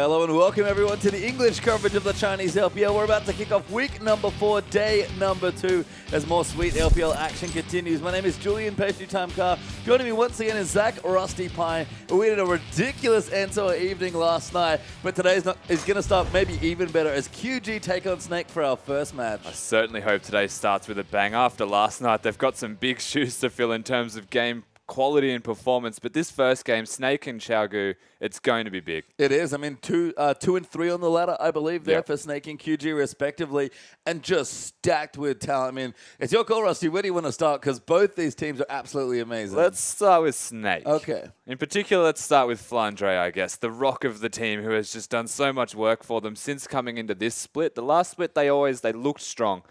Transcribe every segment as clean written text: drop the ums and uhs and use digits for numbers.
Hello and welcome everyone to the English coverage of the Chinese LPL. We're about to kick off week number 4, day number 2, as more sweet LPL action continues. My name is Julian Pastry Time Car. Joining me once again is Zach Rusty Pine. We had a ridiculous end to our evening last night, but today's is going to start maybe even better as QG take on Snake for our first match. I certainly hope today starts with a bang. After last night, they've got some big shoes to fill in terms of game quality and performance, but this first game, Snake and Xiaogu, it's going to be big. It is. I mean, 2 and 3 on the ladder, I believe, there for Snake and QG respectively, and just stacked with talent. I mean, it's your call, Rusty. Where do you want to start? Because both these teams are absolutely amazing. Let's start with Snake. Okay. In particular, let's start with FLICKR, I guess, the rock of the team who has just done so much work for them since coming into this split. The last split, they looked strong.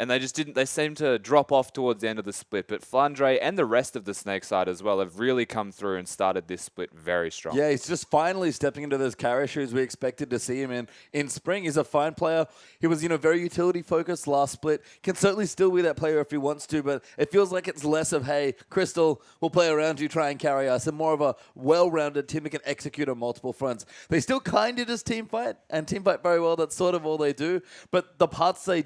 And they just didn't, they seemed to drop off towards the end of the split. But FLICKR and the rest of the Snake side as well have really come through and started this split very strong. Yeah, he's just finally stepping into those carry shoes we expected to see him in spring. He's a fine player. He was, very utility focused last split. Can certainly still be that player if he wants to, but it feels like it's less of, hey, Crystal, we'll play around you, try and carry us, and more of a well-rounded team that can execute on multiple fronts. They still kind of just team fight very well. That's sort of all they do. But the parts they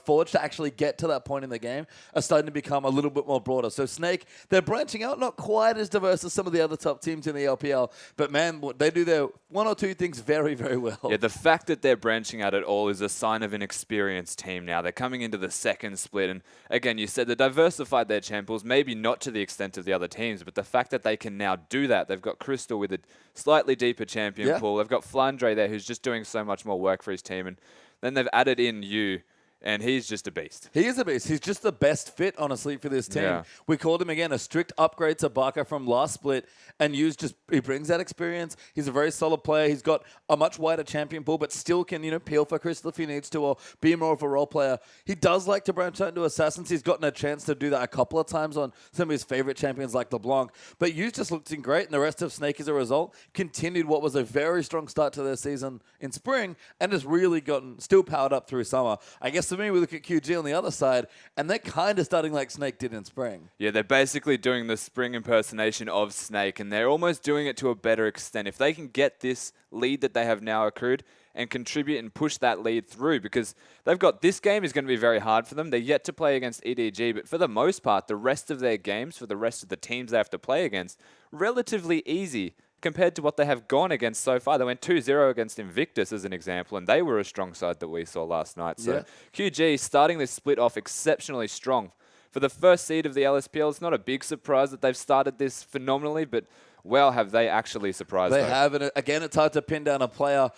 forge to actually get to that point in the game are starting to become a little bit more broader. So Snake, they're branching out, not quite as diverse as some of the other top teams in the LPL, but man, they do their one or two things very, very well. Yeah, the fact that they're branching out at all is a sign of an experienced team now. They're coming into the second split, and again, you said they diversified their champ pools, maybe not to the extent of the other teams, but the fact that they can now do that, they've got Crystal with a slightly deeper champion pool, they've got FLICKR there who's just doing so much more work for his team, and then they've added in Yu. And he's just a beast. He is a beast. He's just the best fit, honestly, for this team. Yeah. We called him, again, a strict upgrade to Barker from last split. And he brings that experience. He's a very solid player. He's got a much wider champion pool, but still can, peel for Crystal if he needs to or be more of a role player. He does like to branch out into Assassins. He's gotten a chance to do that a couple of times on some of his favorite champions like LeBlanc. But Yu's just looked great, and the rest of Snake, as a result, continued what was a very strong start to their season in spring and has really gotten still powered up through summer. I guess to me, we look at QG on the other side, and they're kind of starting like Snake did in spring. Yeah, they're basically doing the spring impersonation of Snake, and they're almost doing it to a better extent. If they can get this lead that they have now accrued and contribute and push that lead through, because they've got this game is going to be very hard for them. They're yet to play against EDG, but for the most part, the rest of their games, for the rest of the teams they have to play against, relatively easy compared to what they have gone against so far. They went 2-0 against Invictus as an example, and they were a strong side that we saw last night. So QG starting this split off exceptionally strong. For the first seed of the LSPL, it's not a big surprise that they've started this phenomenally, but well, have they actually surprised They have, and again, it's hard to pin down a player.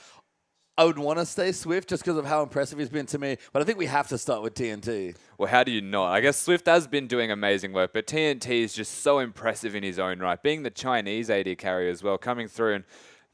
I would want to stay Swift just because of how impressive he's been to me, but I think we have to start with TNT. Well, how do you not? I guess Swift has been doing amazing work, but TNT is just so impressive in his own right. Being the Chinese AD carrier as well, coming through and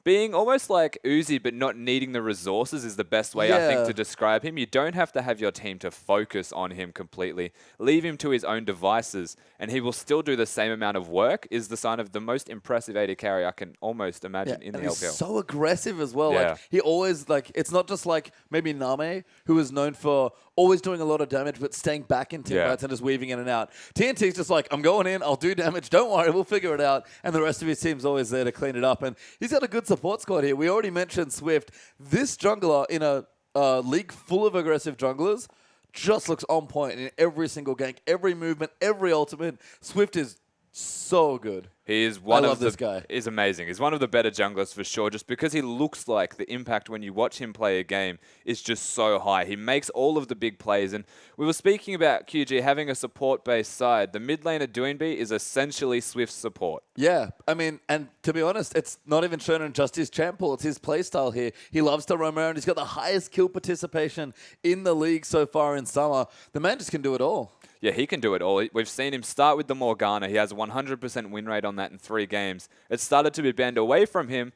being almost like Uzi, but not needing the resources is the best way, I think, to describe him. You don't have to have your team to focus on him completely. Leave him to his own devices, and he will still do the same amount of work, is the sign of the most impressive AD carry I can almost imagine in the LPL. He's so aggressive as well. Yeah. Like, he always, it's not just like maybe Name, who is known for always doing a lot of damage, but staying back in team fights and just weaving in and out. TNT's just like, I'm going in, I'll do damage, don't worry, we'll figure it out. And the rest of his team's always there to clean it up. And he's got a good support squad here. We already mentioned Swift. This jungler in a league full of aggressive junglers just looks on point in every single gank, every movement, every ultimate. Swift is so good. He is this guy. He's amazing. He's one of the better junglers for sure, just because he looks like the impact when you watch him play a game is just so high. He makes all of the big plays, and we were speaking about QG having a support-based side. The mid laner Doinby is essentially Swift's support. Yeah, I mean, and to be honest, it's not even shown in just his champ pool. It's his playstyle here. He loves to roam around. He's got the highest kill participation in the league so far in summer. The man just can do it all. Yeah, he can do it all. We've seen him start with the Morgana. He has a 100% win rate on that in 3 games. It started to be banned away from him,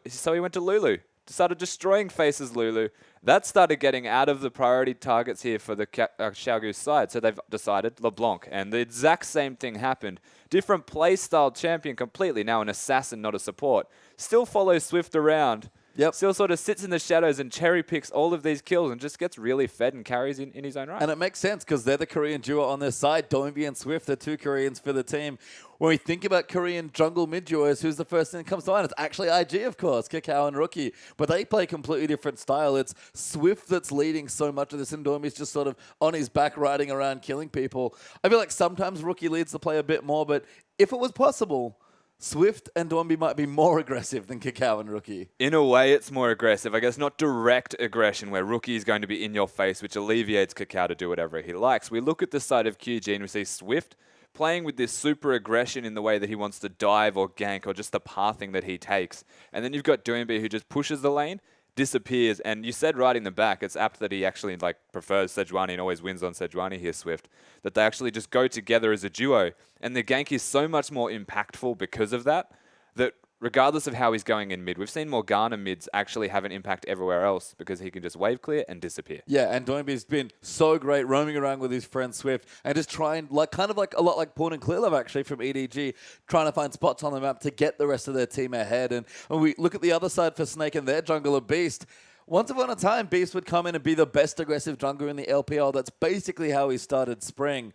so he went to Lulu. Started destroying Face's Lulu. That started getting out of the priority targets here for the Xiaogu side, so they've decided LeBlanc. And the exact same thing happened. Different playstyle champion completely, now an assassin, not a support. Still follows Swift around. Yep. still sort of sits in the shadows and cherry picks all of these kills and just gets really fed and carries in his own right. And it makes sense because they're the Korean duo on their side. Doinby and Swift, the two Koreans for the team. When we think about Korean jungle mid duos, who's the first thing that comes to mind? It's actually IG, of course, Kakao and Rookie. But they play a completely different style. It's Swift that's leading so much of this, and Doinby's just sort of on his back riding around killing people. I feel like sometimes Rookie leads the play a bit more, but if it was possible, Swift and Doinby might be more aggressive than Kakao and Rookie. In a way, it's more aggressive. I guess not direct aggression where Rookie is going to be in your face, which alleviates Kakao to do whatever he likes. We look at the side of QG and we see Swift playing with this super aggression in the way that he wants to dive or gank or just the pathing that he takes. And then you've got Doinby who just pushes the lane, disappears, and you said right in the back, it's apt that he actually prefers Sejuani and always wins on Sejuani here, Swift, that they actually just go together as a duo, and the gank is so much more impactful because of that, that regardless of how he's going in mid, we've seen Morgana mids actually have an impact everywhere else because he can just wave clear and disappear. Yeah, and Doinby's been so great roaming around with his friend Swift and just trying, kind of like a lot like Pawn and Clearlove actually from EDG, trying to find spots on the map to get the rest of their team ahead. And when we look at the other side for Snake and their jungler Beast, once upon a time, Beast would come in and be the best aggressive jungler in the LPL. That's basically how he started Spring.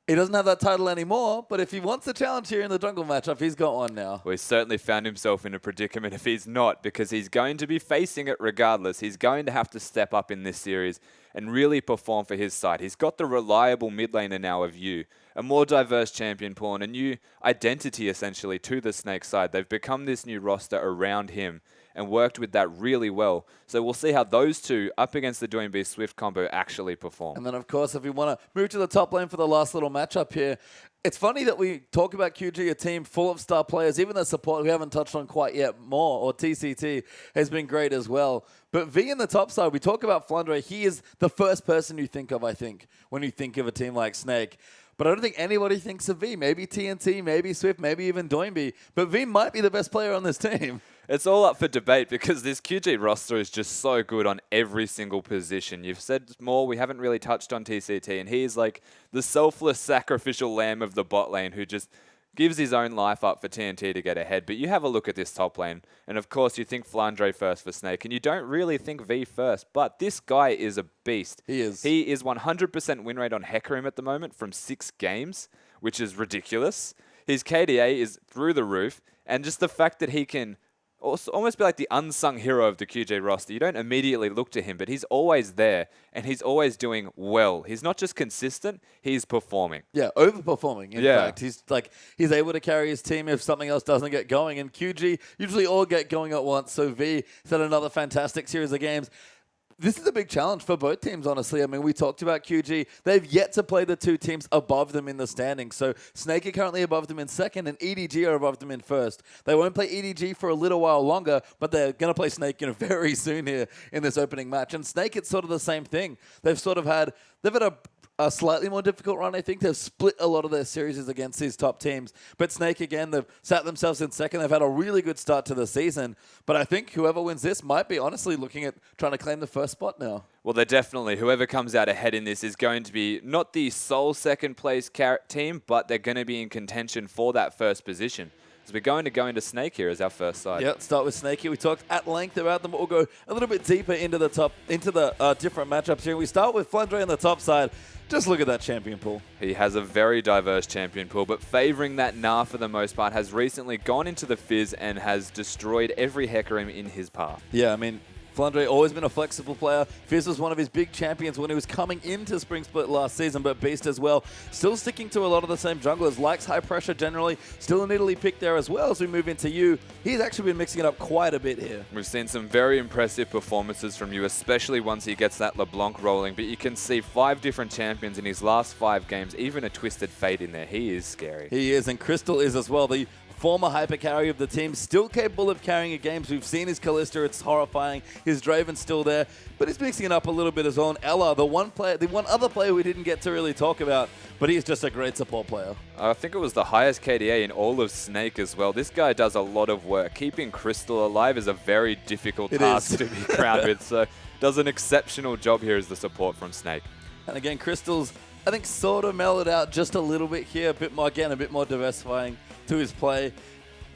He doesn't have that title anymore, but if he wants a challenge here in the jungle matchup, he's got one now. Well, he's certainly found himself in a predicament if he's not, because he's going to be facing it regardless. He's going to have to step up in this series and really perform for his side. He's got the reliable mid laner now of you, a more diverse champion pool, and a new identity essentially to the Snake side. They've become this new roster around him and worked with that really well. So we'll see how those two up against the Doinby Swift combo actually perform. And then, of course, if we want to move to the top lane for the last little matchup here, it's funny that we talk about QG, a team full of star players, even the support we haven't touched on quite yet more, or TCT, has been great as well. But V in the top side, we talk about FLICKR. He is the first person you think of, I think, when you think of a team like Snake. But I don't think anybody thinks of V. Maybe TNT, maybe Swift, maybe even Doinby. But V might be the best player on this team. It's all up for debate because this QG roster is just so good on every single position. You've said more, we haven't really touched on TCT, and he's like the selfless sacrificial lamb of the bot lane who just gives his own life up for TNT to get ahead. But you have a look at this top lane, and of course you think FLICKR first for Snake, and you don't really think V first, but this guy is a beast. He is. He is 100% win rate on Hecarim at the moment from 6 games, which is ridiculous. His KDA is through the roof, and just the fact that he can almost be like the unsung hero of the QG roster. You don't immediately look to him, but he's always there, and he's always doing well. He's not just consistent, he's performing. Yeah, overperforming, in fact. He's able to carry his team if something else doesn't get going, and QG usually all get going at once, so V set another fantastic series of games. This is a big challenge for both teams, honestly. I mean, we talked about QG. They've yet to play the two teams above them in the standings. So Snake are currently above them in second, and EDG are above them in first. They won't play EDG for a little while longer, but they're going to play Snake very soon here in this opening match. And Snake, it's sort of the same thing. They've had a slightly more difficult run, I think. They've split a lot of their series against these top teams. But Snake, again, they've sat themselves in second. They've had a really good start to the season. But I think whoever wins this might be honestly looking at trying to claim the first spot now. Well, they're definitely, whoever comes out ahead in this is going to be not the sole second place team, but they're going to be in contention for that first position. So we're going to go into Snake here as our first side. Yeah, let's start with Snake here. We talked at length about them, but we'll go a little bit deeper into the different matchups here. We start with FLICKR on the top side. Just look at that champion pool. He has a very diverse champion pool, but favoring that Gnar for the most part, has recently gone into the Fizz and has destroyed every Hecarim in his path. Yeah, I mean, FLICKR always been a flexible player. Fizz was one of his big champions when he was coming into Spring Split last season, but Beast as well. Still sticking to a lot of the same junglers. Likes high pressure generally. Still an Italy pick there as well as we move into you. He's actually been mixing it up quite a bit here. We've seen some very impressive performances from you, especially once he gets that LeBlanc rolling, but you can see 5 different champions in his last 5 games, even a Twisted Fate in there. He is scary. He is, and Crystal is as well. The former hyper carry of the team, still capable of carrying at games. We've seen his Kalista, it's horrifying. His Draven's still there, but he's mixing it up a little bit as well. And Ella, the one other player we didn't get to really talk about, but he's just a great support player. I think it was the highest KDA in all of Snake as well. This guy does a lot of work. Keeping Crystal alive is a very difficult task to be crowned with, so does an exceptional job here as the support from Snake. And again, Crystal's, I think, sort of mellowed out just a little bit here, a bit more diversifying to his play.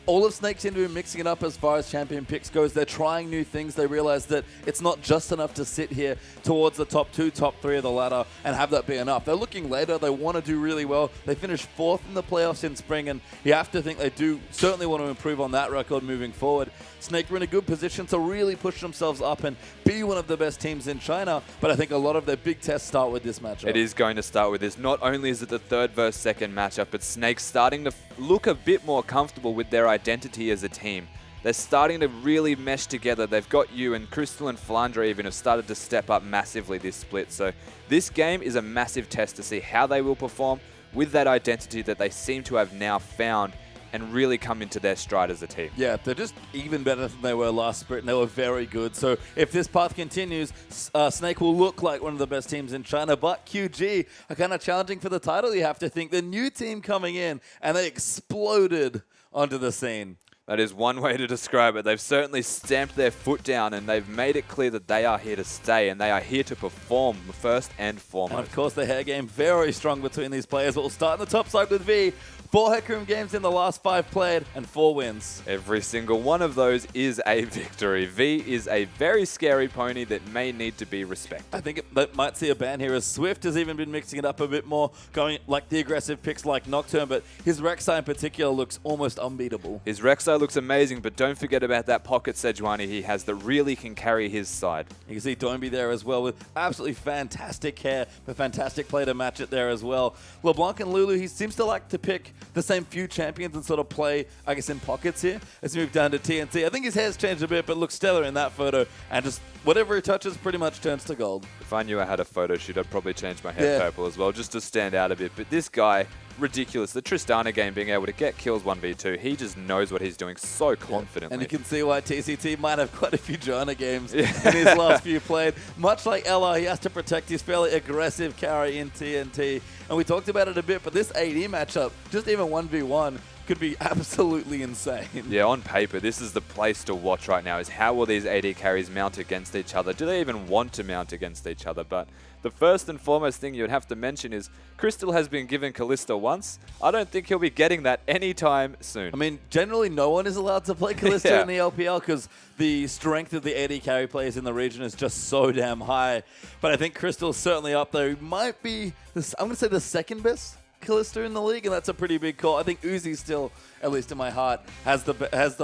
all of Snake seem to be mixing it up as far as champion picks goes. They're trying new things. They realize that it's not just enough to sit here towards the top 2, top 3 of the ladder and have that be enough. They're looking later. They want to do really well. They finished 4th in the playoffs in spring, and you have to think they do certainly want to improve on that record moving forward. Snake were in a good position to really push themselves up and be one of the best teams in China, but I think a lot of their big tests start with this matchup. It is going to start with this. Not only is it the 3rd versus 2nd matchup, but Snake's starting to look a bit more comfortable with their identity as a team. They're starting to really mesh together. They've got you, and Crystal and Flandre even have started to step up massively this split. So this game is a massive test to see how they will perform with that identity that they seem to have now found and really come into their stride as a team. Yeah, they're just even better than they were last split, and they were very good. So if this path continues, Snake will look like one of the best teams in China, but QG are kind of challenging for the title, you have to think. The new team coming in, and they exploded onto the scene. That is one way to describe it. They've certainly stamped their foot down, and they've made it clear that they are here to stay, and they are here to perform first and foremost. And of course, the hair game very strong between these players. But we'll start on the top side with V. 4 Hecarim games in the last 5 played and 4 wins. Every single one of those is a victory. V is a very scary pony that may need to be respected. I think that might see a ban here, as Swift has even been mixing it up a bit more, going like the aggressive picks like Nocturne, but his Rek'Sai in particular looks almost unbeatable. His Rek'Sai looks amazing, but don't forget about that pocket Sejuani he has that really can carry his side. You can see Doinby there as well with absolutely fantastic hair, but fantastic play to match it there as well. LeBlanc and Lulu, he seems to like to pick the same few champions and sort of play, I guess, in pockets here. As moved down to TNT. I think his hair's changed a bit, but looks stellar in that photo. And just whatever he touches pretty much turns to gold. If I knew I had a photo shoot, I'd probably change my hair purple as well, just to stand out a bit. But this guy, ridiculous. The Tristana game, being able to get kills 1v2, he just knows what he's doing so confidently. And you can see why TCT might have quite a few Joanna games in his last few played. Much like Ella, he has to protect his fairly aggressive carry in TNT. And we talked about it a bit, but this AD matchup, just even 1v1, could be absolutely insane. Yeah, on paper, this is the place to watch right now, is how will these AD carries mount against each other? Do they even want to mount against each other? But the first and foremost thing you would have to mention is Crystal has been given Kalista once. I don't think he'll be getting that anytime soon. I mean, generally no one is allowed to play Kalista in the LPL because the strength of the AD carry players in the region is just so damn high. But I think Crystal's certainly up there. He might be, I'm going to say, the second best Kalista in the league, and that's a pretty big call. I think Uzi still, at least in my heart, has the best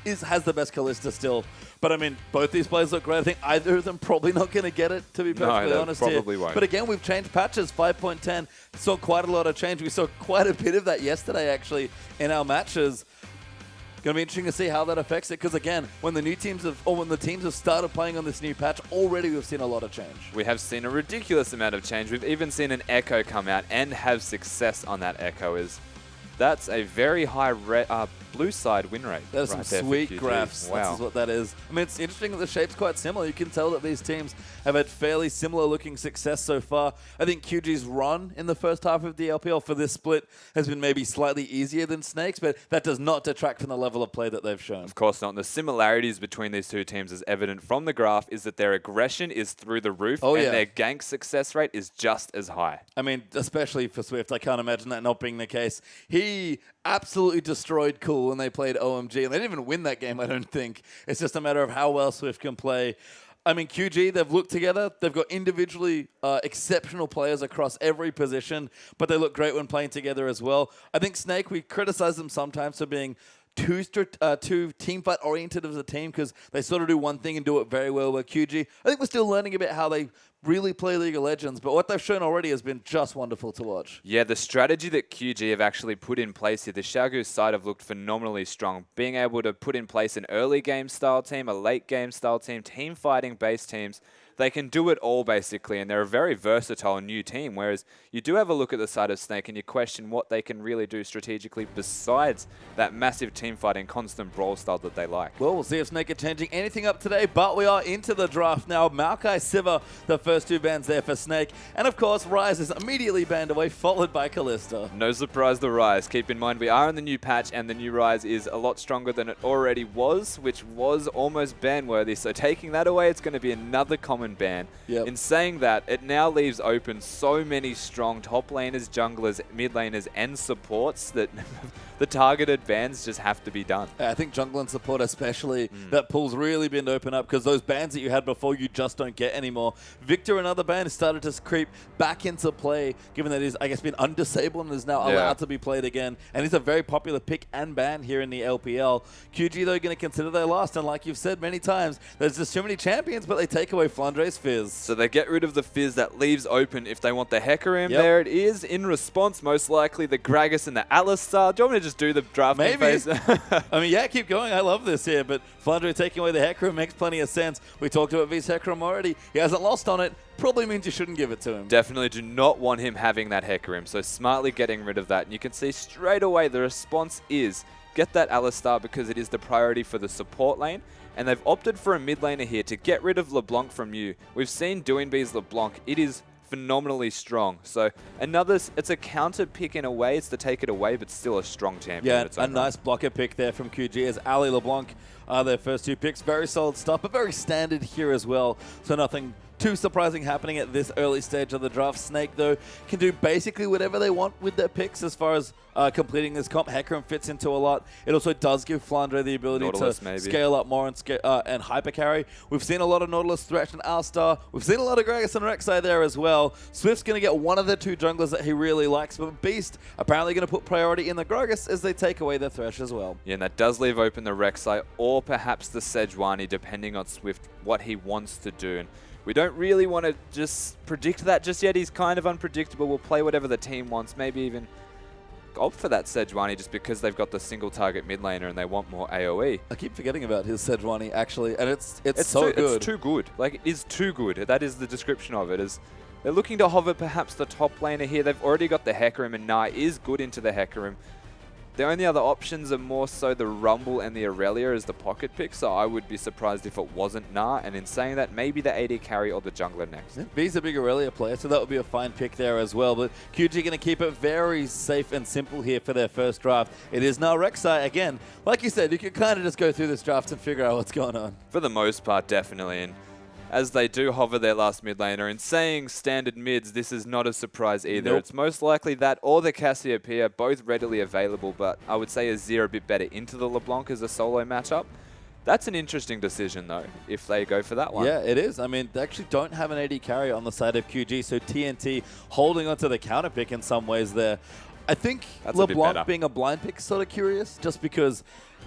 Kalista still. But I mean, both these players look great. I think either of them probably not going to get it, to be perfectly honest probably here. Won't. But again, we've changed patches. 5.10 saw quite a lot of change. We saw quite a bit of that yesterday, actually, in our matches. Going to be interesting to see how that affects it, because again, when the teams have started playing on this new patch, already we've seen a lot of change. We have seen a ridiculous amount of change. We've even seen an Echo come out and have success on that Echo. That's a very high blue side win rate. That is right some sweet graphs. Wow. That's what that is. I mean, it's interesting that the shape's quite similar. You can tell that these teams have had fairly similar looking success so far. I think QG's run in the first half of the LPL for this split has been maybe slightly easier than Snake's, but that does not detract from the level of play that they've shown. Of course not. The similarities between these two teams, as evident from the graph, is that their aggression is through the roof and their gank success rate is just as high. I mean, especially for Swift, I can't imagine that not being the case. He absolutely destroyed Cool when they played OMG, and they didn't even win that game, I don't think. It's just a matter of how well Swift can play. I mean, QG, they've looked together. They've got individually exceptional players across every position, but they look great when playing together as well. I think Snake, we criticize them sometimes for being too team fight oriented as a team, because they sort of do one thing and do it very well with QG. I think we're still learning a bit how they really play League of Legends, but what they've shown already has been just wonderful to watch. Yeah, the strategy that QG have actually put in place here, the Xiaogu side have looked phenomenally strong. Being able to put in place an early game style team, a late game style team fighting base teams, they can do it all basically, and they're a very versatile new team, whereas you do have a look at the side of Snake and you question what they can really do strategically besides that massive team fighting constant brawl style that they like. Well, we'll see if Snake are changing anything up today, but we are into the draft now. Maokai Siva, the first 2 bans there for Snake, and of course Rise is immediately banned away, followed by Kalista. No surprise, the Rise. Keep in mind we are in the new patch and the new Rise is a lot stronger than it already was, which was almost ban worthy, so taking that away, it's going to be another common common ban. Yep. In saying that, it now leaves open so many strong top laners, junglers, mid laners, and supports that the targeted bans just have to be done. I think jungle and support especially, that pool's really been opened up because those bans that you had before you just don't get anymore. Victor, another ban, has started to creep back into play, given that he's, I guess, been undisabled and is now allowed to be played again. And he's a very popular pick and ban here in the LPL. QG, though, going to consider their last. And like you've said many times, there's just too many champions, but they take away Flandre's Fizz. So they get rid of the Fizz that leaves open if they want the Hecarim. There it is. In response, most likely the Gragas and the Alistar. Do you want me to just do the drafting phase? I mean, yeah, keep going. I love this here, but Flandre taking away the Hecarim makes plenty of sense. We talked about V's Hecarim already. He hasn't lost on it. Probably means you shouldn't give it to him. Definitely do not want him having that Hecarim, so smartly getting rid of that. And you can see straight away the response is get that Alistar because it is the priority for the support lane. And they've opted for a mid laner here to get rid of LeBlanc from you. We've seen Doinbe's LeBlanc. It is phenomenally strong. So it's a counter pick in a way. It's to take it away, but still a strong champion. Yeah, a nice blocker pick there from QG as Ali LeBlanc are their first two picks. Very solid stuff, but very standard here as well. So nothing too surprising happening at this early stage of the draft. Snake, though, can do basically whatever they want with their picks as far as completing this comp. Hecarim fits into a lot. It also does give Flandre the ability Nautilus, to scale up more and hyper carry. We've seen a lot of Nautilus, Thresh, and Alistar. We've seen a lot of Gragas and Rek'Sai there as well. Swift's going to get one of the two junglers that he really likes, but Beast apparently going to put priority in the Gragas as they take away the Thresh as well. Yeah, and that does leave open the Rek'Sai or perhaps the Sejuani, depending on Swift, what he wants to do. And we don't really want to just predict that just yet. He's kind of unpredictable. We'll play whatever the team wants, maybe even opt for that Sejuani just because they've got the single target mid laner and they want more AoE. I keep forgetting about his Sejuani, actually, and it's so good. It's too good. Like, it is too good. That is the description of it. Is they're looking to hover perhaps the top laner here. They've already got the Hecarim, and Nai is good into the Hecarim. The only other options are more so the Rumble and the Aurelia as the pocket pick, so I would be surprised if it wasn't Nah. And in saying that, maybe the AD carry or the jungler next. Yeah, V's a big Aurelia player, so that would be a fine pick there as well. But QG going to keep it very safe and simple here for their first draft. It is now Rek'Sai again. Like you said, you can kind of just go through this draft and figure out what's going on. For the most part, definitely. And as they do hover their last mid laner, and saying standard mids, this is not a surprise either. Nope. It's most likely that or the Cassiopeia, both readily available, but I would say Azir a bit better into the LeBlanc as a solo matchup. That's an interesting decision, though, if they go for that one. Yeah, it is. I mean, they actually don't have an AD carry on the side of QG, so TNT holding onto the counter pick in some ways there. I think That's LeBlanc being a blind pick is sort of curious, just because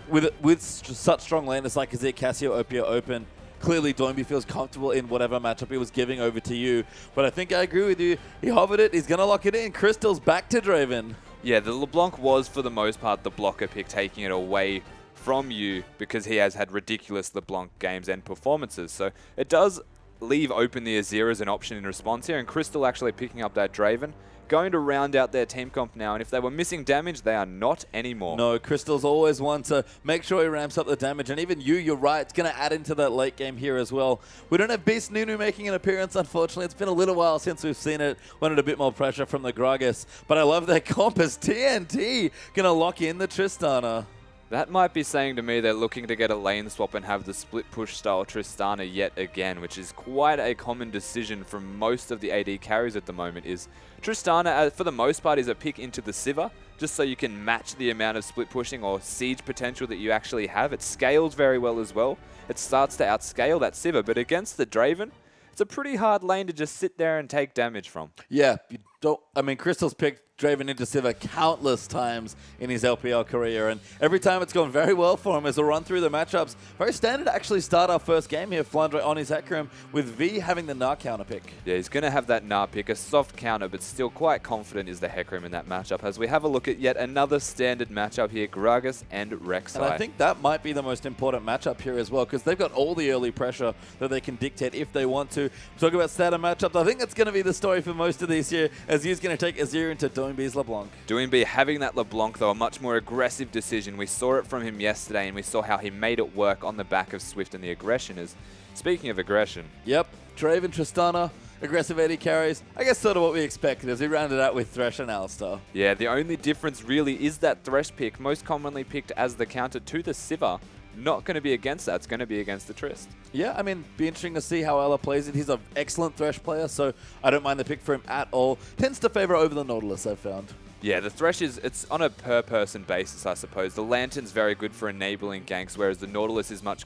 with such strong laners like Azir, Cassiopeia open, clearly Doinby feels comfortable in whatever matchup he was giving over to you. But I think I agree with you. He hovered it. He's going to lock it in. Crystal's back to Draven. Yeah, the LeBlanc was, for the most part, the blocker pick, taking it away from you because he has had ridiculous LeBlanc games and performances. So it does leave open the Azir as an option in response here, and Crystal actually picking up that Draven, going to round out their team comp now, and if they were missing damage, they are not anymore. No, Crystal's always one to make sure he ramps up the damage, and even you're right, it's going to add into that late game here as well. We don't have Beast Nunu making an appearance, unfortunately. It's been a little while since we've seen it. Wanted a bit more pressure from the Gragas, but I love their comp as TNT going to lock in the Tristana. That might be saying to me they're looking to get a lane swap and have the split push style Tristana yet again, which is quite a common decision from most of the AD carries at the moment. Is Tristana, for the most part, is a pick into the Sivir, just so you can match the amount of split pushing or siege potential that you actually have. It scales very well as well. It starts to outscale that Sivir, but against the Draven, it's a pretty hard lane to just sit there and take damage from. Yeah, you don't. I mean, Crystal's picked Draven into Sivir countless times in his LPL career, and every time it's gone very well for him as a run through the matchups. Very standard to actually start our first game here, Flandre on his Hecarim, with V having the Gnar counter pick. Yeah, he's going to have that Gnar pick, a soft counter, but still quite confident is the Hecarim in that matchup. As we have a look at yet another standard matchup here, Gragas and Rek'Sai. And I think that might be the most important matchup here as well, because they've got all the early pressure that they can dictate if they want to. Talk about standard matchups, I think that's going to be the story for most of this year, as he's going to take Azir into Doinby's LeBlanc. Doinby having that LeBlanc, though, a much more aggressive decision. We saw it from him yesterday, and we saw how he made it work on the back of Swift and the aggression. Is speaking of aggression. Yep, Draven, Tristana, aggressive AD carries. I guess sort of what we expected as we rounded out with Thresh and Alistar. Yeah, the only difference really is that Thresh pick, most commonly picked as the counter to the Sivir. not going to be against that. It's going to be against the Trist. Yeah, I mean, be interesting to see how Ella plays it. He's an excellent Thresh player, so I don't mind the pick for him at all. Tends to favor over the Nautilus, I've found. Yeah, the Thresh it's on a per-person basis, I suppose. The Lantern's very good for enabling ganks, whereas the Nautilus is much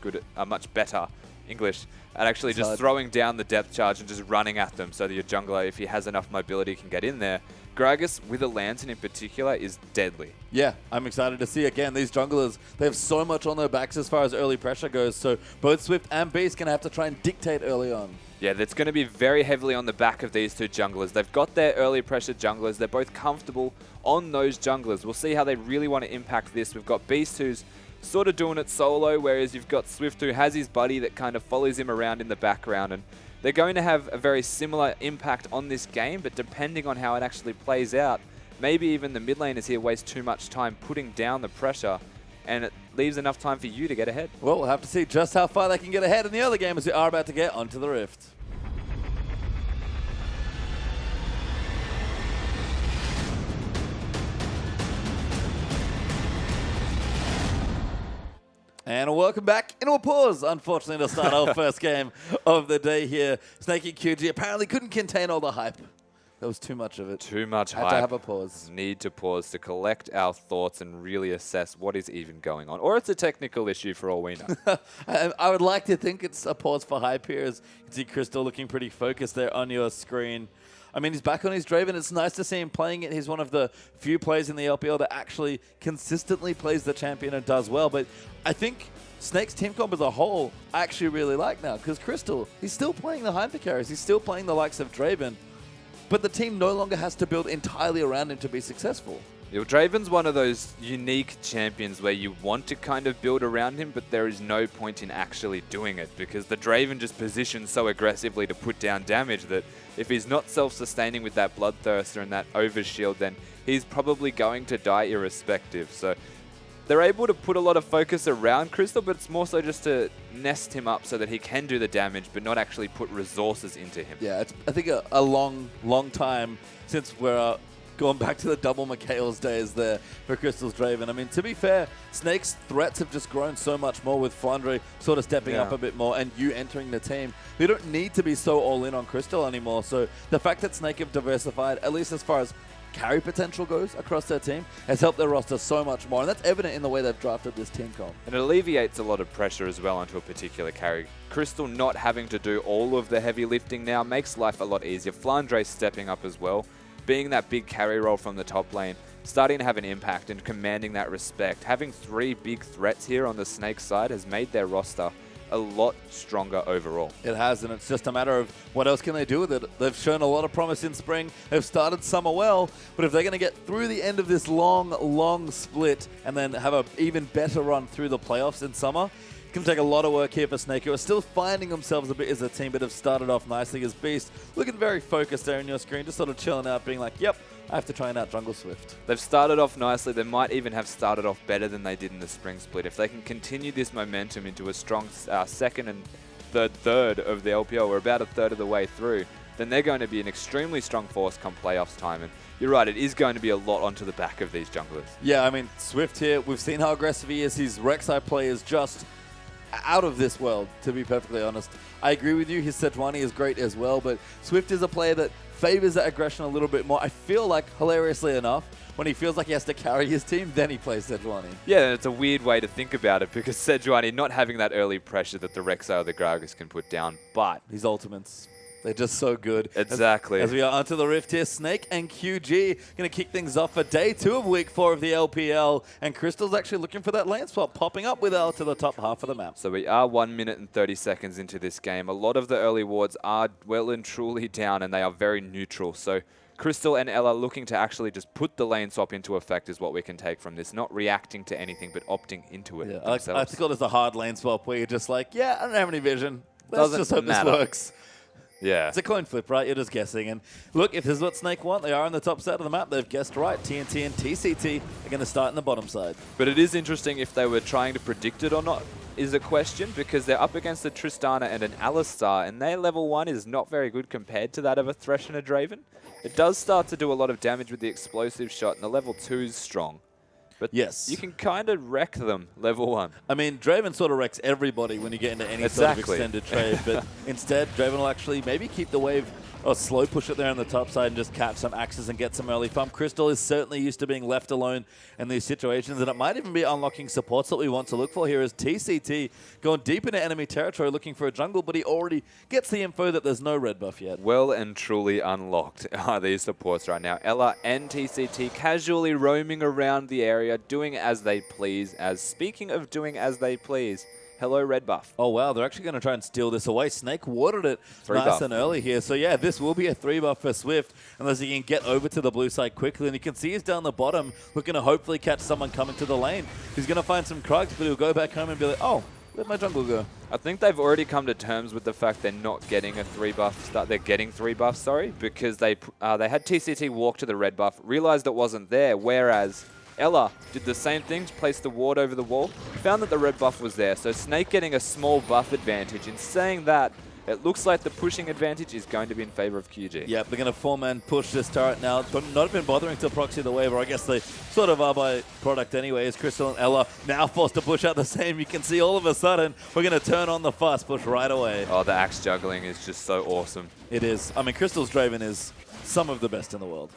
better, English, at actually just throwing down the depth charge and just running at them so that your jungler, if he has enough mobility, can get in there. Gragas, with a Lantern in particular, is deadly. Yeah, I'm excited to see, again, these junglers, they have so much on their backs as far as early pressure goes, so both Swift and Beast going to have to try and dictate early on. Yeah, that's going to be very heavily on the back of these two junglers. They've got their early pressure junglers. They're both comfortable on those junglers. We'll see how they really want to impact this. We've got Beast, who's sort of doing it solo, whereas you've got Swift, who has his buddy that kind of follows him around in the background. And they're going to have a very similar impact on this game, but depending on how it actually plays out, maybe even the mid laners here waste too much time putting down the pressure, and it leaves enough time for you to get ahead. Well, we'll have to see just how far they can get ahead in the other game as we are about to get onto the Rift. And welcome back into a pause, unfortunately, to start our first game of the day here. Snakey QG apparently couldn't contain all the hype. There was too much of it. Too much hype. Had to have a pause. Need to pause to collect our thoughts and really assess what is even going on. Or it's a technical issue for all we know. I would like to think it's a pause for hype here, as you can see Crystal looking pretty focused there on your screen. I mean, he's back on his Draven. It's nice to see him playing it. He's one of the few players in the LPL that actually consistently plays the champion and does well. But I think Snake's team comp as a whole, I actually really like now. Because Crystal, he's still playing the hyper carries. He's still playing the likes of Draven. But the team no longer has to build entirely around him to be successful. Yeah, Draven's one of those unique champions where you want to kind of build around him, but there is no point in actually doing it because the Draven just positions so aggressively to put down damage that if he's not self-sustaining with that Bloodthirster and that Overshield, then he's probably going to die irrespective. So they're able to put a lot of focus around Crystal, but it's more so just to nest him up so that he can do the damage, but not actually put resources into him. Yeah, it's, I think, a long, long time since we're going back to the double Mikhail's days there for Crystal's Draven. I mean, to be fair, Snake's threats have just grown so much more with Flandre sort of stepping up a bit more and you entering the team. We don't need to be so all in on Crystal anymore. So the fact that Snake have diversified, at least as far as carry potential goes across their team, has helped their roster so much more. And that's evident in the way they've drafted this team comp. And it alleviates a lot of pressure as well onto a particular carry. Crystal not having to do all of the heavy lifting now makes life a lot easier. Flandre stepping up as well, being that big carry role from the top lane, starting to have an impact and commanding that respect. Having three big threats here on the Snake side has made their roster a lot stronger overall. It has, and it's just a matter of what else can they do with it. They've shown a lot of promise in spring. They've started summer well, but if they're going to get through the end of this long, long split and then have an even better run through the playoffs in summer, it's going to take a lot of work here for Snake, who are still finding themselves a bit as a team, but have started off nicely as Beast. Looking very focused there on your screen, just sort of chilling out, being like, yep, I have to try and out jungle Swift. They've started off nicely. They might even have started off better than they did in the spring split. If they can continue this momentum into a strong second and third of the LPL, we're about a third of the way through, then they're going to be an extremely strong force come playoffs time. And you're right, it is going to be a lot onto the back of these junglers. Yeah, I mean, Swift here, we've seen how aggressive he is. His Rek'Sai play is just out of this world, to be perfectly honest. I agree with you, his Sejuani is great as well, but Swift is a player that favors that aggression a little bit more. I feel like, hilariously enough, when he feels like he has to carry his team, then he plays Sejuani. Yeah, it's a weird way to think about it because Sejuani not having that early pressure that the Rek'Sai or the Gragas can put down, but his ultimates, they're just so good. Exactly. As we are onto the Rift here, Snake and QG going to kick things off for day 2 of week 4 of the LPL. And Crystal's actually looking for that lane swap, popping up with L to the top half of the map. So we are 1 minute and 30 seconds into this game. A lot of the early wards are well and truly down and they are very neutral. So Crystal and Ella looking to actually just put the lane swap into effect is what we can take from this. Not reacting to anything, but opting into it themselves. I like to call this a hard lane swap where you're just like, yeah, I don't have any vision. Let's just hope this works. Yeah. It's a coin flip, right? You're just guessing. And look, if this is what Snake want, they are on the top side of the map. They've guessed right. TNT and TCT are going to start in the bottom side. But it is interesting if they were trying to predict it or not is a question because they're up against a Tristana and an Alistar, and their level 1 is not very good compared to that of a Thresh and a Draven. It does start to do a lot of damage with the explosive shot, and the level 2 is strong. But Yes. you can kind of wreck them level 1. I mean, Draven sort of wrecks everybody when you get into any sort of extended trade, but instead, Draven will actually maybe keep the wave or slow push it there on the top side and just catch some axes and get some early farm. Crystal is certainly used to being left alone in these situations, and it might even be unlocking supports that we want to look for here as TCT going deep into enemy territory looking for a jungle, but he already gets the info that there's no red buff yet. Well and truly unlocked are these supports right now. Ella and TCT casually roaming around the area, doing as they please. As speaking of doing as they please, hello, red buff. Oh, wow. They're actually going to try and steal this away. Snake watered it nice buff. and early here. So, yeah, this will be a 3 buff for Swift unless he can get over to the blue side quickly. And you can see he's down the bottom looking to hopefully catch someone coming to the lane. He's going to find some Krugs, but he'll go back home and be like, oh, where'd my jungle go? I think they've already come to terms with the fact they're not getting a 3 buff start. They're getting 3 buffs, sorry, because they had TCT walk to the red buff, realized it wasn't there, whereas Ella did the same thing, placed the ward over the wall, found that the red buff was there. So Snake getting a small buff advantage. In saying that, it looks like the pushing advantage is going to be in favor of QG. Yep, they're going to 4-man push this turret now. Not been bothering to proxy the wave, or I guess they sort of are by product anyway, as Crystal and Ella now forced to push out the same. You can see all of a sudden, we're going to turn on the fast push right away. Oh, the axe juggling is just so awesome. It is. I mean, Crystal's Draven is some of the best in the world.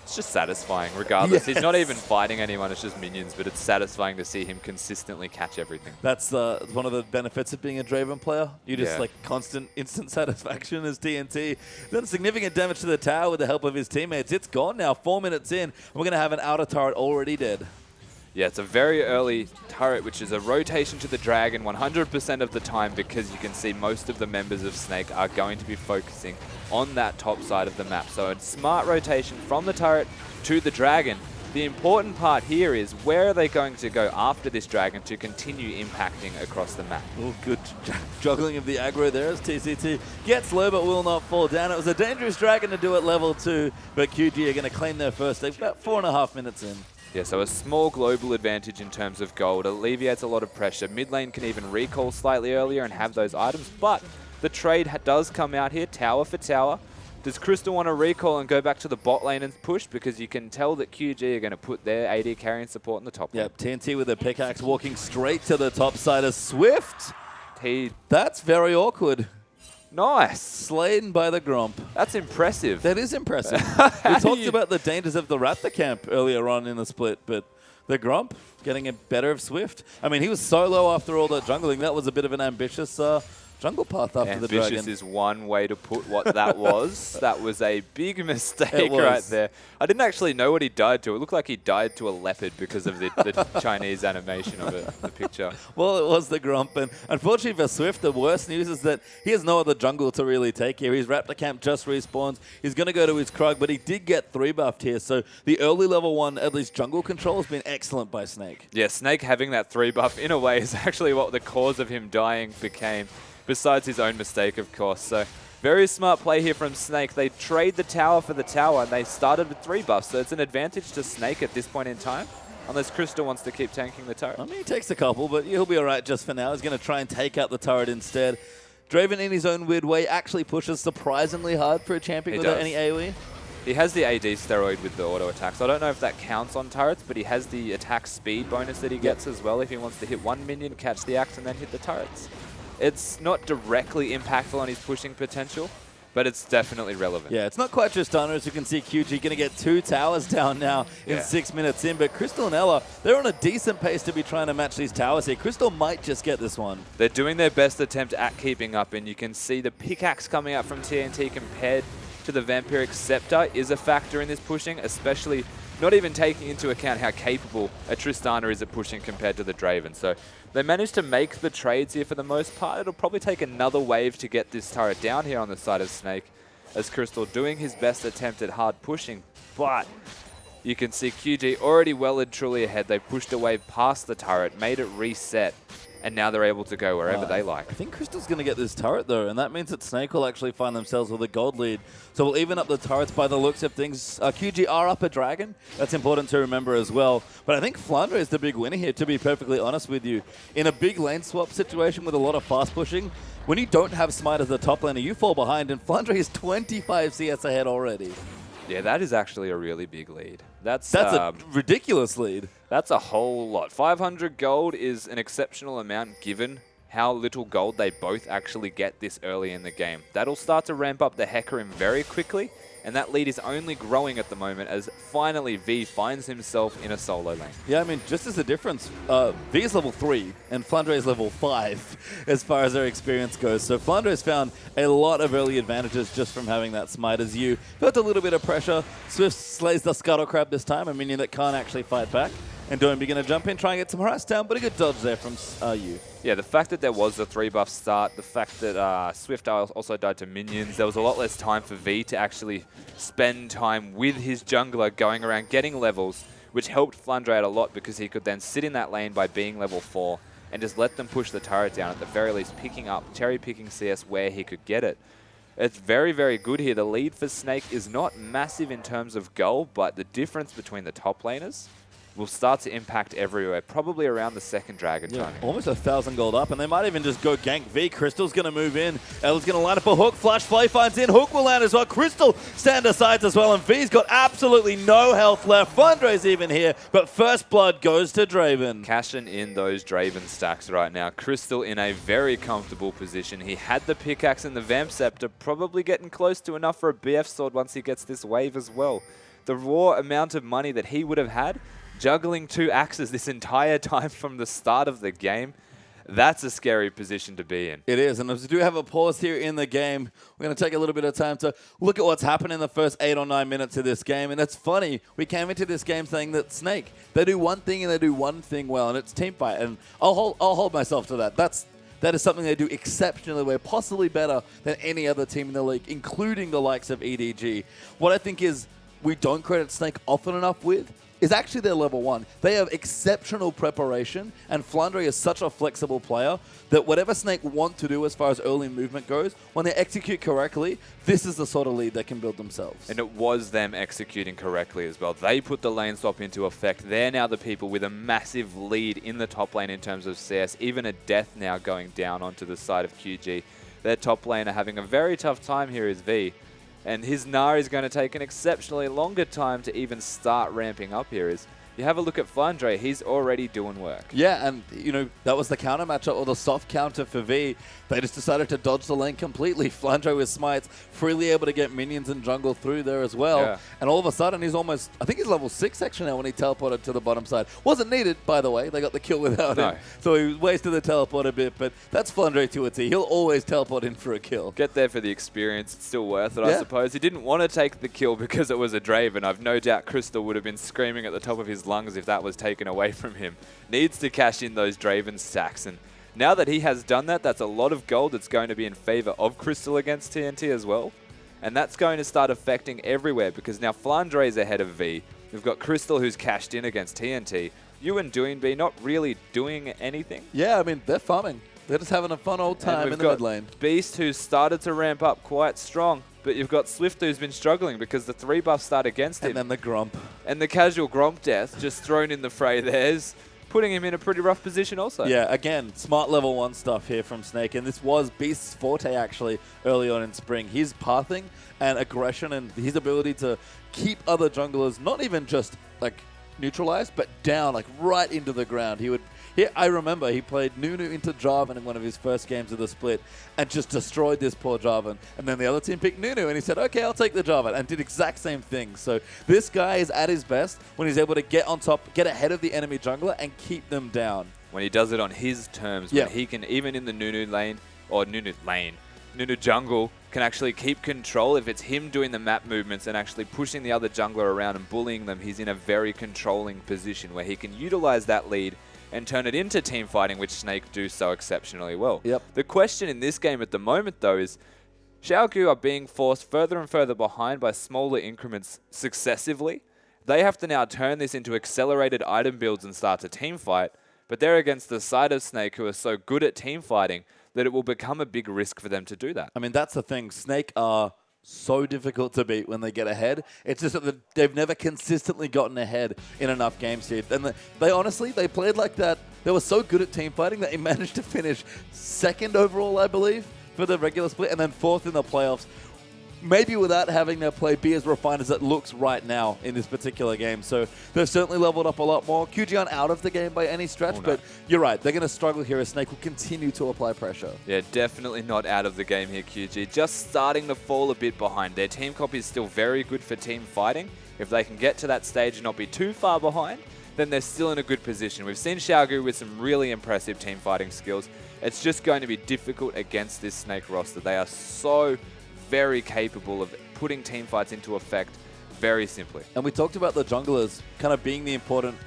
It's just satisfying, regardless. Yes. He's not even fighting anyone, it's just minions, but it's satisfying to see him consistently catch everything. That's one of the benefits of being a Draven player. You just Yeah. like constant, instant satisfaction as TNT. Done significant damage to the tower with the help of his teammates. It's gone now, 4 minutes in. We're going to have an outer turret already dead. Yeah, it's a very early turret, which is a rotation to the dragon 100% of the time, because you can see most of the members of Snake are going to be focusing on that top side of the map. So a smart rotation from the turret to the dragon. The important part here is where are they going to go after this dragon to continue impacting across the map. Oh, good juggling of the aggro there as TCT gets low but will not fall down. It was a dangerous dragon to do at level 2, but QG are going to claim their first. They've about 4.5 minutes in. Yeah, so a small global advantage in terms of gold alleviates a lot of pressure. Mid lane can even recall slightly earlier and have those items, but the trade does come out here, tower for tower. Does Crystal want to recall and go back to the bot lane and push? Because you can tell that QG are going to put their AD carrying support in the top lane. Yep, TNT with a pickaxe walking straight to the top side of Swift. That's very awkward. Nice. Slain by the Gromp. That's impressive. That is impressive. We talked about the dangers of the Raptor camp earlier on in the split, but the Gromp getting it better of Swift. I mean, he was solo after all that jungling. That was a bit of an ambitious jungle path after the dragon. Ambitious is one way to put what that was. That was a big mistake right there. I didn't actually know what he died to. It looked like he died to a leopard because of the Chinese animation of it, the picture. Well, it was the Gromp, and unfortunately for Swift, the worst news is that he has no other jungle to really take here. His Raptor camp just respawns. He's going to go to his Krug, but he did get 3 buffed here, so the early level 1, at least jungle control, has been excellent by Snake. Yeah, Snake having that 3 buff in a way is actually what the cause of him dying became. Besides his own mistake, of course. So very smart play here from Snake. They trade the tower for the tower, and they started with 3 buffs. So it's an advantage to Snake at this point in time, unless Crystal wants to keep tanking the turret. I mean, he takes a couple, but he'll be all right just for now. He's going to try and take out the turret instead. Draven, in his own weird way, actually pushes surprisingly hard for a champion without any AoE. He has the AD steroid with the auto attack, so I don't know if that counts on turrets, but he has the attack speed bonus that he gets as well if he wants to hit one minion, catch the axe, and then hit the turrets. It's not directly impactful on his pushing potential, but it's definitely relevant. Yeah, it's not quite Tristana. As you can see, QG going to get 2 towers down now in 6 minutes in. But Crystal and Ella, they're on a decent pace to be trying to match these towers here. Crystal might just get this one. They're doing their best attempt at keeping up, and you can see the pickaxe coming out from TNT compared to the Vampiric Scepter is a factor in this pushing, especially not even taking into account how capable a Tristana is at pushing compared to the Draven. So they managed to make the trades here for the most part. It'll probably take another wave to get this turret down here on the side of Snake, as Crystal doing his best attempt at hard pushing. But you can see QG already well and truly ahead. They pushed away past the turret, made it reset, and now they're able to go wherever they like. I think Crystal's going to get this turret, though, and that means that Snake will actually find themselves with a gold lead. So we'll even up the turrets by the looks of things. QG are up a dragon. That's important to remember as well. But I think Flandre is the big winner here, to be perfectly honest with you. In a big lane swap situation with a lot of fast pushing, when you don't have Smite as the top laner, you fall behind, and Flandre is 25 CS ahead already. Yeah, that is actually a really big lead. That's a ridiculous lead. That's a whole lot. 500 gold is an exceptional amount given how little gold they both actually get this early in the game. That'll start to ramp up the Hecarim very quickly, and that lead is only growing at the moment as finally V finds himself in a solo lane. Yeah, I mean, just as a difference, V is level 3 and Flandre is level 5 as far as their experience goes. So Flandre's found a lot of early advantages just from having that smite. As you felt a little bit of pressure, Swift slays the Scuttle Crab this time, a minion that can't actually fight back. And Doinby going to jump in, try and get some harass down, but a good dodge there from you. Yeah, the fact that there was the 3-buff start, the fact that Swift also died to minions, there was a lot less time for V to actually spend time with his jungler going around getting levels, which helped Flandre out a lot because he could then sit in that lane by being level 4 and just let them push the turret down, at the very least cherry-picking CS where he could get it. It's very, very good here. The lead for Snake is not massive in terms of goal, but the difference between the top laners will start to impact everywhere, probably around the second dragon time. Almost 1,000 gold up, and they might even just go gank V. Crystal's going to move in. Ella's going to line up a hook. Flash Flay finds in. Hook will land as well. Crystal stand aside as well, and V's got absolutely no health left. Flandre's even here, but first blood goes to Draven. Cashing in those Draven stacks right now. Crystal in a very comfortable position. He had the pickaxe and the Vamp Scepter, probably getting close to enough for a BF sword once he gets this wave as well. The raw amount of money that he would have had juggling 2 axes this entire time from the start of the game, that's a scary position to be in. It is, and as we do have a pause here in the game, we're going to take a little bit of time to look at what's happened in the first 8 or 9 minutes of this game. And it's funny, we came into this game saying that Snake, they do one thing and they do one thing well, and it's team fight. And I'll hold myself to that. That is something they do exceptionally well, possibly better than any other team in the league, including the likes of EDG. What I think is we don't credit Snake often enough with is actually their level 1. They have exceptional preparation, and Flandre is such a flexible player that whatever Snake want to do as far as early movement goes, when they execute correctly, this is the sort of lead they can build themselves. And it was them executing correctly as well. They put the lane swap into effect. They're now the people with a massive lead in the top lane in terms of CS. Even a death now going down onto the side of QG. Their top lane are having a very tough time here is V. And his Gnar is going to take an exceptionally longer time to even start ramping up here. You have a look at Flandre, he's already doing work. Yeah, and that was the counter matchup, or the soft counter for V. They just decided to dodge the lane completely. Flandre with smites, freely able to get minions and jungle through there as well. Yeah. And all of a sudden, he's almost, I think he's level 6 actually now when he teleported to the bottom side. Wasn't needed, by the way. They got the kill without him. So he wasted the teleport a bit, but that's Flandre to a T. He'll always teleport in for a kill. Get there for the experience. It's still worth it, I suppose. He didn't want to take the kill because it was a Draven. I've no doubt Crystal would have been screaming at the top of his lungs if that was taken away from him. Needs to cash in those Draven stacks, and now that he has done that, that's a lot of gold that's going to be in favor of Crystal against TNT as well. And that's going to start affecting everywhere because now Flandre is ahead of V. We've got Crystal who's cashed in against TNT. You and Doinby not really doing anything. Yeah, I mean, they're farming. They're just having a fun old time in the mid lane. Beast who's started to ramp up quite strong. But you've got Swift who's been struggling because the 3 buffs start against him. And then the Gromp. And the casual Gromp death just thrown in the fray there's putting him in a pretty rough position also. Yeah, again, smart level 1 stuff here from Snake. And this was Beast's forte actually early on in Spring. His pathing and aggression and his ability to keep other junglers not even just like neutralized, but down like right into the ground. I remember he played Nunu into Jarvan in one of his first games of the split and just destroyed this poor Jarvan. And then the other team picked Nunu and he said, okay, I'll take the Jarvan, and did exact same thing. So this guy is at his best when he's able to get on top, get ahead of the enemy jungler and keep them down. When he does it on his terms, when he can, even in the Nunu jungle, can actually keep control. If it's him doing the map movements and actually pushing the other jungler around and bullying them, he's in a very controlling position where he can utilize that lead and turn it into team fighting, which Snake do so exceptionally well. The question in this game at the moment, though, is Xiaogu are being forced further and further behind by smaller increments successively. They have to now turn this into accelerated item builds and start to team fight, but they're against the side of Snake who are so good at team fighting that it will become a big risk for them to do that. I mean, that's the thing. Snake are so difficult to beat when they get ahead. It's just that they've never consistently gotten ahead in enough games here. And they played like that. They were so good at team fighting that they managed to finish 2nd overall, I believe, for the regular split, and then 4th in the playoffs. maybe without having their play be as refined as it looks right now in this particular game. So they've certainly leveled up a lot more. QG aren't out of the game by any stretch, but you're right. They're going to struggle here as Snake will continue to apply pressure. Yeah, definitely not out of the game here, QG. Just starting to fall a bit behind. Their team copy is still very good for team fighting. If they can get to that stage and not be too far behind, then they're still in a good position. We've seen Xiaogu with some really impressive team fighting skills. It's just going to be difficult against this Snake roster. They are so very capable of putting team fights into effect very simply. And we talked about the junglers kind of being the important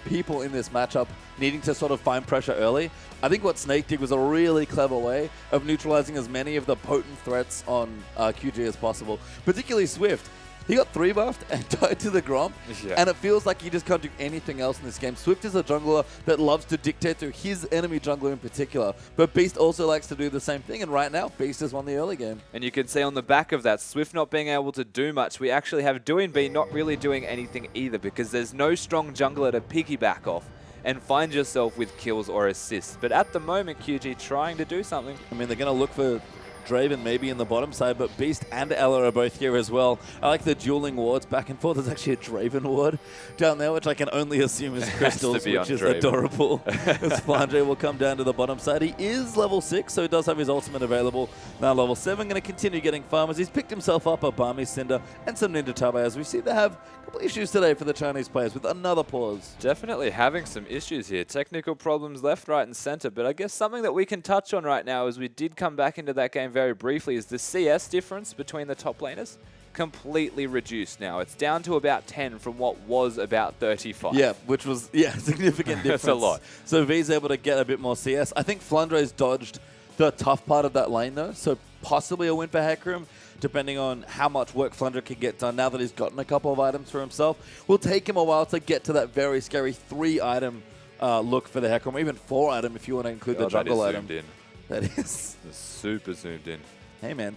people in this matchup, needing to sort of find pressure early. I think what Snake did was a really clever way of neutralizing as many of the potent threats on QG as possible, particularly Swift. He got 3 buffed and tied to the Gromp, and it feels like he just can't do anything else in this game. Swift is a jungler that loves to dictate to his enemy jungler in particular, but Beast also likes to do the same thing, and right now, Beast has won the early game. And you can see on the back of that, Swift not being able to do much, we actually have Doinb not really doing anything either, because there's no strong jungler to piggyback off and find yourself with kills or assists. But at the moment, QG trying to do something. I mean, they're going to look for Draven maybe in the bottom side, but Beast and Ella are both here as well. I like the dueling wards back and forth. There's actually a Draven ward down there, which I can only assume is Crystals, which is Draven. Adorable. As FLICKR will come down to the bottom side. He is level 6, so he does have his ultimate available. Now level 7, going to continue getting farmers. He's picked himself up a Barmy Cinder and some Ninja Tabe, as we seem to have a couple issues today for the Chinese players with another pause. Definitely having some issues here. Technical problems left, right, and center. But I guess something that we can touch on right now, as we did come back into that game very briefly, is the CS difference between the top laners completely reduced now. It's down to about 10 from what was about 35. Yeah, which was, significant difference. That's a lot. So V's able to get a bit more CS. I think Flandre's dodged the tough part of that lane, though, so possibly a win for Hecarim, depending on how much work Flandre can get done now that he's gotten a couple of items for himself. Will take him a while to get to that very scary 3-item look for the Hecarim, or even 4-item if you want to include the jungle item. Zoomed in. That is. It's super zoomed in. Hey, man.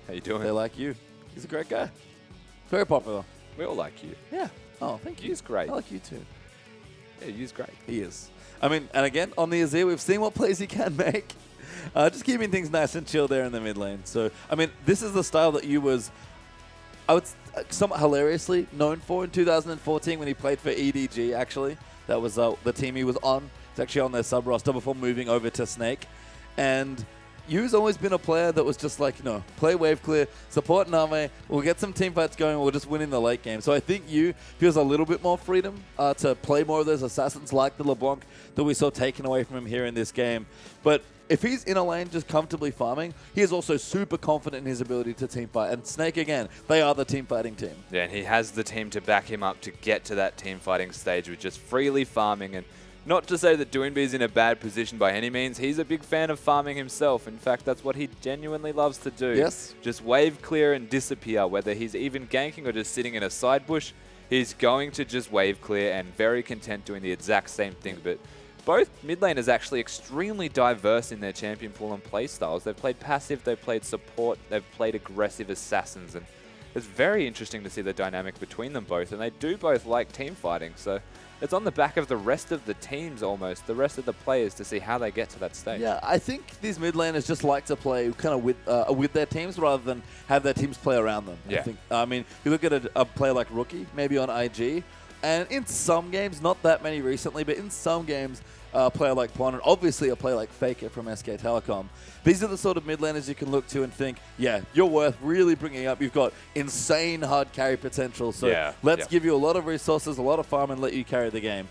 How you doing? They like you. He's a great guy. Very popular. We all like you. Yeah. Oh, thank you. He's great. I like you too. Yeah, he's great. He is. I mean, and again, on the Azir, we've seen what plays he can make. Just keeping things nice and chill there in the mid lane. So, I mean, this is the style that you was, I would somewhat hilariously known for in 2014 when he played for EDG, actually. That was the team he was on. It's actually on their sub-roster before moving over to Snake. And Yu's always been a player that was just like, play wave clear, support Name, we'll get some team fights going, we'll just win in the late game. So I think Yu feels a little bit more freedom to play more of those assassins like the LeBlanc that we saw taken away from him here in this game. But if he's in a lane just comfortably farming, he is also super confident in his ability to team fight. And Snake, again, they are the team fighting team. Yeah, and he has the team to back him up to get to that team fighting stage with just freely farming. And not to say that Doinb is in a bad position by any means. He's a big fan of farming himself. In fact, that's what he genuinely loves to do. Yes. Just wave clear and disappear. Whether he's even ganking or just sitting in a side bush, he's going to just wave clear and very content doing the exact same thing. But both mid laners actually extremely diverse in their champion pool and play styles. They've played passive, they've played support, they've played aggressive assassins. And it's very interesting to see the dynamic between them both. And they do both like team fighting. So it's on the back of the rest of the teams almost, the rest of the players, to see how they get to that stage. Yeah, I think these mid laners just like to play kind of with their teams rather than have their teams play around them. Yeah. I mean, you look at a player like Rookie, maybe on IG, and in some games, not that many recently, but in some games, a player like Pon, and obviously a player like FLICKR from SK Telecom. These are the sort of mid laners you can look to and think, yeah, you're worth really bringing up. You've got insane hard carry potential, so let's give you a lot of resources, a lot of farm, and let you carry the game.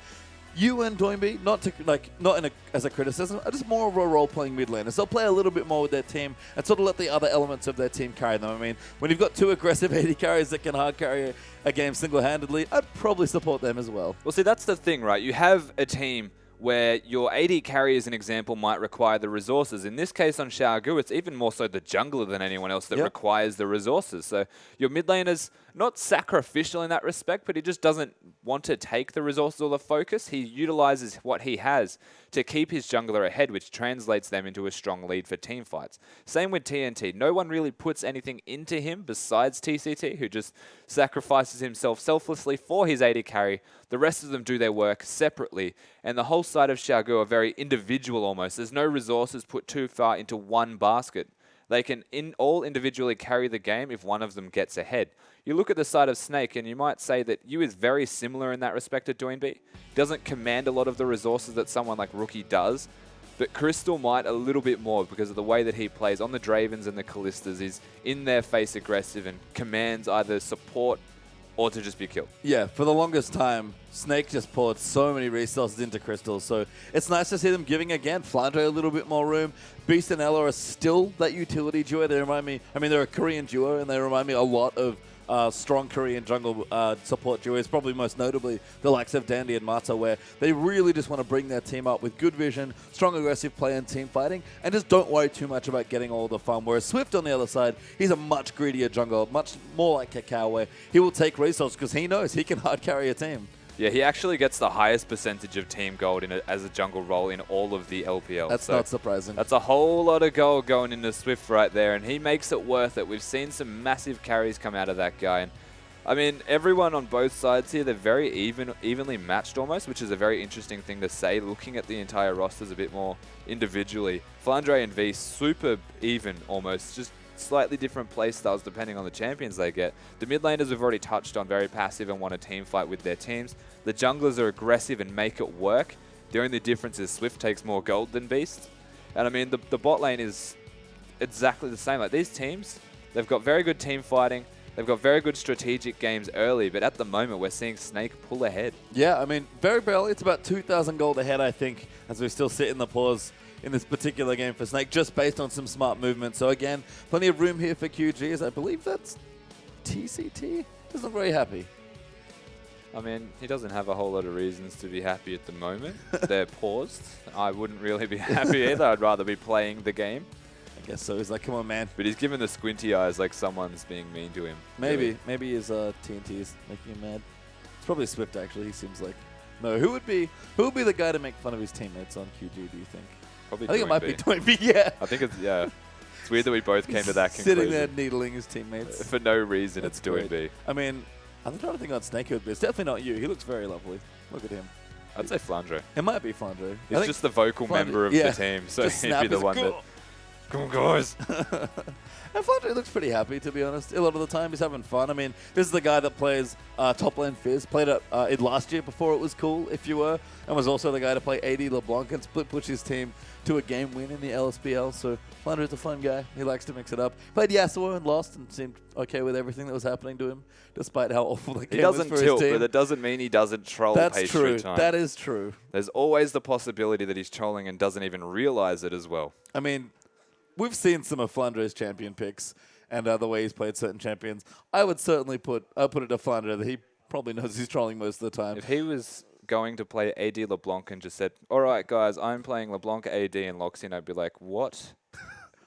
You and Doinb, not as a criticism, are just more of a role-playing mid laner. So they'll play a little bit more with their team and sort of let the other elements of their team carry them. I mean, when you've got 2 aggressive AD carries that can hard carry a game single-handedly, I'd probably support them as well. Well, see, that's the thing, right? You have a team where your AD carry, as an example, might require the resources. In this case on Xiaogu, it's even more so the jungler than anyone else that requires the resources. So your mid laner's not sacrificial in that respect, but he just doesn't want to take the resources or the focus. He utilizes what he has to keep his jungler ahead, which translates them into a strong lead for team fights. Same with TNT. No one really puts anything into him besides TCT, who just sacrifices himself selflessly for his AD carry. The rest of them do their work separately, and the whole side of Xiaogu are very individual almost. There's no resources put too far into one basket. they can all individually carry the game if one of them gets ahead. You look at the side of Snake, and you might say that Yu is very similar in that respect to Doinby. Doesn't command a lot of the resources that someone like Rookie does, but Crystal might a little bit more because of the way that he plays on the Dravens and the Callistas. Is in their face aggressive and commands either support or to just be killed. Yeah, for the longest time, Snake just poured so many resources into Crystal, so it's nice to see them giving, again, Flandre a little bit more room. Beast and Ella are still that utility duo. They remind me, I mean, they're a Korean duo, and they remind me a lot of strong Korean jungle support duos, probably most notably the likes of Dandy and Mata, where they really just want to bring their team up with good vision, strong aggressive play and team fighting, and just don't worry too much about getting all the fun. Whereas Swift on the other side, he's a much greedier jungler, much more like Cacao, where he will take resources because he knows he can hard carry a team. Yeah, he actually gets the highest percentage of team gold as a jungle role in all of the LPL. That's not surprising. That's a whole lot of gold going into Swift right there, and he makes it worth it. We've seen some massive carries come out of that guy. And I mean, everyone on both sides here, they're very evenly matched almost, which is a very interesting thing to say, looking at the entire rosters a bit more individually. Flandre and V, super even almost, just slightly different play styles depending on the champions they get. The mid laners we've already touched on, very passive and want a team fight with their teams. The junglers are aggressive and make it work. The only difference is Swift takes more gold than Beast. And I mean, the bot lane is exactly the same. Like these teams, they've got very good team fighting. They've got very good strategic games early, but at the moment we're seeing Snake pull ahead. Yeah, I mean, very barely. It's about 2,000 gold ahead, I think, as we still sit in the pause in this particular game for Snake, just based on some smart movement. So again, plenty of room here for QGs. I believe that's TCT. Doesn't look very happy. I mean, he doesn't have a whole lot of reasons to be happy at the moment. They're paused. I wouldn't really be happy either. I'd rather be playing the game. I guess so. He's like, come on, man. But he's given the squinty eyes like someone's being mean to him. Maybe. Maybe his TNT is making him mad. It's probably Swift, actually. He seems like... No, who would be the guy to make fun of his teammates on QG, do you think? Probably I think it might be Doinby, yeah. I think it's, yeah. It's weird that we both came to that conclusion. Sitting there needling his teammates. For no reason, That's it's Doinby. I mean, I'm trying to think on Snake who would be. It's definitely not you. He looks very lovely. Look at him. I'd say Flandre. It might be Flandre. He's just the vocal member of the team, so he'd be the one that... Come on, guys. And Flandre looks pretty happy, to be honest. A lot of the time, he's having fun. I mean, this is the guy that plays top lane Fizz. Played it last year before it was cool, if you were. And was also the guy to play AD LeBlanc and split push his team to a game win in the LSPL. So Flandre's a fun guy. He likes to mix it up. Played Yasuo and lost and seemed okay with everything that was happening to him, despite how awful the game was for his team. He doesn't tilt, but that doesn't mean he doesn't troll That's page true. through time. That is true. There's always the possibility that he's trolling and doesn't even realize it as well. I mean, we've seen some of Flandre's champion picks and the way he's played certain champions. I would certainly put it to Flandre that he probably knows he's trolling most of the time. If he was going to play AD LeBlanc and just said, all right, guys, I'm playing LeBlanc AD and locks in, I'd be like, what?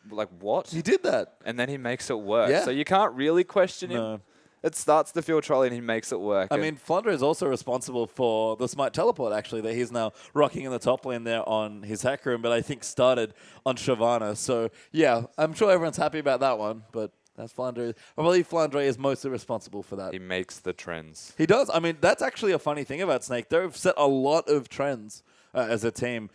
Like, what? He did that. And then he makes it work. Yeah. So you can't really question him. It starts to feel trolling and he makes it work. I mean, Flandre is also responsible for the Smite Teleport, actually, that he's now rocking in the top lane there on his hack room, but I think started on Shyvana. So, yeah, I'm sure everyone's happy about that one, but that's Flandre. I believe Flandre is mostly responsible for that. He makes the trends. He does. I mean, that's actually a funny thing about Snake. They've set a lot of trends as a team.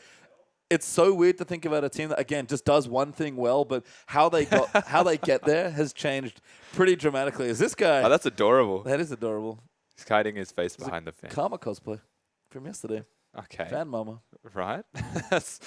It's so weird to think about a team that, again, just does one thing well, but how they get there has changed pretty dramatically. Is this guy? Oh, that's adorable. That is adorable. He's hiding his face behind the fan. Karma cosplay from yesterday. Okay. Fan mama. Right. That's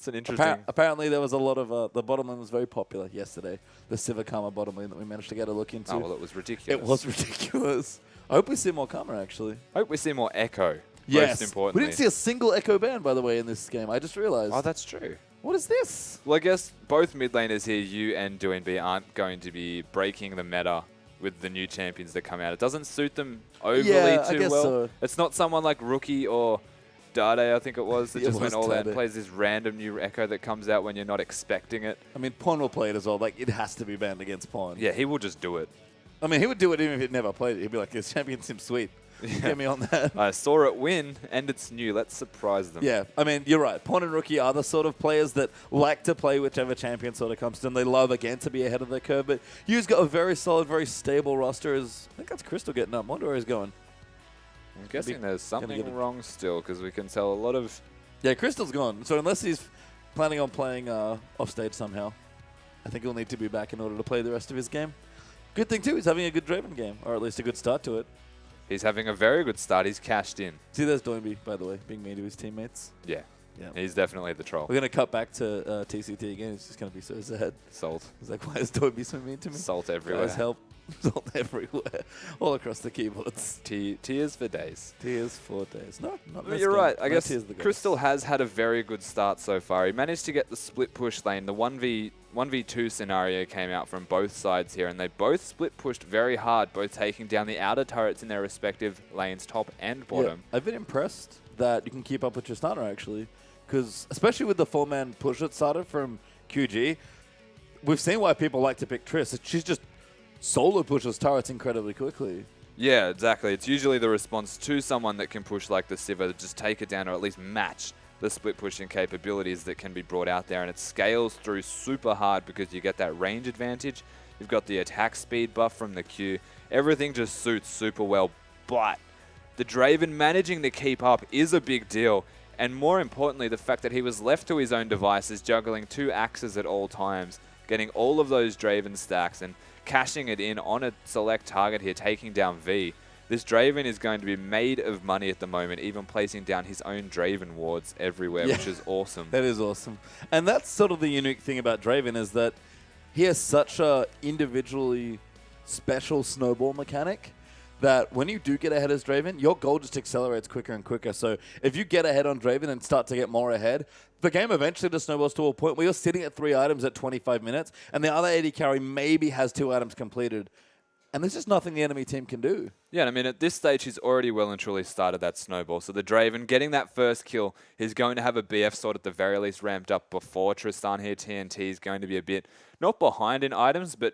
an interesting... Apparently, there was a lot of... the bottom lane was very popular yesterday. The Siva Karma bottom lane that we managed to get a look into. Oh, well, it was ridiculous. It was ridiculous. I hope we see more Karma, actually. I hope we see more Echo. Yes. Most importantly. We didn't see a single Echo ban, by the way, in this game. I just realized. Oh, that's true. What is this? Well, I guess both mid laners here, you and Doinby, aren't going to be breaking the meta with the new champions that come out. It doesn't suit them overly too well. So. It's not someone like Rookie or Dade, I think it was, that just went all out and plays this random new Echo that comes out when you're not expecting it. I mean, Pawn will play it as well. Like, it has to be banned against Pawn. Yeah, he will just do it. I mean, he would do it even if he'd never played it. He'd be like, this champion seems sweet. Yeah. Get me on that. I saw it win, and it's new. Let's surprise them. Yeah, I mean, you're right. Pawn and Rookie are the sort of players that like to play whichever champion sort of comes to them. They love, again, to be ahead of the curve. But Yu's got a very solid, very stable roster. I think that's Crystal getting up. I wonder where he's going. I'm guessing there's something wrong still, because we can tell a lot of... Yeah, Crystal's gone. So unless he's planning on playing offstage somehow. I think he'll need to be back in order to play the rest of his game. Good thing, too, he's having a good Draven game, or at least a good start to it. He's having a very good start. He's cashed in. See, there's Doinby, by the way, being mean to his teammates. Yeah. Yeah. He's definitely the troll. We're going to cut back to TCT again. It's just going to be so sad. Salt. He's like, why is Doinby so mean to me? Salt everywhere. Guys, help. Salt everywhere. All across the keyboards. Tears for days. Tears for days. No, not You're right. I No guess tears the Crystal gods. has had a very good start so far. He managed to get the split push lane. The 1v2 scenario came out from both sides here, and they both split pushed very hard, both taking down the outer turrets in their respective lanes, top and bottom. Yeah, I've been impressed that you can keep up with your stunner, actually. Because especially with the 4-man push that started from QG, we've seen why people like to pick Triss. She's just solo pushes turrets incredibly quickly. Yeah, exactly. It's usually the response to someone that can push like the Sivir to just take it down or at least match the split pushing capabilities that can be brought out there. And it scales through super hard because you get that range advantage. You've got the attack speed buff from the Q. Everything just suits super well. But the Draven managing to keep up is a big deal. And more importantly, the fact that he was left to his own devices, juggling 2 axes at all times, getting all of those Draven stacks and cashing it in on a select target here, taking down V. This Draven is going to be made of money at the moment, even placing down his own Draven wards everywhere, which is awesome. That is awesome. And that's sort of the unique thing about Draven is that he has such a individually special snowball mechanic that when you do get ahead as Draven, your goal just accelerates quicker and quicker. So if you get ahead on Draven and start to get more ahead, the game eventually just snowballs to a point where you're sitting at 3 items at 25 minutes, and the other AD carry maybe has 2 items completed. And there's just nothing the enemy team can do. Yeah, I mean, at this stage, he's already well and truly started that snowball. So the Draven getting that first kill, he's going to have a BF sword at the very least ramped up before Tristan here. TNT is going to be a bit, not behind in items, but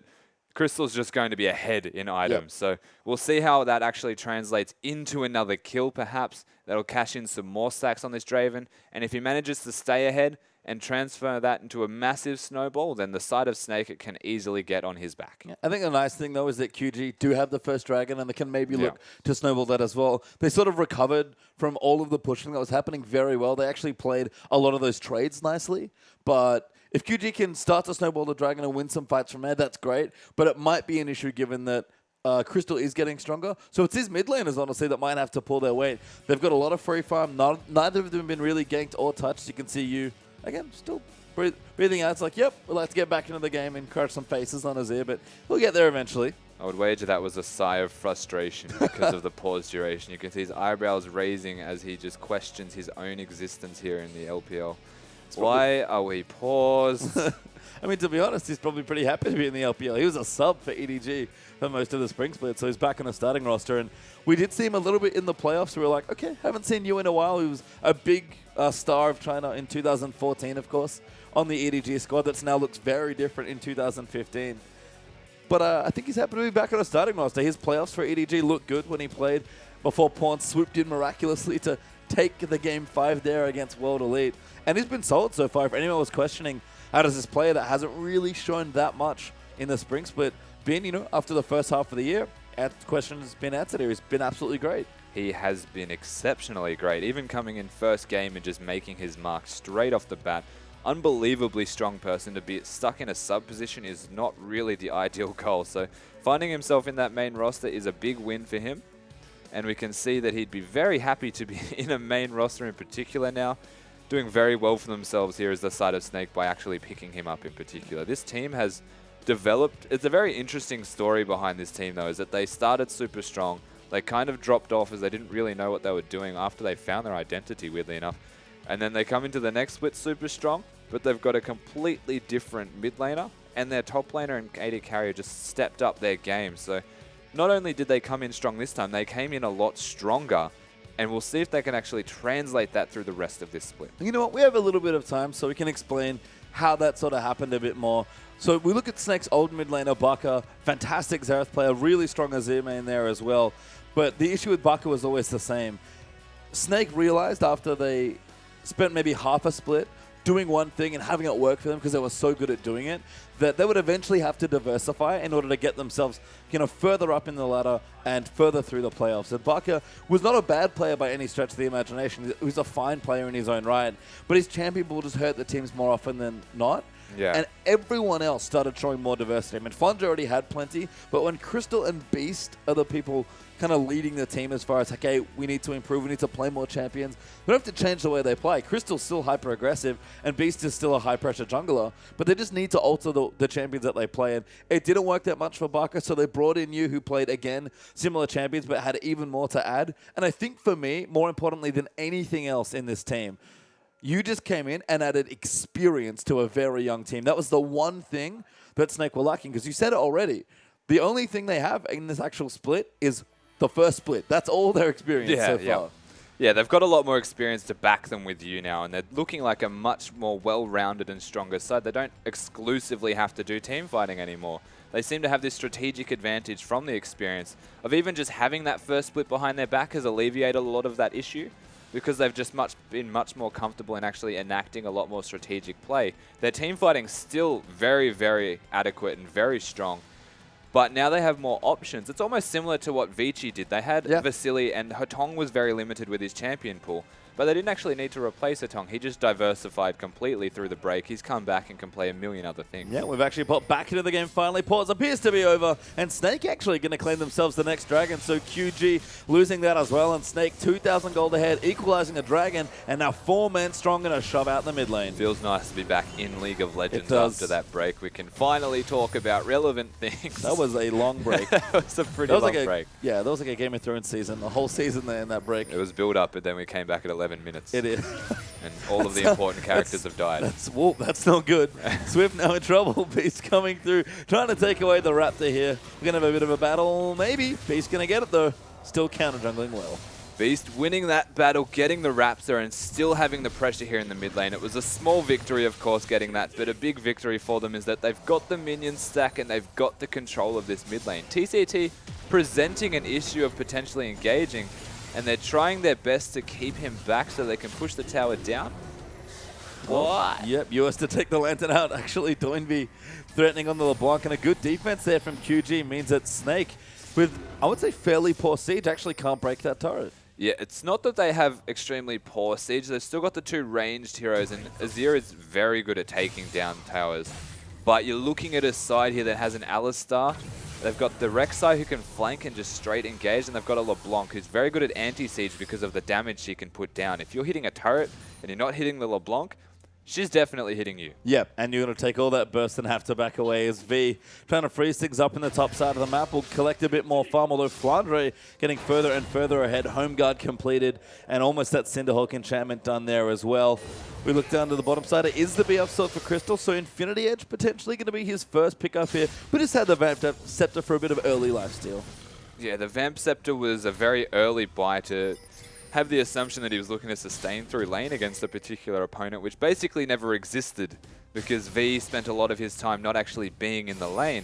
Crystal's just going to be ahead in items. Yep. So we'll see how that actually translates into another kill, perhaps. That'll cash in some more stacks on this Draven. And if he manages to stay ahead and transfer that into a massive snowball, then the side of Snake it can easily get on his back. Yeah, I think the nice thing, though, is that QG do have the first dragon, and they can maybe look to snowball that as well. They sort of recovered from all of the pushing that was happening very well. They actually played a lot of those trades nicely, but if QG can start to snowball the dragon and win some fights from there, that's great. But it might be an issue given that Crystal is getting stronger. So it's his mid laners, honestly, that might have to pull their weight. They've got a lot of free farm. Neither of them have been really ganked or touched. You can see you, again, still breathing out. It's like, yep, we'd like to get back into the game and crush some faces on his ear, but we'll get there eventually. I would wager that was a sigh of frustration because of the pause duration. You can see his eyebrows raising as he just questions his own existence here in the LPL. Why are we paused? I mean, to be honest, he's probably pretty happy to be in the LPL. He was a sub for EDG for most of the spring split, so he's back on a starting roster. And we did see him a little bit in the playoffs. We were like, okay, haven't seen you in a while. He was a big star of China in 2014, of course, on the EDG squad. That's now looks very different in 2015. But I think he's happy to be back on a starting roster. His playoffs for EDG looked good when he played before Pawn swooped in miraculously to take the game 5 there against World Elite. And he's been solid so far. If anyone was questioning how does this player that hasn't really shown that much in the spring split been, after the first half of the year, the question has been answered here. He's been absolutely great. He has been exceptionally great, even coming in first game and just making his mark straight off the bat. Unbelievably strong person. To be stuck in a sub position is not really the ideal goal. So finding himself in that main roster is a big win for him. And we can see that he'd be very happy to be in a main roster in particular now. Doing very well for themselves here as the side of Snake by actually picking him up in particular. This team has developed, it's a very interesting story behind this team though, is that they started super strong. They kind of dropped off as they didn't really know what they were doing after they found their identity, weirdly enough. And then they come into the next split super strong, but they've got a completely different mid laner, and their top laner and AD carrier just stepped up their game. So not only did they come in strong this time, they came in a lot stronger. And we'll see if they can actually translate that through the rest of this split. You know what? We have a little bit of time, so we can explain how that sort of happened a bit more. So we look at Snake's old mid laner, Baka, fantastic Xerath player, really strong Azir main there as well. But the issue with Baka was always the same. Snake realized after they spent maybe half a split doing one thing and having it work for them because they were so good at doing it, that they would eventually have to diversify in order to get themselves, further up in the ladder and further through the playoffs. And Baka was not a bad player by any stretch of the imagination. He was a fine player in his own right, but his champion ball just hurt the teams more often than not. Yeah. And everyone else started showing more diversity. I mean, Flandre already had plenty, but when Crystal and Beast are the people kind of leading the team as far as, okay, we need to improve, we need to play more champions. We don't have to change the way they play. Crystal's still hyper-aggressive, and Beast is still a high-pressure jungler, but they just need to alter the champions that they play. And it didn't work that much for Barca, so they brought in you, who played, again, similar champions, but had even more to add. And I think for me, more importantly than anything else in this team, you just came in and added experience to a very young team. That was the one thing that Snake were lacking, because you said it already. The only thing they have in this actual split is the first split. That's all their experience so far. Yeah, they've got a lot more experience to back them with you now, and they're looking like a much more well-rounded and stronger side. They don't exclusively have to do team fighting anymore. They seem to have this strategic advantage from the experience of even just having that first split behind their back has alleviated a lot of that issue, because they've just been much more comfortable in actually enacting a lot more strategic play. Their team fighting's still very, very adequate and very strong, but now they have more options. It's almost similar to what Vici did. They had Vasily, and Hotong was very limited with his champion pool, but they didn't actually need to replace Hotong. He just diversified completely through the break. He's come back and can play a million other things. Yeah, we've actually popped back into the game finally. Pause appears to be over, and Snake actually going to claim themselves the next Dragon, so QG losing that as well, and Snake 2,000 gold ahead, equalizing a Dragon, and now 4 men strong going to shove out the mid lane. Feels nice to be back in League of Legends after that break. We can finally talk about relevant things. That was a long break. That was a pretty long break. Yeah, that was like a Game of Thrones season, the whole season there in that break. It was build up, but then we came back at 11 minutes. It is. And all of the important characters have died. That's not good. Swift now in trouble. Beast coming through, trying to take away the Raptor here. We're going to have a bit of a battle, maybe. Beast going to get it, though. Still counter-jungling well. Beast winning that battle, getting the Raptor, and still having the pressure here in the mid lane. It was a small victory, of course, getting that, but a big victory for them is that they've got the minion stack and they've got the control of this mid lane. TCT presenting an issue of potentially engaging, and they're trying their best to keep him back so they can push the tower down. What? Yep, US to take the Lantern out. Actually, Doinby threatening on the LeBlanc, and a good defense there from QG means that Snake, with, I would say, fairly poor siege, actually can't break that turret. Yeah, it's not that they have extremely poor siege. They've still got the 2 ranged heroes, and Azir is very good at taking down towers. But you're looking at a side here that has an Alistar. They've got the Rek'Sai who can flank and just straight engage, and they've got a LeBlanc who's very good at anti-siege because of the damage she can put down. If you're hitting a turret and you're not hitting the LeBlanc, she's definitely hitting you. Yep, and you're going to take all that burst and have to back away as V, trying to freeze things up in the top side of the map, will collect a bit more farm, although Flandre getting further and further ahead. Home guard completed, and almost that Cinderhawk enchantment done there as well. We look down to the bottom side. It is the BF sword for Crystal, so Infinity Edge potentially going to be his first pickup here. We just had the Vamp Scepter for a bit of early lifesteal. Yeah, the Vamp Scepter was a very early buy to have the assumption that he was looking to sustain through lane against a particular opponent, which basically never existed because V spent a lot of his time not actually being in the lane.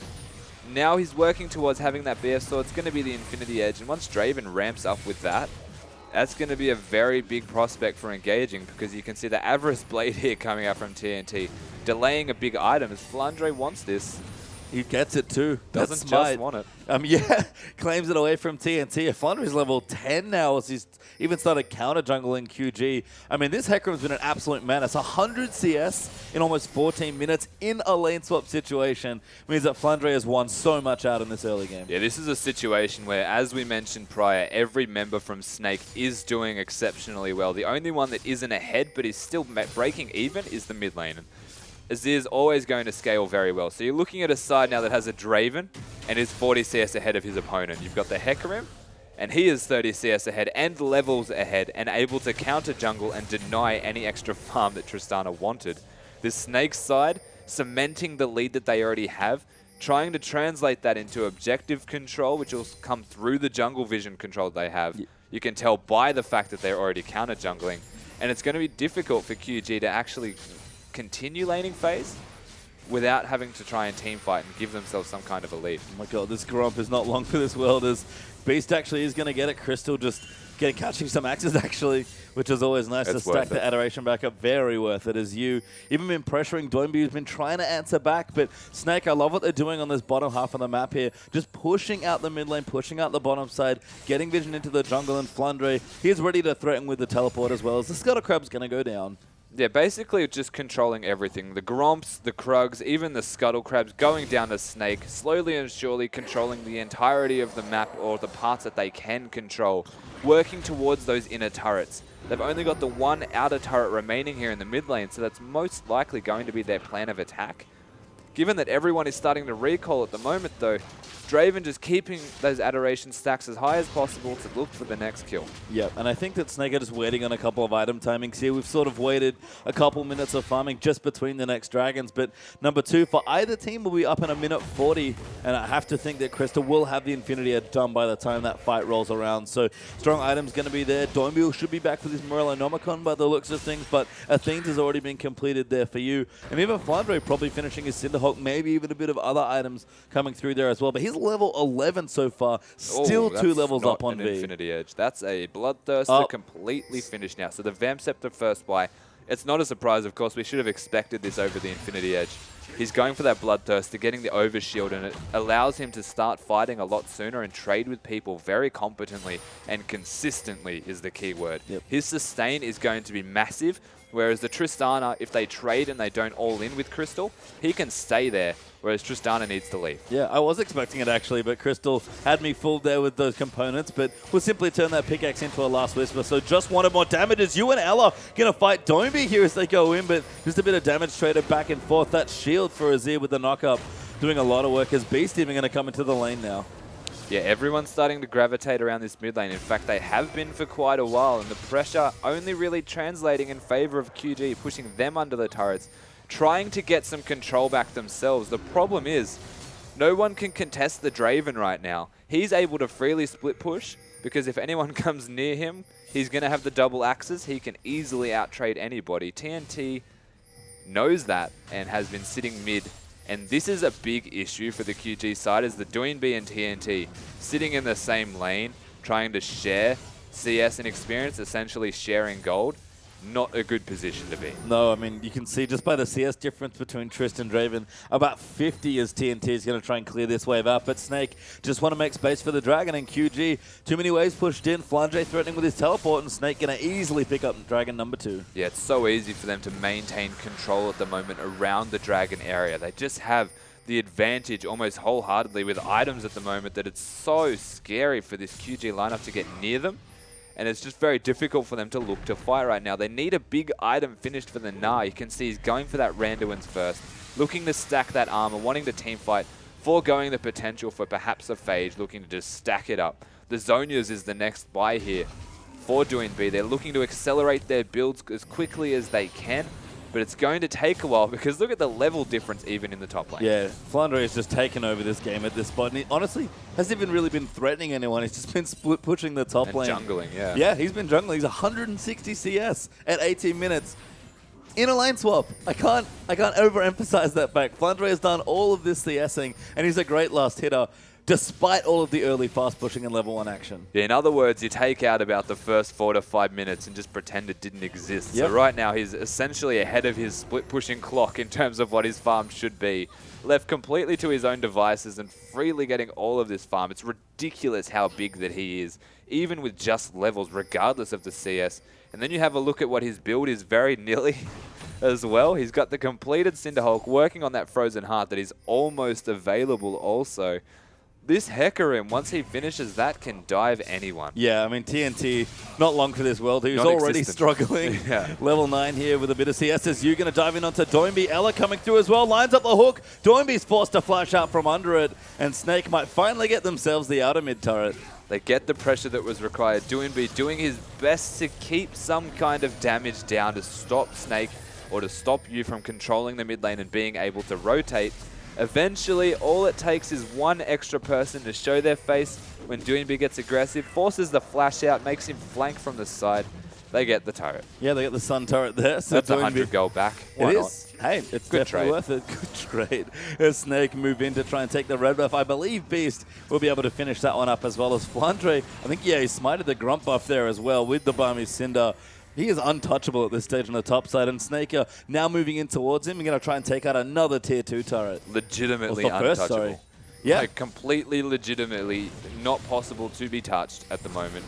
Now he's working towards having that BF sword. It's going to be the Infinity Edge, and once Draven ramps up with that, that's going to be a very big prospect for engaging, because you can see the Avarice Blade here coming out from TNT, delaying a big item as Flandre wants this. He gets it too. Doesn't just want it. Yeah, claims it away from TNT. Flandre's level 10 now as he's even started counter-jungling QG. I mean, this Hecarim's been an absolute menace. 100 CS in almost 14 minutes in a lane swap situation means that Flandre has won so much out in this early game. Yeah, this is a situation where, as we mentioned prior, every member from Snake is doing exceptionally well. The only one that isn't ahead but is still breaking even is the mid lane. Azir's always going to scale very well. So you're looking at a side now that has a Draven and is 40 CS ahead of his opponent. You've got the Hecarim, and he is 30 CS ahead and levels ahead and able to counter jungle and deny any extra farm that Tristana wanted. This Snake side cementing the lead that they already have, trying to translate that into objective control, which will come through the jungle vision control they have. You can tell by the fact that they're already counter jungling. And it's going to be difficult for QG to actually continue laning phase without having to try and team fight and give themselves some kind of a lead. Oh my god, this Grump is not long for this world, as Beast actually is going to get it. Crystal just catching some axes actually, which is always nice to stack the adoration back up. Very worth it, as you even been pressuring Doinby, who's been trying to answer back, but Snake, I love what they're doing on this bottom half of the map here, just pushing out the mid lane, pushing out the bottom side, getting vision into the jungle, and Flandre, he's ready to threaten with the teleport as well, as the Scuttle Crab's going to go down. Yeah, basically just controlling everything. The Gromps, the Krugs, even the Scuttle Crabs going down to Snake, slowly and surely controlling the entirety of the map or the parts that they can control, working towards those inner turrets. They've only got the one outer turret remaining here in the mid lane, so that's most likely going to be their plan of attack. Given that everyone is starting to recall at the moment, though, Draven just keeping those adoration stacks as high as possible to look for the next kill. Yep, and I think that Snake are just waiting on a couple of item timings here. We've sort of waited a couple minutes of farming just between the next dragons, but number 2 for either team will be up in a minute 40, and I have to think that Crystal will have the Infinity Edge done by the time that fight rolls around. So strong items going to be there. Doinby should be back for this Morellonomicon by the looks of things, but Athene's has already been completed there for you. And even Flandre probably finishing his Cinderhawk, maybe even a bit of other items coming through there as well. But he's level 11 so far, still 2 levels up on V. Infinity Edge. That's a Bloodthirster completely finished now. So the Vamp Scepter first buy. It's not a surprise, of course. We should have expected this over the Infinity Edge. He's going for that Bloodthirster, getting the Overshield, and it allows him to start fighting a lot sooner and trade with people very competently and consistently is the key word. Yep. His sustain is going to be massive, whereas the Tristana, if they trade and they don't all in with Crystal, he can stay there, whereas Tristana needs to leave. Yeah, I was expecting it actually, but Crystal had me fooled there with those components, but we'll simply turn that pickaxe into a Last Whisper. So just wanted more damage as you and Ella going to fight Doinby here as they go in, but just a bit of damage traded back and forth. That shield for Azir with the knock-up doing a lot of work as Beast even going to come into the lane now. Yeah, everyone's starting to gravitate around this mid lane. In fact, they have been for quite a while, and the pressure only really translating in favor of QG, pushing them under the turrets, trying to get some control back themselves. The problem is, no one can contest the Draven right now. He's able to freely split push, because if anyone comes near him, he's going to have the double axes. He can easily out-trade anybody. TNT knows that and has been sitting mid. And this is a big issue for the QG side, as the Doinby and TNT sitting in the same lane, trying to share CS and experience, essentially sharing gold. Not a good position to be. No, I mean, you can see just by the CS difference between Trist and Draven, about 50 as TNT is going to try and clear this wave out. But Snake just want to make space for the Dragon, and QG, too many waves pushed in. Flandre threatening with his teleport, and Snake going to easily pick up Dragon number 2. Yeah, it's so easy for them to maintain control at the moment around the Dragon area. They just have the advantage almost wholeheartedly with items at the moment that it's so scary for this QG lineup to get near them. And it's just very difficult for them to look to fight right now. They need a big item finished for the Gnar. You can see he's going for that Randuin's first, looking to stack that armor, wanting to team fight, foregoing the potential for perhaps a Phage, looking to just stack it up. The Zhonya's is the next buy here for Doinby. They're looking to accelerate their builds as quickly as they can, but it's going to take a while because look at the level difference even in the top lane. Yeah, Flandre has just taken over this game at this spot, and he honestly hasn't even really been threatening anyone. He's just been split pushing the top lane. Jungling, yeah. Yeah, he's been jungling. He's 160 CS at 18 minutes. In a lane swap. I can't overemphasize that fact. Flandre has done all of this CSing, and he's a great last hitter, despite all of the early fast pushing and level 1 action. Yeah, in other words, you take out about the first 4 to 5 minutes and just pretend it didn't exist. Yep. So right now, he's essentially ahead of his split pushing clock in terms of what his farm should be. Left completely to his own devices and freely getting all of this farm. It's ridiculous how big that he is, even with just levels, regardless of the CS. And then you have a look at what his build is very nearly as well. He's got the completed Cinderhulk working on that Frozen Heart that is almost available also. This Hecarim, once he finishes that, can dive anyone. Yeah, I mean, TNT, not long for this world. He was already struggling. Yeah. Level 9 here with a bit of CS as you're going to dive in onto Doinby. Ella coming through as well, lines up the hook. Doinby's forced to flash out from under it, and Snake might finally get themselves the outer mid turret. They get the pressure that was required. Doinby doing his best to keep some kind of damage down to stop Snake or to stop you from controlling the mid lane and being able to rotate. Eventually, all it takes is one extra person to show their face when Doinby gets aggressive, forces the flash out, makes him flank from the side. They get the turret. Yeah, they get the sun turret there. So that's 100 gold back. Why it not? is. Hey, it's Good definitely trade. worth it. Good trade. As Snake move in to try and take the red buff. I believe Beast will be able to finish that one up as well as Flandre. I think, yeah, he smited the grunt buff there as well with the Barmy Cinder. He is untouchable at this stage on the top side, and Snaker now moving in towards him. We're going to try and take out another tier 2 turret. Legitimately Or first, untouchable. sorry. Yeah. Like completely legitimately not possible to be touched at the moment.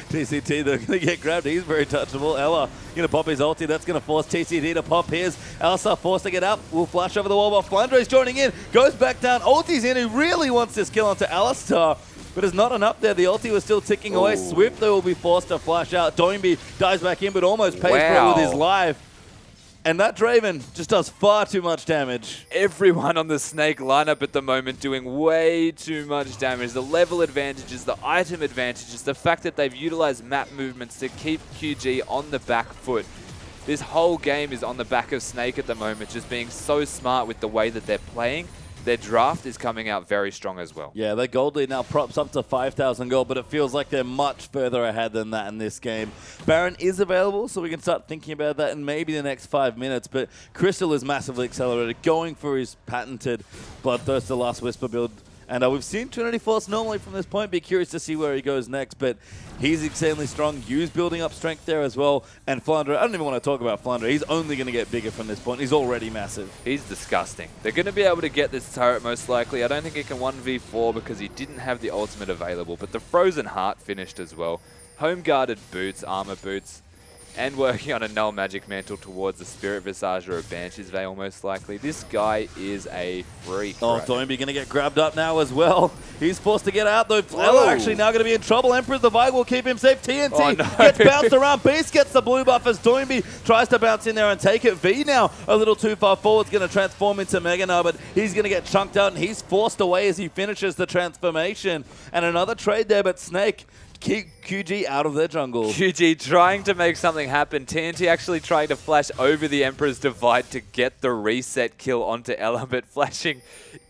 TCT, they're going to get grabbed. He's very touchable. Ella going to pop his ulti. That's going to force TCT to pop his. Elsa forced to get up. Will flash over the wall while Flandre's joining in. Goes back down. Ulti's in. He really wants this kill onto Alistar. But there's not enough there. The ulti was still ticking away. Swift, though, will be forced to flash out. Doinby dives back in, but almost pays for it with his life. And that Draven just does far too much damage. Everyone on the Snake lineup at the moment doing way too much damage. The level advantages, the item advantages, the fact that they've utilized map movements to keep QG on the back foot. This whole game is on the back of Snake at the moment, just being so smart with the way that they're playing. Their draft is coming out very strong as well. Yeah, their gold lead now props up to 5,000 gold, but it feels like they're much further ahead than that in this game. Baron is available, so we can start thinking about that in maybe the next 5 minutes, but Crystal is massively accelerated, going for his patented Bloodthirster Last Whisper build. And we've seen Trinity Force normally from this point. Be curious to see where he goes next, but he's insanely strong. Yu's building up strength there as well. And Flandre, I don't even want to talk about Flandre. He's only going to get bigger from this point. He's already massive. He's disgusting. They're going to be able to get this turret most likely. I don't think he can 1v4 because he didn't have the ultimate available, but the Frozen Heart finished as well. Home guarded boots, armor boots, and working on a null magic mantle towards the Spirit Visage or a Banshee's Veil most likely. This guy is a freak. Oh, Doinby going to get grabbed up now as well. He's forced to get out though. Ella actually now going to be in trouble. Emperor's Divide will keep him safe. TNT gets bounced around. Beast gets the blue buff as Doinby tries to bounce in there and take it. V now a little too far forward. Is going to transform into Mega now, but he's going to get chunked out and he's forced away as he finishes the transformation. And another trade there, but Snake keep QG out of their jungle. QG trying to make something happen. TNT actually trying to flash over the Emperor's Divide to get the reset kill onto Ella, but flashing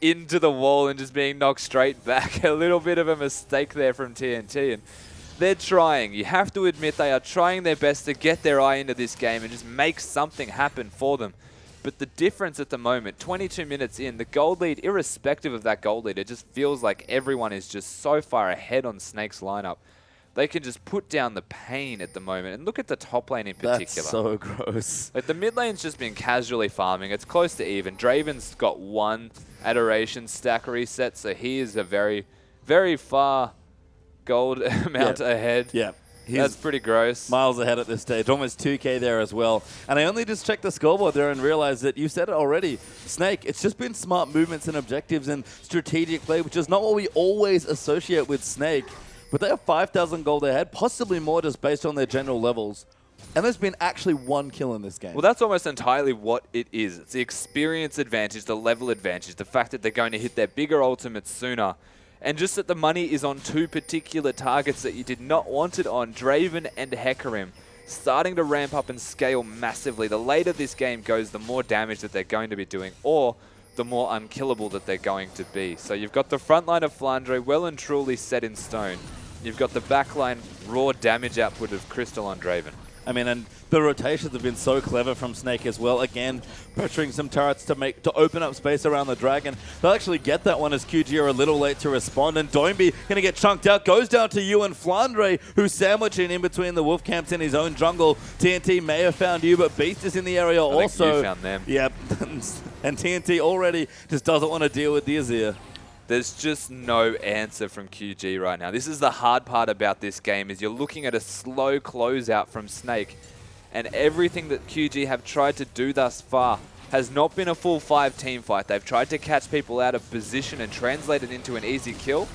into the wall and just being knocked straight back. A little bit of a mistake there from TNT. And they're trying. You have to admit they are trying their best to get their eye into this game and just make something happen for them. But the difference at the moment, 22 minutes in, the gold lead, irrespective of that gold lead, it just feels like everyone is just so far ahead on Snake's lineup. They can just put down the pain at the moment. And look at the top lane in particular. That's so gross. Like the mid lane's just been casually farming. It's close to even. Draven's got 1 Adoration stack reset, so he is a very, very far gold amount ahead. Yeah. That's pretty gross. Miles ahead at this stage. Almost 2k there as well. And I only just checked the scoreboard there and realized that you said it already. Snake, it's just been smart movements and objectives and strategic play, which is not what we always associate with Snake. But they have 5,000 gold ahead, possibly more just based on their general levels. And there's been actually 1 kill in this game. Well, that's almost entirely what it is. It's the experience advantage, the level advantage, the fact that they're going to hit their bigger ultimates sooner. And just that the money is on 2 particular targets that you did not want it on, Draven and Hecarim, starting to ramp up and scale massively. The later this game goes, the more damage that they're going to be doing, or the more unkillable that they're going to be. So you've got the front line of Flandre well and truly set in stone. You've got the backline raw damage output of Crystal on Draven. I mean, and the rotations have been so clever from Snake as well. Again, pressuring some turrets to open up space around the dragon. They'll actually get that one as QG are a little late to respond. And Doinby going to get chunked out. Goes down to you and Flandre, who's sandwiching in between the wolf camps in his own jungle. TNT may have found you, but Beast is in the area also. I think you found them. Yep. And TNT already just doesn't want to deal with the Azir. There's just no answer from QG right now. This is the hard part about this game, is you're looking at a slow closeout from Snake, and everything that QG have tried to do thus far has not been a full 5 team fight. They've tried to catch people out of position and translate it into an easy kill.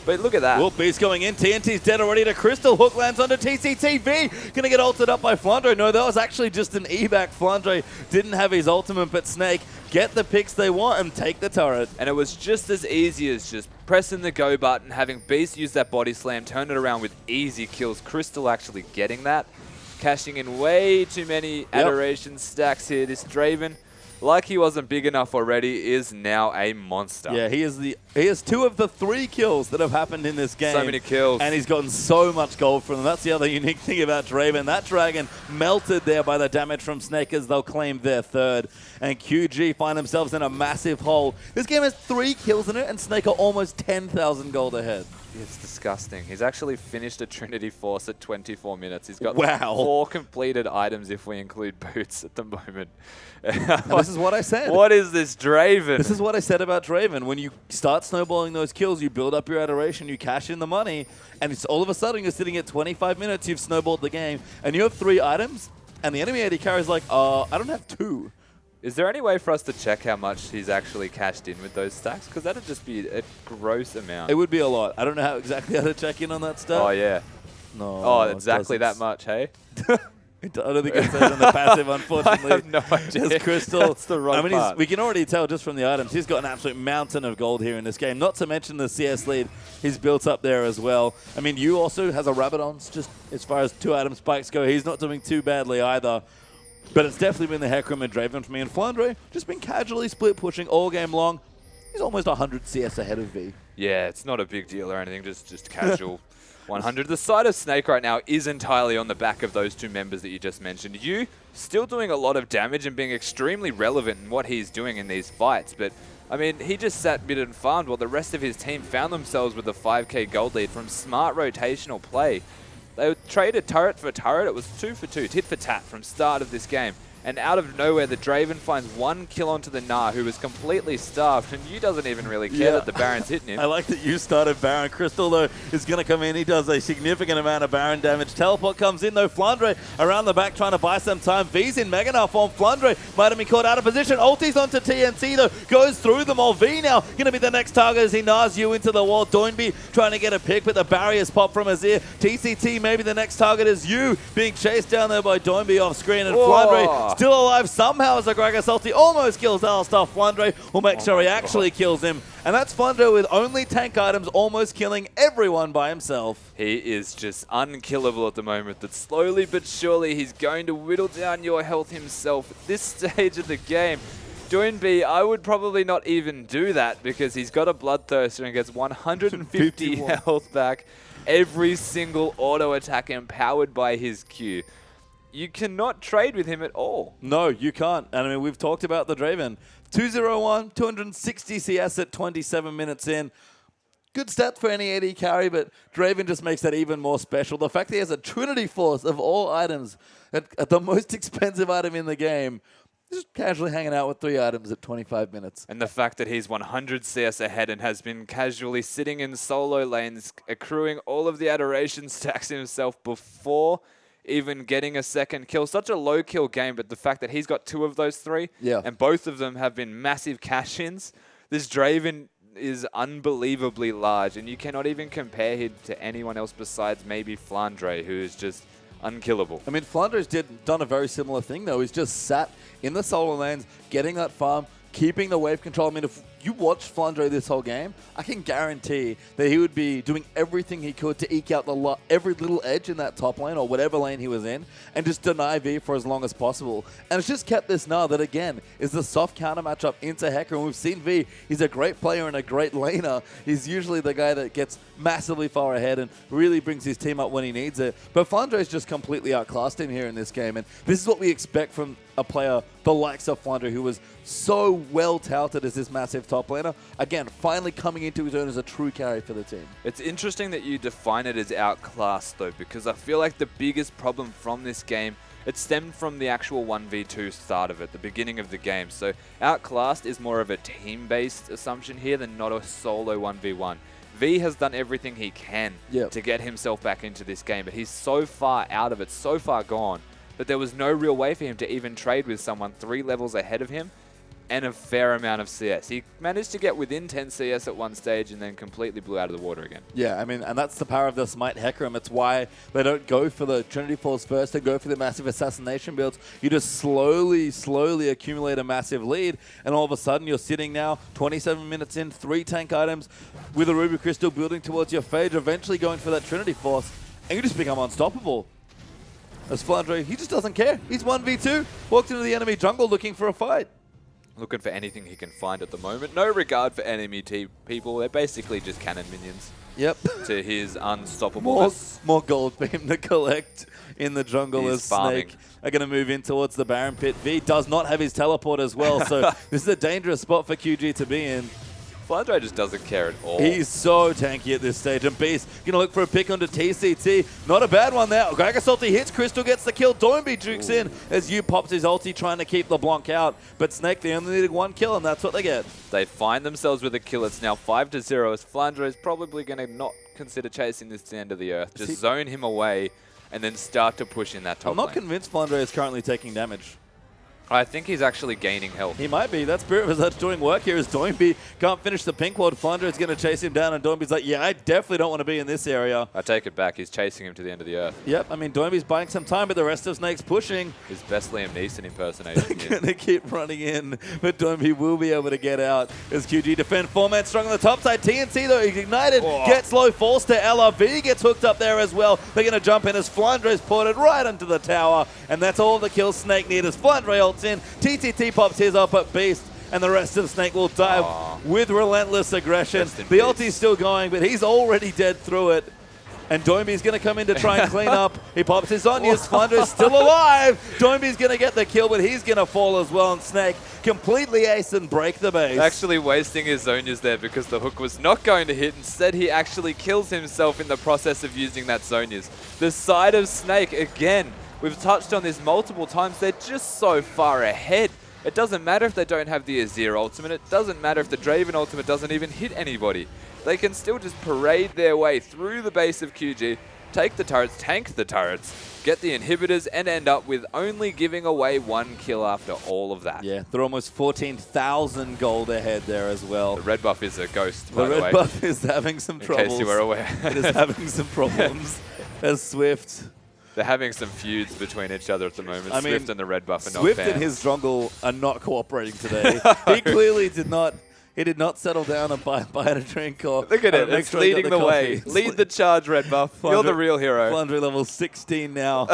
But look at that. Well, Beast going in. TNT's dead already to Crystal. Hook lands onto TCTV. Going to get ulted up by Flandre. No, that was actually just an evac. Flandre didn't have his ultimate, but Snake get the picks they want and take the turret. And it was just as easy as just pressing the go button, having Beast use that body slam, turn it around with easy kills. Crystal actually getting that. Cashing in way too many adoration stacks here. This Draven, like he wasn't big enough already, is now a monster. Yeah, he has 2 of the 3 kills that have happened in this game. So many kills. And he's gotten so much gold from them. That's the other unique thing about Draven. That dragon melted there by the damage from Snake as they'll claim their 3rd. And QG find themselves in a massive hole. This game has 3 kills in it, and Snake are almost 10,000 gold ahead. It's disgusting. He's actually finished a Trinity Force at 24 minutes. He's got Wow. 4 completed items if we include boots at the moment. This is what I said. What is this Draven? This is what I said about Draven. When you start snowballing those kills, you build up your adoration, you cash in the money, and it's all of a sudden you're sitting at 25 minutes, you've snowballed the game, and you have 3 items, and the enemy AD carry is like, I don't have 2. Is there any way for us to check how much he's actually cashed in with those stacks? Because that'd just be a gross amount. It would be a lot. I don't know exactly how to check in on that stuff. Oh, yeah. No. Oh, exactly that much, hey? I don't think it says in the passive, unfortunately. I have no idea. There's Crystal. That's the wrong part. We can already tell just from the items, he's got an absolute mountain of gold here in this game. Not to mention the CS lead he's built up there as well. I mean, you also has a Rabadon's just as far as 2 item spikes go. He's not doing too badly either. But it's definitely been the Hecarim and Draven for me. And Flandre just been casually split pushing all game long. He's almost 100 CS ahead of V. Yeah, it's not a big deal or anything, just casual 100. The side of Snake right now is entirely on the back of those 2 members that you just mentioned. You still doing a lot of damage and being extremely relevant in what he's doing in these fights. But, I mean, he just sat mid and farmed while the rest of his team found themselves with a 5k gold lead from smart rotational play. They traded turret for turret. It was 2 for 2, tit for tat from start of this game. And out of nowhere, the Draven finds 1 kill onto the Gnar, who was completely starved, and you doesn't even really care that the Baron's hitting him. I like that you started Baron. Crystal, though, is going to come in. He does a significant amount of Baron damage. Teleport comes in, though. Flandre around the back trying to buy some time. V's in Mega Gnar form. Flandre might have been caught out of position. Ulti's onto TNT, though. Goes through them all. V now going to be the next target as he nars you into the wall. Doinby trying to get a pick, but the barriers pop from Azir. TCT maybe the next target is you being chased down there by Doinby off screen. And Flandre still alive somehow as a Gragas ulti almost kills Alistar. Flandre will make sure he actually kills him. And that's Flandre with only tank items almost killing everyone by himself. He is just unkillable at the moment. That slowly but surely he's going to whittle down your health himself at this stage of the game. Doinby, I would probably not even do that because he's got a Bloodthirster and gets 150 health back. Every single auto attack empowered by his Q. You cannot trade with him at all. No, you can't. And I mean, we've talked about the Draven. 201, 260 CS at 27 minutes in. Good stat for any AD carry, but Draven just makes that even more special. The fact that he has a Trinity Force of all items at the most expensive item in the game, just casually hanging out with 3 items at 25 minutes. And the fact that he's 100 CS ahead and has been casually sitting in solo lanes, accruing all of the adoration stacks himself before even getting a second kill. Such a low kill game, but the fact that he's got 2 of those 3, and both of them have been massive cash-ins, this Draven is unbelievably large, and you cannot even compare him to anyone else besides maybe Flandre, who is just unkillable. I mean, Flandre's done a very similar thing, though. He's just sat in the solo lanes, getting that farm, keeping the wave control. I mean, if you watch Flandre this whole game, I can guarantee that he would be doing everything he could to eke out every little edge in that top lane or whatever lane he was in and just deny V for as long as possible. And it's just kept this Gnar that, again, is the soft counter matchup into Hecarim. And we've seen V. He's a great player and a great laner. He's usually the guy that gets massively far ahead and really brings his team up when he needs it. But Flandre's just completely outclassed him here in this game. And this is what we expect from a player the likes of Flandre, who was so well touted as this massive top laner. Again, finally coming into his own as a true carry for the team. It's interesting that you define it as outclassed, though, because I feel like the biggest problem from this game, it stemmed from the actual 1v2 start of it, the beginning of the game. So outclassed is more of a team-based assumption here than not a solo 1v1. V has done everything he can to get himself back into this game, but he's so far out of it, so far gone, that there was no real way for him to even trade with someone 3 levels ahead of him and a fair amount of CS. He managed to get within 10 CS at one stage and then completely blew out of the water again. Yeah, I mean, and that's the power of the Smite Hecarim. It's why they don't go for the Trinity Force first. They go for the massive assassination builds. You just slowly accumulate a massive lead, and all of a sudden you're sitting now 27 minutes in, 3 tank items with a Ruby Crystal building towards your Phage, eventually going for that Trinity Force, and you just become unstoppable. As Flandre, he just doesn't care. He's 1v2, walked into the enemy jungle looking for a fight. Looking for anything he can find at the moment. No regard for enemy people. They're basically just cannon minions. Yep. To his unstoppableness. More gold beam to collect in the jungle. He's as farming. Snake are going to move in towards the Baron pit. V does not have his teleport as well, so this is a dangerous spot for QG to be in. Flandre just doesn't care at all. He's so tanky at this stage, and Beast gonna look for a pick onto TCT. Not a bad one there. Gragas ulti hits, Crystal gets the kill, Doinby jukes in as Yu pops his ulti trying to keep the Blanc out, but Snake, they only needed one kill, and that's what they get. They find themselves with a kill. It's now 5-0 as Flandre is probably going to not consider chasing this to the end of the earth. Just zone him away and then start to push in that top I'm not lane. convinced Flandre is currently taking damage. I think he's actually gaining health. He might be. That Spirit Visage doing work here as Doinby can't finish the pink ward. Flandre is going to chase him down, and Doinby's like, yeah, I definitely don't want to be in this area. I take it back. He's chasing him to the end of the earth. Yep, I mean, Doinby's buying some time, but the rest of Snake's pushing. His best Liam Neeson impersonation. Going to keep running in, but Doinby will be able to get out as QG defend. 4-man strong on the top side. TNC, though, he's ignited, gets low, falls to LRV, gets hooked up there as well. They're going to jump in as Flandre's ported right onto the tower, and that's all the kills Snake need as Flandre ults in. TTT pops his up at Beast, and the rest of Snake will dive with relentless aggression. The ulti's still going, but he's already dead through it. And Doinby's going to come in to try and clean up. He pops his Zhonya's. Flandre's still alive. Doinby's going to get the kill, but he's going to fall as well. And Snake completely ace and break the base. Actually wasting his Zhonya's there because the hook was not going to hit. Instead, he actually kills himself in the process of using that Zhonya's. The side of Snake, again, we've touched on this multiple times. They're just so far ahead. It doesn't matter if they don't have the Azir ultimate. It doesn't matter if the Draven ultimate doesn't even hit anybody. They can still just parade their way through the base of QG, take the turrets, tank the turrets, get the inhibitors, and end up with only giving away one kill after all of that. Yeah, they're almost 14,000 gold ahead there as well. The red buff is a ghost, by the way. The red buff is having some troubles. In case you were aware. It is having some problems as Swift. They're having some feuds between each other at the moment. I mean, Swift and the red buff are not Swift fans. and his jungle are not cooperating today. He clearly did not. He did not settle down and buy a drink or. Look at it. It's leading the way. Lead the charge, red buff. You're the real hero. Flandre level 16 now,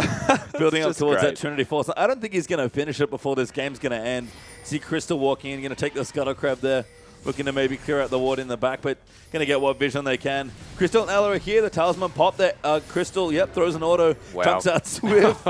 building up towards that Trinity Force. I don't think he's going to finish it before this game's going to end. See Crystal walking in, going to take the Scuttle Crab there. Looking to maybe clear out the ward in the back, but going to get what vision they can. Crystal and Ella are here. The Talisman pop there. Crystal, yep, throws an auto. Chunks out Swift.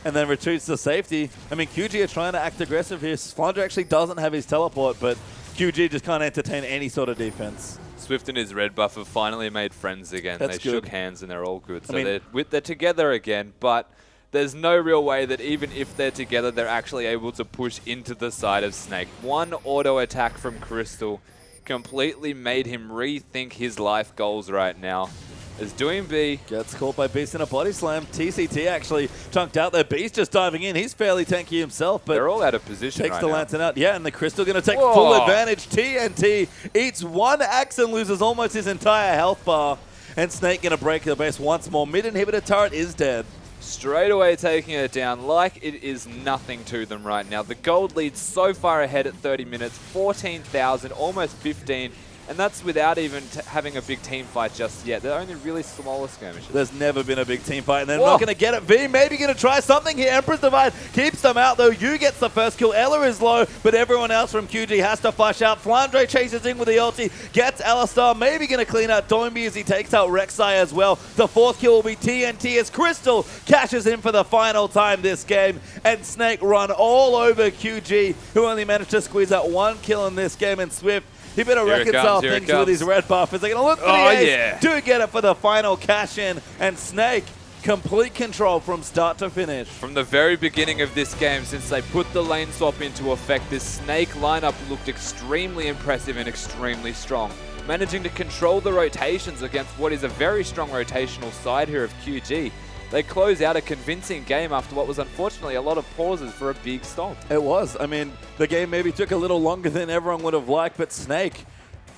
And then retreats to safety. I mean, QG are trying to act aggressive here. Flandre actually doesn't have his teleport, but QG just can't entertain any sort of defense. Swift and his red buff have finally made friends again. That's they good. shook hands and they're all good. So they're together again, but there's no real way that even if they're together, they're actually able to push into the side of Snake. One auto attack from Crystal completely made him rethink his life goals right now. As Doinby gets caught by Beast in a body slam. TCT actually chunked out there. Beast just diving in. He's fairly tanky himself, but they're all out of position takes right the now. lantern out. Yeah, and the Crystal going to take full advantage. TNT eats one axe and loses almost his entire health bar. And Snake going to break the base once more. Mid inhibitor turret is dead. Straight away taking it down like it is nothing to them right now. The gold leads so far ahead at 30 minutes, 14,000, almost 15. And that's without even having a big team fight just yet. They're only really smaller skirmishes. There's never been a big team fight, and they're not going to get it. V maybe going to try something here. Emperor's Divide keeps them out, though. Yu gets the first kill. Ella is low, but everyone else from QG has to flash out. Flandre chases in with the ulti, gets Alistar, maybe going to clean out Doinby as he takes out Rek'Sai as well. The fourth kill will be TNT as Crystal cashes in for the final time this game, and Snake run all over QG, who only managed to squeeze out one kill in this game, and Swift, he better reconcile things with his red buff. Is they going to look for the ace? Do get it for the final cash in. And Snake, complete control from start to finish. From the very beginning of this game, since they put the lane swap into effect, this Snake lineup looked extremely impressive and extremely strong. Managing to control the rotations against what is a very strong rotational side here of QG. They close out a convincing game after what was unfortunately a lot of pauses for a big stomp. It was. I mean, the game maybe took a little longer than everyone would have liked, but Snake,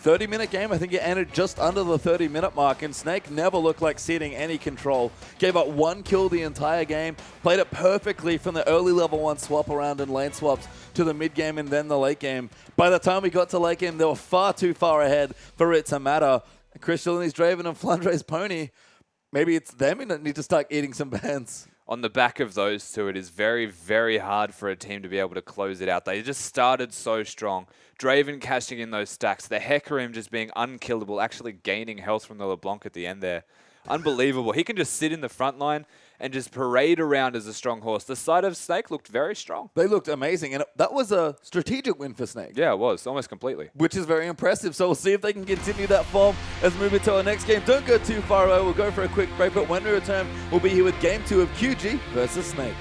30-minute game, I think it ended just under the 30-minute mark, and Snake never looked like ceding any control. Gave up one kill the entire game, played it perfectly from the early level 1 swap around and lane swaps to the mid game and then the late game. By the time we got to late game, they were far too far ahead for it to matter. Crystal and his Draven and Flandre's Pony, maybe it's them who need to start eating some bans. On the back of those two, it is very, very hard for a team to be able to close it out. They just started so strong. Draven cashing in those stacks. The Hecarim just being unkillable, actually gaining health from the LeBlanc at the end there. unbelievable. He can just sit in the front line and just parade around as a strong horse. The side of Snake looked very strong. They looked amazing, and that was a strategic win for Snake. Yeah, it was, almost completely. Which is very impressive. So we'll see if they can continue that form as we move into our next game. Don't go too far away. We'll go for a quick break, but when we return, we'll be here with Game 2 of QG versus Snake.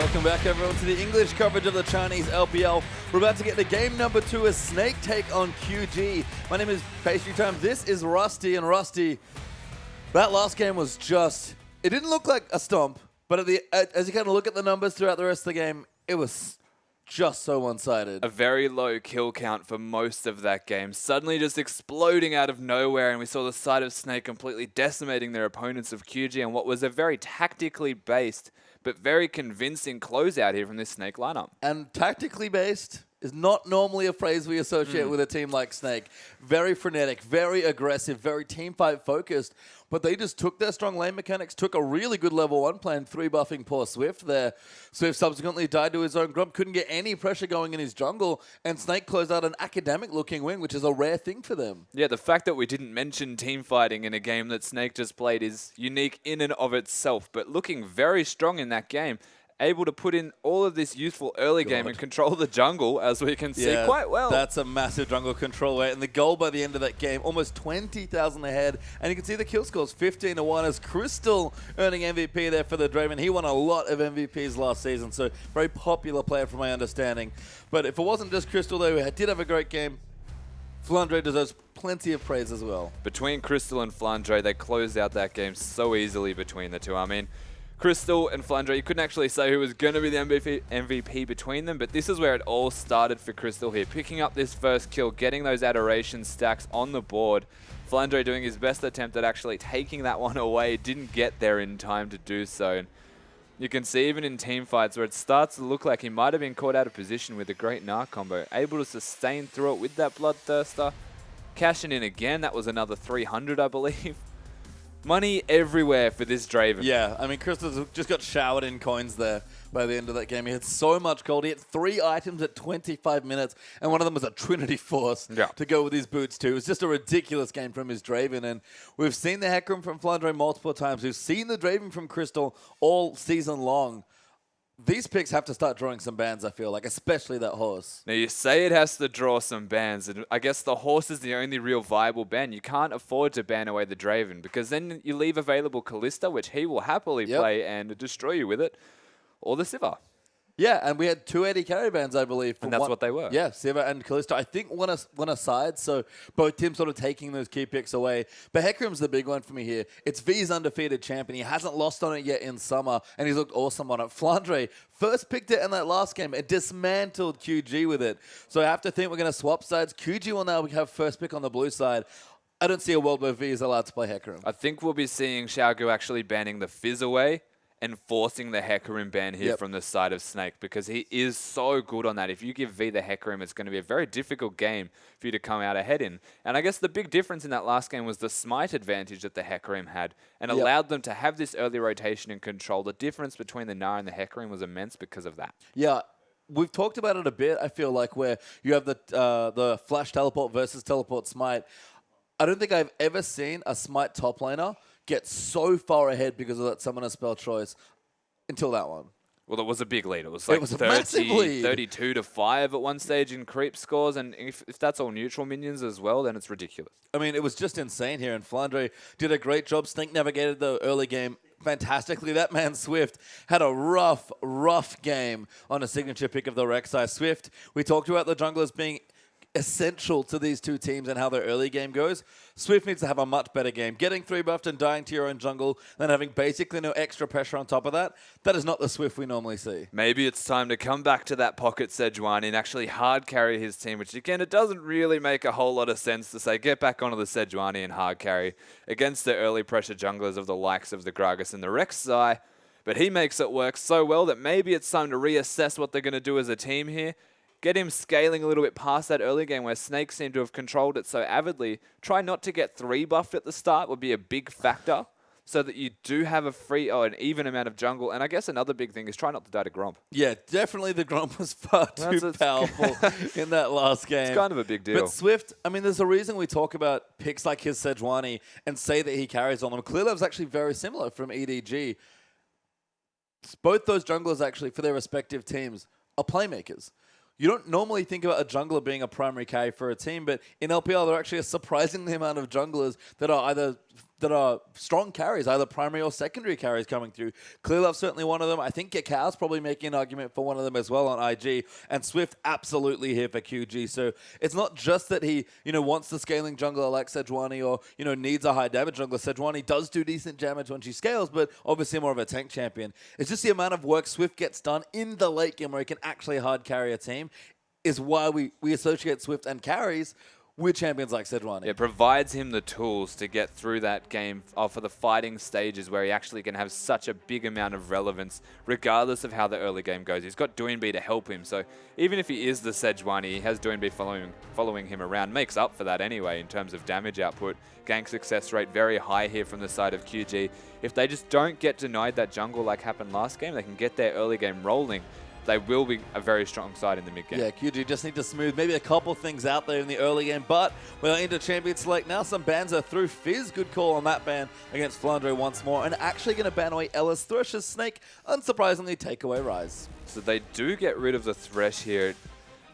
Welcome back, everyone, to the English coverage of the Chinese LPL. We're about to get to game number 2 as Snake take on QG. My name is Pastry Time. This is Rusty, and Rusty, that last game was just, it didn't look like a stomp, but as you kind of look at the numbers throughout the rest of the game, it was just so one-sided. A very low kill count for most of that game, suddenly just exploding out of nowhere, and we saw the side of Snake completely decimating their opponents of QG on what was a very tactically based but very convincing closeout here from this Snake lineup. And tactically based is not normally a phrase we associate with a team like Snake. Very frenetic, very aggressive, very teamfight focused. But they just took their strong lane mechanics, took a really good level 1 plan, 3-buffing poor Swift there. Swift subsequently died to his own grump, couldn't get any pressure going in his jungle, and Snake closed out an academic-looking win, which is a rare thing for them. Yeah, the fact that we didn't mention team fighting in a game that Snake just played is unique in and of itself, but looking very strong in that game. Able to put in all of this useful early game and control the jungle, as we can see quite well. That's a massive jungle control rate. And the goal by the end of that game, almost 20,000 ahead. And you can see the kill scores, 15-1 as Crystal earning MVP there for the Draven. He won a lot of MVPs last season, so very popular player from my understanding. But if it wasn't just Crystal, though, who did have a great game, FLICKR deserves plenty of praise as well. Between Crystal and FLICKR, they closed out that game so easily between the two. I mean, Crystal and FLICKR, you couldn't actually say who was going to be the MVP between them, but this is where it all started for Crystal here. Picking up this first kill, getting those adoration stacks on the board. FLICKR doing his best attempt at actually taking that one away, didn't get there in time to do so. And you can see even in team fights where it starts to look like he might have been caught out of position with a great Narc combo, able to sustain through it with that Bloodthirster. Cashing in again, that was another 300, I believe. Money everywhere for this Draven. Yeah, I mean, Crystal just got showered in coins there by the end of that game. He had so much gold. He had 3 items at 25 minutes, and one of them was a Trinity Force to go with his boots too. It was just a ridiculous game from his Draven, and we've seen the Hecarim from FLICKR multiple times. We've seen the Draven from Crystal all season long. These picks have to start drawing some bans, I feel like, especially that horse. Now, you say it has to draw some bans, and I guess the horse is the only real viable ban. You can't afford to ban away the Draven, because then you leave available Kalista, which he will happily play and destroy you with it, or the Sivir. Yeah, and we had 2 AD carry bans, I believe. And that's what they were. Yeah, Sivir and Kalista. I think one aside, so both teams sort of taking those key picks away. But Hecarim's the big one for me here. It's V's undefeated champion. He hasn't lost on it yet in summer, and he's looked awesome on it. FLICKR first picked it in that last game. It dismantled QG with it. So I have to think we're going to swap sides. QG will now have first pick on the blue side. I don't see a world where V is allowed to play Hecarim. I think we'll be seeing Xiaogu actually banning the Fizz away and forcing the Hecarim ban here from the side of Snake, because he is so good on that. If you give V the Hecarim, it's going to be a very difficult game for you to come out ahead in. And I guess the big difference in that last game was the smite advantage that the Hecarim had and allowed them to have this early rotation and control. The difference between the Gnar and the Hecarim was immense because of that. Yeah. We've talked about it a bit, I feel like, where you have the flash teleport versus teleport smite. I don't think I've ever seen a smite top laner get so far ahead because of that summoner spell choice until that one. Well, it was a big lead. It was like 32 to 5 at one stage in creep scores, and if that's all neutral minions as well, then it's ridiculous. I mean, it was just insane here, and FLICKR did a great job. Snake navigated the early game fantastically. That man Swift had a rough game on a signature pick of the Rek'Sai. Swift, we talked about the junglers being essential to these two teams and how their early game goes. Swift needs to have a much better game. Getting 3-buffed and dying to your own jungle, then having basically no extra pressure on top of that, that is not the Swift we normally see. Maybe it's time to come back to that pocket Sejuani and actually hard carry his team, which again, it doesn't really make a whole lot of sense to say, get back onto the Sejuani and hard carry against the early pressure junglers of the likes of the Gragas and the Rek'Sai. But he makes it work so well that maybe it's time to reassess what they're going to do as a team here. Get him scaling a little bit past that early game where Snake seemed to have controlled it so avidly. Try not to get 3-buffed at the start would be a big factor, so that you do have a free or an even amount of jungle. And I guess another big thing is try not to die to Gromp. Yeah, definitely the Gromp was far too powerful in that last game. It's kind of a big deal. But Swift, I mean, there's a reason we talk about picks like his Sejuani and say that he carries on them. Clearlove's actually very similar from EDG. Both those junglers actually, for their respective teams, are playmakers. You don't normally think about a jungler being a primary carry for a team, but in LPL, there are actually a surprisingly amount of junglers that are either that are strong carries, either primary or secondary carries coming through. Clearlove's certainly one of them. I think Cacau's probably making an argument for one of them as well on IG. And Swift absolutely here for QG. So it's not just that he, wants the scaling jungler like Sejuani or, needs a high damage jungler. Sejuani does do decent damage when she scales, but obviously more of a tank champion. It's just the amount of work Swift gets done in the late game where he can actually hard carry a team is why we associate Swift and carries with champions like Sejuani. It provides him the tools to get through that game for the fighting stages where he actually can have such a big amount of relevance regardless of how the early game goes. He's got Doinb to help him, so even if he is the Sejuani, he has Doinb following him around. Makes up for that anyway in terms of damage output. Gank success rate very high here from the side of QG. If they just don't get denied that jungle like happened last game, they can get their early game rolling. They will be a very strong side in the mid game. Yeah, QG just need to smooth maybe a couple things out there in the early game, but we're into Champion Select now. Some bans are through. Fizz, good call on that ban against Flandre once more, and actually going to ban away Ellis. Thresh's Snake, unsurprisingly, take away Rise. So they do get rid of the Thresh here,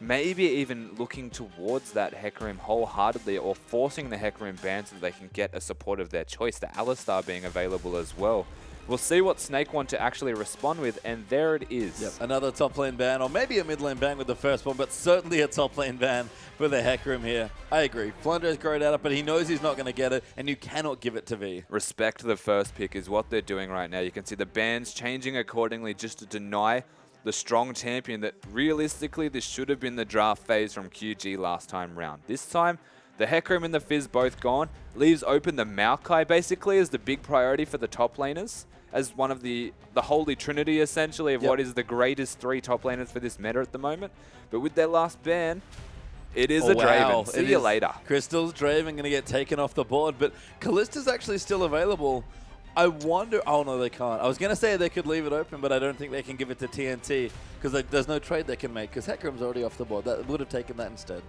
maybe even looking towards that Hecarim wholeheartedly or forcing the Hecarim ban so that they can get a support of their choice, the Alistar being available as well. We'll see what Snake want to actually respond with, and there it is. Yep, another top lane ban, or maybe a mid lane ban with the first one, but certainly a top lane ban for the Hecarim here. I agree. Flandre's great at it, but he knows he's not going to get it, and you cannot give it to V. Respect the first pick is what they're doing right now. You can see the bans changing accordingly just to deny the strong champion that realistically this should have been the draft phase from QG last time round. This time, the Hecarim and the Fizz both gone. Leaves open the Maokai basically as the big priority for the top laners, as one of the holy trinity essentially of what is the greatest 3 top laners for this meta at the moment. But with their last ban, it is a Draven. See you later. Crystal's Draven going to get taken off the board, but Kallista's actually still available. I wonder... Oh, no, they can't. I was going to say they could leave it open, but I don't think they can give it to TNT because there's no trade they can make because Hecarim's already off the board. That would have taken that instead.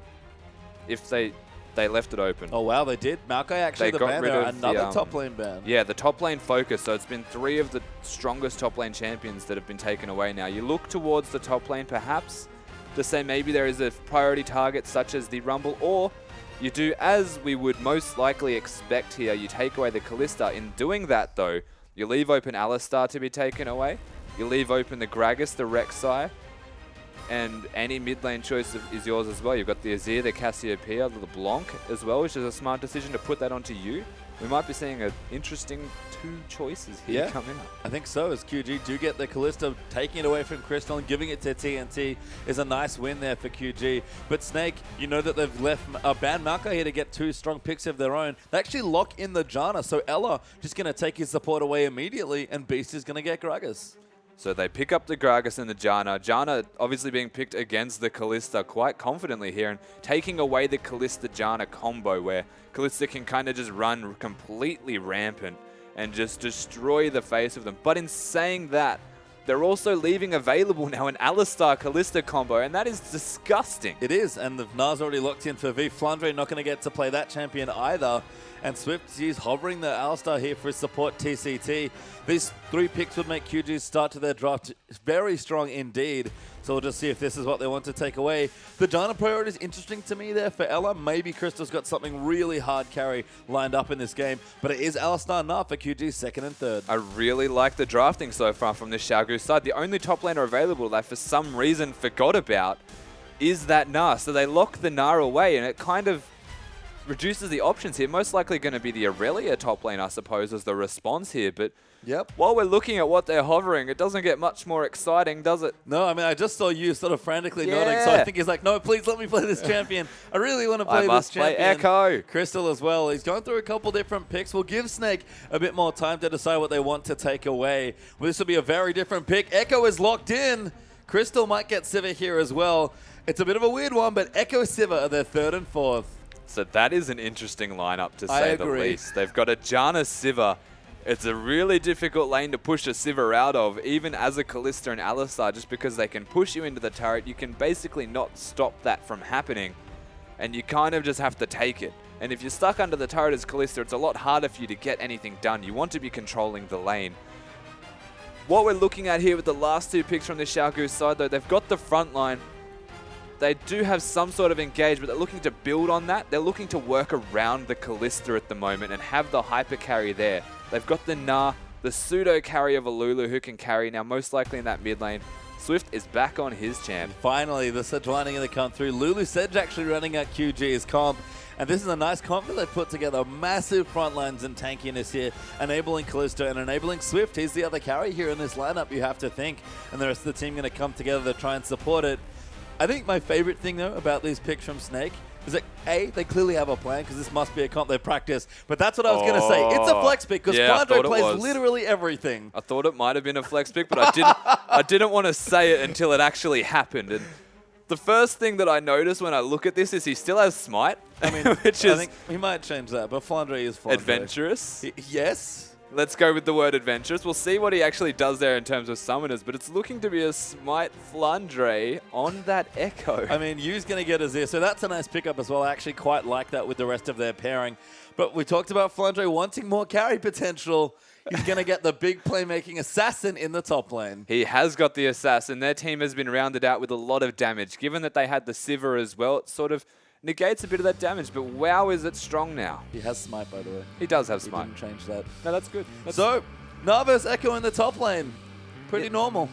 If they left it open. Oh, wow, they did. Maokai actually the ban there. Another top lane ban. Yeah, the top lane focus. So it's been 3 of the strongest top lane champions that have been taken away now. You look towards the top lane perhaps to say maybe there is a priority target such as the Rumble, or you do as we would most likely expect here. You take away the Kalista. In doing that though, you leave open Alistar to be taken away. You leave open the Gragas, the Rek'Sai, and any mid lane choice is yours as well. You've got the Azir, the Cassiopeia, the Blanc as well, which is a smart decision to put that onto you. We might be seeing an interesting 2 choices here coming up. I think so, as QG do get the Kalista. Taking it away from Crystal and giving it to TNT is a nice win there for QG. But Snake, you know that they've left banned Maokai here to get 2 strong picks of their own. They actually lock in the Janna, so Ella just going to take his support away immediately, and Beast is going to get Gragas. So they pick up the Gragas and the Janna. Janna obviously being picked against the Kalista quite confidently here and taking away the Kalista-Janna combo where Kalista can kind of just run completely rampant and just destroy the face of them. But in saying that, they're also leaving available now an Alistar-Kalista combo, and that is disgusting. It is, and the Nars already locked in for V. Flandre not going to get to play that champion either. And Swift, he's hovering the Alistar here for his support TCT. These 3 picks would make QG's start to their draft very strong indeed. So we'll just see if this is what they want to take away. The Janna priority is interesting to me there for Ella. Maybe Crystal's got something really hard carry lined up in this game. But it is Alistar Nar for QG's 2nd and 3rd. I really like the drafting so far from this Xiao Gu side. The only top laner available that for some reason forgot about is that Nar. So they lock the Nar away, and it kind of reduces the options here. Most likely going to be the Aurelia top lane, I suppose, as the response here. But while we're looking at what they're hovering, it doesn't get much more exciting, does it? No, I mean, I just saw you sort of frantically nodding, so I think he's like, no, please let me play this champion. I really want to play this champion. I must play Echo. Crystal as well. He's going through a couple different picks. We'll give Snake a bit more time to decide what they want to take away. Well, this will be a very different pick. Echo is locked in. Crystal might get Sivir here as well. It's a bit of a weird one, but Echo Sivir are their 3rd and 4th. So that is an interesting lineup, to say the least. They've got a Janna Sivir. It's a really difficult lane to push a Sivir out of, even as a Kalista and Alistar, just because they can push you into the turret. You can basically not stop that from happening, and you kind of just have to take it. And if you're stuck under the turret as Kalista, it's a lot harder for you to get anything done. You want to be controlling the lane. What we're looking at here with the last 2 picks from the Xiao Gu side, though, they've got the front line. they do have some sort of engage, but they're looking to build on that. They're looking to work around the Kalista at the moment and have the hyper carry there. They've got the Gnar, the pseudo carry of a Lulu who can carry now, most likely in that mid lane. Swift is back on his champ. Finally, the Sejuani going to come through. Lulu Sedge actually running at QG's comp. And this is a nice comp that they've put together. Massive front lines and tankiness here, enabling Kalista and enabling Swift. He's the other carry here in this lineup, you have to think. And the rest of the team going to come together to try and support it. I think my favorite thing, though, about these picks from Snake is that, A, they clearly have a plan because this must be a comp they practice. But that's what I was going to say. It's a flex pick because Flandre plays literally everything. I thought it might have been a flex pick, but I didn't want to say it until it actually happened. And the first thing that I notice when I look at this is he still has Smite. I mean, which I think he might change that, but Flandre is Flandre. Adventurous. Yes. Let's go with the word adventurous. We'll see what he actually does there in terms of summoners, but it's looking to be a Smite Flandre on that Echo. I mean, Yu's going to get us there, so that's a nice pickup as well. I actually quite like that with the rest of their pairing. But we talked about Flandre wanting more carry potential. He's going to get the big playmaking assassin in the top lane. He has got the assassin. Their team has been rounded out with a lot of damage. Given that they had the Sivir as well, it sort of negates a bit of that damage, but wow, is it strong now. He has Smite, by the way. He does have Smite. He didn't change that. No, that's good. So, Narvas Echo in the top lane. Pretty normal.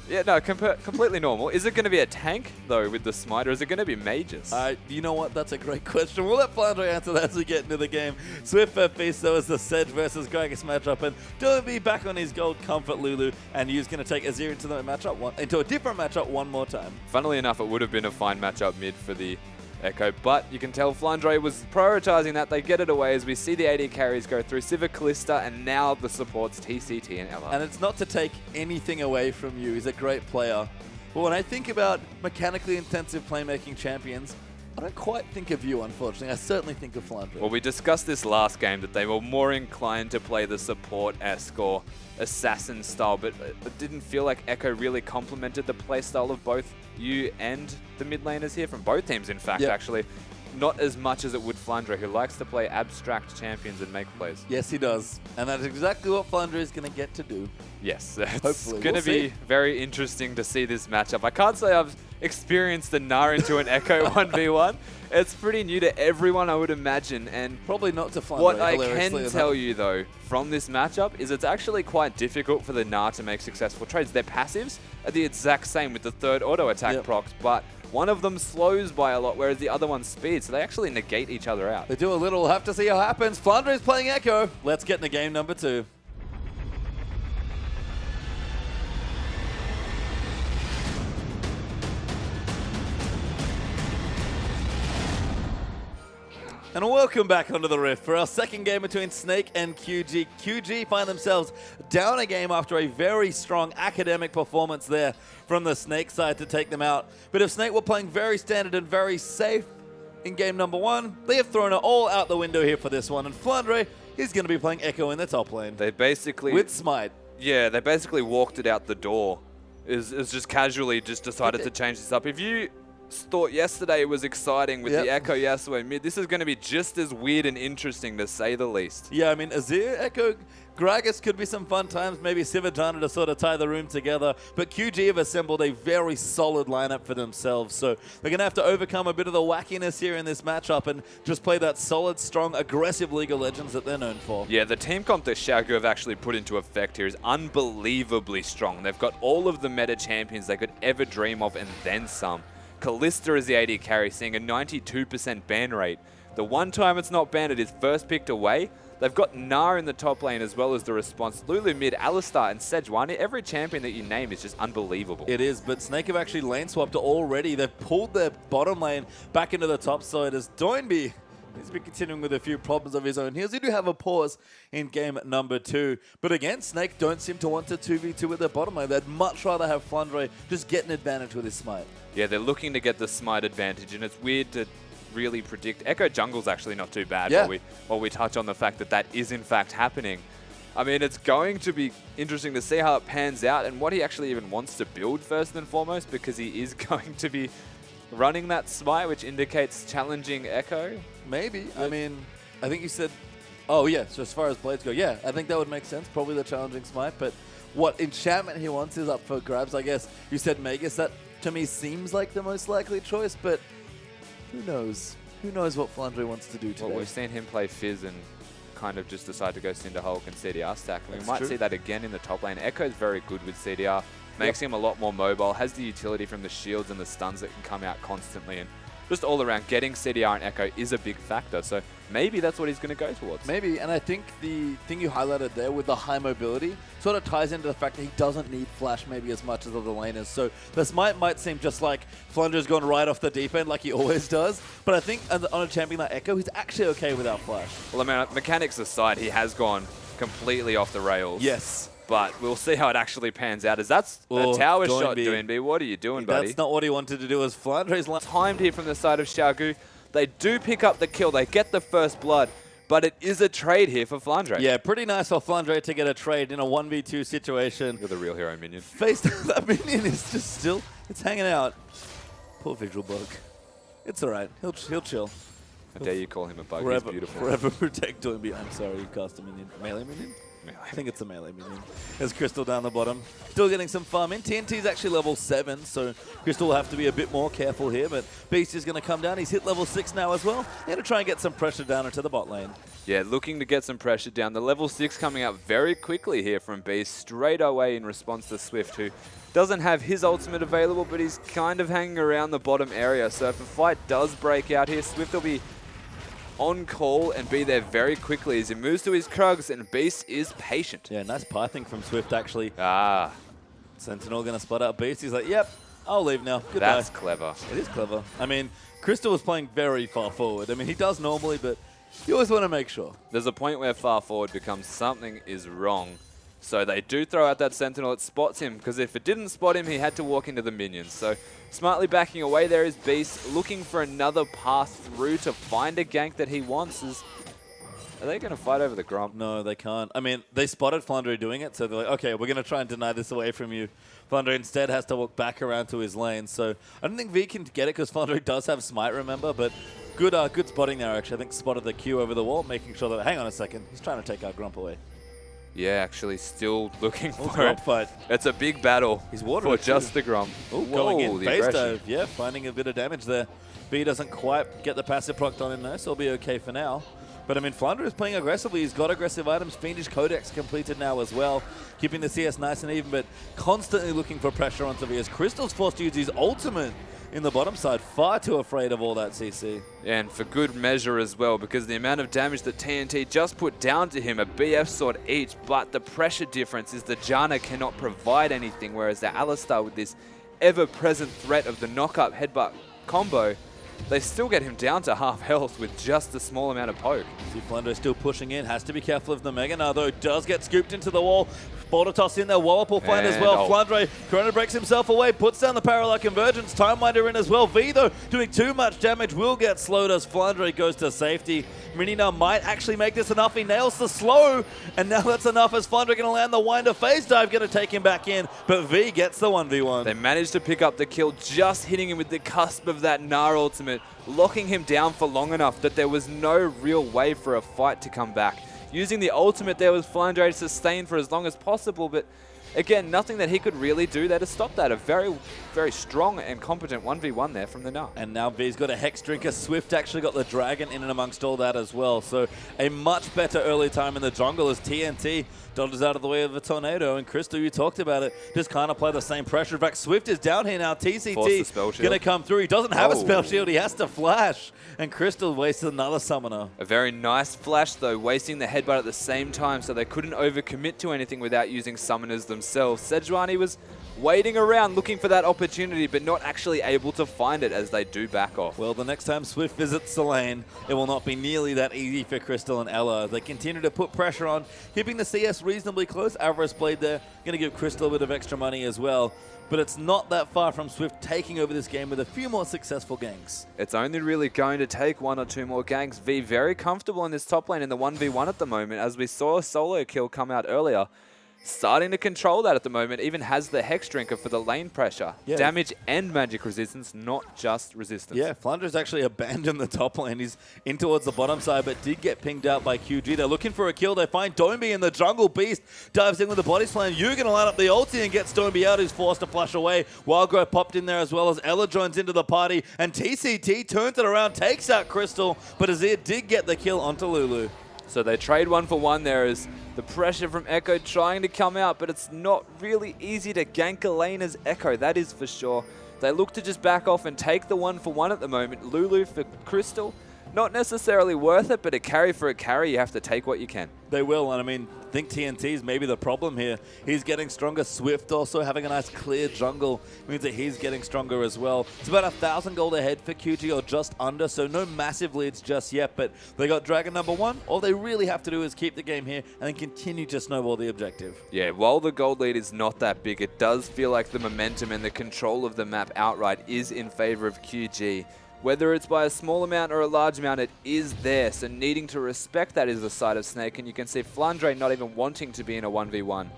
Yeah, no, completely normal. Is it going to be a tank, though, with the Smite, or is it going to be mages? You know what? That's a great question. We'll let Flandre answer that as we get into the game. Swift FP, though, is the Sedge versus Gragas matchup, and Derby back on his gold comfort Lulu, and Yu's going to take Azir into the matchup into a different matchup one more time. Funnily enough, it would have been a fine matchup mid for the Echo, but you can tell Flandre was prioritizing that. They get it away as we see the AD carries go through Sivir, Kalista, and now the supports TCT and Ella. And it's not to take anything away from you. He's a great player. But when I think about mechanically intensive playmaking champions, I don't quite think of you, unfortunately. I certainly think of Flandre. Well, we discussed this last game that they were more inclined to play the support-esque or assassin style, but it didn't feel like Echo really complemented the playstyle of both you and the mid laners here from both teams, in fact, actually. Not as much as it would Flandre, who likes to play abstract champions and make plays. Yes, he does. And that's exactly what Flandre is going to get to do. Yes, it's going to be very interesting to see this matchup. I can't say I've experienced the Gnar into an Echo 1v1. It's pretty new to everyone, I would imagine. And probably not to Flandre. What I can tell you, though, from this matchup is it's actually quite difficult for the Gnar to make successful trades. Their passives are the exact same with the third auto attack procs, but one of them slows by a lot, whereas the other one speeds, so they actually negate each other out. They do a little. We'll have to see how it happens. Flandre is playing Echo. Let's get into game number 2. And welcome back onto the Rift for our second game between Snake and QG. QG find themselves down a game after a very strong academic performance there from the Snake side to take them out. But if Snake were playing very standard and very safe in game number 1, they have thrown it all out the window here for this one. And Flandre is going to be playing Echo in the top lane. They basically... with Smite. Yeah, they basically walked it out the door. Is just casually just decided to change this up. If you thought yesterday it was exciting with the Echo Yasuo mid, this is going to be just as weird and interesting, to say the least. Yeah, I mean, Azir, Echo, Gragas could be some fun times. Maybe Sivir to sort of tie the room together. But QG have assembled a very solid lineup for themselves. So they're going to have to overcome a bit of the wackiness here in this matchup and just play that solid, strong, aggressive League of Legends that they're known for. Yeah, the team comp that Xiaogu have actually put into effect here is unbelievably strong. They've got all of the meta champions they could ever dream of and then some. Kalista is the AD carry, seeing a 92% ban rate. The one time it's not banned, it is first picked away. They've got Gnar in the top lane as well as the response. Lulu mid, Alistar and Sejuani. Every champion that you name is just unbelievable. It is, but Snake have actually lane swapped already. They've pulled their bottom lane back into the top side as Doinby he's been continuing with a few problems of his own here. So they do have a pause in game number 2. But again, Snake don't seem to want to 2v2 with their bottom lane. They'd much rather have Flandre just get an advantage with his Smite. Yeah, they're looking to get the Smite advantage, and it's weird to really predict. Echo Jungle's actually not too bad while we touch on the fact that that is in fact happening. I mean, it's going to be interesting to see how it pans out and what he actually even wants to build first and foremost, because he is going to be running that Smite, which indicates challenging Echo. Maybe. I mean, I think you said, oh yeah, so as far as blades go, yeah, I think that would make sense. Probably the challenging Smite, but what enchantment he wants is up for grabs, I guess. You said Magus, that to me seems like the most likely choice, but who knows? Who knows what Flandre wants to do today? Well, we've seen him play Fizz and kind of just decide to go Cinder Hulk and CDR stack. And we That's might true. see that again in the top lane. Echo's very good with CDR, makes him a lot more mobile, has the utility from the shields and the stuns that can come out constantly, and just all around getting CDR and Echo is a big factor. So maybe that's what he's going to go towards. Maybe, and I think the thing you highlighted there with the high mobility sort of ties into the fact that he doesn't need flash maybe as much as other laners. So this might seem just like Flandre's gone right off the deep end like he always does, but I think on a champion like Echo, he's actually okay without flash. Well, I mean, mechanics aside, he has gone completely off the rails. Yes. But we'll see how it actually pans out. As that's a tower shot, Doinby. Doinby. What are you doing, buddy? That's not what he wanted to do as Flandre's line. Timed here from the side of Xiaogu. They do pick up the kill. They get the first blood, but it is a trade here for Flandre. Yeah, pretty nice for Flandre to get a trade in a 1v2 situation. You're the real hero, minion. That minion is just still, it's hanging out. Poor visual bug. It's all right. He'll chill. How dare you call him a bug? Forever, He's beautiful. forever protect Doinby. I'm sorry, you cast a minion. Melee minion? I think it's a melee minion. There's Crystal down the bottom. Still getting some farm in. TNT's actually level 7, so Crystal will have to be a bit more careful here, but Beast is going to come down. He's hit level 6 now as well. Going to try and get some pressure down into the bot lane. Yeah, looking to get some pressure down. The level 6 coming out very quickly here from Beast, straight away in response to Swift, who doesn't have his ultimate available, but he's kind of hanging around the bottom area. So if a fight does break out here, Swift will be on call and be there very quickly as he moves to his Krugs, and Beast is patient. Yeah, nice pithing from Swift, actually. Ah, Sentinel going to spot out Beast. He's like, yep, I'll leave now. Goodbye. that's clever. It is clever. I mean, Crystal was playing very far forward. I mean, he does normally, but you always want to make sure. There's a point where far forward becomes something is wrong. So they do throw out that Sentinel. It spots him, because if it didn't spot him, he had to walk into the minions. So smartly backing away there is Beast, looking for another path through to find a gank that he wants. Are they going to fight over the Gromp? No, they can't. I mean, they spotted Flandre doing it, so they're like, okay, we're going to try and deny this away from you. Flandre instead has to walk back around to his lane. So I don't think V can get it because Flandre does have Smite, remember, but good spotting there, actually. I think spotted the Q over the wall, making sure that, hang on a second, he's trying to take our Grump away. Yeah, actually still looking for Grump it. fight. It's a big battle He's water for it just too. the Grump. Ooh, going in, the phase aggression. dive. Yeah, finding a bit of damage there. B doesn't quite get the passive proc on him though, so he'll be okay for now. But I mean, Flandre is playing aggressively. He's got aggressive items. Fiendish Codex completed now as well, keeping the CS nice and even, but constantly looking for pressure on Sevilla. Crystal's forced to use his ultimate in the bottom side, far too afraid of all that CC. And for good measure as well, because the amount of damage that TNT just put down to him, a BF sword each, but the pressure difference is the Janna cannot provide anything, whereas the Alistar with this ever-present threat of the knock-up headbutt combo, they still get him down to half health with just a small amount of poke. See Flandre still pushing in, has to be careful of the Mega now though, does get scooped into the wall. Boulder toss in there, Wallop will find as well. Flandre, Corona breaks himself away, puts down the parallel convergence, Timewinder in as well. V though, doing too much damage, will get slowed as Flandre goes to safety. Minina might actually make this enough, he nails the slow, and now that's enough as Flandre going to land the Winder phase dive, going to take him back in, but V gets the 1v1. They managed to pick up the kill, just hitting him with the cusp of that Gnar ultimate, locking him down for long enough that there was no real way for a fight to come back. Using the ultimate there was Flandre to sustain for as long as possible, but again, nothing that he could really do there to stop that. A very, very strong and competent 1v1 there from the Gnar. And now V's got a Hex Drinker. Swift actually got the Dragon in and amongst all that as well. So a much better early time in the jungle as TNT dodges out of the way of the tornado. And Crystal, you talked about it, just can't apply the same pressure. In fact, Swift is down here now. TCT going to come through. He doesn't have a spell shield. He has to flash. And Crystal wasted another summoner. A very nice flash though, wasting the headbutt at the same time, so they couldn't overcommit to anything without using summoners themselves. Sejuani was waiting around looking for that opportunity, but not actually able to find it as they do back off. Well, the next time Swift visits the lane, it will not be nearly that easy for Crystal and Ella. They continue to put pressure on, keeping the CS reasonably close. Avarice Blade there, going to give Crystal a bit of extra money as well. But it's not that far from Swift taking over this game with a few more successful ganks. It's only really going to take one or two more ganks. V very comfortable in this top lane in the 1v1 at the moment, as we saw a solo kill come out earlier. starting to control that at the moment, even has the Hex Drinker for the lane pressure. Yeah. Damage and magic resistance, not just resistance. Yeah, FLICKR's actually abandoned the top lane. He's in towards the bottom side, but did get pinged out by QG. They're looking for a kill. They find Dombey in the jungle. Beast dives in with the body slam. You're going to line up the ulti and gets Dombey out, who's forced to flush away. Wildgrowth popped in there as well as Ella joins into the party, and TCT turns it around, takes out Crystal, but Azir did get the kill onto Lulu. So they trade 1-for-1 there as the pressure from Echo trying to come out, but it's not really easy to gank a lane as Echo, that is for sure. They look to just back off and take the 1-for-1 at the moment. Lulu for Crystal, not necessarily worth it, but a carry for a carry, you have to take what you can. They will, and I mean, I think TNT is maybe the problem here. He's getting stronger. Swift also having a nice clear jungle means that he's getting stronger as well. It's about 1,000 gold ahead for QG, or just under, so no massive leads just yet, but they got Dragon #1. All they really have to do is keep the game here and then continue to snowball the objective. Yeah, while the gold lead is not that big, it does feel like the momentum and the control of the map outright is in favor of QG. Whether it's by a small amount or a large amount, it is there. So needing to respect that is the side of Snake. And you can see FLICKR not even wanting to be in a 1v1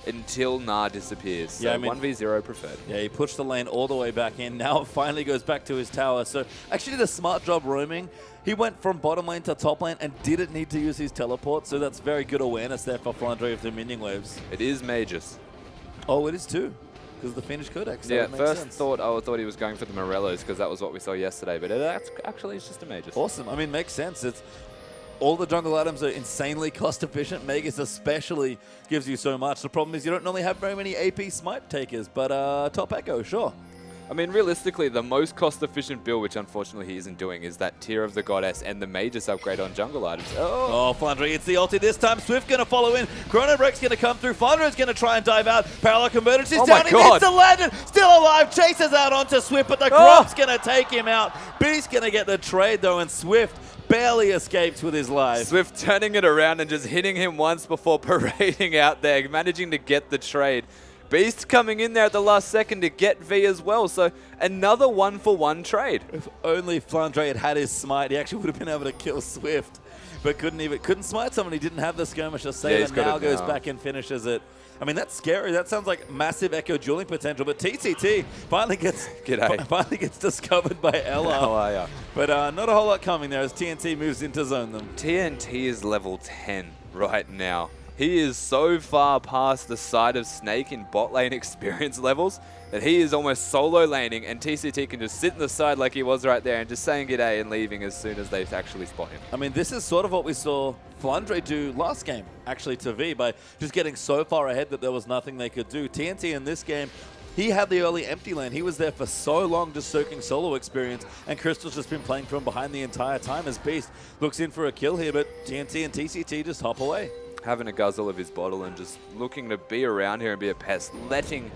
until Gnar disappears. So yeah, I mean, 1v0 preferred. Yeah, he pushed the lane all the way back in. Now it finally goes back to his tower. So actually did a smart job roaming. He went from bottom lane to top lane and didn't need to use his teleport. So that's very good awareness there for FLICKR of the minion waves. It is Magus. Oh, it is too. Because of the Finnish Codex. So yeah, it makes first sense. thought he was going for the Morellos because that was what we saw yesterday, but actually it's just a Magus. Awesome. I mean, makes sense. It's all the jungle items are insanely cost efficient. Magus especially gives you so much. The problem is you don't normally have very many AP smite takers, but top Echo, sure. I mean, realistically, the most cost-efficient build, which unfortunately he isn't doing, is that Tear of the Goddess and the Magus upgrade on jungle items. Oh, FLICKR gets the ulti this time. Swift going to follow in. Chrono Break's going to come through. FLICKR is going to try and dive out. Parallel Convergence. He's down. He needs to land it. Still alive. Chases out onto Swift, but the Crop's going to take him out. Beast going to get the trade, though, and Swift barely escapes with his life. Swift turning it around and just hitting him once before parading out there, managing to get the trade. Beast coming in there at the last second to get V as well, so another 1-for-1 trade. If only FLICKR had his smite, he actually would have been able to kill Swift, but couldn't smite someone. He didn't have the skirmisher save, and now goes back and finishes it. I mean, that's scary. That sounds like massive Echo dueling potential, but TCT finally gets discovered by Ella. But not a whole lot coming there as TNT moves into zone them. TNT is level 10 right now. He is so far past the side of Snake in bot lane experience levels that he is almost solo laning, and TCT can just sit in the side like he was right there and just saying g'day and leaving as soon as they actually spot him. I mean, this is sort of what we saw FLICKR do last game, actually, to V, by just getting so far ahead that there was nothing they could do. TNT in this game, he had the early empty lane. He was there for so long just soaking solo experience, and Crystal's just been playing from behind the entire time as Beast looks in for a kill here, but TNT and TCT just hop away. Having a guzzle of his bottle and just looking to be around here and be a pest, letting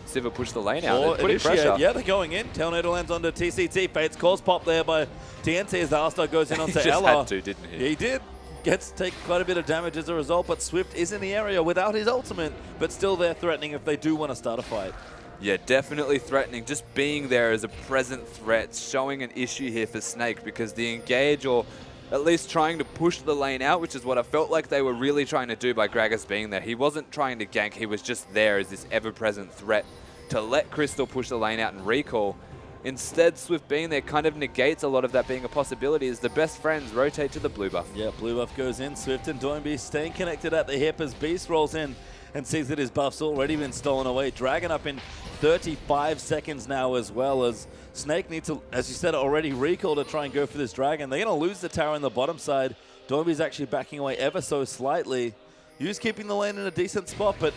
Sivir push the lane out. Or putting pressure. Yeah, they're going in. Tornado lands onto TCT. Fate's calls pop there by TNT as the Alistar goes in onto Ella. He just had to, didn't he? Yeah, he did. Gets to take quite a bit of damage as a result, but Swift is in the area without his ultimate, but still there threatening if they do want to start a fight. Yeah, definitely threatening. Just being there as a present threat, showing an issue here for Snake, because the engage, or at least trying to push the lane out, which is what I felt like they were really trying to do by Gragas being there. He wasn't trying to gank, he was just there as this ever-present threat to let Crystal push the lane out and recall. Instead, Swift being there kind of negates a lot of that being a possibility as the best friends rotate to the blue buff. Yeah, blue buff goes in. Swift and Doinby staying connected at the hip as Beast rolls in and sees that his buff's already been stolen away. Dragon up in 35 seconds now as well, as Snake needs to, as you said, already recall to try and go for this Dragon. They're going to lose the tower on the bottom side. Doinby's actually backing away ever so slightly. Yu's keeping the lane in a decent spot, but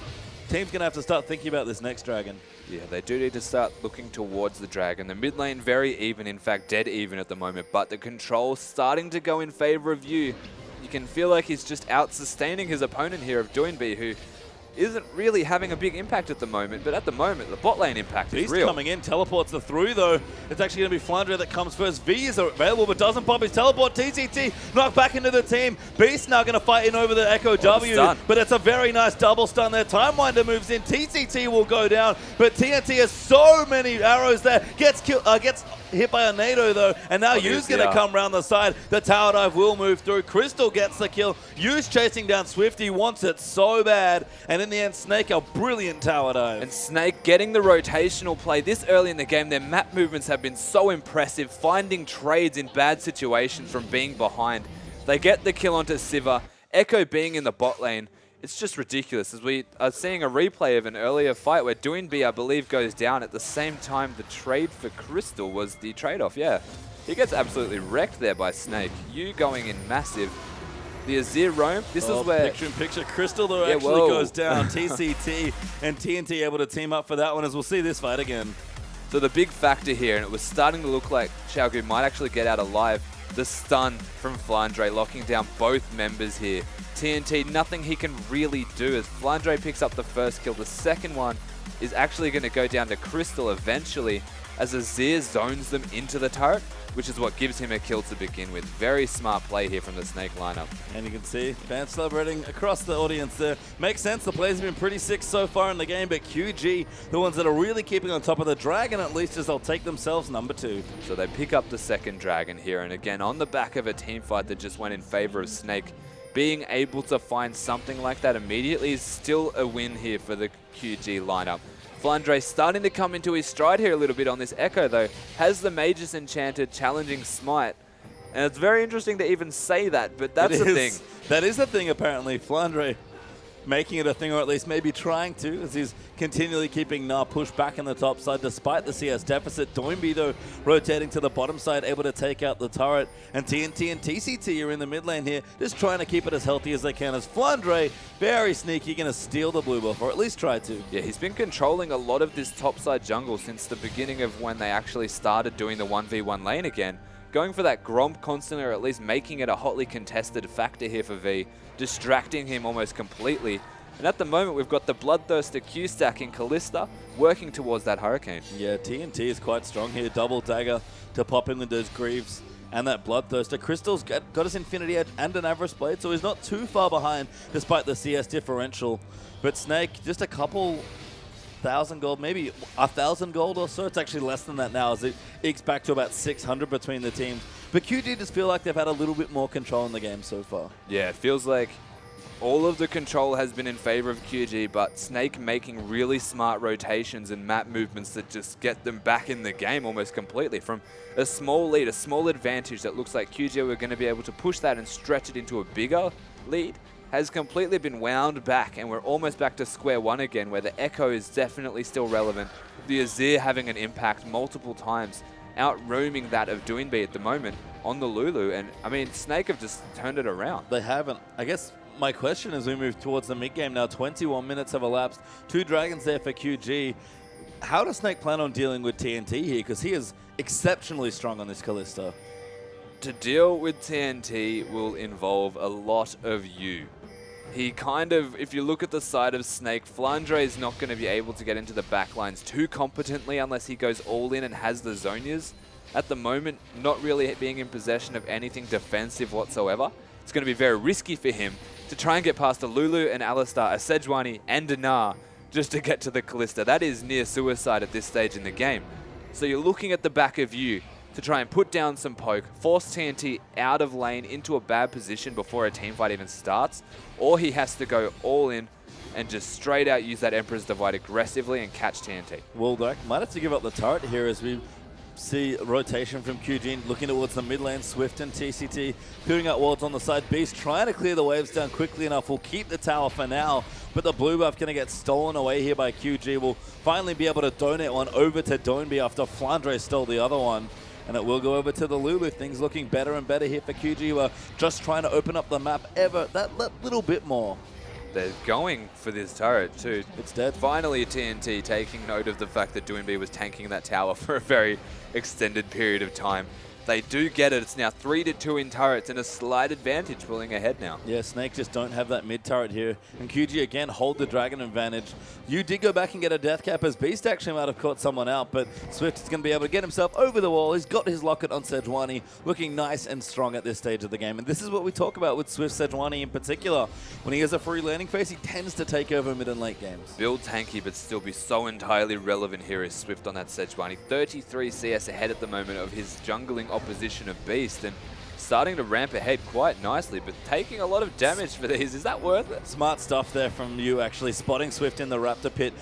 team's going to have to start thinking about this next Dragon. Yeah, they do need to start looking towards the Dragon. The mid lane very even, in fact dead even at the moment, but the control starting to go in favor of Yu. You can feel like he's just out sustaining his opponent here of Doinby, who isn't really having a big impact at the moment, but at the moment, the bot lane impact is real. Beast coming in, teleports the through though. It's actually going to be FLICKR that comes first. V is available, but doesn't pop his teleport. TCT knocked back into the team. Beast now going to fight in over the Echo W, but it's a very nice double stun there. Timewinder moves in. TCT will go down, but TNT has so many arrows there. Gets hit by a NATO though, and now Yu's going to come around the side. The tower dive will move through. Crystal gets the kill. Yu's chasing down Swifty, wants it so bad, and in the end, Snake, a brilliant tower dive. And Snake getting the rotational play this early in the game. Their map movements have been so impressive, finding trades in bad situations from being behind. They get the kill onto Siva. Echo being in the bot lane. It's just ridiculous, as we are seeing a replay of an earlier fight where Doinby, I believe, goes down at the same time the trade for Crystal was the trade-off. Yeah, he gets absolutely wrecked there by Snake. Yu going in massive. The Azir roam, this is where... Picture. Crystal, though, actually goes down. TCT and TNT able to team up for that one, as we'll see this fight again. So the big factor here, and it was starting to look like Xiaogu might actually get out alive, the stun from Flandre, locking down both members here. TNT, nothing he can really do as Flandre picks up the first kill. The second one is actually going to go down to Crystal eventually as Azir zones them into the turret, which is what gives him a kill to begin with. Very smart play here from the Snake lineup. And you can see fans celebrating across the audience there. Makes sense, the players have been pretty sick so far in the game, but QG, the ones that are really keeping on top of the Dragon at least, as they'll take themselves number 2. So they pick up the second Dragon here, and again, on the back of a team fight that just went in favor of Snake, being able to find something like that immediately is still a win here for the QG lineup. Flandre starting to come into his stride here a little bit on this Echo though. Has the Magus Enchanted challenging Smite. And it's very interesting to even say that, but that's the thing. That is the thing apparently. Flandre making it a thing, or at least maybe trying to, as he's continually keeping Na pushed back in the top side despite the CS deficit. Doinby, though, rotating to the bottom side, able to take out the turret. And TNT and TCT are in the mid lane here, just trying to keep it as healthy as they can, as Flandre, very sneaky, going to steal the blue buff, or at least try to. Yeah, he's been controlling a lot of this topside jungle since the beginning of when they actually started doing the 1v1 lane again. Going for that Gromp constantly, or at least making it a hotly contested factor here for V, distracting him almost completely. And at the moment, we've got the Bloodthirster Q-stack in Kalista working towards that Hurricane. Yeah, TNT is quite strong here. Double dagger to pop in with those Greaves and that Bloodthirster. Crystal's got his Infinity Edge and an Avarice Blade, so he's not too far behind despite the CS differential. But Snake, just a couple 1,000 gold, maybe 1,000 gold or so. It's actually less than that now as it ekes back to about 600 between the teams. But QG just feel like they've had a little bit more control in the game so far. Yeah, it feels like all of the control has been in favor of QG, but Snake making really smart rotations and map movements that just get them back in the game almost completely. From a small lead, a small advantage that looks like QG were going to be able to push that and stretch it into a bigger lead, has completely been wound back, and we're almost back to square one again, where the Echo is definitely still relevant. The Azir having an impact multiple times, out-roaming that of Doinby at the moment on the Lulu, and I mean, Snake have just turned it around. They haven't. I guess my question as we move towards the mid-game now, 21 minutes have elapsed, 2 Dragons there for QG. How does Snake plan on dealing with TNT here? Because he is exceptionally strong on this Kalista. To deal with TNT will involve a lot of you. He kind of, if you look at the side of Snake, Flandre is not going to be able to get into the backlines too competently unless he goes all in and has the Zonias. At the moment, not really being in possession of anything defensive whatsoever. It's going to be very risky for him to try and get past a Lulu, an Alistar, a Sejuani, and a Na just to get to the Kalista. That is near suicide at this stage in the game. So you're looking at the back of you to try and put down some poke, force TNT out of lane into a bad position before a teamfight even starts, or he has to go all in and just straight out use that Emperor's Divide aggressively and catch TNT. Waldock might have to give up the turret here as we see rotation from QG looking towards the mid lane. Swift and TCT clearing out wards on the side. Beast trying to clear the waves down quickly enough. Will keep the tower for now, but the blue buff going to get stolen away here by QG. Will finally be able to donate one over to Doinby after Flandre stole the other one. And it will go over to the Lulu. Things looking better and better here for QG, who are just trying to open up the map that little bit more. They're going for this turret too. It's dead. Finally, TNT taking note of the fact that Doinby was tanking that tower for a very extended period of time. they do get it. It's now 3-2 in turrets and a slight advantage pulling ahead now. Yeah, Snake just don't have that mid turret here. And QG again hold the Dragon advantage. You did go back and get a death cap as Beast actually might have caught someone out, but Swift is going to be able to get himself over the wall. He's got his locket on Sejuani, looking nice and strong at this stage of the game. And this is what we talk about with Swift Sejuani in particular. When he has a free landing phase, he tends to take over mid and late games. Build tanky, but still be so entirely relevant here is Swift on that Sejuani. 33 CS ahead at the moment of his jungling opposition of Beast, and starting to ramp ahead quite nicely, but taking a lot of damage for these. Is that worth it? Smart stuff there from you, actually spotting Swift in the Raptor pit,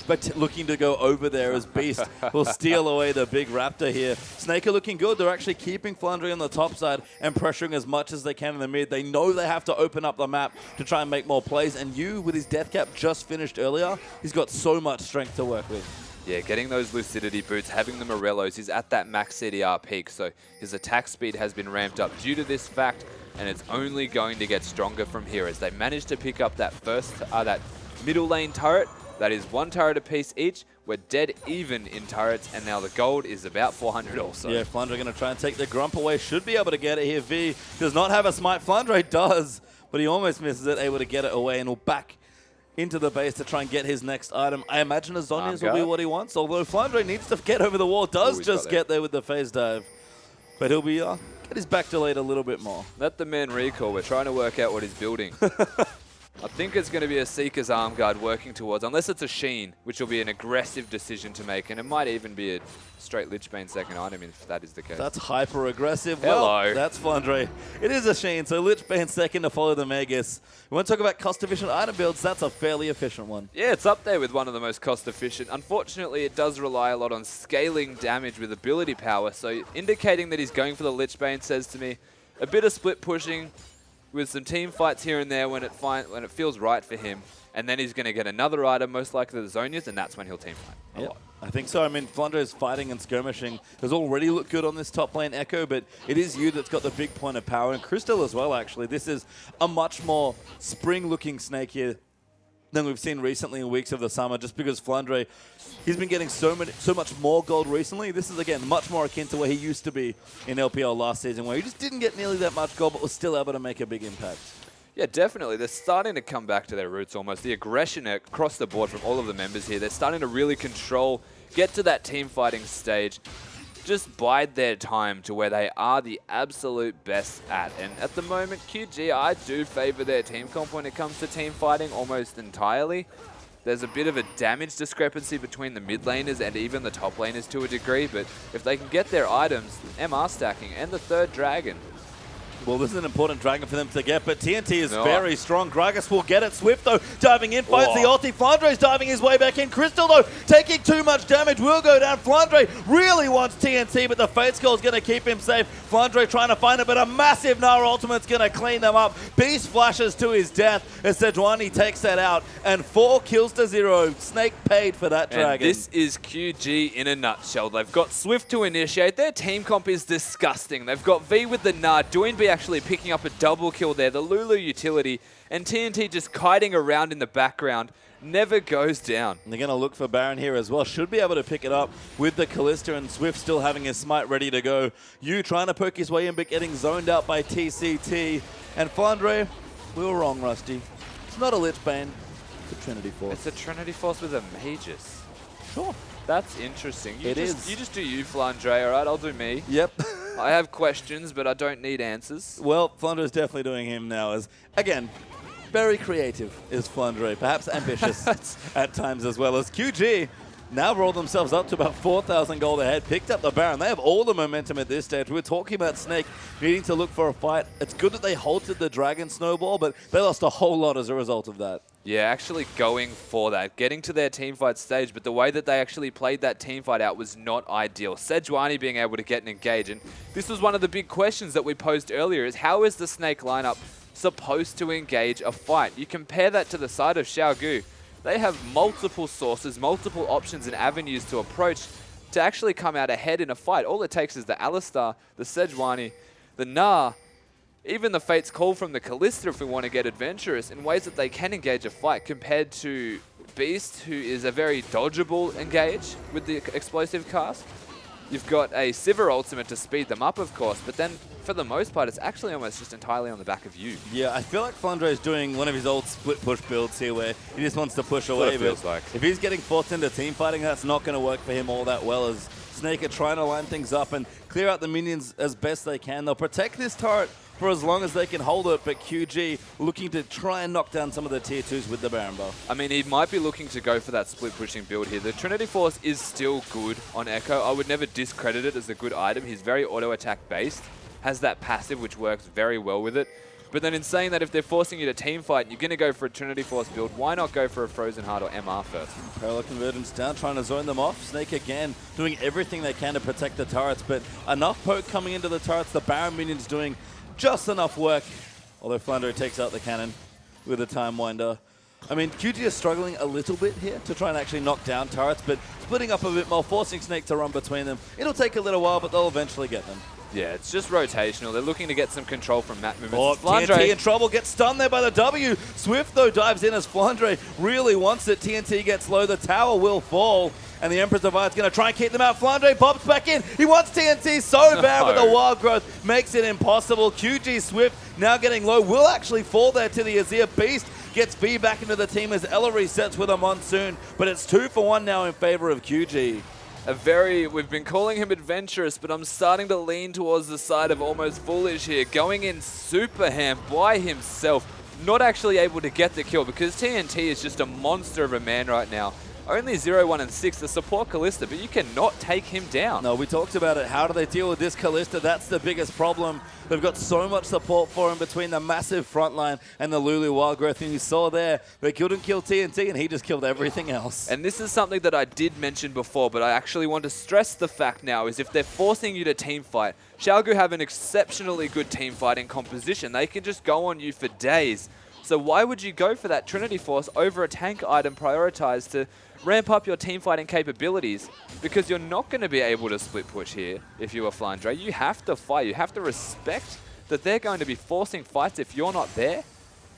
but looking to go over there as Beast will steal away the big Raptor here. Snake are looking good. They're actually keeping Flandre on the top side and pressuring as much as they can in the mid. They know they have to open up the map to try and make more plays, and you, with his death cap just finished earlier, he's got so much strength to work with. Yeah, getting those Lucidity boots, having the Morellos, he's at that max CDR peak, so his attack speed has been ramped up due to this fact, and it's only going to get stronger from here as they manage to pick up that that middle lane turret. That is 1 turret apiece each. We're dead even in turrets, and now the gold is about 400 also. Yeah, Flandre going to try and take the Grump away. Should be able to get it here. V does not have a smite. Flandre does, but he almost misses it, able to get it away, and will back into the base to try and get his next item. I imagine a Zhonya's will be what he wants, although Flandre needs to get over the wall. Does just get there with the phase dive. But he'll be get his back delayed a little bit more. Let the man recall. We're trying to work out what he's building. I think it's going to be a Seeker's Arm Guard working towards, unless it's a Sheen, which will be an aggressive decision to make, and it might even be a straight Lichbane second item if that is the case. That's hyper aggressive. Hello. Well, that's Flandre. It is a Sheen, so Lichbane second to follow the Magus. We want to talk about cost efficient item builds. That's a fairly efficient one. Yeah, it's up there with one of the most cost efficient. Unfortunately, it does rely a lot on scaling damage with ability power, so indicating that he's going for the Lichbane says to me a bit of split pushing, with some team fights here and there when it feels right for him. And then he's going to get another item, most likely the Zhonya's, and that's when he'll team fight a lot. I think so. I mean, Flandre's fighting and skirmishing has already looked good on this top lane Echo, but it is you that's got the big point of power. And Crystal as well, actually. This is a much more spring-looking Snake here than we've seen recently in weeks of the summer, just because Flandre, he's been getting so much more gold recently. This is, again, much more akin to where he used to be in LPL last season, where he just didn't get nearly that much gold, but was still able to make a big impact. Yeah, definitely. They're starting to come back to their roots almost. The aggression across the board from all of the members here. They're starting to really control, get to that team fighting stage, just bide their time to where they are the absolute best at. And at the moment, QG, I do favor their team comp when it comes to team fighting almost entirely. There's a bit of a damage discrepancy between the mid laners and even the top laners to a degree, but if they can get their items, MR stacking, and the third dragon. Well, this is an important dragon for them to get, but TNT is very strong. Gragas will get it. Swift, though, diving in, finds the ulti. Flandre's diving his way back in. Crystal, though, taking too much damage, will go down. Flandre really wants TNT, but the Fate Skull is going to keep him safe. Flandre trying to find it, but a massive Nara ultimate's going to clean them up. Beast flashes to his death as Sejuani takes that out, and 4 kills to 0. Snake paid for that dragon. And this is QG in a nutshell. They've got Swift to initiate. Their team comp is disgusting. They've got V with the Nard. Doinb actually picking up a double kill there. The Lulu utility. And TNT just kiting around in the background. Never goes down. And they're going to look for Baron here as well. Should be able to pick it up with the Callista, and Swift still having his smite ready to go. You trying to poke his way in, but getting zoned out by TCT. And Flandre, we were wrong, Rusty. It's not a Lichbane. It's a Trinity Force. It's a Trinity Force with a Magus. Sure. That's interesting. You is. You just do you, Flandre, all right? I'll do me. Yep. I have questions, but I don't need answers. Well, Flandre's definitely doing him now as, again, very creative is Flandre. Perhaps ambitious at times as well as QG. Now rolled themselves up to about 4,000 gold ahead, picked up the Baron. They have all the momentum at this stage. We're talking about Snake needing to look for a fight. It's good that they halted the Dragon Snowball, but they lost a whole lot as a result of that. Yeah, actually going for that, getting to their teamfight stage, but the way that they actually played that teamfight out was not ideal. Sejuani being able to get an engage, and this was one of the big questions that we posed earlier, is how is the Snake lineup supposed to engage a fight? You compare that to the side of Xiaogu. They have multiple sources, multiple options and avenues to approach to actually come out ahead in a fight. All it takes is the Alistar, the Sejuani, the Gnar, even the Fate's Call from the Callista if we want to get adventurous, in ways that they can engage a fight compared to Beast, who is a very dodgeable engage with the explosive cast. You've got a Sivir ultimate to speed them up, of course, but then for the most part, it's actually almost just entirely on the back of you. Yeah, I feel like FLICKR is doing one of his old split push builds here where he just wants to push away. It feels like. If he's getting forced into team fighting, that's not going to work for him all that well, as Snake are trying to line things up and clear out the minions as best they can. They'll protect this turret for as long as they can hold it, but QG looking to try and knock down some of the tier 2s with the Baron Buff. I mean, he might be looking to go for that split pushing build here. The Trinity Force is still good on Echo. I would never discredit it as a good item. He's very auto attack based, has that passive which works very well with it. But then in saying that, if they're forcing you to team fight and you're going to go for a Trinity Force build, why not go for a Frozen Heart or MR first? Parallel Convergence down, trying to zone them off. Snake again doing everything they can to protect the turrets, but enough poke coming into the turrets. The Baron minions doing just enough work, although FLICKR takes out the cannon with a Time Winder. I mean, QG is struggling a little bit here to try and actually knock down turrets, but splitting up a bit more, forcing Snake to run between them. It'll take a little while, but they'll eventually get them. Yeah, it's just rotational. They're looking to get some control from map movements. Oh, TNT in trouble, gets stunned there by the W. Swift, though, dives in as FLICKR really wants it. TNT gets low, the tower will fall, and the Emperor's Divide's going to try and keep them out. FLICKR bobs back in. He wants TNT so bad, but the wild growth makes it impossible. QG Swift now getting low, will actually fall there to the Azir. Beast gets B back into the team as Ella resets with a Monsoon, but it's 2 for 1 now in favor of QG. We've been calling him adventurous, but I'm starting to lean towards the side of almost foolish here. Going in super ham by himself, not actually able to get the kill because TNT is just a monster of a man right now. Only 0, 1, and 6 to support Kalista, but you cannot take him down. No, we talked about it. How do they deal with this Kalista? That's the biggest problem. They've got so much support for him between the massive front line and the Lulu wild growth. And you saw there, they couldn't kill TNT, and he just killed everything else. And this is something that I did mention before, but I actually want to stress the fact now is if they're forcing you to team fight, Xiaogu have an exceptionally good team fighting composition. They can just go on you for days. So why would you go for that Trinity Force over a tank item prioritized to ramp up your team fighting capabilities? Because you're not going to be able to split push here if you are FLICKR. You have to fight. You have to respect that they're going to be forcing fights if you're not there.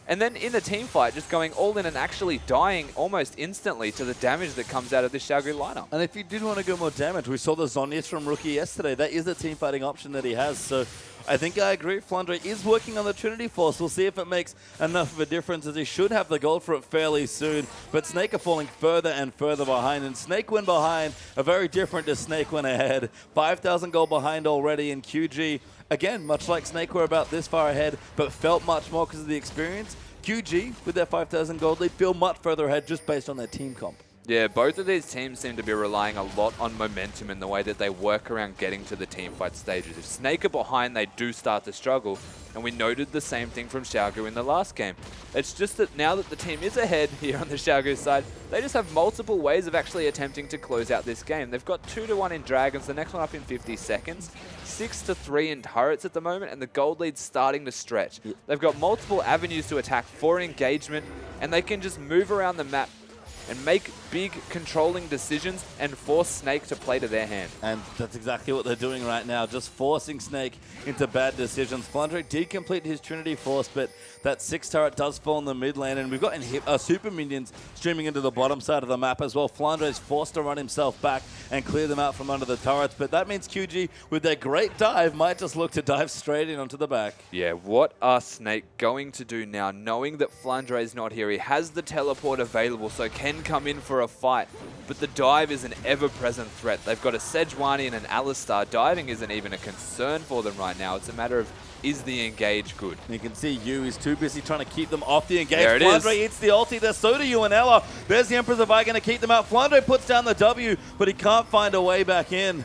And then in a team fight, just going all in and actually dying almost instantly to the damage that comes out of this Xiaogu lineup. And if you did want to go more damage, we saw the Zhonya's from Rookie yesterday. That is a team fighting option that he has. So I think I agree. FLICKR is working on the Trinity Force. We'll see if it makes enough of a difference, as he should have the gold for it fairly soon. But Snake are falling further and further behind. And Snake went behind are very different to Snake went ahead. 5,000 gold behind already in QG. Again, much like Snake were about this far ahead, but felt much more because of the experience. QG, with their 5,000 gold lead, feel much further ahead just based on their team comp. Yeah, both of these teams seem to be relying a lot on momentum in the way that they work around getting to the team fight stages. If Snake are behind, they do start to struggle. And we noted the same thing from Xiaogu in the last game. It's just that now that the team is ahead here on the Xiaogu side, they just have multiple ways of actually attempting to close out this game. They've got 2 to 1 in Dragons, the next one up in 50 seconds, 6 to 3 in turrets at the moment, and the gold lead's starting to stretch. They've got multiple avenues to attack for engagement, and they can just move around the map and make big controlling decisions and force Snake to play to their hand. And that's exactly what they're doing right now, just forcing Snake into bad decisions. FLICKR did complete his Trinity Force, but that 6 turret does fall in the mid lane, and we've got super minions streaming into the bottom side of the map as well. FLICKR is forced to run himself back and clear them out from under the turrets, but that means QG, with their great dive, might just look to dive straight in onto the back. Yeah, what are Snake going to do now, knowing that FLICKR is not here? He has the teleport available, so can come in for a fight, but the dive is an ever-present threat. They've got a Sejuani and an Alistar. Diving isn't even a concern for them right now. It's a matter of, is the engage good? And you can see Yu is too busy trying to keep them off the engage. There it is. FLICKR eats the ulti there, so do Yu and Ella. There's the Emperor's Divide going to keep them out. FLICKR puts down the W, but he can't find a way back in.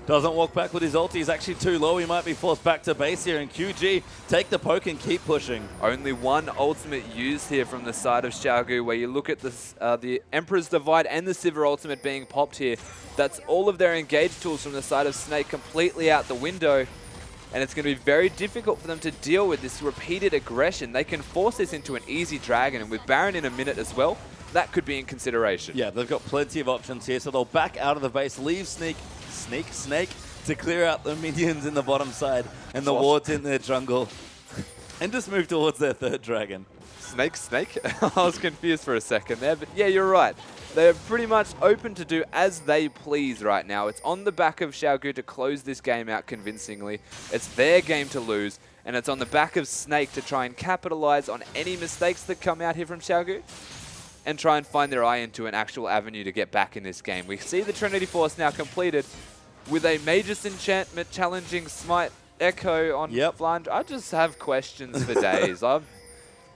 Doesn't walk back with his ulti. He's actually too low. He might be forced back to base here. And QG take the poke and keep pushing. Only one ultimate used here from the side of Xiaogu, where you look at this, the Emperor's Divide and the Sivir ultimate being popped here. That's all of their engage tools from the side of Snake completely out the window. And it's going to be very difficult for them to deal with this repeated aggression. They can force this into an easy dragon, and with Baron in a minute as well, that could be in consideration. Yeah, they've got plenty of options here, so they'll back out of the base, leave Snake to clear out the minions in the bottom side and the wards in their jungle, and just move towards their third dragon. Snake? I was confused for a second there, but yeah, you're right. They're pretty much open to do as they please right now. It's on the back of Xiaogu to close this game out convincingly. It's their game to lose, and it's on the back of Snake to try and capitalize on any mistakes that come out here from Xiaogu and try and find their eye into an actual avenue to get back in this game. We see the Trinity Force now completed with a Magus Enchantment challenging Smite Echo on Flandre. I just have questions for days.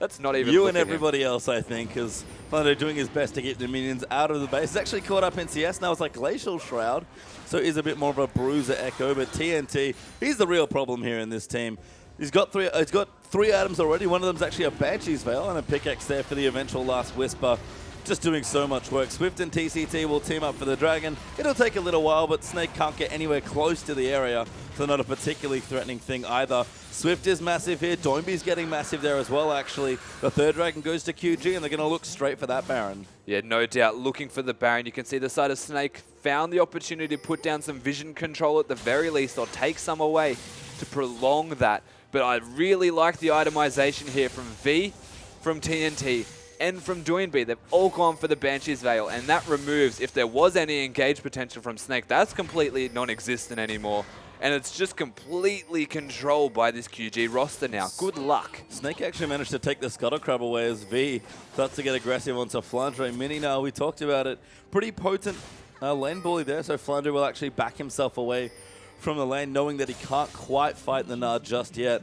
That's not even you and everybody else, I think, because Flandre doing his best to get the minions out of the base. He's actually caught up in CS now. It's like Glacial Shroud, so he's a bit more of a bruiser Echo. But TNT, he's the real problem here in this team. He's got three items already. One of them's actually a Banshee's Veil and a pickaxe there for the eventual last Whisper. Just doing so much work. Swift and TCT will team up for the Dragon. It'll take a little while, but Snake can't get anywhere close to the area, so not a particularly threatening thing either. Swift is massive here. Doinby's getting massive there as well, actually. The third Dragon goes to QG, and they're going to look straight for that Baron. Yeah, no doubt. Looking for the Baron. You can see the side of Snake found the opportunity to put down some vision control at the very least, or take some away to prolong that. But I really like the itemization here from V, from TNT, and from Doinby. They've all gone for the Banshee's Veil, and that removes, if there was any engage potential from Snake, that's completely non-existent anymore. And it's just completely controlled by this QG roster now. Good luck. Snake actually managed to take the Scuttle Crab away as V starts to get aggressive onto Flandre Mini now. We talked about it. Pretty potent lane bully there, so Flandre will actually back himself away from the lane, knowing that he can't quite fight the Nard just yet.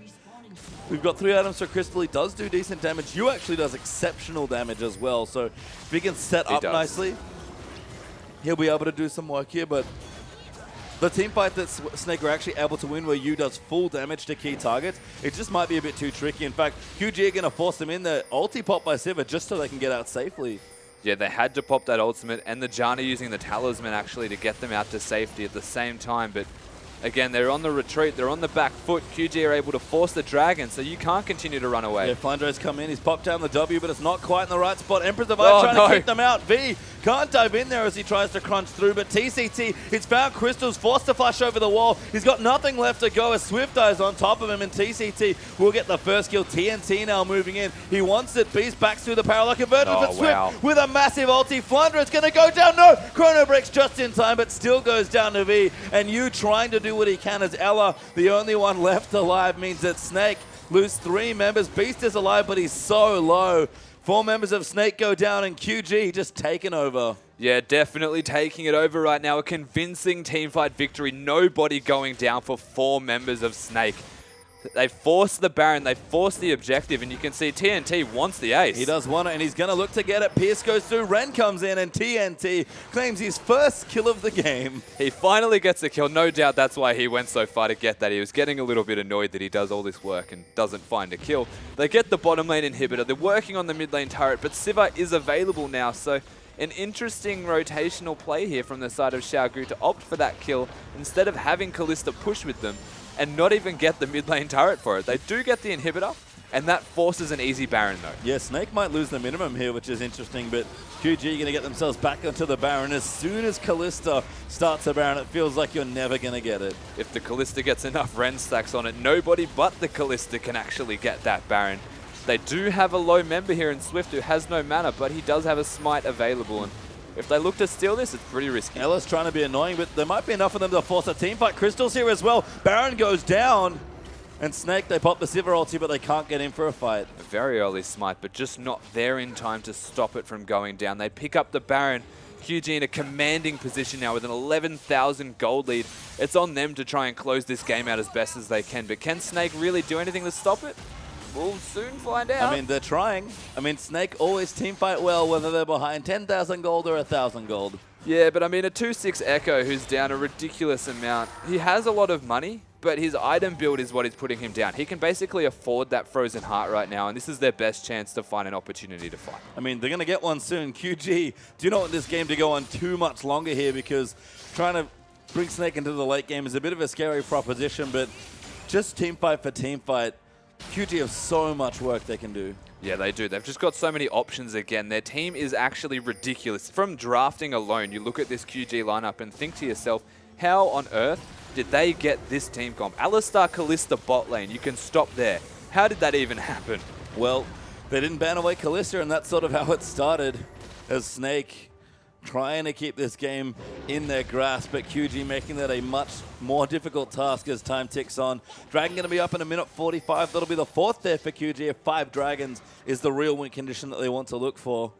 We've got 3 items for Crystal. He does do decent damage. You actually does exceptional damage as well. So if he can set up nicely, he'll be able to do some work here. But the team fight that Snake are actually able to win, where you does full damage to key targets, it just might be a bit too tricky. In fact, QG are going to force them in the ulti pop by Sivir just so they can get out safely. Yeah, they had to pop that ultimate, and the Janna using the talisman actually to get them out to safety at the same time. But again, they're on the retreat. They're on the back foot. QG are able to force the Dragon, so you can't continue to run away. Yeah, Flandre's come in. He's popped down the W, but it's not quite in the right spot. Emperor's Divide trying to keep them out. V can't dive in there as he tries to crunch through, but TCT, he's found Crystals, forced to flash over the wall. He's got nothing left to go as Swift dies on top of him, and TCT will get the first kill. TNT now moving in. He wants it. Beast backs through the Parallax Convergence, but Swift with a massive ulti. Flandre is going to go down. No! Chrono breaks just in time, but still goes down to V, and you trying to do what he can as Ella, the only one left alive, means that Snake lose 3 members. Beast is alive, but he's so low. 4 members of Snake go down, and QG just taken over. Yeah, definitely taking it over right now. A convincing teamfight victory. Nobody going down for 4 members of Snake. They force the Baron, they force the objective, and you can see TNT wants the ace. He does want it, and he's going to look to get it. Pierce goes through, Ren comes in, and TNT claims his first kill of the game. He finally gets a kill. No doubt that's why he went so far to get that. He was getting a little bit annoyed that he does all this work and doesn't find a kill. They get the bottom lane inhibitor. They're working on the mid lane turret, but Sivir is available now, so an interesting rotational play here from the side of Xiaogu to opt for that kill instead of having Kalista push with them and not even get the mid lane turret for it. They do get the inhibitor, and that forces an easy Baron though. Yeah, Snake might lose the minimum here, which is interesting, but QG going to get themselves back onto the Baron. As soon as Kalista starts a Baron, it feels like you're never going to get it. If the Kalista gets enough Ren stacks on it, nobody but the Kalista can actually get that Baron. They do have a low member here in Swift who has no mana, but he does have a smite available, and if they look to steal this, it's pretty risky. Ella's trying to be annoying, but there might be enough of them to force a team fight. Crystal's here as well. Baron goes down. And Snake, they pop the Sivir ulti, but they can't get in for a fight. A very early smite, but just not there in time to stop it from going down. They pick up the Baron. QG in a commanding position now with an 11,000 gold lead. It's on them to try and close this game out as best as they can. But can Snake really do anything to stop it? We'll soon find out. I mean, they're trying. I mean, Snake always team fight well, whether they're behind 10,000 gold or 1,000 gold. Yeah, but I mean, a 2-6 Echo who's down a ridiculous amount. He has a lot of money, but his item build is what is putting him down. He can basically afford that Frozen Heart right now, and this is their best chance to find an opportunity to fight. I mean, they're going to get one soon. QG do not want this game to go on too much longer here, because trying to bring Snake into the late game is a bit of a scary proposition, but just team fight for team fight, QG have so much work they can do. Yeah, they do. They've just got so many options again. Their team is actually ridiculous. From drafting alone, you look at this QG lineup and think to yourself, how on earth did they get this team comp? Alistar, Kalista, bot lane. You can stop there. How did that even happen? Well, they didn't ban away Kalista, and that's sort of how it started, as Snake trying to keep this game in their grasp, but QG making that a much more difficult task as time ticks on. Dragon going to be up in a minute 45. That'll be the 4th there for QG. If 5 Dragons is the real win condition that they want to look for.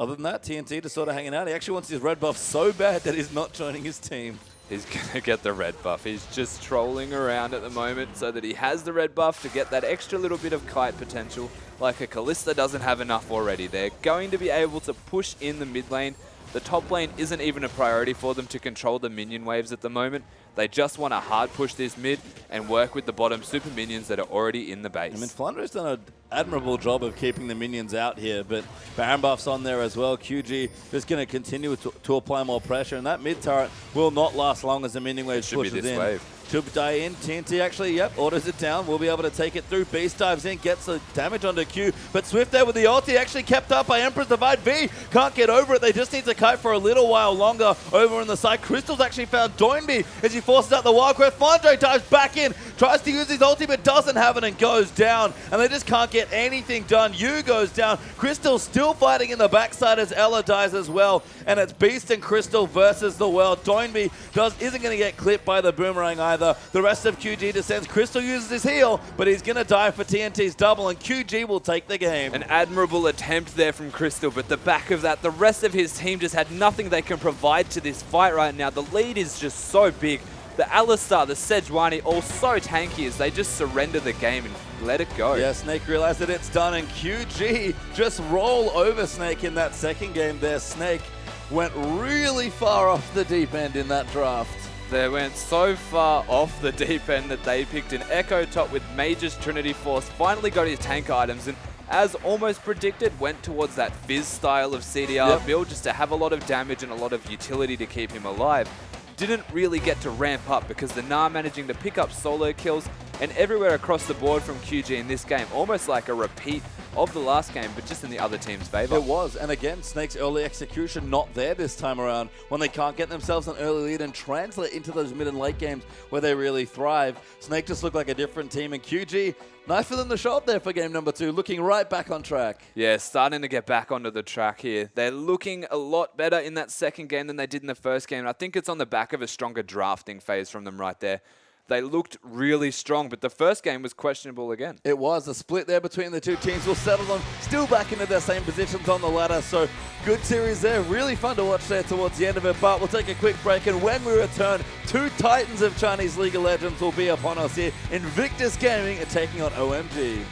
Other than that, TNT just sort of hanging out. He actually wants his red buff so bad that he's not joining his team. He's going to get the red buff. He's just trolling around at the moment so that he has the red buff to get that extra little bit of kite potential. Like a Kalista doesn't have enough already. They're going to be able to push in the mid lane. The top lane isn't even a priority for them to control the minion waves at the moment. They just want to hard push this mid and work with the bottom super minions that are already in the base. I mean, Flandra's done an admirable job of keeping the minions out here, but Baron buff's on there as well. QG just going to continue to apply more pressure, and that mid turret will not last long as the minion wave pushes in. Should be this wave. Should die in. TNT actually, yep, orders it down. We'll be able to take it through. Beast dives in, gets the damage onto Q, but Swift there with the ulti actually kept up by Emperor's Divide. V can't get over it. They just need to kite for a little while longer over on the side. Crystal's actually found Doinby as he forces out the wild quest. Flandre dives back in, tries to use his ulti, but doesn't have it and goes down, and they just can't get anything done. Yu goes down. Crystal still fighting in the backside as Ella dies as well, and it's Beast and Crystal versus the world. Doinby isn't going to get clipped by the boomerang either. The rest of QG descends. Crystal uses his heal, but he's going to die for TNT's double, and QG will take the game. An admirable attempt there from Crystal, but the back of that, the rest of his team just had nothing they can provide to this fight right now. The lead is just so big. The Alistar, the Sejuani, all so tanky as they just surrender the game and let it go. Yeah, Snake realized that it's done, and QG just roll over Snake in that second game there. Snake went really far off the deep end in that draft. They went so far off the deep end that they picked an Echo top with Mage's Trinity Force, finally got his tank items, and as almost predicted, went towards that Fizz style of CDR build just to have a lot of damage and a lot of utility to keep him alive. Didn't really get to ramp up because the Gnar managing to pick up solo kills and everywhere across the board from QG in this game, almost like a repeat of the last game, but just in the other team's favor. It was, and again, Snake's early execution not there this time around when they can't get themselves an early lead and translate into those mid and late games where they really thrive. Snake just looked like a different team, and QG, nice for them to show up there for game number 2, looking right back on track. Yeah, starting to get back onto the track here. They're looking a lot better in that second game than they did in the first game, and I think it's on the back of a stronger drafting phase from them right there. They looked really strong, but the first game was questionable again. It was. A split there between the two teams will settle them still back into their same positions on the ladder. So good series there. Really fun to watch there towards the end of it. But we'll take a quick break, and when we return, 2 titans of Chinese League of Legends will be upon us here. Invictus Gaming are taking on OMG.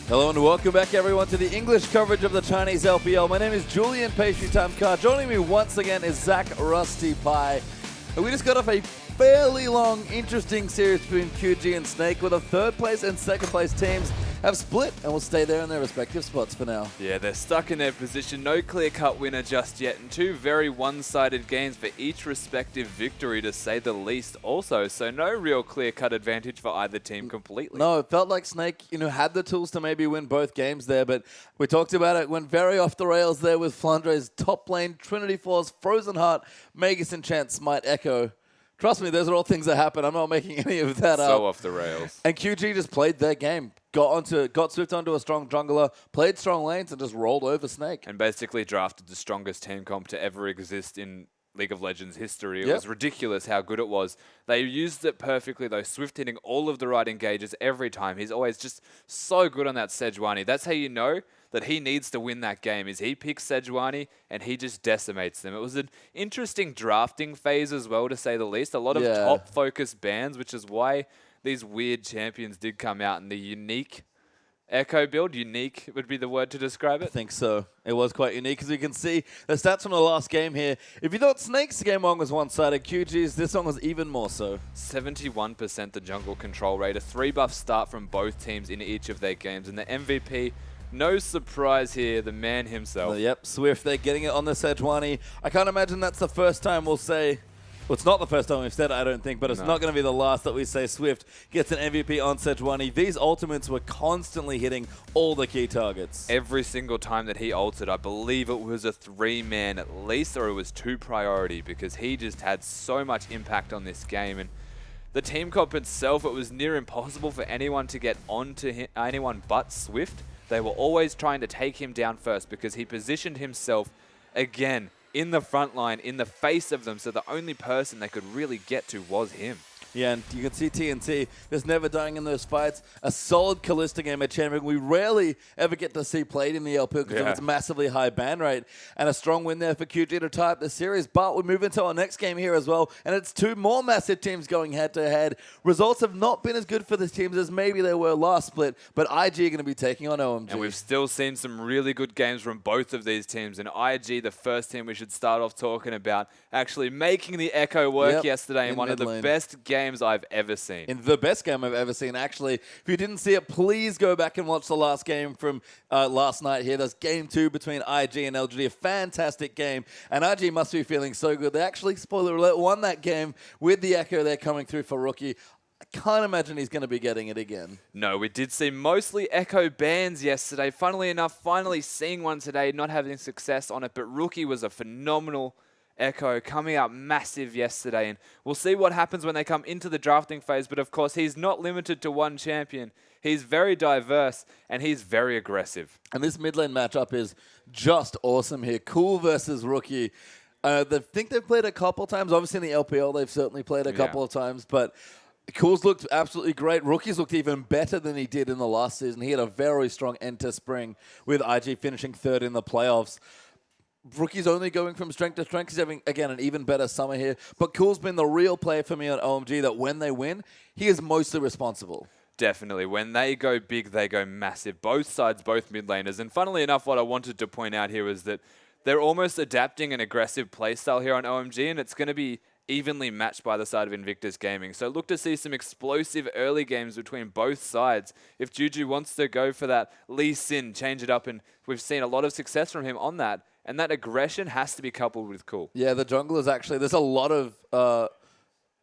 Hello and welcome back everyone to the English coverage of the Chinese LPL. My name is Julian Pastry Time Car. Joining me once again is Zach Rusty Pie. And we just got off a fairly long, interesting series between QG and Snake, where the third place and second place teams have split and will stay there in their respective spots for now. Yeah, they're stuck in their position. No clear-cut winner just yet, and two very one-sided games for each respective victory, to say the least also. So no real clear-cut advantage for either team completely. No, it felt like Snake, had the tools to maybe win both games there, but we talked about it, went very off the rails there with Flandre's top lane, Trinity Force, Frozen Heart, Magus Enchant, Smite, Echo. Trust me, those are all things that happen. I'm not making any of that up. So off the rails. And QG just played their game. Got Swift onto a strong jungler, played strong lanes, and just rolled over Snake. And basically drafted the strongest team comp to ever exist in League of Legends history. It was ridiculous how good it was. They used it perfectly, though. Swift hitting all of the right engages every time. He's always just so good on that Sejuani. That's how you know that he needs to win that game, is he picks Sejuani and he just decimates them. It was an interesting drafting phase as well, to say the least. A lot of top-focused bans, which is why these weird champions did come out in the unique Echo build. Unique would be the word to describe it. I think so. It was quite unique, as you can see the stats from the last game here. If you thought Snake's game one was one-sided, QG's this one was even more so. 71% the jungle control rate, a 3-buff start from both teams in each of their games, and the MVP, no surprise here, the man himself. Yep, Swift, they're getting it on the Sejuani. I can't imagine that's the first time we'll say... Well, it's not the first time we've said it, I don't think, but it's not going to be the last that we say Swift gets an MVP on Sejuani. These ultimates were constantly hitting all the key targets. Every single time that he ulted, I believe it was a 3-man at least, or it was 2 priority, because he just had so much impact on this game. And the team comp itself, it was near impossible for anyone to get onto him, anyone but Swift. They were always trying to take him down first, because he positioned himself again in the front line, in the face of them, so the only person they could really get to was him. Yeah, and you can see TNT just never dying in those fights. A solid Kalista game at champion we rarely ever get to see played in the LPL because of its massively high ban rate. And a strong win there for QG to tie up the series. But we move into our next game here as well, and it's 2 more massive teams going head-to-head. Results have not been as good for the teams as maybe they were last split, but IG are going to be taking on OMG. And we've still seen some really good games from both of these teams. And IG, the first team we should start off talking about, actually making the Echo work yesterday in one of the best games I've ever seen. In the best game I've ever seen, actually. If you didn't see it, please go back and watch the last game from last night here. That's game 2 between IG and LGD. A fantastic game. And IG must be feeling so good. They actually, spoiler alert, won that game with the Echo there coming through for Rookie. I can't imagine he's going to be getting it again. No, we did see mostly Echo bans yesterday. Funnily enough, finally seeing one today, not having success on it. But Rookie was a phenomenal Echo, coming out massive yesterday, and we'll see what happens when they come into the drafting phase. But of course, he's not limited to one champion. He's very diverse, and he's very aggressive. And this mid lane matchup is just awesome here. Cool versus Rookie. I think they've played a couple times. Obviously, in the LPL, they've certainly played a couple of times, but Cool's looked absolutely great. Rookie's looked even better than he did in the last season. He had a very strong end to spring, with IG finishing 3rd in the playoffs. Rookie's only going from strength to strength. He's having, again, an even better summer here. But Cool's been the real player for me on OMG, that when they win, he is mostly responsible. Definitely. When they go big, they go massive. Both sides, both mid laners. And funnily enough, what I wanted to point out here was that they're almost adapting an aggressive playstyle here on OMG, and it's going to be evenly matched by the side of Invictus Gaming. So look to see some explosive early games between both sides. If Juju wants to go for that Lee Sin, change it up, and we've seen a lot of success from him on that. And that aggression has to be coupled with Cool. Yeah, the junglers actually, there's a lot of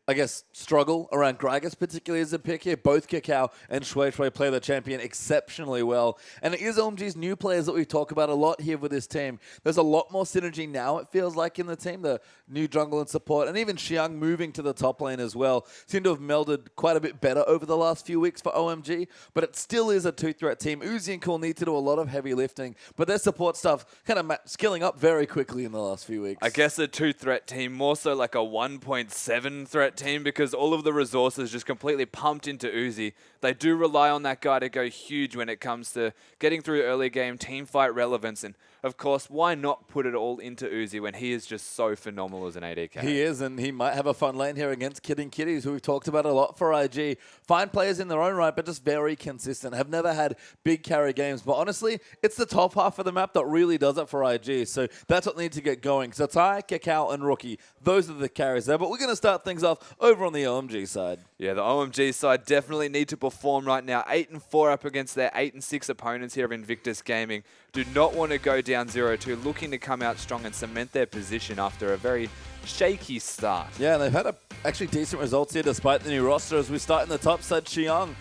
I guess, struggle around Gragas, particularly as a pick here. Both Kakao and Shui play the champion exceptionally well. And it is OMG's new players that we talk about a lot here with this team. There's a lot more synergy now, it feels like, in the team. The new jungle and support, and even Xiang moving to the top lane as well, seem to have melded quite a bit better over the last few weeks for OMG. But it still is a 2-threat team. Uzi and Cool need to do a lot of heavy lifting, but their support stuff kind of skilling up very quickly in the last few weeks. I guess a 2-threat team, more so like a 1.7 threat team, because all of the resources just completely pumped into Uzi. They do rely on that guy to go huge when it comes to getting through early game team fight relevance. And of course, why not put it all into Uzi when he is just so phenomenal as an AD carry? He is, and he might have a fun lane here against Kid and Kitties, who we've talked about a lot for IG. Fine players in their own right, but just very consistent. Have never had big carry games. But honestly, it's the top half of the map that really does it for IG. So that's what needs to get going. So Ty, Kakao, and Rookie, those are the carries there. But we're going to start things off over on the OMG side. Yeah, the OMG side definitely need to perform right now. 8-4 up against their 8-6 opponents here of Invictus Gaming. Do not want to go down 0-2, looking to come out strong and cement their position after a very shaky start. Yeah, and they've had actually decent results here despite the new roster. As we start in the top side, Xiang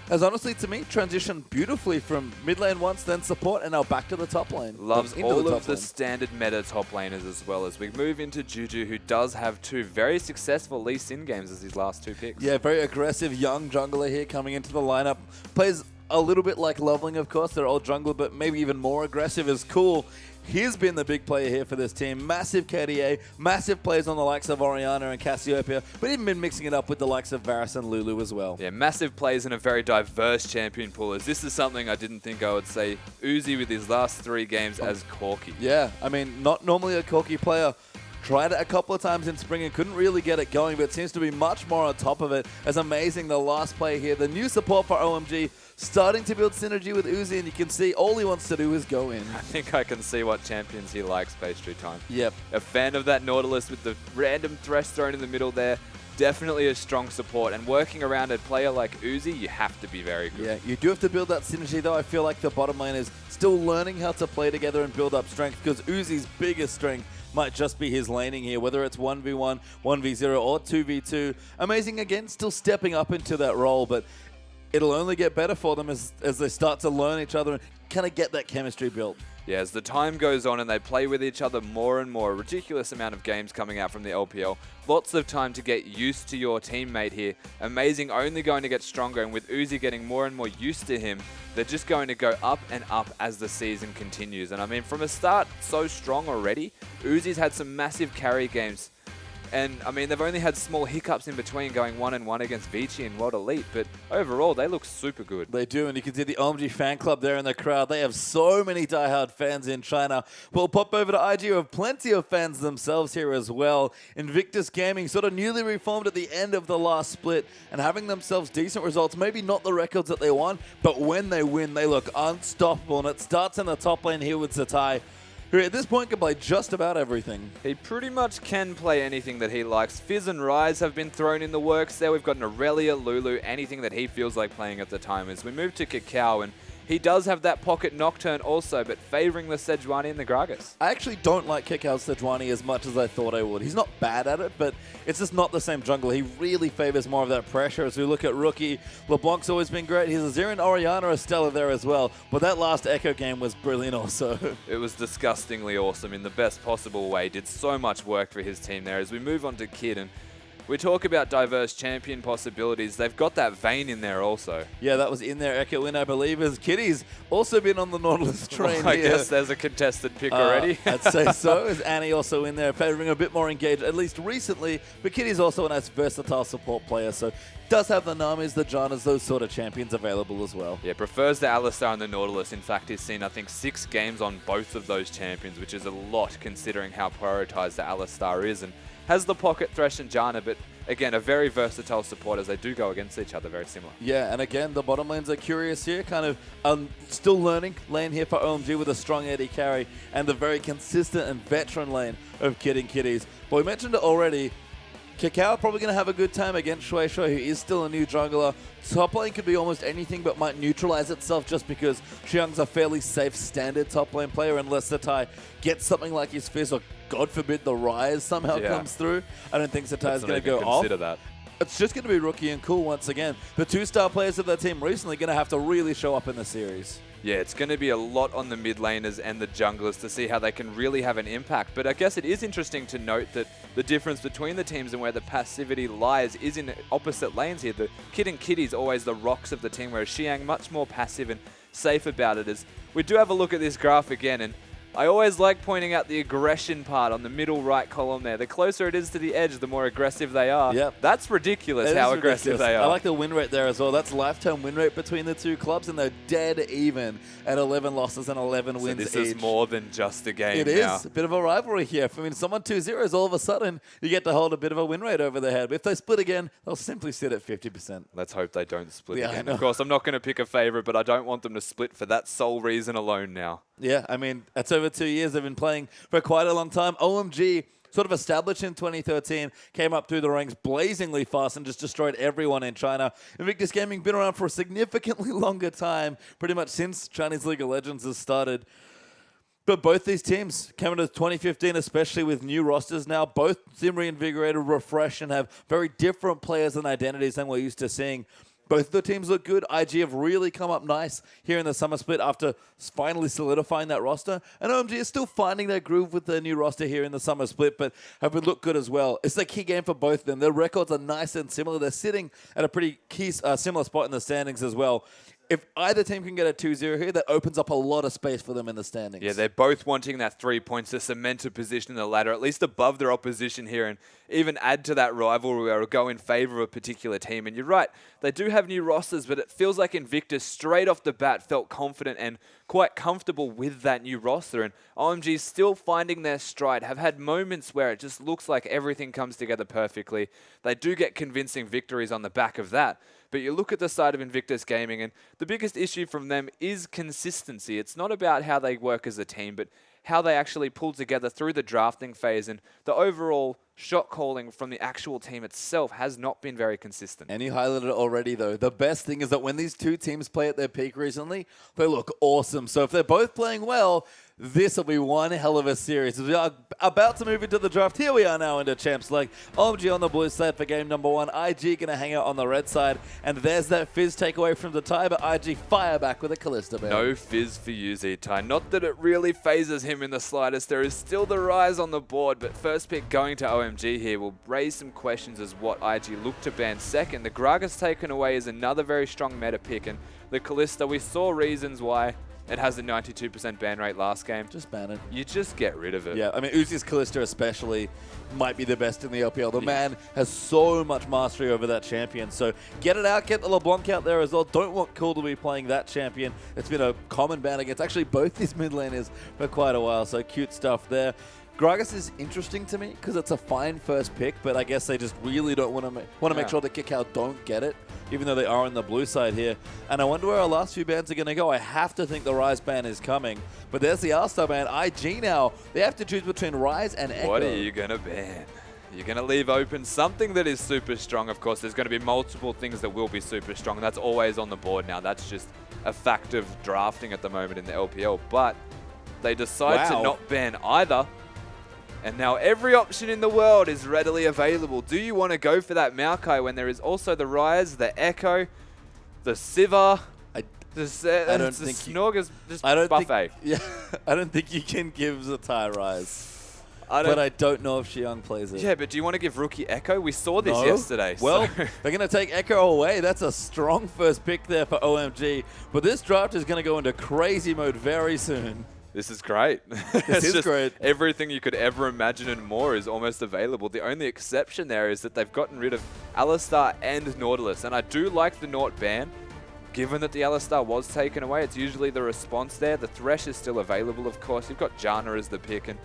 has honestly, to me, transitioned beautifully from mid lane once, then support, and now back to the top lane. Loves into all the of top the lane. standard meta top laners as well as we move into Juju, who does have 2 very successful Lee Sin games as his last 2 picks. Yeah, very aggressive young jungler here coming into the lineup. Plays a little bit like Loveling, of course. They're all jungler, but maybe even more aggressive is cool. He's been the big player here for this team. Massive KDA, massive plays on the likes of Orianna and Cassiopeia, but even been mixing it up with the likes of Varus and Lulu as well. Yeah, massive plays in a very diverse champion pool. As this is something I didn't think I would say. Uzi with his last 3 games as Corki. Yeah, I mean, not normally a Corki player. Tried it a couple of times in spring and couldn't really get it going, but seems to be much more on top of it. As amazing the last play here. The new support for OMG starting to build synergy with Uzi, and you can see all he wants to do is go in. I think I can see what champions he likes, Pastry Time. Yep. A fan of that Nautilus with the random thresh thrown in the middle there. Definitely a strong support, and working around a player like Uzi, you have to be very good. Yeah, you do have to build that synergy, though. I feel like the bottom lane is still learning how to play together and build up strength, because Uzi's biggest strength might just be his laning here, whether it's 1v1, 1v0, or 2v2. Amazing, again, still stepping up into that role, but it'll only get better for them as they start to learn each other and kind of get that chemistry built. Yeah, as the time goes on and they play with each other more and more, a ridiculous amount of games coming out from the LPL. Lots of time to get used to your teammate here. Amazing, only going to get stronger, and with Uzi getting more and more used to him, they're just going to go up and up as the season continues. And I mean, from a start so strong already, Uzi's had some massive carry games. And, I mean, they've only had small hiccups in between going 1-1 against Vici and World Elite, but overall, they look super good. They do, and you can see the OMG fan club there in the crowd. They have so many diehard fans in China. We'll pop over to IG, who have plenty of fans themselves here as well. Invictus Gaming sort of newly reformed at the end of the last split and having themselves decent results. Maybe not the records that they want, but when they win, they look unstoppable. And it starts in the top lane here with Satai, who at this point can play just about everything. He pretty much can play anything that he likes. Fizz and Rise have been thrown in the works there. We've got an Aurelia, Lulu, anything that he feels like playing at the time. As we move to Kakao, and he does have that pocket Nocturne also, but favouring the Sejuani and the Gragas. I actually don't like Kikao's Sejuani as much as I thought I would. He's not bad at it, but it's just not the same jungle. He really favours more of that pressure. As we look at Rookie, LeBlanc's always been great. He's a Azir and Orianna are stellar there as well, but that last Echo game was brilliant also. It was disgustingly awesome in the best possible way. Did so much work for his team there. As we move on to Kid, and we talk about diverse champion possibilities. They've got that Vayne in there also. Yeah, that was in there. Echo in, I believe, as Kitty's also been on the Nautilus train I here. guess there's a contested pick already. I'd say so. Is Annie also in there, favouring a bit more engaged, at least recently. But Kitty's also a nice versatile support player, so does have the Namis, the Jannas, those sort of champions available as well. Yeah, prefers the Alistar and the Nautilus. In fact, he's seen, I think, 6 games on both of those champions, which is a lot considering how prioritised the Alistar is. And has the Pocket Thresh and Janna, but again, a very versatile support as they do go against each other, very similar. Yeah, and again, the bottom lanes are curious here, kind of still learning lane here for OMG with a strong AD carry and the very consistent and veteran lane of Kid and Kitties. But we mentioned it already, Kakao probably going to have a good time against Shui Shui, who is still a new jungler. Top lane could be almost anything, but might neutralize itself just because Xiang's a fairly safe standard top lane player unless Satai gets something like his Fizz or, God forbid, the Rise somehow comes through. I don't think Satai is going to go off. That. It's just going to be Rookie and Cool once again. The 2-star players of that team recently going to have to really show up in the series. Yeah, it's going to be a lot on the mid laners and the junglers to see how they can really have an impact. But I guess it is interesting to note that the difference between the teams and where the passivity lies is in opposite lanes here. The Kid and Kitty's always the rocks of the team, whereas Xiang much more passive and safe about it. As we do have a look at this graph again, and I always like pointing out the aggression part on the middle right column there. The closer it is to the edge, the more aggressive they are. Yep. That's ridiculous how aggressive they are. I like the win rate there as well. That's lifetime win rate between the two clubs, and they're dead even at 11 losses and 11 wins this each. is more than just a game It now. is a bit of a rivalry here. I mean, someone 2-0s, all of a sudden, you get to hold a bit of a win rate over their head. But if they split again, they'll simply sit at 50%. Let's hope they don't split Yeah, I again. know. Of course, I'm not going to pick a favorite, but I don't want them to split for that sole reason alone now. Yeah, I mean, that's over 2 years. They've been playing for quite a long time. OMG, sort of established in 2013, came up through the ranks blazingly fast and just destroyed everyone in China. Invictus Gaming been around for a significantly longer time, pretty much since Chinese League of Legends has started. But both these teams came into 2015, especially with new rosters now. Both seem reinvigorated, refreshed, and have very different players and identities than we're used to seeing. Both of the teams look good. IG have really come up nice here in the summer split after finally solidifying that roster. And OMG is still finding their groove with their new roster here in the summer split, but have looked good as well. It's the key game for both of them. Their records are nice and similar. They're sitting at a pretty key, similar spot in the standings as well. If either team can get a 2-0 here, that opens up a lot of space for them in the standings. Yeah, they're both wanting that 3 points to cement a position in the ladder, at least above their opposition here, and even add to that rivalry or go in favor of a particular team. And you're right, they do have new rosters, but it feels like Invictus straight off the bat felt confident and quite comfortable with that new roster. And OMG is still finding their stride, have had moments where it just looks like everything comes together perfectly. They do get convincing victories on the back of that. But you look at the side of Invictus Gaming, and the biggest issue from them is consistency. It's not about how they work as a team, but how they actually pull together through the drafting phase, and the overall shot calling from the actual team itself has not been very consistent. And you highlighted it already, though. The best thing is that when these two teams play at their peak recently, they look awesome. So if they're both playing well, this will be one hell of a series. We are about to move into the draft. Here we are now into Champs League. OMG on the blue side for game number 1. IG going to hang out on the red side. And there's that Fizz takeaway from the tie, but IG fire back with a Callista Bear. No Fizz for you, Z-Tai. Not that it really phases him in the slightest. There is still the Rise on the board, but first pick going to OMG here will raise some questions as what IG look to ban second. The Gragas taken away is another very strong meta pick, and the Callista, we saw reasons why it has a 92% ban rate last game. Just ban it. You just get rid of it. Yeah, I mean, Uzi's Callista especially might be the best in the LPL. The man has so much mastery over that champion. So get it out, get the LeBlanc out there as well. Don't want Cool to be playing that champion. It's been a common ban against actually both these mid laners for quite a while. So cute stuff there. Gragas is interesting to me because it's a fine first pick, but I guess they just really don't want to make sure the Kickout don't get it, even though they are on the blue side here. And I wonder where our last few bans are going to go. I have to think the Rise ban is coming, but there's the R-Star ban. IG now, they have to choose between Rise and Echo. What are you going to ban? You're going to leave open something that is super strong. Of course, there's going to be multiple things that will be super strong, and that's always on the board now. That's just a fact of drafting at the moment in the LPL. But they decide to not ban either. And now every option in the world is readily available. Do you want to go for that Maokai when there is also the Rise, the Echo, the Sivir, the Snorgers, just buffet? I don't think you can give Zatai Rise. But I don't know if Xiang plays it. Yeah, but do you want to give Rookie Echo? We saw this yesterday. Well, they're going to take Echo away. That's a strong first pick there for OMG. But this draft is going to go into crazy mode very soon. This is great. This is great. Everything you could ever imagine and more is almost available. The only exception there is that they've gotten rid of Alistar and Nautilus. And I do like the Naut ban. Given that the Alistar was taken away, it's usually the response there. The Thresh is still available, of course. You've got Janna as the pick, and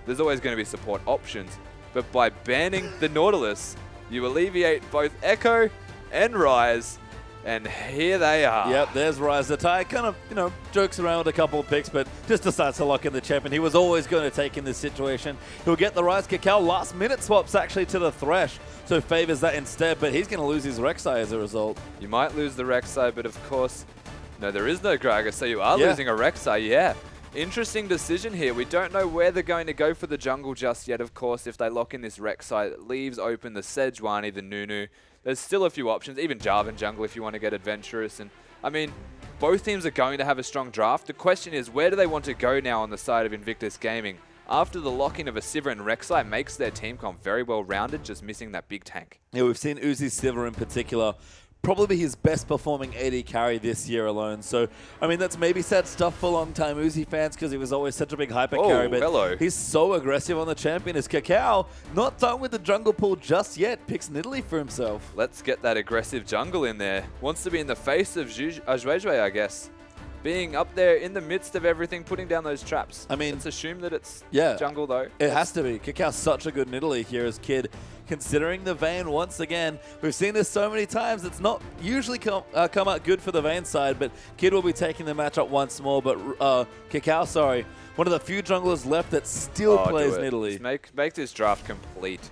there's always going to be support options. But by banning the Nautilus, you alleviate both Echo and Rise. And here they are. Yep, there's Rise. Zatai kind of, jokes around with a couple of picks, but just decides to lock in the champion. He was always going to take in this situation. He'll get the Rise. Kakao last minute swaps actually to the Thresh, so favors that instead, but he's going to lose his Rek'Sai as a result. You might lose the Rek'Sai, but of course, no, there is no Gragas, so you are losing a Rek'Sai, yeah. Interesting decision here. We don't know where they're going to go for the jungle just yet, of course. If they lock in this Rek'Sai, it leaves open the Sejuani, the Nunu. There's still a few options, even Jarvan jungle if you want to get adventurous. And I mean, both teams are going to have a strong draft. The question is, where do they want to go now on the side of Invictus Gaming? After the lock-in of a Sivir and Rek'Sai makes their team comp very well rounded, just missing that big tank. Yeah, we've seen Uzi Sivir in particular probably his best performing AD carry this year alone. So, I mean, that's maybe sad stuff for long-time Uzi fans because he was always such a big hyper carry. But hello. he's so aggressive on the champion as Kakao, not done with the jungle pool just yet, picks Nidalee for himself. Let's get that aggressive jungle in there. Wants to be in the face of Zhuezhui, I guess. Being up there in the midst of everything, putting down those traps. I mean, let's assume that it's yeah, jungle, though. It has to be. Kakao's such a good Nidalee here as Kid. Considering the Vayne once again, we've seen this so many times, it's not usually come out good for the Vayne side, but Kid will be taking the matchup once more. But Kakao, sorry, one of the few junglers left that still plays Nidalee. Just make this draft complete.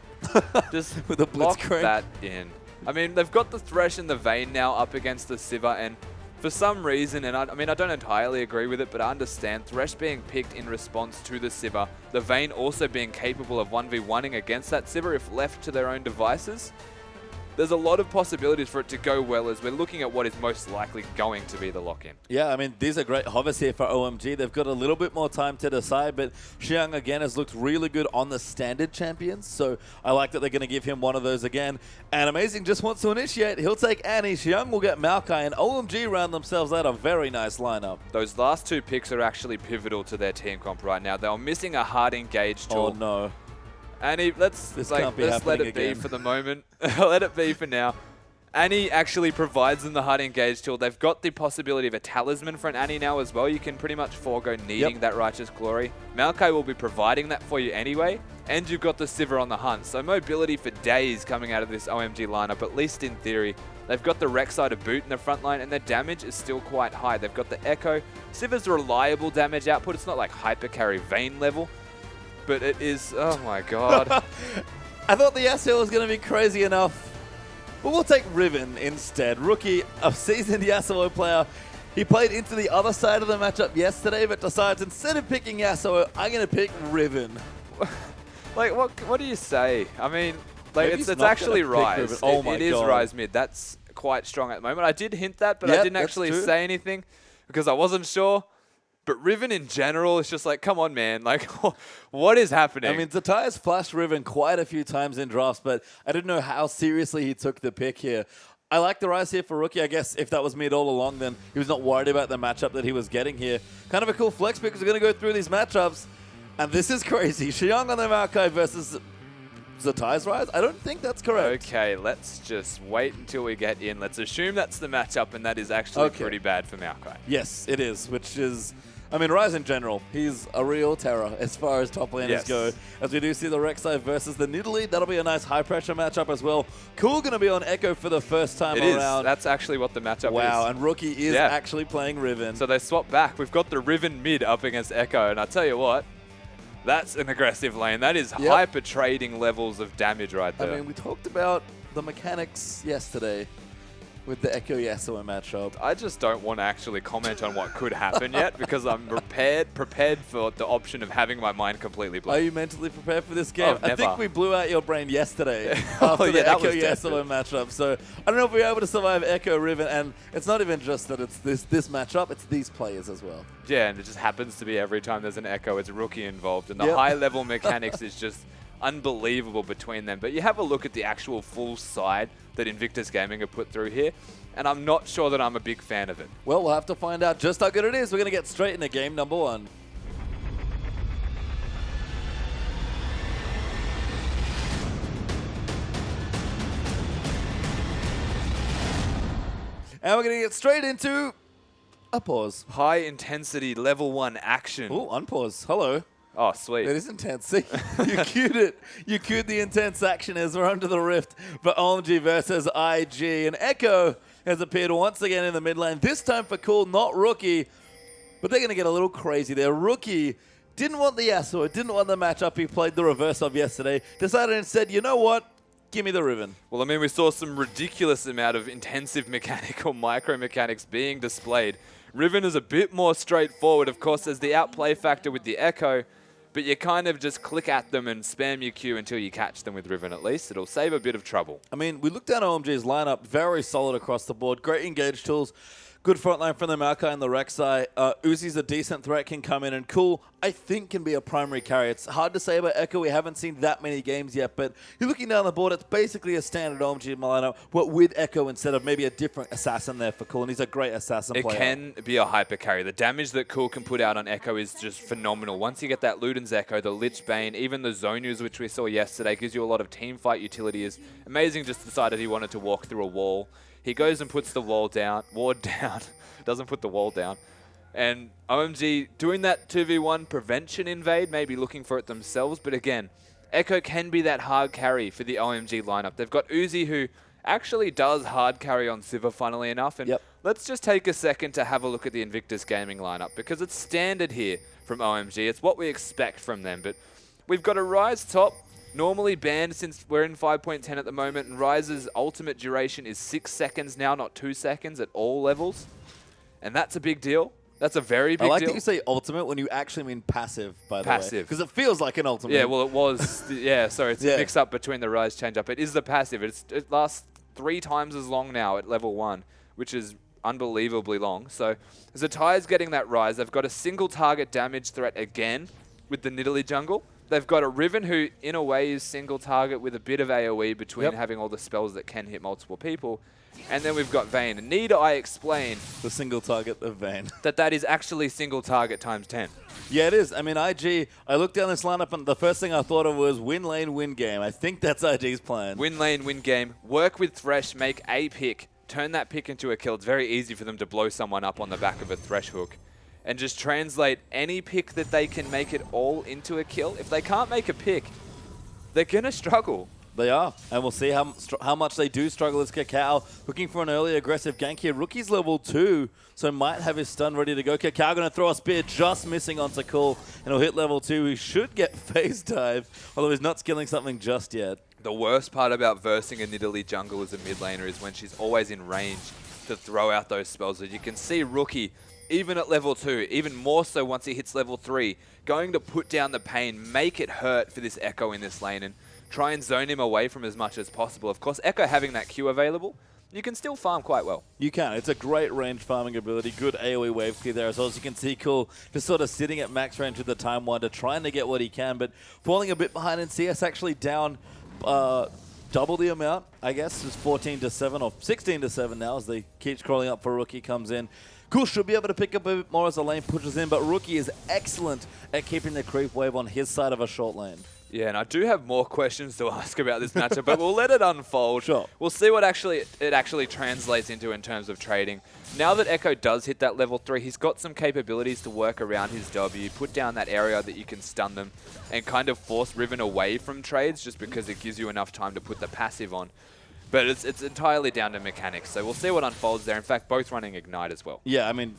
Just with a lock blitzcrank that in. I mean, they've got the Thresh and the Vayne now up against the Sivir, and for some reason, and I mean, I don't entirely agree with it, but I understand Thresh being picked in response to the Sivir, the Vayne also being capable of 1v1ing against that Sivir if left to their own devices. There's a lot of possibilities for it to go well as we're looking at what is most likely going to be the lock-in. Yeah, I mean, these are great hovers here for OMG. They've got a little bit more time to decide, but Xiang again has looked really good on the standard champions, so I like that they're going to give him one of those again. And Amazing just wants to initiate. He'll take Annie. Xiang will get Maokai, and OMG round themselves out a very nice lineup. Those last two picks are actually pivotal to their team comp right now. They were missing a hard engage tool. Oh, no. Annie, let's let it be for the moment. Let it be for now. Annie actually provides them the hard engage tool. They've got the possibility of a talisman for an Annie now as well. You can pretty much forego needing that Righteous Glory. Maokai will be providing that for you anyway. And you've got the Sivir on the hunt. So mobility for days coming out of this OMG lineup, at least in theory. They've got the Rek'Sai to boot in the front line, and their damage is still quite high. They've got the Echo. Sivir's reliable damage output. It's not like hyper carry Vayne level. But it is, oh my god. I thought the Yasuo was going to be crazy enough, but we'll take Riven instead. Rookie, a seasoned Yasuo player. He played into the other side of the matchup yesterday, but decides instead of picking Yasuo, I'm going to pick Riven. Like, what do you say? I mean, like it's actually Rise. Oh my it is god. Rise mid. That's quite strong at the moment. I did hint that, but I didn't actually say anything because I wasn't sure. But Riven in general is just like, come on, man. Like, what is happening? I mean, Zatai has flashed Riven quite a few times in drafts, but I didn't know how seriously he took the pick here. I like the Rise here for Rookie. I guess if that was mid all along, then he was not worried about the matchup that he was getting here. Kind of a cool flex pick because we're going to go through these matchups. And this is crazy. Xiang on the Maokai versus Zatai's Rise? I don't think that's correct. Okay, let's just wait until we get in. Let's assume that's the matchup, and that is actually pretty bad for Maokai. Yes, it is, which is... I mean, Rise in general, he's a real terror as far as top laners go. As we do see the Rek'Sai versus the Nidalee, that'll be a nice high-pressure matchup as well. Cool going to be on Echo for the first time around. That's actually what the matchup is. Wow, and Rookie is actually playing Riven. So they swap back. We've got the Riven mid up against Echo, and I tell you what, that's an aggressive lane. That is hyper trading levels of damage right there. I mean, we talked about the mechanics yesterday with the Echo Yasuo matchup. I just don't want to actually comment on what could happen yet because I'm prepared for the option of having my mind completely blank. Are you mentally prepared for this game? Oh, I think we blew out your brain yesterday after the Echo Yasuo matchup. So I don't know if we were able to survive Echo Riven, and it's not even just that it's this matchup, it's these players as well. Yeah, and it just happens to be every time there's an Echo, it's a Rookie involved, and the high-level mechanics is just unbelievable between them. But you have a look at the actual full side that Invictus Gaming have put through here, and I'm not sure that I'm a big fan of it. Well, we'll have to find out just how good it is. We're going to get straight into game number one. And we're going to get straight into a pause. High intensity level 1 action. Oh, unpause. Hello. Oh, sweet. It is intense. See, you cued it. You cued the intense action as we're under the rift for OMG versus IG. And Echo has appeared once again in the mid lane, this time for Cool, not Rookie. But they're going to get a little crazy there. Rookie didn't want the Yasuo, didn't want the matchup he played the reverse of yesterday. Decided instead, you know what? Give me the Riven. Well, I mean, we saw some ridiculous amount of intensive mechanical micro mechanics being displayed. Riven is a bit more straightforward. Of course, there's the outplay factor with the Echo, but you kind of just click at them and spam your Q until you catch them with Riven at least. It'll save a bit of trouble. I mean, we looked down OMG's lineup, very solid across the board. Great engage tools. Good front line from the Maokai and the Rek'Sai. Uzi's a decent threat, can come in, and Cool, I think, can be a primary carry. It's hard to say about Echo. We haven't seen that many games yet, but you're looking down the board, it's basically a standard OMG lineup, but with Echo instead of maybe a different assassin there for Cool, and he's a great assassin player. It can be a hyper carry. The damage that Cool can put out on Echo is just phenomenal. Once you get that Luden's Echo, the Lich Bane, even the Zonus, which we saw yesterday, gives you a lot of team fight utility. Is amazing. Just decided he wanted to walk through a wall. He goes and puts the ward down, doesn't put the wall down. And OMG doing that 2v1 prevention invade, maybe looking for it themselves. But again, Echo can be that hard carry for the OMG lineup. They've got Uzi, who actually does hard carry on Sivir, funnily enough. And let's just take a second to have a look at the Invictus Gaming lineup, because it's standard here from OMG. It's what we expect from them. But we've got a Ryze top, normally banned since we're in 5.10 at the moment, and Ryze's ultimate duration is 6 seconds now, not 2 seconds at all levels. And that's a big deal. That's a very big deal. I like that you say ultimate when you actually mean passive, by the way. Passive. Because it feels like an ultimate. Yeah, well, it was. Yeah, sorry. It's a mix-up between the Ryze change-up. It is the passive. It lasts 3 times as long now at level 1, which is unbelievably long. So Zetai's getting that Ryze. They've got a single target damage threat again with the Nidalee jungle. They've got a Riven who, in a way, is single target with a bit of AoE between having all the spells that can hit multiple people. And then we've got Vayne. And need I explain the single target of Vayne? That is actually single target times 10. Yeah, it is. I mean, IG, I looked down this lineup and the first thing I thought of was win lane, win game. I think that's IG's plan. Win lane, win game. Work with Thresh, make a pick. Turn that pick into a kill. It's very easy for them to blow someone up on the back of a Thresh hook. And just translate any pick that they can make it all into a kill. If they can't make a pick, they're going to struggle. They are, and we'll see how much they do struggle as Kakao looking for an early aggressive gank here. Rookie's level 2, so might have his stun ready to go. Kakao going to throw a spear, just missing onto Cool, and he'll hit level 2. He should get phase dive, although he's not skilling something just yet. The worst part about versing a Nidalee jungle as a mid laner is when she's always in range to throw out those spells. As you can see, Rookie, even at level 2, even more so once he hits level 3, going to put down the pain, make it hurt for this Echo in this lane, and try and zone him away from as much as possible. Of course, Echo having that Q available, you can still farm quite well. You can. It's a great range farming ability. Good AoE wave clear there as well. As you can see, Cool just sort of sitting at max range with the Time Wander, trying to get what he can, but falling a bit behind, and CS actually down double the amount, I guess. It's 14-7 or 16-7 now as they keep scrolling up for Rookie comes in. Cool should be able to pick up a bit more as the lane pushes in, but Rookie is excellent at keeping the creep wave on his side of a short lane. Yeah, and I do have more questions to ask about this matchup, but we'll let it unfold. Sure. We'll see what it actually translates into in terms of trading. Now that Echo does hit that level 3, he's got some capabilities to work around his W, put down that area that you can stun them, and kind of force Riven away from trades just because it gives you enough time to put the passive on. But it's entirely down to mechanics, so we'll see what unfolds there. In fact, both running Ignite as well. Yeah, I mean,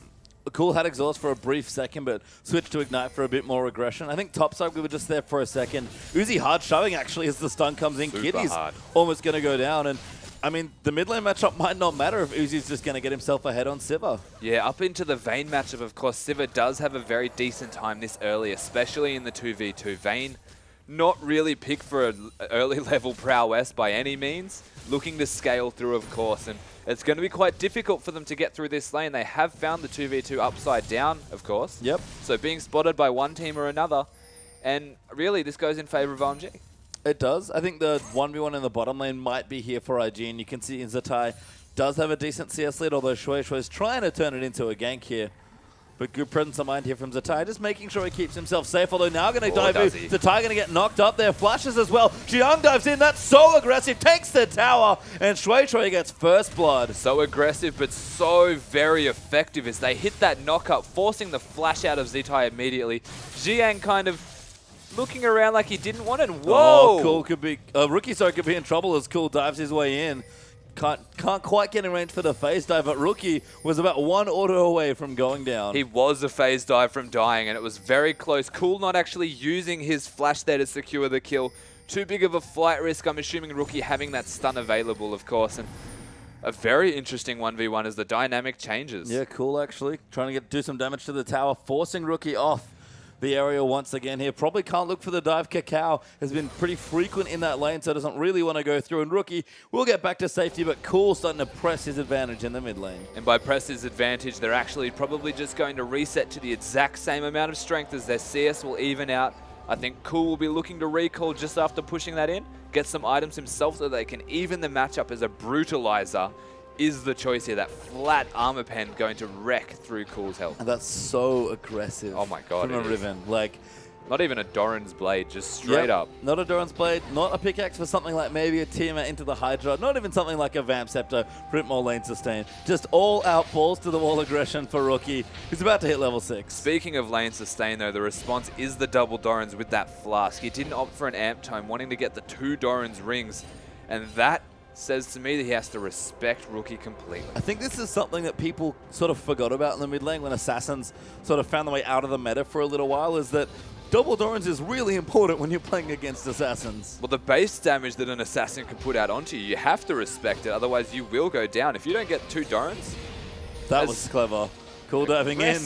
Cool had Exhaust for a brief second, but switched to Ignite for a bit more aggression. I think topside, we were just there for a second. Uzi hard shoving, actually, as the stun comes in. Kitty's almost going to go down. And, I mean, the mid lane matchup might not matter if Uzi's just going to get himself ahead on Sivir. Yeah, up into the Vayne matchup, of course, Sivir does have a very decent time this early, especially in the 2v2. Vayne, not really picked for an early level prowess by any means. Looking to scale through, of course, and it's going to be quite difficult for them to get through this lane. They have found the 2v2 upside down, of course. Yep. So being spotted by one team or another, and really this goes in favor of OMG. It does. I think the 1v1 in the bottom lane might be here for IG, and you can see Zetai does have a decent CS lead, although Shui is trying to turn it into a gank here. But good presence of mind here from Zetai, just making sure he keeps himself safe, although now going to dive in. Zetai going to get knocked up there, flashes as well. Jiang dives in, that's so aggressive, takes the tower, and Shui gets first blood. So aggressive, but so very effective as they hit that knock-up, forcing the flash out of Zetai immediately. Jiang kind of looking around like he didn't want it. Whoa! Oh, Cool could be, Rookie could be in trouble as Cool dives his way in. Can't quite get in range for the phase dive, but Rookie was about one auto away from going down. He was a phase dive from dying, and it was very close. Cool not actually using his flash there to secure the kill. Too big of a flight risk. I'm assuming Rookie having that stun available, of course, and a very interesting 1v1 as the dynamic changes. Yeah, Cool actually. Trying to do some damage to the tower, forcing Rookie off. the area once again here. Probably can't look for the dive. Kakao has been pretty frequent in that lane, so doesn't really want to go through. And Rookie will get back to safety, but Cool starting to press his advantage in the mid lane. And by press his advantage, they're actually probably just going to reset to the exact same amount of strength as their CS will even out. I think Cool will be looking to recall just after pushing that in, get some items himself so they can even the matchup as a brutalizer is the choice here. That flat armor pen going to wreck through Cool's health. And that's so aggressive. Oh my god, from a Riven. Like, not even a Doran's blade, just straight up. Not a Doran's blade, not a pickaxe for something like maybe a Tiamat into the Hydra, not even something like a Vamp Scepter, print more lane sustain. Just all out balls to the wall aggression for Rookie, who's about to hit level 6. Speaking of lane sustain though, the response is the double Doran's with that flask. He didn't opt for an amp time, wanting to get the 2 Doran's rings, and that says to me that he has to respect Rookie completely. I think this is something that people sort of forgot about in the mid lane when Assassins sort of found their way out of the meta for a little while, is that double Doran's is really important when you're playing against Assassins. Well, the base damage that an Assassin can put out onto you, you have to respect it, otherwise you will go down. If you don't get 2 Doran's... That was clever. Cool diving in.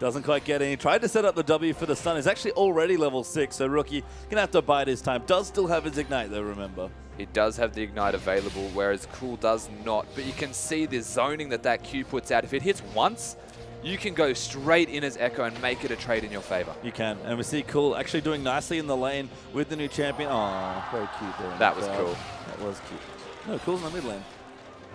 Doesn't quite get any. Tried to set up the W for the stun. He's actually already level 6, so Rookie gonna have to bide his time. Does still have his Ignite though, remember. He does have the Ignite available, whereas Cool does not. But you can see the zoning that Q puts out. If it hits once, you can go straight in as Echo and make it a trade in your favor. You can. And we see Cool actually doing nicely in the lane with the new champion. Oh, very cute there. That was cool. That was cute. No, Cool's in the mid lane.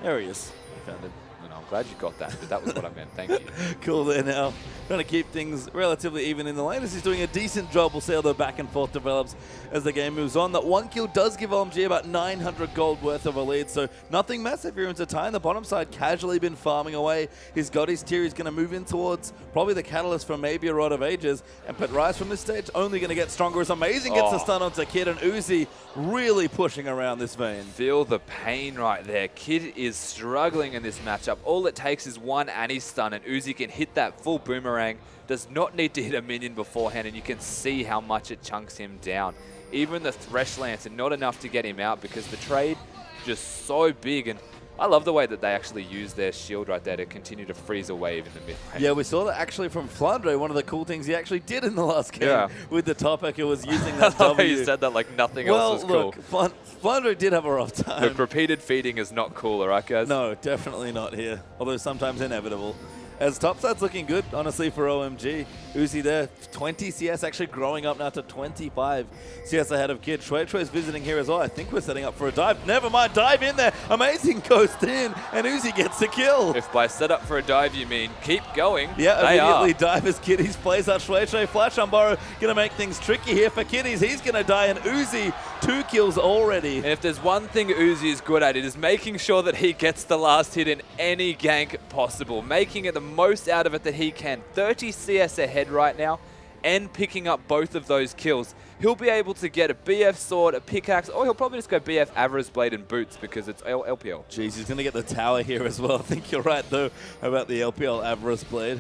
There he is. I found him. No, I'm glad you got that, but that was what I meant. Thank you. Cool there now. Trying to keep things relatively even in the lane as he's doing a decent job. We'll see how the back and forth develops as the game moves on. That 1 kill does give OMG about 900 gold worth of a lead, so nothing massive here into time. The bottom side casually been farming away. He's got his tier. He's going to move in towards probably the catalyst for maybe a Rod of Ages. And Pet Rise from this stage only going to get stronger. It's amazing. Gets the stun onto Kid, and Uzi really pushing around this vein. Feel the pain right there. Kid is struggling in this matchup. All it takes is one anti-stun and Uzi can hit that full boomerang. Does not need to hit a minion beforehand, and you can see how much it chunks him down. Even the Thresh Lance, and not enough to get him out because the trade just so big. And I love the way that they actually use their shield right there to continue to freeze a wave in the mid lane. Yeah, we saw that actually from FLICKR. One of the cool things he actually did in the last game with the top echo was using that W. You said that like nothing else was cool. Well, look, FLICKR did have a rough time. Look, repeated feeding is not cool, right, guys? No, definitely not here, although sometimes inevitable. As topside's looking good, honestly, for OMG. Uzi there, 20 CS, actually growing up now to 25 CS ahead of Kid. Shui is visiting here as well. I think we're setting up for a dive. Never mind, dive in there. Amazing ghost in, and Uzi gets the kill. If by set up for a dive you mean keep going, yeah, immediately dive as Kiddies plays out Shui. Flash on Burrow, gonna make things tricky here for Kiddies. He's gonna die, and Uzi, 2 kills already. And if there's one thing Uzi is good at, it is making sure that he gets the last hit in any gank possible, making it the most out of it that he can. 30 CS ahead right now and picking up both of those kills. He'll be able to get a BF sword, a pickaxe, or he'll probably just go BF Avra's blade and boots because it's LPL. Jeez, he's going to get the tower here as well. I think you're right, though, about the LPL Avra's blade.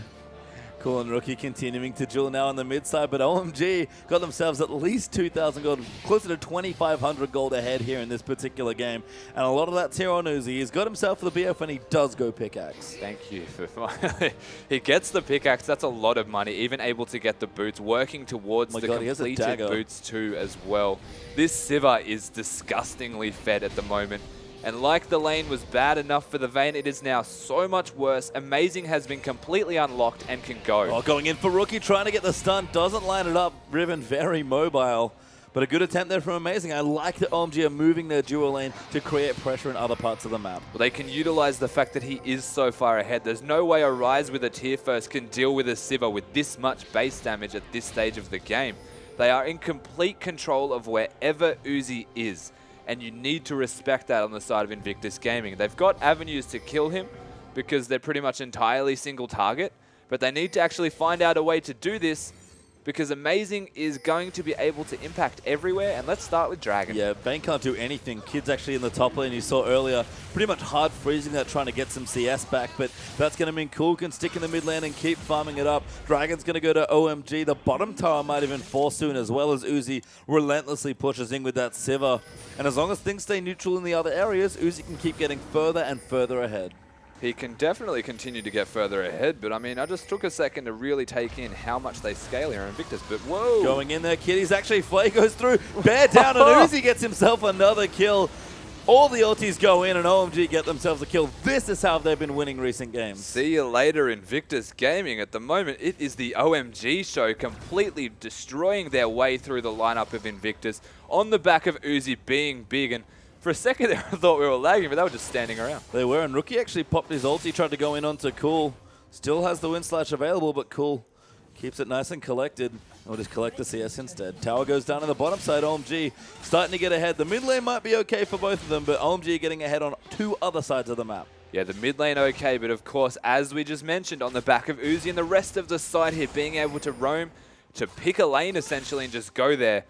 Cool and Rookie continuing to duel now on the mid side, but OMG got themselves at least 2,000 gold, closer to 2,500 gold ahead here in this particular game. And a lot of that's here on Uzi. He's got himself the BF and he does go pickaxe. Thank you. He gets the pickaxe. That's a lot of money. Even able to get the boots, working towards the completed boots too as well. This Sivir is disgustingly fed at the moment. And like the lane was bad enough for the Vayne, it is now so much worse. Amazing has been completely unlocked and can go. Oh, going in for Rookie, trying to get the stun. Doesn't line it up. Riven very mobile. But a good attempt there from Amazing. I like that OMG are moving their dual lane to create pressure in other parts of the map. Well, they can utilize the fact that he is so far ahead. There's no way a Rise with a tier first can deal with a Sivir with this much base damage at this stage of the game. They are in complete control of wherever Uzi is. And you need to respect that on the side of Invictus Gaming. They've got avenues to kill him because they're pretty much entirely single target, but they need to actually find out a way to do this because Amazing is going to be able to impact everywhere. And let's start with Dragon. Yeah, Vayne can't do anything. Kid's actually in the top lane. You saw earlier, pretty much hard freezing that, trying to get some CS back, but that's going to mean Cool can stick in the mid lane and keep farming it up. Dragon's going to go to OMG. The bottom tower might even fall soon, as well as Uzi relentlessly pushes in with that Sivir. And as long as things stay neutral in the other areas, Uzi can keep getting further and further ahead. He can definitely continue to get further ahead, but I mean, I just took a second to really take in how much they scale here in Invictus, but whoa! Going in there, Kitty's actually, Flay goes through, bear down, and Uzi gets himself another kill. All the ultis go in, and OMG get themselves a kill. This is how they've been winning recent games. See you later, Invictus Gaming. At the moment, it is the OMG show, completely destroying their way through the lineup of Invictus on the back of Uzi being big. And for a second there, I thought we were lagging, but they were just standing around. They were, and Rookie actually popped his ulti, tried to go in onto Cool. Still has the wind slash available, but Cool keeps it nice and collected. We'll just collect the CS instead. Tower goes down on the bottom side. OMG starting to get ahead. The mid lane might be okay for both of them, but OMG getting ahead on two other sides of the map. Yeah, the mid lane okay, but of course, as we just mentioned, on the back of Uzi and the rest of the side here, being able to roam, to pick a lane essentially and just go there.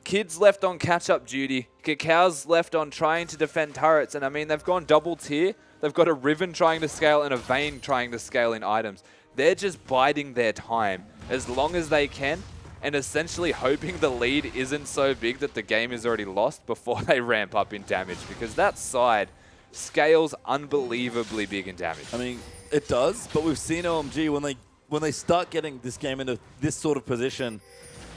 Kid's left on catch-up duty. Cacao's left on trying to defend turrets, and I mean, they've gone double tier. They've got a Riven trying to scale and a Vayne trying to scale in items. They're just biding their time as long as they can, and essentially hoping the lead isn't so big that the game is already lost before they ramp up in damage, because that side scales unbelievably big in damage. I mean, it does, but we've seen OMG when they start getting this game into this sort of position,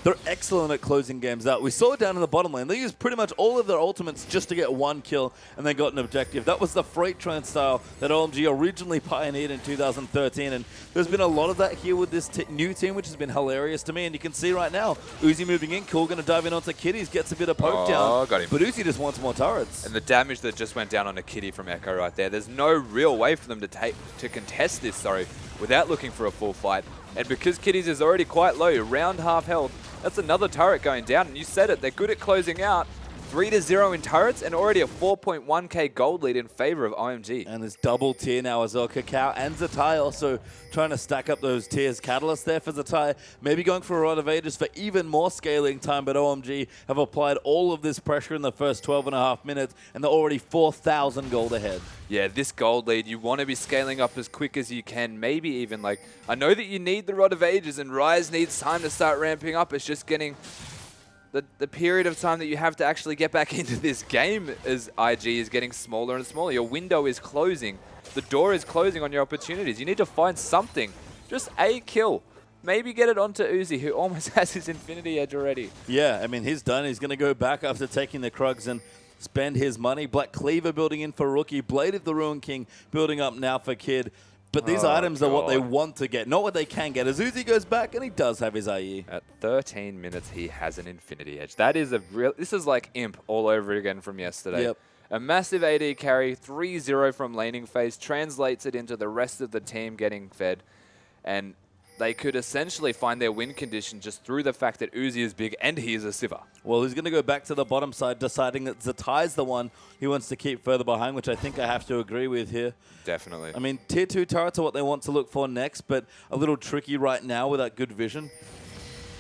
they're excellent at closing games out. We saw it down in the bottom lane. They used pretty much all of their ultimates just to get one kill, and they got an objective. That was the freight train style that OMG originally pioneered in 2013, and there's been a lot of that here with this new team, which has been hilarious to me. And you can see right now, Uzi moving in, Cool going to dive in onto Kitties, gets a bit of poke down, got him. But Uzi just wants more turrets. And the damage that just went down on a Kitty from Echo right there, there's no real way for them to contest this, without looking for a full fight. And because Kitties is already quite low, around half health, that's another turret going down. And you said it, they're good at closing out. 3-0 in turrets and already a 4.1k gold lead in favor of OMG. And there's double tier now as well. Cacao and Zatai also trying to stack up those tiers. Catalyst there for Zatai. Maybe going for a Rod of Ages for even more scaling time, but OMG have applied all of this pressure in the first 12.5 minutes, and they're already 4,000 gold ahead. Yeah, this gold lead, you want to be scaling up as quick as you can. Maybe even I know that you need the Rod of Ages and Rise needs time to start ramping up. It's just getting the period of time that you have to actually get back into this game as IG is getting smaller and smaller. Your window is closing. The door is closing on your opportunities. You need to find something. Just a kill. Maybe get it onto Uzi, who almost has his Infinity Edge already. Yeah, I mean, he's done. He's going to go back after taking the Krugs and spend his money. Black Cleaver building in for Rookie. Blade of the Ruin King building up now for Kid. But these items are what they want to get, not what they can get. As Uzi goes back, and he does have his IE. At 13 minutes, he has an Infinity Edge. That is this is like Imp all over again from yesterday. Yep. A massive AD carry, 3-0 from laning phase, translates it into the rest of the team getting fed. And they could essentially find their win condition just through the fact that Uzi is big and he is a Sivir. Well, he's going to go back to the bottom side, deciding that Zatai's the one he wants to keep further behind, which I think I have to agree with here. Definitely. I mean, tier 2 turrets are what they want to look for next, but a little tricky right now with that good vision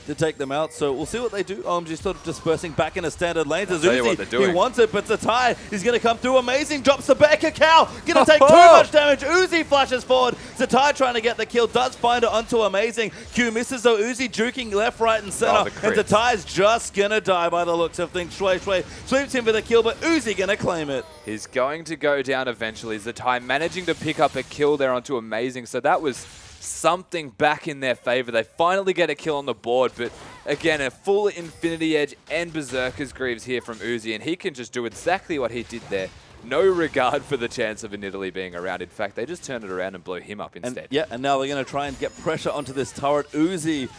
to take them out. So we'll see what they do. OMG sort of dispersing back into standard lanes. As Uzi, he wants it, but Zatai is going to come through amazing. Drops the bear. Cacao going to take too much damage. Uzi flashes forward. Zatai trying to get the kill. Does find it onto amazing. Q misses though. Uzi juking left, right, and center. And Zatai's just going to die by the looks of things. Shui sweeps him for the kill, but Uzi going to claim it. He's going to go down eventually. Zatai managing to pick up a kill there onto amazing. So that was something back in their favor. They finally get a kill on the board, but again, a full Infinity Edge and Berserker's Greaves here from Uzi, and he can just do exactly what he did there. No regard for the chance of an Italy being around. In fact, they just turn it around and blow him up instead. And now they're going to try and get pressure onto this turret. Uzi,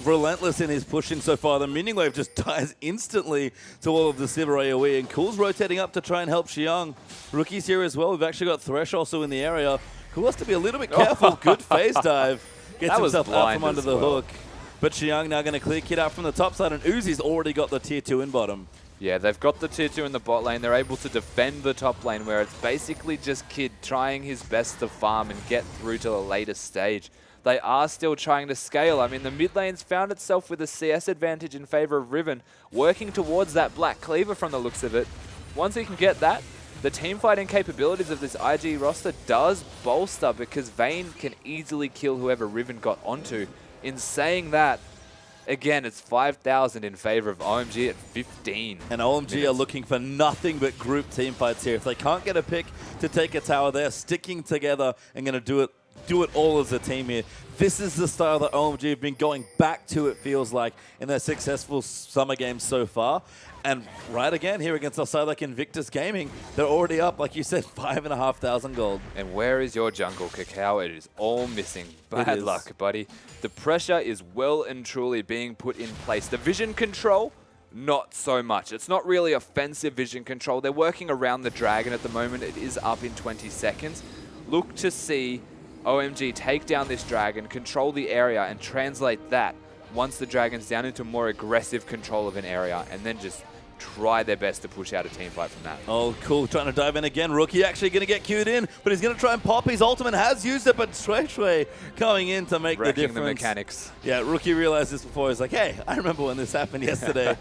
relentless in his pushing so far. The Minion Wave just dies instantly to all of the Sivir AoE, and Cool's rotating up to try and help Xiang. Rookie's here as well. We've actually got Thresh also in the area. Who has to be a little bit careful. Good phase dive. Gets himself out from under the hook. But Xiang now going to clear Kid out from the top side, and Uzi's already got the tier 2 in bottom. Yeah, they've got the tier 2 in the bot lane. They're able to defend the top lane, where it's basically just Kid trying his best to farm and get through to the later stage. They are still trying to scale. I mean, the mid lane's found itself with a CS advantage in favor of Riven, working towards that Black Cleaver from the looks of it. Once he can get that, the team fighting capabilities of this IG roster does bolster, because Vayne can easily kill whoever Riven got onto. In saying that, again, it's 5,000 in favor of OMG at 15. And OMG are looking for nothing but group team fights here. If they can't get a pick, to take a tower. They're sticking together and going to do it all as a team here. This is the style that OMG have been going back to, it feels like, in their successful summer games so far. And right again here against a side like Invictus Gaming, they're already up, like you said, 5,500 gold. And where is your jungle, Cacao? It is all missing. Bad luck, buddy. The pressure is well and truly being put in place. The vision control, not so much. It's not really offensive vision control. They're working around the dragon at the moment. It is up in 20 seconds. Look to see OMG take down this dragon, control the area, and translate that once the dragon's down into more aggressive control of an area, and then just try their best to push out a team fight from that. Oh, cool. Trying to dive in again. Rookie actually going to get queued in, but he's going to try and pop. His ultimate has used it, but Shui coming in to make the difference. The mechanics. Yeah, Rookie realized this before. He's like, hey, I remember when this happened yesterday.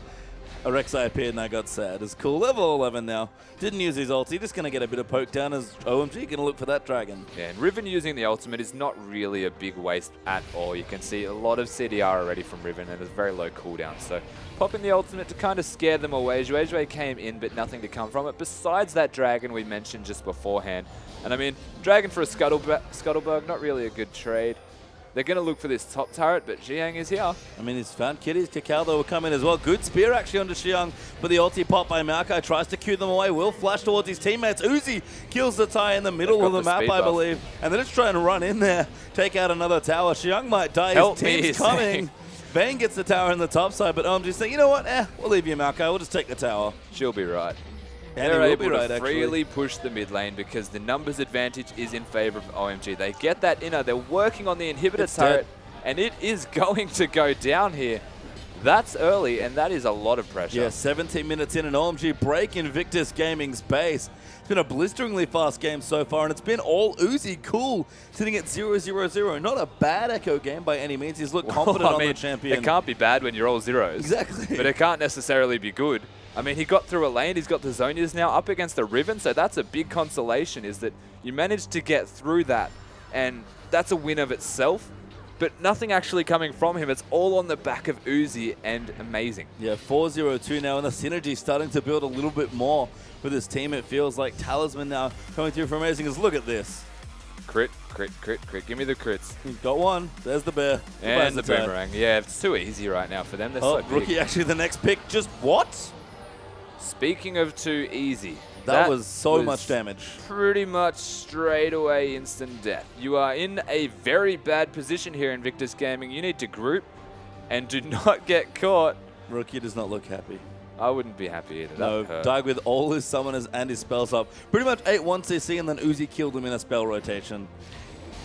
A Rek'Sai appeared and I got sad. It's cool. Level 11 now. Didn't use his ulti. Just going to get a bit of poke down as OMG going to look for that dragon. Yeah, and Riven using the ultimate is not really a big waste at all. You can see a lot of CDR already from Riven and it's very low cooldown. So popping the ultimate to kind of scare them away. Zhuezhui came in, but nothing to come from it besides that dragon we mentioned just beforehand. And I mean, dragon for a Scuttlebug, not really a good trade. They're going to look for this top turret, but Xiang is here. I mean, he's found Kitties. Cacao, though, will come in as well. Good spear, actually, onto Xiang. But the ulti pop by Maokai tries to cue them away. Will flash towards his teammates. Uzi kills the tie in the middle of the map, I believe. And they're just trying to run in there, take out another tower. Xiang might die. His team's coming. Vayne gets the tower in the top side, but OMG saying, you know what? We'll leave you, Maokai. We'll just take the tower. She'll be right. And they're able to freely push the mid lane because the numbers advantage is in favor of OMG. They get that inner. They're working on the inhibitor turret. And it is going to go down here. That's early, and that is a lot of pressure. Yeah, 17 minutes in, an OMG break Invictus Gaming's base. It's been a blisteringly fast game so far, and it's been all Uzi cool, sitting at 0-0-0. Not a bad Echo game by any means. He's looked confident on the champion. It can't be bad when you're all zeros. Exactly. But it can't necessarily be good. I mean, he got through a lane. He's got the Zonias now up against the Riven, so that's a big consolation, is that you managed to get through that, and that's a win of itself. But nothing actually coming from him. It's all on the back of Uzi and amazing. Yeah, 4-0-2 now, and the synergy starting to build a little bit more for this team. It feels like Talisman now coming through for amazing. Because look at this. Crit, crit, crit, crit. Give me the crits. He's got one. There's the bear. And the boomerang. Yeah, it's too easy right now for them. They're so big. Rookie actually the next pick. Just what? Speaking of too easy. That was so much damage. Pretty much straight away instant death. You are in a very bad position here, Invictus Gaming. You need to group and do not get caught. Rookie does not look happy. I wouldn't be happy either. No, died with all his summoners and his spells up. Pretty much 8-1 CC, and then Uzi killed him in a spell rotation.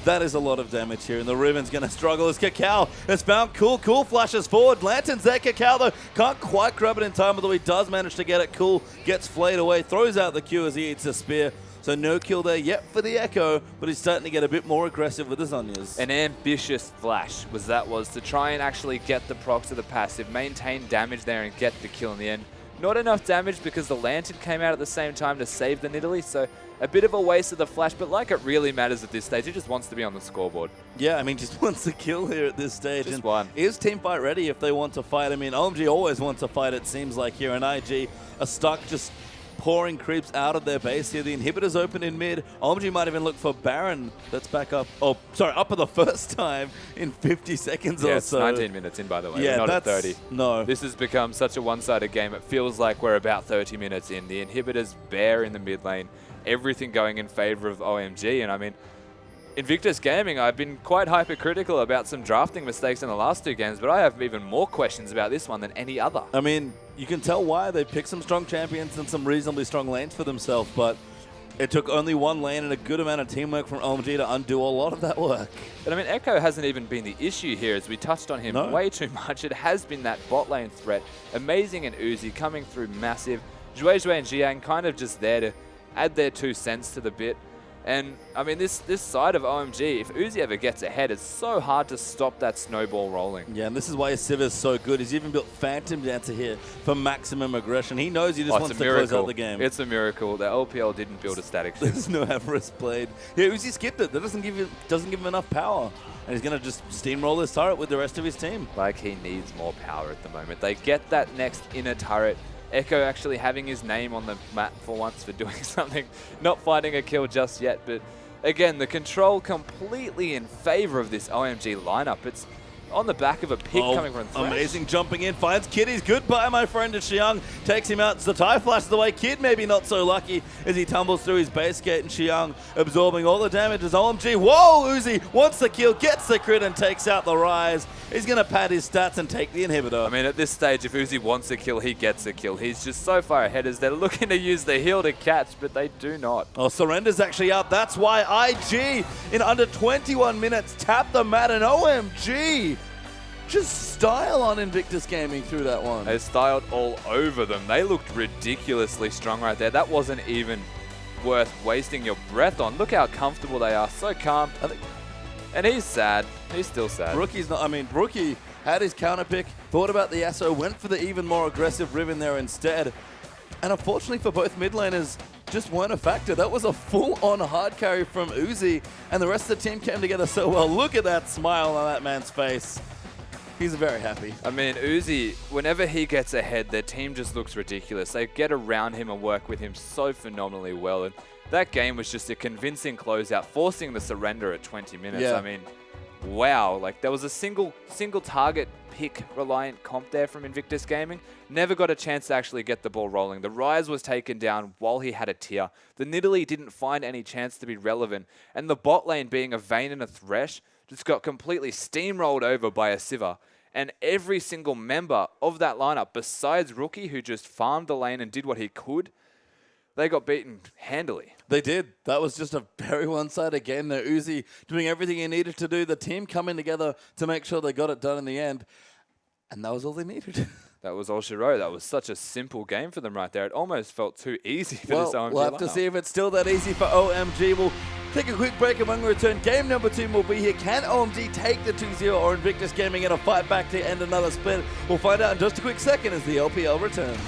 That is a lot of damage here, and the Riven's going to struggle as Cacao has found Cool. Cool flashes forward. Lantern's there. Cacao, though, can't quite grab it in time, although he does manage to get it. Cool gets flayed away, throws out the Q as he eats a spear. So no kill there yet for the Echo, but he's starting to get a bit more aggressive with his Zhonya's. An ambitious flash was to try and actually get the procs of the passive, maintain damage there, and get the kill in the end. Not enough damage because the Lantern came out at the same time to save the Nidalee, so a bit of a waste of the flash, but like it really matters at this stage. He just wants to be on the scoreboard. Yeah, I mean, just wants to kill here at this stage. Just one. Is Teamfight ready if they want to fight? I mean, OMG always wants to fight, it seems like here, and IG are stuck just pouring creeps out of their base here. The inhibitor's open in mid. OMG might even look for Baron. That's back up. Oh, sorry, up for the first time in 50 seconds or so. Yeah, it's 19 minutes in, by the way. Yeah, we're not at 30. No. This has become such a one-sided game. It feels like we're about 30 minutes in. The inhibitor's bare in the mid lane. Everything going in favor of OMG. And I mean, Invictus Gaming, I've been quite hypercritical about some drafting mistakes in the last two games, but I have even more questions about this one than any other. I mean, you can tell why. They picked some strong champions and some reasonably strong lanes for themselves, but it took only one lane and a good amount of teamwork from OMG to undo a lot of that work. But I mean, Echo hasn't even been the issue here, as we touched on him way too much. It has been that bot lane threat. Amazing and Uzi coming through massive. Zhuezhui and Xiang kind of just there to add their 2 cents to the bit. And, I mean, this side of OMG, if Uzi ever gets ahead, it's so hard to stop that snowball rolling. Yeah, and this is why his Civ is so good. He's even built Phantom Dancer here for maximum aggression. He knows he just wants to close out the game. It's a miracle. The LPL didn't build a static shift. There's no Avarice Blade. Yeah, Uzi skipped it. That doesn't give him enough power. And he's going to just steamroll this turret with the rest of his team. Like he needs more power at the moment. They get that next inner turret, Echo actually having his name on the map for once for doing something, not finding a kill just yet. But again, the control completely in favor of this OMG lineup. It's on the back of a pick coming from Thresh. Amazing jumping in, finds Kitty's goodbye, my friend, as Xiang takes him out. Zatai flashes away. Kid maybe not so lucky as he tumbles through his base gate, and Xiang absorbing all the damage as OMG. Whoa, Uzi wants the kill, gets the crit, and takes out the Rise. He's going to pad his stats and take the inhibitor. I mean, at this stage, if Uzi wants a kill, he gets a kill. He's just so far ahead as they're looking to use the heal to catch, but they do not. Oh, Surrender's actually up. That's why IG, in under 21 minutes, tapped the mat, and OMG just style on Invictus Gaming through that one. They styled all over them. They looked ridiculously strong right there. That wasn't even worth wasting your breath on. Look how comfortable they are. So calm. And he's sad. He's still sad. Rookie's not, I mean, Rookie had his counter pick, thought about the Yasuo, went for the even more aggressive Riven there instead. And unfortunately for both mid laners, just weren't a factor. That was a full-on hard carry from Uzi, and the rest of the team came together so well. Look at that smile on that man's face. He's very happy. I mean, Uzi, whenever he gets ahead, their team just looks ridiculous. They get around him and work with him so phenomenally well. And that game was just a convincing closeout, forcing the surrender at 20 minutes. Yeah. I mean, wow. Like, there was a single target pick reliant comp there from Invictus Gaming. Never got a chance to actually get the ball rolling. The Rise was taken down while he had a tier. The Nidalee didn't find any chance to be relevant. And the bot lane, being a Vayne and a Thresh, just got completely steamrolled over by a Sivir. And every single member of that lineup, besides Rookie, who just farmed the lane and did what he could, they got beaten handily. They did. That was just a very one-sided game there. Uzi doing everything he needed to do. The team coming together to make sure they got it done in the end. And that was all they needed. That was all she wrote. That was such a simple game for them right there. It almost felt too easy for this OMG we'll have to see if it's still that easy for OMG. We'll take a quick break, and when we return, game number 2 will be here. Can OMG take the 2-0 or Invictus Gaming in a fight back to end another split? We'll find out in just a quick second as the LPL returns.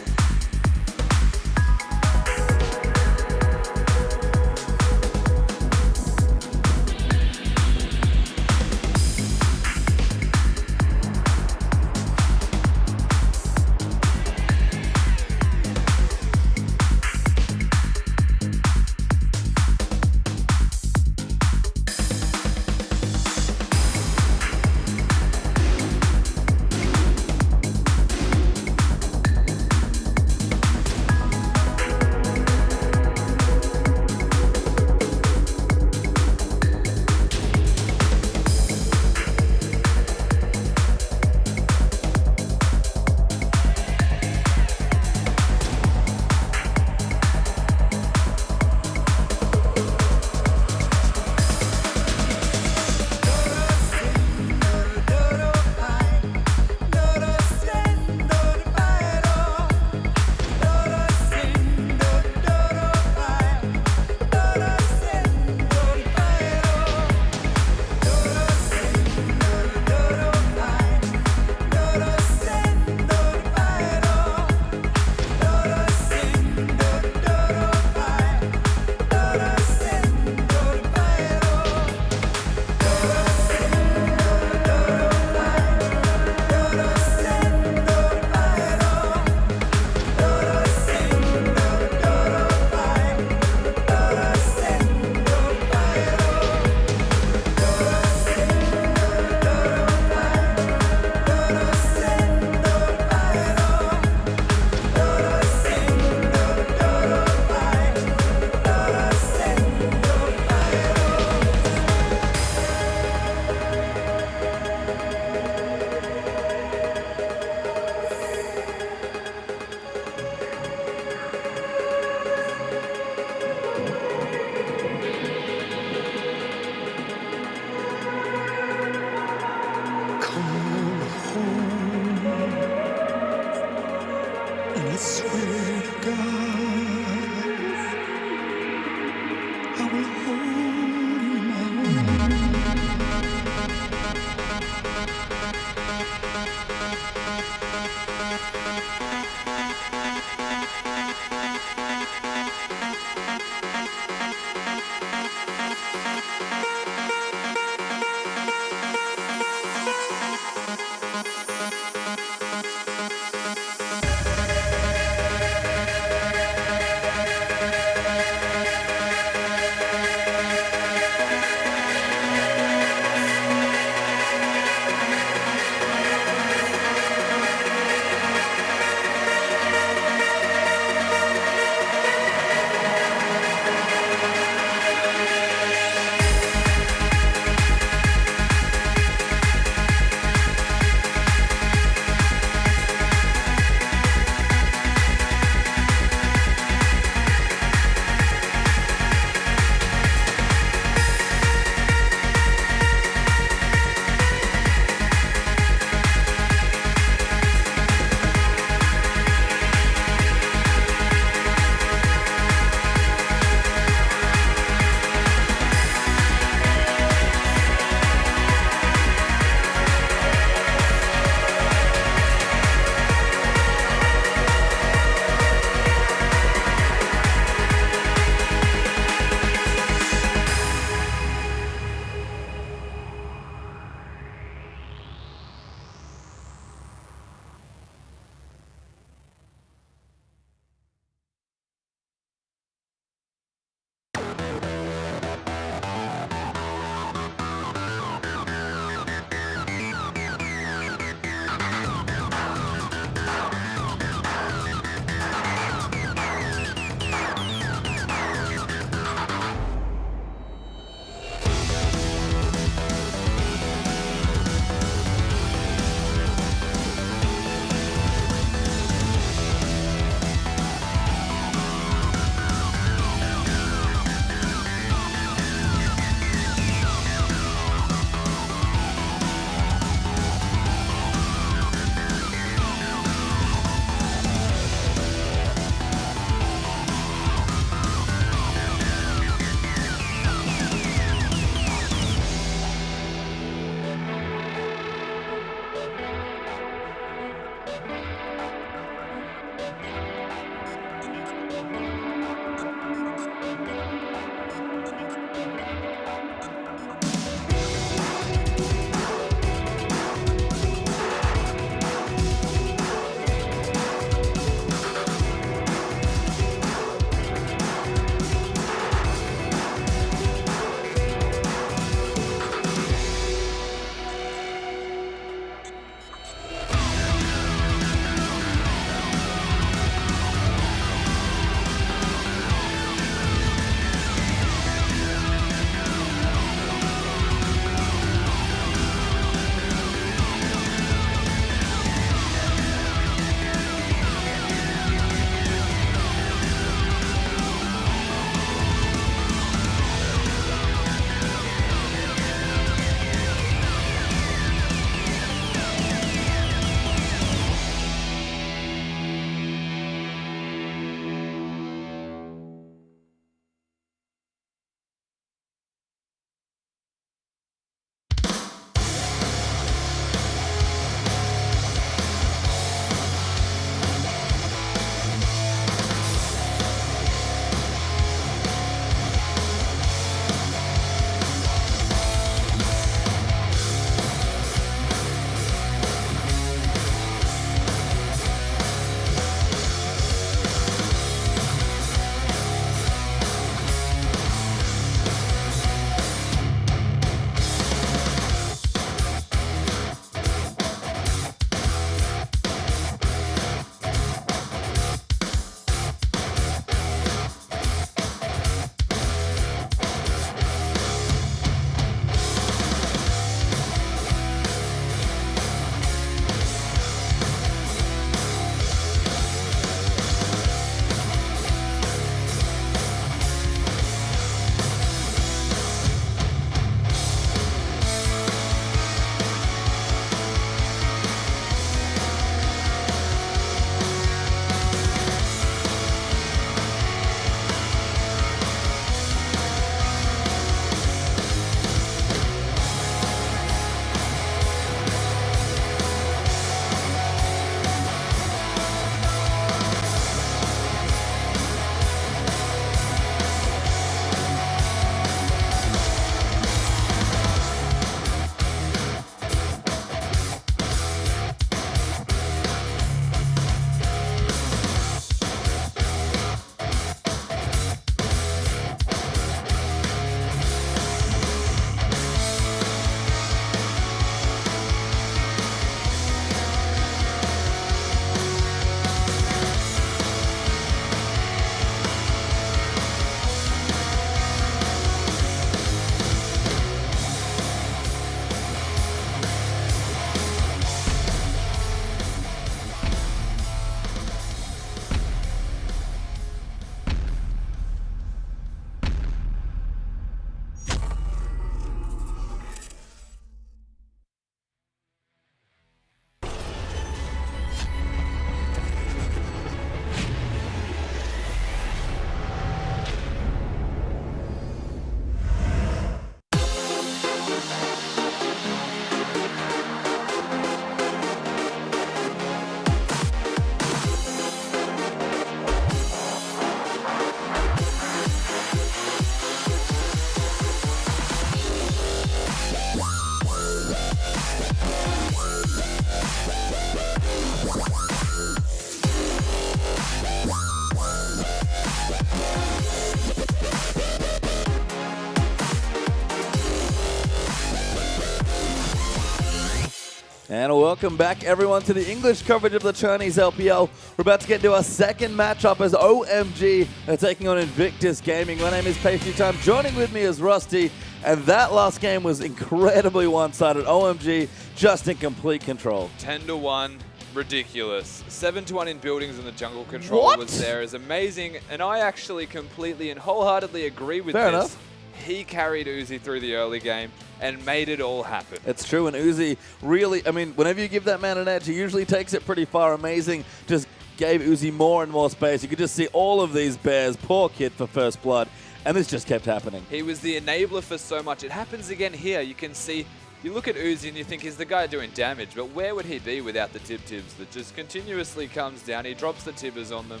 And welcome back, everyone, to the English coverage of the Chinese LPL. We're about to get into our second matchup as OMG are taking on Invictus Gaming. My name is Pastry Time. Joining with me is Rusty. And that last game was incredibly one-sided. OMG just in complete control. 10-1. Ridiculous. 7-1 in buildings and the jungle control was there is amazing. And I actually completely and wholeheartedly agree with Fair this. enough. He carried Uzi through the early game and made it all happen. It's true, and Uzi really, I mean, whenever you give that man an edge, he usually takes it pretty far. Amazing. Just gave Uzi more and more space. You could just see all of these bears. Poor kid for first blood. And this just kept happening. He was the enabler for so much. It happens again here. You can see, you look at Uzi and you think he's the guy doing damage, but where would he be without the tib-tibs that just continuously comes down? He drops the tibbers on them.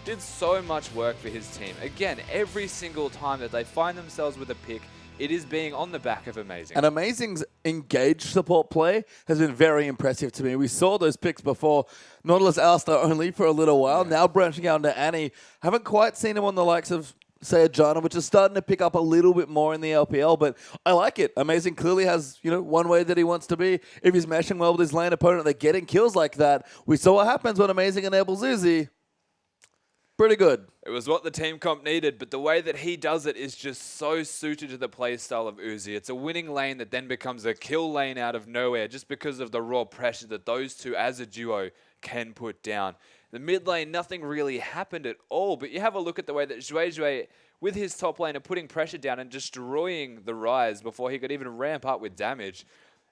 Did so much work for his team. Again, every single time that they find themselves with a pick, it is being on the back of Amazing. And Amazing's engaged support play has been very impressive to me. We saw those picks before. Nautilus Alistar only for a little while. Yeah. Now branching out into Annie. Haven't quite seen him on the likes of, say, a Jana, which is starting to pick up a little bit more in the LPL, but I like it. Amazing clearly has, one way that he wants to be. If he's meshing well with his lane opponent, they're getting kills like that. We saw what happens when Amazing enables Uzi. Pretty good. It was what the team comp needed, but the way that he does it is just so suited to the playstyle of Uzi. It's a winning lane that then becomes a kill lane out of nowhere just because of the raw pressure that those two as a duo can put down. The mid lane, nothing really happened at all, but you have a look at the way that Zhuizhui, with his top laner, putting pressure down and destroying the Rise before he could even ramp up with damage.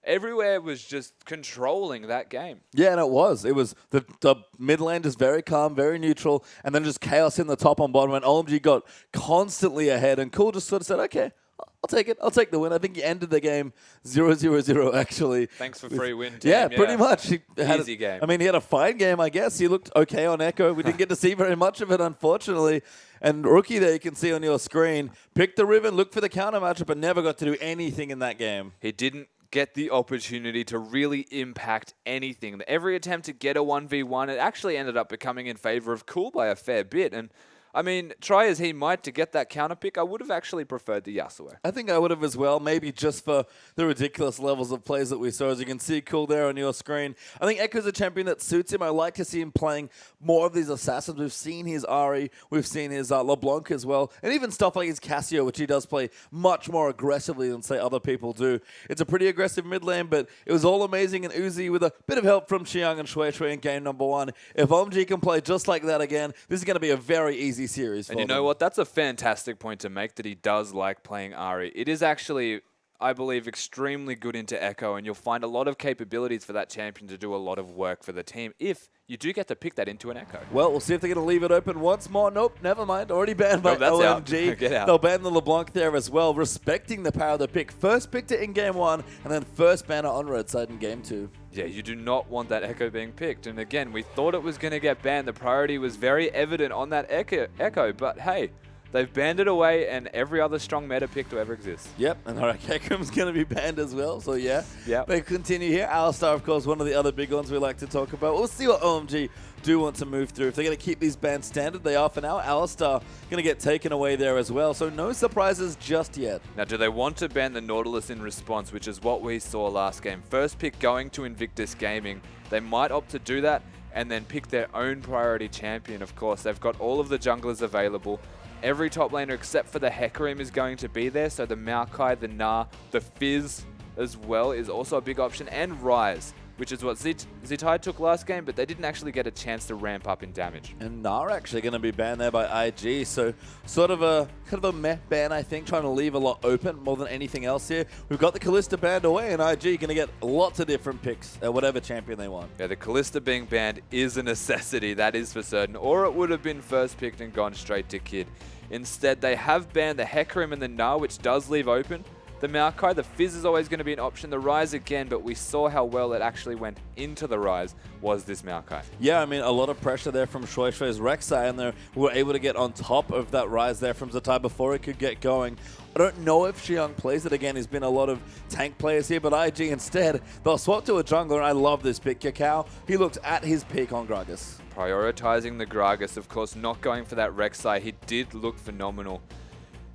Everywhere was just controlling that game. Yeah, and it was. It was the mid lane just very calm, very neutral, and then just chaos in the top on bottom, and OMG got constantly ahead, and Cool just sort of said, okay, I'll take it. I'll take the win. I think he ended the game 0-0-0, actually. Thanks for free win, team. Yeah, pretty much. Easy game. I mean, he had a fine game, I guess. He looked okay on Echo. We didn't get to see very much of it, unfortunately. And Rookie there, you can see on your screen, picked the Riven, looked for the counter matchup, but never got to do anything in that game. He didn't get the opportunity to really impact anything. Every attempt to get a 1v1, it actually ended up becoming in favor of Cool by a fair bit. And I mean, try as he might to get that counter pick, I would have actually preferred the Yasuo. I think I would have as well, maybe just for the ridiculous levels of plays that we saw. As you can see, Cool there on your screen. I think Echo's a champion that suits him. I like to see him playing more of these assassins. We've seen his Ahri, we've seen his LeBlanc as well, and even stuff like his Cassio, which he does play much more aggressively than, say, other people do. It's a pretty aggressive mid lane, but it was all Amazing and Uzi with a bit of help from Xiang and Shui in game number 1. If OMG can play just like that again, this is going to be a very easy series. And you know what? That's a fantastic point to make, that he does like playing Ahri. It is actually, I believe, extremely good into Echo, and you'll find a lot of capabilities for that champion to do a lot of work for the team if you do get to pick that into an Echo. Well, we'll see if they're going to leave it open once more. Nope, never mind. Already banned by OMG. Get out. They'll ban the LeBlanc there as well, respecting the power of the pick. First picked it in game 1, and then first banner on red side in game 2. Yeah, you do not want that Echo being picked. And again, we thought it was going to get banned. The priority was very evident on that Echo, but hey, they've banned it away, and every other strong meta pick to ever exist. Yep, and Ekram's going to be banned as well, so yeah. Yep. They continue here. Alistar, of course, one of the other big ones we like to talk about. We'll see what OMG do want to move through. If they're going to keep these bans standard, they are for now. Alistar going to get taken away there as well, so no surprises just yet. Now, do they want to ban the Nautilus in response, which is what we saw last game? First pick going to Invictus Gaming. They might opt to do that and then pick their own priority champion, of course. They've got all of the junglers available. Every top laner except for the Hecarim is going to be there, so the Maokai, the Gnar, the Fizz as well is also a big option, and Rise, which is what Zitai took last game, but they didn't actually get a chance to ramp up in damage. And Gnar actually going to be banned there by IG, so sort of a meh ban, I think, trying to leave a lot open more than anything else here. We've got the Kalista banned away, and IG going to get lots of different picks at whatever champion they want. Yeah, the Kalista being banned is a necessity, that is for certain, or it would have been first picked and gone straight to Kid. Instead, they have banned the Hecarim and the Gnar, which does leave open the Maokai. The Fizz is always going to be an option. The Rise again, but we saw how well it actually went into the Rise was this Maokai. Yeah, I mean, a lot of pressure there from Shui's Rek'Sai, and they were able to get on top of that Rise there from Zitai before it could get going. I don't know if Xiang plays it again. There's been a lot of tank players here, but IG instead, they'll swap to a jungler, and I love this pick. Cacao, he looked at his peak on Gragas. Prioritizing the Gragas, of course, not going for that Rek'Sai. He did look phenomenal.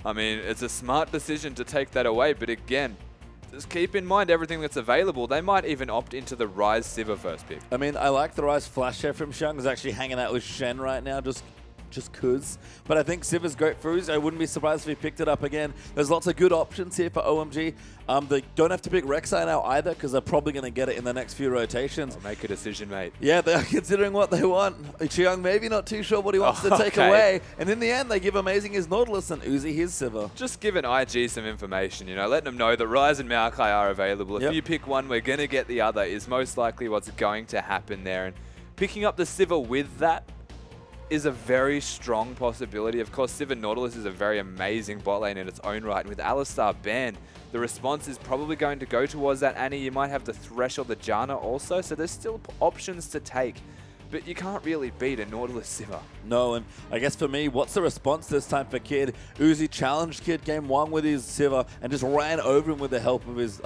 I mean, it's a smart decision to take that away, but again, just keep in mind everything that's available. They might even opt into the Ryze Sivir first pick. I mean, I like the Ryze flash here from Xiang. He's actually hanging out with Shen right now, just cuz. But I think Sivir's great for Uzi. I wouldn't be surprised if he picked it up again. There's lots of good options here for OMG. They don't have to pick Rek'Sai now either, because they're probably going to get it in the next few rotations. I'll make a decision, mate. Yeah, they are considering what they want. Xiang maybe not too sure what he wants to take away. And in the end, they give Amazing his Nautilus and Uzi his Sivir. Just giving IG some information, you know, letting them know that Ryze and Maokai are available. If you pick one, we're going to get the other is most likely what's going to happen there. And picking up the Sivir with that is a very strong possibility. Of course, Sivir Nautilus is a very amazing bot lane in its own right. And with Alistar banned, the response is probably going to go towards that Annie. You might have the Thresh or the Janna also, so there's still options to take. But you can't really beat a Nautilus Sivir. No, and I guess for me, what's the response this time for Kid? Uzi challenged Kid game 1 with his Sivir and just ran over him with the help of his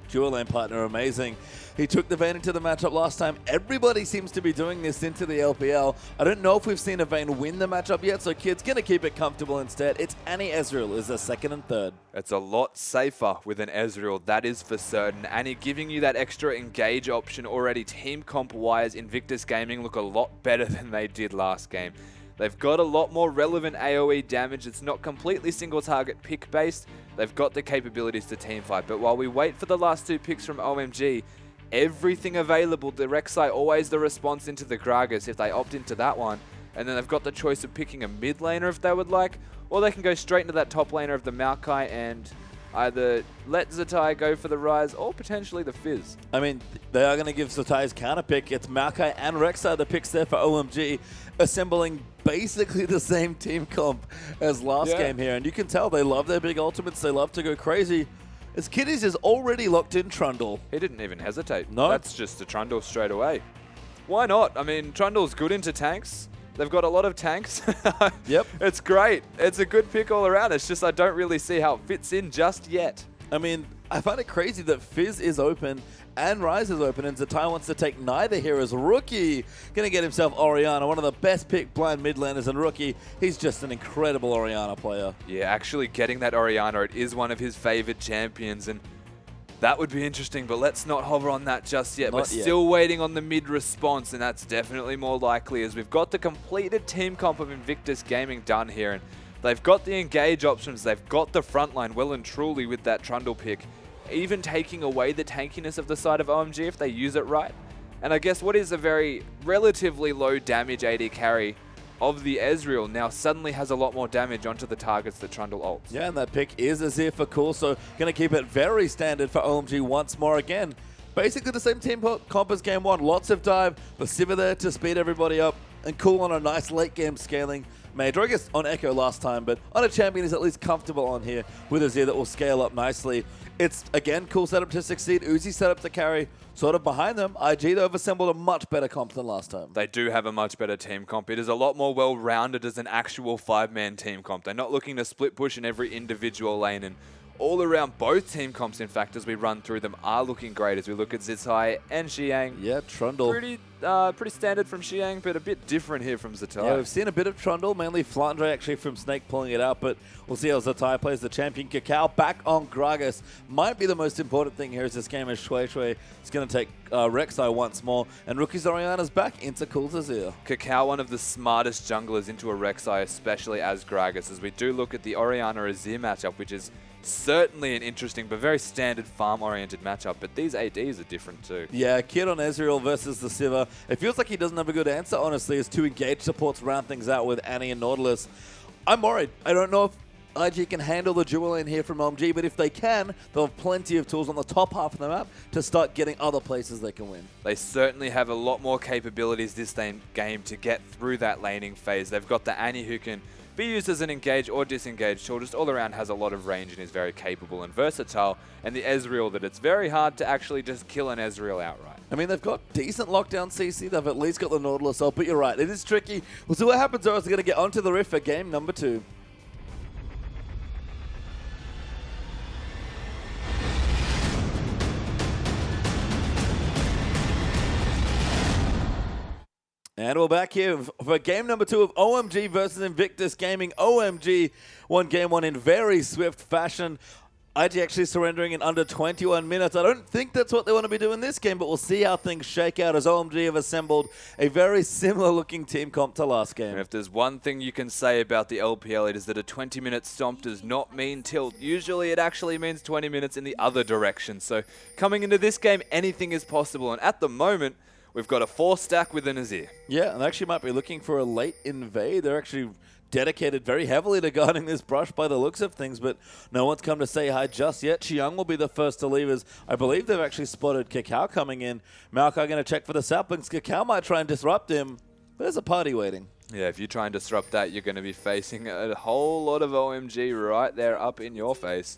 dual lane partner, Amazing. He took the Vayne into the matchup last time. Everybody seems to be doing this into the LPL. I don't know if we've seen a Vayne win the matchup yet, so Kid's going to keep it comfortable instead. It's Annie Ezreal is the second and third. It's a lot safer with an Ezreal, that is for certain. Annie giving you that extra engage option already. Team comp-wise, Invictus Gaming look a lot better than they did last game. They've got a lot more relevant AoE damage. It's not completely single target pick based. They've got the capabilities to teamfight. But while we wait for the last 2 picks from OMG, everything available, the Rek'Sai always the response into the Gragas if they opt into that one. And then they've got the choice of picking a mid laner if they would like, or they can go straight into that top laner of the Maokai and either let Zatai go for the Ryze or potentially the Fizz. I mean, they are going to give Zatai's counter pick. It's Maokai and Rek'Sai the picks there for OMG, assembling basically the same team comp as last game here. And you can tell they love their big ultimates. They love to go crazy. As Kiddies is already locked in Trundle. He didn't even hesitate. No. That's just a Trundle straight away. Why not? I mean, Trundle's good into tanks. They've got a lot of tanks. Yep. It's great. It's a good pick all around. It's just I don't really see how it fits in just yet. I mean, I find it crazy that Fizz is open and Ryze is open, and Zatai wants to take neither here as Rookie. Going to get himself Orianna, one of the best picked blind mid laners, and Rookie, he's just an incredible Orianna player. Yeah, actually getting that Orianna, it is one of his favored champions, and that would be interesting, but let's not hover on that just yet. We're still waiting on the mid response, and that's definitely more likely as we've got the completed team comp of Invictus Gaming done here, and they've got the engage options, they've got the frontline well and truly with that Trundle pick, even taking away the tankiness of the side of OMG if they use it right. And I guess what is a very relatively low damage AD carry of the Ezreal now suddenly has a lot more damage onto the targets that Trundle ults. Yeah, and that pick is Azir for cool, so going to keep it very standard for OMG once more again. Basically the same team comp as game 1. Lots of dive, the Sivir there to speed everybody up, and cool on a nice late game scaling mage. Or I guess on Echo last time, but on a champion is at least comfortable on here with Azir that will scale up nicely. It's, again, cool setup to succeed. Uzi set up to carry, sort of behind them. IG, they've assembled a much better comp than last time. They do have a much better team comp. It is a lot more well-rounded as an actual 5-man team comp. They're not looking to split push in every individual lane, and all around both team comps, in fact, as we run through them, are looking great as we look at Zitai and Xiang. Yeah, Trundle. Pretty standard from Xiang, but a bit different here from Zitai. Yeah, we've seen a bit of Trundle, mainly Flandre actually from Snake pulling it out, but we'll see how Zatai plays the champion. Cacao back on Gragas might be the most important thing here as this game is Shui Shui. It's going to take Rek'Sai once more, and Rookie's Orianna's back into Cool's Azir. Cacao, one of the smartest junglers into a Rek'Sai, especially as Gragas, as we do look at the Orianna-Azir matchup, which is certainly an interesting but very standard farm-oriented matchup, but these ADs are different too. Yeah, Kid on Ezreal versus the Sivir. It feels like he doesn't have a good answer, honestly, as 2 engage supports round things out with Annie and Nautilus. I'm worried. I don't know if IG can handle the dual lane here from OMG, but if they can, they'll have plenty of tools on the top half of the map to start getting other places they can win. They certainly have a lot more capabilities this game to get through that laning phase. They've got the Annie who can be used as an engage or disengage tool, just all around has a lot of range and is very capable and versatile, and the Ezreal that it's very hard to actually just kill an Ezreal outright. I mean, they've got decent lockdown CC, they've at least got the Nautilus up, but you're right, it is tricky. We'll see what happens, or else we're going to get onto the Rift for game number 2. And we're back here for game number 2 of OMG versus Invictus Gaming. OMG won game 1 in very swift fashion. IG actually surrendering in under 21 minutes. I don't think that's what they want to be doing this game, but we'll see how things shake out as OMG have assembled a very similar looking team comp to last game. And if there's one thing you can say about the LPL, it is that a 20-minute stomp does not mean tilt. Usually it actually means 20 minutes in the other direction. So coming into this game, anything is possible. And at the moment, we've got a 4-stack with a Nazir. Yeah, and they actually might be looking for a late invade. They're actually dedicated very heavily to guarding this brush by the looks of things, but no one's come to say hi just yet. Chiang will be the first to leave as I believe they've actually spotted Kakao coming in. Maokai going to check for the saplings. Kakao might try and disrupt him, but there's a party waiting. Yeah, if you try and disrupt that, you're going to be facing a whole lot of OMG right there up in your face.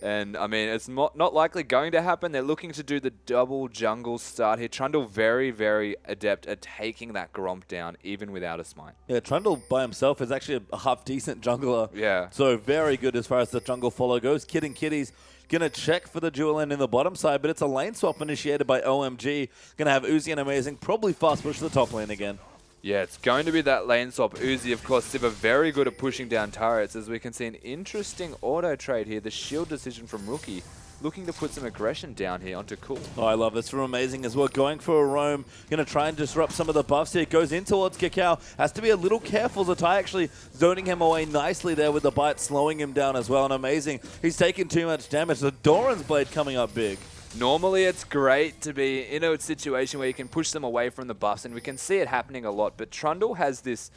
And, I mean, it's not likely going to happen. They're looking to do the double jungle start here. Trundle very, very adept at taking that Gromp down, even without a smite. Yeah, Trundle by himself is actually a half-decent jungler. Yeah. So very good as far as the jungle follow goes. Kid and Kitty's going to check for the dual end in the bottom side, but it's a lane swap initiated by OMG. Going to have Uzi and Amazing probably fast push the top lane again. Yeah, it's going to be that lane swap. Uzi, of course, Sivir very good at pushing down turrets, as we can see an interesting auto trade here. The shield decision from Rookie, looking to put some aggression down here onto Cool. Oh, I love this from Amazing as well. Going for a roam, going to try and disrupt some of the buffs here. Goes in towards Kakao. Has to be a little careful. Zatai actually zoning him away nicely there with the bite, slowing him down as well. And Amazing, he's taking too much damage. The Doran's Blade coming up big. Normally, it's great to be in a situation where you can push them away from the buffs, and we can see it happening a lot. But Trundle has this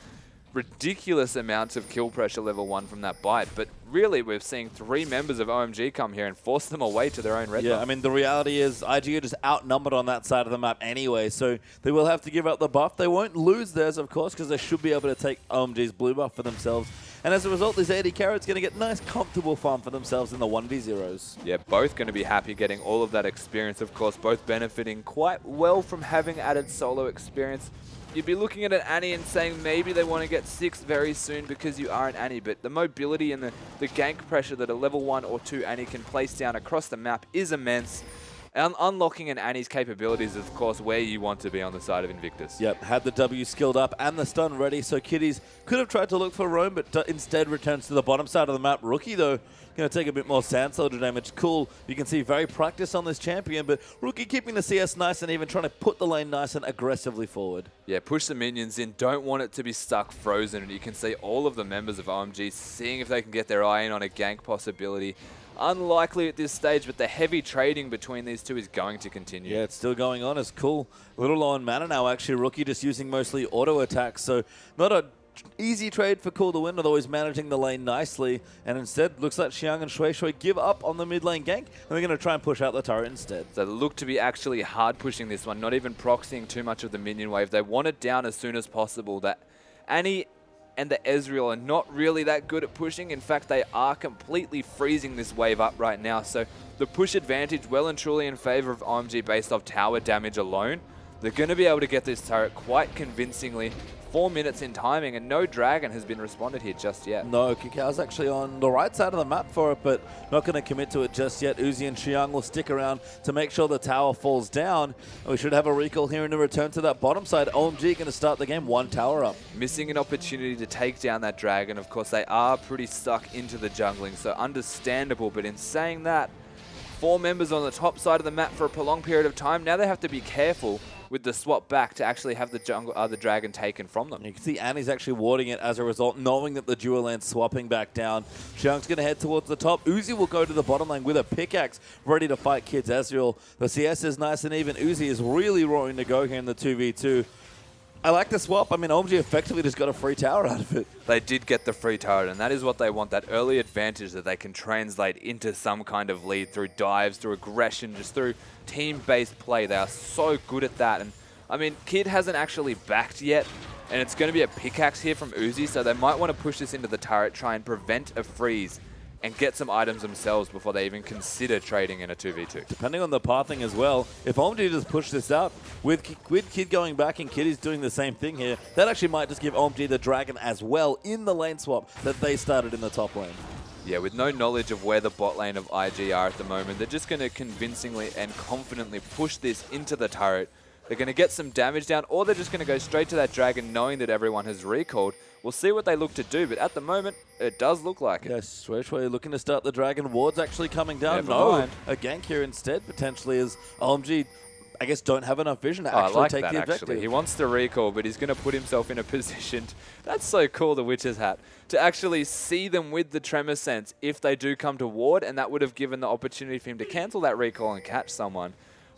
ridiculous amount of kill pressure level 1 from that bite. But really, we're seeing 3 members of OMG come here and force them away to their own red buff. I mean, the reality is IG are just outnumbered on that side of the map anyway, so they will have to give up the buff. They won't lose theirs, of course, because they should be able to take OMG's blue buff for themselves. And as a result, this AD carrot's going to get nice, comfortable farm for themselves in the 1v0s. Yeah, both going to be happy getting all of that experience, of course, both benefiting quite well from having added solo experience. You'd be looking at an Annie and saying maybe they want to get 6 very soon because you are an Annie, but the mobility and the gank pressure that a level 1 or 2 Annie can place down across the map is immense. And unlocking an Annie's capabilities is, of course, where you want to be on the side of Invictus. Yep, had the W skilled up and the stun ready, so Kitties could have tried to look for roam, but instead returns to the bottom side of the map. Rookie, though, going to take a bit more sand soldier damage. Cool, you can see very practiced on this champion, but Rookie keeping the CS nice and even trying to put the lane nice and aggressively forward. Yeah, push the minions in, don't want it to be stuck frozen, and you can see all of the members of OMG seeing if they can get their eye in on a gank possibility. Unlikely at this stage, but the heavy trading between these two is going to continue. Yeah, it's still going on. It's Cool. A little low on mana now, actually. Rookie just using mostly auto attacks, so not a easy trade for Cool to win, although he's managing the lane nicely. And instead, looks like Xiang and Shui Shui give up on the mid lane gank, and they're going to try and push out the turret instead. So they look to be actually hard pushing this one, not even proxying too much of the minion wave. They want it down as soon as possible. That Annie and the Ezreal are not really that good at pushing. In fact, they are completely freezing this wave up right now. So the push advantage well and truly in favor of OMG based off tower damage alone. They're going to be able to get this turret quite convincingly. 4 minutes in timing, and no dragon has been responded here just yet. No, Kakao's actually on the right side of the map for it, but not going to commit to it just yet. Uzi and Xiang will stick around to make sure the tower falls down. We should have a recall here and a return to that bottom side. OMG going to start the game 1 tower up. Missing an opportunity to take down that dragon. Of course, they are pretty stuck into the jungling, so understandable. But in saying that, 4 members on the top side of the map for a prolonged period of time. Now they have to be careful with the swap back to actually have the dragon taken from them. You can see Annie's actually warding it as a result, knowing that the dual lane's swapping back down. Xiang's going to head towards the top. Uzi will go to the bottom lane with a pickaxe, ready to fight Kids Ezreal. The CS is nice and even. Uzi is really roaring to go here in the 2v2. I like the swap. I mean, OMG effectively just got a free tower out of it. They did get the free turret, and that is what they want, that early advantage that they can translate into some kind of lead through dives, through aggression, just through team-based play. They are so good at that. And I mean, Kid hasn't actually backed yet, and it's going to be a pickaxe here from Uzi, so they might want to push this into the turret, try and prevent a freeze, and get some items themselves before they even consider trading in a 2v2. Depending on the pathing as well, if OMG just push this out, with Kid going back and Kid is doing the same thing here, that actually might just give OMG the dragon as well in the lane swap that they started in the top lane. Yeah, with no knowledge of where the bot lane of IG are at the moment, they're just going to convincingly and confidently push this into the turret, They're going to get some damage down, or they're just going to go straight to that dragon knowing that everyone has recalled. We'll see what they look to do, but at the moment, it does look like it. Yes, Shui looking to start the dragon. Ward's actually coming down. Never No, mind. a gank here instead, potentially, as OMG, I guess, don't have enough vision to actually take the objective. Actually. He wants to recall, but he's going to put himself in a position. That's so cool, the Witch's Hat. To actually see them with the Tremor Sense if they do come to ward, and that would have given the opportunity for him to cancel that recall and catch someone.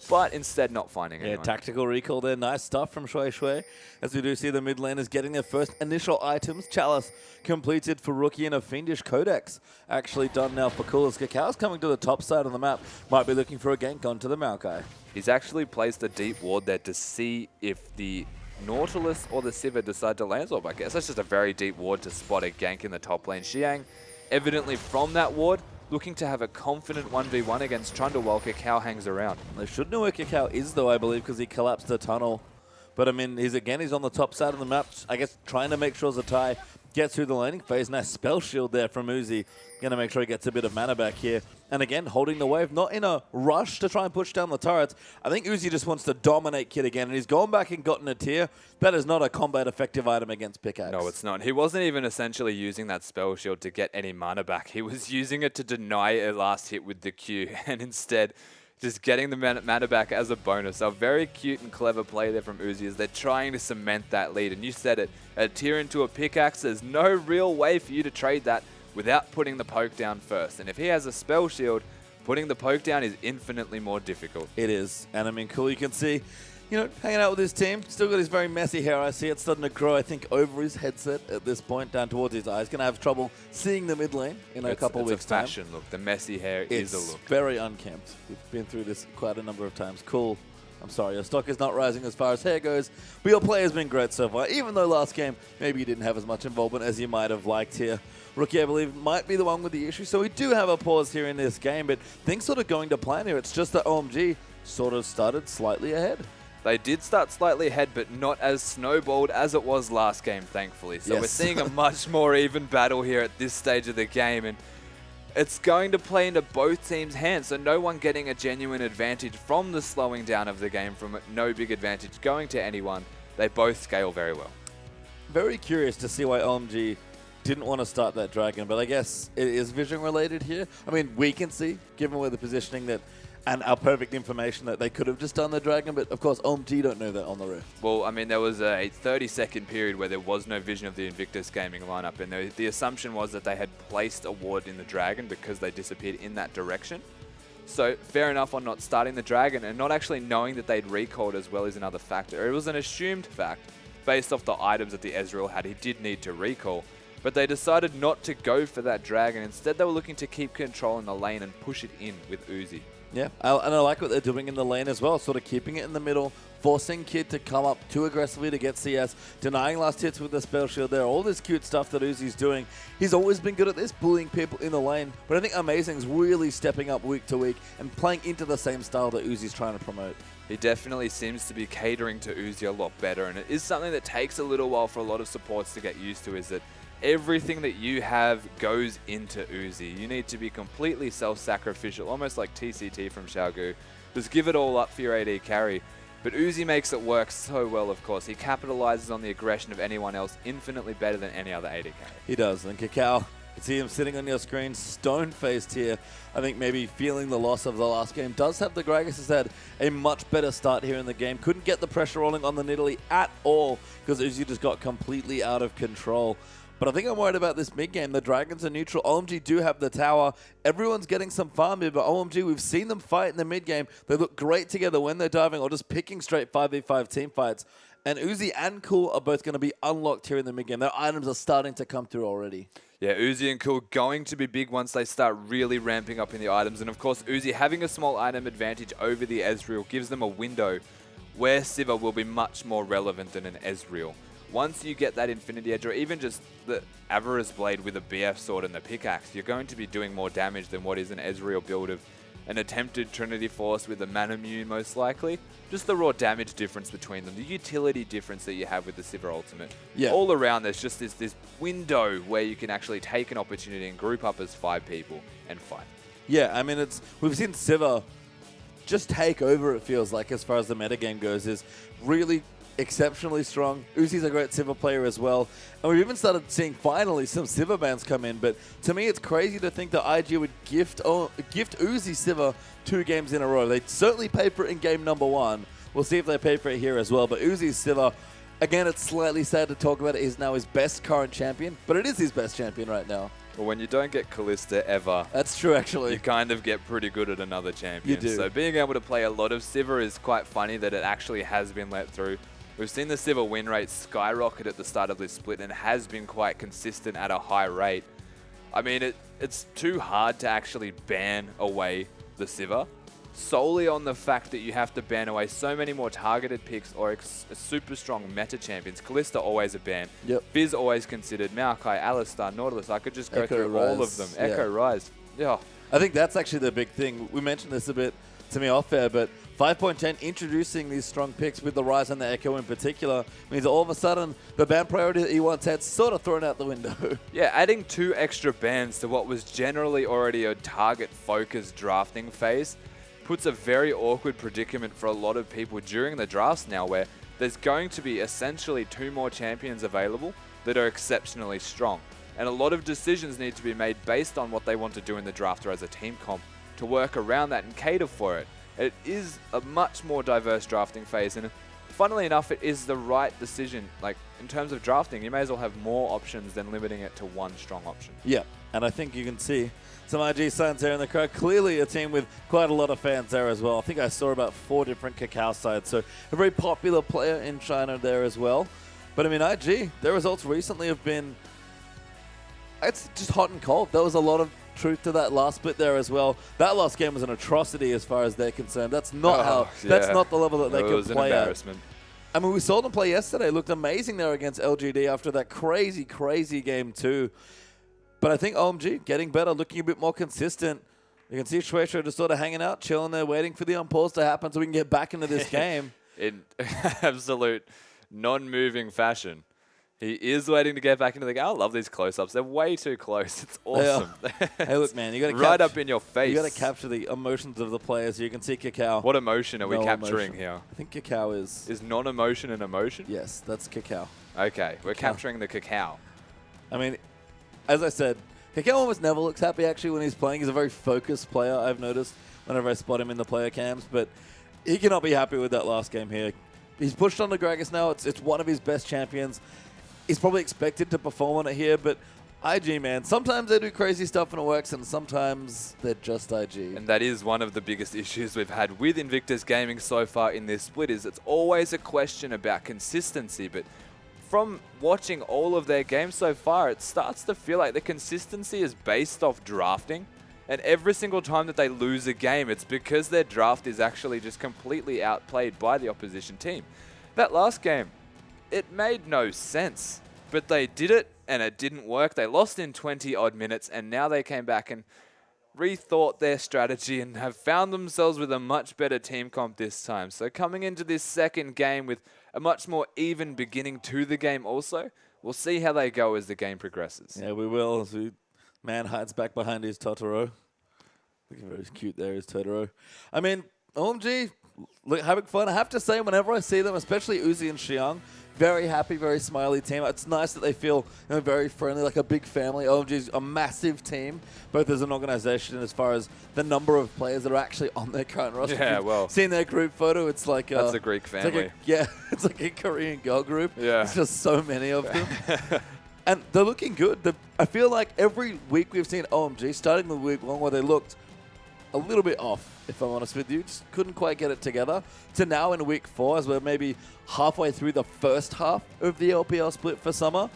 But instead not finding anyone. Yeah, tactical recall there. Nice stuff from Shui. As we do see the mid laners getting their first initial items. Chalice completed for Rookie and a Fiendish Codex actually done now for Coolers. Cacao coming to the top side of the map. Might be looking for a gank onto the Maokai. He's actually placed a deep ward there to see if the Nautilus or the Sivir decide to lane swap. I guess that's just a very deep ward to spot a gank in the top lane. Xiang, evidently from that ward, looking to have a confident 1v1 against Trundle while Cacao hangs around. They should know where Cacao is, though, I believe, because he collapsed the tunnel. But, I mean, he's on the top side of the map, I guess, trying to make sure Zatai gets through the laning phase. Nice spell shield there from Uzi. Going to make sure he gets a bit of mana back here. And again, holding the wave, not in a rush to try and push down the turrets. I think Uzi just wants to dominate Kid again, and he's gone back and gotten a tier. That is not a combat effective item against Pickaxe. No, it's not. He wasn't even essentially using that spell shield to get any mana back. He was using it to deny a last hit with the Q, and instead just getting the mana back as a bonus. A very cute and clever play there from Uzi as they're trying to cement that lead. And you said it, a tier into a Pickaxe, there's no real way for you to trade that without putting the poke down first. And if he has a spell shield, putting the poke down is infinitely more difficult. It is. And I mean, cool, you can see, hanging out with his team. Still got his very messy hair. I see it starting to grow, I think, over his headset at this point, down towards his eyes. Going to have trouble seeing the mid lane in a couple weeks' time. It's a fashion look. The messy hair is a look. It's very unkempt. We've been through this quite a number of times. Cool. I'm sorry, your stock is not rising as far as hair goes, but your play has been great so far, even though last game, maybe you didn't have as much involvement as you might have liked here. Rookie, I believe, might be the one with the issue, so we do have a pause here in this game, but things sort of going to plan here. It's just that OMG sort of started slightly ahead. They did start slightly ahead, but not as snowballed as it was last game, thankfully. So yes. We're seeing a much more even battle here at this stage of the game, and it's going to play into both teams' hands, so no one getting a genuine advantage from the slowing down of the game, from no big advantage going to anyone. They both scale very well. Very curious to see why OMG didn't want to start that dragon, but I guess it is vision related here. I mean, we can see, given where the positioning that and our perfect information, that they could have just done the dragon, but of course OMG don't know that on the Rift. Well, I mean, there was a 30-second period where there was no vision of the Invictus Gaming lineup, and the assumption was that they had placed a ward in the dragon because they disappeared in that direction. So fair enough on not starting the dragon, and not actually knowing that they'd recalled as well is another factor. It was an assumed fact based off the items that the Ezreal had. He did need to recall, but they decided not to go for that dragon. Instead, they were looking to keep controlling the lane and push it in with Uzi. Yeah, and I like what they're doing in the lane as well, sort of keeping it in the middle, forcing Kid to come up too aggressively to get CS, denying last hits with the spell shield there, all this cute stuff that Uzi's doing. He's always been good at this, bullying people in the lane, but I think Amazing's really stepping up week to week and playing into the same style that Uzi's trying to promote. He definitely seems to be catering to Uzi a lot better, and it is something that takes a little while for a lot of supports to get used to, is that everything that you have goes into Uzi. You need to be completely self-sacrificial, almost like TCT from Xiaogu. Just give it all up for your AD carry. But Uzi makes it work so well, of course. He capitalizes on the aggression of anyone else infinitely better than any other AD carry. He does. And Cacao, you can see him sitting on your screen, stone-faced here. I think maybe feeling the loss of the last game. Does have the Gragas has had a much better start here in the game. Couldn't get the pressure rolling on the Nidalee at all because Uzi just got completely out of control. But I think I'm worried about this mid-game. The Dragons are neutral. OMG do have the tower. Everyone's getting some farm here, but OMG, we've seen them fight in the mid-game. They look great together when they're diving or just picking straight 5v5 team fights. And Uzi and Cool are both going to be unlocked here in the mid-game. Their items are starting to come through already. Yeah, Uzi and Cool going to be big once they start really ramping up in the items. And of course, Uzi having a small item advantage over the Ezreal gives them a window where Sivir will be much more relevant than an Ezreal. Once you get that Infinity Edge, or even just the Avarice Blade with a BF Sword and the Pickaxe, you're going to be doing more damage than what is an Ezreal build of an attempted Trinity Force with a Manamune, most likely. Just the raw damage difference between them, the utility difference that you have with the Sivir Ultimate. Yeah. All around, there's just this window where you can actually take an opportunity and group up as 5 people and fight. Yeah, I mean, we've seen Sivir just take over, it feels like, as far as the metagame goes, is really exceptionally strong. Uzi's a great Sivir player as well. And we've even started seeing finally some Sivir bans come in. But to me, it's crazy to think that IG would gift Uzi Sivir 2 games in a row. They certainly paid for it in game number 1. We'll see if they pay for it here as well. But Uzi Sivir, again, it's slightly sad to talk about it, is now his best current champion. But it is his best champion right now. Well, when you don't get Callista ever, that's true, actually. You kind of get pretty good at another champion. You do. So being able to play a lot of Sivir is quite funny that it actually has been let through. We've seen the Sivir win rate skyrocket at the start of this split and has been quite consistent at a high rate. I mean, it's too hard to actually ban away the Sivir, solely on the fact that you have to ban away so many more targeted picks or super strong meta champions. Callista always a ban. Yep. Fizz always considered. Maokai, Alistar, Nautilus. I could just go Echo through Rise. all of them. Echo Rise. Yeah. I think that's actually the big thing. We mentioned this a bit to me off air, but 5.10 introducing these strong picks with the Rise and the Echo in particular means all of a sudden the ban priority that he once had sort of thrown out the window. Yeah, adding 2 extra bans to what was generally already a target-focused drafting phase puts a very awkward predicament for a lot of people during the drafts now, where there's going to be essentially 2 more champions available that are exceptionally strong. And a lot of decisions need to be made based on what they want to do in the draft or as a team comp to work around that and cater for it. It is a much more diverse drafting phase, and funnily enough, it is the right decision. Like, in terms of drafting, you may as well have more options than limiting it to one strong option. Yeah, and I think you can see some IG signs there in the crowd. Clearly a team with quite a lot of fans there as well. I think I saw about 4 different Cacao sides, so a very popular player in China there as well. But I mean, IG, their results recently have been, it's just hot and cold. There was a lot of truth to that last split there as well. That last game was an atrocity as far as they're concerned. That's not that's not the level that they can play at. Embarrassment. I mean, we saw them play yesterday. Looked amazing there against LGD after that crazy, crazy game too. But I think OMG getting better, looking a bit more consistent. You can see Shueisha just sort of hanging out, chilling there, waiting for the unpause to happen so we can get back into this game. In absolute non-moving fashion. He is waiting to get back into the game. I love these close-ups. They're way too close. It's awesome. Hey, look, man, you got to right up in your face. You got to capture the emotions of the players. You can see Cacao. What emotion are we capturing here? I think Cacao is. Is non-emotion an emotion? Yes, that's Cacao. Okay, we're capturing the Cacao. I mean, as I said, Cacao almost never looks happy actually when he's playing. He's a very focused player, I've noticed, whenever I spot him in the player cams. But he cannot be happy with that last game here. He's pushed on to Gragas now. It's one of his best champions. He's probably expected to perform on it here, but IG, man, sometimes they do crazy stuff and it works, and sometimes they're just IG. And that is one of the biggest issues we've had with Invictus Gaming so far in this split, is it's always a question about consistency, but from watching all of their games so far, it starts to feel like the consistency is based off drafting, and every single time that they lose a game, it's because their draft is actually just completely outplayed by the opposition team. That last game, it made no sense, but they did it and it didn't work. They lost in 20 odd minutes, and now they came back and rethought their strategy and have found themselves with a much better team comp this time. So coming into this second game with a much more even beginning to the game also, we'll see how they go as the game progresses. Yeah, we will. As man hides back behind his Totoro. Looking very cute there, his Totoro. I mean, OMG, look, having fun. I have to say, whenever I see them, especially Uzi and Xiang, very happy, very smiley team. It's nice that they feel very friendly, like a big family. OMG's a massive team, both as an organization and as far as the number of players that are actually on their current roster. Yeah, well. Seeing their group photo, it's like... that's a Greek family. It's like a Korean girl group. Yeah. It's just so many of them. And they're looking good. I feel like every week we've seen OMG, starting with week 1 where they looked a little bit off, if I'm honest with you. Just couldn't quite get it together. To now in week 4, as we're maybe halfway through the first half of the LPL split for summer,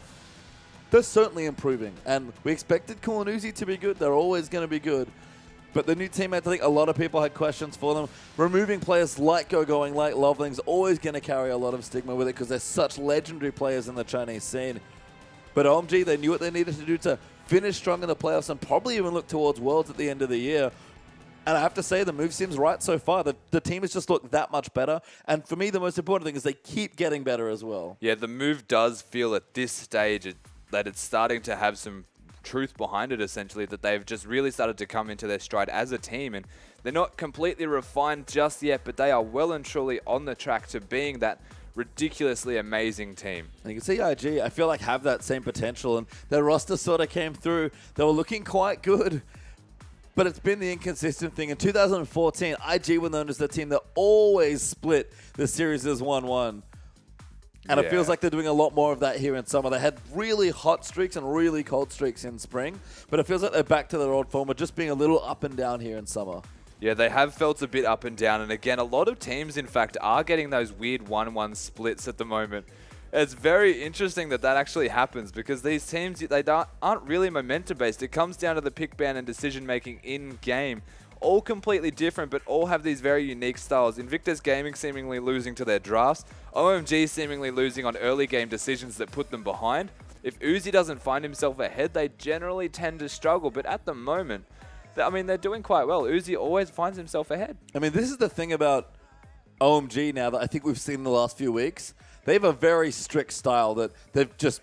they're certainly improving. And we expected Cool and Uzi to be good. They're always going to be good. But the new teammates, I think a lot of people had questions for them. Removing players like Going, like Loveling's always going to carry a lot of stigma with it because they're such legendary players in the Chinese scene. But OMG, they knew what they needed to do to finish strong in the playoffs and probably even look towards Worlds at the end of the year. And I have to say, the move seems right so far. The team has just looked that much better. And for me, the most important thing is they keep getting better as well. Yeah, the move does feel at this stage that it's starting to have some truth behind it, essentially, that they've just really started to come into their stride as a team. And they're not completely refined just yet, but they are well and truly on the track to being that ridiculously amazing team. And you can see IG, I feel like, have that same potential, and their roster sort of came through. They were looking quite good, but it's been the inconsistent thing. In 2014, IG were known as the team that always split the series as 1-1. And it feels like they're doing a lot more of that here in summer. They had really hot streaks and really cold streaks in spring, but it feels like they're back to their old form of just being a little up and down here in summer. Yeah, they have felt a bit up and down. And again, a lot of teams, in fact, are getting those weird 1-1 splits at the moment. It's very interesting that that actually happens because these teams, they aren't really momentum-based. It comes down to the pick ban and decision-making in-game. All completely different, but all have these very unique styles. Invictus Gaming seemingly losing to their drafts. OMG seemingly losing on early game decisions that put them behind. If Uzi doesn't find himself ahead, they generally tend to struggle. But at the moment, I mean, they're doing quite well. Uzi always finds himself ahead. I mean, this is the thing about OMG now that I think we've seen in the last few weeks. They have a very strict style that they've just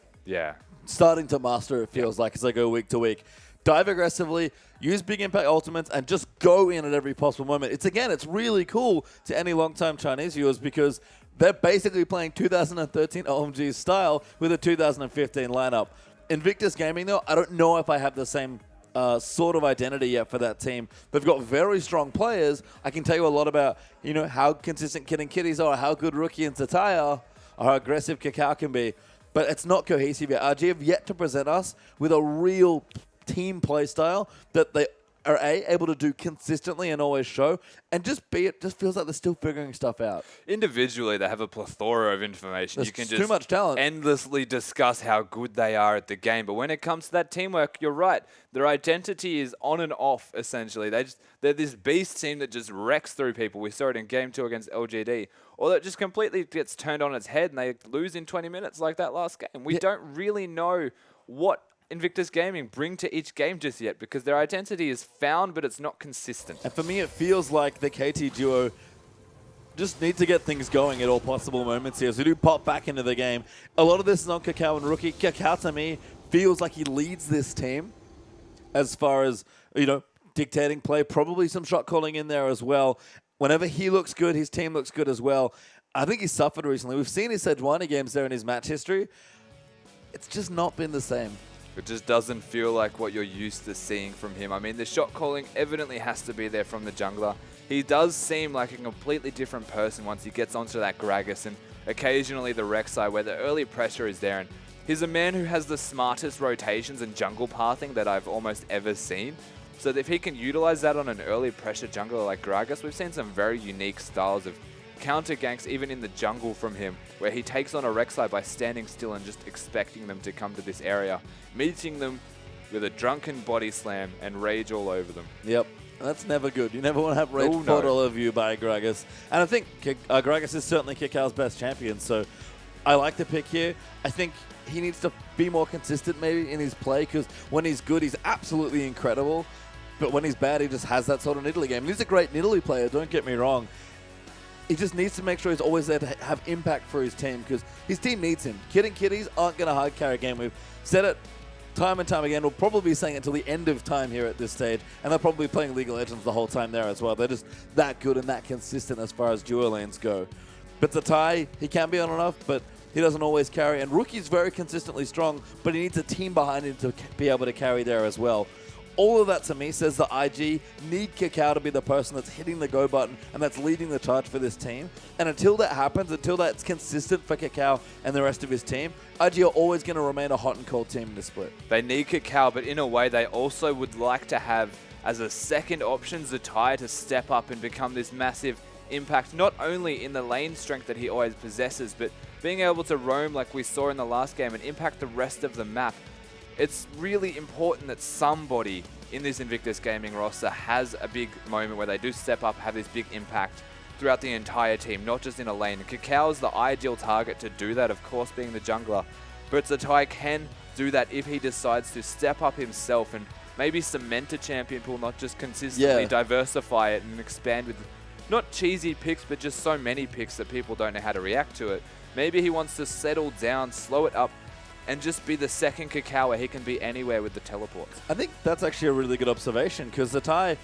starting to master, it feels like, as they go week to week. Dive aggressively, use big impact ultimates, and just go in at every possible moment. It's really cool to any long-time Chinese viewers because they're basically playing 2013 OMG's style with a 2015 lineup. Invictus Gaming, though, I don't know if I have the same sort of identity yet for that team. They've got very strong players. I can tell you a lot about, how consistent Kid and Kitties are, how good Rookie and Tatai are, or how aggressive Kakao can be. But it's not cohesive yet. RG have yet to present us with a real team play style that they are able to do consistently and always show, and just B, it just feels like they're still figuring stuff out. Individually, they have a plethora of information. There's you can too just much talent. Endlessly discuss how good they are at the game. But when it comes to that teamwork, you're right. Their identity is on and off, essentially. They're this beast team that just wrecks through people. We saw it in Game 2 against LGD. Or that just completely gets turned on its head and they lose in 20 minutes like that last game. We don't really know what Invictus Gaming bring to each game just yet because their identity is found, but it's not consistent. And for me, it feels like the KT duo just need to get things going at all possible moments here. As we do pop back into the game, a lot of this is on Kakao and Rookie. Kakao, to me, feels like he leads this team as far as, dictating play, probably some shot calling in there as well. Whenever he looks good, his team looks good as well. I think he's suffered recently. We've seen his Sejuani games there in his match history. It's just not been the same. It just doesn't feel like what you're used to seeing from him. I mean, the shot calling evidently has to be there from the jungler. He does seem like a completely different person once he gets onto that Gragas and occasionally the Rek'Sai where the early pressure is there. And he's a man who has the smartest rotations and jungle pathing that I've almost ever seen. So if he can utilize that on an early pressure jungler like Gragas, we've seen some very unique styles of counter ganks even in the jungle from him, where he takes on a Rek'Sai by standing still and just expecting them to come to this area, meeting them with a drunken body slam and rage all over them. Yep, that's never good. You never want to have rage poured all over you by Gragas. And I think Gragas is certainly Kakao's best champion, so I like the pick here. I think he needs to be more consistent maybe in his play, because when he's good, he's absolutely incredible. But when he's bad, he just has that sort of Nidalee game. He's a great Nidalee player, don't get me wrong. He just needs to make sure he's always there to have impact for his team because his team needs him. Kid and Kitties aren't going to hard carry a game. We've said it time and time again. We'll probably be saying it until the end of time here at this stage. And they're probably playing League of Legends the whole time there as well. They're just that good and that consistent as far as duo lanes go. But Tatai, he can be on and off, but he doesn't always carry. And Rookie's very consistently strong, but he needs a team behind him to be able to carry there as well. All of that to me says that IG need Kakao to be the person that's hitting the go button and that's leading the charge for this team. And until that happens, until that's consistent for Kakao and the rest of his team, IG are always going to remain a hot and cold team in the split. They need Kakao, but in a way they also would like to have as a second option Zatai to step up and become this massive impact, not only in the lane strength that he always possesses, but being able to roam like we saw in the last game and impact the rest of the map. It's really important that somebody in this Invictus Gaming roster has a big moment where they do step up, have this big impact throughout the entire team, not just in a lane. Kakao is the ideal target to do that, of course, being the jungler. But Zatai can do that if he decides to step up himself and maybe cement a champion pool, not just consistently diversify it and expand with not cheesy picks, but just so many picks that people don't know how to react to it. Maybe he wants to settle down, slow it up, and just be the second Kakao where he can be anywhere with the teleports. I think that's actually a really good observation because Zatai,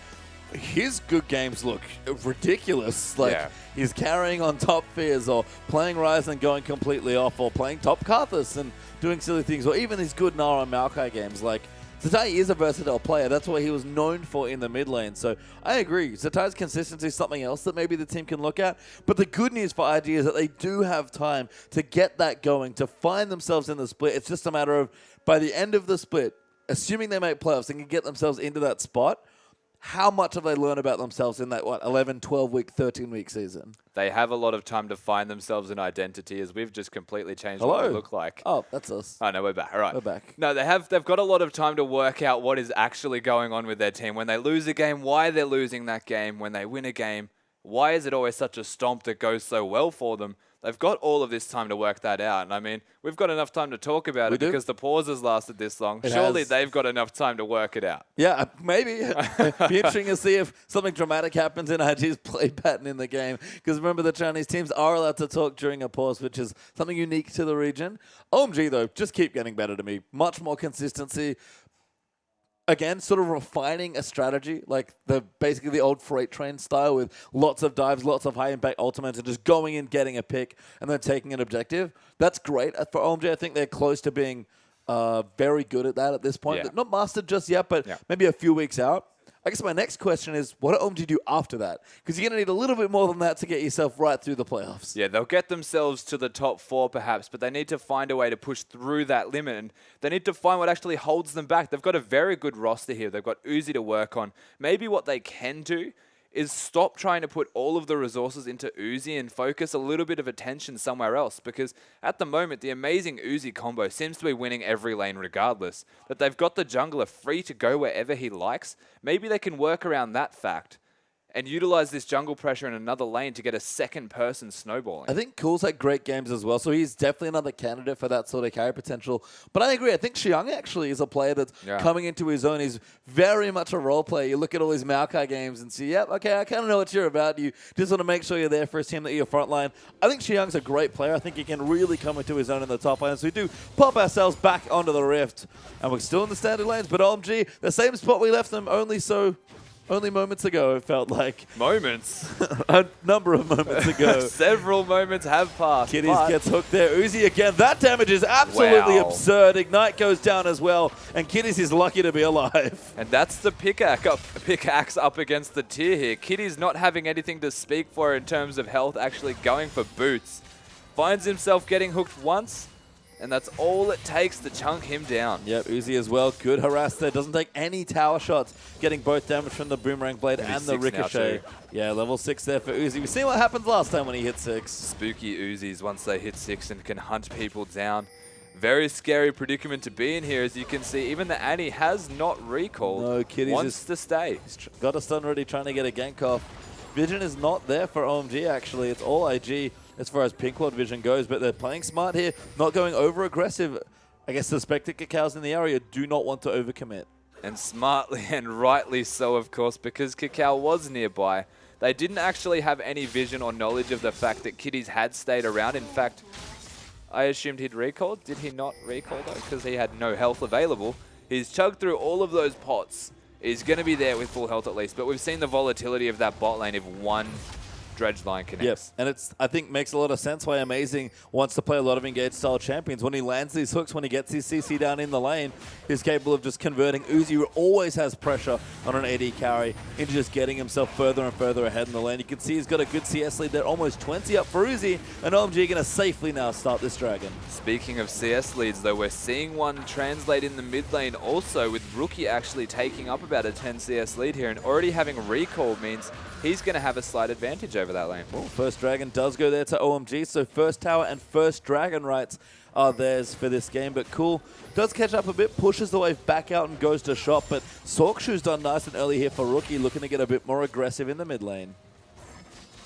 his good games look ridiculous. Like, he's carrying on top Fears or playing Ryze and going completely off or playing top Karthus and doing silly things, or even his good Nara and Maokai games. Like, Zatai is a versatile player. That's what he was known for in the mid lane. So I agree. Zatai's consistency is something else that maybe the team can look at. But the good news for IG is that they do have time to get that going, to find themselves in the split. It's just a matter of, by the end of the split, assuming they make playoffs and can get themselves into that spot, how much have they learned about themselves in that, 11, 12-week, 13-week season? They have a lot of time to find themselves an identity, as we've just completely changed what we look like. Oh, that's us. Oh, no, we're back. All right. We're back. No, they've got a lot of time to work out what is actually going on with their team. When they lose a game, why they're losing that game. When they win a game, why is it always such a stomp that goes so well for them? They've got all of this time to work that out. And I mean, we've got enough time to talk about it because the pause has lasted this long. Surely they've got enough time to work it out. Yeah, maybe. Be interesting to see if something dramatic happens in IG's play pattern in the game. Because remember, the Chinese teams are allowed to talk during a pause, which is something unique to the region. OMG, though, just keep getting better to me. Much more consistency. Again, sort of refining a strategy, like basically the old freight train style with lots of dives, lots of high-impact ultimates, and just going in, getting a pick, and then taking an objective. That's great for OMG. I think they're close to being very good at that at this point. Yeah. Not mastered just yet, but maybe a few weeks out. I guess my next question is, what do OMG do after that? Because you're going to need a little bit more than that to get yourself right through the playoffs. Yeah, they'll get themselves to the top 4 perhaps, but they need to find a way to push through that limit, and they need to find what actually holds them back. They've got a very good roster here. They've got Uzi to work on. Maybe what they can do is stop trying to put all of the resources into Uzi and focus a little bit of attention somewhere else, because at the moment, the amazing Uzi combo seems to be winning every lane regardless. That they've got the jungler free to go wherever he likes. Maybe they can work around that fact and utilize this jungle pressure in another lane to get a second person snowballing. I think Cool's had great games as well, so he's definitely another candidate for that sort of carry potential. But I agree, I think Xiang actually is a player that's coming into his own. He's very much a role player. You look at all his Maokai games and see, yep, okay, I kind of know what you're about. You just want to make sure you're there for his team, that you're frontline. I think Xiang's a great player. I think he can really come into his own in the top lane. So we do pop ourselves back onto the Rift, and we're still in the standard lanes, but OMG, the same spot we left them only moments ago, it felt like. Moments? A number of moments ago. Several moments have passed. Kitties gets hooked there. Uzi again. That damage is absolutely absurd. Ignite goes down as well, and Kitties is lucky to be alive. And that's the pickaxe up against the tier here. Kitties not having anything to speak for in terms of health, actually going for boots. Finds himself getting hooked once, and that's all it takes to chunk him down. Yep, Uzi as well. Good harass there. Doesn't take any tower shots. Getting both damage from the Boomerang Blade and the Ricochet. Yeah, level 6 there for Uzi. We've seen what happens last time when he hit 6. Spooky Uzis once they hit 6 and can hunt people down. Very scary predicament to be in here, as you can see. Even the Annie has not recalled. No, Kitties wants to stay. He's got a stun ready, trying to get a gank off. Vision is not there for OMG, actually. It's all IG as far as Pink Lord vision goes, but they're playing smart here, not going over aggressive. I guess suspected Cacao in the area do not want to overcommit. And smartly and rightly so, of course, because Cacao was nearby. They didn't actually have any vision or knowledge of the fact that Kitties had stayed around. In fact, I assumed he'd recalled. Did he not recall, though? Because he had no health available. He's chugged through all of those pots. He's going to be there with full health at least. But we've seen the volatility of that bot lane if one Dredge line connects. Yes, and it's, I think, makes a lot of sense why Amazing wants to play a lot of engaged style champions. When he lands these hooks, when he gets his CC down in the lane, he's capable of just converting. Uzi always has pressure on an AD carry into just getting himself further and further ahead in the lane. You can see he's got a good CS lead there, almost 20 up for Uzi, and OMG going to safely now start this dragon. Speaking of CS leads, though, we're seeing one translate in the mid lane also, with Rookie actually taking up about a 10 CS lead here, and already having recall means he's going to have a slight advantage over that lane. Well, first dragon does go there to OMG, so first tower and first dragon rights are theirs for this game. But Cool does catch up a bit, pushes the wave back out and goes to shop. But Sorkshoe's done nice and early here for Rookie, looking to get a bit more aggressive in the mid lane.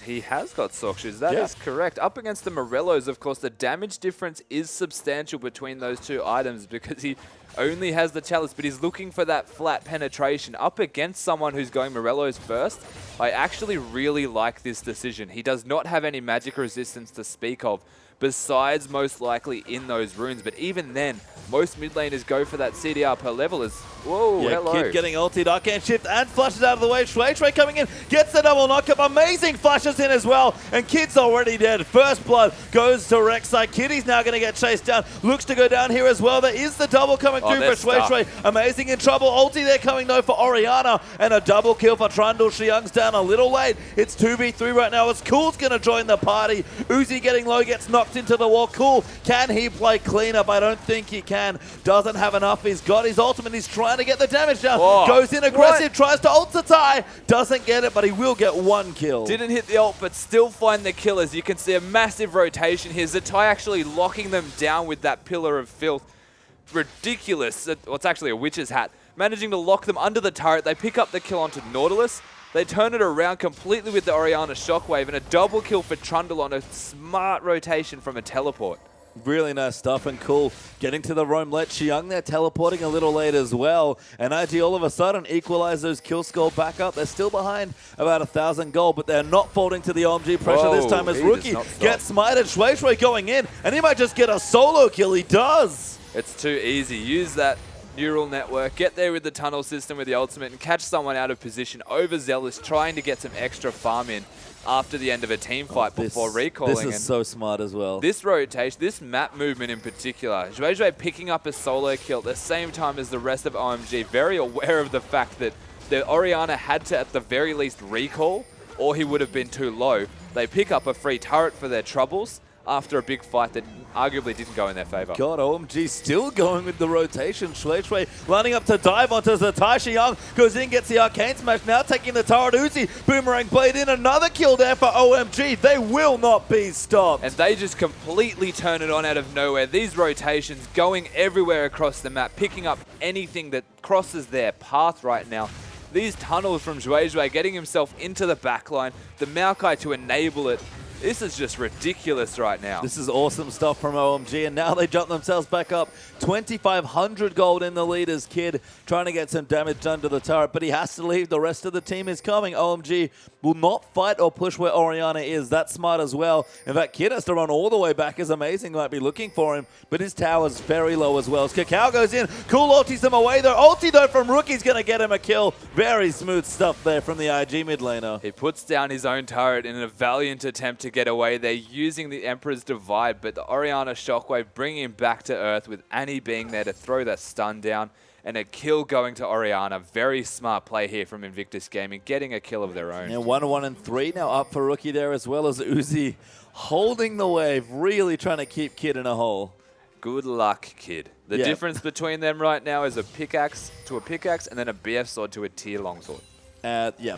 He has got Sorkshoes, that is correct. Up against the Morellos, of course, the damage difference is substantial between those two items because he only has the Chalice, but he's looking for that flat penetration. Up against someone who's going Morellos first, I actually really like this decision. He does not have any magic resistance to speak of, besides most likely in those runes. But even then, most mid laners go for that CDR per level as, whoa, yeah, hello. Kid getting ulted, arcane shift, and flushes out of the way. Shui coming in, gets the double knockup, amazing flushes in as well, and Kid's already dead. First blood goes to Rek'Sai. Kid is now going to get chased down, looks to go down here as well. There is the double coming through for Shui. Amazing in trouble, ulti there coming though for Orianna, and a double kill for Trundle. Xiang's down a little late. It's 2v3 right now as Cool's going to join the party. Uzi getting low, gets knocked into the wall. Cool, can he play cleanup? I don't think he can. Doesn't have enough. He's got his ultimate. He's trying to get the damage down. Whoa. Goes in aggressive, tries to ult Zatai. Doesn't get it, but he will get one kill. Didn't hit the ult, but still find the killers. You can see a massive rotation here. Zatai actually locking them down with that pillar of filth. Ridiculous. Well, it's actually a witch's hat. Managing to lock them under the turret. They pick up the kill onto Nautilus. They turn it around completely with the Orianna Shockwave and a double kill for Trundle on a smart rotation from a teleport. Really nice stuff, and Cool getting to the roam. Let Xiang there teleporting a little late as well. And IG all of a sudden equalize those kill score back up. They're still behind about 1,000 gold, but they're not folding to the OMG pressure this time as Rookie gets smited. Shui going in, and he might just get a solo kill. He does. It's too easy. Use that neural network, get there with the tunnel system with the ultimate and catch someone out of position. Overzealous, trying to get some extra farm in after the end of a team fight before recalling. This is so smart as well. This rotation, this map movement in particular, Shui picking up a solo kill at the same time as the rest of OMG, very aware of the fact that the Orianna had to at the very least recall or he would have been too low. They pick up a free turret for their troubles after a big fight that arguably didn't go in their favor. God, OMG still going with the rotation. Shui lining up to dive onto Zatai. Xiang goes in, gets the arcane smash, now taking the turret. Uzi, boomerang blade in, another kill there for OMG. They will not be stopped. And they just completely turn it on out of nowhere. These rotations going everywhere across the map, picking up anything that crosses their path right now. These tunnels from Shui getting himself into the backline, the Maokai to enable it. This is just ridiculous right now. This is awesome stuff from OMG, and now they jump themselves back up. 2,500 gold in the leaders. Kid trying to get some damage done to the turret, but he has to leave. The rest of the team is coming. OMG will not fight or push where Orianna is. That's smart as well. In fact, Kid has to run all the way back. Is amazing. Might be looking for him, but his tower's very low as well. As Kakao goes in, Cool ultis him away though. Ulti though from Rookie's going to get him a kill. Very smooth stuff there from the IG mid laner. He puts down his own turret in a valiant attempt to get away. They're using the Emperor's Divide, but the Orianna Shockwave bringing him back to earth with Annie being there to throw that stun down and a kill going to Orianna. Very smart play here from Invictus Gaming, getting a kill of their own. Yeah, 1-1-3 now up for Rookie there, as well as Uzi holding the wave, really trying to keep Kid in a hole. Good luck, Kid. The difference between them right now is a pickaxe to a pickaxe and then a BF sword to a tier longsword. Yeah.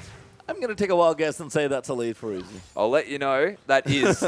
I'm going to take a wild guess and say that's a lead for Uzi. I'll let you know that is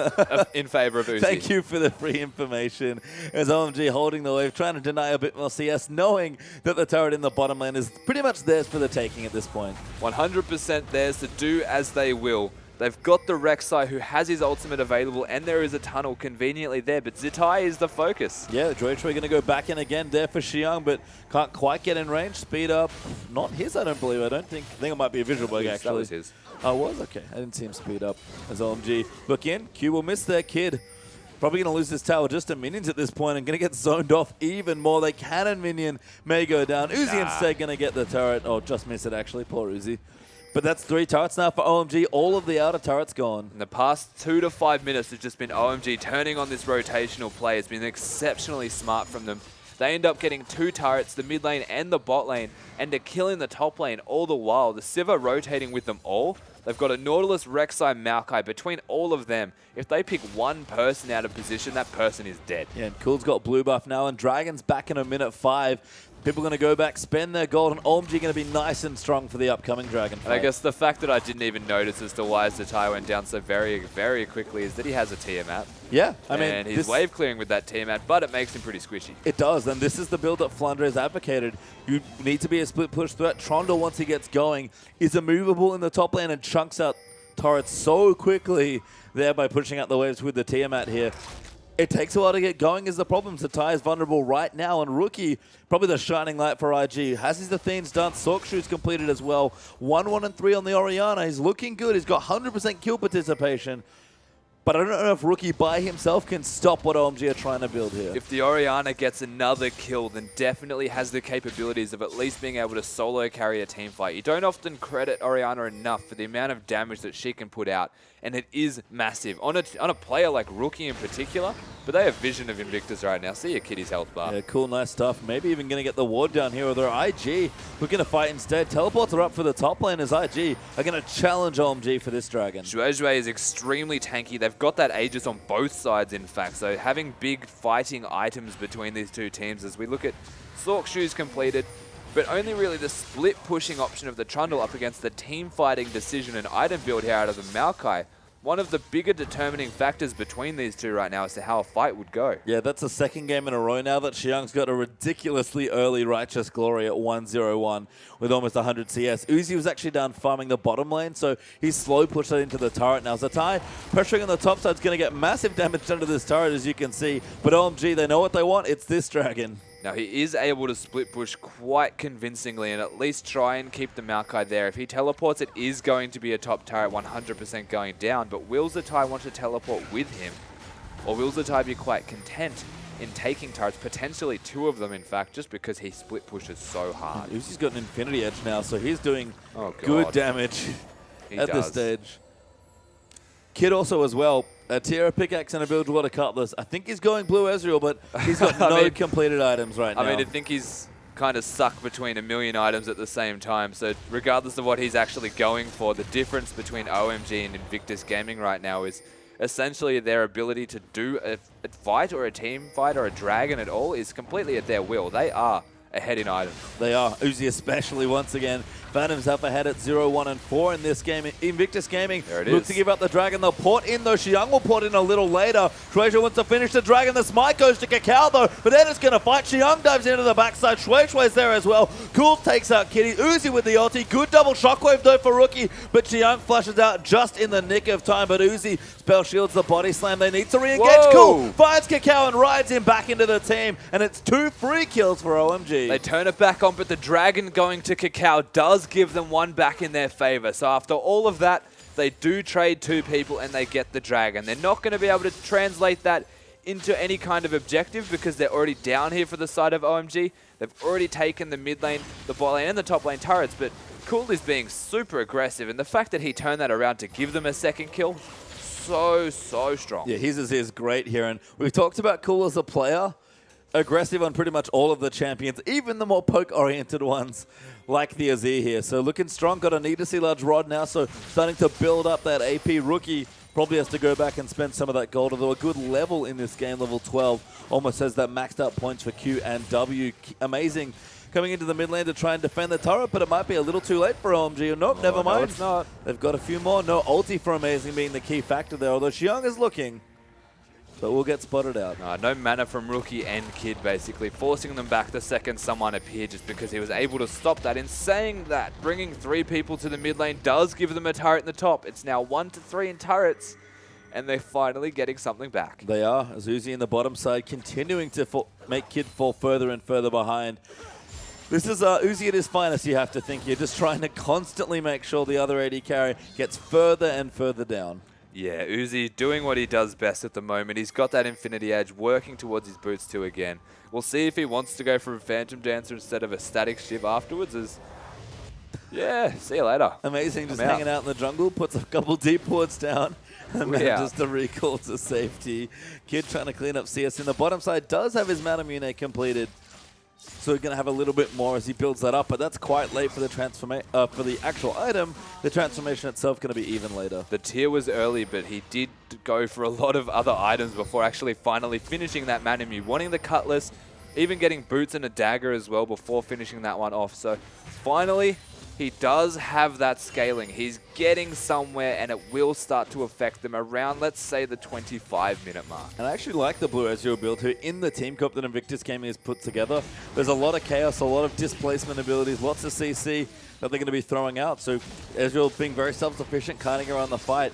in favor of Uzi. Thank you for the free information. As OMG holding the wave, trying to deny a bit more CS, knowing that the turret in the bottom lane is pretty much theirs for the taking at this point. 100% theirs to do as they will. They've got the Rek'Sai who has his ultimate available, and there is a tunnel conveniently there, but Zatai is the focus. Yeah, Droidry going to go back in again there for Xiang, but can't quite get in range. Speed up. Not his, I don't believe. I think it might be a visual bug, actually. That was his. Oh, it was? Okay. I didn't see him speed up as OMG. Look in. Q will miss their Kid. Probably going to lose this tower just to minions at this point and going to get zoned off even more. They cannon minion may go down. Uzi instead going to get the turret. Oh, just miss it, actually. Poor Uzi. But that's 3 turrets now for OMG. All of the outer turrets gone. In the past 2 to 5 minutes, it's just been OMG turning on this rotational play. It's been exceptionally smart from them. They end up getting 2 turrets, the mid lane and the bot lane, and they're killing the top lane all the while. The Sivir rotating with them all. They've got a Nautilus, Rek'Sai, Maokai. Between all of them, if they pick one person out of position, that person is dead. Yeah, and Cool's got blue buff now, and Dragon's back in a minute 5. People going to go back, spend their gold, and OMG going to be nice and strong for the upcoming Dragon fight. And I guess the fact that I didn't even notice as to why Zatai went down so very, very quickly is that he has a Tiamat. Yeah, I mean... And he's wave clearing with that Tiamat, but it makes him pretty squishy. It does, and this is the build that Flandre has advocated. You need to be a split push threat. Trundle, once he gets going, is immovable in the top lane and chunks out turrets so quickly there by pushing out the waves with the Tiamat here. It takes a while to get going is the problem. Zatai is vulnerable right now, and Rookie, probably the shining light for IG. Has his Athene's done. Sorkshoe's completed as well. 1-1-3 on the Orianna. He's looking good. He's got 100% kill participation. but I don't know if Rookie by himself can stop what OMG are trying to build here. If the Orianna gets another kill, then definitely has the capabilities of at least being able to solo carry a team fight. You don't often credit Orianna enough for the amount of damage that she can put out, and it is massive. On a player like Rookie in particular, but they have vision of Invictus right now. See your Kitty's health bar. Yeah, cool, nice stuff. Maybe even going to get the ward down here, or their IG. We're going to fight instead. Teleports are up for the top lane as IG are going to challenge OMG for this dragon. Zhuezhui is extremely tanky. They've got that Aegis on both sides, in fact, so having big fighting items between these two teams as we look at Sork Shoes completed, but only really the split pushing option of the Trundle up against the team fighting decision and item build here out of the Maokai. One of the bigger determining factors between these two right now as to how a fight would go. Yeah, that's the second game in a row now that Xiang's got a ridiculously early Righteous Glory at 1-0-1 with almost 100 CS. Uzi was actually down farming the bottom lane, so he slow pushed that into the turret. Now Zatai pressuring on the top side is going to get massive damage under this turret, as you can see. But OMG, they know what they want. It's this dragon. Now he is able to split push quite convincingly and at least try and keep the Maokai there. If he teleports, it is going to be a top turret 100% going down, but will Zatai want to teleport with him? Or will Zatai be quite content in taking turrets, potentially two of them in fact, just because he split pushes so hard? Uzi's got an Infinity Edge now, so he's doing good damage He at does. this stage. Kid also as well. A Tierra pickaxe and a Build Water Cutlass. I think he's going blue Ezreal, but he's got no completed items right now. I think he's kind of stuck between a million items at the same time. So regardless of what he's actually going for, the difference between OMG and Invictus Gaming right now is essentially their ability to do a fight or a team fight or a dragon at all is completely at their will. They are ahead in items. They are. Uzi especially once again found himself ahead at 0-1-4 in this game. Invictus Gaming look to give up the dragon. They'll port in though. Xiang will port in a little later. Shueisha wants to finish the dragon. The smite goes to Kakao though, but then it's going to fight. Xiang dives into the backside. Shueisha's there as well. Cool takes out Kitty. Uzi with the ulti. Good double shockwave though for Rookie, but Xiang flashes out just in the nick of time. But Uzi spell shields the body slam. They need to re-engage. Cool finds Kakao and rides him back into the team, and it's 2 free kills for OMG. They turn it back on, but the dragon going to Kakao does give them one back in their favor. So after all of that, they do trade 2 people and they get the dragon. They're not going to be able to translate that into any kind of objective because they're already down here for the side of OMG. They've already taken the mid lane, the bot lane, and the top lane turrets, but Cool is being super aggressive, and the fact that he turned that around to give them a second kill, so strong. Yeah, his is great here, and we've talked about Cool as a player. Aggressive on pretty much all of the champions, even the more poke-oriented ones like the Azir here. So looking strong, got a need to see large rod now, so starting to build up that AP. Rookie probably has to go back and spend some of that gold, although a good level in this game, level 12, almost has that maxed out points for Q and W. Amazing coming into the mid lane to try and defend the turret, but it might be a little too late for OMG. Nope, never mind. No, it's not. They've got a few more. No ulti for Amazing being the key factor there, although Xiang is looking. But we'll get spotted out. No mana from Rookie and Kid, basically, forcing them back the second someone appeared just because he was able to stop that. In saying that, bringing 3 people to the mid lane does give them a turret in the top. It's now 1-3 in turrets, and they're finally getting something back. They are, as Uzi in the bottom side continuing to make Kid fall further and further behind. This is Uzi at his finest, you have to think. You're just trying to constantly make sure the other AD carry gets further and further down. Yeah, Uzi doing what he does best at the moment. He's got that Infinity Edge, working towards his boots too again. We'll see if he wants to go for a Phantom Dancer instead of a Static Shiv afterwards. Yeah, see you later. Amazing, just hanging out in the jungle, puts a couple deep wards down, and manages to recall to safety. Kid trying to clean up CS in the bottom side, does have his Manamune completed. So we're going to have a little bit more as he builds that up, but that's quite late for the for the actual item. The transformation itself going to be even later. The tier was early, but he did go for a lot of other items before actually finally finishing that Manamune, wanting the Cutlass, even getting boots and a dagger as well before finishing that one off. So finally, he does have that scaling. He's getting somewhere, and it will start to affect them around, let's say, the 25-minute mark. And I actually like the Blue Ezreal build, who in the team comp that Invictus Gaming has put together, there's a lot of chaos, a lot of displacement abilities, lots of CC that they're going to be throwing out. So Ezreal being very self-sufficient, kiting around the fight,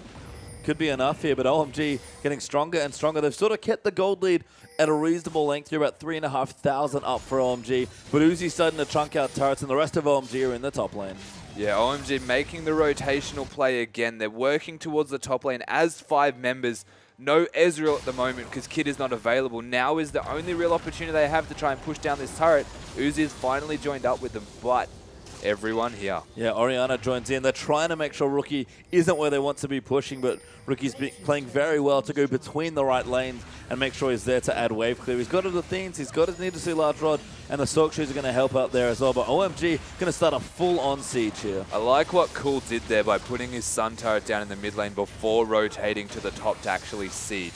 could be enough here, but OMG getting stronger and stronger. They've sort of kept the gold lead at a reasonable length. You're about 3,500 up for OMG, but Uzi's starting to chunk out turrets, and the rest of OMG are in the top lane. Yeah, OMG making the rotational play again. They're working towards the top lane as 5 members. No Ezreal at the moment because Kid is not available. Now is the only real opportunity they have to try and push down this turret. Uzi has finally joined up with them, but everyone here. Yeah, Orianna joins in. They're trying to make sure Rookie isn't where they want to be pushing, but Rookie's playing very well to go between the right lanes and make sure he's there to add wave clear. He's got the Athenes, he's got his Need to See Large Rod, and the Sork Shoes are going to help out there as well. But OMG going to start a full-on siege here. I like what Cool did there by putting his Sun turret down in the mid lane before rotating to the top to actually siege.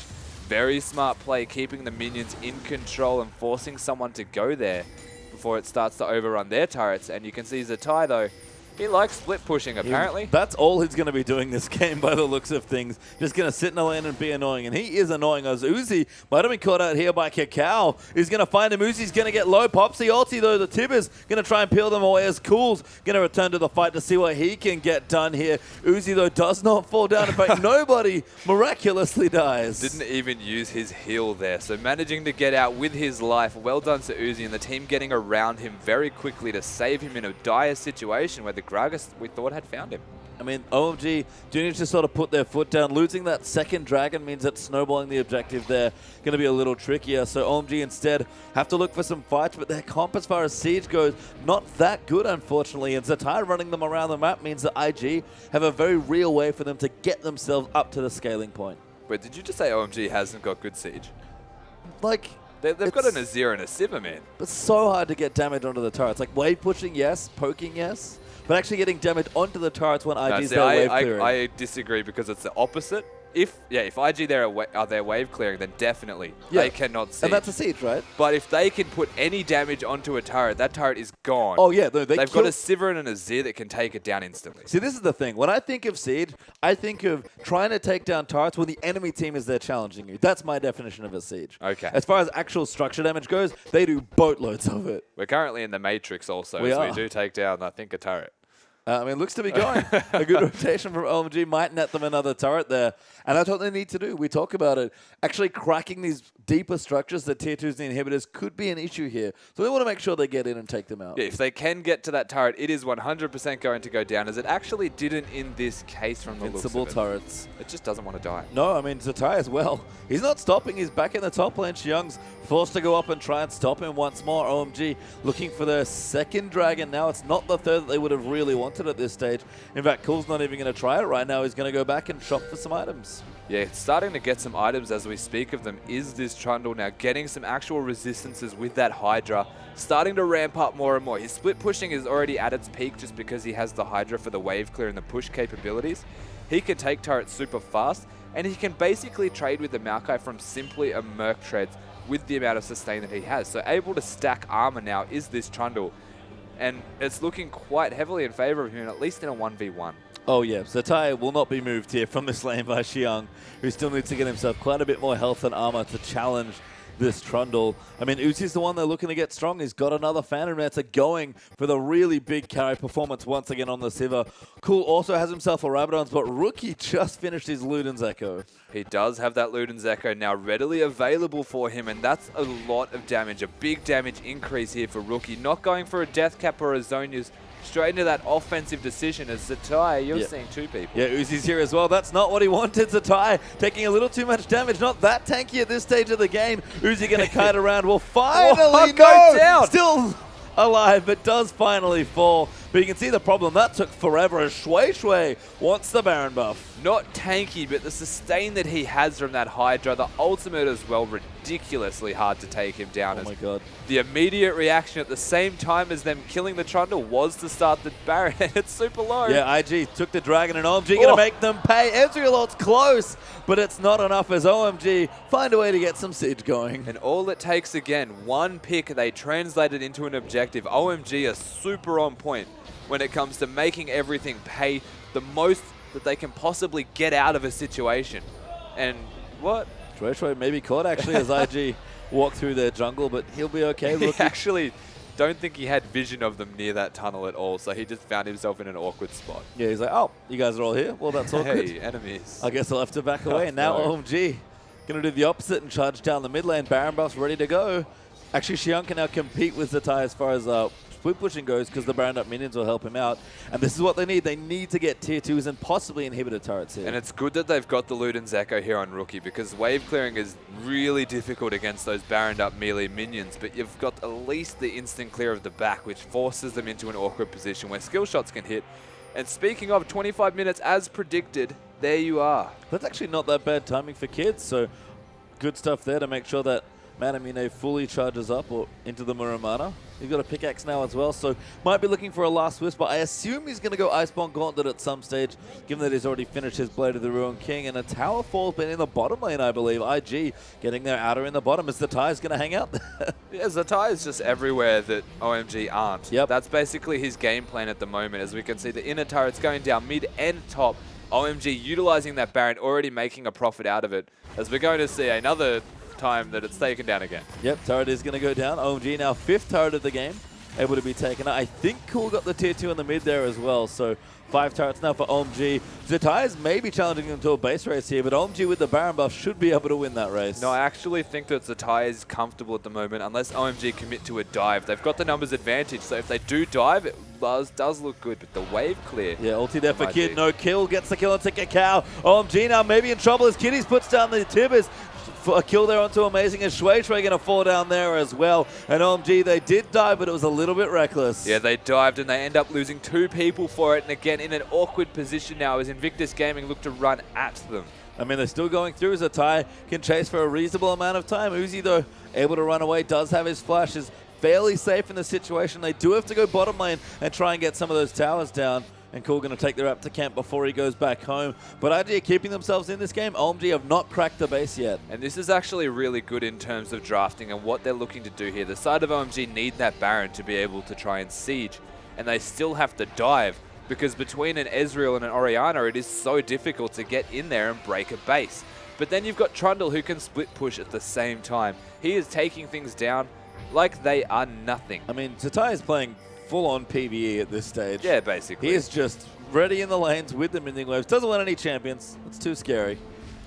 Very smart play, keeping the minions in control and forcing someone to go there before it starts to overrun their turrets. And you can see Zatai, though, he likes split pushing, apparently. That's all he's going to be doing this game by the looks of things. Just going to sit in the lane and be annoying. And he is annoying as Uzi might have been caught out here by Cacao. He's going to find him. Uzi's going to get low. Pops the ulti, though. The Tibbers going to try and peel them away as Cool's going to return to the fight to see what he can get done here. Uzi, though, does not fall down. In fact, nobody miraculously dies. Didn't even use his heal there. So managing to get out with his life. Well done to Uzi and the team getting around him very quickly to save him in a dire situation where the Gragas, we thought, had found him. I mean, OMG do need to sort of put their foot down. Losing that second dragon means that snowballing the objective there going to be a little trickier. So OMG instead have to look for some fights, but their comp as far as siege goes, not that good, unfortunately. And Zatai running them around the map means that IG have a very real way for them to get themselves up to the scaling point. Wait, did you just say OMG hasn't got good siege? Like, They've got an Azir and a Sivir, man. It's so hard to get damage onto the turrets. Like, wave pushing, yes. Poking, yes. But actually getting damage onto the turrets when IG's there wave clearing. I disagree because it's the opposite. If IG there are there wave clearing, then definitely they cannot siege. And that's a siege, right? But if they can put any damage onto a turret, that turret is gone. Oh, yeah. No, they've got a Sivir and an Azir that can take it down instantly. See, this is the thing. When I think of siege, I think of trying to take down turrets when the enemy team is there challenging you. That's my definition of a siege. Okay. As far as actual structure damage goes, they do boatloads of it. We're currently in the Matrix also, We we do take down, I think, a turret. I mean, looks to be going. A good rotation from OMG might net them another turret there. And that's what they need to do. We talk about it. Actually cracking these deeper structures that Tier 2's the inhibitors could be an issue here. So they want to make sure they get in and take them out. Yeah, if they can get to that turret, it is 100% going to go down, as it actually didn't in this case from the looks of it. Invincible turrets. It just doesn't want to die. No, I mean, Zatai as well. He's not stopping. He's back in the top lane. Xiang's forced to go up and try and stop him once more. OMG looking for their second dragon now. It's not the third that they would have really wanted at this stage. In fact, Cool's not even going to try it right now. He's going to go back and shop for some items. Yeah, starting to get some items as we speak of them is this Trundle now, getting some actual resistances with that Hydra, starting to ramp up more and more. His split pushing is already at its peak just because he has the Hydra for the wave clear and the push capabilities. He can take turrets super fast, and he can basically trade with the Maokai from simply a Merc Treads with the amount of sustain that he has. So able to stack armor now is this Trundle, and it's looking quite heavily in favor of him, at least in a 1v1. Oh yeah, Zatai will not be moved here from this lane by Xiang, who still needs to get himself quite a bit more health and armor to challenge this Trundle. I mean, Uzi's the one they're looking to get strong. He's got another Phantom Dancer going for the really big carry performance once again on the Sivir. Cool also has himself a Rabadon's, but Rookie just finished his Luden's Echo. He does have that Luden's Echo now readily available for him, and that's a lot of damage, a big damage increase here for Rookie. Not going for a Death Cap or a Zonia's, straight into that offensive decision as Zatai, you're seeing two people. Yeah, Uzi's here as well. That's not what he wanted. Zatai taking a little too much damage. Not that tanky at this stage of the game. Uzi going to kite around. Will finally go down. Still alive, but does finally fall. But you can see the problem. That took forever as Shui Shui wants the Baron buff. Not tanky, but the sustain that he has from that Hydra, the ultimate as well, ridiculously hard to take him down. Oh my god. The immediate reaction at the same time as them killing the Trundle was to start the Baron, and it's super low. Yeah, IG took the Dragon, and OMG going to make them pay. Ezreal ult's close, but it's not enough as OMG find a way to get some siege going. And all it takes, again, one pick, they translate it into an objective. OMG are super on point when it comes to making everything pay the most that they can possibly get out of a situation. And what? Shui Shui may be caught actually as IG walk through their jungle, but he'll be okay. He actually don't think he had vision of them near that tunnel at all, so he just found himself in an awkward spot. Yeah, he's like, oh, you guys are all here? Well, that's all good. Hey, enemies. I guess I'll have to back away. And now OMG going to do the opposite and charge down the mid lane. Baron buff's ready to go. Actually, Xiang can now compete with Zatai as far as split pushing goes because the Baron up minions will help him out. And this is what they need. They need to get tier 2s and possibly inhibitor turrets here. And it's good that they've got the Luden's Echo here on Rookie because wave clearing is really difficult against those Baroned up melee minions, but you've got at least the instant clear of the back, which forces them into an awkward position where skill shots can hit. And speaking of 25 minutes as predicted, there you are. That's actually not that bad timing for kids, so good stuff there to make sure that Manamine fully charges up or into the Muramana. He's got a pickaxe now as well, so might be looking for a last whisper. I assume he's going to go Iceborne Gauntlet at some stage, given that he's already finished his Blade of the Ruined King. And a tower fall, but in the bottom lane, I believe. IG getting their outer in the bottom. Is Zatai's going to hang out there? Yeah, Zatai is just everywhere that OMG aren't. Yep. That's basically his game plan at the moment. As we can see, the inner turret's going down mid and top. OMG utilizing that Baron, already making a profit out of it. As we're going to see another time that it's taken down again. Yep, turret is going to go down. OMG now 5th turret of the game, able to be taken out. I think Cool got the tier 2 in the mid there as well, so 5 turrets now for OMG. Zatai is maybe challenging him to a base race here, but OMG with the Baron buff should be able to win that race. No, I actually think that Zatai is comfortable at the moment, unless OMG commit to a dive. They've got the numbers advantage, so if they do dive, it does look good, but the wave clear. Yeah, ulti there for Kid, no kill, gets the kill onto Cacao. OMG now maybe in trouble as Kiddies puts down the Tibbers. For a kill there onto Amazing, and Shui going to fall down there as well. And OMG, they did dive, but it was a little bit reckless. Yeah, they dived and they end up losing 2 people for it. And again, in an awkward position now as Invictus Gaming look to run at them. I mean, they're still going through. Zatai can chase for a reasonable amount of time. Uzi, though, able to run away, does have his flash, is fairly safe in the situation. They do have to go bottom lane and try and get some of those towers down. And Cool going to take the rep to camp before he goes back home. But IG are keeping themselves in this game. OMG have not cracked the base yet. And this is actually really good in terms of drafting and what they're looking to do here. The side of OMG need that Baron to be able to try and siege. And they still have to dive because between an Ezreal and an Orianna, it is so difficult to get in there and break a base. But then you've got Trundle who can split push at the same time. He is taking things down like they are nothing. I mean, Zatai is playing full-on PvE at this stage. Yeah, basically. He is just ready in the lanes with the minion waves. Doesn't want any champions. It's too scary.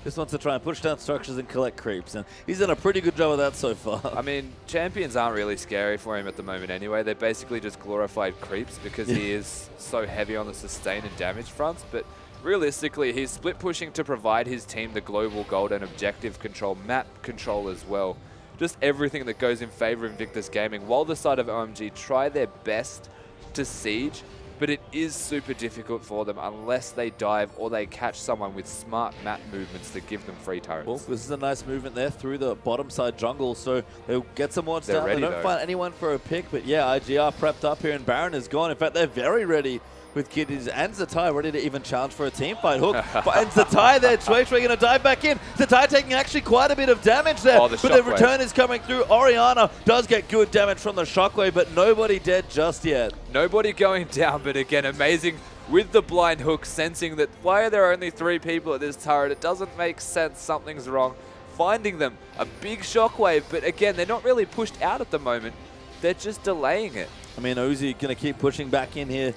Just wants to try and push down structures and collect creeps. And he's done a pretty good job of that so far. I mean, champions aren't really scary for him at the moment anyway. They're basically just glorified creeps because he is so heavy on the sustain and damage fronts. But realistically, he's split pushing to provide his team the global gold and objective control, map control as well. Just everything that goes in favor of Invictus Gaming, while the side of OMG try their best to siege, but it is super difficult for them unless they dive or they catch someone with smart map movements that give them free turrets. Well, this is a nice movement there through the bottom side jungle, so they'll get some wards They're down. ready, They don't though. find anyone for a pick, but yeah, IGR prepped up here and Baron is gone. In fact, they're very ready with Kiddies and Zatai ready to even challenge for a team fight. Hook, and Zatai there, Shui going to dive back in. Zatai taking actually quite a bit of damage there, Oh, the but the shockwave. return is coming through. Orianna does get good damage from the shockwave, but nobody dead just yet. Nobody going down, but again, amazing with the blind hook, sensing that why are there only 3 people at this turret? It doesn't make sense, something's wrong. Finding them, a big shockwave, but again, they're not really pushed out at the moment. They're just delaying it. I mean, Uzi going to keep pushing back in here.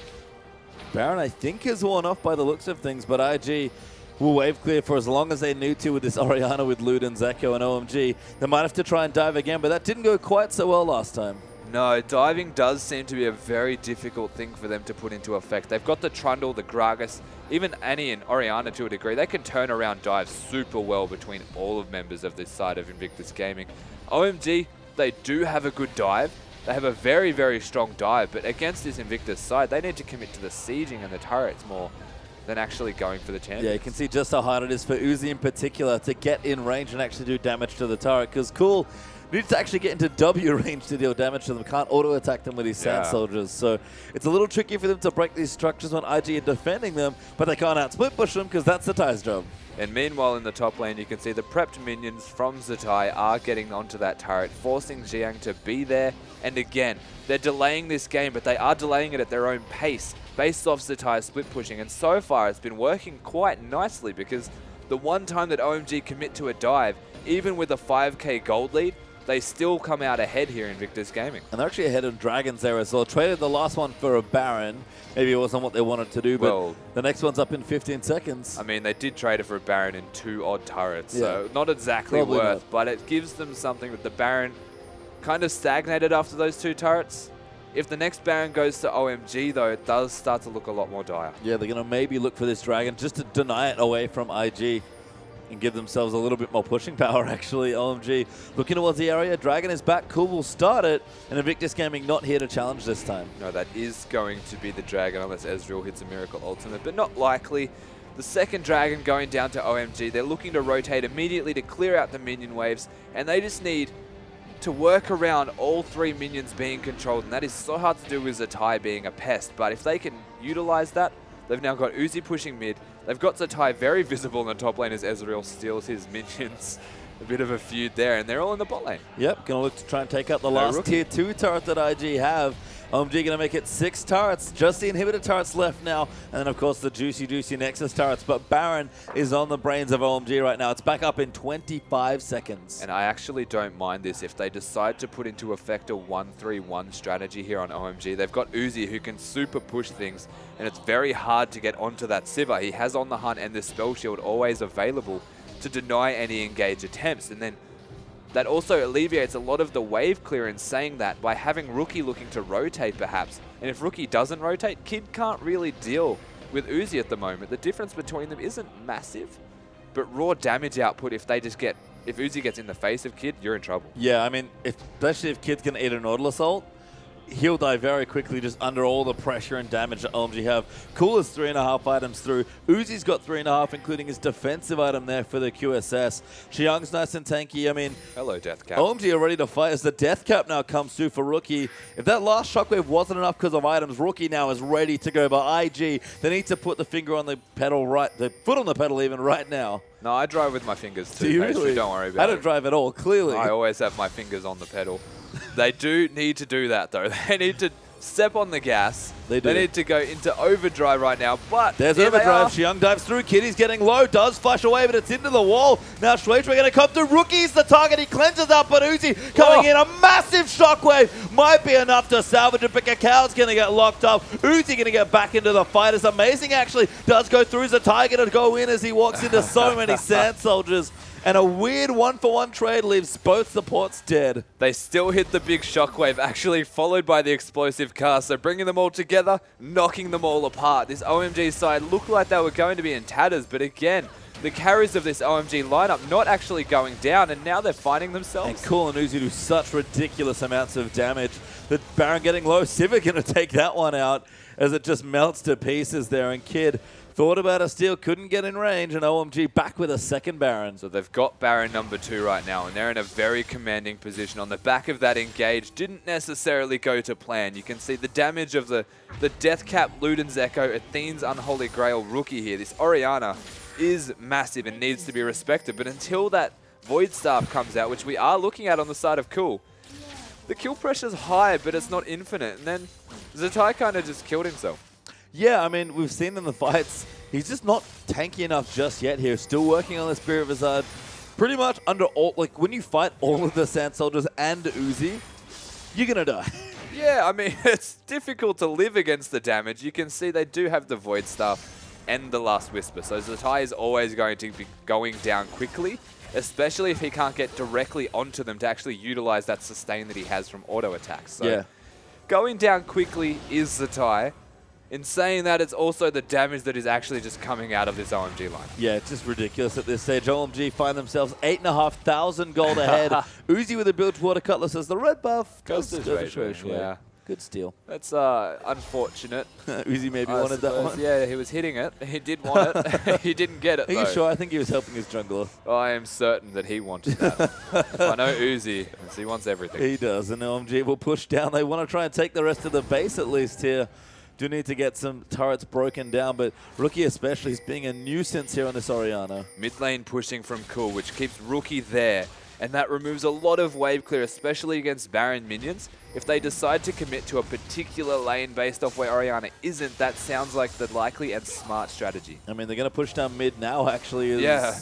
Baron, I think, is worn off by the looks of things, but IG will wave clear for as long as they need to with this Orianna with Luden's Echo and OMG. They might have to try and dive again, but that didn't go quite so well last time. No, diving does seem to be a very difficult thing for them to put into effect. They've got the Trundle, the Gragas, even Annie and Orianna to a degree. They can turn around dives super well between all of members of this side of Invictus Gaming. OMG, they do have a good dive. They have a very, very strong dive, but against this Invictus side, they need to commit to the sieging and the turrets more than actually going for the champions. Yeah, you can see just how hard it is for Uzi in particular to get in range and actually do damage to the turret, because Cool needs to actually get into W range to deal damage to them. Can't auto-attack them with his Sand Soldiers. So it's a little tricky for them to break these structures when IG are defending them, but they can't out-split push them because that's Zatai's job. And meanwhile in the top lane, you can see the prepped minions from Zatai are getting onto that turret, forcing Xiang to be there. And again, they're delaying this game, but they are delaying it at their own pace, based off Zatai's split pushing. And so far, it's been working quite nicely because the one time that OMG commit to a dive, even with a 5k gold lead, they still come out ahead here in Invictus Gaming. And they're actually ahead of Dragons there as well. Traded the last one for a Baron. Maybe it wasn't what they wanted to do, but Well, the next one's up in 15 seconds. I mean, they did trade it for a Baron in 2 odd turrets, so not exactly Probably worth, not. but it gives them something that the Baron kind of stagnated after those 2 turrets. If the next Baron goes to OMG, though, it does start to look a lot more dire. Yeah, they're going to maybe look for this Dragon just to deny it away from IG and give themselves a little bit more pushing power, actually. OMG looking towards the area. Dragon is back. Cool will start it. And Invictus Gaming not here to challenge this time. No, that is going to be the Dragon unless Ezreal hits a Miracle Ultimate, but not likely. The second Dragon going down to OMG. They're looking to rotate immediately to clear out the minion waves, and they just need to work around all 3 minions being controlled, and that is so hard to do with Zatai being a pest. But if they can utilize that, they've now got Uzi pushing mid. They've got Zatai very visible in the top lane as Ezreal steals his minions. A bit of a feud there, and they're all in the bot lane. Yep, going to look to try and take out the last tier 2 turret that IG have. OMG going to make it 6 turrets. Just the inhibitor turrets left now. And then, of course, the juicy Nexus turrets. But Baron is on the brains of OMG right now. It's back up in 25 seconds. And I actually don't mind this. If they decide to put into effect a 1-3-1 strategy here on OMG, they've got Uzi who can super push things. And it's very hard to get onto that Sivir. He has On the Hunt and the Spell Shield always available to deny any engage attempts. And then that also alleviates a lot of the wave clearance, saying that by having Rookie looking to rotate perhaps. And if Rookie doesn't rotate, Kid can't really deal with Uzi at the moment. The difference between them isn't massive, but raw damage output, if Uzi gets in the face of Kid, you're in trouble. Yeah, I mean, especially if Kid's going to eat a Nautilus ult, he'll die very quickly just under all the pressure and damage that OMG have. Cool is 3.5 items through. Uzi's got 3.5, including his defensive item there for the QSS. Xiang's nice and tanky. I mean, hello, Deathcap. OMG are ready to fight as the Deathcap now comes through for Rookie. If that last shockwave wasn't enough because of items, Rookie now is ready to go. But IG, they need to put the finger on the pedal the foot on the pedal even right now. No, I drive with my fingers too. Do you really? Don't worry about it. I don't drive at all, clearly. I always have my fingers on the pedal. They do need to do that, though. They need to step on the gas. They do. They need to go into overdrive right now, but there's overdrive. Xiang dives through. Kitty's getting low. Does flash away, but it's into the wall. Now Schweitzer going to come through. Rookie's the target. He cleanses up, but Uzi coming in. A massive shockwave might be enough to salvage it, but Cacau's going to get locked up. Uzi going to get back into the fight. It's amazing, actually. Does go through. Zatai going to go in as he walks into so many Sand Soldiers. And a weird 1-for-1 trade leaves both supports dead. They still hit the big shockwave, actually followed by the explosive cast. So bringing them all together, knocking them all apart. This OMG side looked like they were going to be in tatters, but again, the carries of this OMG lineup not actually going down, and now they're finding themselves. And Cool and Uzi do such ridiculous amounts of damage. The Baron getting low. Sivir going to take that one out as it just melts to pieces there. And Kid thought about a steal, couldn't get in range, and OMG back with a second Baron. So they've got Baron number 2 right now, and they're in a very commanding position. On the back of that engage, didn't necessarily go to plan. You can see the damage of the Deathcap, Luden's Echo, Athene's Unholy Grail Rookie here. This Orianna is massive and needs to be respected, but until that Void Staff comes out, which we are looking at on the side of Cool, the kill pressure's high, but it's not infinite. And then Zatai kind of just killed himself. Yeah, I mean, we've seen in the fights, he's just not tanky enough just yet here. Still working on the Spirit Vizard. Pretty much under all, like when you fight all of the Sand Soldiers and Uzi, you're going to die. Yeah, I mean, it's difficult to live against the damage. You can see they do have the Void Staff and the Last Whisper. So Zatai is always going to be going down quickly, especially if he can't get directly onto them to actually utilize that sustain that he has from auto attacks. So yeah. Going down quickly is Zatai. In saying that, it's also the damage that is actually just coming out of this OMG line. Yeah, it's just ridiculous at this stage. OMG find themselves 8,500 gold ahead. Uzi with a build water cutlass as the red buff goes to Schweitzer. Yeah. Good steal. That's unfortunate. Uzi maybe wanted that one. Yeah, he was hitting it. He did want it. He didn't get it, Are you sure? I think he was helping his jungler. I am certain that he wanted that. If I know Uzi, he wants everything. He does, and OMG will push down. They want to try and take the rest of the base at least here. Do need to get some turrets broken down, but Rookie especially is being a nuisance here on this Orianna. Mid lane pushing from Cool, which keeps Rookie there, and that removes a lot of wave clear, especially against Baron minions. If they decide to commit to a particular lane based off where Orianna isn't, that sounds like the likely and smart strategy. I mean, they're going to push down mid now, actually. Yeah.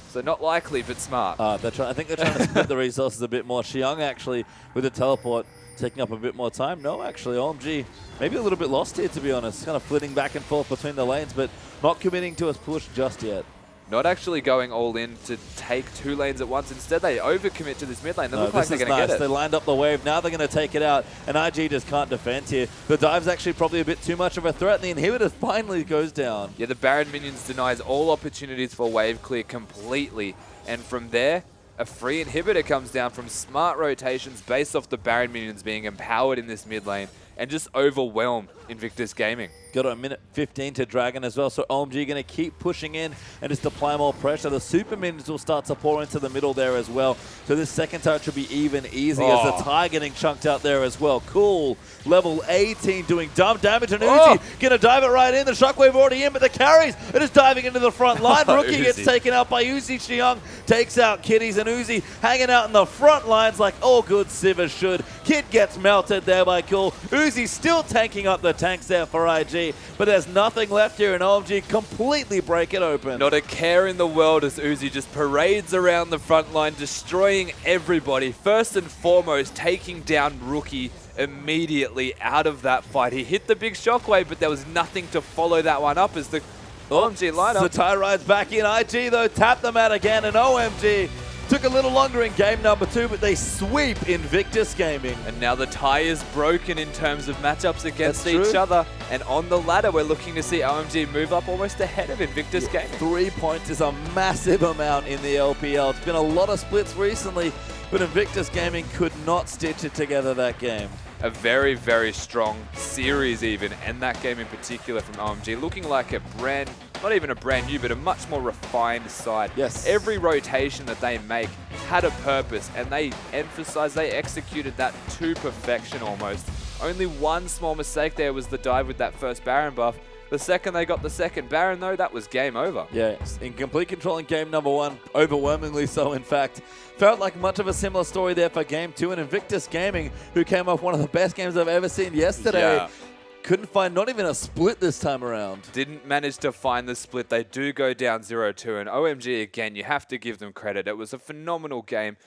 So not likely, but smart. I think they're trying to split the resources a bit more. Xiang actually, with the teleport, taking up a bit more time. No, actually, OMG maybe a little bit lost here, to be honest. Kind of flitting back and forth between the lanes, but not committing to a push just yet. not actually going all in to take 2 lanes at once. Instead, they overcommit to this mid lane. They look like they're going to get it. They lined up the wave. Now they're going to take it out, and IG just can't defend here. The dive's actually probably a bit too much of a threat, and the inhibitor finally goes down. Yeah, the Baron minions denies all opportunities for wave clear completely, and from there, a free inhibitor comes down from smart rotations based off the Baron minions being empowered in this mid lane and just overwhelm Invictus Gaming. Got a minute 15 to Dragon as well, so OMG going to keep pushing in and just apply more pressure. The super minions will start to pour into the middle there as well. So this second turret should be even easy as the Ty getting chunked out there as well. Cool. Level 18 doing dumb damage, and Uzi going to dive it right in. The Shockwave already in, but the carries are just diving into the front line. Rookie gets taken out by Uzi. Xiong takes out Kitties, and Uzi hanging out in the front lines like all good Sivers should. Kid gets melted there by Cool. Uzi still tanking up the tanks there for IG, but there's nothing left here, and OMG completely break it open. Not a care in the world as Uzi just parades around the front line, destroying everybody. First and foremost, taking down Rookie immediately out of that fight. He hit the big shockwave, but there was nothing to follow that one up as the OMG lineup. The Ty rides back in. IG, though, tap them out again, and OMG took a little longer in game number 2, but they sweep Invictus Gaming. And now the tie is broken in terms of matchups against each other. And on the ladder, we're looking to see OMG move up almost ahead of Invictus Gaming. 3 points is a massive amount in the LPL. It's been a lot of splits recently, but Invictus Gaming could not stitch it together that game. A very, very strong series even, and that game in particular from OMG, looking like a not even a brand new, but a much more refined side. Yes. Every rotation that they make had a purpose, and they executed that to perfection almost. Only one small mistake there was the dive with that first Baron buff. The second they got the second Baron, though, that was game over. Yeah, in complete control in game number 1, overwhelmingly so, in fact. Felt like much of a similar story there for game 2, and Invictus Gaming, who came off one of the best games I've ever seen yesterday, couldn't find not even a split this time around. Didn't manage to find the split. They do go down 0-2, and OMG, again, you have to give them credit. It was a phenomenal game.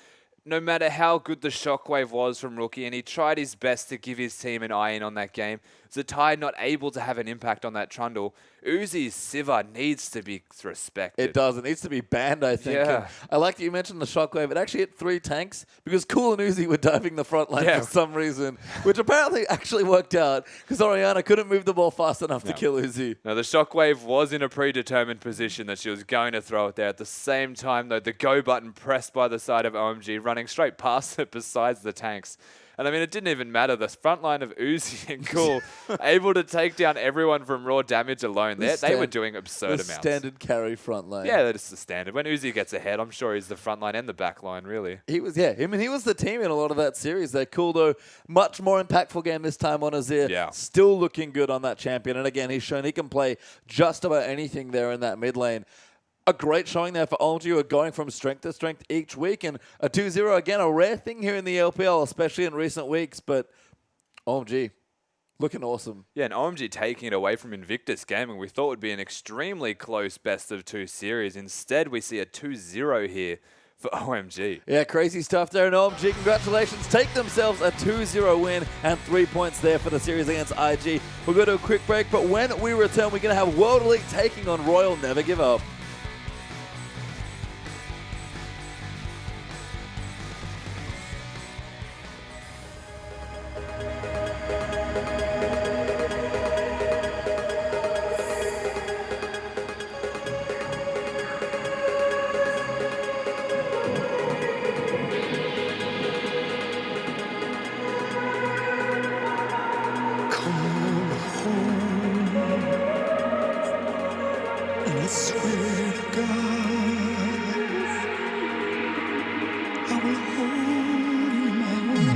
No matter how good the shockwave was from Rookie, and he tried his best to give his team an eye in on that game, Zatai not able to have an impact on that Trundle. Uzi's Siva needs to be respected. It does. It needs to be banned, I think. Yeah. And I like that you mentioned the shockwave. It actually hit 3 tanks because Cool and Uzi were diving the front line for some reason, which apparently actually worked out because Oriana couldn't move the ball fast enough to kill Uzi. No, the shockwave was in a predetermined position that she was going to throw it there. At the same time, though, the go button pressed by the side of OMG, running straight past it besides the tanks. And I mean, it didn't even matter. The front line of Uzi and Cool able to take down everyone from raw damage alone. They were doing absurd amounts. Standard carry front line. Yeah, that's the standard. When Uzi gets ahead, I'm sure he's the front line and the back line, really. He was, I mean, he was the team in a lot of that series. They're cool, though. Much more impactful game this time on Azir. Yeah. Still looking good on that champion. And again, he's shown he can play just about anything there in that mid lane. A great showing there for OMG, who are going from strength to strength each week. And a 2-0, again, a rare thing here in the LPL, especially in recent weeks. But OMG, looking awesome. Yeah, and OMG taking it away from Invictus Gaming, we thought would be an extremely close best-of-2 series. Instead, we see a 2-0 here for OMG. Yeah, crazy stuff there. And OMG, congratulations. Take themselves a 2-0 win and 3 points there for the series against IG. We'll go to a quick break, but when we return, we're going to have World Elite taking on Royal Never Give Up. I swear to God, I will hold you my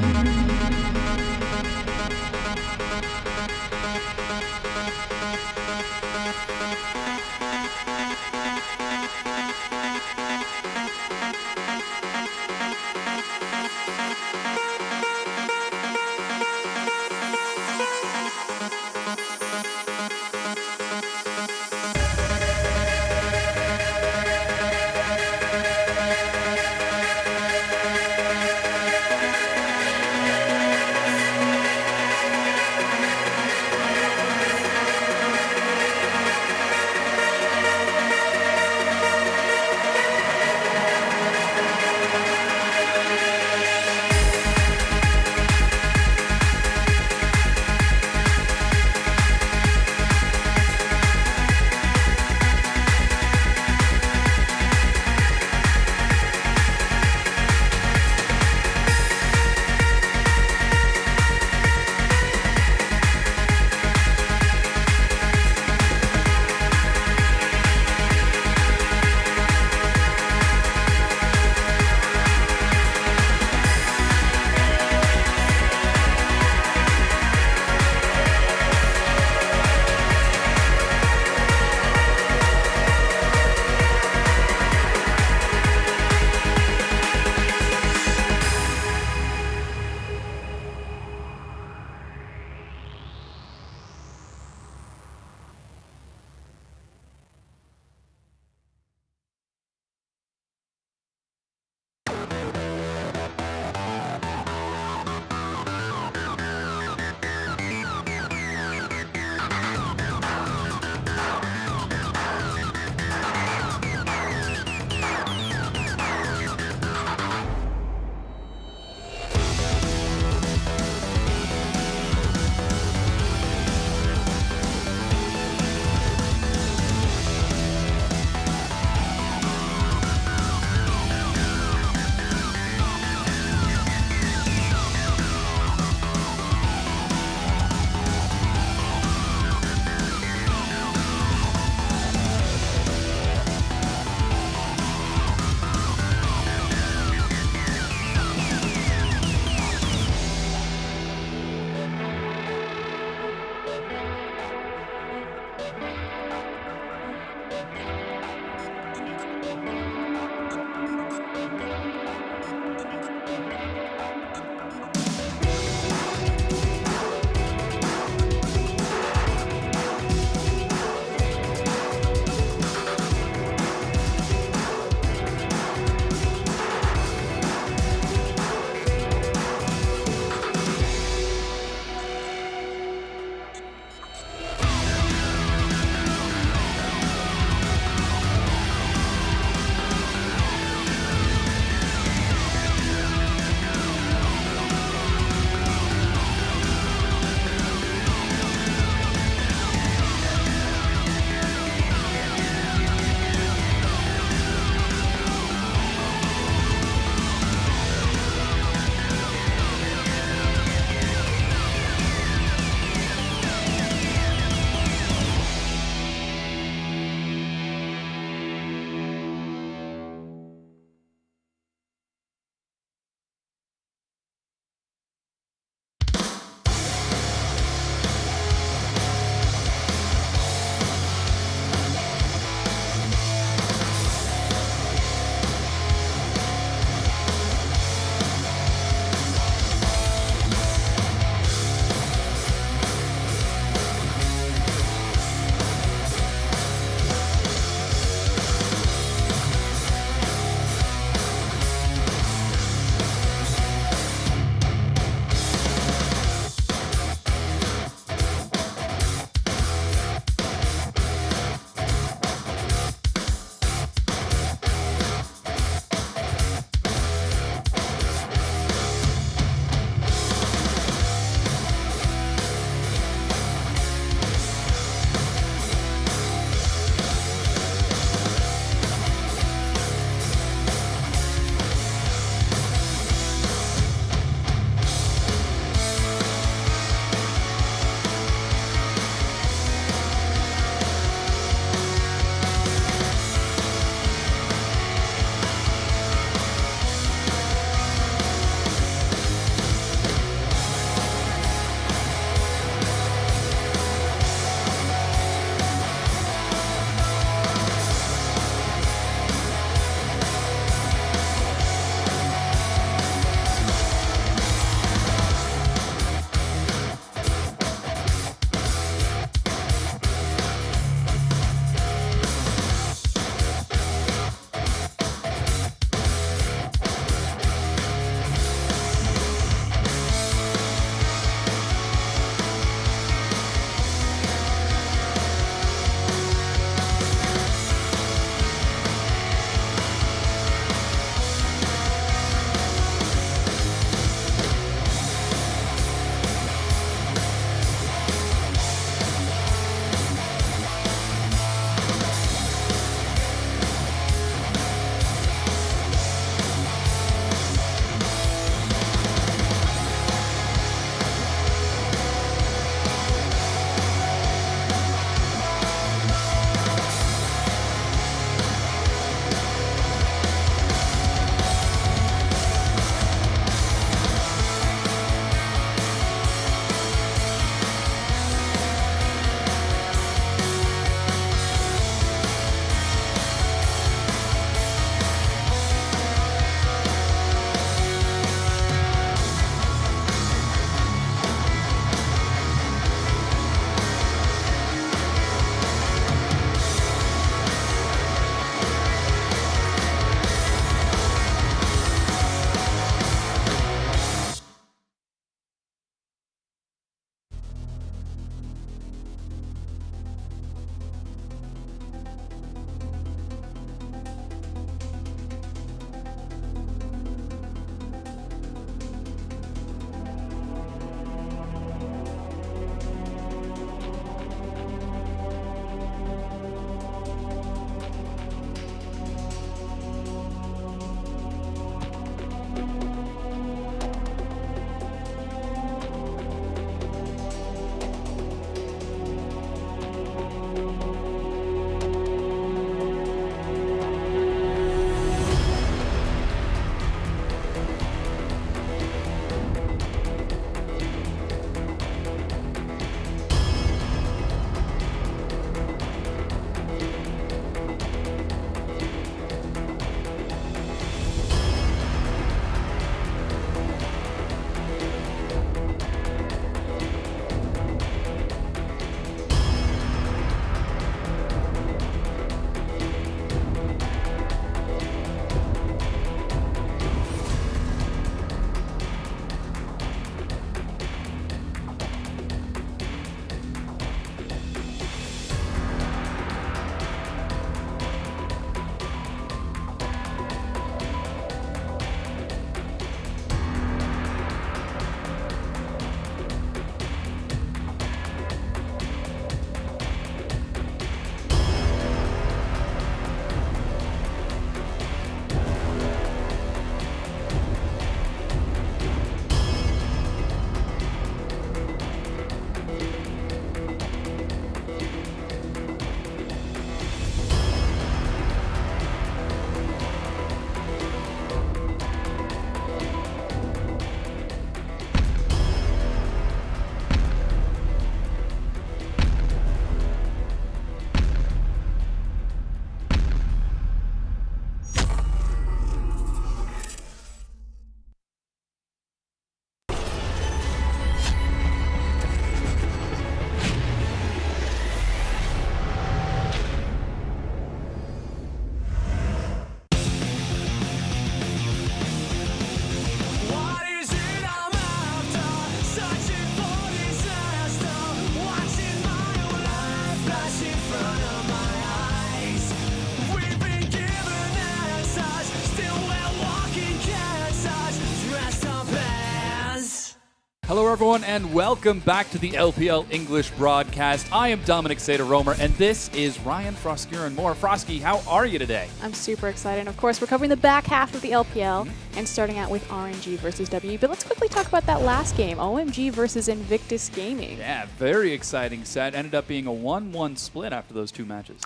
Hello, everyone, and welcome back to the LPL English broadcast. I am Dominic Seda-Romer, and this is Ryan FLICKR and more. Frosky, how are you today? I'm super excited. And of course, we're covering the back half of the LPL and starting out with RNG versus WE. But let's quickly talk about that last game, OMG versus Invictus Gaming. Yeah, very exciting set. Ended up being a 1-1 split after those two matches.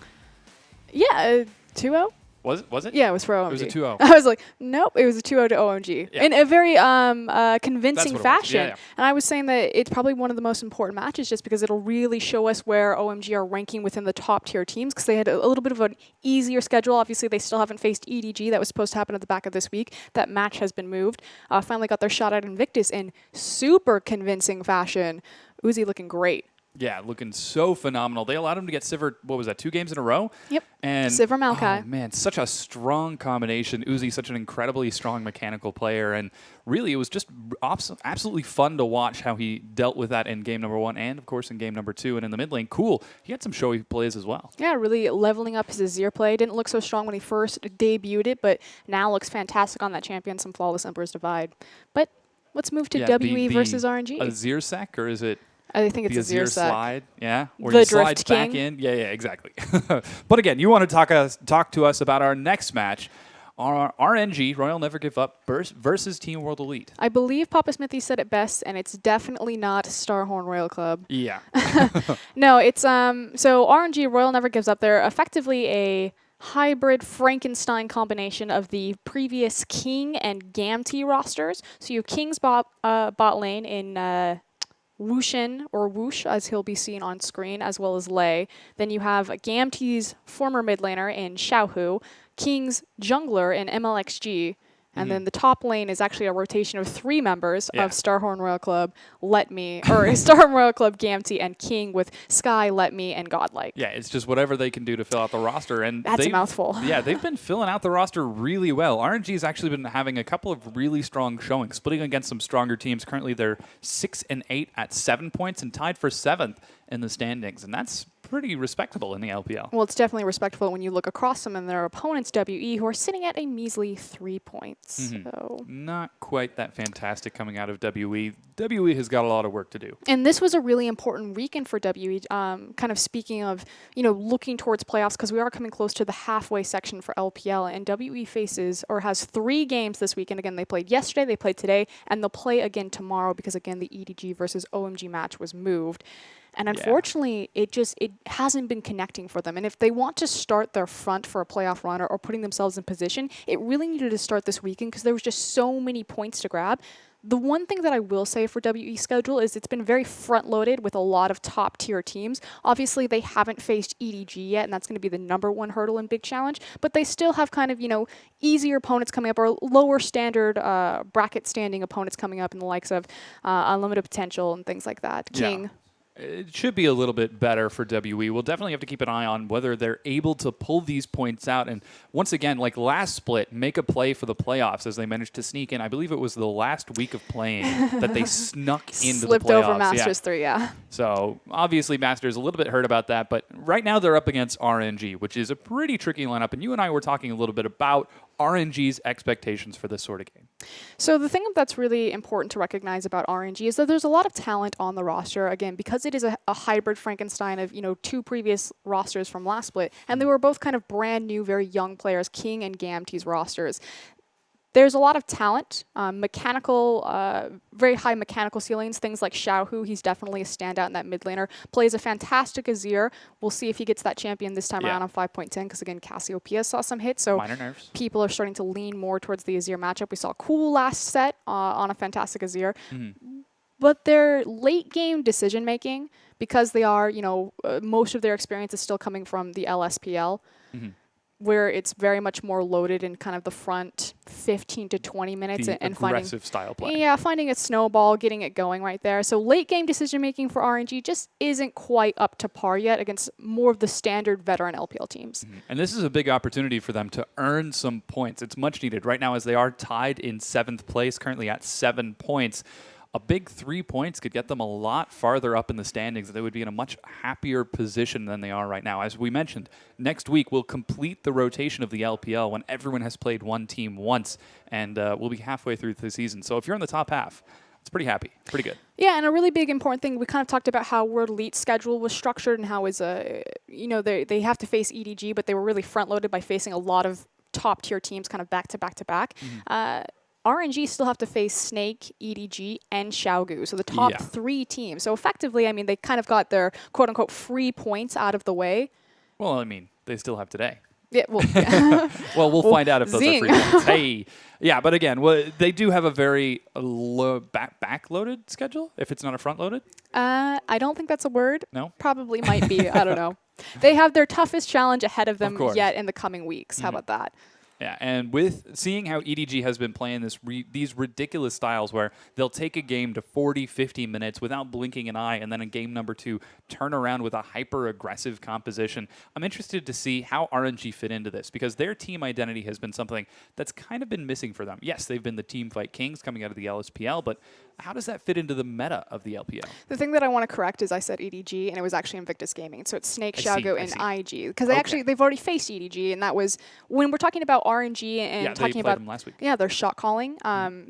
Yeah, 2-0? Was it? Yeah, it was for OMG. It was a 2-0. I was like, nope, it was a 2-0 to OMG. Yeah. In a very convincing what it was. fashion. Yeah, yeah. And I was saying that it's probably one of the most important matches just because it'll really show us where OMG are ranking within the top tier teams because they had a little bit of an easier schedule. Obviously, they still haven't faced EDG. That was supposed to happen at the back of this week. That match has been moved. Finally got their shot at Invictus in super convincing fashion. Uzi looking great. Yeah, looking so phenomenal. They allowed him to get Sivir, what was that, 2 games in a row? Yep. And Sivir Maokai. Oh, man, such a strong combination. Uzi, such an incredibly strong mechanical player. And really, it was just absolutely fun to watch how he dealt with that in game number 1 and, of course, in game number 2. And in the mid lane, cool. He had some showy plays as well. Yeah, really leveling up his Azir play. Didn't look so strong when he first debuted it, but now looks fantastic on that champion, some flawless Emperor's Divide. But let's move to WE versus RNG. Azir sec, or is it? I think it's The Azir Azir sec. slide, yeah, where The he slides Drift back King. in. Yeah, exactly. But again, you want to talk to us about our next match, our RNG Royal Never Give Up versus Team World Elite. I believe Papa Smithy said it best, and it's definitely not Starhorn Royal Club. Yeah, No, it's so RNG Royal Never Gives Up. They're effectively a hybrid Frankenstein combination of the previous King and Gamtee rosters. So you have King's bot lane in Wushin, or Woosh, as he'll be seen on screen, as well as Lei. Then you have Gamtee's former mid laner in Xiaohu, King's jungler in MLXG, and then the top lane is actually a rotation of 3 members of Starhorn Royal Club, Starhorn Royal Club, Gamtee, and King with Sky, Let Me, and Godlike. yeah, it's just whatever they can do to fill out the roster, and That's a mouthful. Yeah, they've been filling out the roster really well. RNG's actually been having a couple of really strong showings, splitting against some stronger teams. Currently, they're 6 and 8 at 7 points, and tied for 7th in the standings, and that's pretty respectable in the LPL. Well, it's definitely respectful when you look across them and their opponents, WE, who are sitting at a measly 3 points. So. Not quite that fantastic coming out of WE. WE has got a lot of work to do. And this was a really important weekend for WE, kind of speaking of, looking towards playoffs, because we are coming close to the halfway section for LPL, and WE has 3 games this weekend. Again, they played yesterday, they played today, and they'll play again tomorrow because, again, the EDG versus OMG match was moved. And unfortunately, it hasn't been connecting for them. And if they want to start their front for a playoff run or putting themselves in position, it really needed to start this weekend because there was just so many points to grab. The one thing that I will say for WE's schedule is it's been very front-loaded with a lot of top-tier teams. Obviously, they haven't faced EDG yet, and that's going to be the #1 hurdle and big challenge. But they still have kind of, easier opponents coming up or lower standard bracket standing opponents coming up in the likes of Unlimited Potential and things like that. King. It should be a little bit better for WE. We'll definitely have to keep an eye on whether they're able to pull these points out. And once again, like last split, make a play for the playoffs as they managed to sneak in. I believe it was the last week of playing that they snuck into the playoffs. Slipped over Masters 3, yeah. So obviously Masters a little bit hurt about that. But right now they're up against RNG, which is a pretty tricky lineup. And you and I were talking a little bit about RNG's expectations for this sort of game. So the thing that's really important to recognize about RNG is that there's a lot of talent on the roster, again, because it is a hybrid Frankenstein of, 2 previous rosters from last split, and they were both kind of brand new, very young players, King and Gamtee's rosters. There's a lot of talent, very high mechanical ceilings, things like Xiaohu, he's definitely a standout in that mid laner, plays a fantastic Azir. We'll see if he gets that champion this time around on 5.10, because again, Cassiopeia saw some hits, so Minor nerfs. people are starting to lean more towards the Azir matchup. We saw cool last set on a fantastic Azir. But their late game decision making, because they are, most of their experience is still coming from the LSPL, where it's very much more loaded in kind of the front 15 to 20 minutes The and aggressive style play. Yeah, finding a snowball, getting it going right there. So late game decision making for RNG just isn't quite up to par yet against more of the standard veteran LPL teams. And this is a big opportunity for them to earn some points. It's much needed right now as they are tied in 7th place, currently at 7 points. A big 3 points could get them a lot farther up in the standings. They would be in a much happier position than they are right now. As we mentioned, next week we'll complete the rotation of the LPL when everyone has played one team once, and we'll be halfway through the season. So if you're in the top half, It's pretty happy. Pretty good. Yeah, and a really big important thing, we kind of talked about how World Elite's schedule was structured and how they have to face EDG, but they were really front-loaded by facing a lot of top-tier teams kind of back to back to back. RNG still have to face Snake, EDG, and Xiaogu, so the top 3 teams. So effectively, I mean, they kind of got their quote-unquote free points out of the way. Well, I mean, they still have today. Yeah, well, yeah. Well, we'll find out if those zing. are free points. Hey. Yeah, but again, they do have a very low back-loaded schedule, if it's not a front-loaded. I don't think that's a word. No? Probably might be. I don't know. They have their toughest challenge ahead of them course. yet in the coming weeks. How about that? Yeah, and with seeing how EDG has been playing these ridiculous styles where they'll take a game to 40, 50 minutes without blinking an eye, and then in game number 2, turn around with a hyper-aggressive composition, I'm interested to see how RNG fit into this, because their team identity has been something that's kind of been missing for them. Yes, they've been the teamfight kings coming out of the LSPL, but how does that fit into the meta of the LPL? The thing that I want to correct is I said EDG, and it was actually Invictus Gaming. So it's Snake, Xiaogu, and IG. Because they've already faced EDG, and that was, when we're talking about RNG and talking about them last week. Yeah, their shot calling.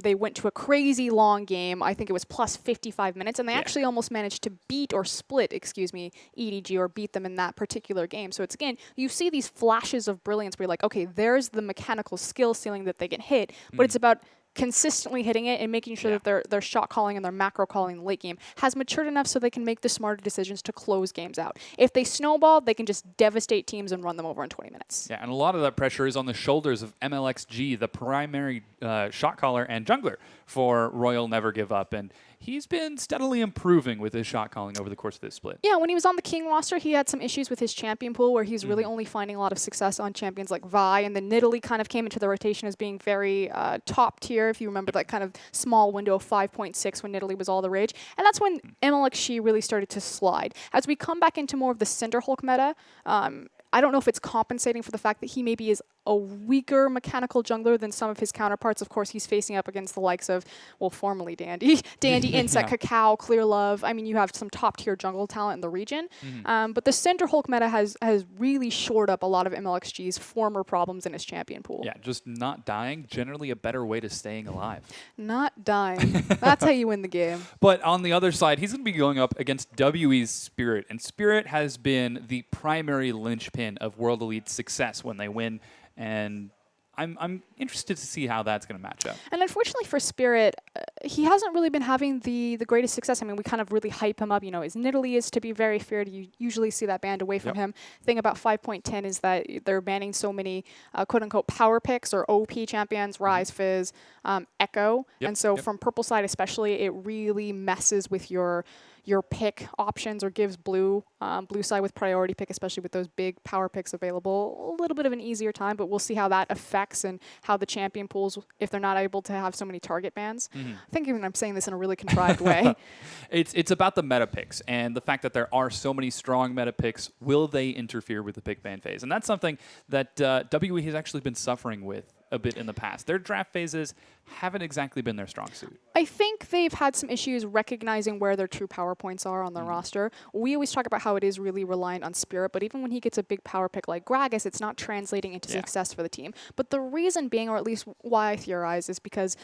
They went to a crazy long game. I think it was plus 55 minutes, and they actually almost managed to beat or split, EDG, or beat them in that particular game. So it's, again, you see these flashes of brilliance where you're like, okay, there's the mechanical skill ceiling that they can hit, but it's about consistently hitting it and making sure that their shot calling and their macro calling in the late game has matured enough so they can make the smarter decisions to close games out. If they snowball, they can just devastate teams and run them over in 20 minutes. Yeah, and a lot of that pressure is on the shoulders of MLXG, the primary shot caller and jungler for Royal Never Give Up, and he's been steadily improving with his shot calling over the course of this split. Yeah, when he was on the King roster, he had some issues with his champion pool where he's really only finding a lot of success on champions like Vi, and then Nidalee kind of came into the rotation as being very top tier, if you remember that kind of small window of 5.6 when Nidalee was all the rage. And that's when MLXG really started to slide. As we come back into more of the Cinderhulk meta, I don't know if it's compensating for the fact that he maybe is a weaker mechanical jungler than some of his counterparts. Of course, he's facing up against the likes of, well, formerly Dandy, Insect, Cacao, Clear Love. I mean, you have some top-tier jungle talent in the region. But the Cinderhulk meta has really shored up a lot of MLXG's former problems in his champion pool. Yeah, just not dying, generally a better way to staying alive. Not dying. That's how you win the game. But on the other side, he's going to be going up against WE's Spirit, and Spirit has been the primary linchpin of World Elite's success when they win, and I'm interested to see how that's going to match up. And unfortunately for Spirit, he hasn't really been having the greatest success. I mean, we kind of really hype him up. You know, his Nidalee is to be very feared. You usually see that banned away from him. Thing about 5.10 is that they're banning so many quote-unquote power picks or OP champions, Rise, Fizz, Echo. And so from purple side especially, it really messes with your pick options or gives blue side with priority pick, especially with those big power picks available, a little bit of an easier time, but we'll see how that affects and how the champion pools, if they're not able to have so many target bans. I think even I'm saying this in a really contrived way. It's about the meta picks and the fact that there are so many strong meta picks. Will they interfere with the pick ban phase? And that's something that WE has actually been suffering with a bit in the past. Their draft phases haven't exactly been their strong suit. I think they've had some issues recognizing where their true power points are on their roster. We always talk about how it is really reliant on Spirit, but even when he gets a big power pick like Gragas, it's not translating into success for the team. But the reason being, or at least why I theorize, is because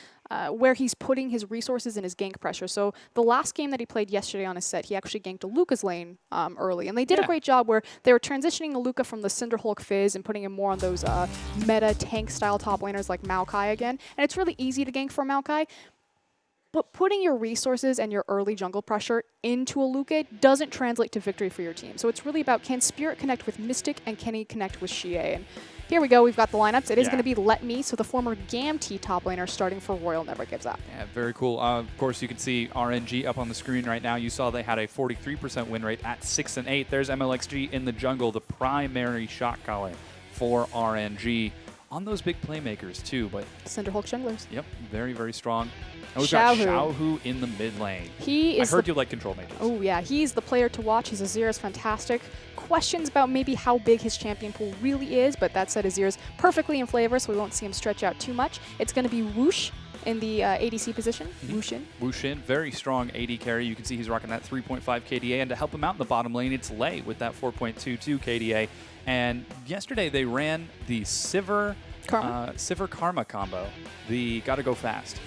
where he's putting his resources and his gank pressure. So the last game that he played yesterday on his set, he actually ganked a Luca's lane early, and they did a great job where they were transitioning a Luca from the Cinderhulk Fizz and putting him more on those meta tank style top laners like Maokai again. And it's really easy to gank for Maokai, but putting your resources and your early jungle pressure into a Luca doesn't translate to victory for your team. So it's really about, can Spirit connect with Mystic and can he connect with Xie? And here we go, we've got the lineups. It is going to be Let Me, so the former GAMT top laner starting for Royal Never Gives Up. Yeah, very cool. Of course, you can see RNG up on the screen right now. You saw they had a 43% win rate at 6-8. There's MLXG in the jungle, the primary shot caller for RNG. On those big playmakers too, but Cinderhulk junglers. Yep, very, very strong. And we've got Xiaohu in the mid lane. I heard you like control mages. Oh yeah, he's the player to watch. His Azir is fantastic. Questions about maybe how big his champion pool really is, but that said, Azir is perfectly in flavor, so we won't see him stretch out too much. It's going to be Whoosh in the ADC position. Wushin. Wushin, very strong AD carry. You can see he's rocking that 3.5 KDA, and to help him out in the bottom lane, it's Lei with that 4.22 KDA. And yesterday they ran the Sivir Karma combo. The gotta go fast.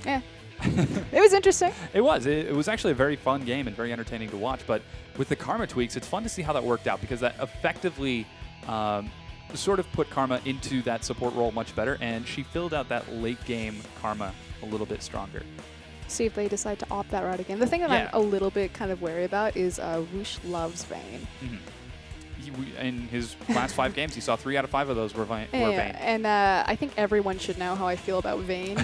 Yeah. It was interesting. It was. It was actually a very fun game and very entertaining to watch. But with the Karma tweaks, it's fun to see how that worked out because that effectively sort of put Karma into that support role much better, and she filled out that late game Karma a little bit stronger. See if they decide to opt that route again. The thing that I'm a little bit kind of wary about is Woosh loves Vayne. In his last 5 games, he saw 3 out of 5 of those were Vayne. And I think everyone should know how I feel about Vayne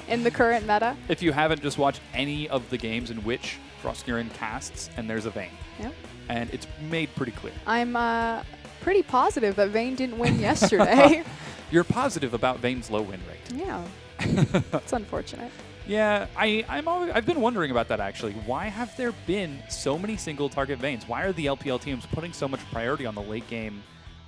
in the current meta. If you haven't, just watch any of the games in which Frostgurin casts, and there's a Vayne. Yep. And it's made pretty clear. I'm pretty positive that Vayne didn't win yesterday. You're positive about Vayne's low win rate. Yeah. It's unfortunate. Yeah, I've been wondering about that actually. Why have there been so many single target Vaynes? Why are the LPL teams putting so much priority on the late game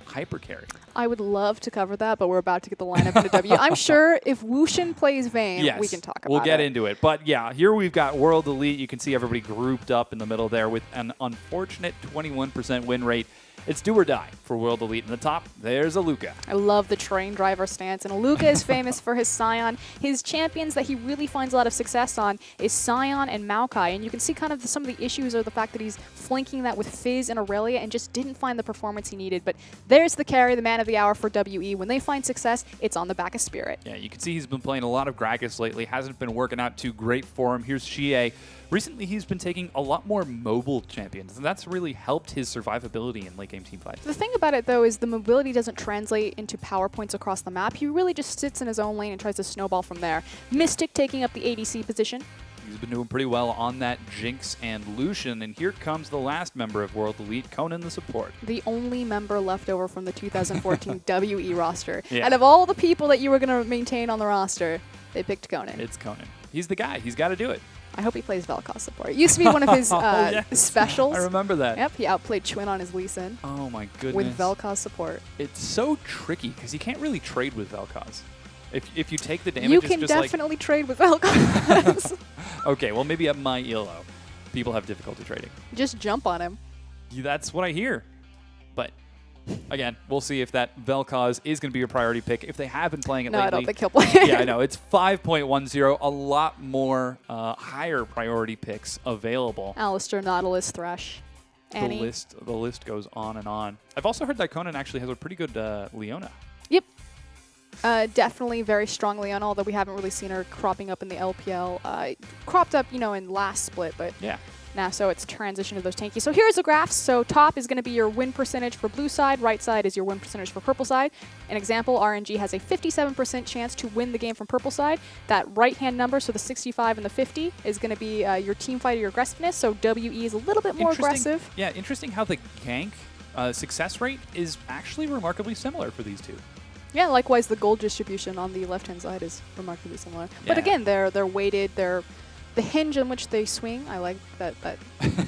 hyper carry? I would love to cover that, but we're about to get the lineup into W. I'm sure if Wushin plays Vayne, we can talk about it. We'll get into it. But yeah, here we've got World Elite. You can see everybody grouped up in the middle there with an unfortunate 21% win rate. It's do or die for World Elite. In the top, there's Aluka. I love the train driver stance, and Aluka is famous for his Scion. His champions that he really finds a lot of success on is Scion and Maokai, and you can see kind of some of the issues are the fact that he's flanking that with Fizz and Aurelia and just didn't find the performance he needed. But there's the carry, the man of the hour for WE. When they find success, it's on the back of Spirit. Yeah, you can see he's been playing a lot of Gragas lately. Hasn't been working out too great for him. Here's Xie. Recently, he's been taking a lot more mobile champions, and that's really helped his survivability in late-game teamfights. The thing about it, though, is the mobility doesn't translate into power points across the map. He really just sits in his own lane and tries to snowball from there. Mystic taking up the ADC position. He's been doing pretty well on that Jinx and Lucian, and here comes the last member of World Elite, Conan the support. The only member left over from the 2014 WE roster. Yeah. Out of all the people that you were going to maintain on the roster, they picked Conan. It's Conan. He's the guy. He's got to do it. I hope he plays Vel'Koz support. It used to be one of his Yes. specials. I remember that. Yep, he outplayed Chwin on his Lee Sin Oh my goodness. with Vel'Koz support. It's so tricky because you can't really trade with Vel'Koz. If you take the damage, You it's can just definitely trade with Vel'Koz. like... Okay, well, maybe at my ELO, people have difficulty trading. Just jump on him. That's what I hear. But, again, we'll see if that Vel'Koz is going to be your priority pick. If they have been playing it No, lately... I don't think he'll play it. Yeah, I know. It's 5.10. A lot more higher priority picks available. Alistair, Nautilus, Thresh, Annie. The list goes on and on. I've also heard that Conan actually has a pretty good Leona. Yep. Definitely very strong Leona, although we haven't really seen her cropping up in the LPL. Cropped up, in last split, but Yeah. now so it's transition to those tankies. So here's the graphs. So top is going to be your win percentage for blue side. Right side is your win percentage for purple side. An example, RNG has a 57% chance to win the game from purple side. That right-hand number, so the 65 and the 50, is going to be your team fight or your aggressiveness. So WE is a little bit more aggressive. Yeah, interesting how the gank success rate is actually remarkably similar for these two. Yeah, likewise, the gold distribution on the left-hand side is remarkably similar. But Yeah. again, they're weighted. They're the hinge on which they swing. I like that.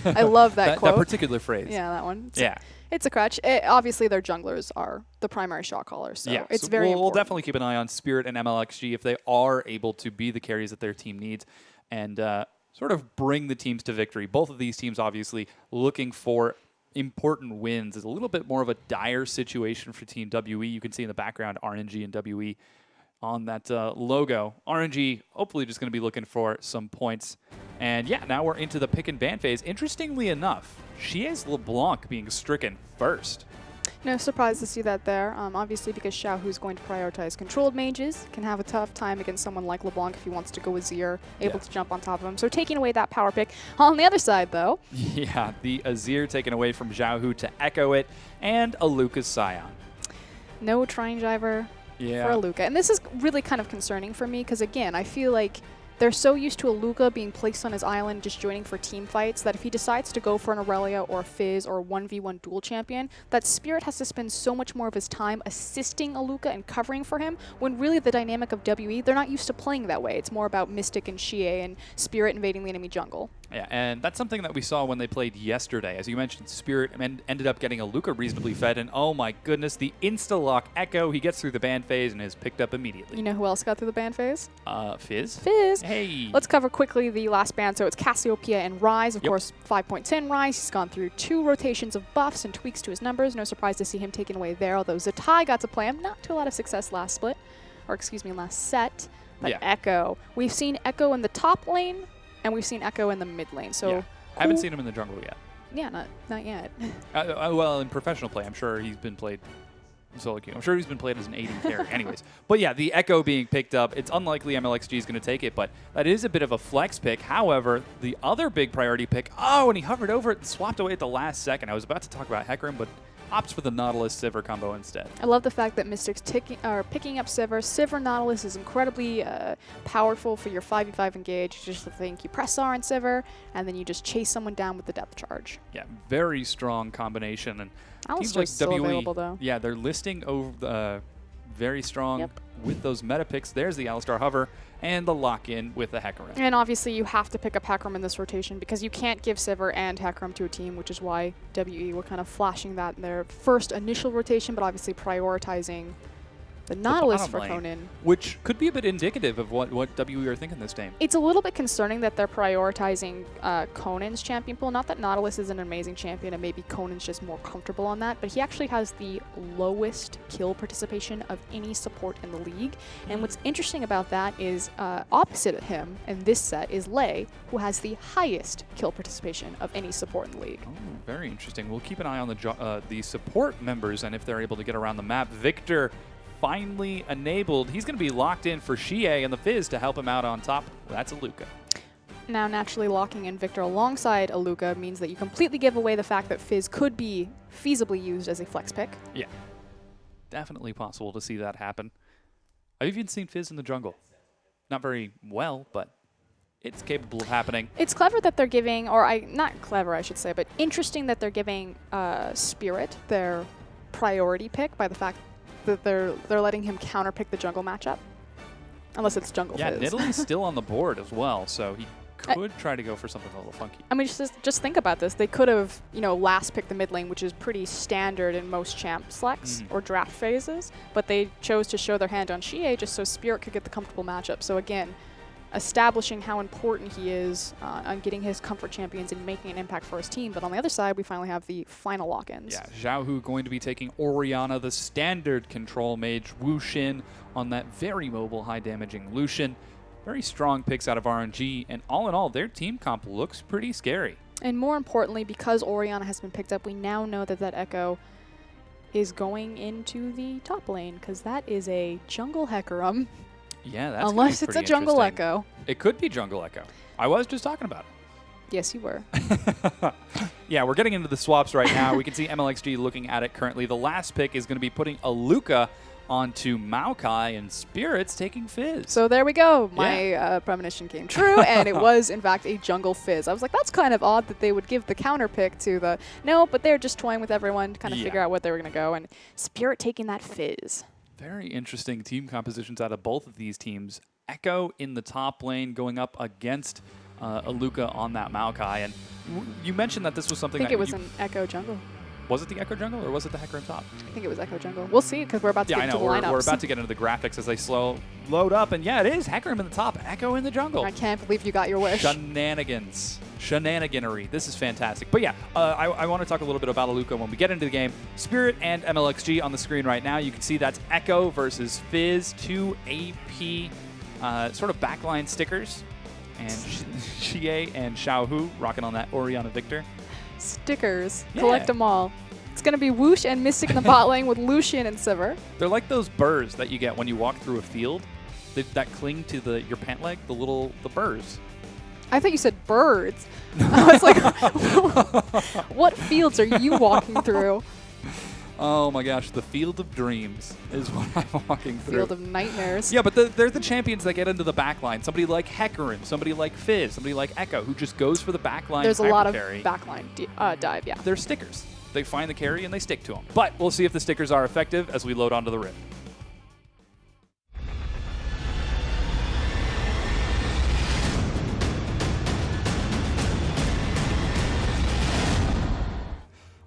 I love that quote. That particular phrase. Yeah, that one. Yeah. It's a crutch. Obviously, their junglers are the primary shot callers, so Yeah, it's so very we'll important. definitely keep an eye on Spirit and MLXG if they are able to be the carries that their team needs and sort of bring the teams to victory. Both of these teams obviously looking for important wins. Is a little bit more of a dire situation for Team WE. You can see in the background RNG and WE on that logo. RNG hopefully just going to be looking for some points. And yeah, now we're into the pick and ban phase. Interestingly enough, Xie's LeBlanc being stricken first. No surprise to see that there. Obviously, because Xiaohu's going to prioritize controlled mages, can have a tough time against someone like LeBlanc if he wants to go with Azir, able to jump on top of him. So taking away that power pick. On the other side, though, Yeah, the Azir taken away from Xiaohu to echo it, and Aluka's Scion. no train driver for Aluka. And this is really kind of concerning for me because, again, I feel like they're so used to Aluka being placed on his island, just joining for team fights, that if he decides to go for an Aurelia or a Fizz or a 1v1 dual champion, that Spirit has to spend so much more of his time assisting Aluka and covering for him, when really the dynamic of WE, they're not used to playing that way. It's more about Mystic and Xie and Spirit invading the enemy jungle. Yeah, and that's something that we saw when they played yesterday. As you mentioned, Spirit ended up getting Aluka reasonably fed, and oh my goodness, the insta-lock echo, he gets through the ban phase and is picked up immediately. You know who else got through the ban phase? Fizz? Fizz. Hey! Let's cover quickly the last ban. So it's Cassiopeia and Rise. Of Yep. course, 5.10 Rise. He's gone through 2 rotations of buffs and tweaks to his numbers. No surprise to see him taken away there, although Zatai got to play him. Not to a lot of success last split, or excuse me, last set. But Yeah. Echo, we've seen Echo in the top lane, and we've seen Echo in the mid lane. So Yeah. I haven't seen him in the jungle yet. Yeah, not yet. Well, in professional play, I'm sure he's been played solo queue. I'm sure he's been played as an AD carry. Anyways, but yeah, the Echo being picked up, it's unlikely MLXG is going to take it, but that is a bit of a flex pick. However, the other big priority pick, and he hovered over it and swapped away at the last second. I was about to talk about Hecarim, but opts for the Nautilus Sivir combo instead. I love the fact that Mystics picking up Sivir. Sivir Nautilus is incredibly powerful for your 5v5 engage. Just think you press R on Sivir, and then you just chase someone down with the depth charge. Yeah, very strong combination. And teams Alistair's like still WE, available, though. yeah, they're listing over the very strong Yep. with those meta picks. There's the Alistar hover and the lock-in with the Hecarim. And obviously, you have to pick up Hecarim in this rotation because you can't give Sivir and Hecarim to a team, which is why WE were kind of flashing that in their first initial rotation, but obviously prioritizing the Nautilus bottom for lane. Conan. Which could be a bit indicative of what WE are thinking this game. It's a little bit concerning that they're prioritizing Conan's champion pool. Not that Nautilus is an amazing champion and maybe Conan's just more comfortable on that, but he actually has the lowest kill participation of any support in the league. And what's interesting about that is opposite of him in this set is Lei, who has the highest kill participation of any support in the league. Oh, very interesting. We'll keep an eye on the support members and if they're able to get around the map. Victor finally enabled. He's going to be locked in for Xie and the Fizz to help him out on top. That's Aluka. Now, naturally, locking in Victor alongside Aluka means that you completely give away the fact that Fizz could be feasibly used as a flex pick. Yeah. Definitely possible to see that happen. I've even seen Fizz in the jungle. Not very well, but it's capable of happening. It's clever that they're giving, not clever, I should say, but interesting that they're giving Spirit their priority pick by the fact that they're letting him counterpick the jungle matchup. Unless it's jungle Yeah, Fizz. Nidalee's still on the board as well, so he could try to go for something a little funky. I mean, just think about this. They could have, last picked the mid lane, which is pretty standard in most champ selects or draft phases, but they chose to show their hand on Xie just so Spirit could get the comfortable matchup. So again, establishing how important he is on getting his comfort champions and making an impact for his team. But on the other side, we finally have the final lock-ins. Yeah, Zhao Hu going to be taking Orianna, the standard control mage, Wu Xin on that very mobile, high-damaging Lucian. Very strong picks out of RNG, and all in all, their team comp looks pretty scary. And more importantly, because Orianna has been picked up, we now know that Echo is going into the top lane, because that is a jungle Hecarim. Yeah, that's Unless it's a jungle Echo. It could be jungle Echo. I was just talking about it. Yes, you were. Yeah, we're getting into the swaps right now. We can see MLXG looking at it currently. The last pick is going to be putting Aluka onto Maokai, and Spirit's taking Fizz. So there we go. My premonition came true, and it was, in fact, a jungle Fizz. I was like, that's kind of odd that they would give the counter pick to the... No, but they're just toying with everyone to kind of figure out what they were going to go, and Spirit taking that Fizz. Very interesting team compositions out of both of these teams. Echo in the top lane going up against Aluka on that Maokai. And you mentioned that this was something I think that it was an Echo jungle. Was it the Echo jungle or was it the Hecarim top? I think it was Echo jungle. We'll see because we're about to get into the lineups. We're about to get into the graphics as they load up. And yeah, it is Hecarim in the top, Echo in the jungle. I can't believe you got your wish. Shenanigans. Shenaniganery. This is fantastic. But yeah, I want to talk a little bit about Aluka when we get into the game. Spirit and MLXG on the screen right now. You can see that's Echo versus Fizz, 2 AP sort of backline stickers. And Xie and Zhao Hu rocking on that Orianna Victor. Stickers. Yeah. Collect them all. It's going to be Whoosh and Mystic in the bot lane with Lucian and Sivir. They're like those burrs that you get when you walk through a field that cling to your pant leg, the burrs. I thought you said birds. I was like, what fields are you walking through? Oh my gosh, the field of dreams is what I'm walking through. Field of nightmares. Yeah, but they're the champions that get into the backline. Somebody like Hecarim, somebody like Fizz, somebody like Echo, who just goes for the backline. There's a lot of carry. backline dive, yeah. They're stickers. They find the carry and they stick to them. But we'll see if the stickers are effective as we load onto the Rift.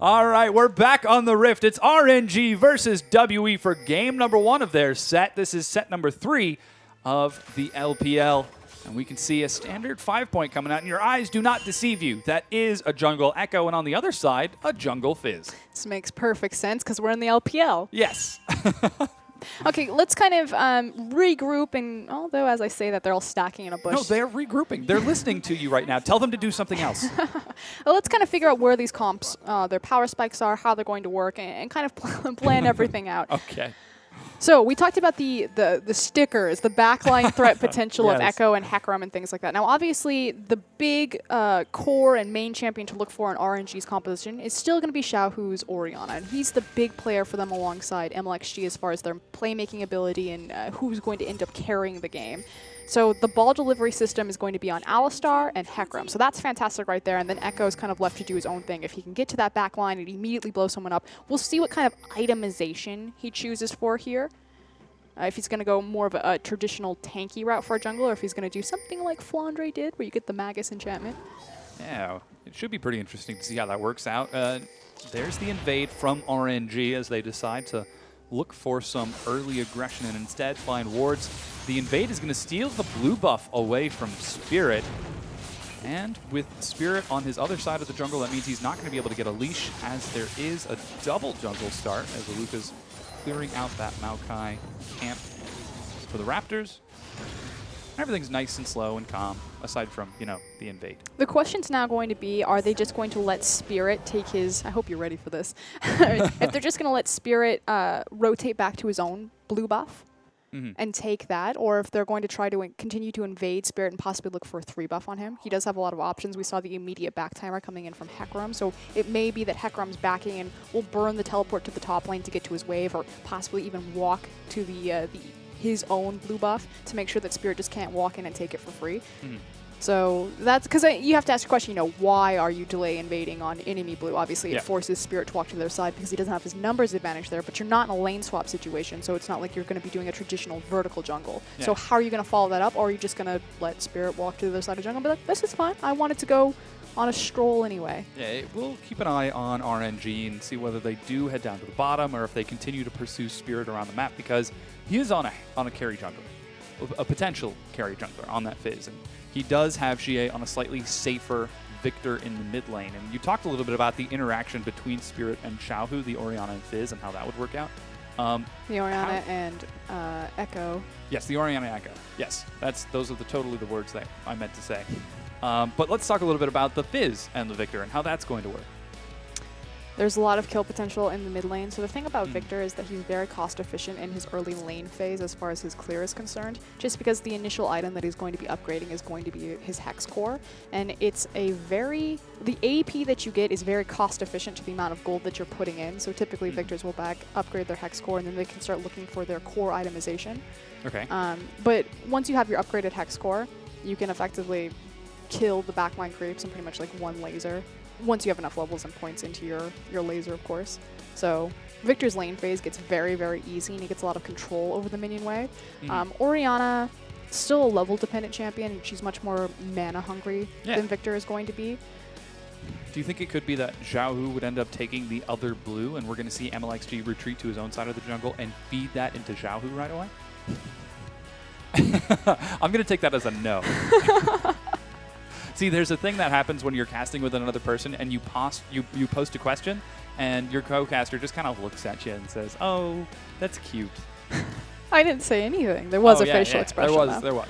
All right, we're back on the Rift. It's RNG versus WE for game number 1 of their set. This is set number 3 of the LPL. And we can see a standard 5-point coming out, and your eyes do not deceive you. That is a jungle Echo, and on the other side, a jungle Fizz. This makes perfect sense because we're in the LPL. Yes. Okay, let's kind of regroup. And although, as I say that, they're all stacking in a bush. No, they're regrouping. They're listening to you right now. Tell them to do something else. Well, let's kind of figure out where these comps, their power spikes are, how they're going to work, and kind of plan everything out. Okay. So we talked about the stickers, the backline threat potential of Yes. Echo and Hecarim and things like that. Now, obviously, the big core and main champion to look for in RNG's composition is still going to be Xiaohu's Orianna, and he's the big player for them alongside MLXG as far as their playmaking ability and who's going to end up carrying the game. So the ball delivery system is going to be on Alistar and Hecarim. So that's fantastic right there. And then Echo's kind of left to do his own thing. If he can get to that back line and immediately blow someone up, we'll see what kind of itemization he chooses for here. If he's going to go more of a traditional tanky route for a jungle, or if he's going to do something like Flandre did, where you get the Magus enchantment. Yeah, it should be pretty interesting to see how that works out. There's the invade from RNG as they decide to look for some early aggression and instead find wards. The invade is going to steal the blue buff away from Spirit. And with Spirit on his other side of the jungle, that means he's not going to be able to get a leash, as there is a double jungle start as Aluka's clearing out that Maokai camp for the Raptors. Everything's nice and slow and calm, aside from, you know, the invade. The question's now going to be, are they just going to let Spirit take his... I hope you're ready for this. If they're just going to let Spirit rotate back to his own blue buff and take that, or if they're going to try to continue to invade Spirit and possibly look for a 3 buff on him. He does have a lot of options. We saw the immediate back timer coming in from Hecarim, so it may be that Hecarim's backing and will burn the teleport to the top lane to get to his wave, or possibly even walk to his own blue buff to make sure that Spirit just can't walk in and take it for free. So that's because you have to ask the question, you know, why are you delay invading on enemy blue? Obviously, it forces Spirit to walk to their side because he doesn't have his numbers advantage there, but you're not in a lane swap situation, so it's not like you're going to be doing a traditional vertical jungle. Yeah. So how are you going to follow that up, or are you just going to let Spirit walk to the other side of the jungle and be like, this is fine, I wanted to go on a stroll anyway? Yeah, we'll keep an eye on RNG and see whether they do head down to the bottom or if they continue to pursue Spirit around the map, because he is on a carry jungler, a potential carry jungler on that Fizz. And he does have Xie on a slightly safer Victor in the mid lane. And you talked a little bit about the interaction between Spirit and Xiaohu, the Orianna and Fizz, and how that would work out. The Orianna and Echo. Yes, the Orianna Echo. Yes, those are totally the words that I meant to say. But let's talk a little bit about the Fizz and the Victor and how that's going to work. There's a lot of kill potential in the mid lane. So the thing about Victor is that he's very cost efficient in his early lane phase as far as his clear is concerned, just because the initial item that he's going to be upgrading is going to be his Hex Core. And it's the AP that you get is very cost efficient to the amount of gold that you're putting in. So typically Victors will upgrade their Hex Core, and then they can start looking for their core itemization. Okay. But once you have your upgraded Hex Core, you can effectively kill the backline creeps in pretty much like one laser, once you have enough levels and points into your laser, of course. So Victor's lane phase gets very, very easy, and he gets a lot of control over the minion wave. Orianna, still a level-dependent champion, and she's much more mana-hungry than Victor is going to be. Do you think it could be that Xiaohu would end up taking the other blue, and we're going to see MLXG retreat to his own side of the jungle and feed that into Xiaohu right away? I'm going to take that as a no. See, there's a thing that happens when you're casting with another person and you post a question, and your co-caster just kind of looks at you and says, "Oh, that's cute." I didn't say anything. There was a facial expression. There was.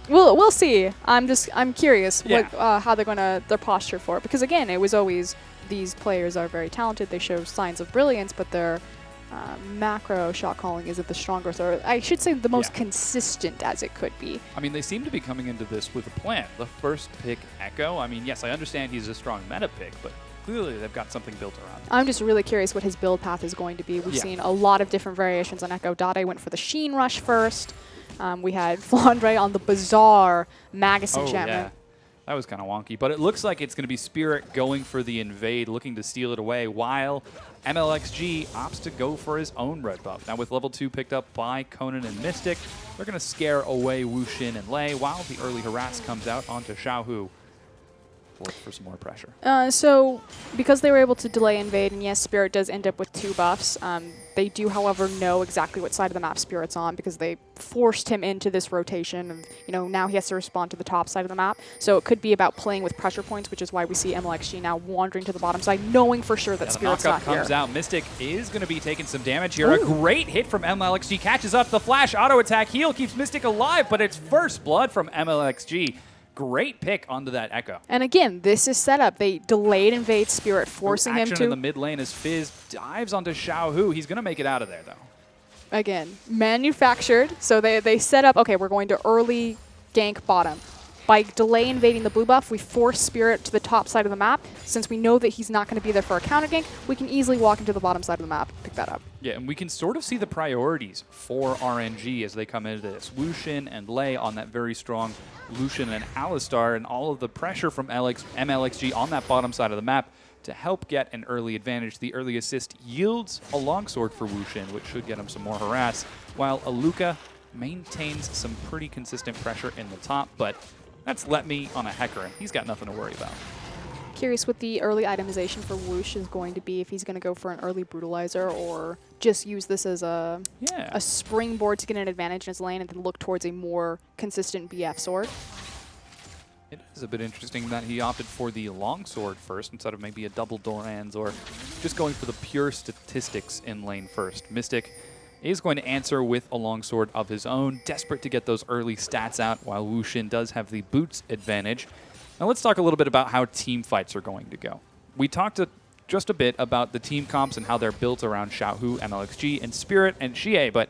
We'll see. I'm curious what how their posture for it, because again, it was always these players are very talented. They show signs of brilliance, but their macro shot calling isn't the strongest, or I should say the most consistent as it could be. I mean, they seem to be coming into this with a plan. The first pick, Echo. I mean, yes, I understand he's a strong meta pick, but clearly they've got something built around him. I'm just really curious what his build path is going to be. We've seen a lot of different variations on Echo. Dade went for the Sheen Rush first. We had Flandre on the bizarre Magus enchantment. Yeah. That was kind of wonky, but it looks like it's going to be Spirit going for the invade, looking to steal it away, while MLXG opts to go for his own red buff. Now with level 2 picked up by Conan and Mystic, they're going to scare away Wu Xin and Lei, while the early harass comes out onto Xiaohu. look for some more pressure. So because they were able to delay invade, and yes, Spirit does end up with 2 buffs, they do, however, know exactly what side of the map Spirit's on because they forced him into this rotation. And, now he has to respond to the top side of the map. So it could be about playing with pressure points, which is why we see MLXG now wandering to the bottom side, knowing for sure that The Spirit's knockup not comes here. out. Mystic is going to be taking some damage here. A great hit from MLXG. Catches up the flash. Auto attack heal keeps Mystic alive, but it's first blood from MLXG. Great pick onto that Echo. And again, this is set up. They delayed invade Spirit, forcing him Action to... in the mid lane as Fizz dives onto Xiaohu. He's going to make it out of there, though. Again, manufactured. So they set up, okay, we're going to early gank bottom. By delay invading the blue buff, we force Spirit to the top side of the map. Since we know that he's not going to be there for a counter gank, we can easily walk into the bottom side of the map and pick that up. Yeah, and we can sort of see the priorities for RNG as they come into this. Wushin and Lei on that very strong Lucian and Alistar, and all of the pressure from MLXG on that bottom side of the map to help get an early advantage. The early assist yields a longsword for Wushin, which should get him some more harass, while Aluka maintains some pretty consistent pressure in the top, but that's Let Me on a Hecker, and he's got nothing to worry about. Curious what the early itemization for Whoosh is going to be, if he's going to go for an early brutalizer or just use this as a springboard to get an advantage in his lane and then look towards a more consistent BF sword. It is a bit interesting that he opted for the longsword first instead of maybe a double Doran's or just going for the pure statistics in lane first. Mystic is going to answer with a longsword of his own, desperate to get those early stats out, while Wushin does have the boots advantage. Now let's talk a little bit about how team fights are going to go. We talked just a bit about the team comps and how they're built around Xiaohu, MLXG, and Spirit and Xie, but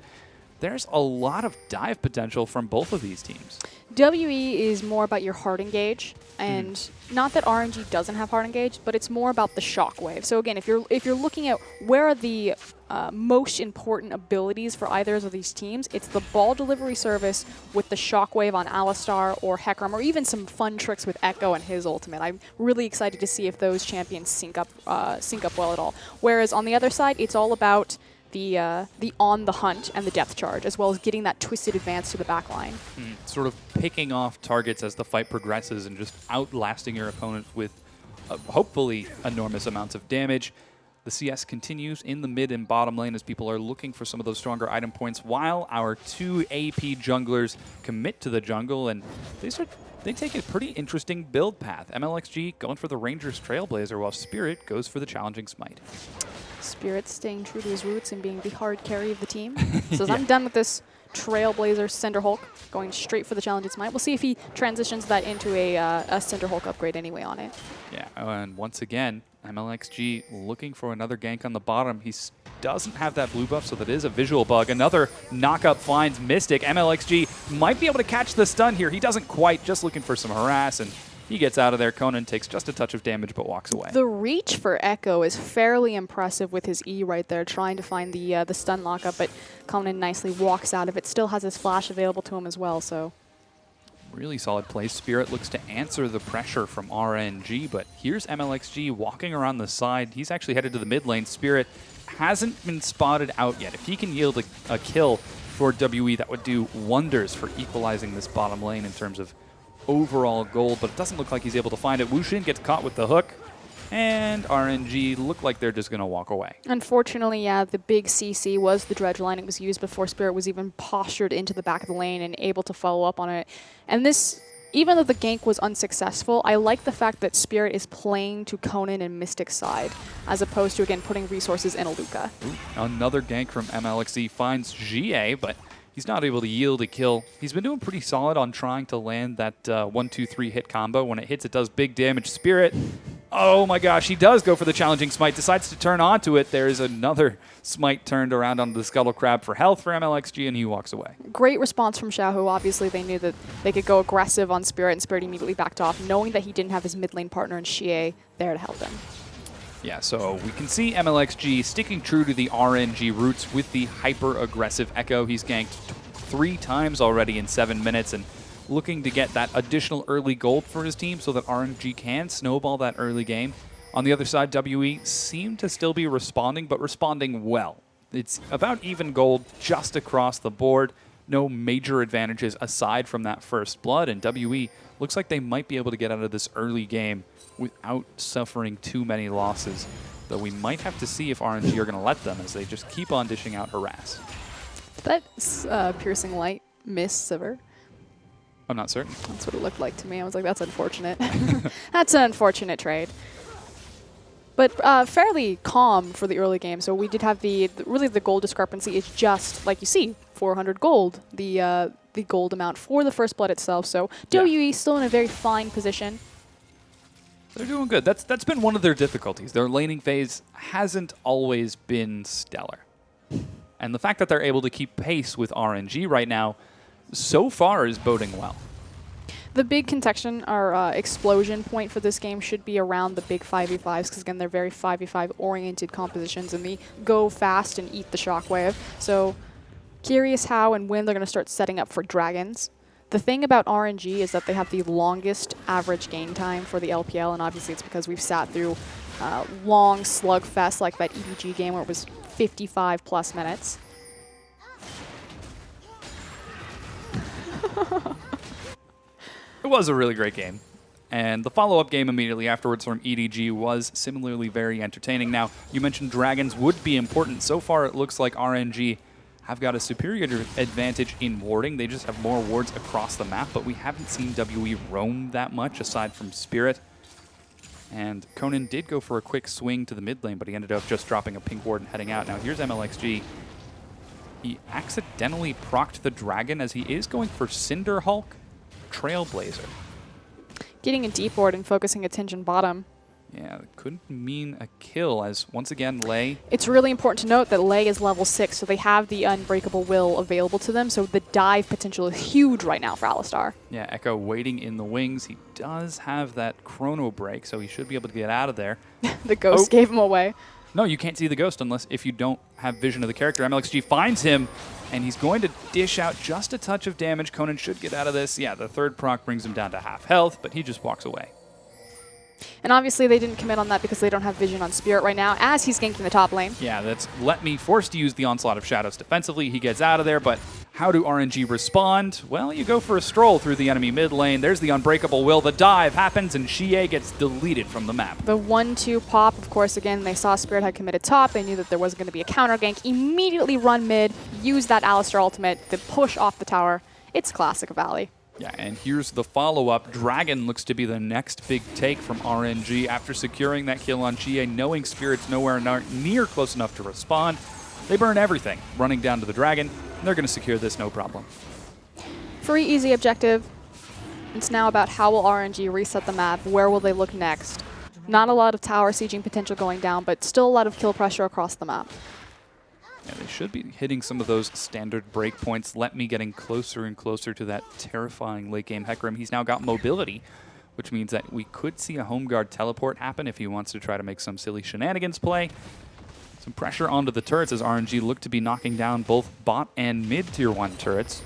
there's a lot of dive potential from both of these teams. WE is more about your hard engage, and not that RNG doesn't have hard engage, but it's more about the shockwave. So again, if you're looking at where are the most important abilities for either of these teams, it's the ball delivery service with the shockwave on Alistar or Hecarim, or even some fun tricks with Echo and his ultimate. I'm really excited to see if those champions sync up well at all. Whereas on the other side, it's all about the on the hunt and the depth charge, as well as getting that twisted advance to the back line. Sort of picking off targets as the fight progresses and just outlasting your opponent with hopefully enormous amounts of damage. The CS continues in the mid and bottom lane as people are looking for some of those stronger item points, while our 2 AP junglers commit to the jungle, and they take a pretty interesting build path. MLXG going for the Ranger's Trailblazer, while Spirit goes for the Challenging Smite. Spirit staying true to his roots and being the hard carry of the team. Says, I'm done with this Trailblazer Cinder Hulk, going straight for the Challenging Smite. We'll see if he transitions that into a Cinder Hulk upgrade anyway on it. Yeah, and once again, MLXG looking for another gank on the bottom. He doesn't have that blue buff, so that is a visual bug. Another knockup finds Mystic. MLXG might be able to catch the stun here. He doesn't quite, just looking for some harass, and he gets out of there. Conan takes just a touch of damage, but walks away. The reach for Echo is fairly impressive with his E right there, trying to find the stun lockup, but Conan nicely walks out of it. Still has his flash available to him as well, so... Really solid play. Spirit looks to answer the pressure from RNG, but here's MLXG walking around the side. He's actually headed to the mid lane. Spirit hasn't been spotted out yet. If he can yield a kill for WE, that would do wonders for equalizing this bottom lane in terms of overall gold, but it doesn't look like he's able to find it. Wushin gets caught with the hook, and RNG look like they're just going to walk away. Unfortunately, yeah, the big CC was the dredge line. It was used before Spirit was even postured into the back of the lane and able to follow up on it. And this, even though the gank was unsuccessful, I like the fact that Spirit is playing to Conan and Mystic's side, as opposed to, again, putting resources in Aluka. Another gank from MLXC finds Xie, but he's not able to yield a kill. He's been doing pretty solid on trying to land that 1-2-3 hit combo. When it hits, it does big damage. Spirit, oh my gosh, he does go for the Challenging Smite, decides to turn onto it. There's another Smite turned around onto the Scuttle Crab for health for MLXG, and he walks away. Great response from Xiaohu. Obviously, they knew that they could go aggressive on Spirit, and Spirit immediately backed off, knowing that he didn't have his mid lane partner in Xie there to help him. Yeah, so we can see MLXG sticking true to the RNG roots with the hyper-aggressive Echo. He's ganked 3 times already in 7 minutes and looking to get that additional early gold for his team so that RNG can snowball that early game. On the other side, WE seem to still be responding, but responding well. It's about even gold just across the board. no major advantages aside from that first blood, and WE looks like they might be able to get out of this early game without suffering too many losses. Though we might have to see if RNG are going to let them as they just keep on dishing out harass. That piercing light miss Sivir. I'm not certain. That's what it looked like to me. I was like, that's unfortunate. That's an unfortunate trade. But fairly calm for the early game. So we did have really the gold discrepancy is just, like you see, 400 gold, the gold amount for the first blood itself. So Yeah. WE still in a very fine position. They're doing good. That's been one of their difficulties. Their laning phase hasn't always been stellar. And the fact that they're able to keep pace with RNG right now so far is boding well. The big contention or explosion point for this game should be around the big 5v5s because, again, they're very 5v5 oriented compositions and they go fast and eat the shockwave. So curious how and when they're going to start setting up for dragons. The thing about RNG is that they have the longest average game time for the LPL, and obviously it's because we've sat through long slugfest like that EDG game where it was 55 plus minutes. It was a really great game. And the follow-up game immediately afterwards from EDG was similarly very entertaining. Now, you mentioned dragons would be important. So far, it looks like RNG have got a superior advantage in warding. They just have more wards across the map, but we haven't seen WE roam that much aside from Spirit. And Conan did go for a quick swing to the mid lane, but he ended up just dropping a pink ward and heading out. Now, here's MLXG. He accidentally procced the dragon as he is going for Cinder Hulk Trailblazer. Getting a deep ward and focusing attention bottom. Yeah, it couldn't mean a kill as, once again, Lei. It's really important to note that Lei is level 6, so they have the Unbreakable Will available to them, so the dive potential is huge right now for Alistar. Yeah, Echo waiting in the wings. He does have that chrono break, so he should be able to get out of there. The ghost gave him away. No, you can't see the ghost unless if you don't have vision of the character. MLXG finds him, and he's going to dish out just a touch of damage. Conan should get out of this. Yeah, the third proc brings him down to half health, but he just walks away. And obviously they didn't commit on that because they don't have vision on Spirit right now as he's ganking the top lane. Yeah, that's Let Me forced to use the Onslaught of Shadows defensively. He gets out of there, but how do RNG respond? Well, you go for a stroll through the enemy mid lane. There's the Unbreakable Will. The dive happens, and Xie gets deleted from the map. The 1-2 pop, of course, again, they saw Spirit had committed top. They knew that there wasn't going to be a counter gank. Immediately run mid, use that Alistar ultimate, the push off the tower. It's classic Valley. Yeah, and here's the follow-up. Dragon looks to be the next big take from RNG after securing that kill on Xie, knowing Spirit's nowhere near close enough to respond. They burn everything, running down to the Dragon, and they're going to secure this no problem. Free, easy objective. It's now about how will RNG reset the map, where will they look next. Not a lot of tower sieging potential going down, but still a lot of kill pressure across the map. Yeah, they should be hitting some of those standard breakpoints. Let Me getting closer and closer to that terrifying late-game Hecarim. He's now got mobility, which means that we could see a home guard teleport happen if he wants to try to make some silly shenanigans play. Some pressure onto the turrets as RNG look to be knocking down both bot and mid tier 1 turrets.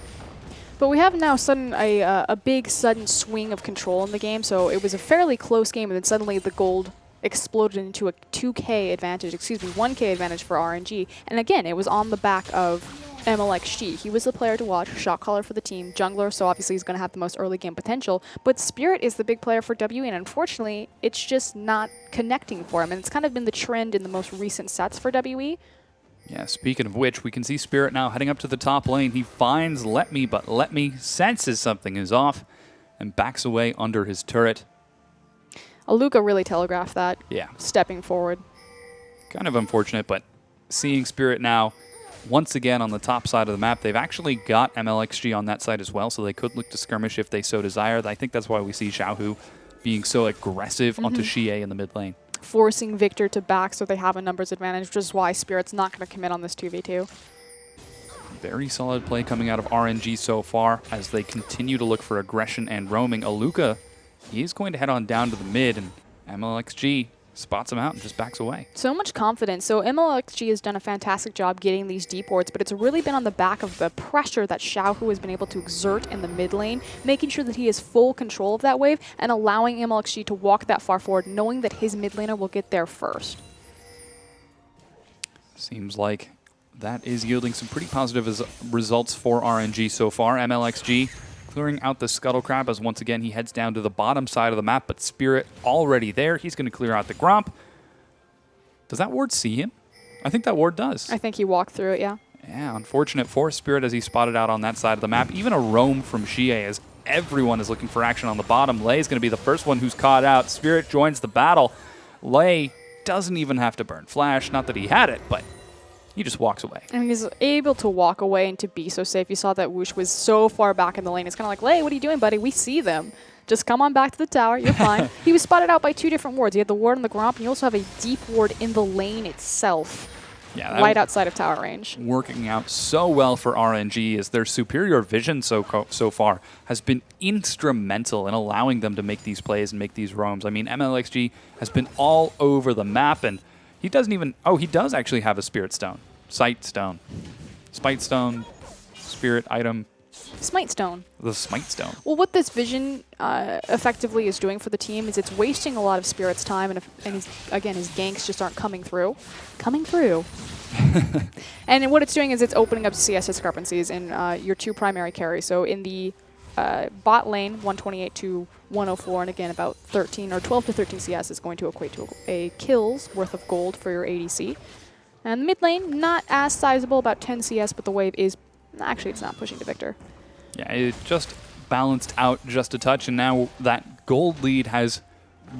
But we have now a big sudden swing of control in the game, so it was a fairly close game, and then suddenly the gold exploded into a 1K advantage for RNG. And again, it was on the back of MLXG. He was the player to watch, shot caller for the team, jungler, so obviously he's going to have the most early game potential. But Spirit is the big player for WE, and unfortunately, it's just not connecting for him. And it's kind of been the trend in the most recent sets for WE. Yeah, speaking of which, we can see Spirit now heading up to the top lane. He finds Let Me, but Let Me senses something is off and backs away under his turret. Aluka really telegraphed that, Yeah. stepping forward. Kind of unfortunate, but seeing Spirit now once again on the top side of the map, they've actually got MLXG on that side as well, so they could look to skirmish if they so desire. I think that's why we see Xiaohu being so aggressive onto Xie in the mid lane. Forcing Victor to back so they have a numbers advantage, which is why Spirit's not going to commit on this 2v2. Very solid play coming out of RNG so far as they continue to look for aggression and roaming. Aluka, he's going to head on down to the mid, and MLXG spots him out and just backs away. So much confidence. So MLXG has done a fantastic job getting these deep wards, but it's really been on the back of the pressure that Xiaohu has been able to exert in the mid lane, making sure that he has full control of that wave and allowing MLXG to walk that far forward, knowing that his mid laner will get there first. Seems like that is yielding some pretty positive results for RNG so far. MLXG clearing out the Scuttle Crab as once again he heads down to the bottom side of the map, but Spirit already there. He's going to clear out the Gromp. Does that ward see him? I think that ward does. I think he walked through it, yeah. Yeah, unfortunate for Spirit as he spotted out on that side of the map. Even a roam from Xie as everyone is looking for action on the bottom. Lei is going to be the first one who's caught out. Spirit joins the battle. Lei doesn't even have to burn Flash. Not that he had it, but he just walks away. And he's able to walk away and to be so safe. You saw that Whoosh was so far back in the lane. It's kind of like, Lei, what are you doing, buddy? We see them. Just come on back to the tower. You're fine. He was spotted out by 2 different wards. He had the ward on the Gromp, and you also have a deep ward in the lane itself. Yeah, right outside of tower range. Working out so well for RNG as their superior vision so far has been instrumental in allowing them to make these plays and make these roams. I mean, MLXG has been all over the map, and he doesn't even... Oh, he does actually have a Spirit Stone. Sight Stone. Spite Stone. Spirit item. Smite Stone. The Smite Stone. Well, what this vision effectively is doing for the team is it's wasting a lot of Spirit's time, and his ganks just aren't coming through. And what it's doing is it's opening up CS discrepancies in your 2 primary carries. So in the bot lane, 128 to 104, and again, about 13 or 12 to 13 CS is going to equate to a kill's worth of gold for your ADC. And the mid lane, not as sizable, about 10 CS, but the wave is... Actually, it's not pushing to Victor. Yeah, it just balanced out just a touch, and now that gold lead has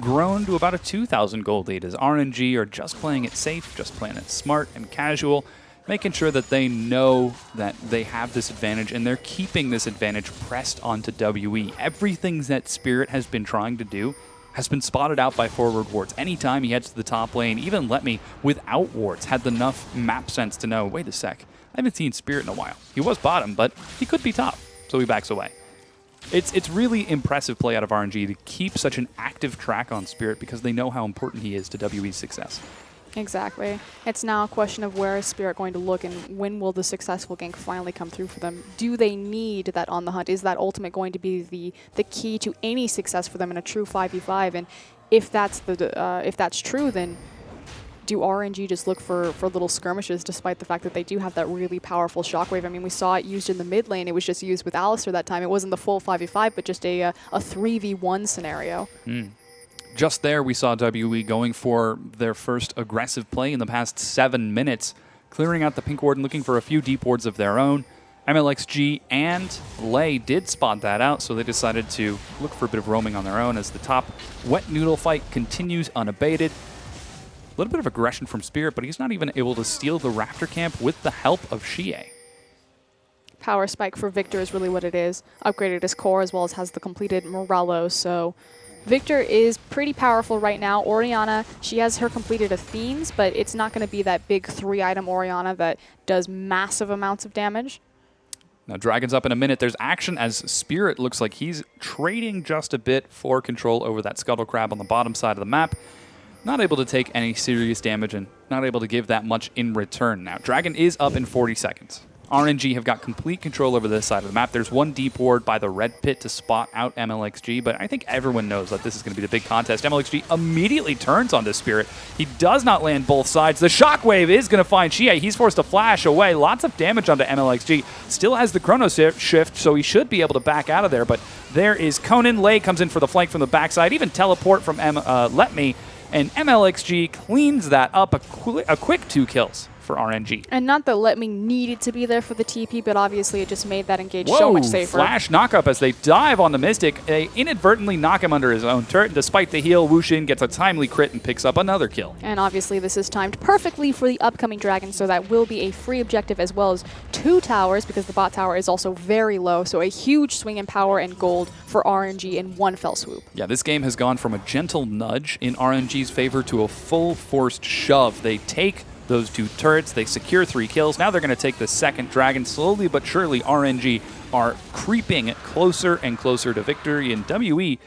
grown to about a 2,000 gold lead as RNG are just playing it safe, just playing it smart and casual, making sure that they know that they have this advantage, and they're keeping this advantage pressed onto WE. Everything that Spirit has been trying to do has been spotted out by forward wards. Anytime he heads to the top lane, even Let Me, without wards, had enough map sense to know, wait a sec, I haven't seen Spirit in a while. He was bottom, but he could be top. So he backs away. It's really impressive play out of RNG to keep such an active track on Spirit because they know how important he is to WE's success. Exactly. It's now a question of where is Spirit going to look and when will the successful gank finally come through for them? Do they need that on the hunt? Is that ultimate going to be the key to any success for them in a true 5v5? And if that's true, then do RNG just look for little skirmishes despite the fact that they do have that really powerful shockwave? I mean, we saw it used in the mid lane. It was just used with Alistar that time. It wasn't the full 5v5, but just a 3v1 scenario. Just there, we saw WE going for their first aggressive play in the past 7 minutes, clearing out the pink ward and looking for a few deep wards of their own. MLXG and Lei did spot that out, so they decided to look for a bit of roaming on their own as the top wet noodle fight continues unabated. A little bit of aggression from Spirit, but he's not even able to steal the Raptor camp with the help of Xie. Power spike for Victor is really what it is. Upgraded his core as well as has the completed Morello, so Victor is pretty powerful right now. Orianna, she has her completed Athenes, but it's not going to be that big 3-item Orianna that does massive amounts of damage. Now Dragon's up in a minute. There's action as Spirit looks like he's trading just a bit for control over that Scuttle Crab on the bottom side of the map. Not able to take any serious damage and not able to give that much in return. Now, Dragon is up in 40 seconds. RNG have got complete control over this side of the map. There's one deep ward by the red pit to spot out MLXG, but I think everyone knows that this is going to be the big contest. MLXG immediately turns onto Spirit. He does not land both sides. The shockwave is going to find Xie. He's forced to flash away. Lots of damage onto MLXG. Still has the chrono shift, so he should be able to back out of there, but there is Conan. Lei comes in for the flank from the backside. Even teleport from Let Me. And MLXG cleans that up, a quick 2 kills for RNG. And not that Let Me needed to be there for the TP, but obviously it just made that engage so much safer. Flash knockup as they dive on the Mystic. They inadvertently knock him under his own turret, and despite the heal, Wushin gets a timely crit and picks up another kill. And obviously this is timed perfectly for the upcoming Dragon, so that will be a free objective as well as 2 towers, because the bot tower is also very low, so a huge swing in power and gold for RNG in one fell swoop. Yeah, this game has gone from a gentle nudge in RNG's favor to a full forced shove. They take those 2 turrets, they secure 3 kills. Now they're going to take the second Dragon. Slowly but surely, RNG are creeping closer and closer to victory, and WE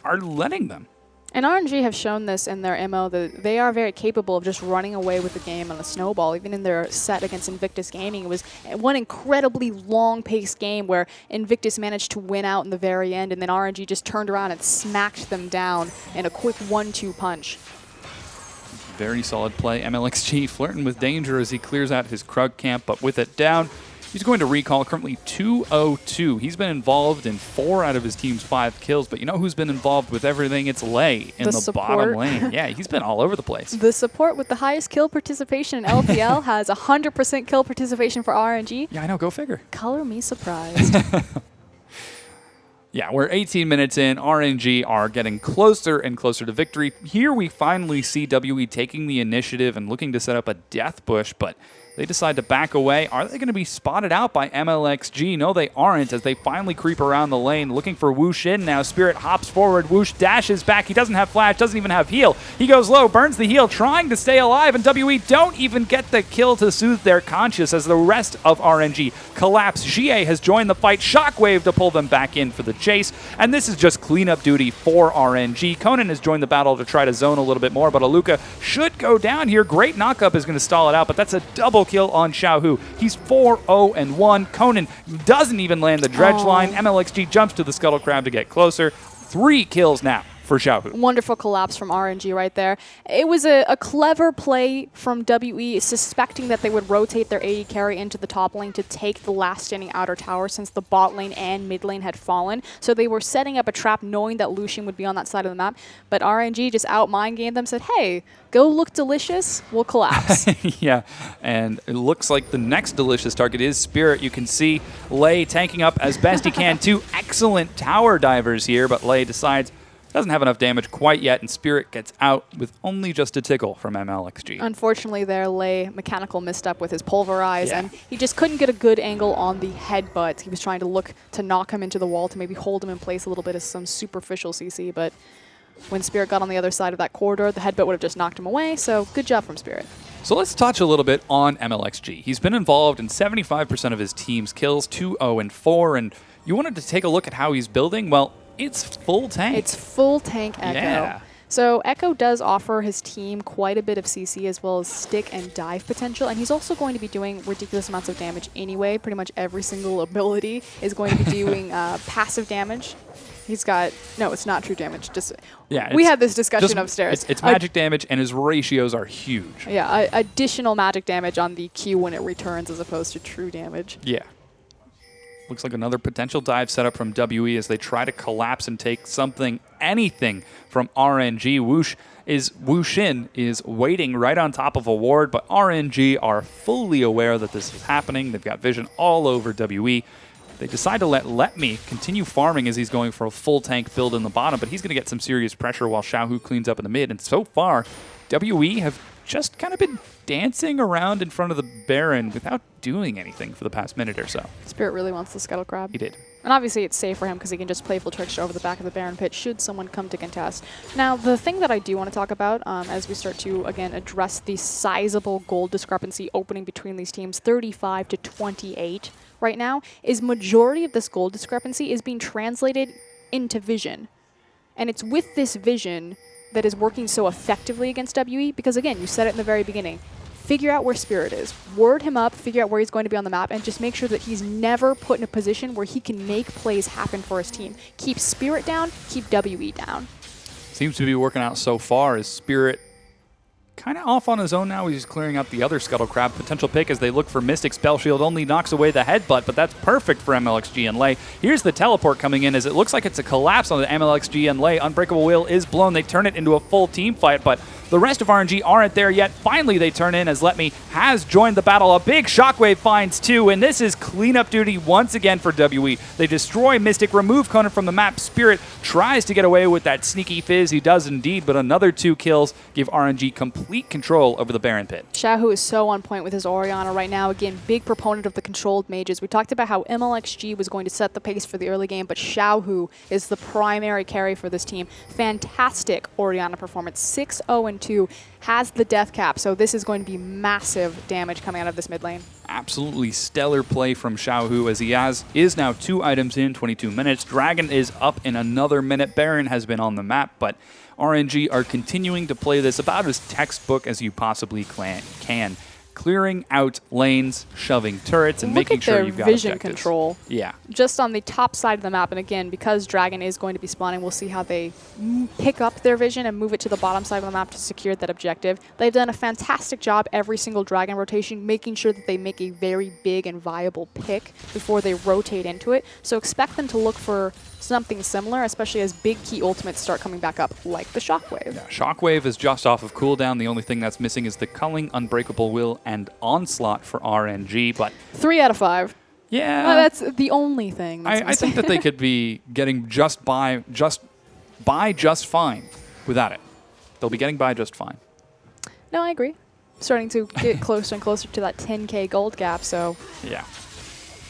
are letting them. And RNG have shown this in their MO that they are very capable of just running away with the game on a snowball. Even in their set against Invictus Gaming, it was one incredibly long-paced game where Invictus managed to win out in the very end, and then RNG just turned around and smacked them down in a quick 1-2 punch. Very solid play. MLXG flirting with danger as he clears out his Krug camp, but with it down, he's going to recall currently 2-0-2. He's been involved in 4 out of his team's 5 kills, but you know who's been involved with everything? It's Lei in the bottom lane. Yeah, he's been all over the place. The support with the highest kill participation in LPL has 100% kill participation for RNG. Yeah, I know. Go figure. Color me surprised. Yeah, we're 18 minutes in. RNG are getting closer and closer to victory. Here we finally see WE taking the initiative and looking to set up a death bush, but they decide to back away. Are they going to be spotted out by MLXG? No, they aren't, as they finally creep around the lane, looking for Whoosh in now. Spirit hops forward. Whoosh dashes back. He doesn't have flash, doesn't even have heal. He goes low, burns the heal, trying to stay alive, and WE don't even get the kill to soothe their conscience as the rest of RNG collapse. GA has joined the fight. Shockwave to pull them back in for the chase, and this is just cleanup duty for RNG. Conan has joined the battle to try to zone a little bit more, but Aluka should go down here. Great knockup is going to stall it out, but that's a double kill on Xiaohu. He's 4-0-1. Conan doesn't even land the dredge line. MLXG jumps to the Scuttle Crab to get closer. 3 kills now for Xiaohu. Wonderful collapse from RNG right there. It was a clever play from WE, suspecting that they would rotate their AD carry into the top lane to take the last standing outer tower since the bot lane and mid lane had fallen. So they were setting up a trap knowing that Lucian would be on that side of the map. But RNG just out mind gamed them, said, hey, go look delicious, we'll collapse. Yeah, and it looks like the next delicious target is Spirit. You can see Lei tanking up as best he can. 2 excellent tower divers here, but Lei decides doesn't have enough damage quite yet, and Spirit gets out with only just a tickle from MLXG. Unfortunately, there Lei mechanical misstep with his pulverize, Yeah. and he just couldn't get a good angle on the headbutt. He was trying to look to knock him into the wall to maybe hold him in place a little bit as some superficial CC, but when Spirit got on the other side of that corridor, the headbutt would have just knocked him away, so good job from Spirit. So let's touch a little bit on MLXG. He's been involved in 75% of his team's kills, 2-0-4, and you wanted to take a look at how he's building? Well, it's full tank. It's full tank Echo. Yeah. So Echo does offer his team quite a bit of CC as well as stick and dive potential, and he's also going to be doing ridiculous amounts of damage anyway. Pretty much every single ability is going to be doing passive damage. He's got, no, it's not true damage. Just Yeah, we had this discussion upstairs. It's magic damage, and his ratios are huge. Yeah, additional magic damage on the Q when it returns as opposed to true damage. Yeah. Looks like another potential dive setup from WE as they try to collapse and take something, anything from RNG. Wushin is waiting right on top of a ward, but RNG are fully aware that this is happening. They've got vision all over WE. They decide to let me continue farming as he's going for a full tank build in the bottom, but he's going to get some serious pressure while Xiaohu cleans up in the mid. And so far, WE have just kind of been dancing around in front of the Baron without doing anything for the past minute or so. Spirit really wants the Scuttle Crab. He did. And obviously it's safe for him because he can just playful trickster over the back of the Baron pit should someone come to contest. Now, the thing that I do want to talk about as we start to, again, address the sizable gold discrepancy opening between these teams, 35 to 28 right now, is majority of this gold discrepancy is being translated into vision. And it's with this vision that is working so effectively against WE because, again, you said it in the very beginning. Figure out where Spirit is. Word him up, figure out where he's going to be on the map, and just make sure that he's never put in a position where he can make plays happen for his team. Keep Spirit down, keep WE down. Seems to be working out so far as Spirit kind of off on his own now. He's clearing out the other Scuttle Crab. Potential pick as they look for Mystic Spell Shield. Only knocks away the headbutt, but that's perfect for MLXG and Lei. Here's the teleport coming in as it looks like it's a collapse on the MLXG and Lei. Unbreakable Will is blown. They turn it into a full team fight, but the rest of RNG aren't there yet. Finally, they turn in as Letme has joined the battle. A big shockwave finds 2, and this is cleanup duty once again for WE. They destroy Mystic, remove Conan from the map. Spirit tries to get away with that sneaky fizz. He does indeed, but another 2 kills give RNG complete control over the Baron pit. Xiaohu is so on point with his Orianna right now. Again, big proponent of the controlled mages. We talked about how MLXG was going to set the pace for the early game, but Xiaohu is the primary carry for this team. Fantastic Orianna performance. 6-0-2, has the death cap, so this is going to be massive damage coming out of this mid lane. Absolutely stellar play from Xiaohu as he is now 2 items in 22 minutes. Dragon is up in another minute. Baron has been on the map, but RNG are continuing to play this about as textbook as you possibly can. clearing out lanes, shoving turrets, and Look making at sure their you've got vision objectives. control. Yeah. Just on the top side of the map, and again, because Dragon is going to be spawning, we'll see how they pick up their vision and move it to the bottom side of the map to secure that objective. They've done a fantastic job every single Dragon rotation, making sure that they make a very big and viable pick before they rotate into it. So expect them to look for something similar, especially as big key ultimates start coming back up, like the Shockwave. Yeah, Shockwave is just off of cooldown. The only thing that's missing is the Culling, Unbreakable Will, and Onslaught for RNG, but 3 out of 5. yeah. That's the only thing that's I missing. think that they could be getting just fine without it. They'll be getting by just fine. No, I agree. Starting to get closer and closer to that 10k gold gap, so Yeah.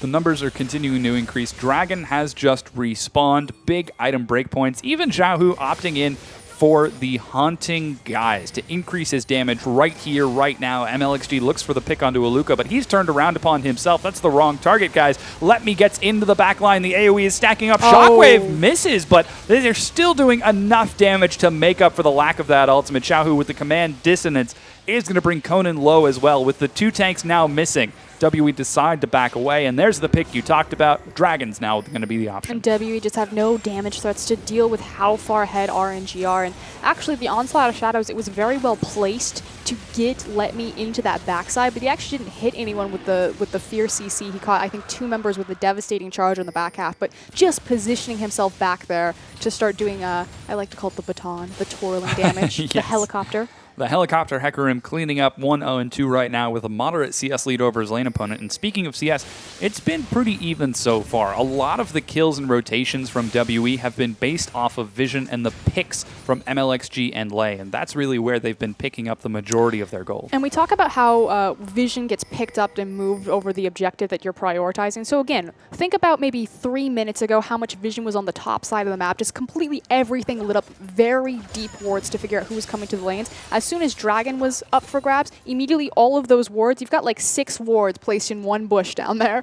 The numbers are continuing to increase. Dragon has just respawned. Big item breakpoints. Even Xiaohu opting in for the Haunting Guise to increase his damage right here, right now. MLXG looks for the pick onto Aluka, but he's turned around upon himself. That's the wrong target, guys. Let Me gets into the back line. The AoE is stacking up. Shockwave misses, but they're still doing enough damage to make up for the lack of that ultimate. Xiaohu with the command Dissonance is going to bring Conan low as well. With the 2 tanks now missing, WE decide to back away, and there's the pick you talked about. Dragon's now going to be the option. and WE just have no damage threats to deal with how far ahead RNG are. And actually, the Onslaught of Shadows, it was very well placed to get Let Me into that backside, but he actually didn't hit anyone with the Fear CC. He caught, I think, 2 members with a devastating charge on the back half, but just positioning himself back there to start doing, I like to call it the baton, the twirling damage, the Yes. helicopter. The Helicopter Hecarim cleaning up 1-0-2 right now with a moderate CS lead over his lane opponent. And speaking of CS, it's been pretty even so far. A lot of the kills and rotations from WE have been based off of vision and the picks from MLXG and Lei, and that's really where they've been picking up the majority of their gold. And we talk about how vision gets picked up and moved over the objective that you're prioritizing. So again, think about maybe 3 minutes ago how much vision was on the top side of the map. Just completely everything lit up, very deep wards to figure out who was coming to the lanes. As soon as Dragon was up for grabs, immediately all of those wards, you've got like 6 wards placed in one bush down there.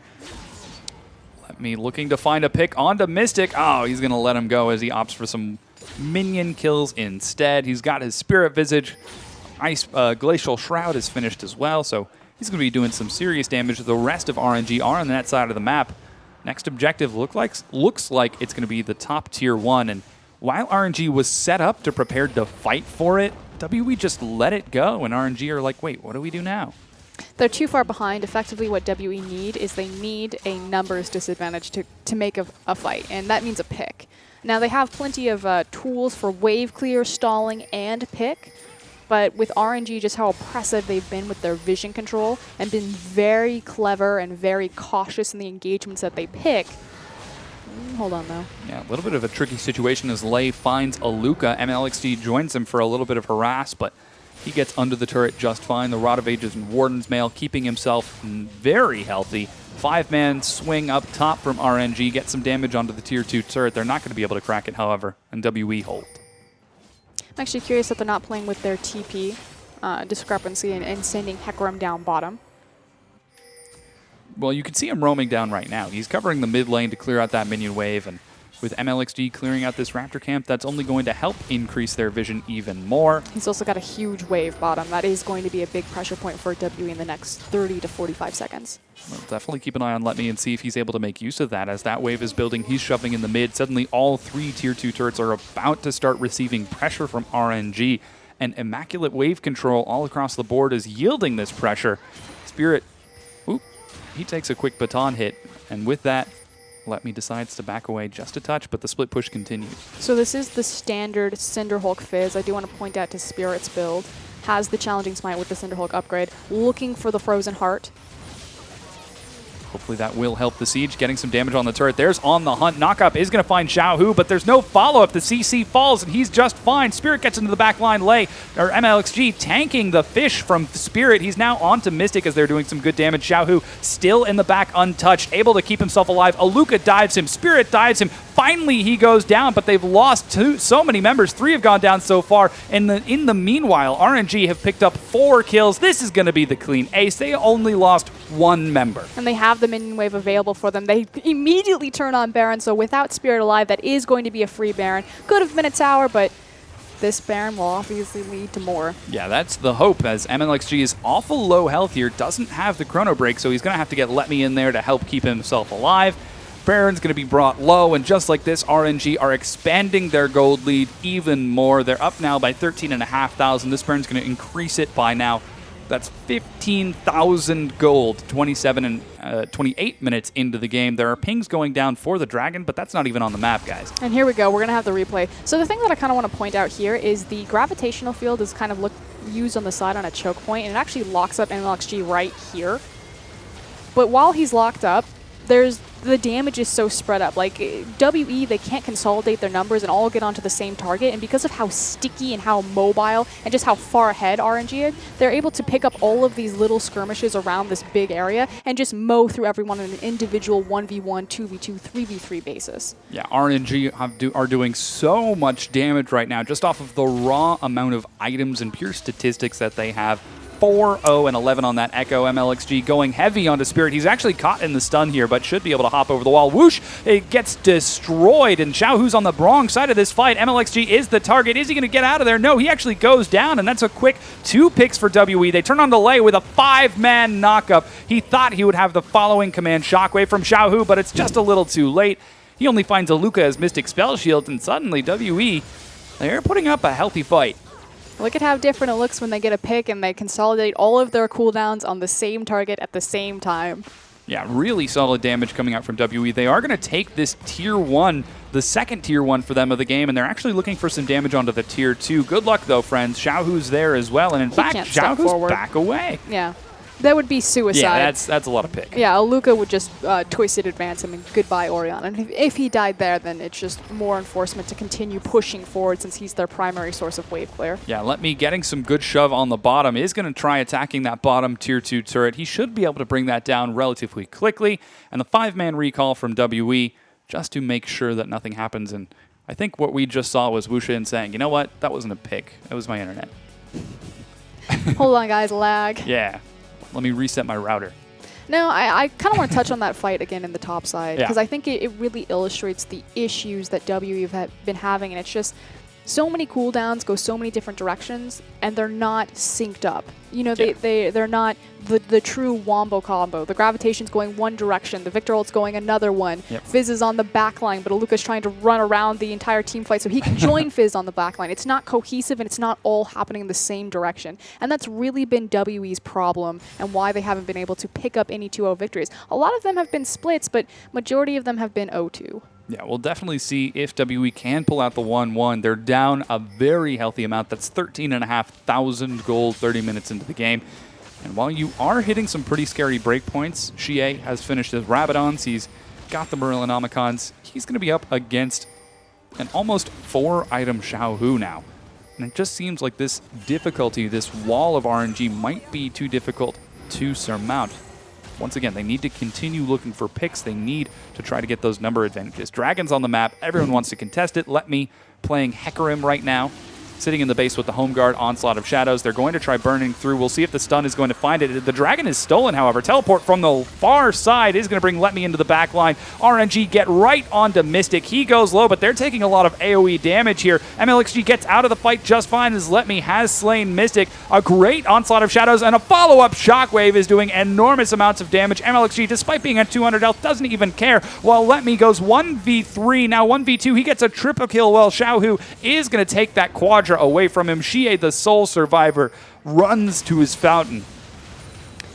Let Me looking to find a pick onto Mystic. Oh, he's going to let him go as he opts for some minion kills instead. He's got his Spirit Visage. Ice Glacial Shroud is finished as well, so he's going to be doing some serious damage. The rest of RNG are on that side of the map. Next objective looks like it's going to be the top tier 1, and while RNG was set up to prepare to fight for it, WE just let it go, and RNG are like, wait, what do we do now? They're too far behind. Effectively, what WE need is they need a numbers disadvantage to make a fight, and that means a pick. Now, they have plenty of tools for wave clear, stalling, and pick, but with RNG, just how oppressive they've been with their vision control and been very clever and very cautious in the engagements that they pick. Hold on, though. Yeah, a little bit of a tricky situation as Lei finds Aluka. MLXD joins him for a little bit of harass, but he gets under the turret just fine. The Rod of Ages and Warden's Mail keeping himself very healthy. 5-man swing up top from RNG, gets some damage onto the tier 2 turret. They're not going to be able to crack it, however, and WE hold. I'm actually curious that they're not playing with their TP discrepancy and sending Hecarim down bottom. Well, you can see him roaming down right now. He's covering the mid lane to clear out that minion wave, and with MLXG clearing out this Raptor camp, that's only going to help increase their vision even more. He's also got a huge wave bottom. That is going to be a big pressure point for WE in the next 30 to 45 seconds. We'll definitely keep an eye on Let Me and see if he's able to make use of that. As that wave is building, he's shoving in the mid. Suddenly, all 3 tier 2 turrets are about to start receiving pressure from RNG, and immaculate wave control all across the board is yielding this pressure. Spirit, he takes a quick baton hit, and with that, Let Me decides to back away just a touch, but the split push continues. So this is the standard Cinderhulk Fizz. I do want to point out to Spirit's build. Has the Challenging Smite with the Cinderhulk upgrade. Looking for the Frozen Heart. Hopefully that will help the siege, getting some damage on the turret. There's On the Hunt. Knockup is going to find Xiaohu, but there's no follow-up. The CC falls, and he's just fine. Spirit gets into the back line. MLXG tanking the fish from Spirit. He's now onto Mystic as they're doing some good damage. Xiaohu still in the back untouched, able to keep himself alive. Aluka dives him. Spirit dives him. Finally, he goes down, but they've lost so many members. 3 have gone down so far. In the meanwhile, RNG have picked up 4 kills. This is going to be the clean ace. They only lost 1 member. And they have the minion wave available for them. They immediately turn on Baron, so without Spirit alive, that is going to be a free Baron. Could have been a tower, but this Baron will obviously lead to more. Yeah, that's the hope, as MLXG is awful low health here, doesn't have the chrono break, so he's going to have to get Let Me in there to help keep himself alive. Baron's going to be brought low, and just like this, RNG are expanding their gold lead even more. They're up now by 13,500. This Baron's going to increase it by now. That's 15,000 gold, 28 minutes into the game. There are pings going down for the Dragon, but that's not even on the map, guys. And here we go. We're going to have the replay. So the thing that I kind of want to point out here is the gravitational field is kind of used on the side on a choke point, and it actually locks up MLXG right here. But while he's locked up, the damage is so spread up. Like, WE, they can't consolidate their numbers and all get onto the same target, and because of how sticky and how mobile and just how far ahead RNG is, they're able to pick up all of these little skirmishes around this big area and just mow through everyone on an individual 1v1, 2v2, 3v3 basis. Yeah, RNG are doing so much damage right now just off of the raw amount of items and pure statistics that they have. 4-0 and 11 on that Echo. MLXG going heavy onto Spirit. He's actually caught in the stun here, but should be able to hop over the wall. Whoosh! It gets destroyed, and Xiaohu's on the wrong side of this fight. MLXG is the target. Is he going to get out of there? No, he actually goes down, and that's a quick 2 picks for WE. They turn on delay with a 5-man knockup. He thought he would have the following command Shockwave from Xiaohu, but it's just a little too late. He only finds a Luca as Mystic Spell Shield, and suddenly WE, they're putting up a healthy fight. Look at how different it looks when they get a pick and they consolidate all of their cooldowns on the same target at the same time. Yeah, really solid damage coming out from WE. They are going to take this Tier 1, the second Tier 1 for them of the game, and they're actually looking for some damage onto the Tier 2. Good luck, though, friends. Xiaohu's there as well, and in fact, Xiaohu's back away. Yeah. That would be suicide. Yeah, that's a lot of pick. Yeah, Luca would just twisted advance him and goodbye Orion. And if he died there, then it's just more enforcement to continue pushing forward since he's their primary source of wave clear. Yeah, Let Me getting some good shove on the bottom is going to try attacking that bottom Tier 2 turret. He should be able to bring that down relatively quickly. And the 5-man recall from WE just to make sure that nothing happens. And I think what we just saw was Wushin saying, you know what, that wasn't a pick. That was my internet. Hold on, guys, lag. Yeah. Let me reset my router. No, I kind of want to touch on that fight again in the top side because Yeah. I think it really illustrates the issues that WE have been having, and it's just so many cooldowns go so many different directions, and they're not synced up. You know, they're not the true wombo combo. The gravitation's going one direction, the Victor ult's going another one. Yep. Fizz is on the back line, but Aluka's trying to run around the entire team fight so he can join Fizz on the back line. It's not cohesive, and it's not all happening in the same direction. And that's really been WE's problem and why they haven't been able to pick up any 2-0 victories. A lot of them have been splits, but majority of them have been 0-2. Yeah, we'll definitely see if WE can pull out the 1-1. They're down a very healthy amount. That's 13,500 gold 30 minutes into the game. And while you are hitting some pretty scary breakpoints, Xie has finished his Rabadons. He's got the Merlinomicons. He's going to be up against an almost 4-item Xiaohu now. And it just seems like this difficulty, this wall of RNG might be too difficult to surmount. Once again, they need to continue looking for picks. They need to try to get those number advantages. Dragon's on the map. Everyone wants to contest it. Let Me playing Hecarim right now. Sitting in the base with the home guard, Onslaught of Shadows. They're going to try burning through. We'll see if the stun is going to find it. The Dragon is stolen, however. Teleport from the far side is going to bring Let Me into the back line. RNG get right onto Mystic. He goes low, but they're taking a lot of AoE damage here. MLXG gets out of the fight just fine as Let Me has slain Mystic. A great Onslaught of Shadows and a follow-up Shockwave is doing enormous amounts of damage. MLXG, despite being at 200 health, doesn't even care, while Let Me goes 1v3, now 1v2. He gets a triple kill while Xiaohu is going to take that Quadra away from him. Xie, the sole survivor, runs to his fountain.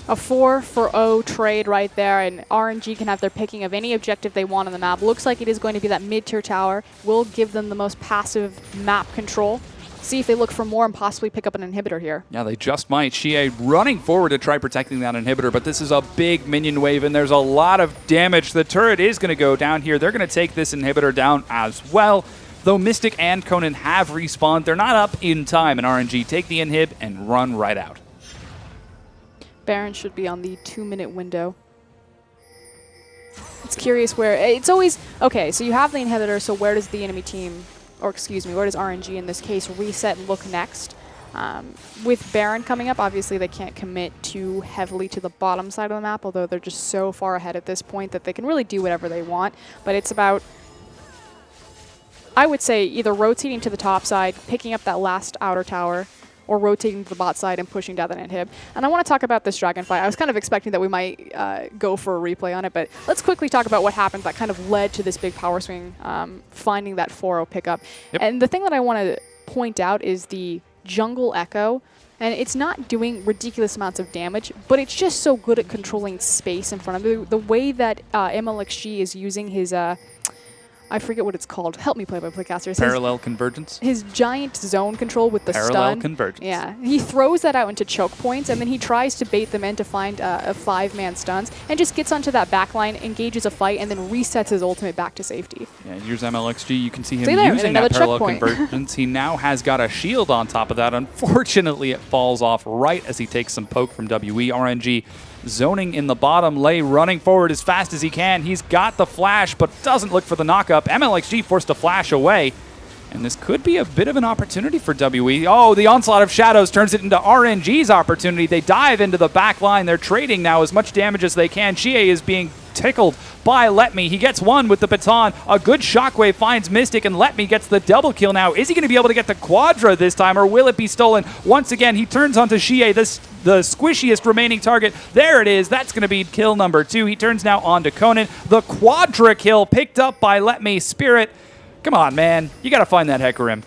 A 4-for-0 trade right there, and RNG can have their picking of any objective they want on the map. Looks like it is going to be that mid-tier tower. Will give them the most passive map control. See if they look for more and possibly pick up an inhibitor here. Yeah, they just might. Xie running forward to try protecting that inhibitor, but this is a big minion wave, and there's a lot of damage. The turret is going to go down here. They're going to take this inhibitor down as well. Though Mystic and Conan have respawned, they're not up in time, and RNG take the inhib and run right out. Baron should be on the 2-minute window. It's curious where... It's always... Okay, so you have the inhibitor, so where does the enemy team... Or excuse me, where does RNG in this case reset and look next? With Baron coming up, obviously they can't commit too heavily to the bottom side of the map, although they're just so far ahead at this point that they can really do whatever they want. But it's about I would say either rotating to the top side, picking up that last outer tower, or rotating to the bot side and pushing down the inhib. And I want to talk about this dragon fight. I was kind of expecting that we might go for a replay on it, but let's quickly talk about what happened that kind of led to this big power swing, finding that 4-0 pickup. Yep. And the thing that I want to point out is the jungle echo. And it's not doing ridiculous amounts of damage, but it's just so good at controlling space in front of you. The way that MLXG is using his... I forget what it's called. Help me play by playcasters. Parallel convergence. His giant zone control with the Parallel stun. convergence. Yeah. He throws that out into choke points, and then he tries to bait them in to find a 5-man stuns, and just gets onto that backline, engages a fight, and then resets his ultimate back to safety. Yeah, here's MLXG. You can see him See there, using another that parallel checkpoint. convergence. He now has got a shield on top of that. Unfortunately, it falls off right as he takes some poke from WE. RNG zoning in the bottom, Lay running forward as fast as he can. He's got the flash, but doesn't look for the knockup. MLXG forced to flash away. And this could be a bit of an opportunity for WE. Oh, the onslaught of shadows turns it into RNG's opportunity. They dive into the back line. They're trading now as much damage as they can. Chie is being tickled by Let Me. He gets one with the baton. A good shockwave finds Mystic, and Let Me gets the double kill now. Is he going to be able to get the quadra this time, or will it be stolen? Once again, he turns onto Chie, the squishiest remaining target. There it is. That's going to be kill number 2. He turns now onto Conan. The quadra kill picked up by Let Me. Spirit, come on, man. You got to find that Hecarim.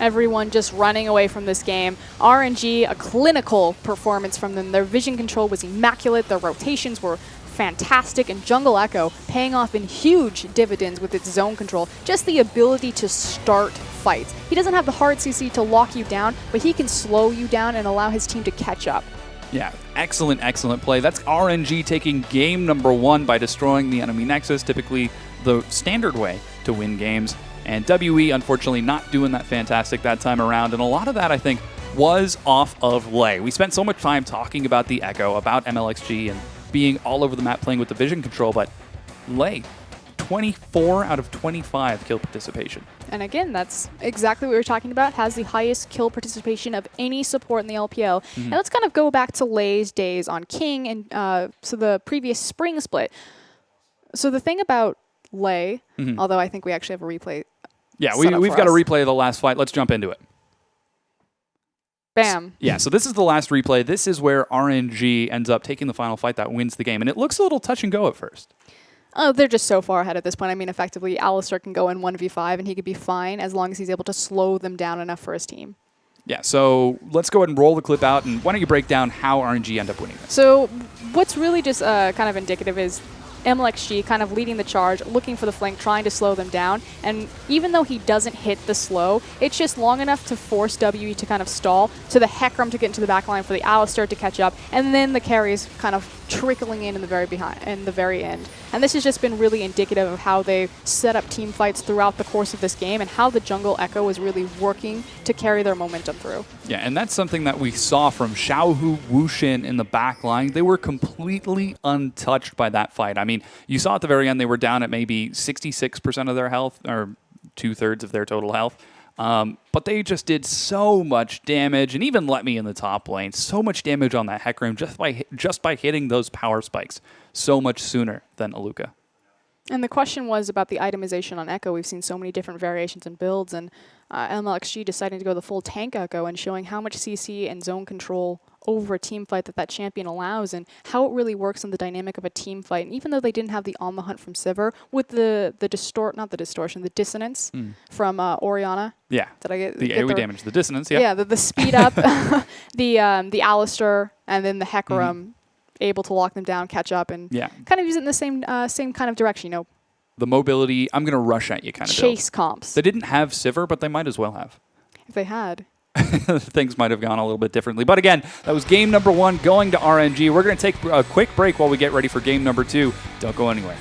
Everyone just running away from this game. RNG, a clinical performance from them. Their vision control was immaculate. Their rotations were fantastic, and Jungle Echo paying off in huge dividends with its zone control. Just the ability to start fights. He doesn't have the hard CC to lock you down, but he can slow you down and allow his team to catch up. Yeah, excellent, excellent play. That's RNG taking game number 1 by destroying the enemy nexus, typically the standard way to win games. And WE, unfortunately, not doing that fantastic that time around. And a lot of that, I think, was off of Lay. We spent so much time talking about the Echo, about MLXG, and being all over the map playing with the vision control, but Lay, 24 out of 25 kill participation. And again, that's exactly what we were talking about, has the highest kill participation of any support in the LPL. And let's kind of go back to Lay's days on King and so the previous spring split. So the thing about Lay, although I think we actually have a replay. Yeah, set up we've for got a us. replay of the last fight. Let's jump into it. Bam. Yeah, so this is the last replay. This is where RNG ends up taking the final fight that wins the game. And it looks a little touch and go at first. Oh, they're just so far ahead at this point. I mean, effectively, Alistar can go in 1v5 and he could be fine as long as he's able to slow them down enough for his team. Yeah, so let's go ahead and roll the clip out. And why don't you break down how RNG end up winning this? So what's really just kind of indicative is MLXG kind of leading the charge, looking for the flank, trying to slow them down. And even though he doesn't hit the slow, it's just long enough to force WE to kind of stall, to the Hecarim to get into the back line, for the Alistar to catch up, and then the carries kind of trickling in the very end. And this has just been really indicative of how they set up team fights throughout the course of this game and how the Jungle Echo is really working to carry their momentum through. Yeah, and that's something that we saw from Xiaohu, Wushin in the back line. They were completely untouched by that fight. I mean, you saw at the very end they were down at maybe 66% of their health, or 2/3 of their total health. But they just did so much damage, and even Let Me in the top lane, so much damage on that Hecarim just by hitting those power spikes so much sooner than Aluka. And the question was about the itemization on Echo. We've seen so many different variations and builds, and MLXG deciding to go the full tank Echo and showing how much CC and zone control over a team fight that champion allows, and how it really works in the dynamic of a team fight. And even though they didn't have the On the Hunt from Sivir, with the dissonance from Orianna. Yeah. Did I get the AoE damage, the dissonance, yeah. Yeah, the speed up, the Alistar, and then the Hecarim able to lock them down, catch up, and kind of use it in the same kind of direction, you know. The mobility, I'm going to rush at you kind of chase build. comps. They didn't have Sivir, but they might as well have. If they had. Things might have gone a little bit differently. But again, that was game number 1 going to RNG. We're going to take a quick break while we get ready for game number 2. Don't go anywhere.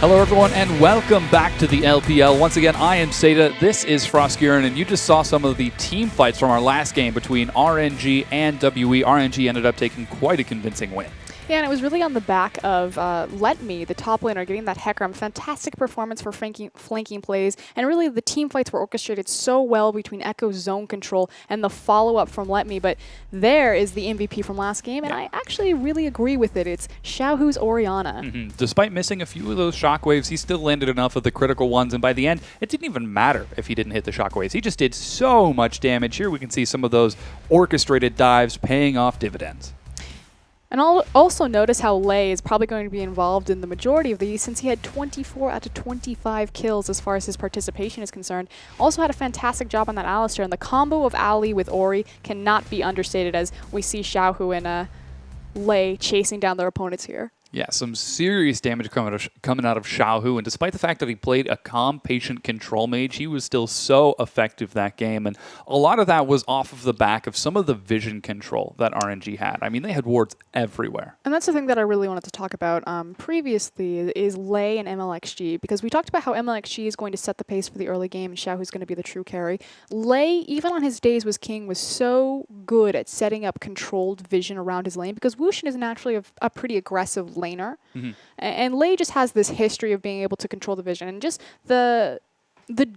Hello, everyone, and welcome back to the LPL. Once again, I am Seda. This is FLICKR, and you just saw some of the team fights from our last game between RNG and WE. RNG ended up taking quite a convincing win. Yeah, and it was really on the back of Let Me, the top laner, getting that Hecarim. Fantastic performance for flanking plays. And really, the team fights were orchestrated so well between Echo's zone control and the follow-up from Let Me. But there is the MVP from last game, and I actually really agree with it. It's Xiaohu's Orianna. Despite missing a few of those shockwaves, he still landed enough of the critical ones. And by the end, it didn't even matter if he didn't hit the shockwaves. He just did so much damage. Here we can see some of those orchestrated dives paying off dividends. And I'll also notice how Lei is probably going to be involved in the majority of these since he had 24 out of 25 kills as far as his participation is concerned. Also had a fantastic job on that Alistar, and the combo of Ali with Ori cannot be understated as we see Xiaohu and Lei chasing down their opponents here. Yeah, some serious damage coming out of Xiaohu, and despite the fact that he played a calm, patient control mage, he was still so effective that game, and a lot of that was off of the back of some of the vision control that RNG had. I mean, they had wards everywhere. And that's the thing that I really wanted to talk about previously is Lei and MLXG, because we talked about how MLXG is going to set the pace for the early game and Xiaohu's going to be the true carry. Lei, even on his days was king, was so good at setting up controlled vision around his lane because Wushin is naturally a pretty aggressive laner. And Lei just has this history of being able to control the vision, and just the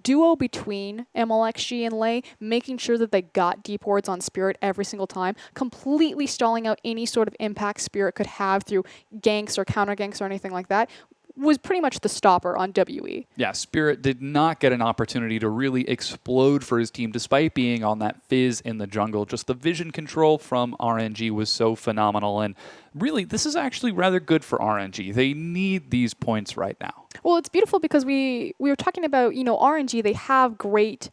duo between MLXG and Lei, making sure that they got deep wards on Spirit every single time, completely stalling out any sort of impact Spirit could have through ganks or counter ganks or anything like that, was pretty much the stopper on WE. Yeah, Spirit did not get an opportunity to really explode for his team despite being on that fizz in the jungle. Just the vision control from RNG was so phenomenal, and really, this is actually rather good for RNG. They need these points right now. Well, it's beautiful because we were talking about, RNG, they have great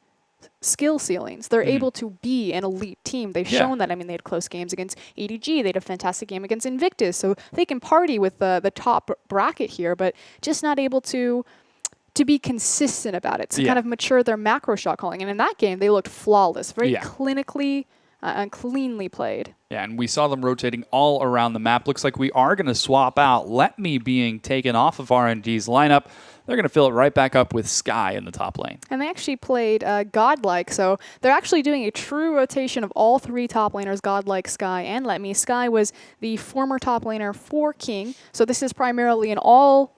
skill ceilings. They're able to be an elite team. They've shown that. I mean, they had close games against ADG. They had a fantastic game against Invictus. So they can party with the top bracket here, but just not able to be consistent about it, to kind of mature their macro shot calling. And in that game, they looked flawless, very clinically and cleanly played. Yeah, and we saw them rotating all around the map. Looks like we are going to swap out Let Me being taken off of RNG's lineup. They're going to fill it right back up with Sky in the top lane. And they actually played Godlike, so they're actually doing a true rotation of all three top laners, Godlike, Sky, and Let Me. Sky was the former top laner for King, so this is primarily an all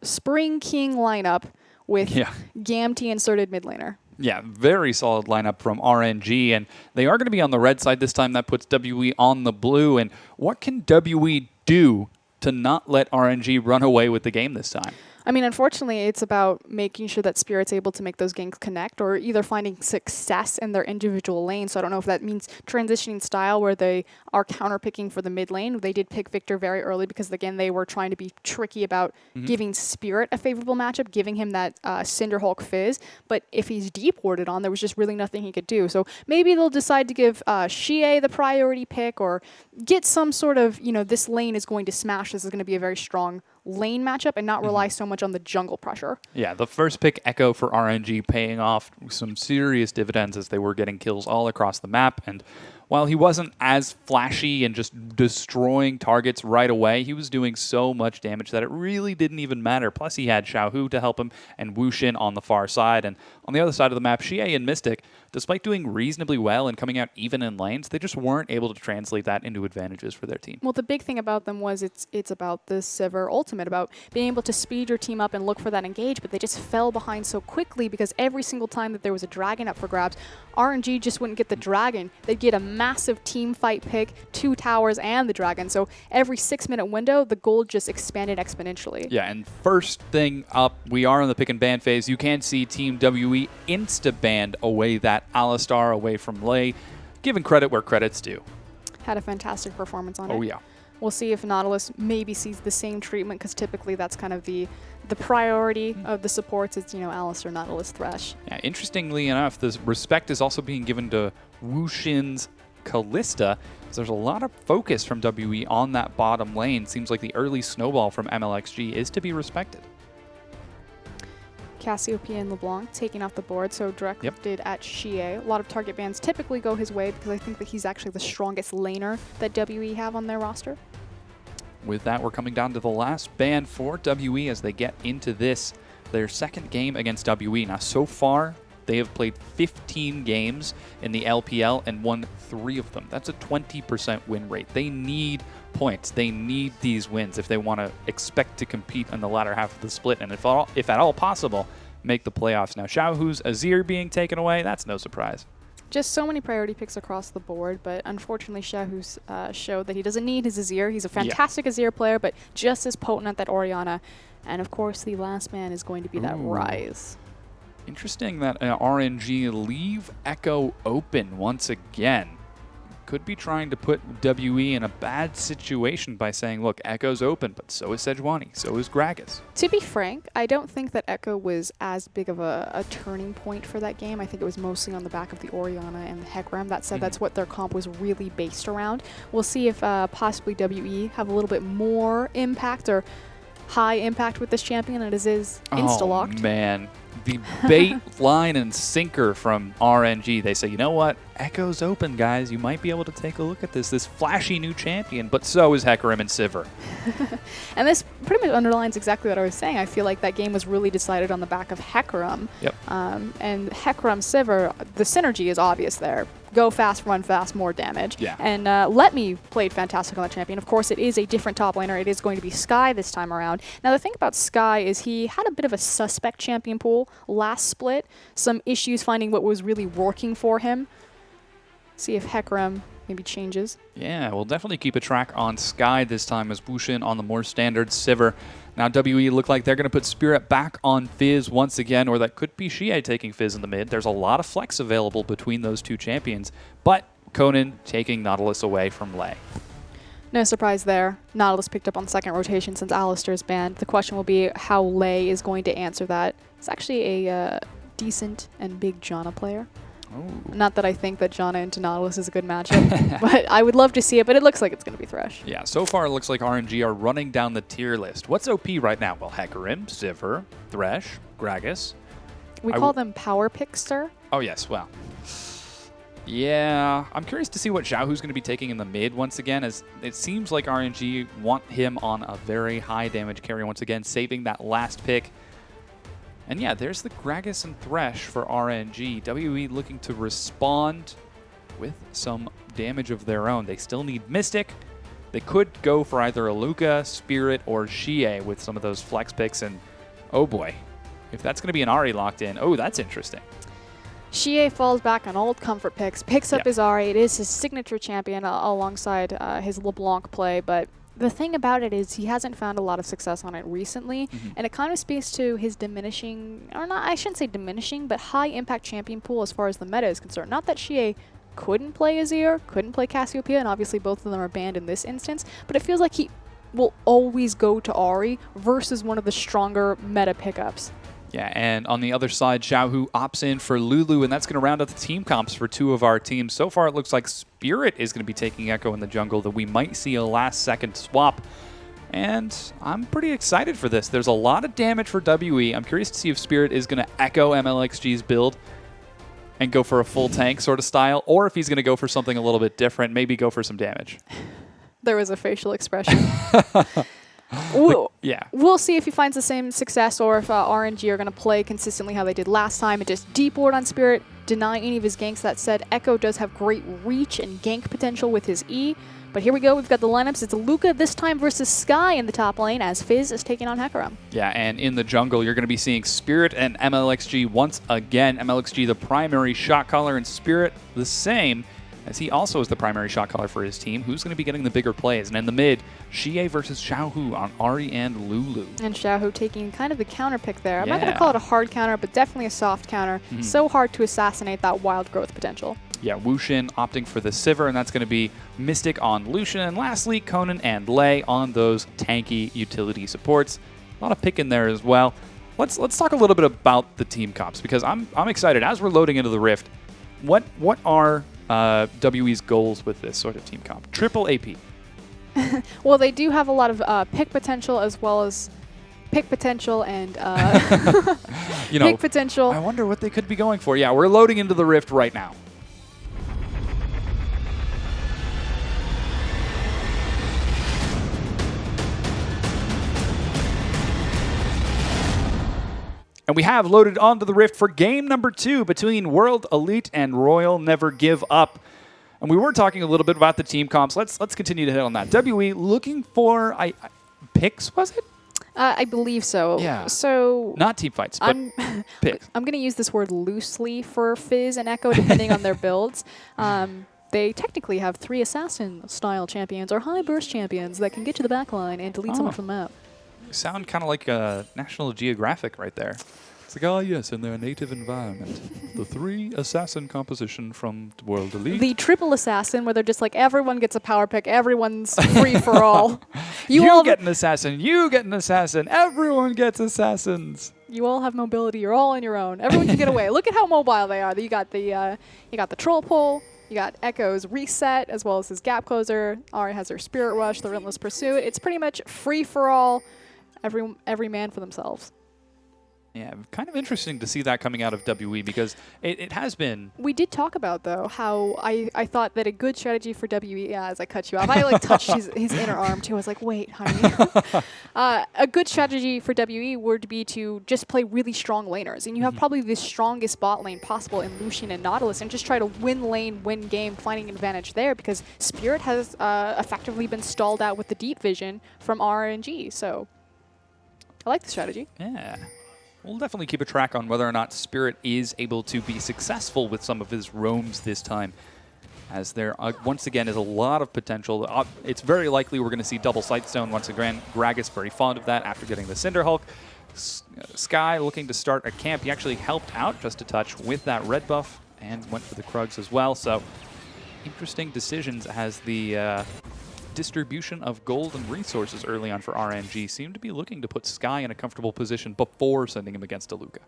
Spring King lineup with Gamty inserted mid laner. Yeah, very solid lineup from RNG, and they are going to be on the red side this time. That puts WE on the blue, and what can WE do to not let RNG run away with the game this time? I mean, unfortunately, it's about making sure that Spirit's able to make those ganks connect or either finding success in their individual lane. So I don't know if that means transitioning style where they are counterpicking for the mid lane. They did pick Victor very early because, again, they were trying to be tricky about giving Spirit a favorable matchup, giving him that Cinderhulk fizz. But if he's deep warded on, there was just really nothing he could do. So maybe they'll decide to give Xie the priority pick or get some sort of, this lane is going to smash. This is going to be a very strong lane matchup and not rely so much on the jungle pressure. Yeah, the first pick, Echo, for RNG, paying off some serious dividends as they were getting kills all across the map. And while he wasn't as flashy and just destroying targets right away, he was doing so much damage that it really didn't even matter. Plus, he had Xiaohu to help him and Wushin on the far side. And on the other side of the map, Xie and Mystic, despite doing reasonably well and coming out even in lanes, they just weren't able to translate that into advantages for their team. Well, the big thing about them was it's about the Sivir ultimate, about being able to speed your team up and look for that engage, but they just fell behind so quickly because every single time that there was a dragon up for grabs, RNG just wouldn't get the dragon. They'd get a massive team fight pick, 2 towers, and the dragon. So every 6-minute window, the gold just expanded exponentially. Yeah, and first thing up, we are in the pick and ban phase. You can see Team WE insta-banned away that Alistar away from Lei, giving credit where credit's due. Had a fantastic performance on it. Oh, yeah. We'll see if Nautilus maybe sees the same treatment because typically that's kind of the priority of the supports. It's, Alistar, Nautilus, Thresh. Yeah, interestingly enough, this respect is also being given to Wushin's Kalista. There's a lot of focus from WE on that bottom lane. Seems like the early snowball from MLXG is to be respected. Cassiopeia and LeBlanc taking off the board, so directed at Xie. A lot of target bans typically go his way because I think that he's actually the strongest laner that WE have on their roster. with that, we're coming down to the last ban for WE as they get into this, their second game against WE. Now, so far, they have played 15 games in the LPL and won 3 of them. That's a 20% win rate. They need points. They need these wins if they want to expect to compete in the latter half of the split, and if at all possible, make the playoffs. Now, Xiaohu's Azir being taken away, that's no surprise. Just so many priority picks across the board, but unfortunately Xiaohu's showed that he doesn't need his Azir. He's a fantastic Azir player, but just as potent at that Orianna. And of course, the last man is going to be that Ryze. Interesting that RNG leave Echo open once again. Could be trying to put WE in a bad situation by saying, look, Echo's open, but so is Sejuani, so is Gragas. To be frank, I don't think that Echo was as big of a turning point for that game. I think it was mostly on the back of the Orianna and the Hecarim. That said, that's what their comp was really based around. We'll see if possibly WE have a little bit more impact or high impact with this champion, and it is insta-locked. Oh, man. The bait, line, and sinker from RNG. They say, you know what? Echo's open, guys. You might be able to take a look at this flashy new champion, but so is Hecarim and Sivir. And this pretty much underlines exactly what I was saying. I feel like that game was really decided on the back of Hecarim. Yep. And Hecarim, Sivir, the synergy is obvious there. Go fast, run fast, more damage. Yeah. And Let Me played fantastic on the champion. Of course, it is a different top laner. It is going to be Skye this time around. Now, the thing about Skye is he had a bit of a suspect champion pool last split. Some issues finding what was really working for him. See if Hecarim maybe changes. Yeah, we'll definitely keep a track on Skye this time as Bushin on the more standard Sivir. Now, WE look like they're going to put Spirit back on Fizz once again, or that could be Xie taking Fizz in the mid. There's a lot of flex available between those two champions, but Conan taking Nautilus away from Lei. No surprise there. Nautilus picked up on second rotation since Alistar's banned. The question will be how Lei is going to answer that. It's actually a decent and big Janna player. Oh. Not that I think that Janna into Nautilus is a good matchup, but I would love to see it, but it looks like it's going to be Thresh. Yeah, so far it looks like RNG are running down the tier list. What's OP right now? Well, Hecarim, Sivir, Thresh, Gragas. We call them power picks, sir. Oh, yes, well. Yeah, I'm curious to see what Xiaohu's going to be taking in the mid once again, as it seems like RNG want him on a very high damage carry once again, saving that last pick. And yeah, there's the Gragas and Thresh for RNG. WE looking to respond with some damage of their own. They still need Mystic. They could go for either a Luca, Spirit, or Xie with some of those flex picks. And oh boy, if that's going to be an Ahri locked in, oh, that's interesting. Xie falls back on old comfort picks, picks up his Ahri. It is his signature champion alongside his LeBlanc play, but the thing about it is he hasn't found a lot of success on it recently, and it kind of speaks to his diminishing, or not, I shouldn't say diminishing, but high impact champion pool as far as the meta is concerned. Not that Xie couldn't play Azir, couldn't play Cassiopeia, and obviously both of them are banned in this instance, but it feels like he will always go to Ahri versus one of the stronger meta pickups. Yeah, and on the other side, Xiaohu opts in for Lulu, and that's going to round out the team comps for 2 of our teams. So far, it looks like Spirit is going to be taking Echo in the jungle, that we might see a last-second swap. And I'm pretty excited for this. There's a lot of damage for WE. I'm curious to see if Spirit is going to echo MLXG's build and go for a full tank sort of style, or if he's going to go for something a little bit different, maybe go for some damage. There was a facial expression. Yeah. We'll see if he finds the same success or if RNG are going to play consistently how they did last time and just deep ward on Spirit, deny any of his ganks. That said, Echo does have great reach and gank potential with his E. But here we go. We've got the lineups. It's Luca this time versus Skye in the top lane as Fizz is taking on Hecarim. Yeah, and in the jungle, you're going to be seeing Spirit and MLXG once again. MLXG, the primary shot caller, and Spirit the same, as he also is the primary shot caller for his team. Who's going to be getting the bigger plays? And in the mid, Xie versus Xiaohu on Ahri and Lulu. And Xiaohu taking kind of the counter pick there. I'm not going to call it a hard counter, but definitely a soft counter. So hard to assassinate that wild growth potential. Yeah, Wushin opting for the Sivir, and that's going to be Mystic on Lucian. And lastly, Conan and Lei on those tanky utility supports. A lot of pick in there as well. Let's talk a little bit about the team comps, because I'm excited. As we're loading into the Rift, what are WE's goals with this sort of team comp? Triple AP. Well, they do have a lot of pick potential as well as pick potential and pick potential. I wonder what they could be going for. Yeah, we're loading into the Rift right now. And we have loaded onto the Rift for game number 2 between World Elite and Royal Never Give Up. And we were talking a little bit about the team comps. Let's continue to hit on that. WE looking for picks, was it? I believe so. Yeah. So Not team fights, but picks. I'm going to use this word loosely for Fizz and Echo, depending on their builds. They technically have 3 assassin-style champions or high burst champions that can get to the backline and delete someone from the map. You sound kind of like National Geographic right there. It's like, oh yes, in their native environment. The 3 assassin composition from World Elite. The triple assassin, where they're just like, everyone gets a power pick, everyone's free for all. You get an assassin, you get an assassin, everyone gets assassins. You all have mobility, you're all on your own. Everyone can get away. Look at how mobile they are. You got the troll pull, you got Echo's reset, as well as his gap closer. Ari has her spirit rush, the relentless pursuit. It's pretty much free for all, every man for themselves. Yeah, kind of interesting to see that coming out of WE because it has been. We did talk about, though, how I thought that a good strategy for WE, yeah, as I cut you off, I like touched his inner arm too. I was like, wait, honey. A good strategy for WE would be to just play really strong laners. And you have probably the strongest bot lane possible in Lucian and Nautilus and just try to win lane, win game, finding an advantage there because Spirit has effectively been stalled out with the deep vision from RNG. So I like the strategy. Yeah. We'll definitely keep a track on whether or not Spirit is able to be successful with some of his roams this time, as there, once again, is a lot of potential. It's very likely we're going to see double Sightstone once again. Gragas very fond of that after getting the Cinder Hulk. Sky looking to start a camp. He actually helped out just a touch with that red buff and went for the Krugs as well. So interesting decisions as the distribution of gold and resources early on for RNG seem to be looking to put Sky in a comfortable position before sending him against Aluka.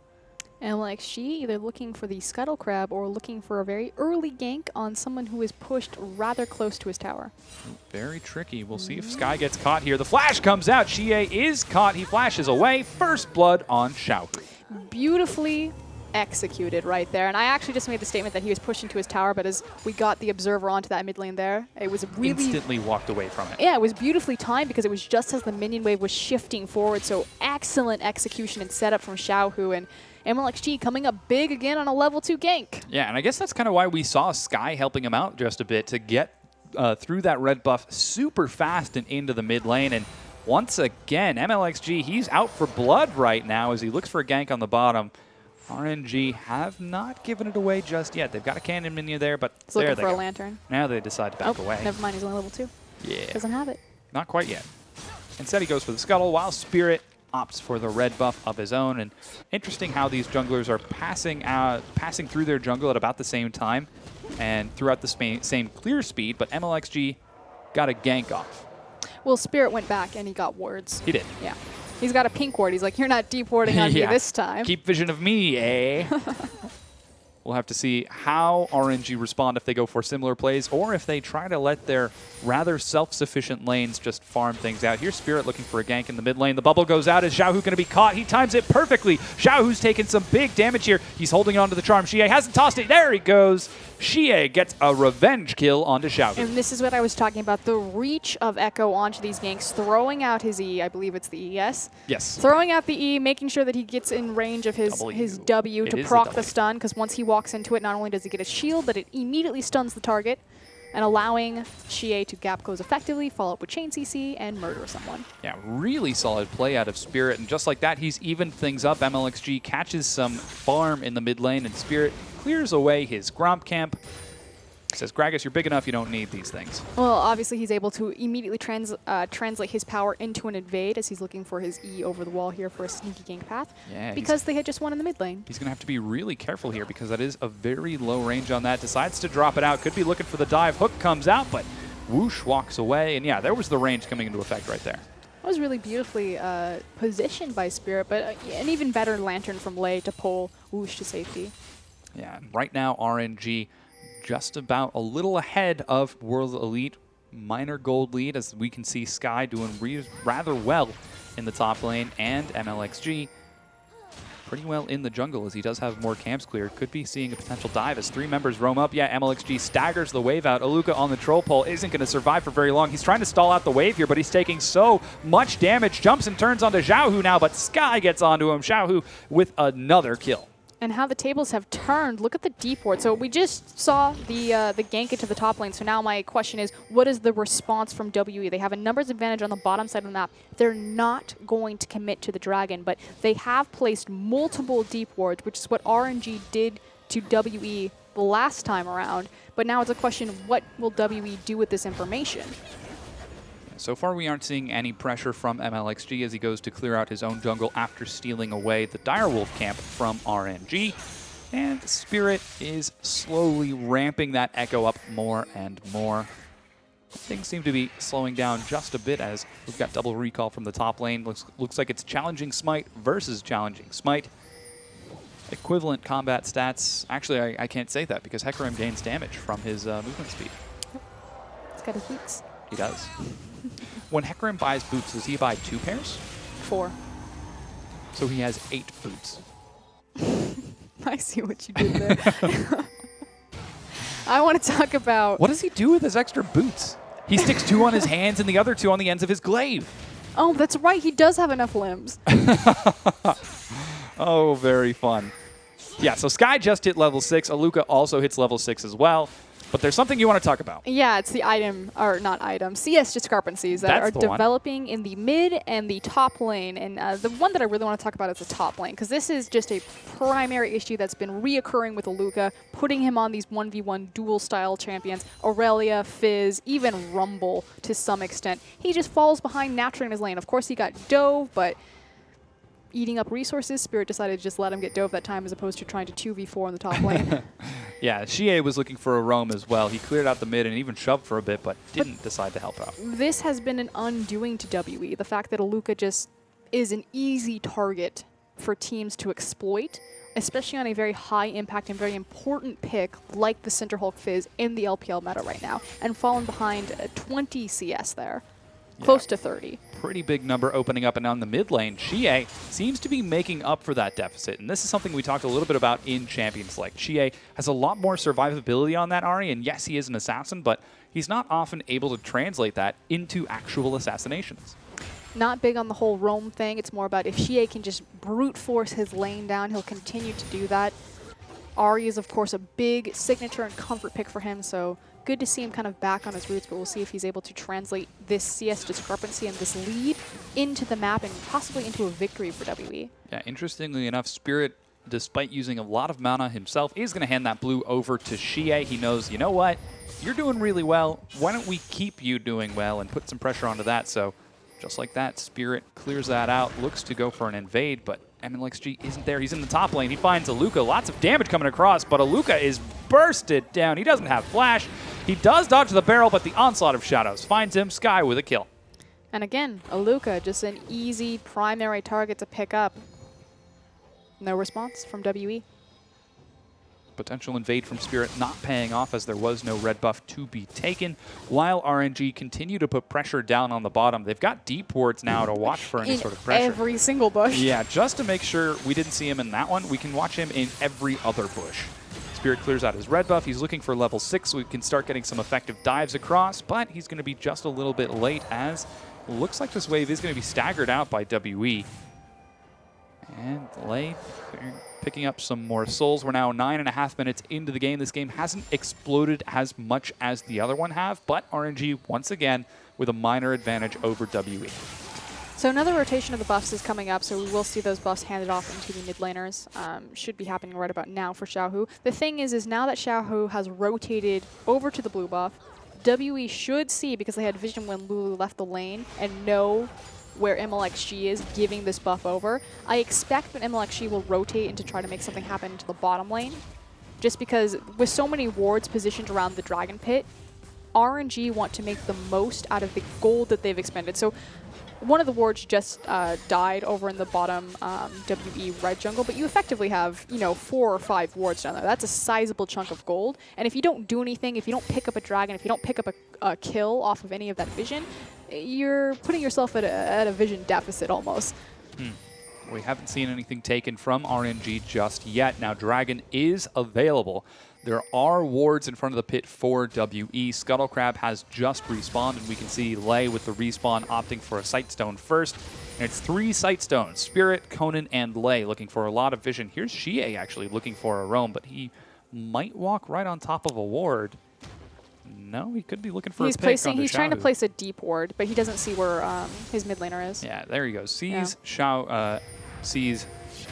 And like she either looking for the Scuttle Crab or looking for a very early gank on someone who is pushed rather close to his tower. Very tricky. We'll see if Sky gets caught here. The flash comes out. Xie is caught. He flashes away. First blood on Xiaohu. Beautifully executed right there. And I actually just made the statement that he was pushing to his tower, but as we got the observer onto that mid lane there, it was really... Instantly walked away from it. Yeah, it was beautifully timed because it was just as the minion wave was shifting forward. So excellent execution and setup from Xiaohu, and MLXG coming up big again on a level 2 gank. Yeah, and I guess that's kind of why we saw Sky helping him out just a bit to get through that red buff super fast and into the mid lane. And once again, MLXG, he's out for blood right now as he looks for a gank on the bottom. RNG have not given it away just yet. They've got a cannon minion there, but He's there looking they for go. a lantern. Now they decide to back Oh, away. never mind, he's only level 2. Yeah. Doesn't have it. Not quite yet. Instead, he goes for the Scuttle, while Spirit opts for the red buff of his own. And interesting how these junglers are passing through their jungle at about the same time and throughout the same clear speed, but MLXG got a gank off. Well, Spirit went back and he got wards. He did. Yeah. He's got a pink ward. He's like, you're not deep warding on me this time. Keep vision of me, eh? We'll have to see how RNG respond if they go for similar plays or if they try to let their rather self-sufficient lanes just farm things out. Here's Spirit looking for a gank in the mid lane. The bubble goes out. Is Xiaohu going to be caught? He times it perfectly. Xiaohu's taken some big damage here. He's holding on to the charm. Xie hasn't tossed it. There he goes. Xie gets a revenge kill onto Xiaohu. And this is what I was talking about, the reach of Echo onto these ganks, throwing out his E, I believe it's the ES. Yes. Throwing out the E, making sure that he gets in range of his W It to is a proc W. the stun, because once he walks into it, not only does he get a shield, but it immediately stuns the target, and allowing Xie to gap close effectively, follow up with chain CC, and murder someone. Yeah, really solid play out of Spirit, and just like that, he's evened things up. MLXG catches some farm in the mid lane, and Spirit clears away his Gromp camp. Says, Gragas, you're big enough, you don't need these things. Well, obviously he's able to immediately translate his power into an invade as he's looking for his E over the wall here for a sneaky gank path. Yeah, because they had just won in the mid lane. He's going to have to be really careful here because that is a very low range on that. Decides to drop it out. Could be looking for the dive. Hook comes out, but whoosh walks away. And yeah, there was the range coming into effect right there. That was really beautifully positioned by Spirit, but an even better lantern from Lei to pull Whoosh to safety. Yeah, and right now RNG just about a little ahead of World Elite. Minor gold lead as we can see Sky doing rather well in the top lane, and MLXG pretty well in the jungle as he does have more camps cleared. Could be seeing a potential dive as 3 members roam up. Yeah, MLXG staggers the wave out. Aluka on the troll pole isn't going to survive for very long. He's trying to stall out the wave here, but he's taking so much damage. Jumps and turns onto Xiaohu now, but Sky gets onto him. Xiaohu with another kill. And how the tables have turned. Look at the deep ward. So we just saw the gank into the top lane. So now my question is, what is the response from WE? They have a numbers advantage on the bottom side of the map. They're not going to commit to the dragon, but they have placed multiple deep wards, which is what RNG did to WE the last time around. But now it's a question, what will WE do with this information? So far, we aren't seeing any pressure from MLXG as he goes to clear out his own jungle after stealing away the Direwolf camp from RNG. And Spirit is slowly ramping that Echo up more and more. Things seem to be slowing down just a bit as we've got double recall from the top lane. Looks like it's Challenging Smite versus Challenging Smite. Equivalent combat stats. Actually, I can't say that because Hecarim gains damage from his movement speed. He's got his boots. He does. When Hecarim buys boots, does he buy 2 pairs? 4. So he has 8 boots. I see what you did there. I want to talk about... What does he do with his extra boots? He sticks 2 on his hands and the other 2 on the ends of his glaive. Oh, that's right. He does have enough limbs. Oh, very fun. Yeah, so Sky just hit level 6. Aluka also hits level 6 as well. But there's something you want to talk about. Yeah, it's the CS discrepancies that That's are the one. developing in the mid and the top lane. And the one that I really want to talk about is the top lane, because this is just a primary issue that's been reoccurring with Aluka, putting him on these 1v1 dual-style champions, Aurelia, Fizz, even Rumble to some extent. He just falls behind naturally in his lane. Of course, he got Dove, but eating up resources, Spirit decided to just let him get Dove that time as opposed to trying to 2v4 in the top lane. Yeah, Xie was looking for a roam as well. He cleared out the mid and even shoved for a bit, but didn't decide to help out. This has been an undoing to WE. The fact that Aluka just is an easy target for teams to exploit, especially on a very high impact and very important pick like the Center Hulk Fizz in the LPL meta right now, and fallen behind 20 CS there. Close to 30. Pretty big number opening up, and on the mid lane, Xie seems to be making up for that deficit. And this is something we talked a little bit about in Champions League. Xie has a lot more survivability on that Ahri, and yes, he is an assassin, but he's not often able to translate that into actual assassinations. Not big on the whole roam thing. It's more about if Xie can just brute force his lane down, he'll continue to do that. Ahri is, of course, a big signature and comfort pick for him, so good to see him kind of back on his roots, but we'll see if he's able to translate this CS discrepancy and this lead into the map and possibly into a victory for WE. Yeah, interestingly enough, Spirit, despite using a lot of mana himself, is going to hand that blue over to Xie. He knows, you know what, you're doing really well. Why don't we keep you doing well and put some pressure onto that? So just like that, Spirit clears that out, looks to go for an invade, but MLXG isn't there. He's in the top lane. He finds Aluka. Lots of damage coming across, but Aluka is bursted down. He doesn't have flash. He does dodge the barrel, but the onslaught of shadows finds him. Sky with a kill. And again, Aluka, just an easy primary target to pick up. No response from WE. Potential invade from Spirit not paying off as there was no red buff to be taken, while RNG continue to put pressure down on the bottom. They've got deep wards now to watch for any sort of pressure. Every single bush. Yeah, just to make sure we didn't see him in that one, we can watch him in every other bush. Spirit clears out his red buff. He's looking for level 6 so we can start getting some effective dives across, but he's going to be just a little bit late as looks like this wave is going to be staggered out by WE. And Lay picking up some more souls. We're now 9.5 minutes into the game. This game hasn't exploded as much as the other one have, but RNG, once again, with a minor advantage over WE. So another rotation of the buffs is coming up, so we will see those buffs handed off into the mid laners. Should be happening right about now for Xiaohu. The thing is now that Xiaohu has rotated over to the blue buff, WE should see, because they had vision when Lulu left the lane, and know where MLXG is giving this buff over. I expect that MLXG will rotate and to try to make something happen into the bottom lane, just because with so many wards positioned around the Dragon Pit, RNG want to make the most out of the gold that they've expended. So one of the wards just died over in the bottom WE red jungle, but you effectively have, 4 or 5 wards down there. That's a sizable chunk of gold. And if you don't do anything, if you don't pick up a dragon, if you don't pick up a kill off of any of that vision, you're putting yourself at a vision deficit almost. We haven't seen anything taken from RNG just yet. Now, Dragon is available. There are wards in front of the pit for WE. Scuttlecrab has just respawned, and we can see Lei with the respawn opting for a Sightstone first. And it's 3 Sightstones, Spirit, Conan, and Lei looking for a lot of vision. Here's Xie actually looking for a roam, but he might walk right on top of a ward. No, he could be looking for a pick onto He's trying to Xiaohu. place a deep ward, but he doesn't see where his mid laner is. Yeah, there he goes. Sees sees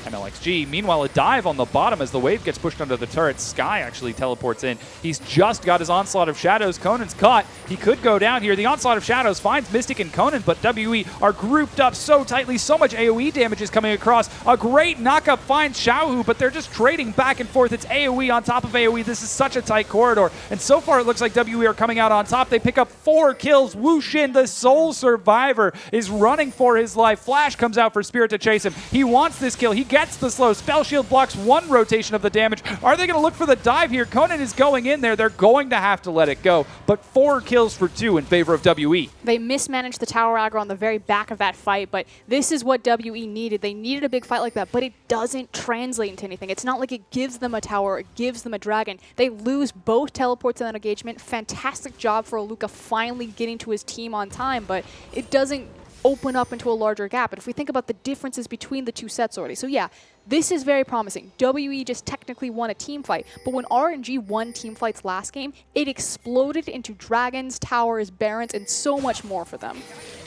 MLXG. Meanwhile, a dive on the bottom as the wave gets pushed under the turret. Sky actually teleports in. He's just got his Onslaught of Shadows. Conan's caught. He could go down here. The Onslaught of Shadows finds Mystic and Conan, but WE are grouped up so tightly. So much AoE damage is coming across. A great knockup finds Xiaohu, but they're just trading back and forth. It's AoE on top of AoE. This is such a tight corridor. And so far, it looks like WE are coming out on top. They pick up 4 kills. Wu Xin, the sole survivor, is running for his life. Flash comes out for Spirit to chase him. He wants this kill. He gets the slow. Spell Shield blocks 1 rotation of the damage. Are they going to look for the dive here? Conan is going in there. They're going to have to let it go. But 4 kills for 2 in favor of WE. They mismanaged the tower aggro on the very back of that fight, but this is what WE needed. They needed a big fight like that, but it doesn't translate into anything. It's not like it gives them a tower, it gives them a dragon. They lose both teleports in that engagement. Fantastic job for Aluka finally getting to his team on time, but it doesn't open up into a larger gap. And if we think about the differences between the 2 sets already, so yeah, this is very promising. WE just technically won a team fight, but when RNG won team fights last game, it exploded into dragons, towers, barons, and so much more for them.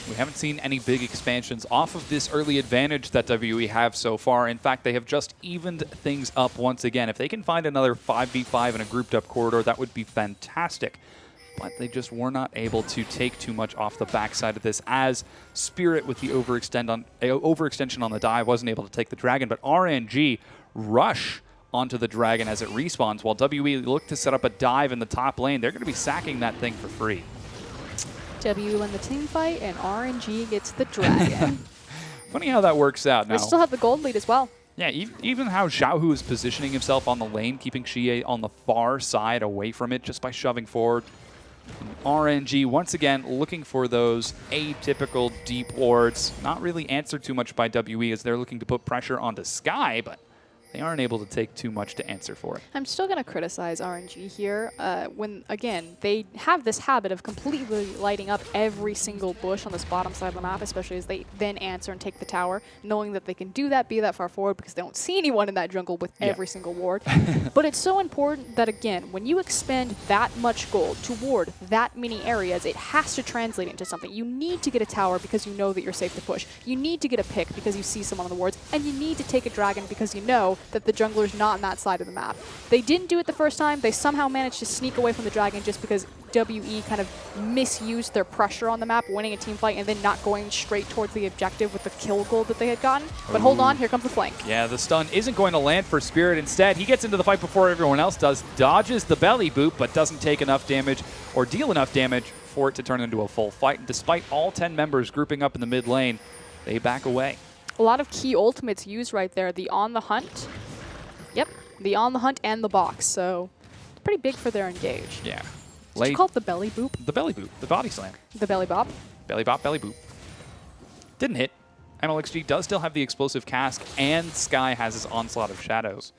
We haven't seen any big expansions off of this early advantage that WE have so far. In fact, they have just evened things up once again. If they can find another 5v5 in a grouped up corridor, that would be fantastic. But they just were not able to take too much off the backside of this, as Spirit with the overextension on the dive wasn't able to take the dragon, but RNG rush onto the dragon as it respawns, while WE look to set up a dive in the top lane. They're going to be sacking that thing for free. WE won the team fight, and RNG gets the dragon. Funny how that works out now. They still have the gold lead as well. Yeah, even how Xiaohu is positioning himself on the lane, keeping Xie on the far side away from it just by shoving forward. And RNG, once again, looking for those atypical deep wards. Not really answered too much by WE as they're looking to put pressure onto Sky, but they aren't able to take too much to answer for it. I'm still going to criticize RNG here when, again, they have this habit of completely lighting up every single bush on this bottom side of the map, especially as they then answer and take the tower, knowing that they can do that, be that far forward, because they don't see anyone in that jungle with every single ward. But it's so important that, again, when you expend that much gold to ward that many areas, it has to translate into something. You need to get a tower because you know that you're safe to push. You need to get a pick because you see someone on the wards, and you need to take a dragon because you know that the jungler's not on that side of the map. They didn't do it the first time. They somehow managed to sneak away from the dragon just because WE kind of misused their pressure on the map, winning a team fight and then not going straight towards the objective with the kill goal that they had gotten. But hold on, here comes the flank. Yeah, the stun isn't going to land for Spirit. Instead, he gets into the fight before everyone else does, dodges the belly boop, but doesn't take enough damage or deal enough damage for it to turn into a full fight. And despite all 10 members grouping up in the mid lane, they back away. A lot of key ultimates used right there. The On the Hunt. Yep, the On the Hunt and the box. So it's pretty big for their engage. Yeah. Did you call it the belly boop? The belly boop, the body slam. The belly bop? Belly bop, belly boop. Didn't hit. MLXG does still have the explosive cask, and Sky has his Onslaught of Shadows.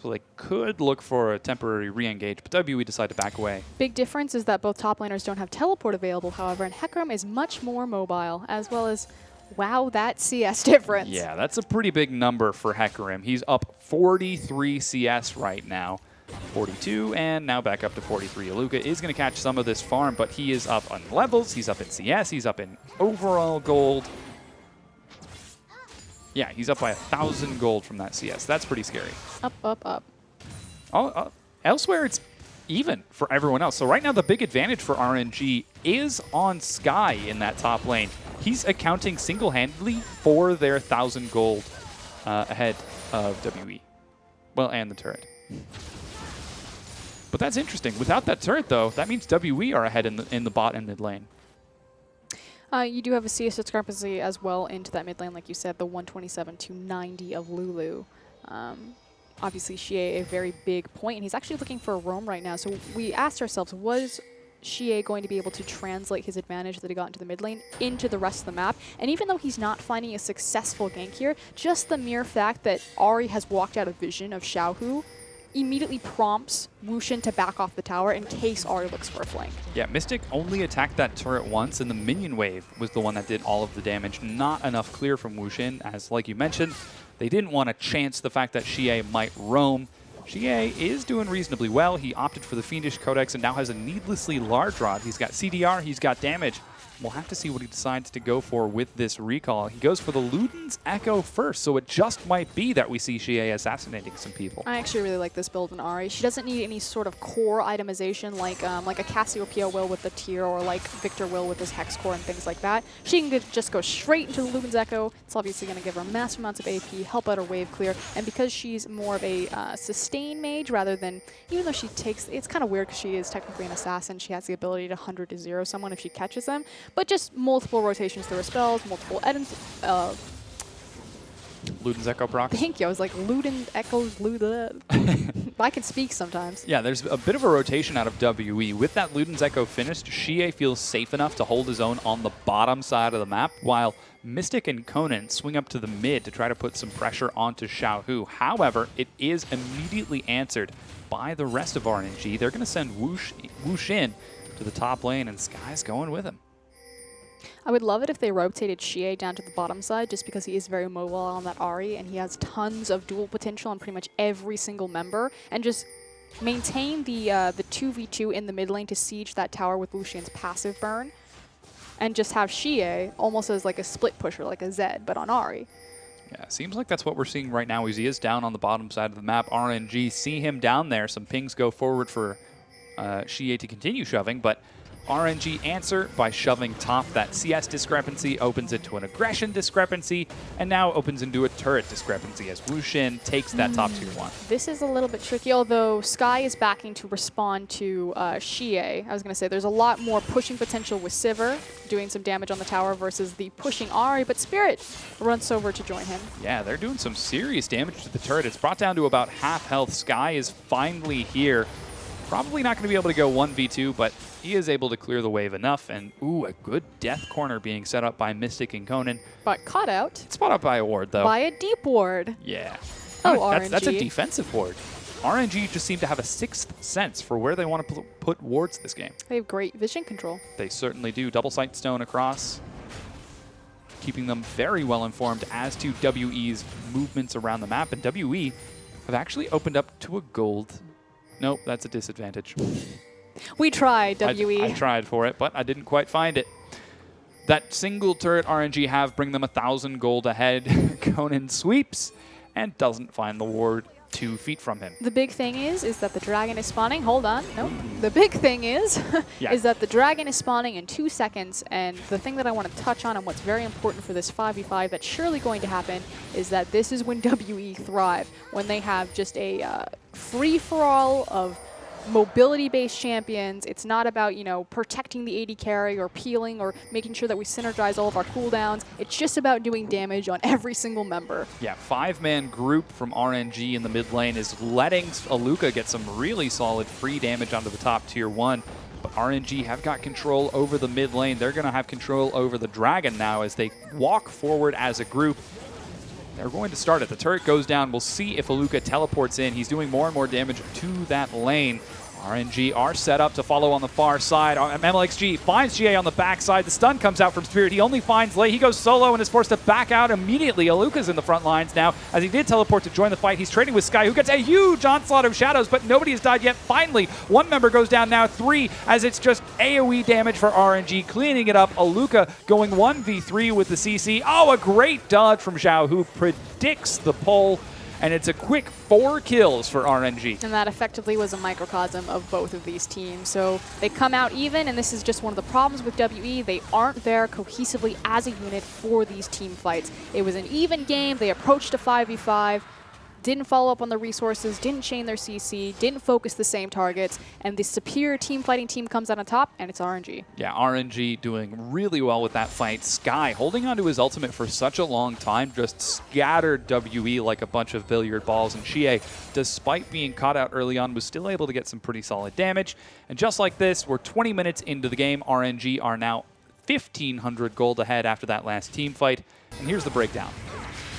So they could look for a temporary re-engage, but WE decide to back away. Big difference is that both top laners don't have teleport available, however, and FLICKR is much more mobile, as well as, wow, that CS difference. Yeah, that's a pretty big number for FLICKR. He's up 43 CS right now. 42, and now back up to 43. Aluka is going to catch some of this farm, but he is up on levels, he's up in CS, he's up in overall gold. Yeah, he's up by 1,000 gold from that CS. That's pretty scary. Up, up, up. Elsewhere, it's even for everyone else. So right now, the big advantage for RNG is on Sky in that top lane. He's accounting single-handedly for their 1,000 gold ahead of WE. Well, and the turret. But that's interesting. Without that turret, though, that means WE are ahead in the bot and mid lane. You do have a CS discrepancy as well into that mid lane, like you said, the 127 to 90 of Lulu. Obviously, Xie a very big point, and he's actually looking for a roam right now. So we asked ourselves, was Xie going to be able to translate his advantage that he got into the mid lane into the rest of the map? And even though he's not finding a successful gank here, just the mere fact that Ahri has walked out of vision of Xiaohu immediately prompts Wushin to back off the tower in case Ahri looks for a flank. Yeah, Mystic only attacked that turret once, and the minion wave was the one that did all of the damage. Not enough clear from Wushin, as like you mentioned, they didn't want to chance the fact that Xie might roam. Xie is doing reasonably well. He opted for the Fiendish Codex and now has a needlessly large rod. He's got CDR, he's got damage. We'll have to see what he decides to go for with this recall. He goes for the Luden's Echo first, so it just might be that we see Xie assassinating some people. I actually really like this build in Ahri. She doesn't need any sort of core itemization like a Cassiopeia will with the Tier or like Victor will with his Hex Core and things like that. She can just go straight into the Luden's Echo. It's obviously going to give her massive amounts of AP, help out her wave clear, and because she's more of a sustain mage rather than, even though she takes, it's kind of weird because she is technically an assassin, she has the ability to 100 to 0 someone if she catches them. But just multiple rotations through her spells, multiple items. Luden's Echo procs. Thank you. I was like, Luden echoes, Luda. I can speak sometimes. Yeah, there's a bit of a rotation out of WE. With that Luden's Echo finished, Xie feels safe enough to hold his own on the bottom side of the map, while Mystic and Conan swing up to the mid to try to put some pressure onto Xiaohu. However, it is immediately answered by the rest of RNG. They're going to send Wushin to the top lane, and Sky's going with him. I would love it if they rotated Xie down to the bottom side just because he is very mobile on that Ahri and he has tons of dual potential on pretty much every single member, and just maintain the 2v2 in the mid lane to siege that tower with Wushin's passive burn, and just have Xie almost as like a split pusher, like a Zed, but on Ahri. Yeah, seems like that's what we're seeing right now. As he is down on the bottom side of the map. RNG see him down there. Some pings go forward for Xie to continue shoving, but RNG answer by shoving top. That CS discrepancy opens it to an aggression discrepancy, and now opens into a turret discrepancy as Wushin takes that top tier 1. This is a little bit tricky, although Sky is backing to respond to Xie. I was going to say there's a lot more pushing potential with Sivir doing some damage on the tower versus the pushing Ahri, but Spirit runs over to join him. Yeah, they're doing some serious damage to the turret. It's brought down to about half health. Sky is finally here. Probably not going to be able to go 1v2, but he is able to clear the wave enough. And, ooh, a good death corner being set up by Mystic and Conan. But caught out. Spot up by a ward, though. By a deep ward. Yeah. Oh, that's RNG. a defensive ward. RNG just seem to have a sixth sense for where they want to put wards this game. They have great vision control. They certainly do. Double sight stone across, keeping them very well informed as to WE's movements around the map. And WE have actually opened up to a gold. Nope, that's a disadvantage. We tried, WE. I tried for it, but I didn't quite find it. That single turret RNG have bring them 1,000 gold ahead. Conan sweeps and doesn't find the ward 2 feet from him. The big thing is that the dragon is spawning. Hold on. Nope. The big thing is Yeah. is that the dragon is spawning in 2 seconds, and the thing that I want to touch on and what's very important for this 5v5 that's surely going to happen is that this is when WE thrive, when they have just a free-for-all of mobility-based champions. It's not about, you know, protecting the AD carry or peeling or making sure that we synergize all of our cooldowns. It's just about doing damage on every single member. Yeah, 5-man group from RNG in the mid lane is letting Aluka get some really solid free damage onto the top tier 1. But RNG have got control over the mid lane. They're going to have control over the dragon now as they walk forward as a group. They're going to start it. The turret goes down. We'll see if Aluka teleports in. He's doing more and more damage to that lane. RNG are set up to follow on the far side. MLXG finds GA on the backside. The stun comes out from Spirit. He only finds Lei. He goes solo and is forced to back out immediately. Aluka's in the front lines now. As he did teleport to join the fight, he's trading with Sky, who gets a huge onslaught of shadows, but nobody has died yet. Finally, one member goes down now, 3, as it's just AoE damage for RNG, cleaning it up. Aluka going 1v3 with the CC. Oh, a great dodge from Zhao, who predicts the pull. And it's a quick 4 kills for RNG. And that effectively was a microcosm of both of these teams. So they come out even, and this is just one of the problems with WE. They aren't there cohesively as a unit for these team fights. It was an even game. They approached a 5v5. didn't follow up on the resources, didn't chain their CC, didn't focus the same targets, and the superior team fighting team comes out on top, and it's RNG. Yeah, RNG doing really well with that fight. Sky holding onto his ultimate for such a long time, just scattered WE like a bunch of billiard balls, and Xie, despite being caught out early on, was still able to get some pretty solid damage. And just like this, we're 20 minutes into the game. RNG are now 1,500 gold ahead after that last team fight. And here's the breakdown.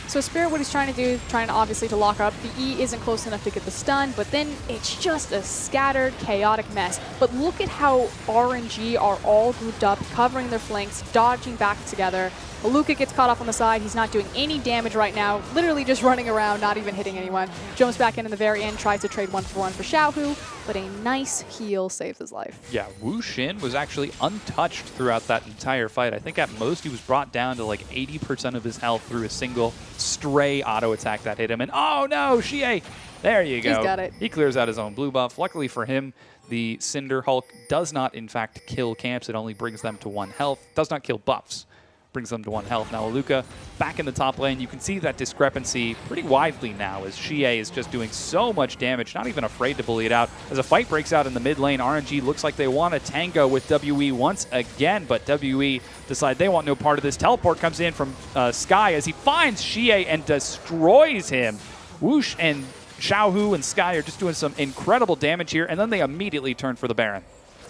So Spirit, what he's trying to do, trying to obviously to lock up, the E isn't close enough to get the stun, but then it's just a scattered, chaotic mess. But look at how RNG are all grouped up, covering their flanks, dodging back together. Luca gets caught off on the side. He's not doing any damage right now, literally just running around, not even hitting anyone. Jumps back in the very end, tries to trade 1-for-1 for Xiaohu, but a nice heal saves his life. Yeah, Wu Xin was actually untouched throughout that entire fight. I think at most he was brought down to like 80% of his health through a single stray auto attack that hit him. And oh no, Xie! There you go. He's got it. He clears out his own blue buff. Luckily for him, the Cinder Hulk does not in fact kill camps. It only brings them to 1 health. Does not kill buffs. Brings them to 1 health. Now Aluka back in the top lane. You can see that discrepancy pretty widely now as Xie is just doing so much damage, not even afraid to bully it out. As a fight breaks out in the mid lane, RNG looks like they want to tango with WE once again, but WE decide they want no part of this. Teleport comes in from Sky as he finds Xie and destroys him. Whoosh and Xiaohu and Sky are just doing some incredible damage here, and then they immediately turn for the Baron.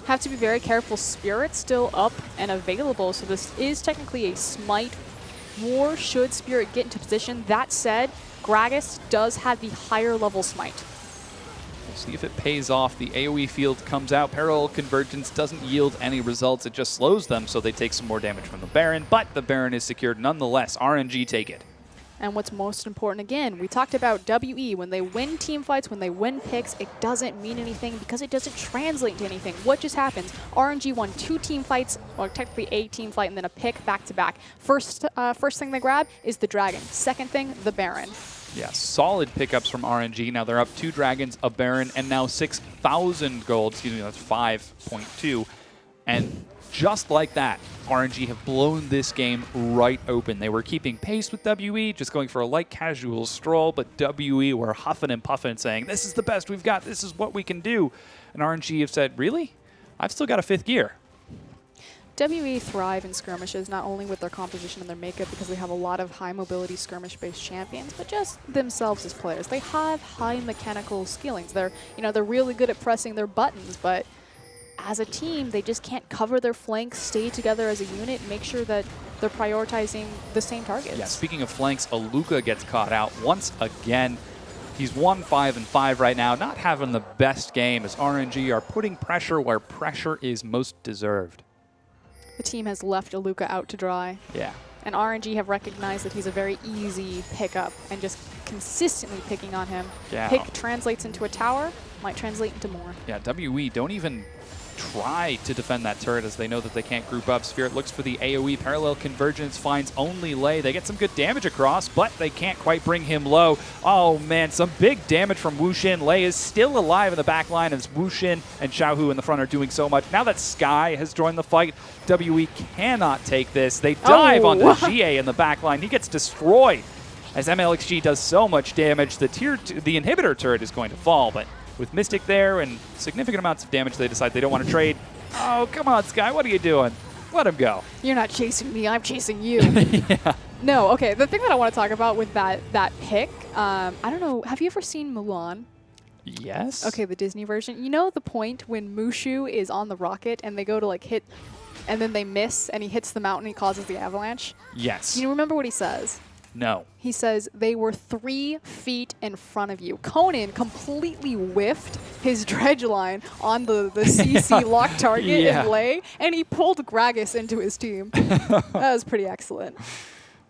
Have to be very careful. Spirit's still up and available, so this is technically a smite war should Spirit get into position. That said, Gragas does have the higher level smite. We'll see if it pays off. The AoE field comes out. Parallel Convergence doesn't yield any results. It just slows them, so they take some more damage from the Baron, but the Baron is secured nonetheless. RNG take it. And what's most important, again, we talked about WE. When they win team fights, when they win picks, it doesn't mean anything because it doesn't translate to anything. What just happens? RNG won 2 team fights, or technically a team fight, and then a pick back-to-back. First thing they grab is the Dragon. Second thing, the Baron. Yeah, solid pickups from RNG. Now they're up 2 Dragons, a Baron, and now 6,000 gold. Excuse me, that's 5.2. And just like that, RNG have blown this game right open. They were keeping pace with WE, just going for a light casual stroll, but WE were huffing and puffing saying, this is the best we've got, this is what we can do. And RNG have said, really? I've still got a 5th gear. WE thrive in skirmishes, not only with their composition and their makeup, because they have a lot of high mobility skirmish-based champions, but just themselves as players. They have high mechanical skillings. They're really good at pressing their buttons, but as a team, they just can't cover their flanks, stay together as a unit, make sure that they're prioritizing the same targets. Yeah, speaking of flanks, Aluka gets caught out once again. He's 1-5-5 right now, not having the best game as RNG are putting pressure where pressure is most deserved. The team has left Aluka out to dry. Yeah. And RNG have recognized that he's a very easy pickup and just consistently picking on him. Yeah. Pick translates into a tower, might translate into more. Yeah, WE don't even try to defend that turret as they know that they can't group up. Spirit looks for the AoE. Parallel Convergence finds only Lei. They get some good damage across, but they can't quite bring him low. Oh man, some big damage from Wu Xin. Lei is still alive in the back line as Wu Xin and Xiaohu in the front are doing so much. Now that Sky has joined the fight, WE cannot take this. They dive onto Xie in the back line. He gets destroyed as MLXG does so much damage. The the inhibitor turret is going to fall, but with Mystic there and significant amounts of damage, they decide they don't want to trade. Oh, come on, Sky, what are you doing? Let him go. You're not chasing me, I'm chasing you. Yeah. No, okay, the thing that I want to talk about with that pick, I don't know, have you ever seen Mulan? Yes. Okay, the Disney version. You know the point when Mushu is on the rocket and they go to like hit, and then they miss and he hits the mountain and he causes the avalanche? Yes. You remember what he says? No. He says, they were 3 feet in front of you. Conan completely whiffed his dredge line on the CC lock target in Lei, and he pulled Gragas into his team. That was pretty excellent.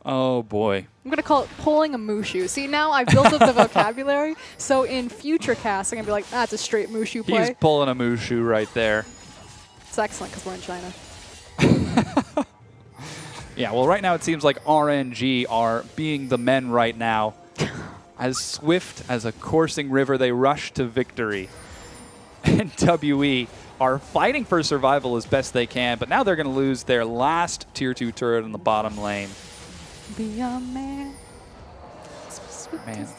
Oh, boy. I'm going to call it pulling a Mushu. See, now I've built up the vocabulary, so in future casts, I'm going to be like, that's a straight Mushu play. He's pulling a Mushu right there. It's excellent because we're in China. Yeah, well, right now it seems like RNG are being the men right now. As swift as a coursing river, they rush to victory. And WE are fighting for survival as best they can, but now they're going to lose their last Tier 2 turret in the bottom lane. Be a man. Man.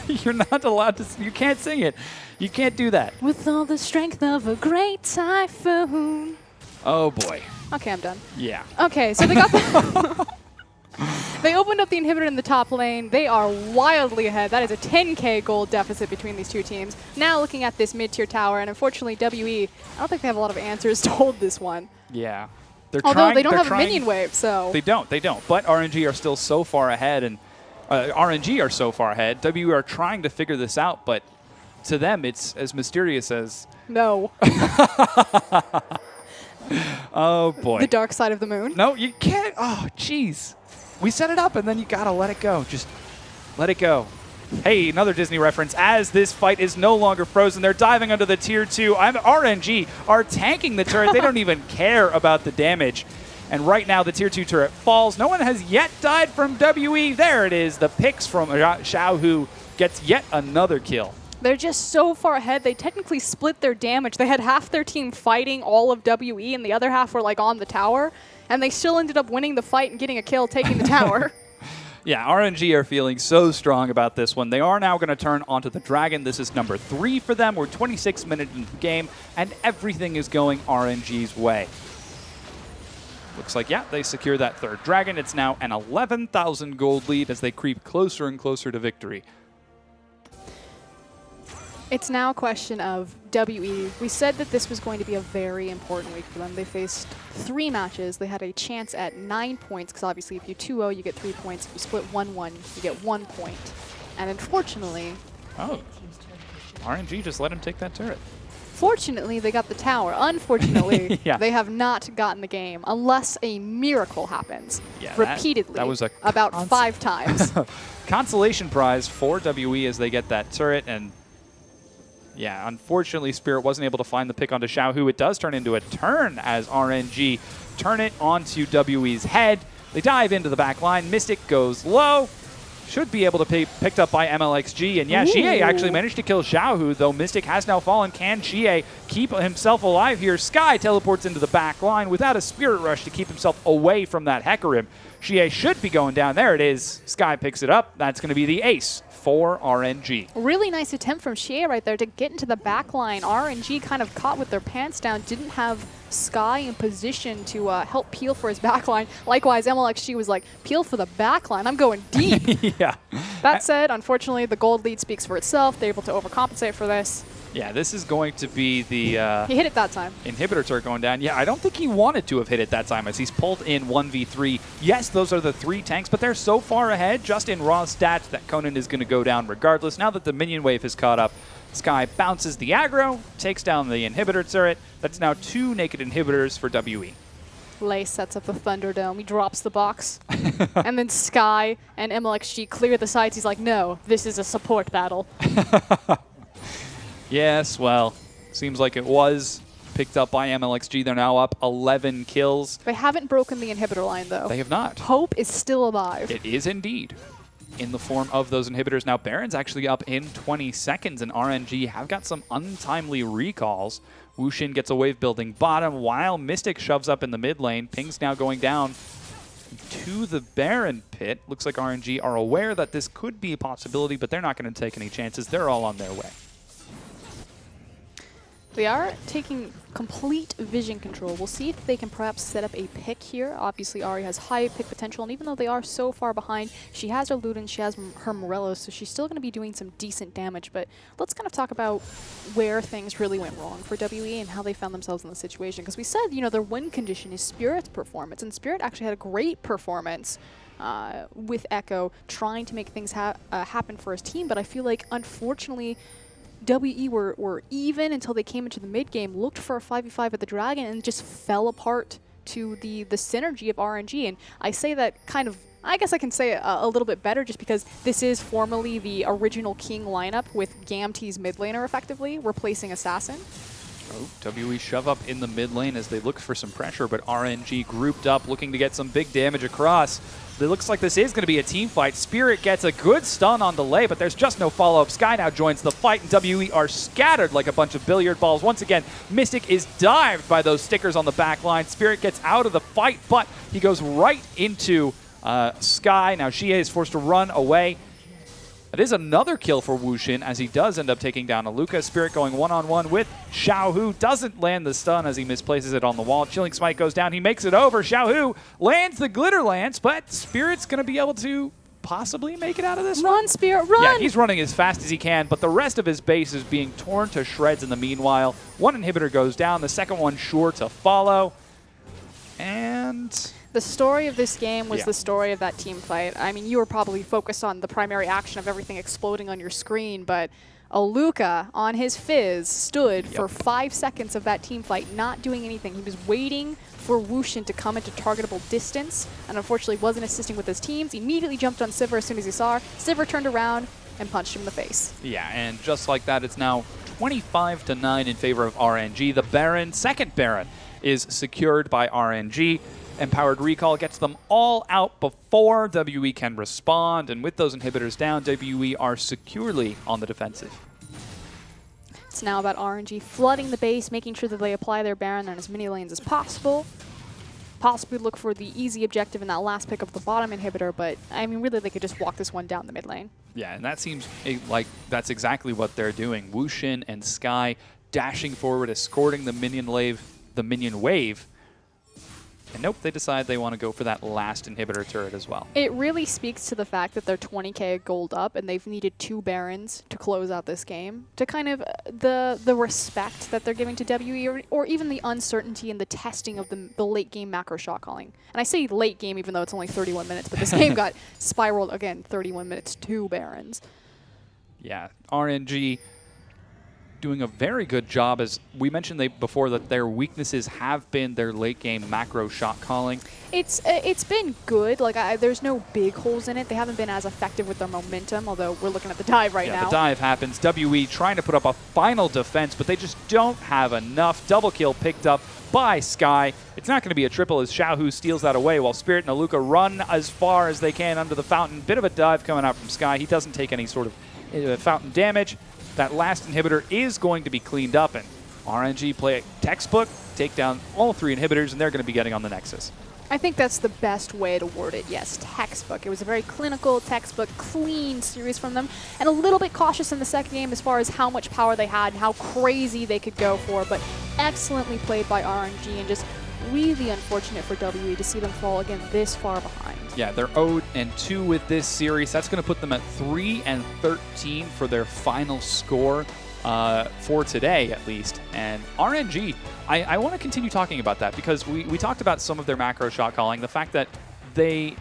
You're not allowed to. You can't sing it. You can't do that. With all the strength of a great typhoon. Oh boy. Okay, I'm done. Yeah. Okay, so they got the they opened up the inhibitor in the top lane. They are wildly ahead. That is a 10k gold deficit between these two teams. Now looking at this mid-tier tower, and unfortunately WE, I don't think they have a lot of answers to hold this one. Yeah. They're Although trying, they don't they're have trying, a minion wave, so. They don't. But RNG are still so far ahead, and RNG are so far ahead. WE are trying to figure this out, but to them it's as mysterious as. No. Oh boy. The dark side of the moon. No, you can't. Oh, jeez. We set it up, and then you gotta let it go. Just let it go. Hey, another Disney reference. As this fight is no longer frozen, they're diving under the tier 2. RNG are tanking the turret. They don't even care about the damage. And right now, the tier 2 turret falls. No one has yet died from WE. There it is. The picks from Xiaohu gets yet another kill. They're just so far ahead. They technically split their damage. They had half their team fighting all of WE, and the other half were like on the tower. And they still ended up winning the fight and getting a kill, taking the tower. Yeah, RNG are feeling so strong about this one. They are now going to turn onto the Dragon. This is number 3 for them. We're 26 minutes into the game, and everything is going RNG's way. Looks like, yeah, they secure that third Dragon. It's now an 11,000 gold lead as they creep closer and closer to victory. It's now a question of WE. We said that this was going to be a very important week for them. They faced 3 matches. They had a chance at 9 points, because obviously if you 2-0, you get 3 points. If you split 1-1, you get 1 point. And unfortunately... Oh, RNG just let him take that turret. Fortunately, they got the tower. Unfortunately, Yeah. they have not gotten the game, unless a miracle happens. Yeah, repeatedly. that was a about 5 times. Consolation prize for WE as they get that turret, and yeah, unfortunately, Spirit wasn't able to find the pick onto Xiaohu. It does turn into a turn as RNG turn it onto WE's head. They dive into the back line. Mystic goes low. Should be able to be picked up by MLXG. And yeah, Xie actually managed to kill Xiaohu, though Mystic has now fallen. Can Xie keep himself alive here? Sky teleports into the back line without a Spirit Rush to keep himself away from that Hecarim. Xie should be going down. There it is. Sky picks it up. That's going to be the ace for RNG. Really nice attempt from Xie right there to get into the back line. RNG kind of caught with their pants down, didn't have Sky in position to help peel for his back line. Likewise, MLXG was like, peel for the back line. I'm going deep. Yeah. That said, unfortunately, the gold lead speaks for itself. They're able to overcompensate for this. Yeah, this is going to be the He hit it that time. inhibitor turret going down. Yeah, I don't think he wanted to have hit it that time as he's pulled in 1v3. Yes, those are the 3 tanks, but they're so far ahead just in raw stats that Conan is going to go down regardless. Now that the minion wave has caught up, Sky bounces the aggro, takes down the inhibitor turret. That's now 2 naked inhibitors for WE. Lei sets up the Thunderdome. He drops the box. And then Sky and MLXG clear the sides. He's like, no, this is a support battle. Yes, well, seems like it was picked up by MLXG. They're now up 11 kills. They haven't broken the inhibitor line, though. They have not. Hope is still alive. It is indeed in the form of those inhibitors. Now, Baron's actually up in 20 seconds, and RNG have got some untimely recalls. Wushin gets a wave building bottom, while Mystic shoves up in the mid lane. Ping's now going down to the Baron pit. Looks like RNG are aware that this could be a possibility, but they're not going to take any chances. They're all on their way. They are taking complete vision control. We'll see if they can perhaps set up a pick here. Obviously, Ahri has high pick potential, and even though they are so far behind, she has her Luden, she has her Morellos, so she's still going to be doing some decent damage. But let's kind of talk about where things really went wrong for WE and how they found themselves in the situation. Because we said, you know, their win condition is Spirit's performance, and Spirit actually had a great performance with Echo, trying to make things happen for his team. But I feel like, unfortunately, WE were even until they came into the mid game, looked for a 5v5 at the Dragon, and just fell apart to the synergy of RNG. And I say that kind of, I guess I can say it a little bit better just because this is formerly the original King lineup with Gamtee's mid laner effectively replacing Assassin. Oh, WE shove up in the mid lane as they look for some pressure, but RNG grouped up looking to get some big damage across. It looks like this is going to be a team fight. Spirit gets a good stun on delay, but there's just no follow-up. Sky now joins the fight, and WE are scattered like a bunch of billiard balls. Once again, Mystic is dived by those stickers on the back line. Spirit gets out of the fight, but he goes right into Sky. Now Xie is forced to run away. That is another kill for Wushin as he does end up taking down Aluka. Spirit going one-on-one with Xiaohu. Doesn't land the stun as he misplaces it on the wall. Chilling Smite goes down. He makes it over. Xiaohu lands the Glitter Lance, but Spirit's going to be able to possibly make it out of this one. Run, Spirit, run! Yeah, he's running as fast as he can, but the rest of his base is being torn to shreds in the meanwhile. One inhibitor goes down. The second one sure to follow. And the story of this game was the story of that team fight. I mean, you were probably focused on the primary action of everything exploding on your screen, but Aluka on his Fizz stood for 5 seconds of that team fight, not doing anything. He was waiting for Wushin to come into targetable distance, and unfortunately wasn't assisting with his teams. He immediately jumped on Sivir as soon as he saw her. Sivir turned around and punched him in the face. yeah, and just like that, it's now 25-9 in favor of RNG. The Baron, second Baron, is secured by RNG. Empowered Recall gets them all out before WE can respond, and with those inhibitors down, WE are securely on the defensive. It's now about RNG flooding the base, making sure that they apply their Baron on as many lanes as possible. Possibly look for the easy objective in that last pick of the bottom inhibitor, but I mean, really, they could just walk this one down the mid lane. Yeah, and that seems like that's exactly what they're doing. Wushin and Sky dashing forward, escorting the minion wave. And nope, they decide they want to go for that last inhibitor turret as well. It really speaks to the fact that they're 20k gold up and they've needed 2 Barons to close out this game, to kind of the respect that they're giving to WE, or even the uncertainty and the testing of the late game macro shot calling. And I say late game even though it's only 31 minutes, but this game got spiraled again, 31 minutes, 2 Barons. Yeah, RNG doing a very good job. As we mentioned before, that their weaknesses have been their late game macro shot calling. It's been good. Like there's no big holes in it. They haven't been as effective with their momentum, although we're looking at the dive right now. The dive happens. WE trying to put up a final defense, but they just don't have enough. Double kill picked up by Sky. It's not going to be a triple as Xiaohu steals that away while Spirit and Aluka run as far as they can under the fountain. Bit of a dive coming out from Sky. He doesn't take any sort of fountain damage. That last inhibitor is going to be cleaned up, and RNG play textbook, take down all 3 inhibitors, and they're going to be getting on the Nexus. I think that's the best way to word it. Yes, textbook. It was a very clinical, textbook, clean series from them, and a little bit cautious in the second game as far as how much power they had and how crazy they could go for, but excellently played by RNG, and just really unfortunate for WE to see them fall again this far behind. Yeah, they're 0-2 with this series. That's going to put them at 3-13 for their final score for today, at least. And RNG, I want to continue talking about that because we talked about some of their macro shot calling, the fact that they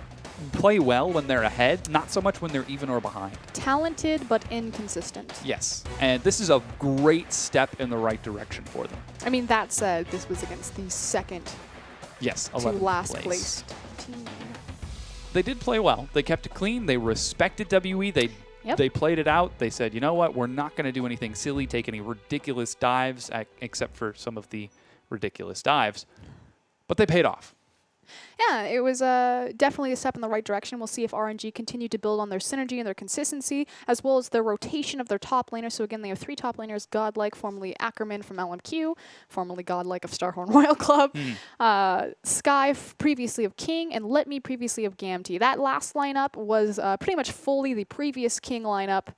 play well when they're ahead, not so much when they're even or behind. Talented, but inconsistent. Yes, and this is a great step in the right direction for them. I mean, that said, this was against the second Yes, to 11th last place. placed team. They did play well. They kept it clean. They respected WE. They played it out. They said, you know what, we're not going to do anything silly, take any ridiculous dives, except for some of the ridiculous dives. But they paid off. Yeah, it was definitely a step in the right direction. We'll see if RNG continue to build on their synergy and their consistency, as well as their rotation of their top laners. So again, they have 3 top laners, Godlike, formerly Ackerman from LMQ, formerly Godlike of Starhorn Royal Club, Sky, previously of King, and Let Me, previously of Gamty. That last lineup was pretty much fully the previous King lineup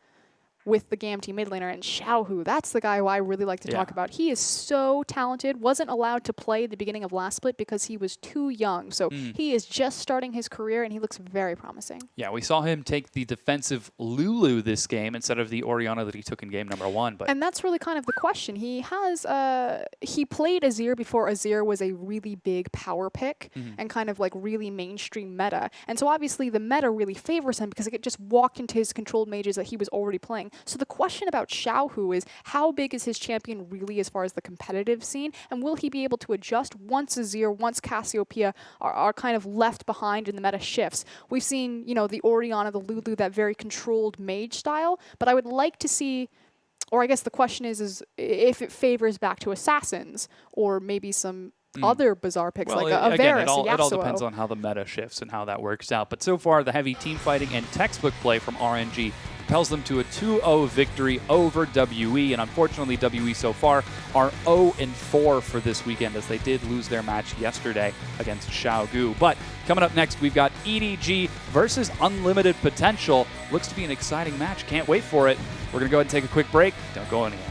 with the Gamty mid laner, and Xiaohu, that's the guy who I really like to talk about. He is so talented, wasn't allowed to play at the beginning of last split because he was too young. So he is just starting his career, and he looks very promising. Yeah, we saw him take the defensive Lulu this game instead of the Orianna that he took in game number 1. And that's really kind of the question. He has, he played Azir before Azir was a really big power pick and kind of like really mainstream meta. And so obviously the meta really favors him because it just walked into his controlled mages that he was already playing. So the question about Xiaohu is how big is his champion really as far as the competitive scene, and will he be able to adjust once Azir, once Cassiopeia are kind of left behind and the meta shifts? We've seen, you know, the Orianna, the Lulu, that very controlled mage style, but I would like to see, or I guess the question is if it favors back to assassins or maybe some other bizarre picks like a Varus, it all depends on how the meta shifts and how that works out. But so far, the heavy team fighting and textbook play from RNG propels them to a 2-0 victory over WE. And unfortunately, WE so far are 0-4 for this weekend, as they did lose their match yesterday against Xiaogu. But coming up next, we've got EDG versus Unlimited Potential. Looks to be an exciting match. Can't wait for it. We're going to go ahead and take a quick break. Don't go anywhere.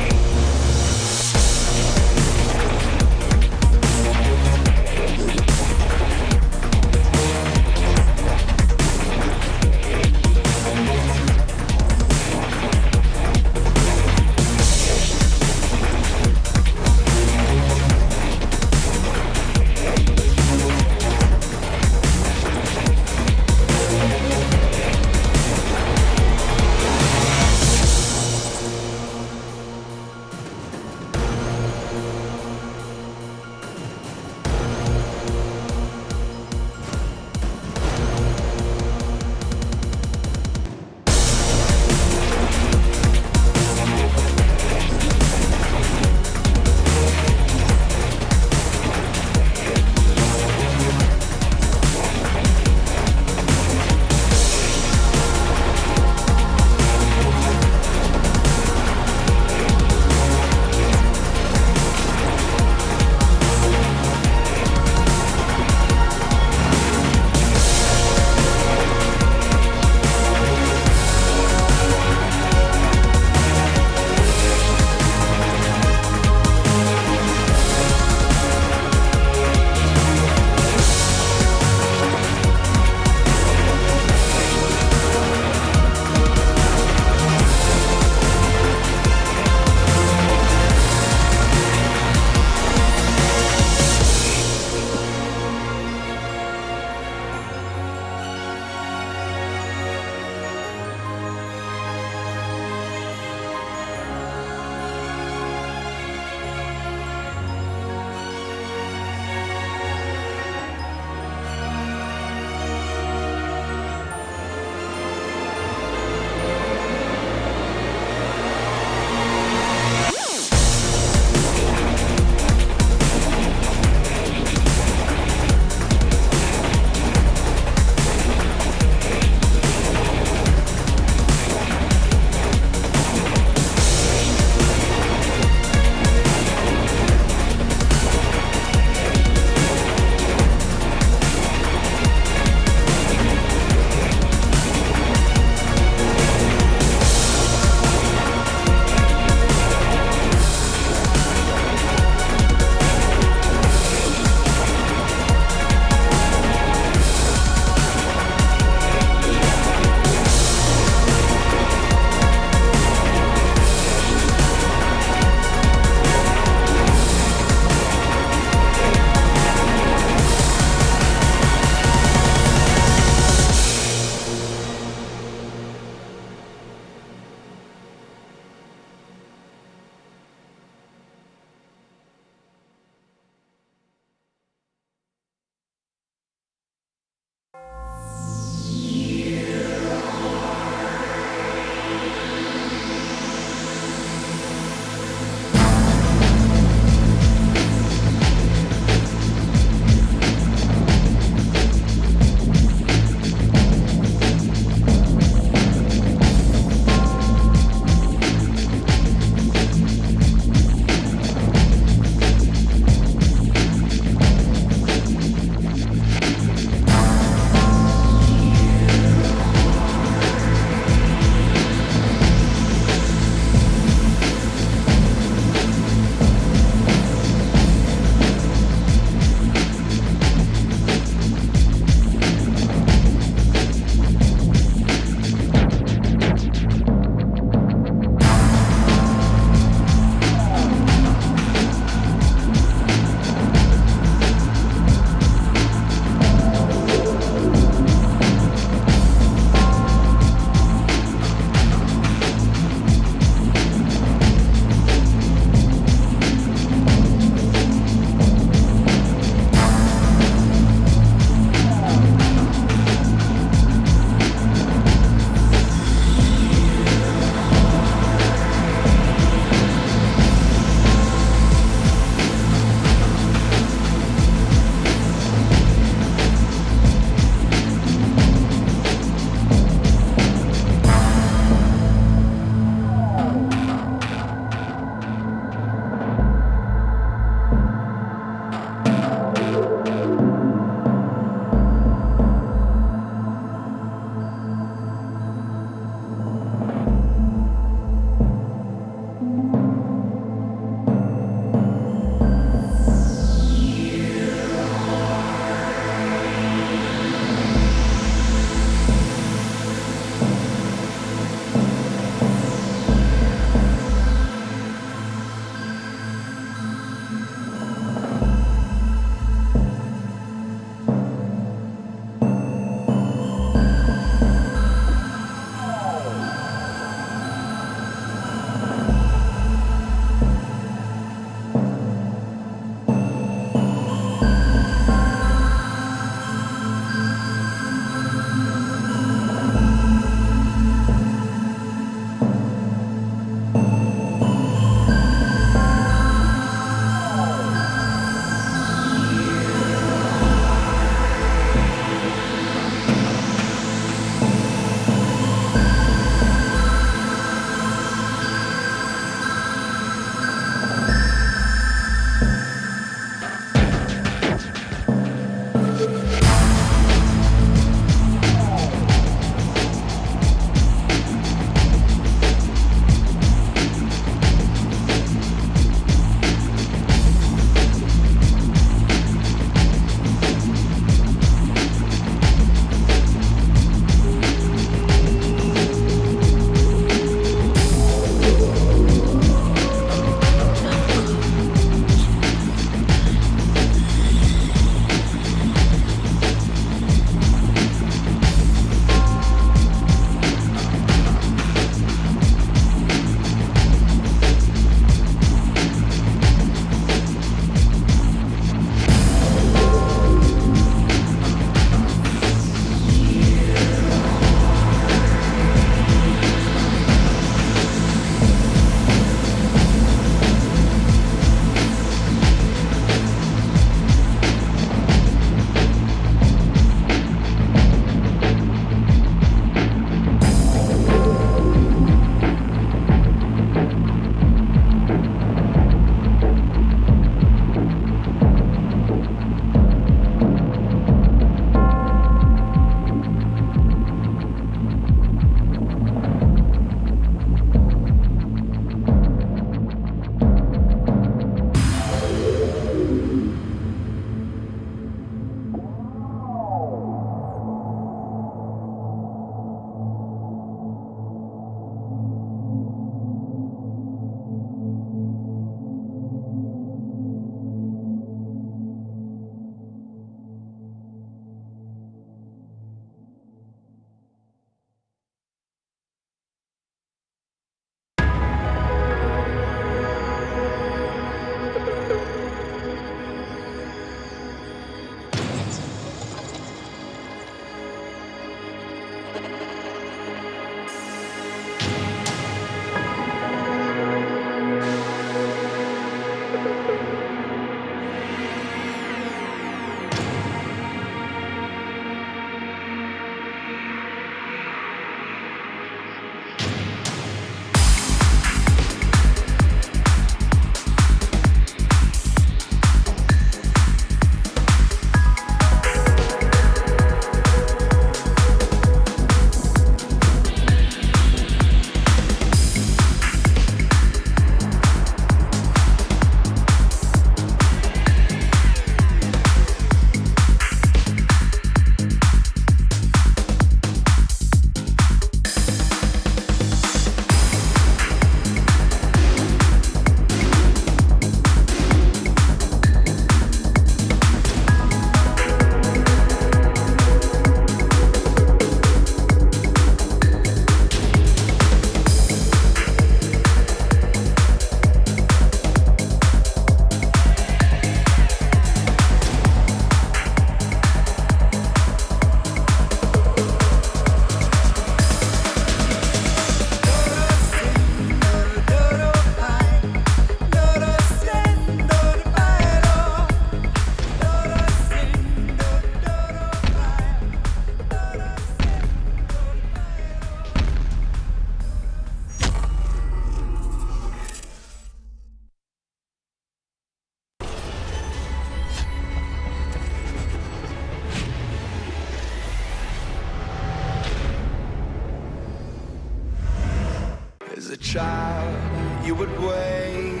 As a child, you would wait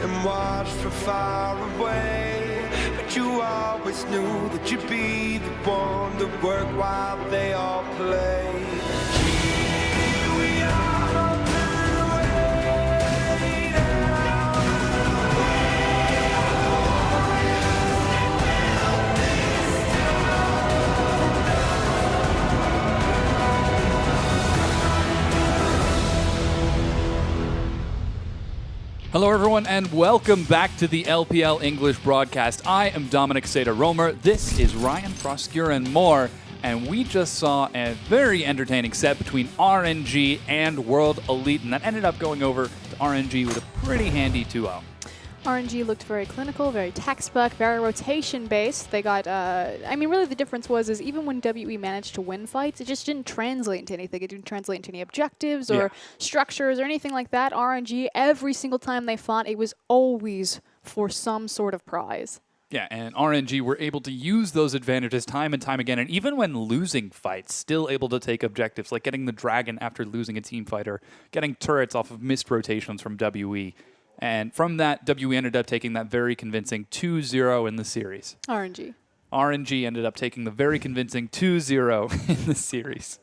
and watch from far away. But you always knew that you'd be the one to work while they all play. Here we are, open away now. Hello, everyone, and welcome back to the LPL English broadcast. I am Dominic Seda-Romer. This is Ryan Proskure and more, and we just saw a very entertaining set between RNG and World Elite, and that ended up going over to RNG with a pretty handy 2-0. RNG looked very clinical, very textbook, very rotation-based. They got, I mean, really the difference was even when WE managed to win fights, it just didn't translate into anything. It didn't translate into any objectives or structures or anything like that. RNG, every single time they fought, it was always for some sort of prize. Yeah, and RNG were able to use those advantages time and time again, and even when losing fights, still able to take objectives, like getting the Dragon after losing a team fight, or getting turrets off of missed rotations from WE. And from that, WE ended up taking that very convincing 2-0 in the series. RNG ended up taking the very convincing 2-0 in the series.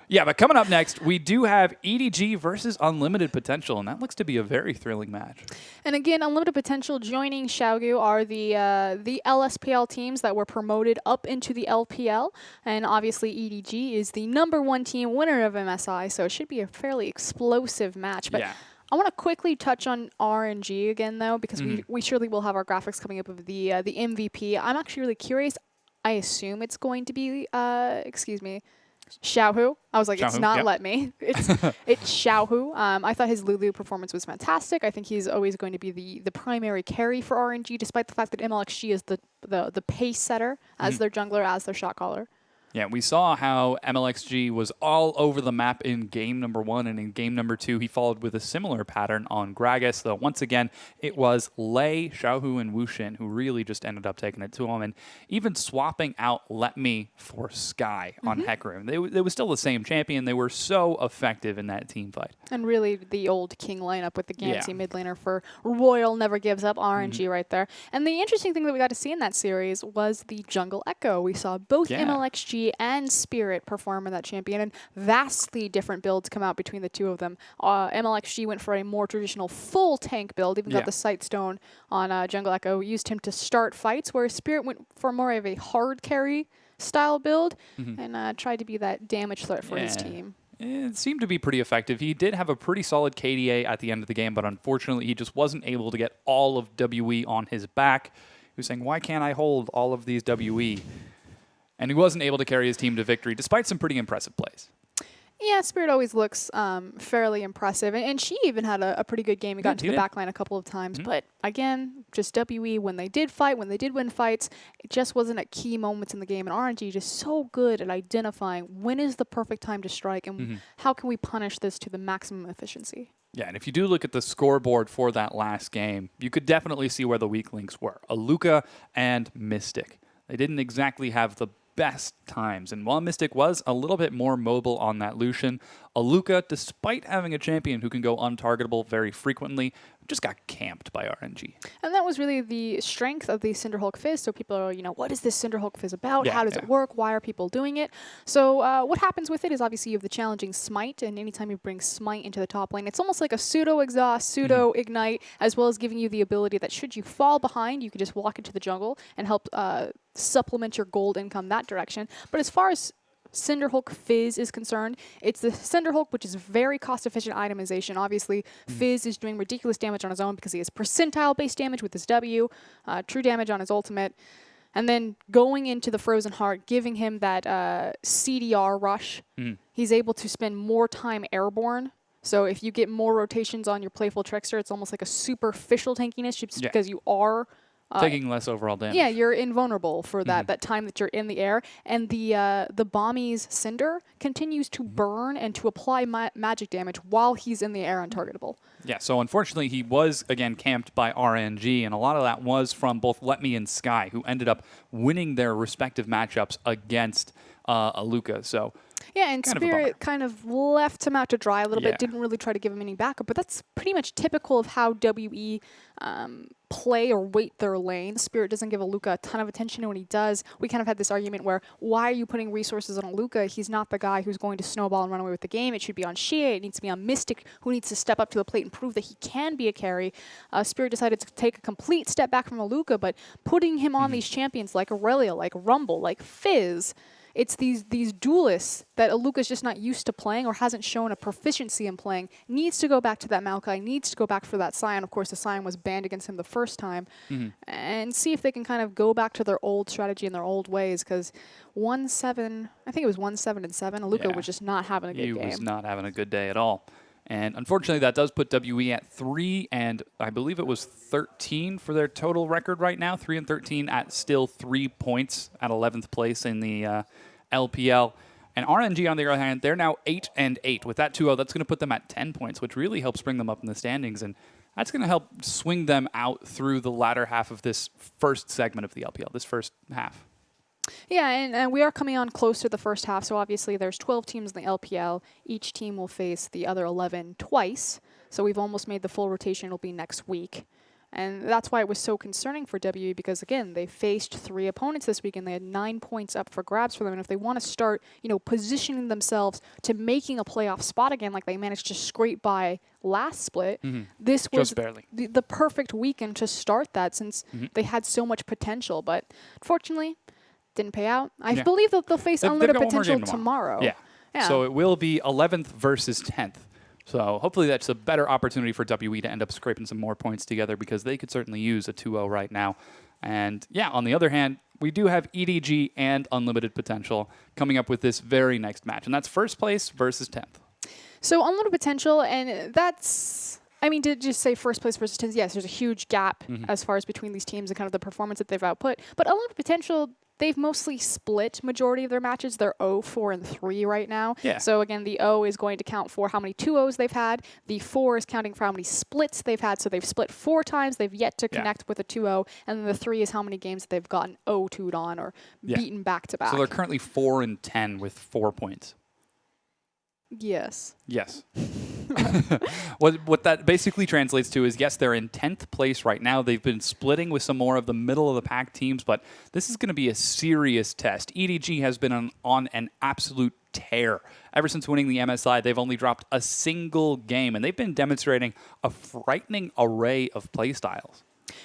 Yeah, but coming up next, we do have EDG versus Unlimited Potential, and that looks to be a very thrilling match. And again, Unlimited Potential joining Xiaogu are the LSPL teams that were promoted up into the LPL. And obviously, EDG is the #1 team winner of MSI, so it should be a fairly explosive match. But yeah. I want to quickly touch on RNG again, though, because we surely will have our graphics coming up of the MVP. I'm actually really curious. I assume it's going to be, Xiaohu. I was like, Xiaohu, it's not yep. Let Me. It's Xiaohu. I thought his Lulu performance was fantastic. I think he's always going to be the primary carry for RNG, despite the fact that MLXG is the pace setter as their jungler, as their shot caller. Yeah, we saw how MLXG was all over the map in game number 1, and in game number 2, he followed with a similar pattern on Gragas, though once again, it was Lei, Xiaohu, and Wuxin who really just ended up taking it to him, and even swapping out Let Me for Sky on Hecarim. They was still the same champion. They were so effective in that team fight. And really the old King lineup with the Gamsey mid laner for Royal Never Gives Up, RNG right there. And the interesting thing that we got to see in that series was the Jungle Echo. We saw both MLXG and Spirit perform in that champion, and vastly different builds come out between the two of them. MLXG went for a more traditional full tank build, even got the Sightstone on Jungle Echo, used him to start fights, whereas Spirit went for more of a hard carry style build and tried to be that damage threat for his team. It seemed to be pretty effective. He did have a pretty solid KDA at the end of the game, but unfortunately he just wasn't able to get all of WE on his back. He was saying, why can't I hold all of these WE? and he wasn't able to carry his team to victory despite some pretty impressive plays. Yeah, Spirit always looks fairly impressive. And she even had a pretty good game. He got into the back line a couple of times. But again, just WE, when they did fight, when they did win fights, it just wasn't at key moments in the game. And RNG just so good at identifying when is the perfect time to strike and how can we punish this to the maximum efficiency. Yeah, and if you do look at the scoreboard for that last game, you could definitely see where the weak links were. Aluka and Mystic. They didn't exactly have the best times. And while Mystic was a little bit more mobile on that Lucian, Aluka, despite having a champion who can go untargetable very frequently, just got camped by RNG. And that was really the strength of the Cinderhulk Fizz. So people are, what is this Cinderhulk Fizz about? Yeah, How does it work? Why are people doing it? So what happens with it is obviously you have the challenging Smite, and anytime you bring Smite into the top lane, it's almost like a pseudo-exhaust, pseudo-ignite, as well as giving you the ability that should you fall behind, you could just walk into the jungle and help supplement your gold income that direction. But as far as Cinderhulk Fizz is concerned, it's the Cinderhulk, which is very cost-efficient itemization. Obviously, Fizz is doing ridiculous damage on his own because he has percentile-based damage with his W, true damage on his ultimate, and then going into the Frozen Heart, giving him that CDR rush. He's able to spend more time airborne. So if you get more rotations on your Playful Trickster, it's almost like a superficial tankiness just because you are taking less overall damage. Yeah, you're invulnerable for that time that you're in the air. And the Bommy's Cinder continues to burn and to apply magic damage while he's in the air untargetable. Yeah, so unfortunately he was, again, camped by RNG, and a lot of that was from both Let Me and Sky, who ended up winning their respective matchups against Aluka. So yeah, and Spirit kind of left him out to dry a little bit, didn't really try to give him any backup, but that's pretty much typical of how WE play or wait their lane. Spirit doesn't give Aluka a ton of attention, and when he does, we kind of had this argument where, why are you putting resources on Aluka? He's not the guy who's going to snowball and run away with the game. It should be on Shea. It needs to be on Mystic, who needs to step up to the plate and prove that he can be a carry. Spirit decided to take a complete step back from Aluka, but putting him on these champions like Aurelia, like Rumble, like Fizz, it's these duelists that Aluka's just not used to playing or hasn't shown a proficiency in playing. Needs to go back to that Maokai, needs to go back for that Scion. Of course, the Scion was banned against him the first time. And see if they can kind of go back to their old strategy and their old ways, because 1-7, I think it was 1-7 and 7. Aluka was just not having a good game. He was not having a good day at all. And unfortunately, that does put WE at 3, and I believe it was 13 for their total record right now. 3 and 13 at still 3 points at 11th place in the LPL. And RNG, on the other hand, they're now 8 and 8. With that 2-0, that's going to put them at 10 points, which really helps bring them up in the standings. And that's going to help swing them out through the latter half of this first segment of the LPL, this first half. Yeah, and we are coming on close to the first half, so obviously there's 12 teams in the LPL. Each team will face the other 11 twice, so we've almost made the full rotation. It'll be next week. And that's why it was so concerning for WE, because, again, they faced 3 opponents this week, and they had 9 points up for grabs for them. And if they want to start, positioning themselves to making a playoff spot again, like they managed to scrape by last split, this was the perfect weekend to start that, since they had so much potential. But unfortunately, didn't pay out. I believe that they'll face unlimited potential tomorrow. Yeah. So it will be 11th versus 10th. So hopefully that's a better opportunity for WE to end up scraping some more points together, because they could certainly use a 2-0 right now. And yeah, on the other hand, we do have EDG and unlimited potential coming up with this very next match. And that's first place versus 10th. So unlimited potential, and that's... I mean, to just say first place versus 10th, yes, there's a huge gap as far as between these teams and kind of the performance that they've output. But unlimited potential, they've mostly split majority of their matches. They're 0, 4, and 3 right now. Yeah. So again, the 0 is going to count for how many 2-0s they've had. The 4 is counting for how many splits they've had. So they've split 4 times. They've yet to connect with a 2-0. And then the 3 is how many games that they've gotten 0-2'd on or beaten back-to-back. So they're currently 4 and 10 with 4 points. Yes. Yes. What that basically translates to is, yes, they're in 10th place right now. They've been splitting with some more of the middle-of-the-pack teams, but this is going to be a serious test. EDG has been on an absolute tear. Ever since winning the MSI, they've only dropped a single game, and they've been demonstrating a frightening array of playstyles.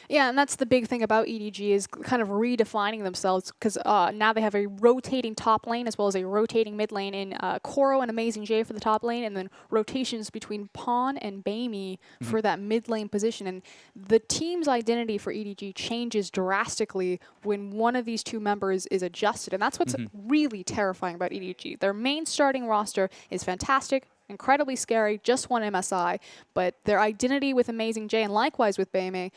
Yeah, and that's the big thing about EDG is kind of redefining themselves because now they have a rotating top lane as well as a rotating mid lane in Koro and Amazing J for the top lane, and then rotations between Pawn and Baimi for that mid lane position. And the team's identity for EDG changes drastically when one of these two members is adjusted, and that's what's really terrifying about EDG. Their main starting roster is fantastic, incredibly scary, just one MSI, but their identity with Amazing J and likewise with Baimi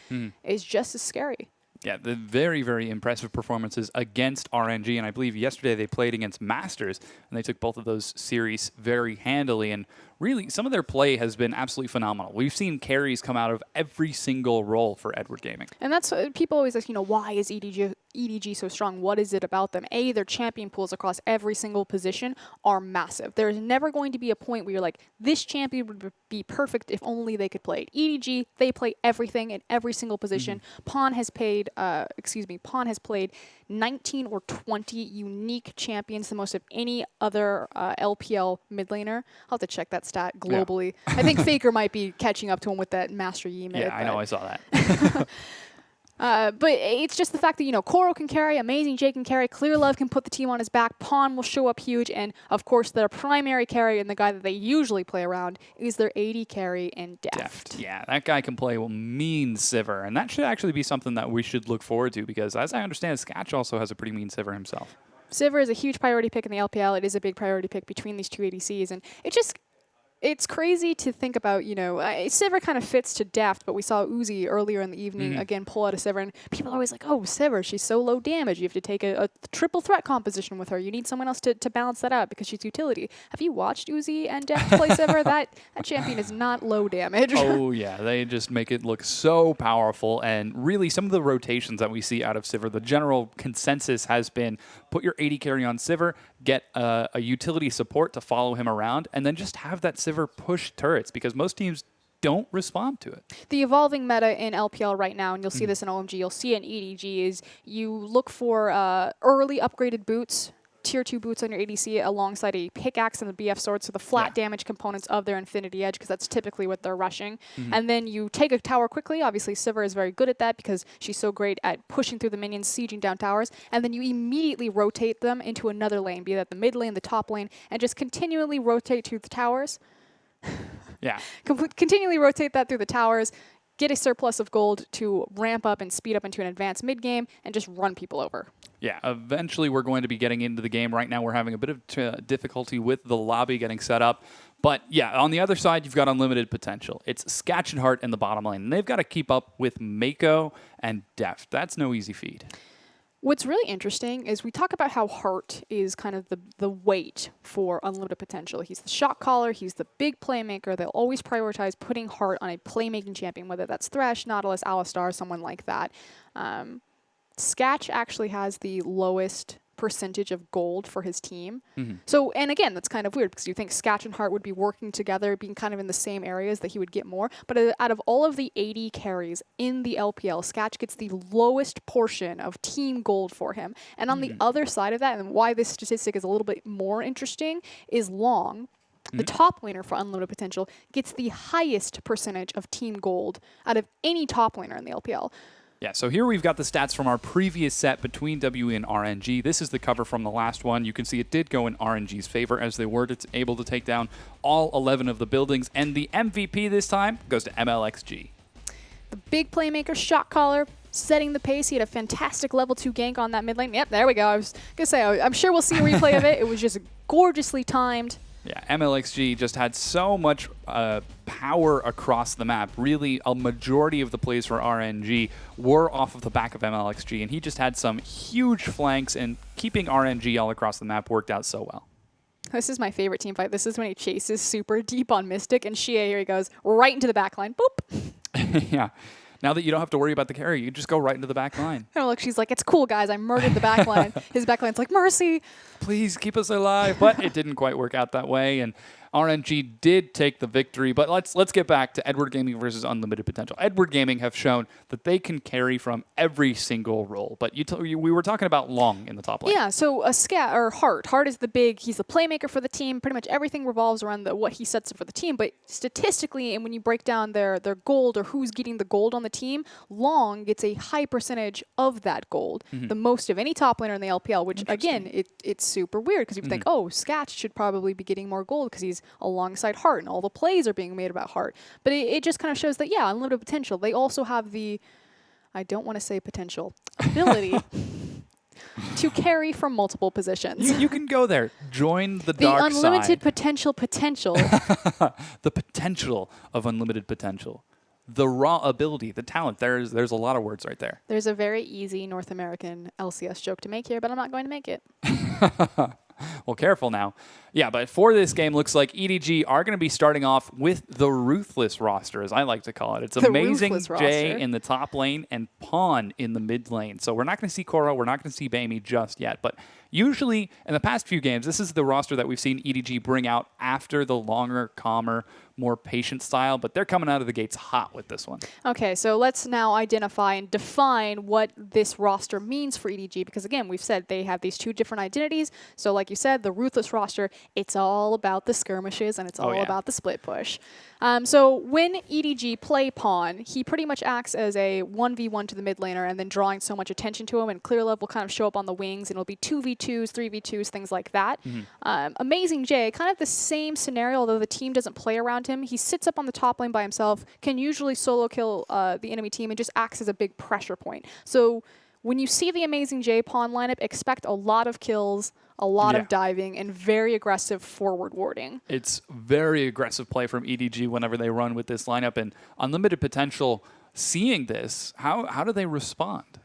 is just as scary. Yeah, the very, very impressive performances against RNG, and I believe yesterday they played against Masters, and they took both of those series very handily, and really, some of their play has been absolutely phenomenal. We've seen carries come out of every single role for Edward Gaming. And that's people always ask, why is EDG so strong? What is it about them? Their champion pools across every single position are massive. There's never going to be a point where you're like, this champion would be perfect if only they could play it. EDG, they play everything in every single position. Pawn has played 19 or 20 unique champions, the most of any other LPL mid laner. I'll have to check that stat globally. Yeah. I think FLICKR might be catching up to him with that Master Yi mid. Yeah, I know, I saw that. But it's just the fact that, Koro can carry, Amazing J can carry, Clear Love can put the team on his back, Pawn will show up huge, and of course their primary carry and the guy that they usually play around is their AD carry in Deft. Yeah, that guy can play mean Sivir, and that should actually be something that we should look forward to because, as I understand, Sketch also has a pretty mean Sivir himself. Sivir is a huge priority pick in the LPL. It is a big priority pick between these two ADCs, and it's crazy to think about, Sivir kind of fits to Deft, but we saw Uzi earlier in the evening, again, pull out a Sivir, and people are always like, oh, Sivir, she's so low damage. You have to take a triple threat composition with her. You need someone else to balance that out because she's utility. Have you watched Uzi and Deft play Sivir? That champion is not low damage. Oh, yeah. They just make it look so powerful, and really some of the rotations that we see out of Sivir, the general consensus has been put your AD carry on Sivir, get a utility support to follow him around, and then just have that Sivir push turrets because most teams don't respond to it. The evolving meta in LPL right now, and you'll see this in OMG, you'll see it in EDG, is you look for early upgraded boots, tier 2 boots on your ADC alongside a pickaxe and the BF sword, so the flat damage components of their Infinity Edge, because that's typically what they're rushing. And then you take a tower quickly. Obviously, Sivir is very good at that because she's so great at pushing through the minions, sieging down towers, and then you immediately rotate them into another lane, be that the mid lane, the top lane, and just continually rotate through the towers. Yeah. Continually rotate that through the towers, get a surplus of gold to ramp up and speed up into an advanced mid game, and just run people over. Yeah, eventually we're going to be getting into the game. Right now we're having a bit of difficulty with the lobby getting set up. But yeah, on the other side, you've got unlimited potential. It's Sketch and Heart in the bottom lane. And they've got to keep up with Mako and Deft. That's no easy feat. What's really interesting is we talk about how Heart is kind of the weight for unlimited potential. He's the shot caller, he's the big playmaker. They'll always prioritize putting Heart on a playmaking champion, whether that's Thresh, Nautilus, Alistar, someone like that. Sketch actually has the lowest percentage of gold for his team. So, and again, that's kind of weird because you think Sketch and Heart would be working together, being kind of in the same areas that he would get more. But out of all of the AD carries in the LPL, Sketch gets the lowest portion of team gold for him. And on the other side of that, and why this statistic is a little bit more interesting, is Long, the top laner for unlimited potential, gets the highest percentage of team gold out of any top laner in the LPL. Yeah, so here we've got the stats from our previous set between WE and RNG. This is the cover from the last one. You can see it did go in RNG's favor as they were able to take down all 11 of the buildings. And the MVP this time goes to MLXG. The big playmaker, shot caller, setting the pace. He had a fantastic level 2 gank on that mid lane. Yep, there we go. I was going to say, I'm sure we'll see a replay of it. It was just gorgeously timed. Yeah, MLXG just had so much power across the map. Really, a majority of the plays for RNG were off of the back of MLXG, and he just had some huge flanks, and keeping RNG all across the map worked out so well. This is my favorite team fight. This is when he chases super deep on Mystic, and Shea, here he goes, right into the back line. Boop! Yeah. Now that you don't have to worry about the carry, you just go right into the back line. And look, she's like, it's cool, guys. I murdered the back line. His back line's like, mercy. Please keep us alive. But it didn't quite work out that way. And RNG did take the victory, but let's get back to Edward Gaming versus Unlimited Potential. Edward Gaming have shown that they can carry from every single role, but we were talking about Long in the top lane. Yeah, so Hart is he's the playmaker for the team. Pretty much everything revolves around what he sets up for the team, but statistically, and when you break down their gold or who's getting the gold on the team, Long gets a high percentage of that gold, the most of any top laner in the LPL, which again, it's super weird because you think, oh, Scatch should probably be getting more gold because he's alongside Hart and all the plays are being made about Hart. But it just kind of shows that, yeah, Unlimited Potential, they also have the, I don't want to say potential, ability to carry from multiple positions. You can go there. Join the dark side. The unlimited potential. The potential of unlimited potential. The raw ability, the talent. There's a lot of words right there. There's a very easy North American LCS joke to make here, but I'm not going to make it. Well, careful now. Yeah, but for this game, looks like EDG are going to be starting off with the Ruthless roster, as I like to call it. It's Amazing J in the top lane and Pawn in the mid lane. So we're not going to see Korra, we're not going to see Bamey just yet. But usually, in the past few games, this is the roster that we've seen EDG bring out after the longer, calmer, more patient style. But they're coming out of the gates hot with this one. Okay, so let's now identify and define what this roster means for EDG. Because again, we've said they have these two different identities. So like you said, the Ruthless roster, it's all about the skirmishes and it's all about the split push. So when EDG play Pawn, he pretty much acts as a 1v1 to the mid laner and then drawing so much attention to him, and Clear Love will kind of show up on the wings and it'll be 2v2s, 3v2s, things like that. Amazing J, kind of the same scenario, although the team doesn't play around him. He sits up on the top lane by himself, can usually solo kill the enemy team and just acts as a big pressure point. So when you see the Amazing J Pawn lineup, expect a lot of kills, a lot of diving, and very aggressive forward warding. It's very aggressive play from EDG whenever they run with this lineup. And Unlimited Potential, seeing this, how do they respond?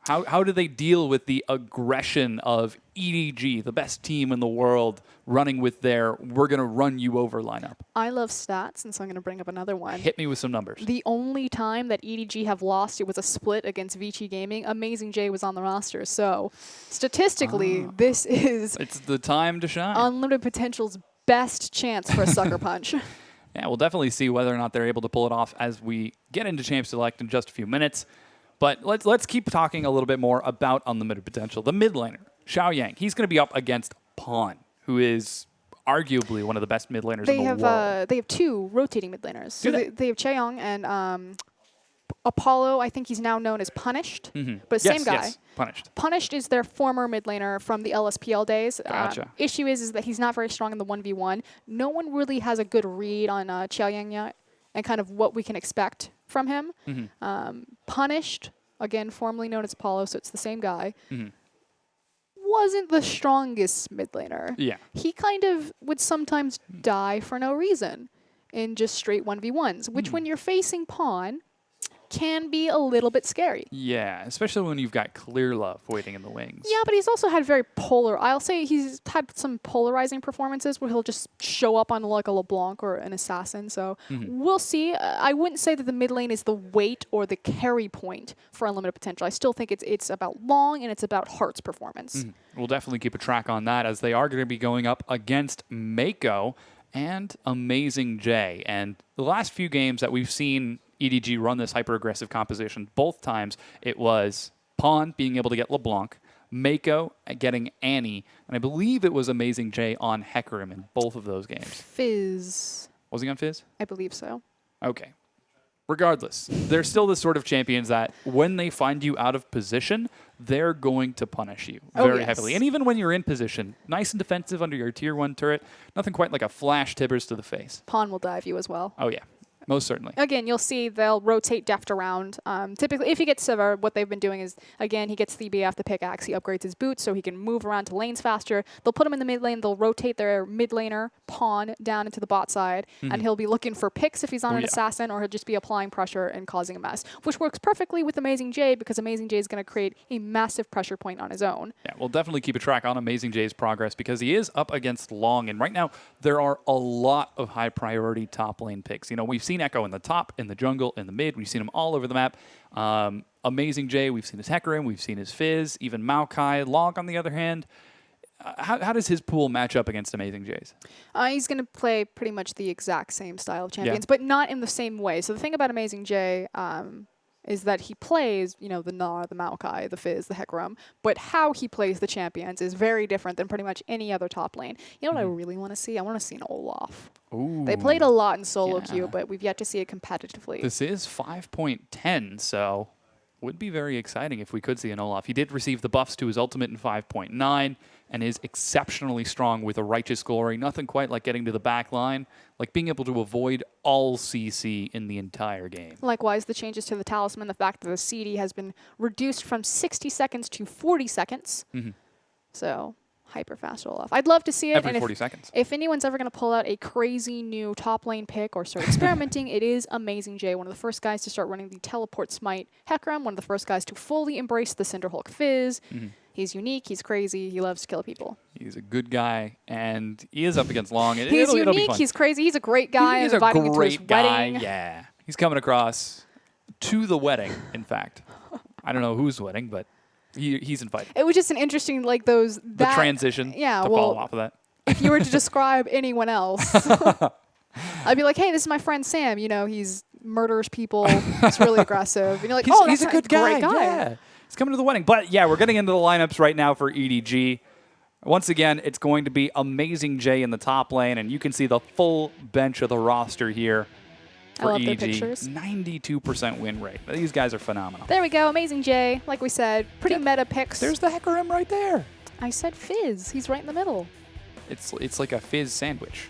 How do they deal with the aggression of EDG, the best team in the world, running with their "we're going to run you over" lineup? I love stats, and so I'm going to bring up another one. Hit me with some numbers. The only time that EDG have lost, it was a split against Vici Gaming. Amazing J was on the roster. So statistically, this is... It's the time to shine. Unlimited Potential's best chance for a sucker punch. Yeah, we'll definitely see whether or not they're able to pull it off as we get into Champ Select in just a few minutes. But let's keep talking a little bit more about Unlimited Potential. The mid laner, Xiaoyang, he's going to be up against Pawn, who is arguably one of the best mid laners in the world. They have two rotating mid laners. So they have Chaeyoung and Apollo. I think he's now known as Punished, but same guy. Yes, Punished. Punished is their former mid laner from the LSPL days. Gotcha. Issue is that he's not very strong in the 1v1. No one really has a good read on Chaeyoung yet and kind of what we can expect from him. Punished, again, formerly known as Apollo, so it's the same guy, wasn't the strongest mid laner. Yeah. He kind of would sometimes die for no reason in just straight 1v1s, which when you're facing Pawn can be a little bit scary. Yeah, especially when you've got Clear Love waiting in the wings. Yeah, but he's also had very I'll say he's had some polarizing performances where he'll just show up on like a LeBlanc or an Assassin. So we'll see. I wouldn't say that the mid lane is the weight or the carry point for Unlimited Potential. I still think it's about Long and it's about Heart's performance. We'll definitely keep a track on that as they are going to be going up against Mako and Amazing J. And the last few games that we've seen EDG run this hyper-aggressive composition, both times it was Pawn being able to get LeBlanc, Mako getting Annie, and I believe it was Amazing J on Hecarim in both of those games. Fizz. Was he on Fizz? I believe so. Okay. Regardless, they're still the sort of champions that when they find you out of position, they're going to punish you very heavily. And even when you're in position, nice and defensive under your tier 1 turret, nothing quite like a flash Tibbers to the face. Pawn will dive you as well. Oh, yeah. Most certainly. Again, you'll see they'll rotate Deft around. Typically, if he gets Sivir, what they've been doing is, again, he gets 3BF the pickaxe, he upgrades his boots so he can move around to lanes faster. They'll put him in the mid lane, they'll rotate their mid laner, Pawn, down into the bot side, and he'll be looking for picks if he's on an assassin, or he'll just be applying pressure and causing a mess, which works perfectly with Amazing J because Amazing J is going to create a massive pressure point on his own. Yeah, we'll definitely keep a track on Amazing J's progress because he is up against Long, and right now there are a lot of high priority top lane picks. You know, we've seen Echo in the top, in the jungle, in the mid. We've seen him all over the map. Amazing J, we've seen his Hecarim, we've seen his Fizz, even Maokai. Long, on the other hand, How does his pool match up against Amazing J's? He's going to play pretty much the exact same style of champions, but not in the same way. So the thing about Amazing J is that he plays, the Gnar, the Maokai, the Fizz, the Hecarim, but how he plays the champions is very different than pretty much any other top lane. You know what I really want to see? I want to see an Olaf. Ooh. They played a lot in solo queue, but we've yet to see it competitively. This is 5.10, so would be very exciting if we could see an Olaf. He did receive the buffs to his ultimate in 5.9 and is exceptionally strong with a Righteous Glory. Nothing quite like getting to the back line, like being able to avoid all CC in the entire game. Likewise, the changes to the talisman, the fact that the CD has been reduced from 60 seconds to 40 seconds. So hyper fast Olaf. I'd love to see it. Every 40 seconds. If anyone's ever going to pull out a crazy new top lane pick or start experimenting, it is Amazing J, one of the first guys to start running the Teleport Smite Hecarim, one of the first guys to fully embrace the Cinderhulk Fizz. He's unique, he's crazy, he loves to kill people. He's a good guy, and he is up against Long. He's it'll be unique, fun. he's crazy, he's a great guy. He's I'm inviting a him to his great guy, wedding. yeah. He's coming across to the wedding, in fact. I don't know whose wedding, but he's invited. It was just an interesting, the transition to follow off of that. If you were to describe anyone else, I'd be like, hey, this is my friend Sam. He's murders people. He's really aggressive. And you're like, He's a good guy. Great guy. Yeah. He's coming to the wedding. But yeah, we're getting into the lineups right now for EDG. Once again, it's going to be Amazing J in the top lane, and you can see the full bench of the roster here for I love their EDG. pictures. 92% win rate. These guys are phenomenal. There we go. Amazing J. Like we said, pretty meta picks. There's the Hecarim right there. I said Fizz. He's right in the middle. It's like a Fizz sandwich.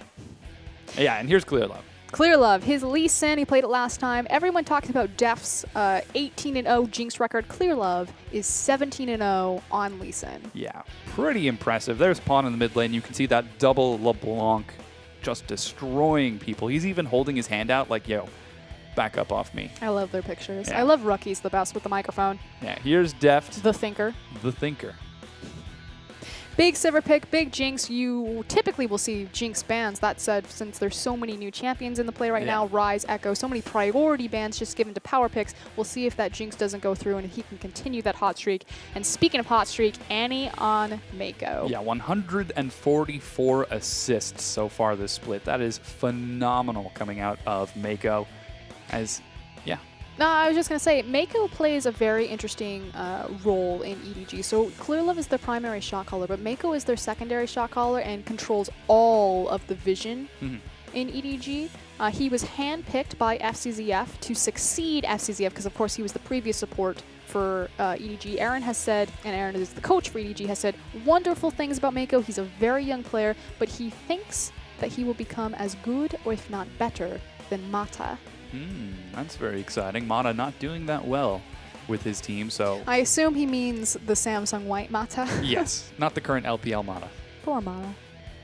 Yeah, and here's Clear Love. Clear Love, his Lee Sin, he played it last time. Everyone talks about Def's 18-0 Jinx record. Clear Love is 17-0 on Lee Sin. Yeah, pretty impressive. There's Pawn in the mid lane. You can see that double LeBlanc just destroying people. He's even holding his hand out like, yo, back up off me. I love their pictures. Yeah. I love Rookies the best with the microphone. Yeah, here's Deft. The Thinker. The Thinker. Big silver pick, big Jinx. You typically will see Jinx bans. That said, since there's so many new champions in the play right now, Rise, Echo, so many priority bans just given to power picks, we'll see if that Jinx doesn't go through and he can continue that hot streak. And speaking of hot streak, Annie on Mako. Yeah, 144 assists so far this split. That is phenomenal coming out of Mako. No, I was just going to say, Mako plays a very interesting role in EDG. So Clear Love is their primary shot caller, but Mako is their secondary shot caller and controls all of the vision in EDG. He was handpicked by FCZF to succeed FCZF because, of course, he was the previous support for EDG. Aaron has said, and Aaron is the coach for EDG, has said wonderful things about Mako. He's a very young player, but he thinks that he will become as good, or if not better, than Mata. That's very exciting. Mata not doing that well with his team, so... I assume he means the Samsung White Mata. Yes, not the current LPL Mata. Poor Mata.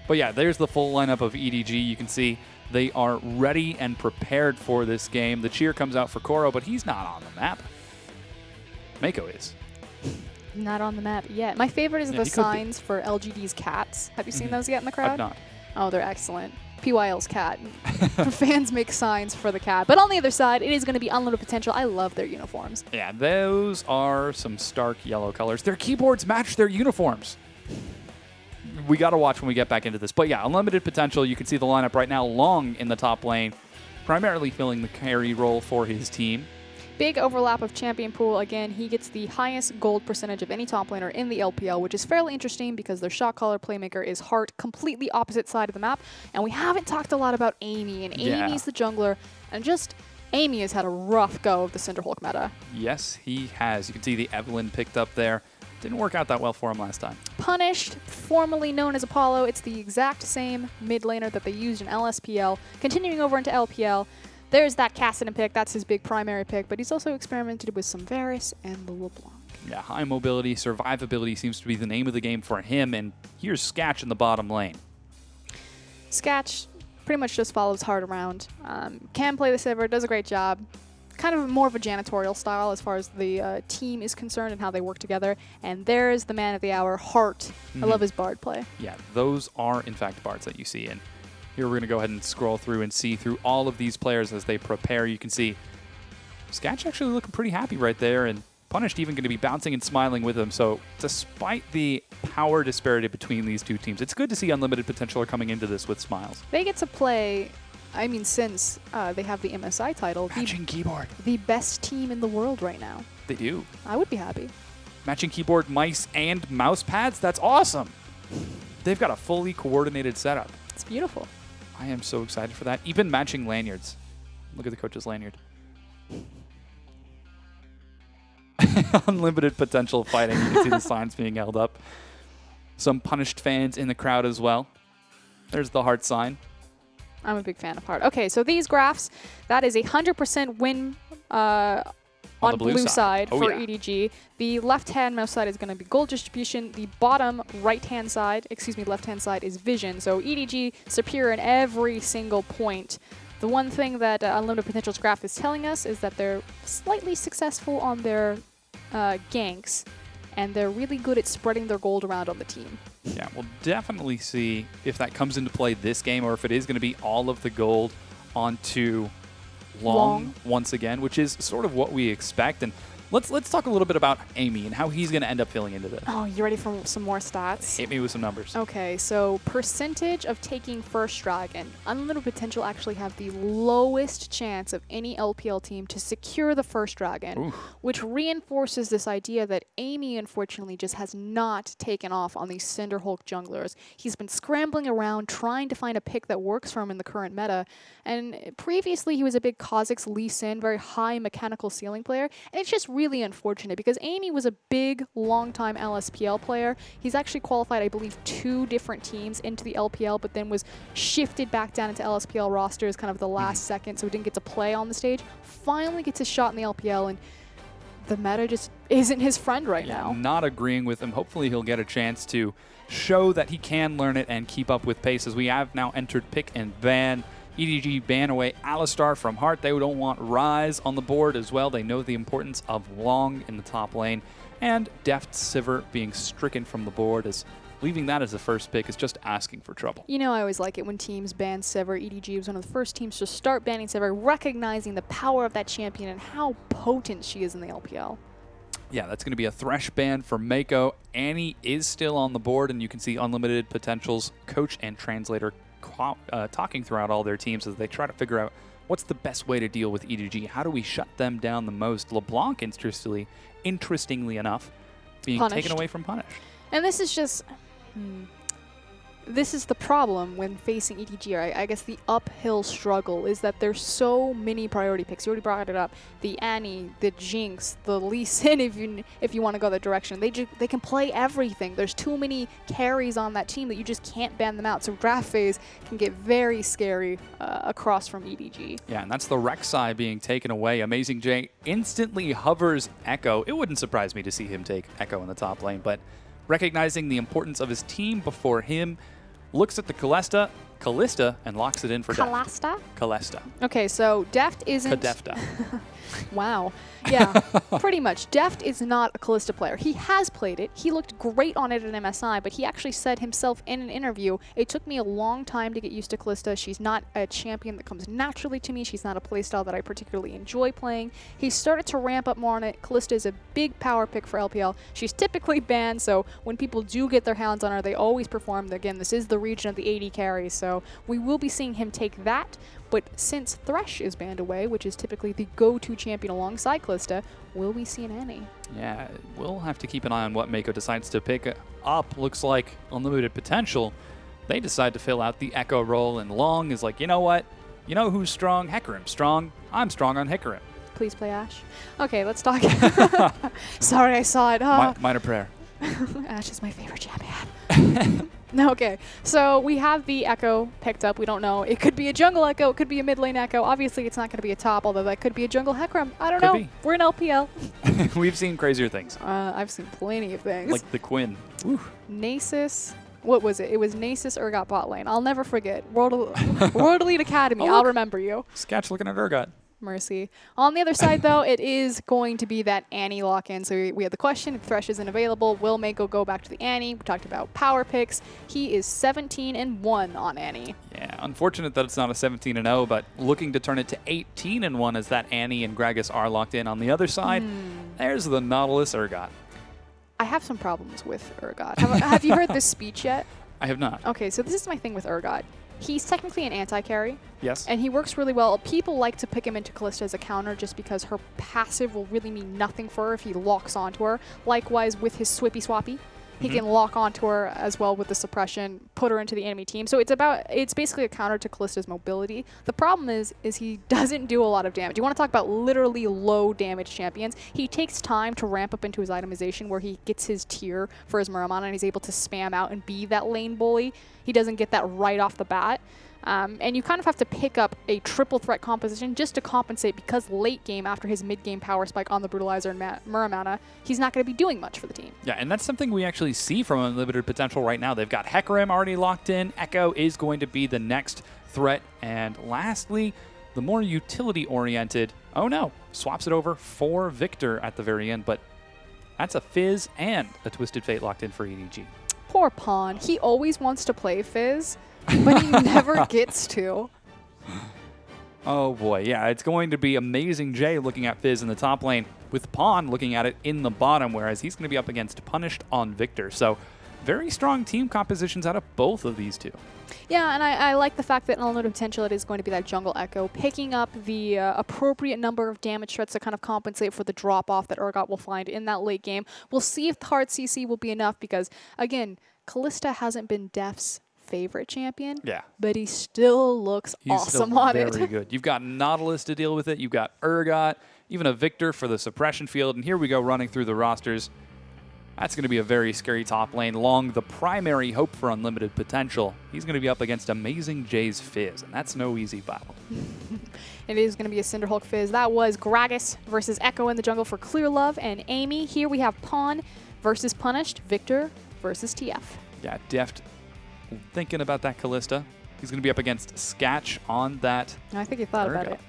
But yeah, there's the full lineup of EDG. You can see they are ready and prepared for this game. The cheer comes out for Koro, but he's not on the map. Mako is. Not on the map yet. My favorite is the signs for LGD's cats. Have you seen those yet in the crowd? I've not. Oh, they're excellent. PYL's cat. Fans make signs for the cat. But on the other side, it is going to be unlimited potential. I love their uniforms. Yeah, those are some stark yellow colors. Their keyboards match their uniforms. We got to watch when we get back into this. But yeah, unlimited potential. You can see the lineup right now. Long in the top lane, primarily filling the carry role for his team. Big overlap of champion pool. Again, he gets the highest gold percentage of any top laner in the LPL, which is fairly interesting because their shot caller playmaker is Hart, completely opposite side of the map. And we haven't talked a lot about Amy, and Amy's the jungler. And just Amy has had a rough go of the Cinderhulk meta. Yes, he has. You can see the Evelyn picked up there. Didn't work out that well for him last time. Punished, formerly known as Apollo. It's the exact same mid laner that they used in LSPL. Continuing over into LPL. There's that Cassidy pick. That's his big primary pick, but he's also experimented with some Varus and the LeBlanc. Yeah, high mobility, survivability seems to be the name of the game for him, and here's Sketch in the bottom lane. Sketch pretty much just follows Hard around. Can play the Sivir, does a great job. Kind of more of a janitorial style as far as the team is concerned and how they work together. And there's the man of the hour, Hart. I love his Bard play. Yeah, those are, in fact, Bards that you see in. Here we're going to go ahead and scroll through and see through all of these players as they prepare. You can see Sketch actually looking pretty happy right there, and Punished even going to be bouncing and smiling with him. So despite the power disparity between these two teams, it's good to see Unlimited Potential are coming into this with smiles. They get to play, I mean, since they have the MSI title, Matching keyboard. the best team in the world right now. They do. I would be happy. Matching keyboard, mice, and mouse pads. That's awesome. They've got a fully coordinated setup. It's beautiful. I am so excited for that. Even matching lanyards. Look at the coach's lanyard. Unlimited Potential fighting. You can see the signs being held up. Some Punished fans in the crowd as well. There's the heart sign. I'm a big fan of Heart. Okay, so these graphs, that is a 100% win on the blue side. Oh, for yeah. EDG. The left-hand mouse side is going to be gold distribution. The bottom right-hand side, left-hand side is vision. So EDG superior in every single point. The one thing that Unlimited Potential's graph is telling us is that they're slightly successful on their ganks, and they're really good at spreading their gold around on the team. Yeah, we'll definitely see if that comes into play this game or if it is going to be all of the gold onto Long once again, which is sort of what we expect. And let's talk a little bit about Amy and how he's going to end up filling into this. Oh, you ready for some more stats? Hit me with some numbers. Okay, so percentage of taking first dragon. Unlimited Potential actually have the lowest chance of any LPL team to secure the first dragon, which reinforces this idea that Amy, unfortunately, just has not taken off on these Cinder Hulk junglers. He's been scrambling around trying to find a pick that works for him in the current meta. And previously, he was a big Kha'Zix Lee Sin, very high mechanical ceiling player. And it's just really unfortunate because Amy was a big, long-time LSPL player. He's actually qualified, I believe, 2 different teams into the LPL, but then was shifted back down into LSPL rosters kind of the last second, so he didn't get to play on the stage. Finally gets a shot in the LPL, and the meta just isn't his friend right now. Not agreeing with him. Hopefully he'll get a chance to show that he can learn it and keep up with pace, as we have now entered pick and ban. EDG ban away Alistar from Heart. They don't want Rise on the board as well. They know the importance of Long in the top lane. And Deft Sivir being stricken from the board, as leaving that as the first pick is just asking for trouble. You know, I always like it when teams ban Sivir. EDG was one of the first teams to start banning Sivir, recognizing the power of that champion and how potent she is in the LPL. Yeah, that's going to be a Thresh ban for Mako. Annie is still on the board, and you can see Unlimited Potential's coach and translator talking throughout all their teams as they try to figure out what's the best way to deal with EDG. How do we shut them down the most? LeBlanc, interestingly enough, being taken away from Punish. And this is just... This is the problem when facing EDG. I guess the uphill struggle is that there's so many priority picks. You already brought it up. The Annie, the Jinx, the Lee Sin, if you want to go that direction. They can play everything. There's too many carries on that team that you just can't ban them out. So draft phase can get very scary across from EDG. Yeah, and that's the Rek'Sai being taken away. Amazing J instantly hovers Echo. It wouldn't surprise me to see him take Echo in the top lane, but recognizing the importance of his team before him, looks at the Kalista, and locks it in for Deft. Kalista. Okay, so Deft isn't... Kadefta. Wow. Yeah, pretty much. Deft is not a Kalista player. He has played it. He looked great on it at MSI, but he actually said himself in an interview, it took me a long time to get used to Kalista. She's not a champion that comes naturally to me. She's not a playstyle that I particularly enjoy playing. He started to ramp up more on it. Kalista is a big power pick for LPL. She's typically banned, so when people do get their hands on her, they always perform. Again, this is the region of the 80 carries, so we will be seeing him take that. But since Thresh is banned away, which is typically the go-to champion alongside Kalista, will we see an Annie? Yeah, we'll have to keep an eye on what Mako decides to pick up. Looks like Unlimited Potential, they decide to fill out the Echo role, and Long is like, you know what? You know who's strong? Hecarim's strong. I'm strong on Hecarim. Please play Ashe. Okay, let's talk. Sorry, I saw it. Minor prayer. Ashe is my favorite champion. No, okay. So we have the Echo picked up. We don't know. It could be a jungle Echo. It could be a mid lane Echo. Obviously, it's not going to be a top, although that could be a jungle Hecarim. I don't know. Be. We're in LPL. We've seen crazier things. I've seen plenty of things. Like the Quinn. Woo. Nasus. What was it? It was Nasus Urgot bot lane. I'll never forget. World Elite Academy. I'll remember you. Sketch looking at Urgot. Mercy. On the other side, though, it is going to be that Annie lock-in. So we had the question, if Thresh isn't available, will Mako go back to the Annie? We talked about power picks. He is 17-1 on Annie. Yeah, unfortunate that it's not a 17-0, but looking to turn it to 18-1 as that Annie and Gragas are locked in. On the other side, There's the Nautilus Urgot. I have some problems with Urgot. Have you heard this speech yet? I have not. Okay, so this is my thing with Urgot. He's technically an anti-carry. Yes. And he works really well. People like to pick him into Kalista as a counter just because her passive will really mean nothing for her if he locks onto her. Likewise with his Swippy Swappy. He can lock onto her as well with the suppression, put her into the enemy team. So it's basically a counter to Kalista's mobility. The problem is he doesn't do a lot of damage. You want to talk about literally low damage champions. He takes time to ramp up into his itemization where he gets his tier for his Muramana and he's able to spam out and be that lane bully. He doesn't get that right off the bat. And you kind of have to pick up a triple threat composition just to compensate because late game after his mid game power spike on the Brutalizer and Muramana, he's not going to be doing much for the team. Yeah, and that's something we actually see from Unlimited Potential right now. They've got Hecarim already locked in. Echo is going to be the next threat. And lastly, the more utility-oriented, oh no, swaps it over for Victor at the very end, but that's a Fizz and a Twisted Fate locked in for EDG. Poor Pawn. He always wants to play Fizz, but he never gets to. Oh boy, yeah, it's going to be Amazing J looking at Fizz in the top lane, with Pawn looking at it in the bottom, whereas he's going to be up against Punished on Victor. So very strong team compositions out of both of these two. Yeah, and I like the fact that in Unlimited Potential it is going to be that Jungle Echo, picking up the appropriate number of damage threats to kind of compensate for the drop-off that Urgot will find in that late game. We'll see if the hard CC will be enough because, again, Kalista hasn't been Def's favorite champion, but he still looks awesome on it. Very good. You've got Nautilus to deal with it. You've got Urgot, even a Victor for the suppression field, and here we go running through the rosters. That's going to be a very scary top lane. Long, the primary hope for Unlimited Potential. He's going to be up against Amazing J's Fizz, and that's no easy battle. It is going to be a Cinderhulk Fizz. That was Gragas versus Echo in the jungle for Clear Love and Amy. Here we have Pawn versus Punished, Victor versus TF. Yeah, Deft thinking about that Kalista. He's going to be up against Sketch on that. I think he thought about it.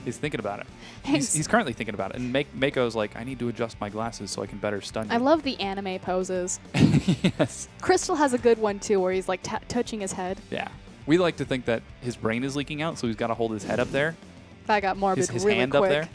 He's thinking about it. He's currently thinking about it. And Mako's like, I need to adjust my glasses so I can better stun you. I love the anime poses. Yes. Crystal has a good one, too, where he's like touching his head. Yeah. We like to think that his brain is leaking out, so he's got to hold his head up there. That got morbid his really hand quick. up there.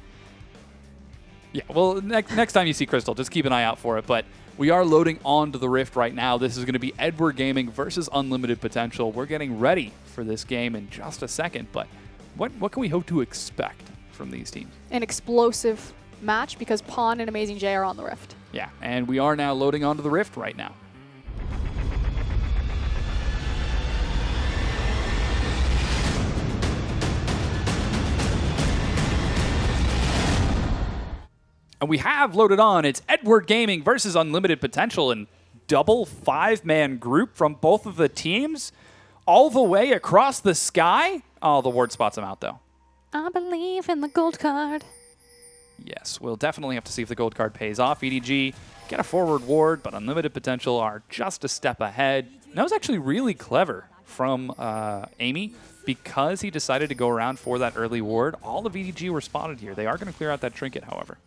Yeah, well, next time you see Crystal, just keep an eye out for it. But we are loading onto the Rift right now. This is going to be Edward Gaming versus Unlimited Potential. We're getting ready for this game in just a second, but what can we hope to expect from these teams? An explosive match because Pawn and Amazing J are on the Rift. Yeah, and we are now loading onto the Rift right now. And we have loaded on. It's Edward Gaming versus Unlimited Potential in double 5-man group from both of the teams all the way across the sky. Oh, the ward spots him out, though. I believe in the gold card. Yes, we'll definitely have to see if the gold card pays off. EDG get a forward ward, but Unlimited Potential are just a step ahead. And that was actually really clever from Amy because he decided to go around for that early ward. All of EDG were spotted here. They are going to clear out that trinket, however.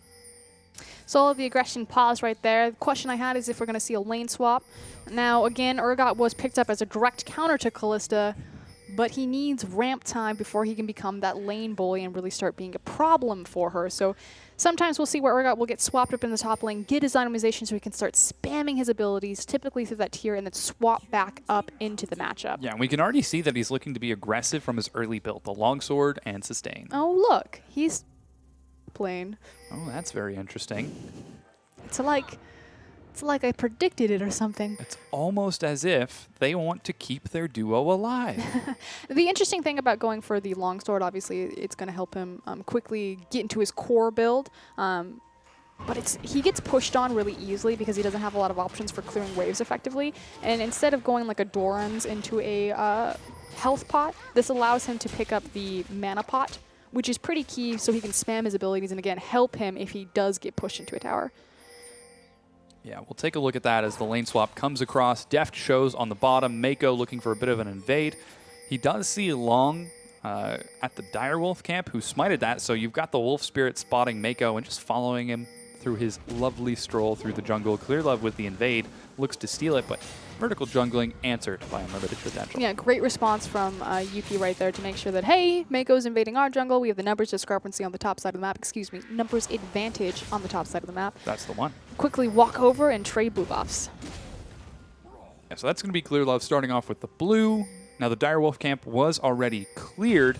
So all of the aggression paused right there. The question I had is if we're going to see a lane swap. Now, again, Urgot was picked up as a direct counter to Kalista, but he needs ramp time before he can become that lane bully and really start being a problem for her. So sometimes we'll see where Urgot will get swapped up in the top lane, get his itemization so he can start spamming his abilities, typically through that tier, and then swap back up into the matchup. Yeah, and we can already see that he's looking to be aggressive from his early build, the longsword and sustain. Oh, look, he's playing. Oh, that's very interesting. It's like I predicted it or something. It's almost as if they want to keep their duo alive. The interesting thing about going for the longsword, obviously, it's going to help him quickly get into his core build. But he gets pushed on really easily because he doesn't have a lot of options for clearing waves effectively. And instead of going like a Doran's into a health pot, this allows him to pick up the mana pot, which is pretty key so he can spam his abilities and, again, help him if he does get pushed into a tower. Yeah, we'll take a look at that as the lane swap comes across. Deft shows on the bottom. Mako looking for a bit of an invade. He does see Long at the Direwolf camp who smited that, so you've got the Wolf Spirit spotting Mako and just following him through his lovely stroll through the jungle. ClearLove with the invade looks to steal it, but vertical jungling answered by Unlimited Potential. Yeah, great response from Yuki right there to make sure that, hey, Mako's invading our jungle. We have the numbers discrepancy on the top side of the map. Excuse me, numbers advantage on the top side of the map. That's the one. Quickly walk over and trade blue buffs. Yeah, so that's going to be ClearLove starting off with the blue. Now the Direwolf camp was already cleared,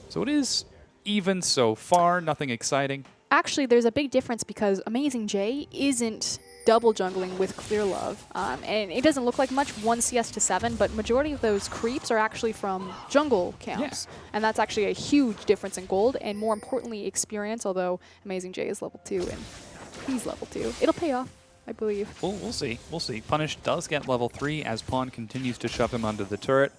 so it is even so far, nothing exciting. Actually, there's a big difference because Amazing J isn't double jungling with ClearLove, and it doesn't look like much, 1 CS to 7, but majority of those creeps are actually from jungle camps, and that's actually a huge difference in gold, and more importantly, experience, although Amazing J is level 2, and he's level 2. It'll pay off, I believe. We'll see. We'll see. Punish does get level 3 as Pawn continues to shove him under the turret.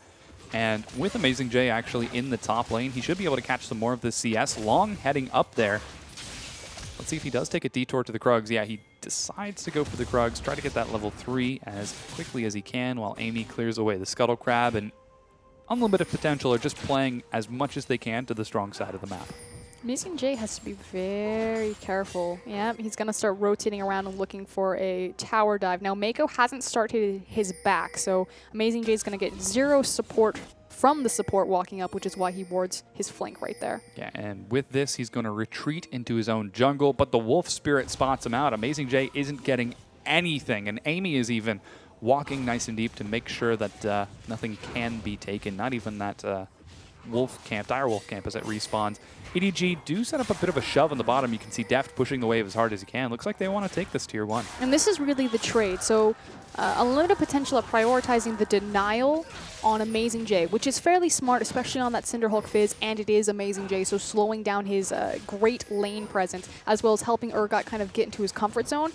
And with Amazing J actually in the top lane, he should be able to catch some more of the CS. Long heading up there. Let's see if he does take a detour to the Krugs. Yeah, he decides to go for the Krugs, try to get that level 3 as quickly as he can while Amy clears away the Scuttle Crab, and Unlimited Potential are just playing as much as they can to the strong side of the map. Amazing J has to be very careful. Yeah, he's going to start rotating around and looking for a tower dive. Now, Mako hasn't started his back, so Amazing J is going to get 0 support from the support walking up, which is why he wards his flank right there. Yeah, and with this, he's going to retreat into his own jungle, but the Wolf Spirit spots him out. Amazing J isn't getting anything, and Amy is even walking nice and deep to make sure that nothing can be taken, not even that Wolf camp, Dire Wolf camp as it respawns. EDG do set up a bit of a shove on the bottom. You can see Deft pushing the wave as hard as he can. Looks like they want to take this tier 1. And this is really the trade. So Unlimited Potential of prioritizing the denial on Amazing J, which is fairly smart, especially on that Cinderhulk Fizz, and it is Amazing J, so slowing down his great lane presence, as well as helping Urgot kind of get into his comfort zone.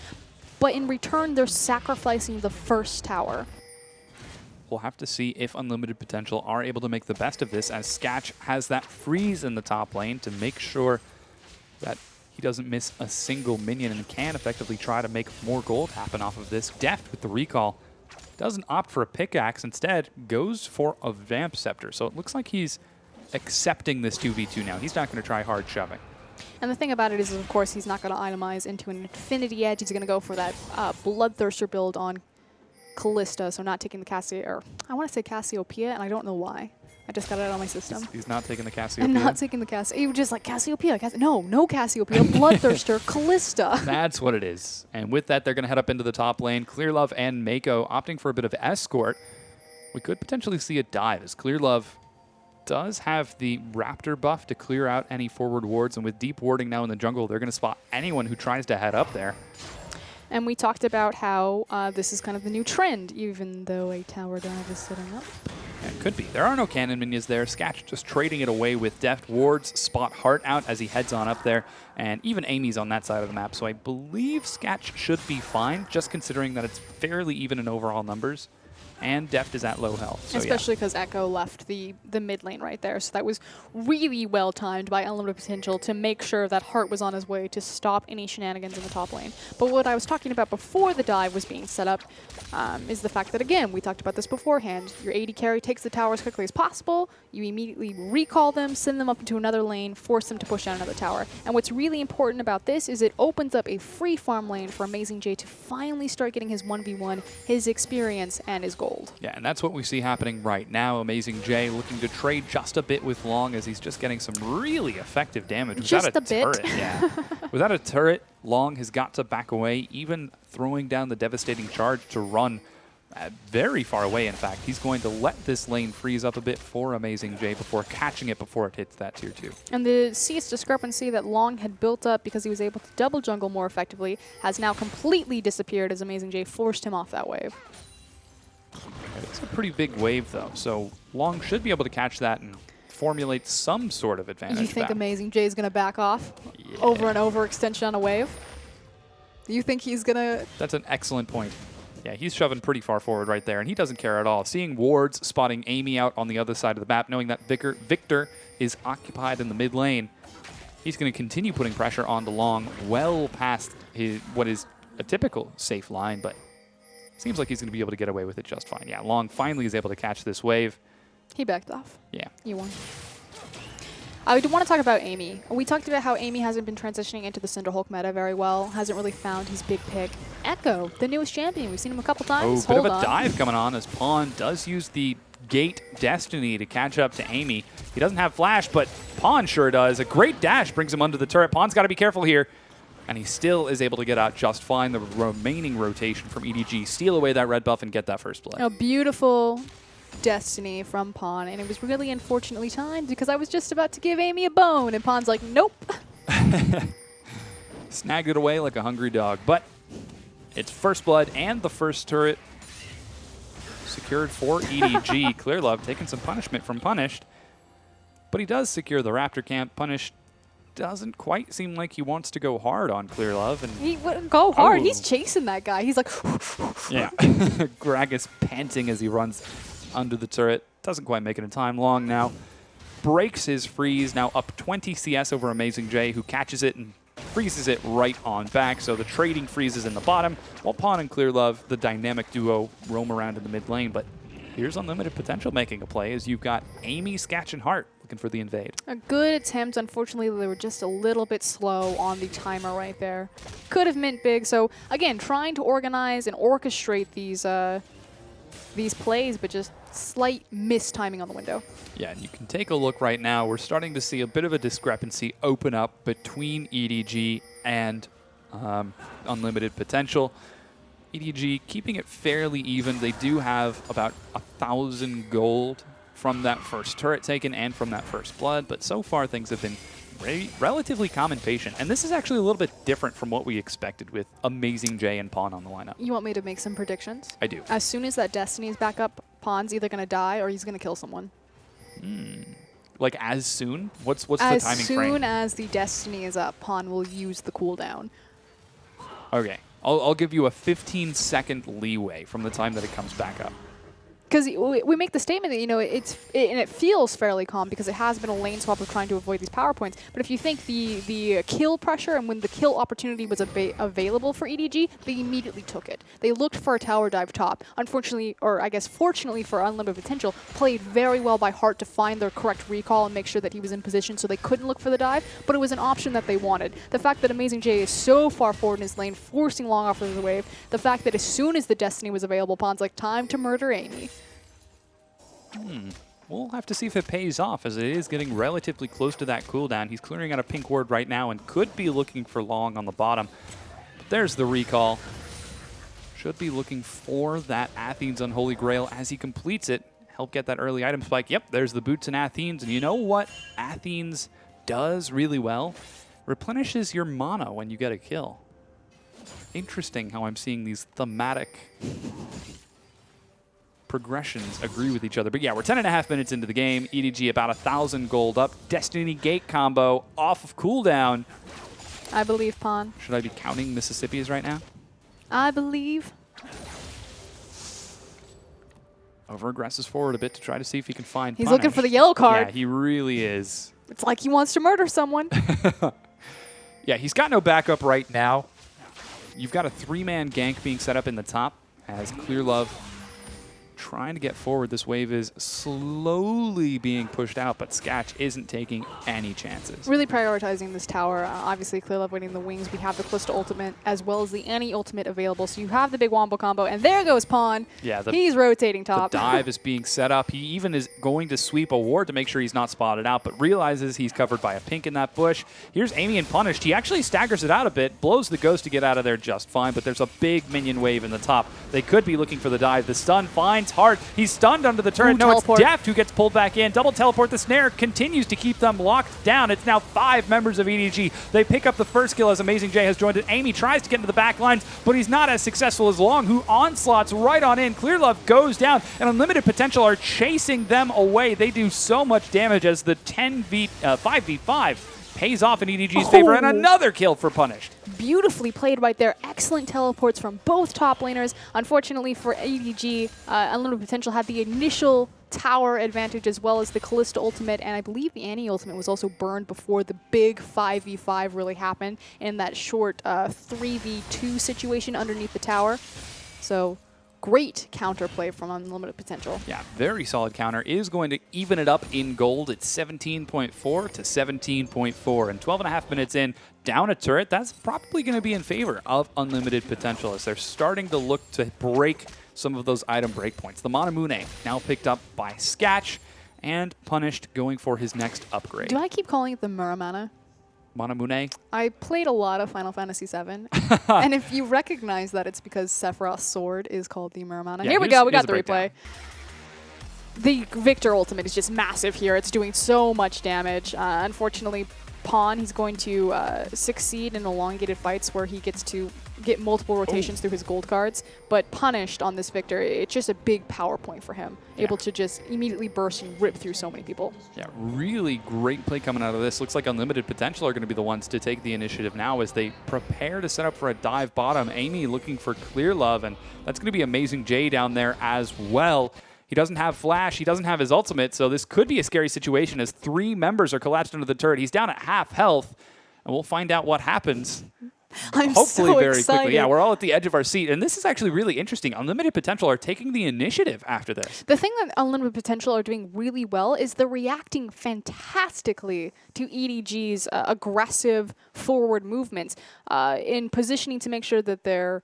But in return, they're sacrificing the first tower. We'll have to see if Unlimited Potential are able to make the best of this, as Sketch has that freeze in the top lane to make sure that he doesn't miss a single minion and can effectively try to make more gold happen off of this. Deft with the recall doesn't opt for a pickaxe, instead goes for a Vamp Scepter. So it looks like he's accepting this 2v2 now. He's not going to try hard shoving. And the thing about it is, of course, he's not going to itemize into an Infinity Edge. He's going to go for that Bloodthirster build on Callista, so not taking the Cassiopeia, or I want to say Cassiopeia, and I don't know why. I just got it out of my system. He's not taking the Cassiopeia? I'm not taking the Cassiopeia. You were just like, Cassiopeia. No Cassiopeia. Bloodthirster, Callista. That's what it is. And with that, they're going to head up into the top lane. ClearLove and Mako opting for a bit of escort. We could potentially see a dive, as ClearLove does have the Raptor buff to clear out any forward wards, and with deep warding now in the jungle, they're going to spot anyone who tries to head up there. And we talked about how this is kind of the new trend, even though a tower dive is setting up. Yeah, it could be. There are no cannon minions there. Sketch just trading it away with deft wards. Spot Heart out as he heads on up there. And even Amy's on that side of the map. So I believe Sketch should be fine, just considering that it's fairly even in overall numbers. And Deft is at low health. So especially because Echo left the mid lane right there. So that was really well timed by Unlimited Potential to make sure that Heart was on his way to stop any shenanigans in the top lane. But what I was talking about before the dive was being set up is the fact that, again, we talked about this beforehand. Your AD carry takes the tower as quickly as possible. You immediately recall them, send them up into another lane, force them to push down another tower. And what's really important about this is it opens up a free farm lane for Amazing J to finally start getting his 1v1, his experience, and his gold. Yeah, and that's what we see happening right now. Amazing J looking to trade just a bit with Long as he's just getting some really effective damage. Just a bit. Turret, yeah. Without a turret, Long has got to back away, even throwing down the devastating charge to run very far away, in fact. He's going to let this lane freeze up a bit for Amazing J before catching it before it hits that tier 2. And the CS discrepancy that Long had built up because he was able to double jungle more effectively has now completely disappeared as Amazing J forced him off that wave. It's a pretty big wave, though, so Long should be able to catch that and formulate some sort of advantage. You think back. Amazing J is going to back off over and over extension on a wave? You think he's going to... That's an excellent point. Yeah, he's shoving pretty far forward right there, and he doesn't care at all. Seeing wards, spotting Amy out on the other side of the map, knowing that Victor is occupied in the mid lane, he's going to continue putting pressure on the Long well past what is a typical safe line, but seems like he's going to be able to get away with it just fine. Yeah, Long finally is able to catch this wave. He backed off. Yeah. You won. I do want to talk about Amy. We talked about how Amy hasn't been transitioning into the Cinderhulk meta very well, hasn't really found his big pick. Echo, the newest champion. We've seen him a couple times. Oh, bit of a dive coming on as Pawn does use the Gate Destiny to catch up to Amy. He doesn't have Flash, but Pawn sure does. A great dash brings him under the turret. Pawn's got to be careful here. And he still is able to get out just fine. The remaining rotation from EDG, steal away that red buff and get that first blood. A beautiful Destiny from Pawn, and it was really unfortunately timed because I was just about to give Amy a bone, and Pawn's like, nope. Snagged it away like a hungry dog. But it's first blood and the first turret secured for EDG. Clearlove taking some punishment from Punished, but he does secure the Raptor camp. Punished doesn't quite seem like he wants to go hard on Clearlove. And He wouldn't go hard. Oh. He's chasing that guy. He's like, yeah, Gragas panting as he runs under the turret. Doesn't quite make it in time. Long now breaks his freeze. Now up 20 CS over Amazing J, who catches it and freezes it right on back. So the trading freezes in the bottom, while Pawn and Clearlove, the dynamic duo, roam around in the mid lane. But here's Unlimited Potential making a play as you've got Amy, Sketch, and Hart looking for the invade. a good attempt. Unfortunately, they were just a little bit slow on the timer right there. Could have meant big. So again, trying to organize and orchestrate these plays, but just slight mistiming on the window. Yeah, and you can take a look right now. We're starting to see a bit of a discrepancy open up between EDG and Unlimited Potential. EDG keeping it fairly even. They do have about 1,000 gold from that first turret taken and from that first blood, but so far things have been relatively calm and patient. And this is actually a little bit different from what we expected with Amazing J and Pawn on the lineup. You want me to make some predictions? I do. As soon as that Destiny is back up, Pawn's either going to die or he's going to kill someone. Like as soon? What's the As timing frame? soon as the Destiny is up, Pawn will use the cooldown. Okay. I'll give you a 15-second leeway from the time that it comes back up. Because we make the statement that, you know, and it feels fairly calm because it has been a lane swap of trying to avoid these power points. But if you think the kill pressure and when the kill opportunity was available for EDG, they immediately took it. They looked for a tower dive top. Unfortunately, or I guess fortunately for Unlimited Potential, played very well by Hart to find their correct recall and make sure that he was in position so they couldn't look for the dive, but it was an option that they wanted. The fact that Amazing J is so far forward in his lane, forcing Long off of the wave, the fact that as soon as the Destiny was available, Pawn's like, time to murder Amy. We'll have to see if it pays off, as it is getting relatively close to that cooldown. He's clearing out a pink ward right now and could be looking for Long on the bottom. But there's the recall. Should be looking for that Athens Unholy Grail as he completes it. Help get that early item spike. Yep, there's the boots and Athens. And you know what Athens does really well? Replenishes your mana when you get a kill. Interesting how I'm seeing these thematic progressions agree with each other. But yeah, we're 10.5 minutes into the game. EDG about 1,000 gold up. Destiny Gate combo off of cooldown. I believe, Pawn. Should I be counting Mississippi's right now? I believe. Over-aggresses forward a bit to try to see if he can find He's Punish. looking for the yellow card. Yeah, he really is. It's like he wants to murder someone. Yeah, he's got no backup right now. You've got a 3-man gank being set up in the top as Clearlove trying to get forward. This wave is slowly being pushed out, but Sketch isn't taking any chances. Really prioritizing this tower. Obviously, Clearlove winning the wings. We have the Callisto ultimate as well as the Annie ultimate available. So you have the big wombo combo, and there goes Pawn. Yeah, he's rotating the top. dive is being set up. He even is going to sweep a ward to make sure he's not spotted out, but realizes he's covered by a pink in that bush. Here's Amy and Punished. He actually staggers it out a bit, blows the ghost to get out of there just fine, but there's a big minion wave in the top. They could be looking for the dive. The stun finds Hart. He's stunned under the turret. Ooh, No, teleport. it's Deft who gets pulled back in. Double teleport. The snare continues to keep them locked down. It's now 5 members of EDG. They pick up the first kill as Amazing J has joined it. Amy tries to get into the back lines, but he's not as successful as Long, who onslaughts right on in. Clearlove goes down, and Unlimited Potential are chasing them away. They do so much damage as the 5v5 pays off in EDG's favor, and another kill for Punished. Beautifully played right there. Excellent teleports from both top laners. Unfortunately for EDG, Unlimited Potential had the initial tower advantage as well as the Callisto ultimate, and I believe the Annie ultimate was also burned before the big 5v5 really happened in that short 3v2 situation underneath the tower. So great counterplay from Unlimited Potential. Yeah, very solid counter. Is going to even it up in gold. It's 17.4 to 17.4. And 12.5 minutes in, down a turret. That's probably going to be in favor of Unlimited Potential as they're starting to look to break some of those item breakpoints. The Monamune now picked up by Sketch and punished going for his next upgrade. Do I keep calling it the Muramana? Monamune? I played a lot of Final Fantasy VII, and if you recognize that, it's because Sephiroth's sword is called the Muramana. Yeah, Here we go, we got the breakdown. replay. The Victor ultimate is just massive here. It's doing so much damage. Unfortunately, Pawn, he's going to succeed in elongated fights where he gets to get multiple rotations through his gold cards, but punished on this Victor, it's just a big power point for him, able to just immediately burst and rip through so many people. Yeah, really great play coming out of this. Looks like Unlimited Potential are going to be the ones to take the initiative now as they prepare to set up for a dive bottom. Amy looking for Clear Love, and that's going to be Amazing J down there as well. He doesn't have Flash. He doesn't have his ultimate, so this could be a scary situation as 3 members are collapsed under the turret. He's down at half health, and we'll find out what happens. I'm Hopefully so very excited. quickly. Yeah, we're all at the edge of our seat, and this is actually really interesting. Unlimited Potential are taking the initiative after this. The thing that Unlimited Potential are doing really well is they're reacting fantastically to EDG's aggressive forward movements in positioning to make sure that they're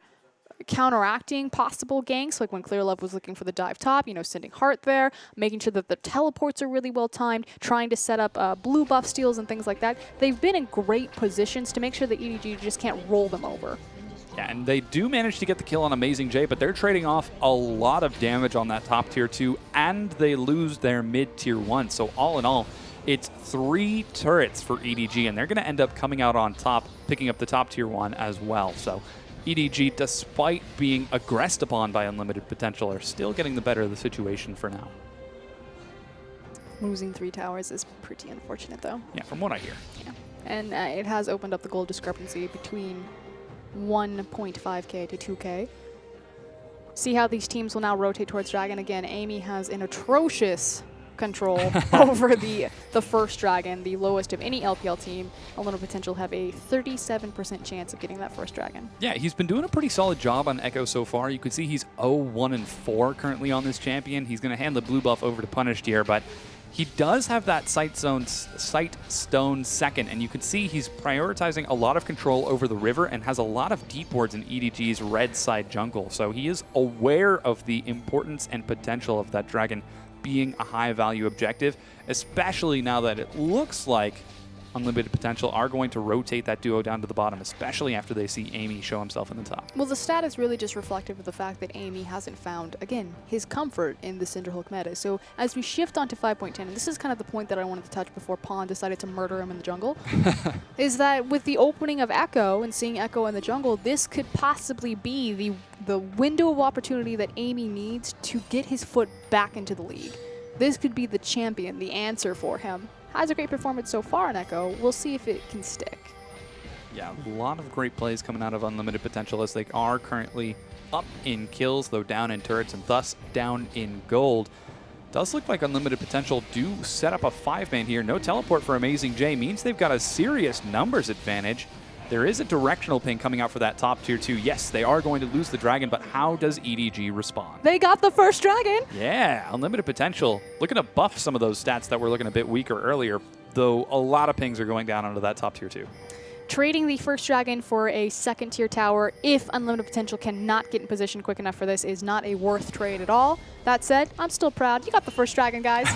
counteracting possible ganks, like when Clear Love was looking for the dive top, sending Heart there, making sure that the teleports are really well timed, trying to set up blue buff steals and things like that. They've been in great positions to make sure that EDG just can't roll them over. Yeah, and they do manage to get the kill on Amazing J, but they're trading off a lot of damage on that top tier 2, and they lose their mid tier 1. So all in all, it's 3 turrets for EDG, and they're going to end up coming out on top, picking up the top tier 1 as well. So EDG, despite being aggressed upon by Unlimited Potential, are still getting the better of the situation for now. Losing 3 towers is pretty unfortunate, though. Yeah, from what I hear. Yeah. And it has opened up the gold discrepancy between 1.5k to 2k. See how these teams will now rotate towards Dragon. Again, Amy has an atrocious control over the first Dragon, the lowest of any LPL team. Unlimited Potential have a 37% chance of getting that first Dragon. Yeah, he's been doing a pretty solid job on Echo so far. You can see he's 0-1-4 currently on this champion. He's going to hand the blue buff over to Punished here, but he does have that sight stone second, and you can see he's prioritizing a lot of control over the river and has a lot of deep wards in EDG's red side jungle. So he is aware of the importance and potential of that Dragon being a high-value objective, especially now that it looks like Unlimited Potential are going to rotate that duo down to the bottom, especially after they see Amy show himself in the top. Well, the stat is really just reflective of the fact that Amy hasn't found, again, his comfort in the Cinderhook meta. So as we shift onto 5.10, and this is kind of the point that I wanted to touch before Pawn decided to murder him in the jungle, is that with the opening of Echo and seeing Echo in the jungle, this could possibly be the window of opportunity that Amy needs to get his foot back into the league. This could be the champion, the answer for him. Has a great performance so far in Echo. We'll see if it can stick. Yeah, a lot of great plays coming out of Unlimited Potential as they are currently up in kills, though down in turrets, and thus down in gold. Does look like Unlimited Potential do set up a 5-man here. No teleport for Amazing J means they've got a serious numbers advantage. There is a directional ping coming out for that top tier 2. Yes, they are going to lose the Dragon, but how does EDG respond? They got the first Dragon! Yeah, Unlimited Potential looking to buff some of those stats that were looking a bit weaker earlier, though a lot of pings are going down onto that top tier 2. Trading the first Dragon for a second tier tower, if Unlimited Potential cannot get in position quick enough for this, is not a worth trade at all. That said, I'm still proud. You got the first Dragon, guys.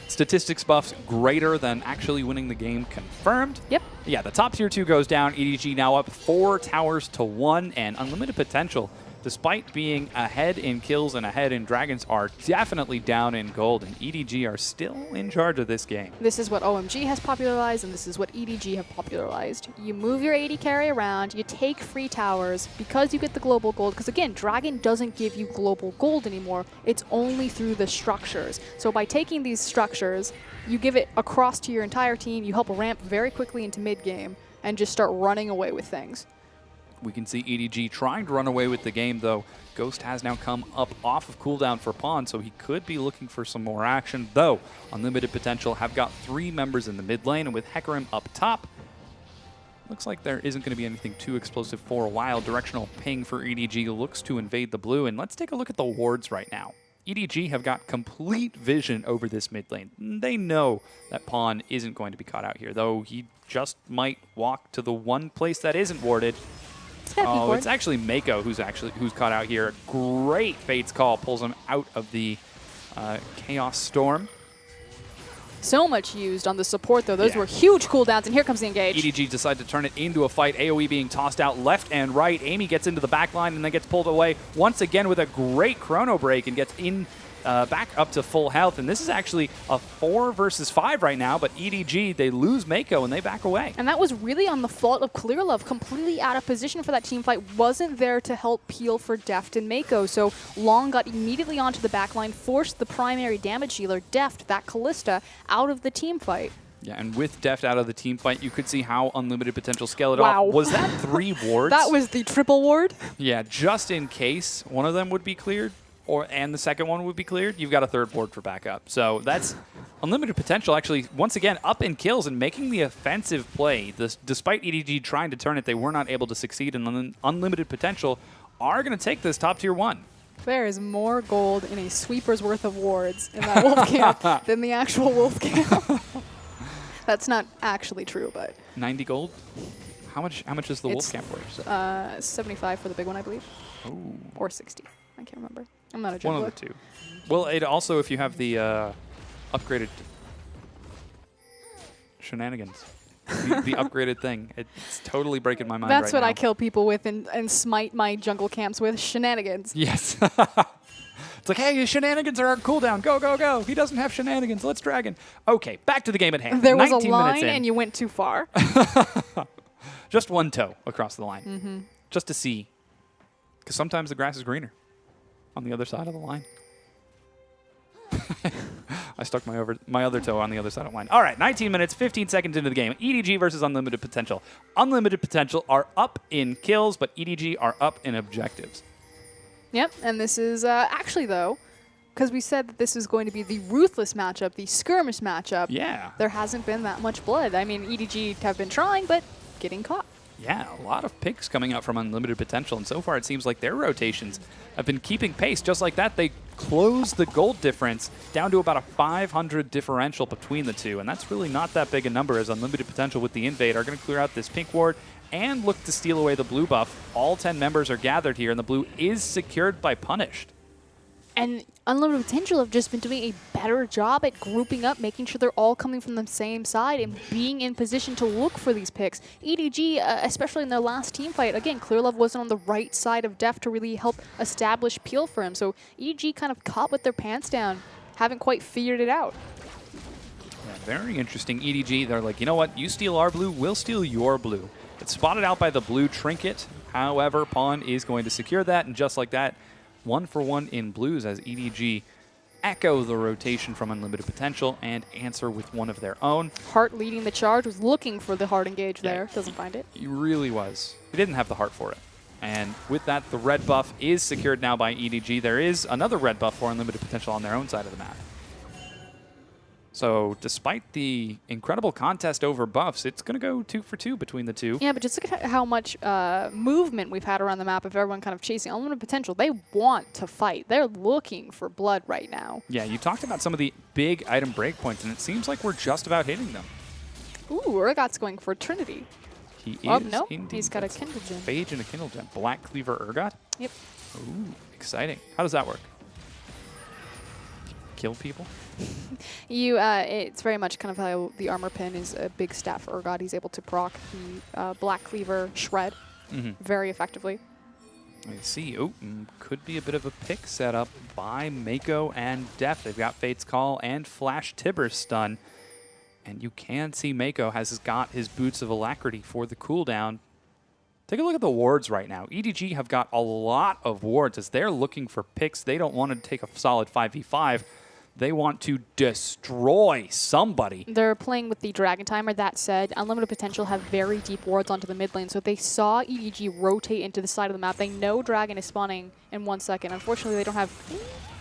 Statistics buffs greater than actually winning the game confirmed. Yep. Yeah, the top tier 2 goes down. EDG now up 4 towers to 1, and Unlimited Potential, despite being ahead in kills and ahead in dragons, are definitely down in gold, and EDG are still in charge of this game. This is what OMG has popularized, and this is what EDG have popularized. You move your AD carry around, you take free towers because you get the global gold, because again, Dragon doesn't give you global gold anymore. It's only through the structures. So by taking these structures, you give it across to your entire team, you help ramp very quickly into mid-game, and just start running away with things. We can see EDG trying to run away with the game, though. Ghost has now come up off of cooldown for Pawn, so he could be looking for some more action, though Unlimited Potential have got 3 members in the mid lane, and with Hecarim up top, Looks like there isn't going to be anything too explosive for a while. Directional ping for EDG looks to invade the blue. And let's take a look at the wards right now. EDG have got complete vision over this mid lane. They know that Pawn isn't going to be caught out here, though he just might walk to the one place that isn't warded. Oh, it's actually Mako who's caught out here. Great Fate's Call pulls him out of the Chaos Storm. So much used on the support, though. Those were huge cooldowns, and here comes the engage. EDG decide to turn it into a fight. AoE being tossed out left and right. Amy gets into the back line and then gets pulled away once again with a great chrono break and gets in back up to full health. And this is actually a 4 versus 5 right now, but EDG, they lose Mako and they back away. And that was really on the fault of ClearLove, completely out of position for that team fight, wasn't there to help peel for Deft and Mako. So Long got immediately onto the back line, forced the primary damage dealer, Deft, that Callista, out of the team fight. Yeah, and with Deft out of the team fight, you could see how unlimited potential scale it off. Was that 3 wards? That was the triple ward. Yeah, just in case one of them would be cleared, and the second one would be cleared, you've got a third ward for backup. So that's unlimited potential actually, once again, up in kills and making the offensive play. Despite EDG trying to turn it, they were not able to succeed, and unlimited potential are going to take this top tier 1. There is more gold in a sweeper's worth of wards in that wolf camp than the actual wolf camp. That's not actually true, but 90 gold. How much is the wolf camp worth? 75 for the big one, I believe. Ooh. Or 60. I can't remember. I'm not a One juggler. of the two. Well, it also, if you have the upgraded shenanigans, the upgraded thing, it's totally breaking my mind. That's right what now. I kill people with and smite my jungle camps with, shenanigans. Yes. It's like, hey, his shenanigans are on cooldown. Go, go, go. He doesn't have shenanigans. Let's dragon. Okay, back to the game at hand. There was a 19 line minutes in. and you went too far. Just one toe across the line. Just to see. Because sometimes the grass is greener on the other side of the line. I stuck my other toe on the other side of the line. All right, 19 minutes, 15 seconds into the game. EDG versus Unlimited Potential. Unlimited Potential are up in kills, but EDG are up in objectives. Yep, and this is actually, though, because we said that this is going to be the ruthless matchup, the skirmish matchup. Yeah. There hasn't been that much blood. I mean, EDG have been trying, but getting caught. Yeah, a lot of picks coming out from Unlimited Potential, and so far it seems like their rotations have been keeping pace. Just like that, they closed the gold difference down to about a 500 differential between the two, and that's really not that big a number, as Unlimited Potential with the invade are going to clear out this pink ward and look to steal away the blue buff. All 10 members are gathered here, and the blue is secured by Punished. And Unlimited Potential have just been doing a better job at grouping up, making sure they're all coming from the same side and being in position to look for these picks. EDG, especially in their last team fight, again, ClearLove wasn't on the right side of Deft to really help establish peel for him. So EDG kind of caught with their pants down, haven't quite figured it out. Yeah, very interesting. EDG, they're like, you know what? You steal our blue, we'll steal your blue. It's spotted out by the blue trinket. However, Pawn is going to secure that, and just like that, 1-for-1 in blues as EDG echo the rotation from Unlimited Potential and answer with one of their own. Heart leading the charge, was looking for the hard engage there, doesn't find it. He really was. He didn't have the heart for it. And with that, the red buff is secured now by EDG. There is another red buff for Unlimited Potential on their own side of the map. So despite the incredible contest over buffs, it's going to go 2 for 2 between the two. Yeah, but just look at how much movement we've had around the map of everyone kind of chasing Unlimited Potential. They want to fight. They're looking for blood right now. Yeah, you talked about some of the big item breakpoints, and it seems like we're just about hitting them. Ooh, Urgot's going for Trinity. He Oh, is no, indeed. he's got a That's Kindle Gem. Phage and a Kindle Gem. Black Cleaver Urgot? Yep. Ooh, exciting. How does that work? Kill people? It's very much kind of how the armor pin is a big stat for Urgot. He's able to proc the Black Cleaver Shred very effectively. I see. Oh, could be a bit of a pick setup by Mako and Deft. They've got Fate's Call and Flash Tibber stun. And you can see Mako has got his Boots of Alacrity for the cooldown. Take a look at the wards right now. EDG have got a lot of wards as they're looking for picks. They don't want to take a solid 5v5. They want to destroy somebody. They're playing with the Dragon Timer. That said, Unlimited Potential have very deep wards onto the mid lane, so they saw EDG rotate into the side of the map. They know Dragon is spawning in 1 second. Unfortunately, they don't have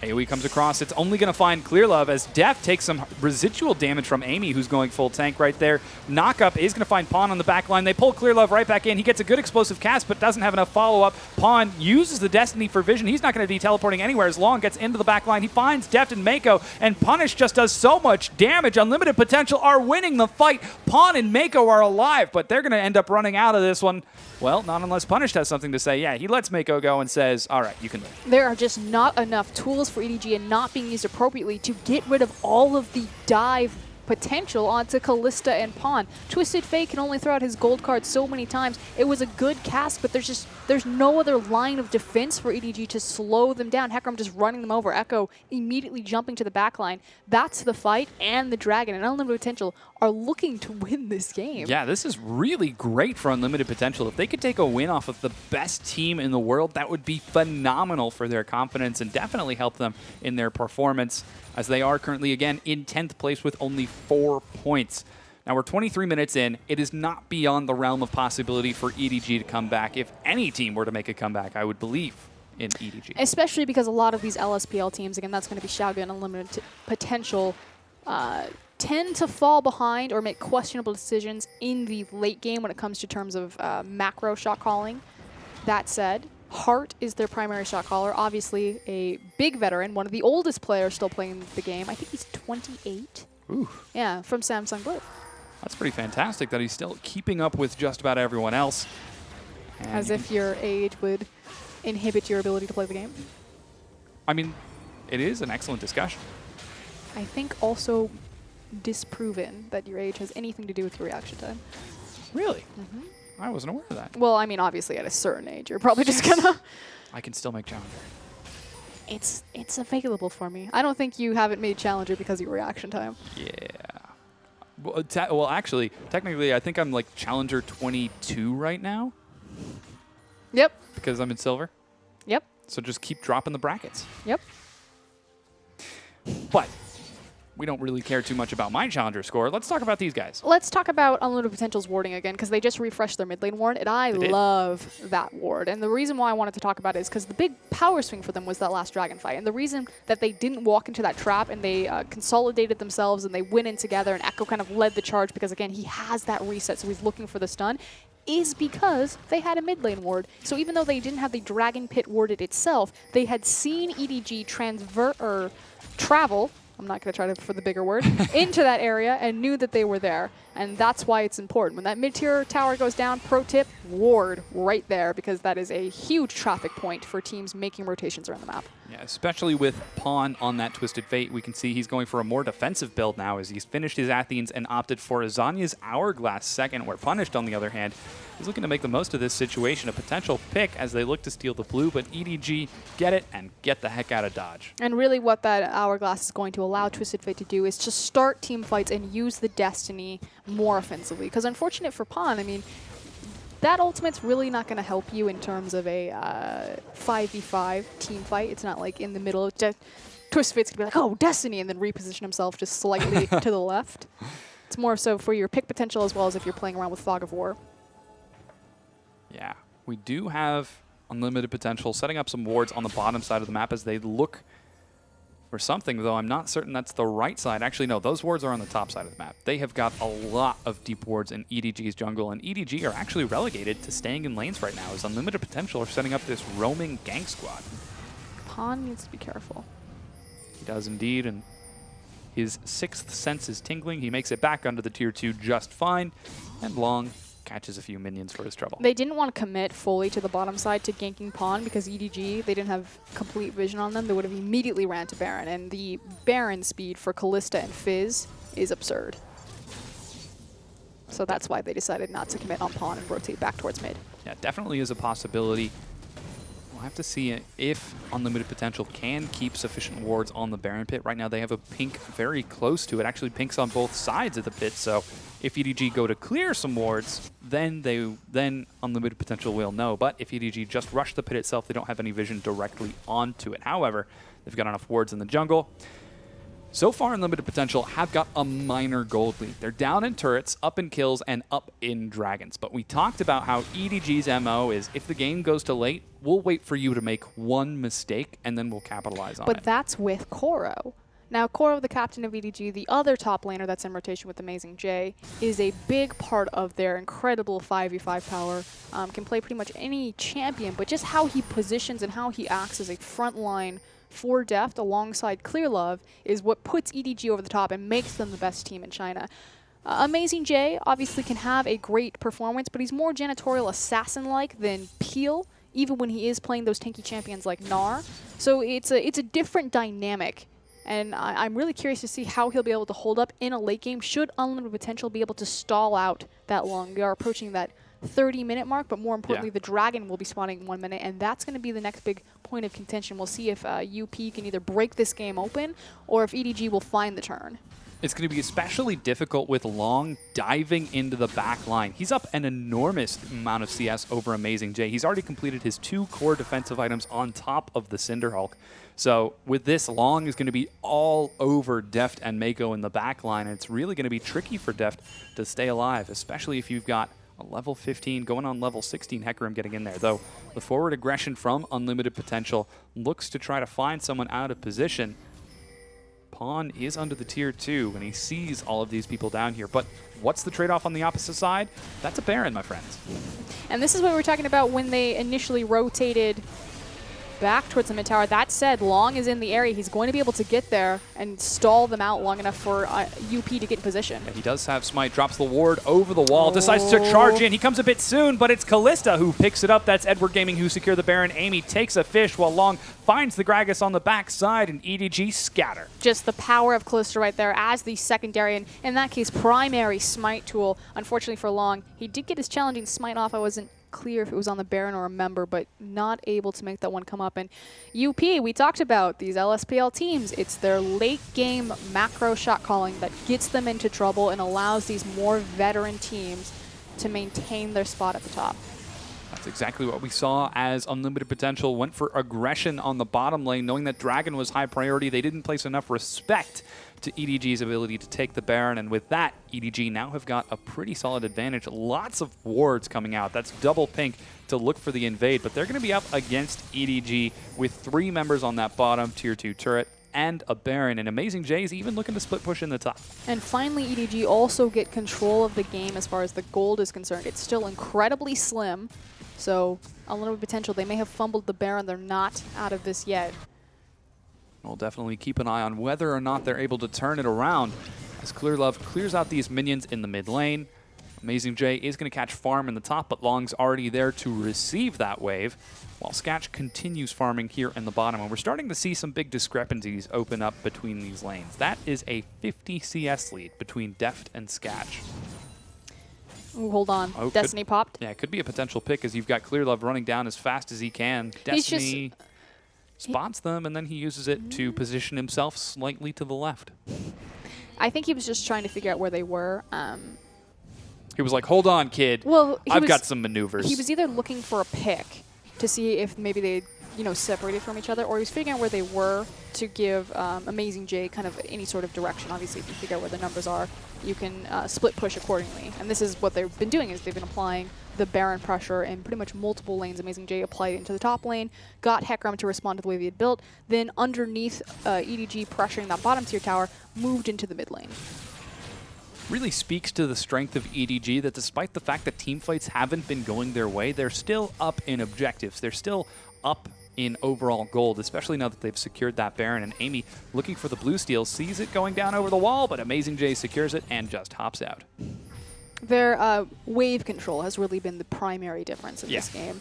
AoE comes across. It's only going to find Clear Love as Def takes some residual damage from Amy, who's going full tank right there. Knockup is going to find Pawn on the back line. They pull Clear Love right back in. He gets a good explosive cast, but doesn't have enough follow-up. Pawn uses the Destiny for vision. He's not going to be teleporting anywhere as long gets into the back line. He finds Deft and Mako, and Punish just does so much damage. Unlimited Potential are winning the fight. Pawn and Mako are alive, but they're going to end up running out of this one. Well, not unless Punished has something to say. Yeah, he lets Mako go and says, all right, you can live. There are just not enough tools for EDG and not being used appropriately to get rid of all of the dive potential onto Kalista and Pawn. Twisted Fate can only throw out his gold card so many times. It was a good cast, but there's no other line of defense for EDG to slow them down. Hecarim just running them over. Echo immediately jumping to the back line. That's the fight, and the Dragon and Unlimited Potential are looking to win this game. Yeah, this is really great for Unlimited Potential. If they could take a win off of the best team in the world, that would be phenomenal for their confidence and definitely help them in their performance, as they are currently, again, in 10th place with only 4 points. Now, we're 23 minutes in. It is not beyond the realm of possibility for EDG to come back. If any team were to make a comeback, I would believe in EDG. Especially because a lot of these LSPL teams, again, that's going to be Shogun, Unlimited Potential, tend to fall behind or make questionable decisions in the late game when it comes to terms of macro shot calling. That said, Hart is their primary shot caller, obviously a big veteran, one of the oldest players still playing the game. I think he's 28. Ooh. Yeah, from Samsung Blue. That's pretty fantastic that he's still keeping up with just about everyone else. And As if your age would inhibit your ability to play the game. I mean, it is an excellent discussion. I think also disproven that your age has anything to do with your reaction time. Really? I wasn't aware of that. Well, I mean, obviously at a certain age, you're probably just gonna... I can still make Challenger. It's available for me. I don't think you haven't made Challenger because of your reaction time. Yeah. Well, actually, technically, I think I'm like Challenger 22 right now Yep. because I'm in Silver. Yep. So just keep dropping the brackets. Yep. But we don't really care too much about my Challenger score. Let's talk about these guys. Let's talk about Unlimited Potential's warding again, because they just refreshed their mid lane ward, and I love that ward. And the reason why I wanted to talk about it is because the big power swing for them was that last dragon fight. And the reason that they didn't walk into that trap and they consolidated themselves and they went in together and Echo kind of led the charge because, again, he has that reset, so he's looking for the stun, is because they had a mid lane ward. So even though they didn't have the Dragon Pit warded itself, they had seen EDG travel, I'm not going to try for the bigger word, into that area and knew that they were there. And that's why it's important. When that mid-tier tower goes down, pro tip, ward right there, because that is a huge traffic point for teams making rotations around the map. Yeah, especially with Pawn on that Twisted Fate, we can see he's going for a more defensive build now as he's finished his Athenes and opted for Azanya's Hourglass second, where Punished, on the other hand, is looking to make the most of this situation. A potential pick as they look to steal the blue, but EDG get it and get the heck out of Dodge. And really what that Hourglass is going to allow Twisted Fate to do is to start team fights and use the Destiny more offensively. Because unfortunate for Pawn, I mean, that ultimate's really not going to help you in terms of a 5v5 team fight. It's not like in the middle. Twisted Fate's going to be like, oh, Destiny, and then reposition himself just slightly to the left. It's more so for your pick potential as well as if you're playing around with Fog of War. Yeah, we do have Unlimited Potential setting up some wards on the bottom side of the map as they look for something, though I'm not certain that's the right side. Actually, no, those wards are on the top side of the map. They have got a lot of deep wards in EDG's jungle, and EDG are actually relegated to staying in lanes right now as Unlimited Potential are setting up this roaming gank squad. Pawn needs to be careful. He does indeed, and his sixth sense is tingling. He makes it back under the tier 2 just fine, and Long catches a few minions for his trouble. They didn't want to commit fully to the bottom side to ganking Pawn because EDG, they didn't have complete vision on them. They would have immediately ran to Baron, and the Baron speed for Kalista and Fizz is absurd. So that's why they decided not to commit on Pawn and rotate back towards mid. Yeah, definitely is a possibility. We'll have to see if Unlimited Potential can keep sufficient wards on the Baron pit. Right now they have a pink very close to it. Actually, pink's on both sides of the pit, so if EDG go to clear some wards, then Unlimited Potential will know. But if EDG just rush the pit itself, they don't have any vision directly onto it. However, they've got enough wards in the jungle. So far, Unlimited Potential have got a minor gold lead. They're down in turrets, up in kills, and up in dragons. But we talked about how EDG's MO is if the game goes to late, we'll wait for you to make one mistake, and then we'll capitalize on it. But that's with Koro. Now, Koro, the captain of EDG, the other top laner that's in rotation with Amazing J, is a big part of their incredible 5v5 power. Can play pretty much any champion, but just how he positions and how he acts as a frontline for Deft alongside ClearLove is what puts EDG over the top and makes them the best team in China. Amazing J obviously can have a great performance, but he's more janitorial assassin-like than Peel, even when he is playing those tanky champions like Gnar. So it's a different dynamic, and I'm really curious to see how he'll be able to hold up in a late game. Should Unlimited Potential be able to stall out that long? We are approaching that 30-minute mark, but more importantly, the Dragon will be spawning in 1 minute, and that's going to be the next big point of contention. We'll see if UP can either break this game open or if EDG will find the turn. It's going to be especially difficult with Long diving into the back line. He's up an enormous amount of CS over Amazing J. He's already completed his 2 core defensive items on top of the Cinderhulk. So with this, Long is going to be all over Deft and Mako in the back line, and it's really going to be tricky for Deft to stay alive, especially if you've got a level 15 going on level 16 Hecarim getting in there. Though the forward aggression from Unlimited Potential looks to try to find someone out of position. Pawn is under the tier 2 when he sees all of these people down here. But what's the trade-off on the opposite side? That's a Baron, my friends. And this is what we were talking about when they initially rotated back towards the mid tower. That said, Long is in the area. He's going to be able to get there and stall them out long enough for UP to get in position. Yeah, he does have Smite, drops the ward over the wall, decides to charge in. He comes a bit soon, but it's Callista who picks it up. That's Edward Gaming who secure the Baron. Amy takes a fish while Long finds the Gragas on the backside, and EDG scatter. Just the power of Callista right there as the secondary, and in that case, primary Smite tool. Unfortunately for Long, he did get his challenging Smite off. I wasn't clear if it was on the Baron or a member, but not able to make that one come up. And UP, we talked about these LSPL teams. It's their late game macro shot calling that gets them into trouble and allows these more veteran teams to maintain their spot at the top. That's exactly what we saw as Unlimited Potential went for aggression on the bottom lane, knowing that Dragon was high priority. They didn't place enough respect to EDG's ability to take the Baron, and with that, EDG now have got a pretty solid advantage. Lots of wards coming out. That's double pink to look for the invade, but they're going to be up against EDG with 3 members on that bottom tier 2 turret and a Baron, and Amazing J is even looking to split push in the top. And finally, EDG also get control of the game as far as the gold is concerned. It's still incredibly slim, so Unlimited Potential, they may have fumbled the Baron. They're not out of this yet. We'll definitely keep an eye on whether or not they're able to turn it around as ClearLove clears out these minions in the mid lane. Amazing J is going to catch farm in the top, but Long's already there to receive that wave, while Sketch continues farming here in the bottom. And we're starting to see some big discrepancies open up between these lanes. That is a 50 CS lead between Deft and Sketch. Ooh, hold on. Destiny popped. Yeah, it could be a potential pick as you've got ClearLove running down as fast as he can. Destiny spots them, and then he uses it to position himself slightly to the left. I think he was just trying to figure out where they were. He was like, hold on, kid. Well, I've got some maneuvers. He was either looking for a pick to see if maybe they, separated from each other, or he was figuring out where they were to give Amazing J kind of any sort of direction. Obviously, if you figure out where the numbers are, you can split push accordingly. And this is what they've been doing, is they've been applying the Baron pressure in pretty much multiple lanes. Amazing J applied it into the top lane, got Hecarim to respond to the way he had built, then underneath EDG pressuring that bottom tier tower, moved into the mid lane. Really speaks to the strength of EDG that despite the fact that team fights haven't been going their way, they're still up in objectives. They're still up in overall gold, especially now that they've secured that Baron. And Amy, looking for the blue steal, sees it going down over the wall, but Amazing J secures it and just hops out. Their wave control has really been the primary difference in this game,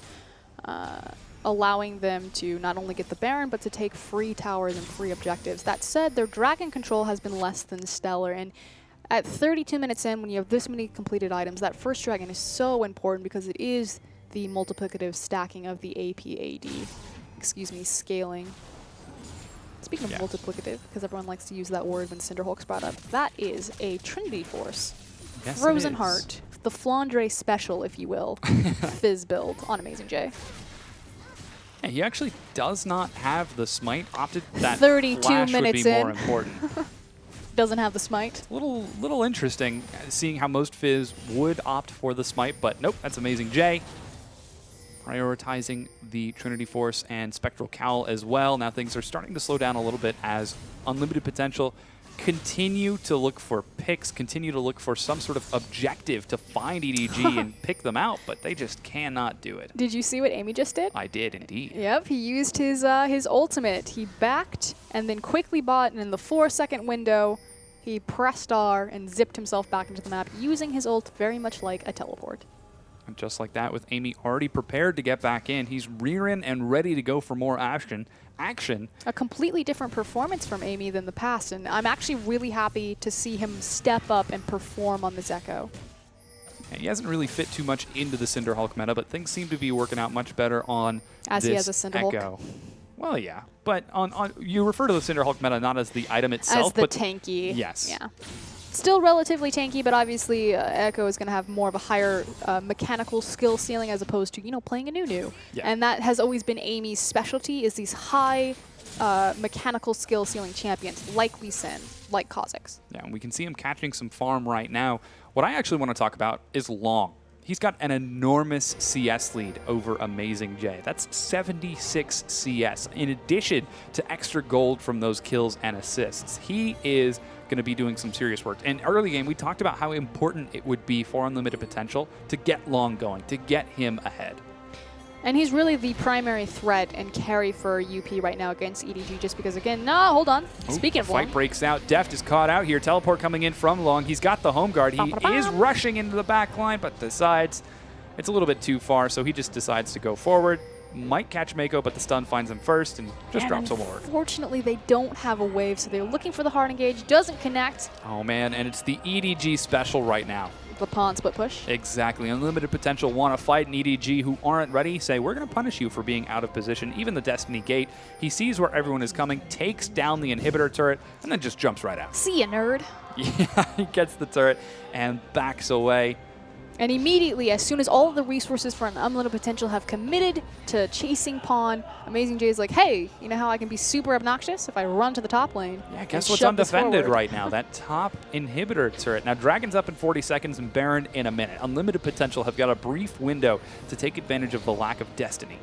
allowing them to not only get the Baron, but to take free towers and free objectives. That said, their Dragon control has been less than stellar, and at 32 minutes in, when you have this many completed items, that first Dragon is so important because it is the multiplicative stacking of the AP/AD. Excuse me, scaling. Speaking of multiplicative, because everyone likes to use that word when Cinderhulk's brought up, that is a Trinity Force. Yes, Frozen Heart, the Flandre special, if you will, Fizz build on Amazing J. Yeah, he actually does not have the smite opted. That 32 flash minutes would be in. more important. doesn't have the smite. Little interesting seeing how most Fizz would opt for the smite, but nope, that's Amazing J. Prioritizing the Trinity Force and Spectral Cowl as well. Now things are starting to slow down a little bit as Unlimited Potential continue to look for picks, continue to look for some sort of objective to find EDG and pick them out, but they just cannot do it. Did you see what Amy just did? I did indeed. Yep, he used his ultimate. He backed and then quickly bought, and in the 4-second window, he pressed R and zipped himself back into the map using his ult very much like a teleport. And just like that, with Amy already prepared to get back in, he's rearing and ready to go for more action. A completely different performance from Amy than the past, and I'm actually really happy to see him step up and perform on this Echo. And he hasn't really fit too much into the Cinderhulk meta, but things seem to be working out much better on As this he has a Cinderhulk. Echo. Well, yeah, but on you refer to the Cinderhulk meta not as the item itself, as the but tanky. Yes. Yeah. Still relatively tanky, but obviously Echo is going to have more of a higher mechanical skill ceiling as opposed to, you know, playing a Nunu. Yeah. And that has always been Amy's specialty, is these high mechanical skill ceiling champions like Lee Sin, like Kha'Zix. Yeah, and we can see him catching some farm right now. What I actually want to talk about is Long. He's got an enormous CS lead over Amazing J. That's 76 CS, in addition to extra gold from those kills and assists. He is going to be doing some serious work. And early game, we talked about how important it would be for Unlimited Potential to get Long going, to get him ahead. And he's really the primary threat and carry for UP right now against EDG, just because, again, hold on. Speaking of Long. Fight breaks out. Deft is caught out here. Teleport coming in from Long. He's got the home guard. He is rushing into the back line, but decides it's a little bit too far, so he just decides to go forward. Might catch Mako, but the stun finds him first and just drops a ward. Unfortunately, they don't have a wave, so they're looking for the hard engage. Doesn't connect. Oh, man, and it's the EDG special right now. The pawn split push. Exactly. Unlimited Potential want to fight an EDG who aren't ready. Say, we're going to punish you for being out of position. Even the Destiny Gate. He sees where everyone is coming, takes down the inhibitor turret, and then just jumps right out. See ya, nerd. Yeah, he gets the turret and backs away. And immediately, as soon as all of the resources for an Unlimited Potential have committed to chasing Pawn, Amazing J is like, hey, you know how I can be super obnoxious if I run to the top lane? Yeah, guess what's undefended right now? That top inhibitor turret. Now, Dragon's up in 40 seconds and Baron in a minute. Unlimited Potential have got a brief window to take advantage of the lack of Destiny.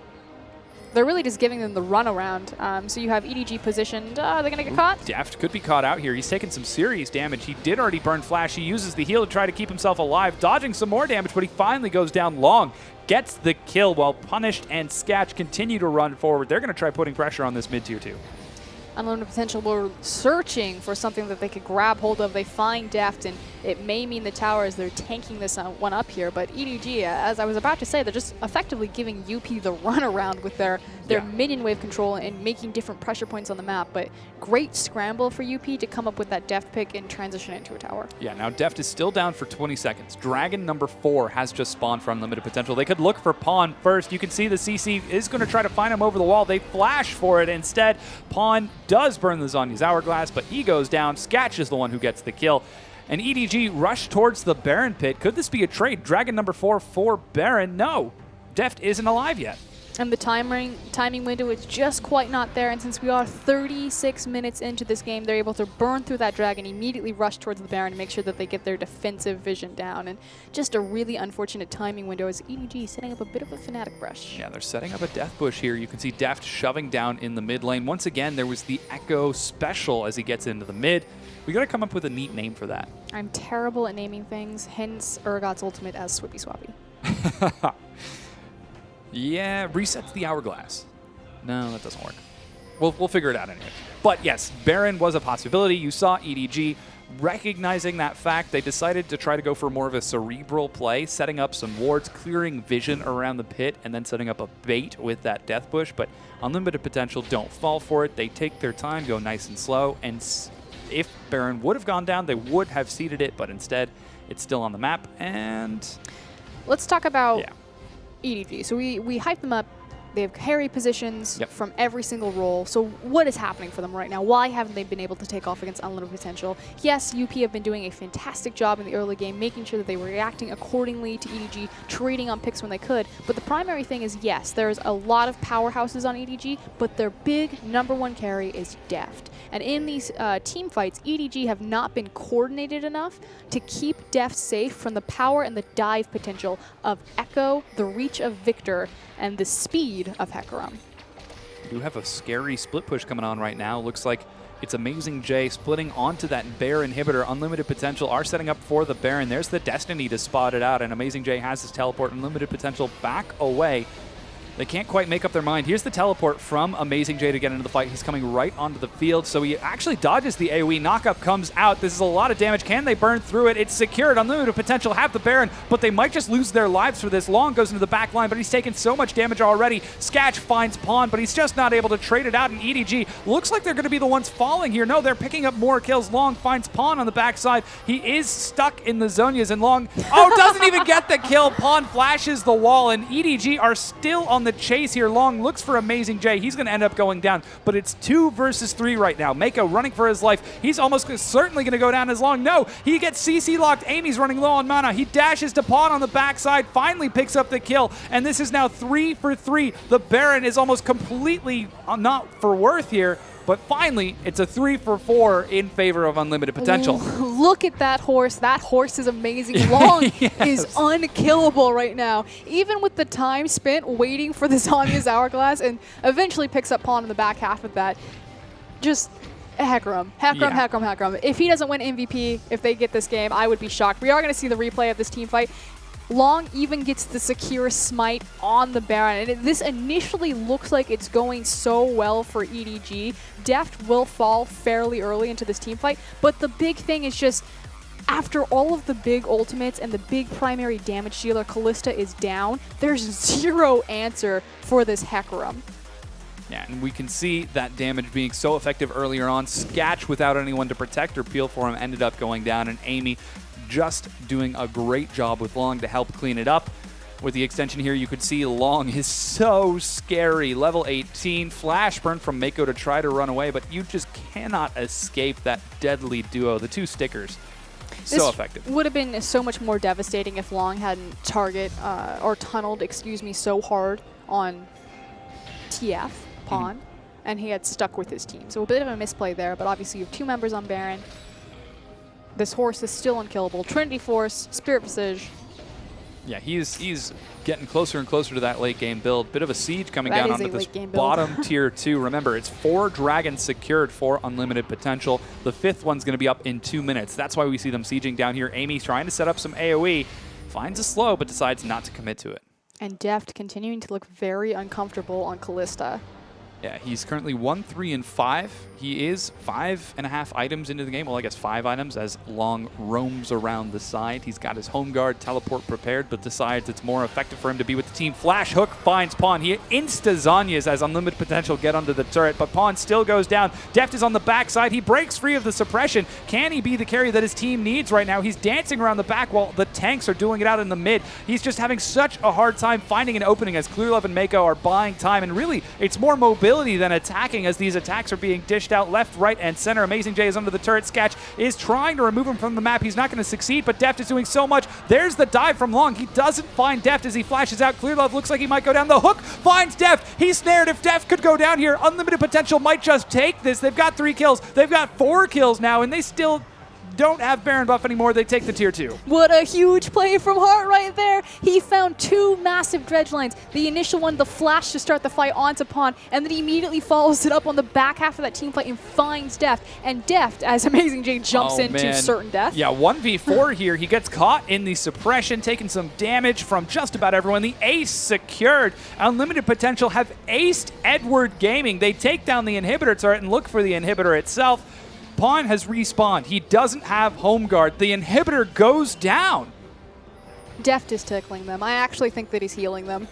They're really just giving them the runaround. So you have EDG positioned. Are they going to get caught? Deft could be caught out here. He's taking some serious damage. He did already burn Flash. He uses the heal to try to keep himself alive, dodging some more damage, but he finally goes down Long. Gets the kill while Punished and Skatch continue to run forward. They're going to try putting pressure on this mid-tier 2. Unlimited Potential were searching for something that they could grab hold of. They find Deft, and it may mean the tower as they're tanking this one up here. But EDG, as I was about to say, they're just effectively giving UP the runaround with their minion wave control and making different pressure points on the map. But great scramble for UP to come up with that Deft pick and transition into a tower. Yeah, now Deft is still down for 20 seconds. Dragon number 4 has just spawned for Unlimited Potential. They could look for Pawn first. You can see the CC is going to try to find him over the wall. They flash for it instead. Pawn does burn the Zhonya's Hourglass, but he goes down. Skatch is the one who gets the kill. And EDG rush towards the Baron pit. Could this be a trade? Dragon number 4 for Baron? No. Deft isn't alive yet. And the timing window is just quite not there. And since we are 36 minutes into this game, they're able to burn through that Dragon, immediately rush towards the Baron, and make sure that they get their defensive vision down. And just a really unfortunate timing window as EDG setting up a bit of a Fnatic brush. Yeah, they're setting up a death bush here. You can see Deft shoving down in the mid lane. Once again, there was the Echo special as he gets into the mid. We got to come up with a neat name for that. I'm terrible at naming things, hence Urgot's ultimate as Swippy Swappy. Yeah, resets the Hourglass. No, that doesn't work. We'll figure it out anyway. But yes, Baron was a possibility. You saw EDG recognizing that fact. They decided to try to go for more of a cerebral play, setting up some wards, clearing vision around the pit, and then setting up a bait with that death bush. But Unlimited Potential don't fall for it. They take their time, go nice and slow, and if Baron would have gone down, they would have seeded it, but instead it's still on the map. And let's talk about EDG. So we hyped them up They have carry positions Yep. from every single role. So what is happening for them right now? Why haven't they been able to take off against Unlimited Potential? Yes, UP have been doing a fantastic job in the early game, making sure that they were reacting accordingly to EDG, trading on picks when they could. But the primary thing is, yes, there's a lot of powerhouses on EDG, but their big #1 carry is Deft. And in these team fights, EDG have not been coordinated enough to keep Deft safe from the power and the dive potential of Echo, the reach of Victor, and the speed of Hecarim. We do have a scary split push coming on right now. Looks like it's Amazing J splitting onto that Bear inhibitor. Unlimited Potential are setting up for the Baron. There's the Destiny to spot it out, and Amazing J has his teleport. Unlimited Potential back away. They can't quite make up their mind. Here's the teleport from Amazing J to get into the fight. He's coming right onto the field, so he actually dodges the AoE. Knockup comes out. This is a lot of damage. Can they burn through it? It's secured. Unlimited Potential have the Baron, but they might just lose their lives for this. Long goes into the back line, but he's taken so much damage already. Sketch finds Pawn, but he's just not able to trade it out, and EDG looks like they're going to be the ones falling here. No, they're picking up more kills. Long finds Pawn on the backside. He is stuck in the Zonias, and Long, doesn't even get the kill. Pawn flashes the wall, and EDG are still on the chase here. Long looks for Amazing J. He's going to end up going down, but it's 2 versus 3 right now. Mako running for his life. He's almost certainly going to go down as Long. No, he gets CC locked. Amy's running low on mana. He dashes to Pawn on the backside, finally picks up the kill, and this is now 3 for 3. The Baron is almost completely not for worth here, but finally, it's a 3 for 4 in favor of Unlimited Potential. Look at that horse. That horse is amazing. Long is unkillable right now. Even with the time spent waiting for the Zhonya's Hourglass, and eventually picks up Pawn in the back half of that. Just Hecarim. Hecarim. If he doesn't win MVP, if they get this game, I would be shocked. We are going to see the replay of this team fight. Long even gets the secure smite on the Baron, and this initially looks like it's going so well for EDG. Deft will fall fairly early into this team fight, but the big thing is just after all of the big ultimates and the big primary damage dealer Callista is down, there's zero answer for this Hecarim. Yeah, and we can see that damage being so effective earlier on. Sketch, without anyone to protect or peel for him, ended up going down, and Amy just doing a great job with Long to help clean it up. With the extension here, you could see Long is so scary. Level 18, flash burn from Mako to try to run away, but you just cannot escape that deadly duo, the 2 stickers. So effective. Would have been so much more devastating if Long hadn't tunneled, so hard on TF, Pawn, and he had stuck with his team. So a bit of a misplay there, but obviously you have 2 members on Baron. This horse is still unkillable. Trinity Force, Spirit Visage. Yeah, he's getting closer and closer to that late game build. Bit of a siege coming down onto this bottom tier 2. Remember, it's 4 dragons secured for Unlimited Potential. The 5th one's going to be up in 2 minutes. That's why we see them sieging down here. Amy trying to set up some AoE. Finds a slow, but decides not to commit to it. And Deft continuing to look very uncomfortable on Callista. Yeah, he's currently 1, 3, and 5. He is 5.5 items into the game. Well, I guess 5 items as Long roams around the side. He's got his home guard teleport prepared, but decides it's more effective for him to be with the team. Flash hook finds Pawn. He insta-Zhonya's as Unlimited Potential get onto the turret, but Pawn still goes down. Deft is on the backside. He breaks free of the suppression. Can he be the carry that his team needs right now? He's dancing around the back while the tanks are doing it out in the mid. He's just having such a hard time finding an opening as Clearlove and Mako are buying time, and really, it's more mobility than attacking as these attacks are being dished out left, right, and center. Amazing J is under the turret. Sketch is trying to remove him from the map. He's not going to succeed, but Deft is doing so much. There's the dive from Long. He doesn't find Deft as he flashes out. Clearlove looks like he might go down. The hook finds Deft. He's snared. If Deft could go down here, Unlimited Potential might just take this. They've got 3 kills. They've got 4 kills now, and they still don't have Baron buff anymore. They take the tier 2. What a huge play from Heart right there. He found 2 massive dredge lines. The initial one, the flash to start the fight onto Pawn, and then he immediately follows it up on the back half of that team fight and finds Deft. And Deft, as Amazing J jumps into certain death. Yeah, 1v4 here. He gets caught in the suppression, taking some damage from just about everyone. The ace secured. Unlimited Potential have aced Edward Gaming. They take down the inhibitor turret and look for the inhibitor itself. Pawn has respawned. He doesn't have home guard. The inhibitor goes down. Deft is tickling them. I actually think that he's healing them.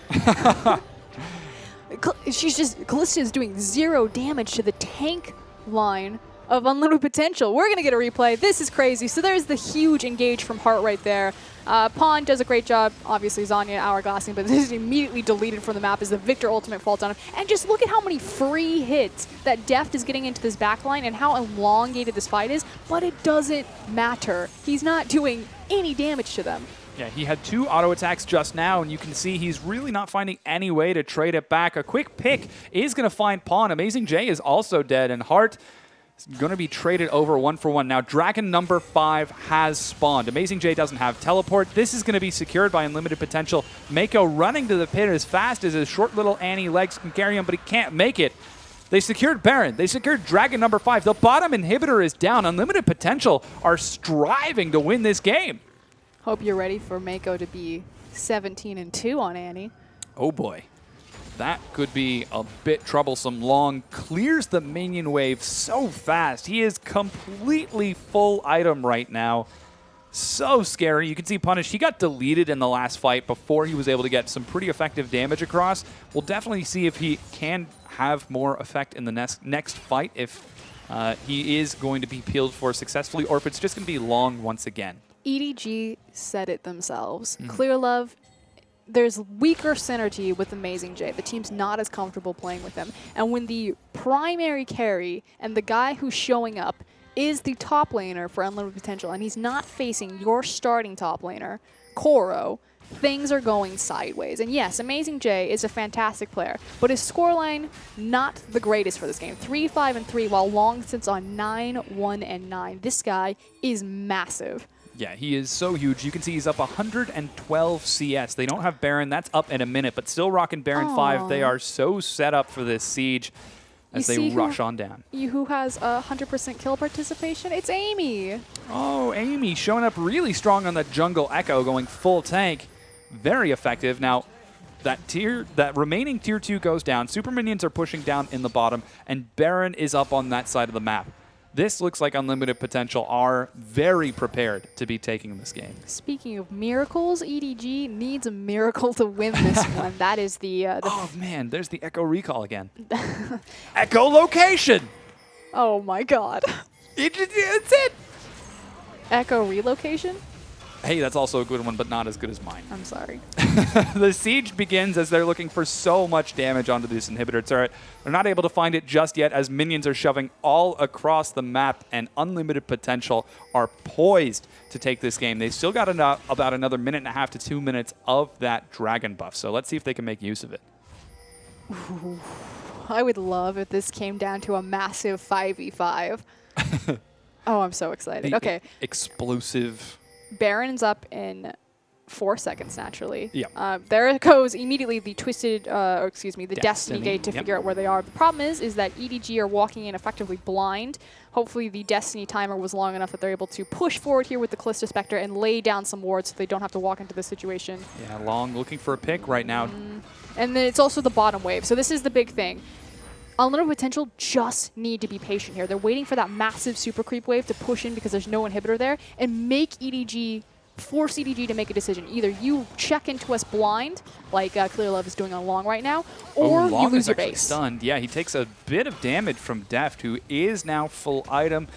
Callista is doing 0 damage to the tank line of Unlimited Potential. We're going to get a replay. This is crazy. So there's the huge engage from Hart right there. Pawn does a great job, obviously Zanya hourglassing, but this is immediately deleted from the map as the Victor ultimate falls on him. And just look at how many free hits that Deft is getting into this backline and how elongated this fight is, but it doesn't matter. He's not doing any damage to them. Yeah, he had 2 auto attacks just now, and you can see he's really not finding any way to trade it back. A quick pick is going to find Pawn. Amazing J is also dead, and Hart is going to be traded over 1-for-1. Now, Dragon number 5 has spawned. Amazing J doesn't have teleport. This is going to be secured by Unlimited Potential. Mako running to the pit as fast as his short little Annie legs can carry him, but he can't make it. They secured Baron. They secured Dragon number 5. The bottom inhibitor is down. Unlimited Potential are striving to win this game. Hope you're ready for Mako to be 17-2 on Annie. Oh boy. That could be a bit troublesome. Long clears the minion wave so fast. He is completely full item right now. So scary. You can see Punish. He got deleted in the last fight before he was able to get some pretty effective damage across. We'll definitely see if he can have more effect in the next fight, if he is going to be peeled for successfully, or if it's just going to be Long once again. EDG said it themselves. Clear Love, there's weaker synergy with Amazing J. The team's not as comfortable playing with him. And when the primary carry and the guy who's showing up is the top laner for Unlimited Potential, and he's not facing your starting top laner, Koro, things are going sideways. And yes, Amazing J is a fantastic player, but his scoreline, not the greatest for this game. 3-5-3, while Long sits on 9-1-9. This guy is massive. Yeah, he is so huge. You can see he's up 112 CS. They don't have Baron. That's up in a minute, but still rocking Baron 5. They are so set up for this siege as they rush on down. Who has 100% kill participation? It's Amy. Oh, Amy showing up really strong on the jungle echo, going full tank. Very effective. Now, that remaining tier 2 goes down. Super minions are pushing down in the bottom, and Baron is up on that side of the map. This looks like Unlimited Potential are very prepared to be taking this game. Speaking of miracles, EDG needs a miracle to win this one. That is the oh, man, there's the Echo recall again. Echo location! Oh, my God. It's it! Echo relocation? Hey, that's also a good one, but not as good as mine. I'm sorry. The siege begins as they're looking for so much damage onto this inhibitor turret. They're not able to find it just yet as minions are shoving all across the map, and Unlimited Potential are poised to take this game. They've still got about another 1.5 to 2 minutes of that dragon buff, so let's see if they can make use of it. Ooh, I would love if this came down to a massive 5v5. Oh, I'm so excited. Okay. Explosive. Baron's up in 4 seconds, naturally. Yeah. There goes immediately the the Destiny Gate to figure out where they are. The problem is that EDG are walking in effectively blind. Hopefully the Destiny timer was long enough that they're able to push forward here with the Callista Spectre and lay down some wards so they don't have to walk into this situation. Yeah, Long looking for a pick right now. And then it's also the bottom wave. So this is the big thing. Unlimited Potential just need to be patient here. They're waiting for that massive super creep wave to push in because there's no inhibitor there and force EDG to make a decision. Either you check into us blind, like Clear Love is doing on Long right now, or Long you lose is your actually base. Stunned. Yeah, he takes a bit of damage from Deft, who is now full item.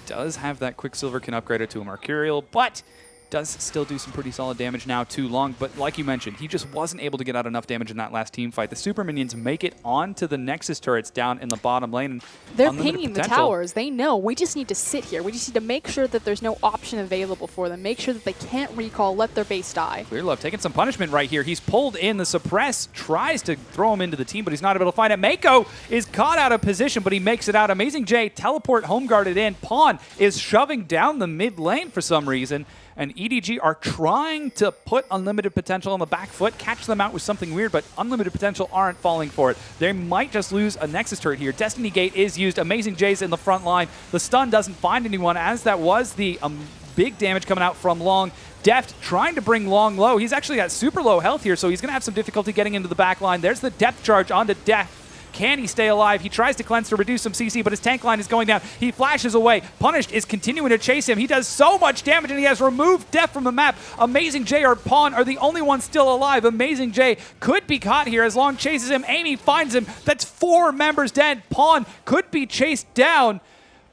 Does have that Quicksilver, can upgrade it to a Mercurial, but does still do some pretty solid damage now to Long. But like you mentioned, he just wasn't able to get out enough damage in that last team fight. The super minions make it onto the Nexus turrets down in the bottom lane. They're pinging the towers. They know. We just need to sit here. We just need to make sure that there's no option available for them. Make sure that they can't recall, let their base die. Clear Love taking some punishment right here. He's pulled in. The Suppress tries to throw him into the team, but he's not able to find it. Mako is caught out of position, but he makes it out. Amazing J teleport home guarded in. Pawn is shoving down the mid lane for some reason. And EDG are trying to put Unlimited Potential on the back foot, catch them out with something weird, but Unlimited Potential aren't falling for it. They might just lose a Nexus turret here. Destiny Gate is used. Amazing J's in the front line. The stun doesn't find anyone, as that was the big damage coming out from Long. Deft trying to bring Long low. He's actually got super low health here, so he's going to have some difficulty getting into the back line. There's the depth charge onto Deft. Can he stay alive? He tries to cleanse to reduce some CC, but his tank line is going down. He flashes away. Punished is continuing to chase him. He does so much damage, and he has removed Deft from the map. Amazing J or Pawn are the only ones still alive. Amazing J could be caught here as Long chases him. Amy finds him. That's 4 members dead. Pawn could be chased down.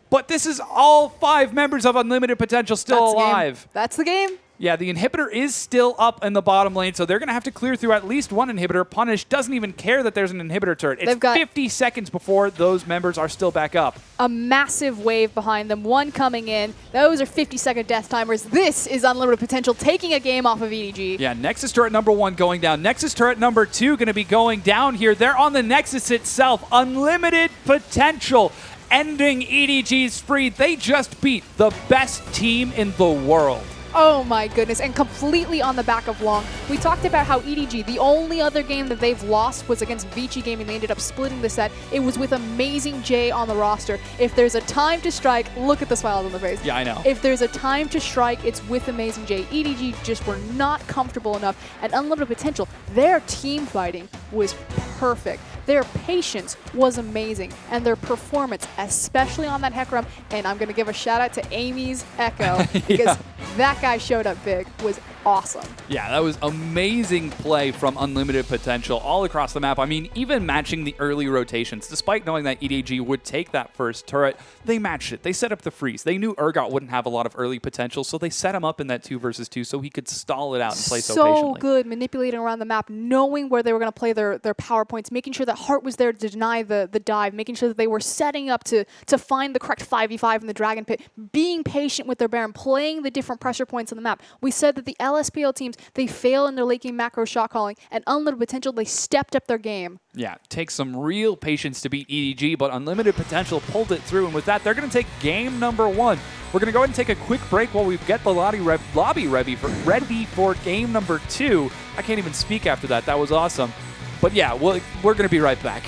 But this is all 5 members of Unlimited Potential still That's the game. alive. That's the game. Yeah, the inhibitor is still up in the bottom lane, so they're going to have to clear through at least one inhibitor. Punish doesn't even care that there's an inhibitor turret. It's They've got 50 seconds before those members are still back up. a massive wave behind them, one coming in. Those are 50-second death timers. This is Unlimited Potential taking a game off of EDG. Yeah, Nexus turret number 1 going down. Nexus turret number 2 going to be going down here. They're on the Nexus itself. Unlimited Potential ending EDG's spree. They just beat the best team in the world. Oh my goodness, and completely on the back of Long. We talked about how EDG, the only other game that they've lost was against Vici Gaming. They ended up splitting the set. It was with Amazing J on the roster. If there's a time to strike, look at the smiles on the face. Yeah, I know. If there's a time to strike, it's with Amazing J. EDG just were not comfortable enough. And Unlimited Potential, their team fighting was perfect. Their patience was amazing, and their performance, especially on that Hecarim, and I'm going to give a shout out to Amy's Echo, because that guy showed up big, was awesome. Yeah, that was amazing play from Unlimited Potential all across the map. I mean, even matching the early rotations, despite knowing that EDG would take that first turret, they matched it. They set up the freeze. They knew Urgot wouldn't have a lot of early potential, so they set him up in that 2 versus 2 so he could stall it out and play so patiently. So good manipulating around the map, knowing where they were going to play their power points, making sure that Heart was there to deny the dive, making sure that they were setting up to find the correct 5v5 in the Dragon Pit, being patient with their Baron, playing the different pressure points on the map. We said that the LSPL teams, they fail in their late game macro shot calling, and Unlimited Potential, they stepped up their game. Yeah, takes some real patience to beat EDG, but Unlimited Potential pulled it through, and with that, they're going to take game number 1. We're going to go ahead and take a quick break while we get the lobby ready for game number 2. I can't even speak after that. That was awesome. But yeah, we're going to be right back.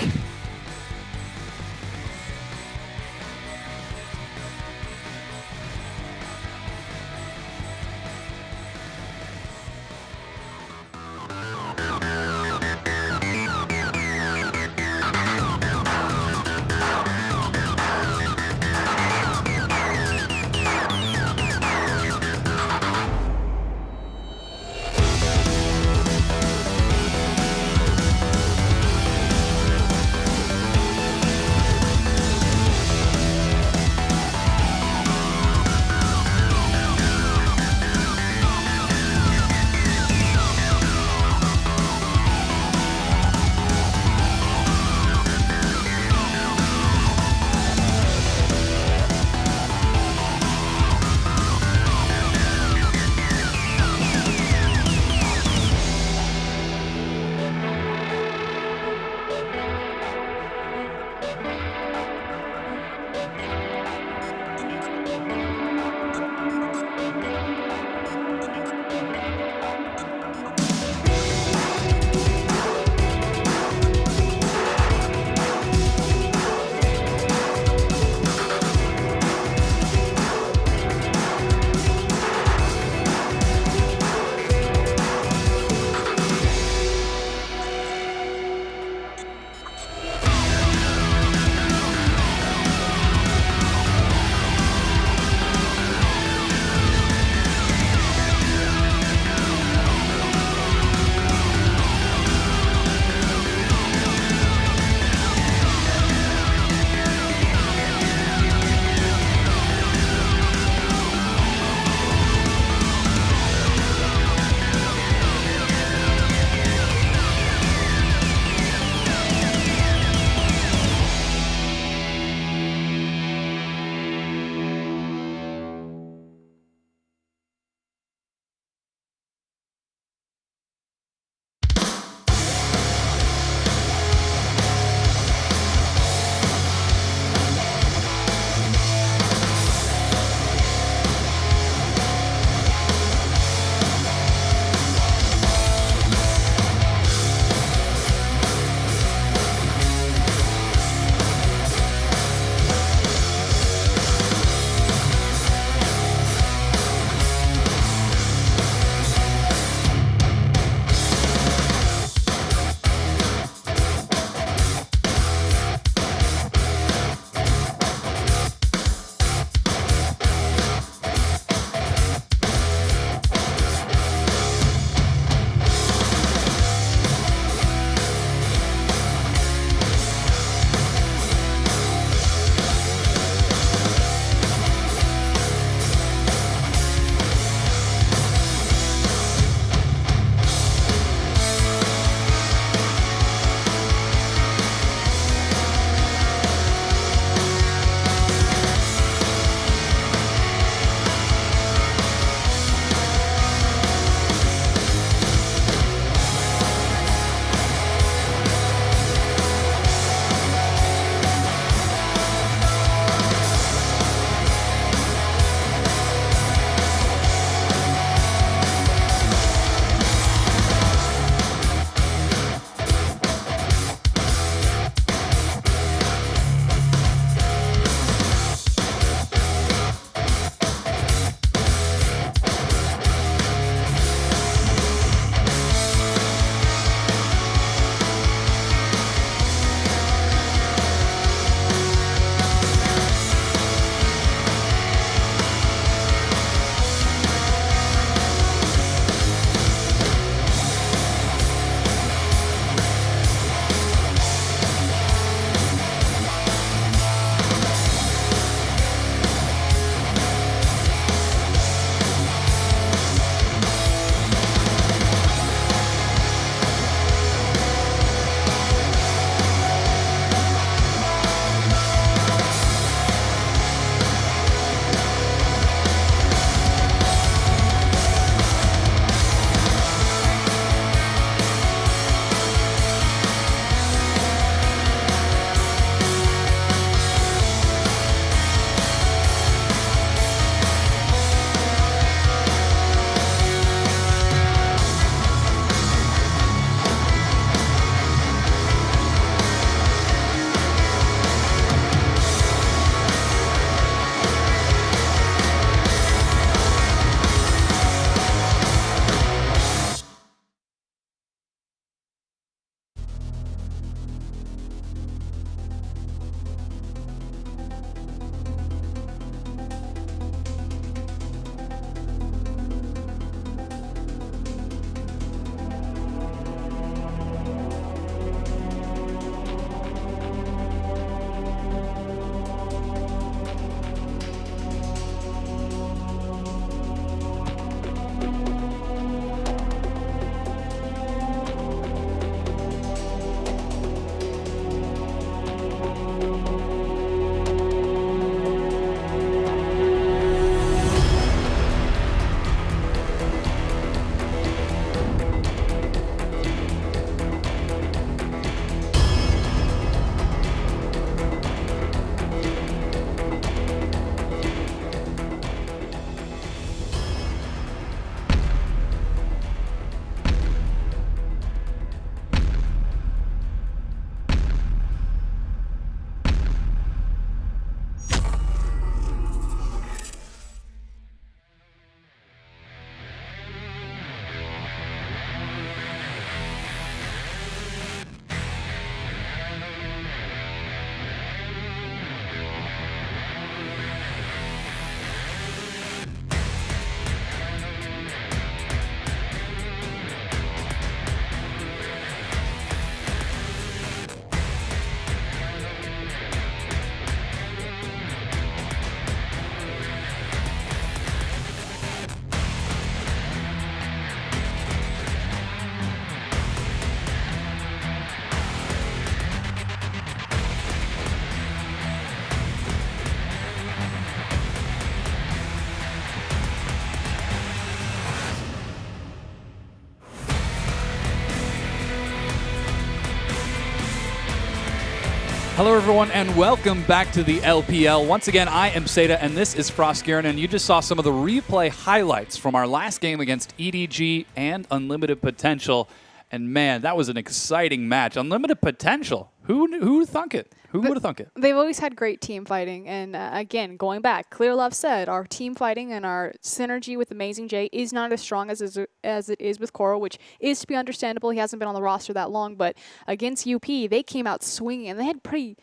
Hello, everyone, and welcome back to the LPL. Once again, I am Seda, and this is FLICKR, and you just saw some of the replay highlights from our last game against EDG and Unlimited Potential. And man, that was an exciting match. Unlimited Potential. Who thunk it? Who would have thunk it? They've always had great team fighting. And again, going back, ClearLove said our team fighting and our synergy with Amazing J is not as strong as it is with Koro, which is to be understandable. He hasn't been on the roster that long. But against UP, they came out swinging, and they had pretty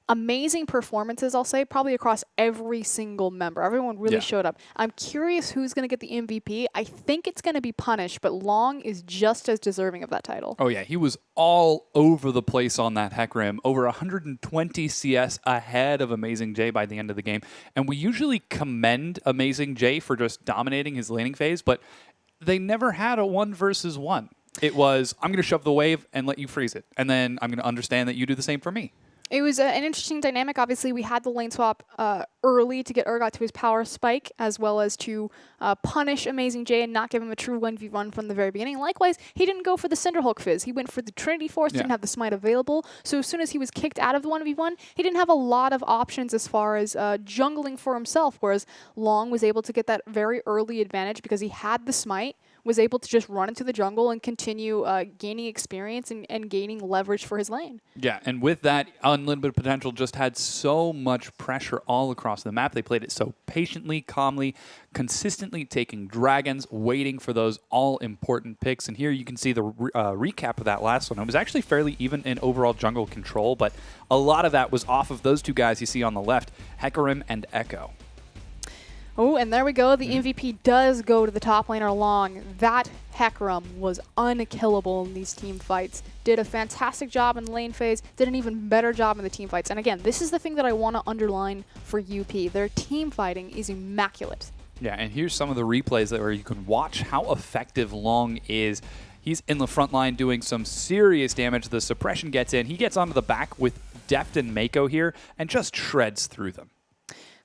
amazing performances, I'll say, probably across every single member. Everyone really showed up. I'm curious who's going to get the MVP. I think it's going to be Punish, but Long is just as deserving of that title. Oh, yeah. He was all over the place on that Hecarim. Over 120 CS ahead of Amazing J by the end of the game. And we usually commend Amazing J for just dominating his laning phase, but they never had a 1 versus 1. It was, I'm going to shove the wave and let you freeze it. And then I'm going to understand that you do the same for me. It was an interesting dynamic. Obviously, we had the lane swap early to get Urgot to his power spike, as well as to punish Amazing J and not give him a true 1v1 from the very beginning. Likewise, he didn't go for the Cinderhulk Fizz. He went for the Trinity Force, didn't have the Smite available. So as soon as he was kicked out of the 1v1, he didn't have a lot of options as far as jungling for himself, whereas Long was able to get that very early advantage because he had the Smite, was able to just run into the jungle and continue gaining experience and gaining leverage for his lane. Yeah, and with that, Unlimited Potential just had so much pressure all across the map. They played it so patiently, calmly, consistently taking dragons, waiting for those all-important picks. And here you can see the recap of that last one. It was actually fairly even in overall jungle control, but a lot of that was off of those two guys you see on the left, Hecarim and Echo. Oh, and there we go. The MVP does go to the top laner Long. That Hecarim was unkillable in these team fights. Did a fantastic job in the lane phase. Did an even better job in the team fights. And again, this is the thing that I want to underline for UP. Their team fighting is immaculate. Yeah, and here's some of the replays where you can watch how effective Long is. He's in the front line doing some serious damage. The suppression gets in. He gets onto the back with Deft and Mako here and just shreds through them.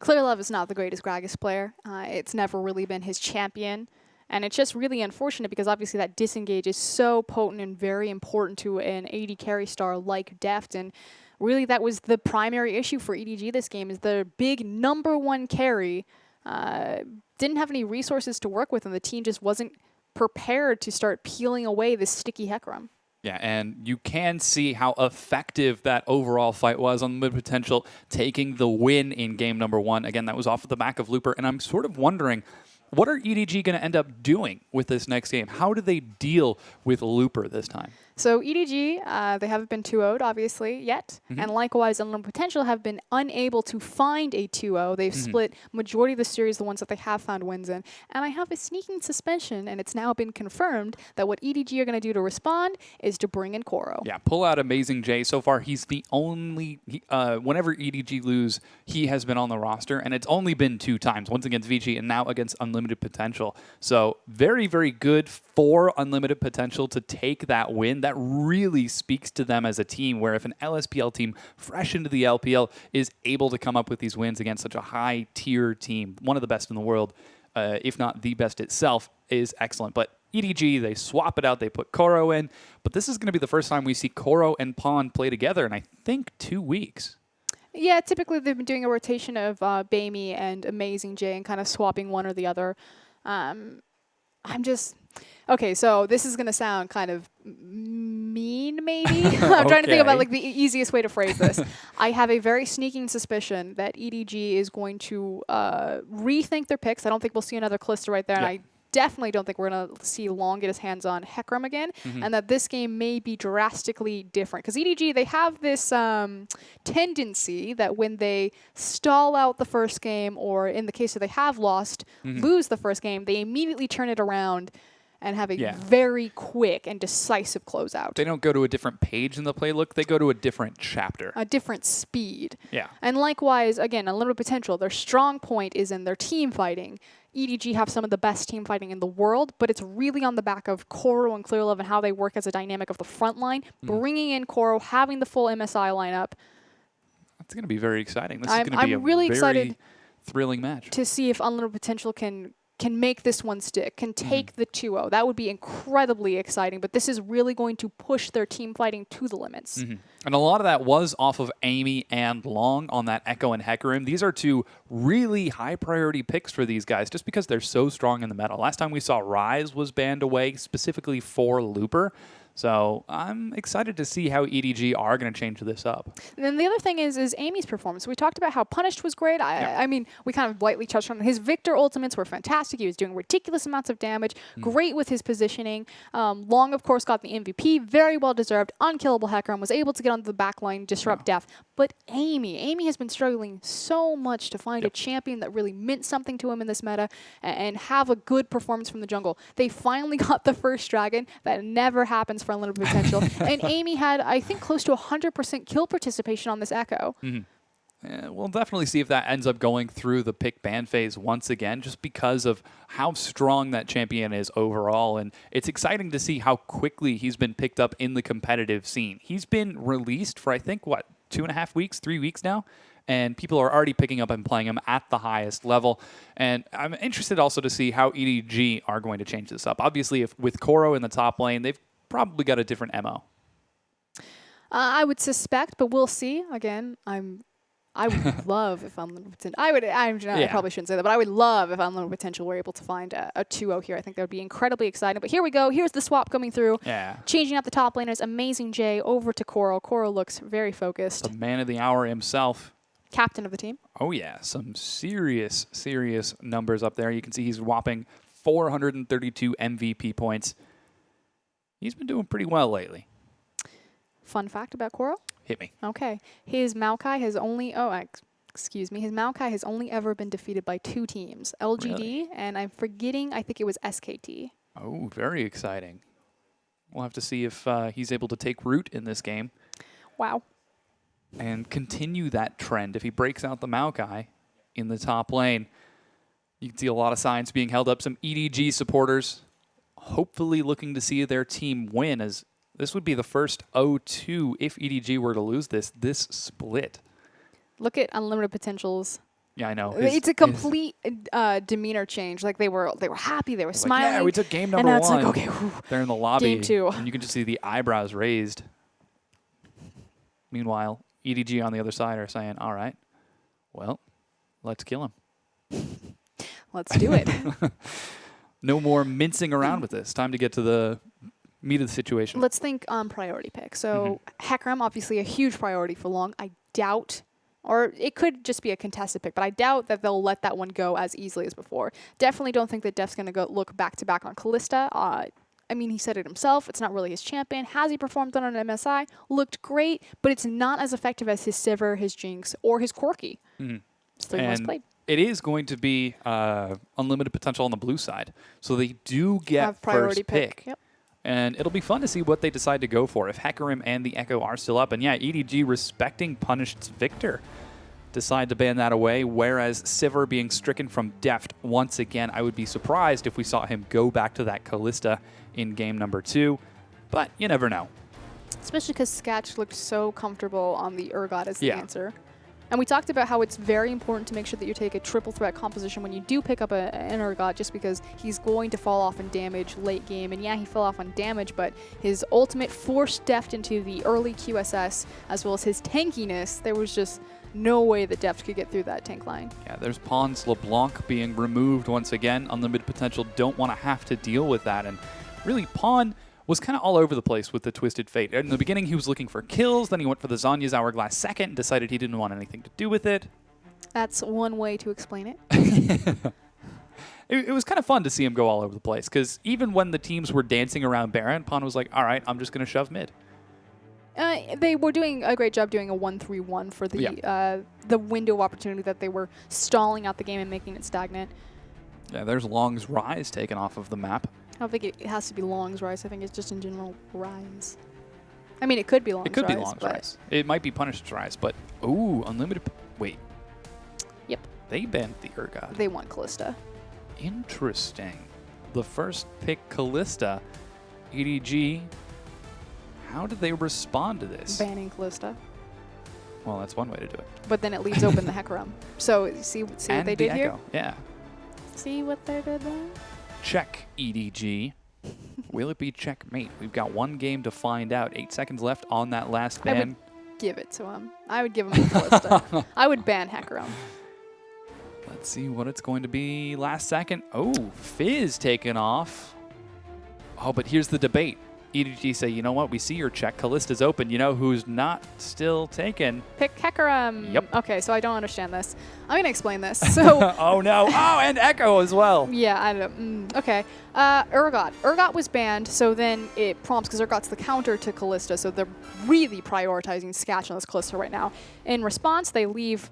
ClearLove is not the greatest Gragas player. It's never really been his champion. And it's just really unfortunate because obviously that disengage is so potent and very important to an AD carry star like Deft. And really that was the primary issue for EDG this game, is their big #1 carry didn't have any resources to work with, and the team just wasn't prepared to start peeling away this sticky Hecarim. Yeah, and you can see how effective that overall fight was on Unlimited Potential, taking the win in game #1. Again, that was off of the back of Looper, and I'm sort of wondering, what are EDG going to end up doing with this next game? How do they deal with Looper this time? So EDG, they haven't been 2-0'd, obviously, yet. And likewise, Unlimited Potential have been unable to find a 2-0. They've split majority of the series, the ones that they have found wins in. And I have a sneaking suspicion, and it's now been confirmed, that what EDG are going to do to respond is to bring in Koro. Yeah, pull out Amazing J. So far, he's the only, whenever EDG lose, he has been on the roster. And it's only been 2 times, once against VG and now against Unlimited Potential. So very, very good for Unlimited Potential to take that win. That really speaks to them as a team, where if an LSPL team fresh into the LPL is able to come up with these wins against such a high-tier team, one of the best in the world, if not the best itself, is excellent. But EDG, they swap it out, they put Koro in, but this is going to be the first time we see Koro and Pawn play together in, I think, 2 weeks. Yeah, typically they've been doing a rotation of Baimi and Amazing J and kind of swapping one or the other. Okay, so this is going to sound kind of mean, maybe. I'm trying to think about like the easiest way to phrase this. I have a very sneaking suspicion that EDG is going to rethink their picks. I don't think we'll see another Callisto right there, and I definitely don't think we're going to see Long get his hands on Hecarim again, and that this game may be drastically different. Because EDG, they have this tendency that when they stall out the first game, or in the case that they have lost, lose the first game, they immediately turn it around and have a very quick and decisive closeout. They don't go to a different page in the playbook, they go to a different chapter. A different speed. Yeah. And likewise, again, Unlimited Potential, their strong point is in their team fighting. EDG have some of the best team fighting in the world, but it's really on the back of Koro and ClearLove and how they work as a dynamic of the front line, bringing in Koro, having the full MSI lineup. That's going to be very exciting. This is going to be a really very excited thrilling match. To see if Unlimited Potential can can make this one stick, can take the 2-0. That would be incredibly exciting, but this is really going to push their team fighting to the limits. And a lot of that was off of Amy and Long on that Echo and Hecarim. These are two really high priority picks for these guys just because they're so strong in the meta. Last time we saw Ryze was banned away specifically for Looper. So I'm excited to see how EDG are going to change this up. And then the other thing is Amy's performance. We talked about how Punished was great. I mean, we kind of lightly touched on it. His Victor ultimates were fantastic. He was doing ridiculous amounts of damage. Great with his positioning. Long, of course, got the MVP. Very well deserved. Unkillable Hecarim. Was able to get onto the back line, disrupt Def. But Amy has been struggling so much to find a champion that really meant something to him in this meta and have a good performance from the jungle. They finally got the first dragon. That never happens for Unlimited Potential. And Amy had, I think, close to 100% kill participation on this Echo. We'll definitely see if that ends up going through the pick ban phase once again, just because of how strong that champion is overall. And it's exciting to see how quickly he's been picked up in the competitive scene. He's been released for, I think, 2.5 weeks, 3 weeks now? And people are already picking up and playing him at the highest level. And I'm interested also to see how EDG are going to change this up. Obviously, if with Koro in the top lane, they've probably got a different MO. I would suspect, but we'll see. Again, I would love if Unlimited Potential. I probably shouldn't say that, but I would love if Unlimited Potential were able to find a 2-0 here. I think that would be incredibly exciting. But here we go. Here's the swap coming through. Yeah. Changing out the top laners. Amazing Jay over to Koro. Koro looks very focused. The man of the hour himself. Captain of the team. Oh, yeah. Some serious numbers up there. You can see he's whopping 432 MVP points. He's been doing pretty well lately. Fun fact about Koro? Hit me. Okay. His Maokai has only... His Maokai has only ever been defeated by 2 teams. LGD, and I'm forgetting, I think it was SKT. Oh, very exciting. We'll have to see if he's able to take root in this game. Wow. And continue that trend. If he breaks out the Maokai in the top lane, you can see a lot of signs being held up. Some EDG supporters hopefully looking to see their team win, as this would be the first 0-2 if EDG were to lose this split. Look at Unlimited Potentials. Yeah, I know. It's a complete demeanor change. Like they were happy, they were smiling. Like, yeah, we took game number 1. And now it's like, okay, whew, they're in the lobby. Game 2. And you can just see the eyebrows raised. Meanwhile, EDG on the other side are saying, all right, well, let's kill him. Let's do it. No more mincing around with this. Time to get to the meat of the situation. Let's think priority pick. So Hecarim, obviously a huge priority for Long. I doubt, or it could just be a contested pick, but I doubt that they'll let that one go as easily as before. Definitely don't think that Def's going to go look back-to-back on Kalista. I mean, he said it himself. It's not really his champion. Has he performed on an MSI? Looked great, but it's not as effective as his Sivir, his Jinx, or his Corki. It's 3 most played. It is going to be Unlimited Potential on the blue side. So they do get priority first pick. Yep. And it'll be fun to see what they decide to go for if Hecarim and the Echo are still up. And yeah, EDG respecting Punished's Victor decide to ban that away, whereas Sivir being stricken from Deft once again. I would be surprised if we saw him go back to that Kalista in game number 2, but you never know. Especially because Sketch looked so comfortable on the Urgot as the answer. And we talked about how it's very important to make sure that you take a triple threat composition when you do pick up an Urgot, just because he's going to fall off in damage late game. And yeah, he fell off on damage, but his ultimate forced Deft into the early QSS, as well as his tankiness, there was just no way that Deft could get through that tank line. Yeah, there's Pons LeBlanc being removed once again. Unlimited Potential don't want to have to deal with that. And really, Pawn was kind of all over the place with the Twisted Fate. In the beginning, he was looking for kills. Then he went for the Zhonya's Hourglass second and decided he didn't want anything to do with it. That's one way to explain it. It was kind of fun to see him go all over the place, because even when the teams were dancing around Baron, Pawn was like, all right, I'm just going to shove mid. They were doing a great job doing a 1-3-1 for the window of opportunity that they were stalling out the game and making it stagnant. Yeah, there's Long's Rise taken off of the map. I don't think it has to be Long's Rise. I think it's just in general Rise. I mean, it could be Long's Rise. It could be Long's Rise. It might be Punished's Rise, but ooh, Unlimited. Wait. Yep. They banned the Urgot. They want Kalista. Interesting. The first pick Kalista. EDG. How did they respond to this? Banning Kalista. Well, that's one way to do it. But then it leaves open the Hecarim. So see what they did here? Yeah. See what they did there? Check, EDG. Will it be checkmate? We've got one game to find out. 8 seconds left on that last I would ban. give it to him. I would give him the Callista. I would ban FLICKR. Let's see what it's going to be last second. Oh, Fizz taken off. Oh, but here's the debate. EDG say, you know what? We see your check. Callista's open. You know who's not still taken? Pick FLICKR. Yep. Okay, so I don't understand this. I'm going to explain this. So, Oh, no. Oh, and Echo as well. yeah, I don't okay. Urgot. Urgot was banned, so then it prompts, because Urgot's the counter to Callista, so they're really prioritizing Sketch on this Callista right now. In response, they leave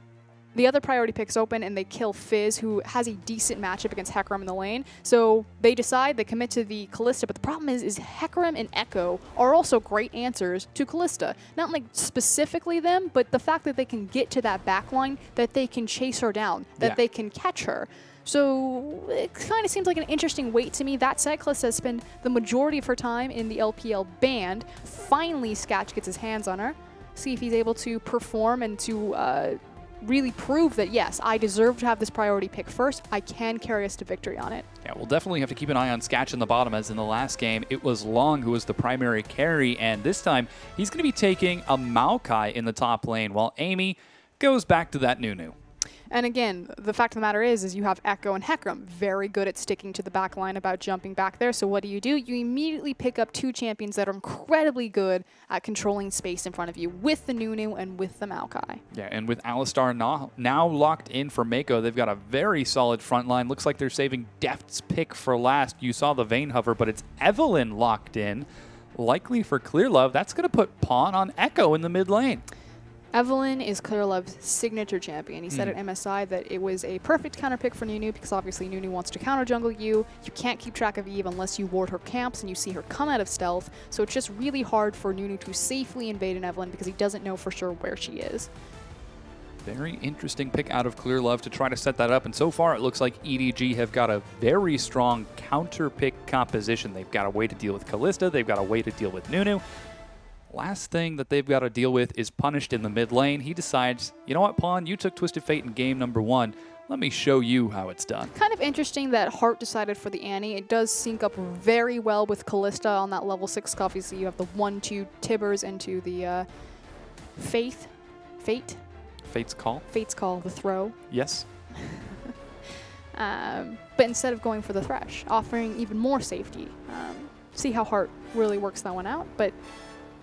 the other priority picks open and they kill Fizz, who has a decent matchup against Hecarim in the lane. So they decide, they commit to the Callista, but the problem is Hecarim and Echo are also great answers to Callista. Not like specifically them, but the fact that they can get to that backline, that they can chase her down, that they can catch her. So it kind of seems like an interesting weight to me. That said, Callista has spent the majority of her time in the LPL band. Finally, Sketch gets his hands on her. See if he's able to perform and to really prove that, yes, I deserve to have this priority pick first. I can carry us to victory on it. Yeah, we'll definitely have to keep an eye on Sketch in the bottom, as in the last game, it was Long who was the primary carry, and this time he's going to be taking a Maokai in the top lane, while Amy goes back to that Nunu. And again, the fact of the matter is you have Echo and Hecarim very good at sticking to the back line, about jumping back there. So what do? You immediately pick up two champions that are incredibly good at controlling space in front of you, with the Nunu and with the Maokai. Yeah, and with Alistar now locked in for Mako, they've got a very solid front line. Looks like they're saving Deft's pick for last. You saw the Vayne hover, but it's Evelynn locked in, likely for Clear Love. That's going to put Pawn on Echo in the mid lane. Evelynn is Clear Love's signature champion. He said at MSI that it was a perfect counter pick for Nunu, because obviously Nunu wants to counter jungle you. You can't keep track of Eve unless you ward her camps and you see her come out of stealth. So it's just really hard for Nunu to safely invade an Evelynn because he doesn't know for sure where she is. Very interesting pick out of Clear Love to try to set that up. And so far, it looks like EDG have got a very strong counter pick composition. They've got a way to deal with Callista. They've got a way to deal with Nunu. Last thing that they've got to deal with is Punished in the mid lane. He decides, you know what, Pawn, you took Twisted Fate in game number 1. Let me show you how it's done. Kind of interesting that Hart decided for the Annie. It does sync up very well with Callista on that level 6 scuff. You see you have the 1-2 Tibbers into the Fate's Call, the throw. Yes. But instead of going for the Thresh, offering even more safety. See how Hart really works that one out. But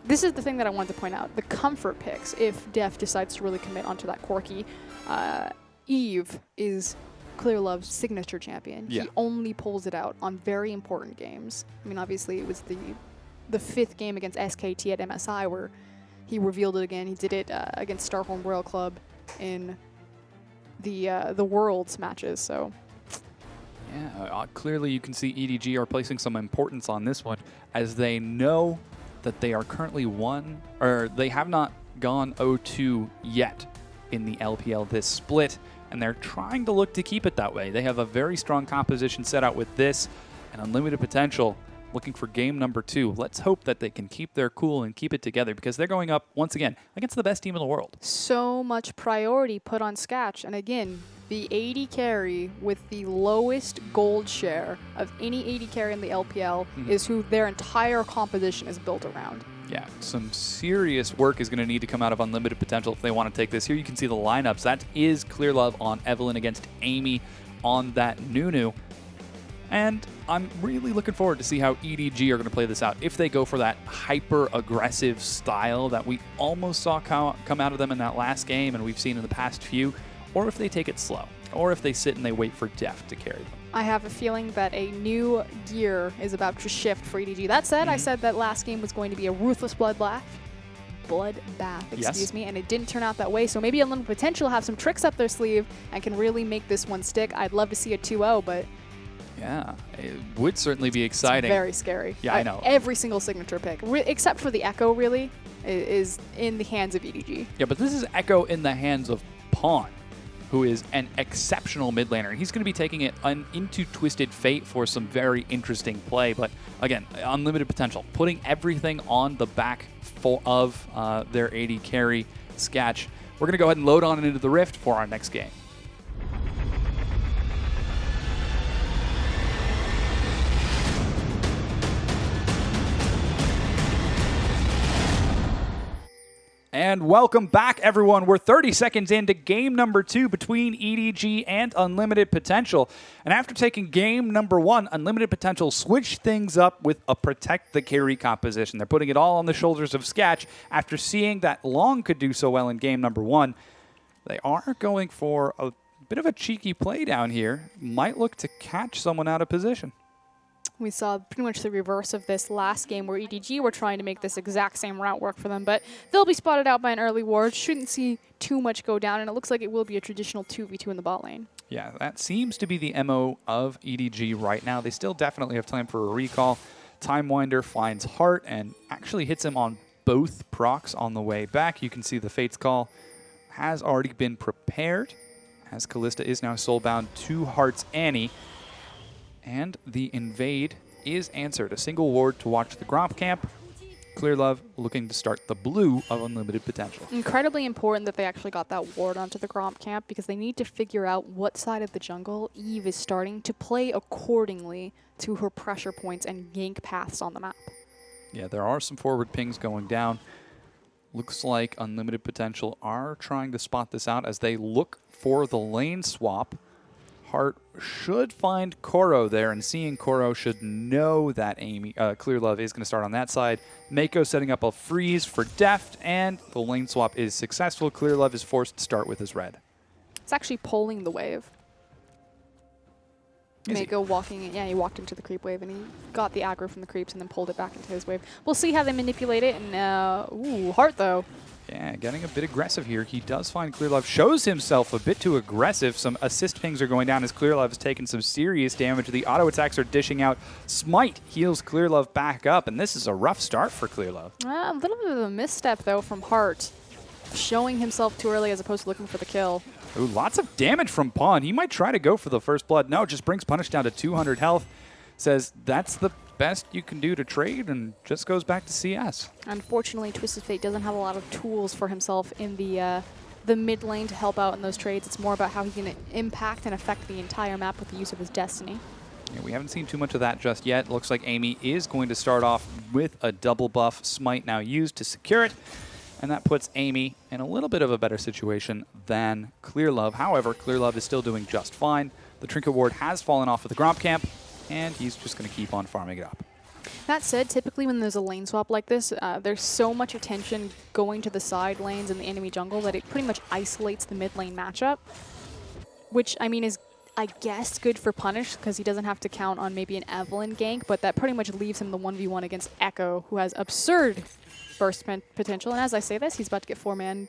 this is the thing that I wanted to point out. The comfort picks, if Def decides to really commit onto that Corki. Eve is Clear Love's signature champion. Yeah. He only pulls it out on very important games. I mean, obviously, it was the 5th game against SKT at MSI where he revealed it again. He did it against Starholm Royal Club in the Worlds matches. So. Yeah, clearly you can see EDG are placing some importance on this one, as they know that they are currently they have not gone 0-2 yet in the LPL this split, and they're trying to look to keep it that way. They have a very strong composition set out with this and unlimited potential, looking for game number 2. Let's hope that they can keep their cool and keep it together, because they're going up, once again, against the best team in the world. So much priority put on Sketch, and again, the 80 carry with the lowest gold share of any 80 carry in the LPL is who their entire composition is built around. Yeah, some serious work is going to need to come out of Unlimited Potential if they want to take this. Here you can see the lineups. That is Clear Love on Evelynn against Amy on that Nunu. And I'm really looking forward to see how EDG are going to play this out. If they go for that hyper-aggressive style that we almost saw come out of them in that last game and we've seen in the past few, or if they take it slow, or if they sit and they wait for Def to carry them. I have a feeling that a new gear is about to shift for EDG. That said, I said that last game was going to be a ruthless bloodbath, excuse me, and it didn't turn out that way. So maybe Unlimited Potential have some tricks up their sleeve and can really make this one stick. I'd love to see a 2-0, but yeah, it would certainly be exciting. It's very scary. Yeah, I know. Every single signature pick, except for the Echo, really, is in the hands of EDG. Yeah, but this is Echo in the hands of Pawn, who is an exceptional mid laner. He's going to be taking it into Twisted Fate for some very interesting play. But again, Unlimited Potential, putting everything on the back of their 80 carry Sketch. We're going to go ahead and load on into the Rift for our next game. And welcome back, everyone. We're 30 seconds into game number 2 between EDG and Unlimited Potential. And after taking game number 1, Unlimited Potential switched things up with a protect the carry composition. They're putting it all on the shoulders of Sketch. After seeing that Long could do so well in game number 1, they are going for a bit of a cheeky play down here. Might look to catch someone out of position. We saw pretty much the reverse of this last game where EDG were trying to make this exact same route work for them, but they'll be spotted out by an early ward. Shouldn't see too much go down, and it looks like it will be a traditional 2v2 in the bot lane. Yeah, that seems to be the MO of EDG right now. They still definitely have time for a recall. Timewinder finds Heart and actually hits him on both procs on the way back. You can see the Fate's Call has already been prepared, as Callista is now soulbound to Heart's Annie. And the invade is answered. A single ward to watch the Gromp camp. ClearLove looking to start the blue of Unlimited Potential. Incredibly important that they actually got that ward onto the Gromp camp because they need to figure out what side of the jungle Eve is starting to play accordingly to her pressure points and gank paths on the map. Yeah, there are some forward pings going down. Looks like Unlimited Potential are trying to spot this out as they look for the lane swap. Heart should find Koro there, and seeing Koro should know that ClearLove is going to start on that side. Mako setting up a freeze for Deft, and the lane swap is successful. ClearLove is forced to start with his red. It's actually pulling the wave. Mako walking in, yeah, he walked into the creep wave, and he got the aggro from the creeps and then pulled it back into his wave. We'll see how they manipulate it, and ooh, Heart though. Yeah, getting a bit aggressive here. He does find ClearLove, shows himself a bit too aggressive. Some assist pings are going down as ClearLove has taken some serious damage. The auto attacks are dishing out. Smite heals ClearLove back up, and this is a rough start for ClearLove. A little bit of a misstep though from Heart, showing himself too early as opposed to looking for the kill. Ooh, lots of damage from Pawn. He might try to go for the first blood. No, just brings Punish down to 200 health. Says that's the best you can do to trade and just goes back to CS. Unfortunately, Twisted Fate doesn't have a lot of tools for himself in the mid lane to help out in those trades. It's more about how he can impact and affect the entire map with the use of his Destiny. Yeah, we haven't seen too much of that just yet. Looks like Amy is going to start off with a double buff. Smite now used to secure it. And that puts Amy in a little bit of a better situation than ClearLove. However, ClearLove is still doing just fine. The Trinket Ward has fallen off of the Gromp camp, and he's just going to keep on farming it up. That said, typically when there's a lane swap like this, there's so much attention going to the side lanes in the enemy jungle that it pretty much isolates the mid lane matchup, which, I mean, is, I guess, good for Punish because he doesn't have to count on maybe an Evelynn gank, but that pretty much leaves him the 1v1 against Echo, who has absurd burst potential. And as I say this, he's about to get 4-man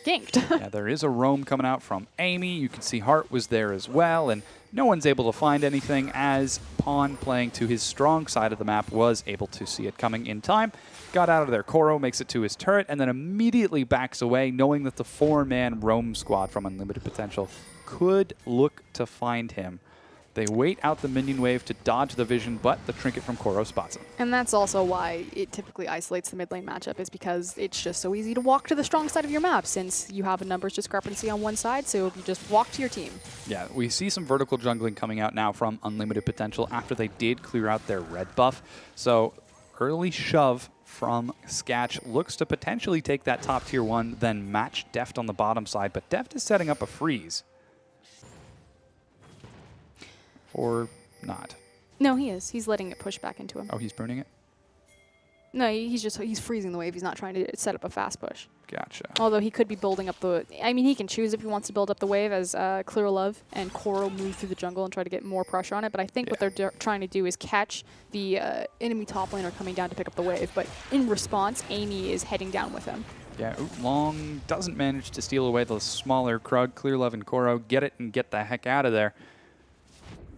ganked. Yeah, there is a roam coming out from Amy. You can see Heart was there as well, and no one's able to find anything as Pawn, playing to his strong side of the map, was able to see it coming in time. Got out of there. Koro makes it to his turret and then immediately backs away, knowing that the 4-man roam squad from Unlimited Potential could look to find him. They wait out the minion wave to dodge the vision, but the trinket from Koro spots him. And that's also why it typically isolates the mid lane matchup, is because it's just so easy to walk to the strong side of your map since you have a numbers discrepancy on one side, so you just walk to your team. Yeah, we see some vertical jungling coming out now from Unlimited Potential after they did clear out their red buff. So early shove from Sketch looks to potentially take that top tier 1, then match Deft on the bottom side, but Deft is setting up a freeze. Or not? No, he is. He's letting it push back into him. Oh, he's burning it? No, he's freezing the wave. He's not trying to set up a fast push. Gotcha. Although he could be building up the... I mean, he can choose if he wants to build up the wave as ClearLove and Koro move through the jungle and try to get more pressure on it. But I think what they're trying to do is catch the enemy top laner coming down to pick up the wave. But in response, Amy is heading down with him. Yeah, Long doesn't manage to steal away the smaller Krug. ClearLove and Koro get it and get the heck out of there.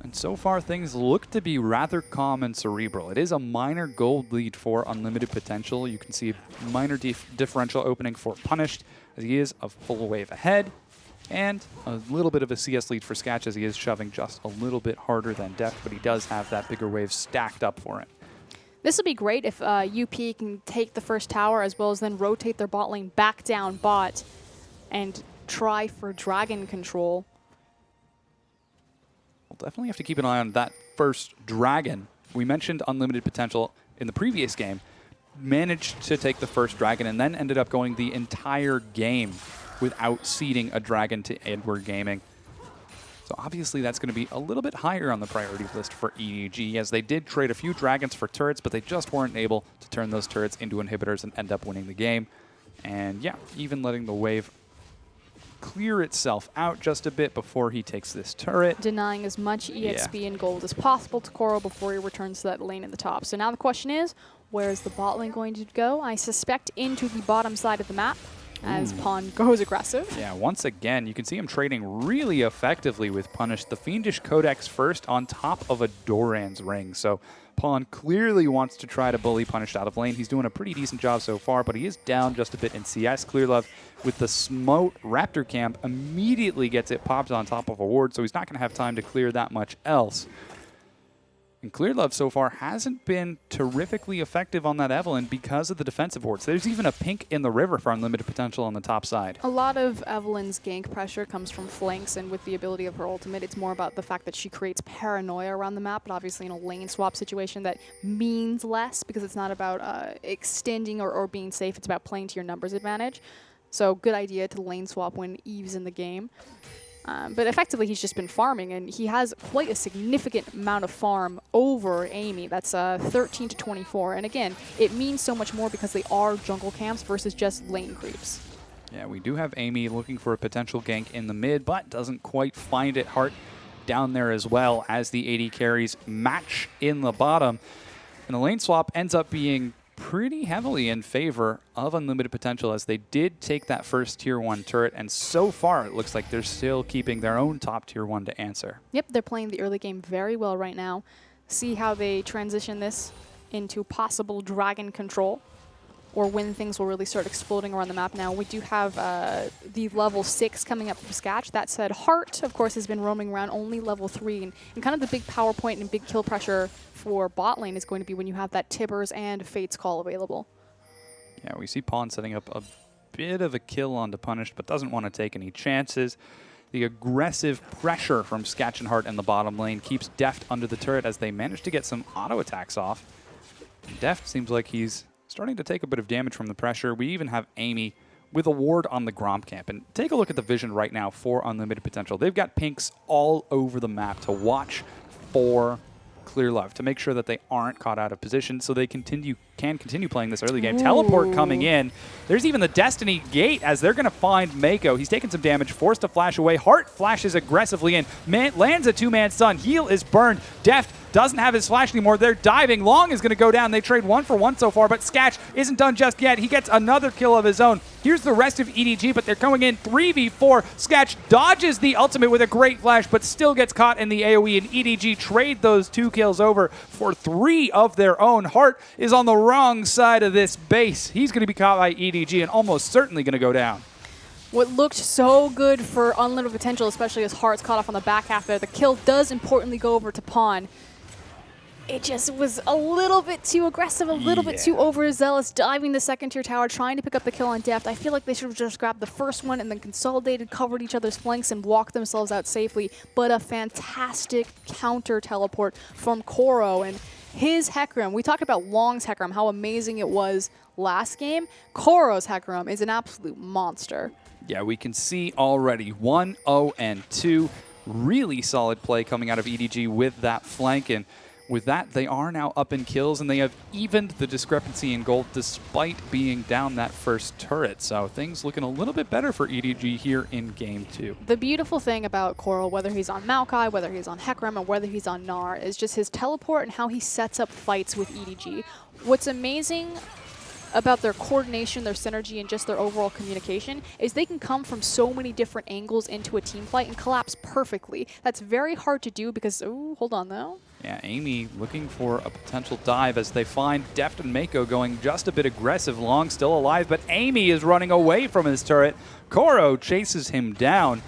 And so far, things look to be rather calm and cerebral. It is a minor gold lead for Unlimited Potential. You can see a minor differential opening for Punished, as he is a full wave ahead. And a little bit of a CS lead for Sketch, as he is shoving just a little bit harder than Deft, but he does have that bigger wave stacked up for him. This would be great if UP can take the first tower as well as then rotate their bot lane back down bot and try for dragon control. We'll definitely have to keep an eye on that first dragon. We mentioned Unlimited Potential in the previous game managed to take the first dragon and then ended up going the entire game without ceding a dragon to Edward Gaming. So obviously that's going to be a little bit higher on the priority list for EDG, as they did trade a few dragons for turrets, but they just weren't able to turn those turrets into inhibitors and end up winning the game. And yeah, even letting the wave clear itself out just a bit before he takes this turret. Denying as much EXP and gold as possible to Koro before he returns to that lane in the top. So now the question is, where is the bot lane going to go? I suspect into the bottom side of the map as Pawn goes aggressive. Yeah, once again, you can see him trading really effectively with Punish. The Fiendish Codex first on top of a Doran's ring. So Pawn clearly wants to try to bully Punish out of lane. He's doing a pretty decent job so far, but he is down just a bit in CS. Clearlove with the Smote Raptor Camp immediately gets it popped on top of a ward, so he's not going to have time to clear that much else. And Clearlove so far hasn't been terrifically effective on that Evelynn because of the defensive wards. There's even a pink in the river for unlimited potential on the top side. A lot of Evelynn's gank pressure comes from flanks, and with the ability of her ultimate, it's more about the fact that she creates paranoia around the map, but obviously in a lane swap situation that means less because it's not about extending or being safe, it's about playing to your numbers advantage. So good idea to lane swap when Eve's in the game. But effectively, he's just been farming, and he has quite a significant amount of farm over Amy. That's 13 to 24. And again, it means so much more because they are jungle camps versus just lane creeps. Yeah, we do have Amy looking for a potential gank in the mid, but doesn't quite find it. Hart down there as well as the AD carries match in the bottom. And the lane swap ends up being pretty heavily in favor of unlimited potential, as they did take that first tier 1 turret, and so far it looks like they're still keeping their own top tier 1 to answer. Yep, they're playing the early game very well right now. See how they transition this into possible dragon control, or when things will really start exploding around the map. Now, we do have the level 6 coming up from Sketch. That said, Hart, of course, has been roaming around only level 3, and kind of the big power point and big kill pressure for bot lane is going to be when you have that Tibbers and Fate's Call available. Yeah, we see Pawn setting up a bit of a kill onto Punished, but doesn't want to take any chances. The aggressive pressure from Sketch and Hart in the bottom lane keeps Deft under the turret as they manage to get some auto attacks off. Deft seems like he's starting to take a bit of damage from the pressure. We even have Amy with a ward on the Gromp camp. And take a look at the vision right now for unlimited potential. They've got pinks all over the map to watch for Clearlove to make sure that they aren't caught out of position, so they can continue playing this early game. Ooh. Teleport coming in. There's even the Destiny Gate as they're going to find Mako. He's taking some damage, forced to flash away. Hart flashes aggressively in, lands a two-man stun. Heal is burned. Deft doesn't have his flash anymore. They're diving. Long is going to go down. They trade 1 for 1 so far, but Sketch isn't done just yet. He gets another kill of his own. Here's the rest of EDG, but they're going in 3v4. Sketch dodges the ultimate with a great flash, but still gets caught in the AoE, and EDG trade those 2 kills over for 3 of their own. Hart is on the wrong side of this base. He's going to be caught by EDG and almost certainly going to go down. What looked so good for unlimited potential, especially as Hart's caught off on the back half there, the kill does importantly go over to Pawn. It just was a little bit too aggressive, a little bit too overzealous, diving the second tier tower, trying to pick up the kill on Deft. I feel like they should have just grabbed the first one and then consolidated, covered each other's flanks, and walked themselves out safely. But a fantastic counter teleport from Koro and his Hecarim. We talked about Long's Hecarim, how amazing it was last game. Koro's Hecarim is an absolute monster. Yeah, we can see already 1-0 and 2. Really solid play coming out of EDG with that flank, and with that, they are now up in kills, and they have evened the discrepancy in gold despite being down that first turret. So things looking a little bit better for EDG here in Game 2. The beautiful thing about Koro, whether he's on Maokai, whether he's on Hecarim, or whether he's on Gnar, is just his teleport and how he sets up fights with EDG. What's amazing about their coordination, their synergy, and just their overall communication is they can come from so many different angles into a team fight and collapse perfectly. That's very hard to do because, oh, hold on though. Yeah, Amy looking for a potential dive as they find Deft and Mako going just a bit aggressive. Long still alive, but Amy is running away from his turret. Koro chases him down,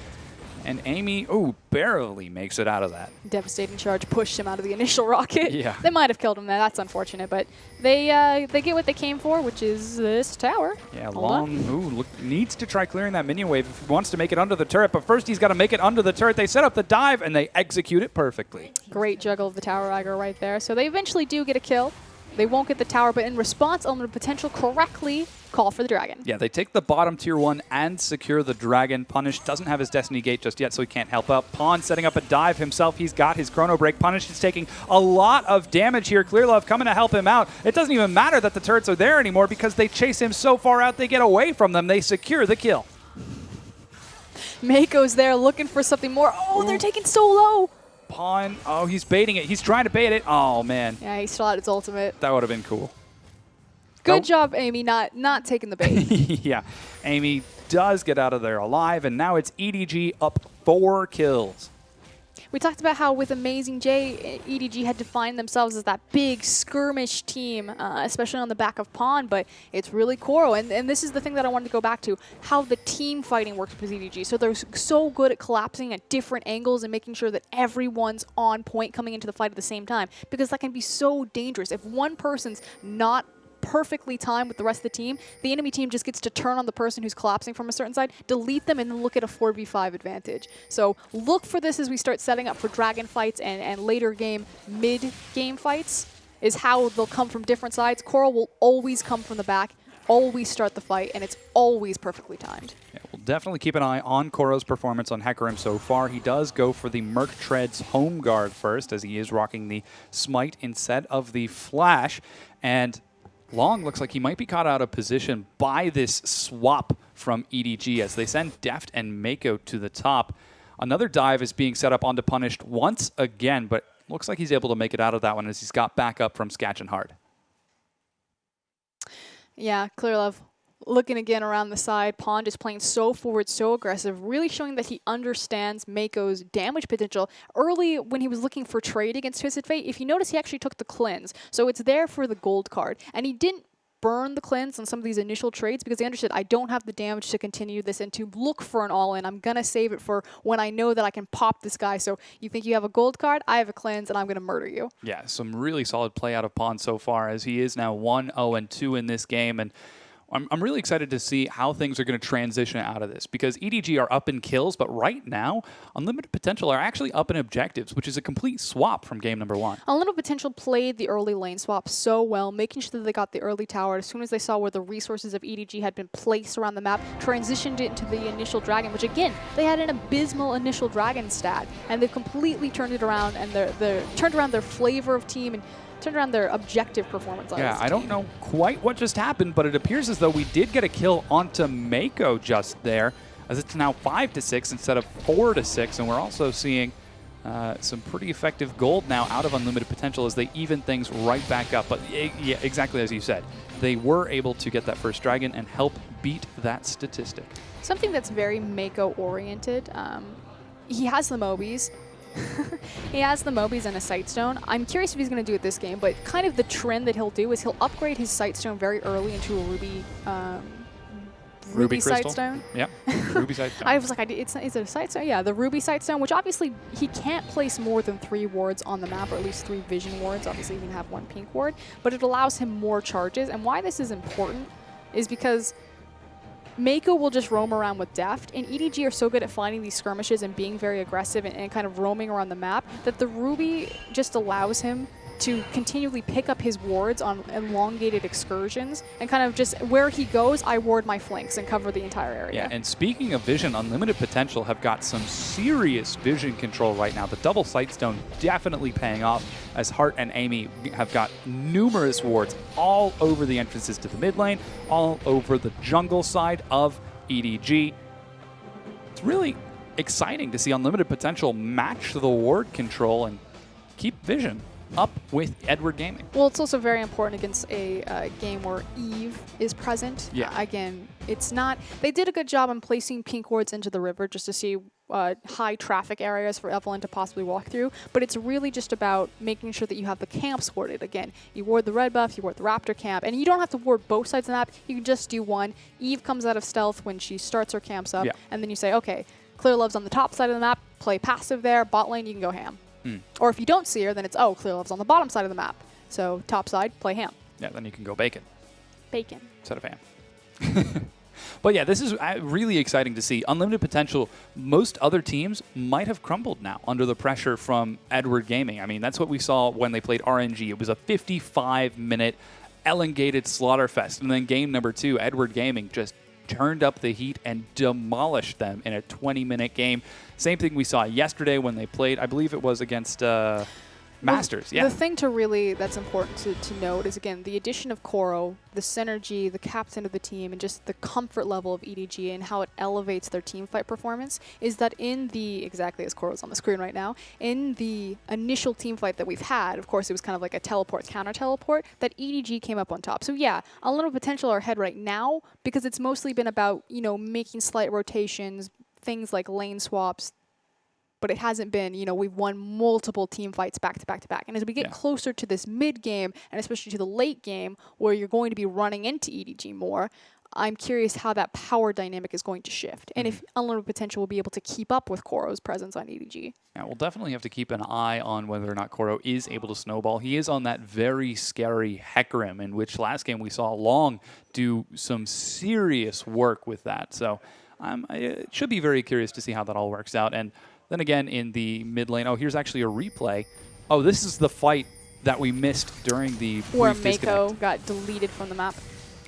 and Amy, barely makes it out of that. Devastating charge pushed him out of the initial rocket. Yeah. They might have killed him there. That's unfortunate, but they get what they came for, which is this tower. Yeah, Long needs to try clearing that minion wave if he wants to make it under the turret, but first he's got to make it under the turret. They set up the dive, and they execute it perfectly. Great juggle of the tower Iger right there. So they eventually do get a kill. They won't get the tower, but in response, Unlimited Potential correctly call for the dragon. Yeah, they take the bottom tier 1 and secure the dragon. Punish doesn't have his Destiny Gate just yet, so he can't help out. Pawn setting up a dive himself. He's got his Chrono Break. Punish is taking a lot of damage here. Clearlove coming to help him out. It doesn't even matter that the turrets are there anymore because they chase him so far out they get away from them. They secure the kill. Mako's there looking for something more. Oh, they're taking so low. Pawn, oh, he's baiting it. He's trying to bait it. Oh, man. Yeah, he still had its ultimate. That would have been cool. Good job, Amy, not taking the bait. Yeah, Amy does get out of there alive, and now it's EDG up 4 kills. We talked about how with Amazing J, EDG had defined themselves as that big skirmish team, especially on the back of Pawn, but it's really Koro. And this is the thing that I wanted to go back to, how the team fighting works with EDG. So they're so good at collapsing at different angles and making sure that everyone's on point coming into the fight at the same time, because that can be so dangerous. If one person's not perfectly timed with the rest of the team, the enemy team just gets to turn on the person who's collapsing from a certain side, delete them, and then look at a 4v5 advantage. So look for this as we start setting up for dragon fights and later game, mid-game fights, is how they'll come from different sides. Coral will always come from the back, always start the fight, and it's always perfectly timed. Yeah, we'll definitely keep an eye on Koro's performance on Hecarim so far. He does go for the Merc Treads home guard first, as he is rocking the Smite instead of the Flash, and Long looks like he might be caught out of position by this swap from EDG as they send Deft and Mako to the top. Another dive is being set up onto Punished once again, but looks like he's able to make it out of that one as he's got back up from Sketch and Hard. Yeah, Clearlove looking again around the side. Pawn just playing so forward, so aggressive, really showing that he understands Mako's damage potential. Early when he was looking for trade against Twisted Fate, if you notice, he actually took the cleanse. So it's there for the gold card. And he didn't burn the cleanse on some of these initial trades because he understood, I don't have the damage to continue this and to look for an all-in. I'm going to save it for when I know that I can pop this guy. So you think you have a gold card? I have a cleanse, and I'm going to murder you. Yeah, some really solid play out of Pawn so far as he is now 1-0-2 in this game. And I'm really excited to see how things are going to transition out of this because EDG are up in kills, but right now, Unlimited Potential are actually up in objectives, which is a complete swap from game number 1. Unlimited Potential played the early lane swap so well, making sure that they got the early tower. As soon as they saw where the resources of EDG had been placed around the map, transitioned it into the initial dragon, which again, they had an abysmal initial dragon stat, and they've completely turned it around, and they're turned around their flavor of team and turned around their objective performance. Yeah, I don't know quite what just happened, but it appears as though we did get a kill onto Mako just there, as it's now 5-6 instead of 4-6, and we're also seeing some pretty effective gold now out of Unlimited Potential as they even things right back up. But yeah, exactly as you said, they were able to get that first dragon and help beat that statistic. Something that's very Mako-oriented, he has the Mobies. He has the Mobies and a Sightstone. I'm curious if he's going to do it this game, but kind of the trend that he'll do is he'll upgrade his Sightstone very early into a Ruby Sightstone. Yeah, Ruby Sightstone. I was like, is it a Sightstone? Yeah, the Ruby Sightstone, which obviously he can't place more than 3 wards on the map, or at least 3 vision wards. Obviously, he can have 1 pink ward, but it allows him more charges. And why this is important is because Mako will just roam around with Deft, and EDG are so good at finding these skirmishes and being very aggressive and kind of roaming around the map that the Ruby just allows him to continually pick up his wards on elongated excursions and kind of just where he goes, I ward my flanks and cover the entire area. Yeah, and speaking of vision, Unlimited Potential have got some serious vision control right now. The double Sightstone definitely paying off as Hart and Amy have got numerous wards all over the entrances to the mid lane, all over the jungle side of EDG. It's really exciting to see Unlimited Potential match the ward control and keep vision up with Edward Gaming. Well, it's also very important against a game where Eve is present. Yeah. Again, it's not... They did a good job on placing pink wards into the river just to see high traffic areas for Evelyn to possibly walk through, but it's really just about making sure that you have the camps warded. Again, you ward the red buff, you ward the raptor camp, and you don't have to ward both sides of the map. You can just do one. Eve comes out of stealth when she starts her camps up, and then you say, okay, Clearlove's on the top side of the map, play passive there, bot lane, you can go ham. Or if you don't see her, then it's, oh, Clearlove's on the bottom side of the map. So top side, play ham. Yeah, then you can go bacon. Bacon. Instead of ham. But yeah, this is really exciting to see. Unlimited potential. Most other teams might have crumbled now under the pressure from Edward Gaming. I mean, that's what we saw when they played RNG. It was a 55-minute elongated slaughterfest. And then game number 2, Edward Gaming just turned up the heat and demolished them in a 20-minute game. Same thing we saw yesterday when they played, I believe it was against Masters. The thing that's important to note is, again, the addition of Koro, the synergy, the captain of the team, and just the comfort level of EDG and how it elevates their team fight performance is that exactly as Koro's on the screen right now, in the initial team fight that we've had, of course, it was kind of like a teleport, counter-teleport, that EDG came up on top. So yeah, a little potential are ahead right now because it's mostly been about, making slight rotations, things like lane swaps, but it hasn't been, we've won multiple team fights back to back to back. And as we get closer to this mid game, and especially to the late game, where you're going to be running into EDG more, I'm curious how that power dynamic is going to shift. And if Unlimited Potential will be able to keep up with Koro's presence on EDG. Yeah, we'll definitely have to keep an eye on whether or not Koro is able to snowball. He is on that very scary Hecarim, in which last game we saw Long do some serious work with that. So it should be very curious to see how that all works out. And then again, in the mid lane, here's actually a replay. Oh, this is the fight that we missed during the where brief Mako disconnect. got deleted from the map.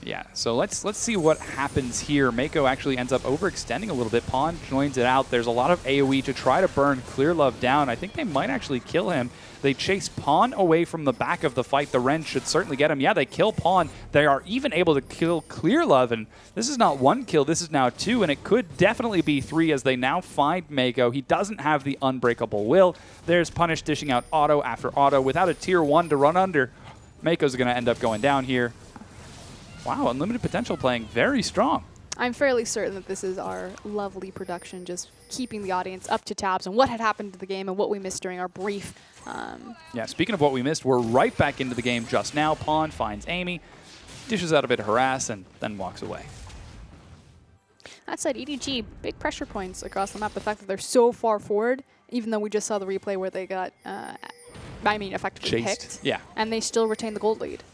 Yeah, so let's see what happens here. Mako actually ends up overextending a little bit. Pawn joins it out. There's a lot of AoE to try to burn Clearlove down. I think they might actually kill him. They chase Pawn away from the back of the fight. The Ren should certainly get him. Yeah, they kill Pawn. They are even able to kill Clearlove, and this is not 1 kill. This is now 2, and it could definitely be 3 as they now find Mako. He doesn't have the unbreakable will. There's Punish dishing out auto after auto. Without a tier 1 to run under, Mako's going to end up going down here. Wow, Unlimited Potential playing very strong. I'm fairly certain that this is our lovely production, just keeping the audience up to tabs on what had happened to the game and what we missed during our brief. Yeah, speaking of what we missed, we're right back into the game just now. Pawn finds Amy, dishes out a bit of harass, and then walks away. That said, EDG, big pressure points across the map. The fact that they're so far forward, even though we just saw the replay where they got, effectively Chased. picked. Yeah. And they still retain the gold lead.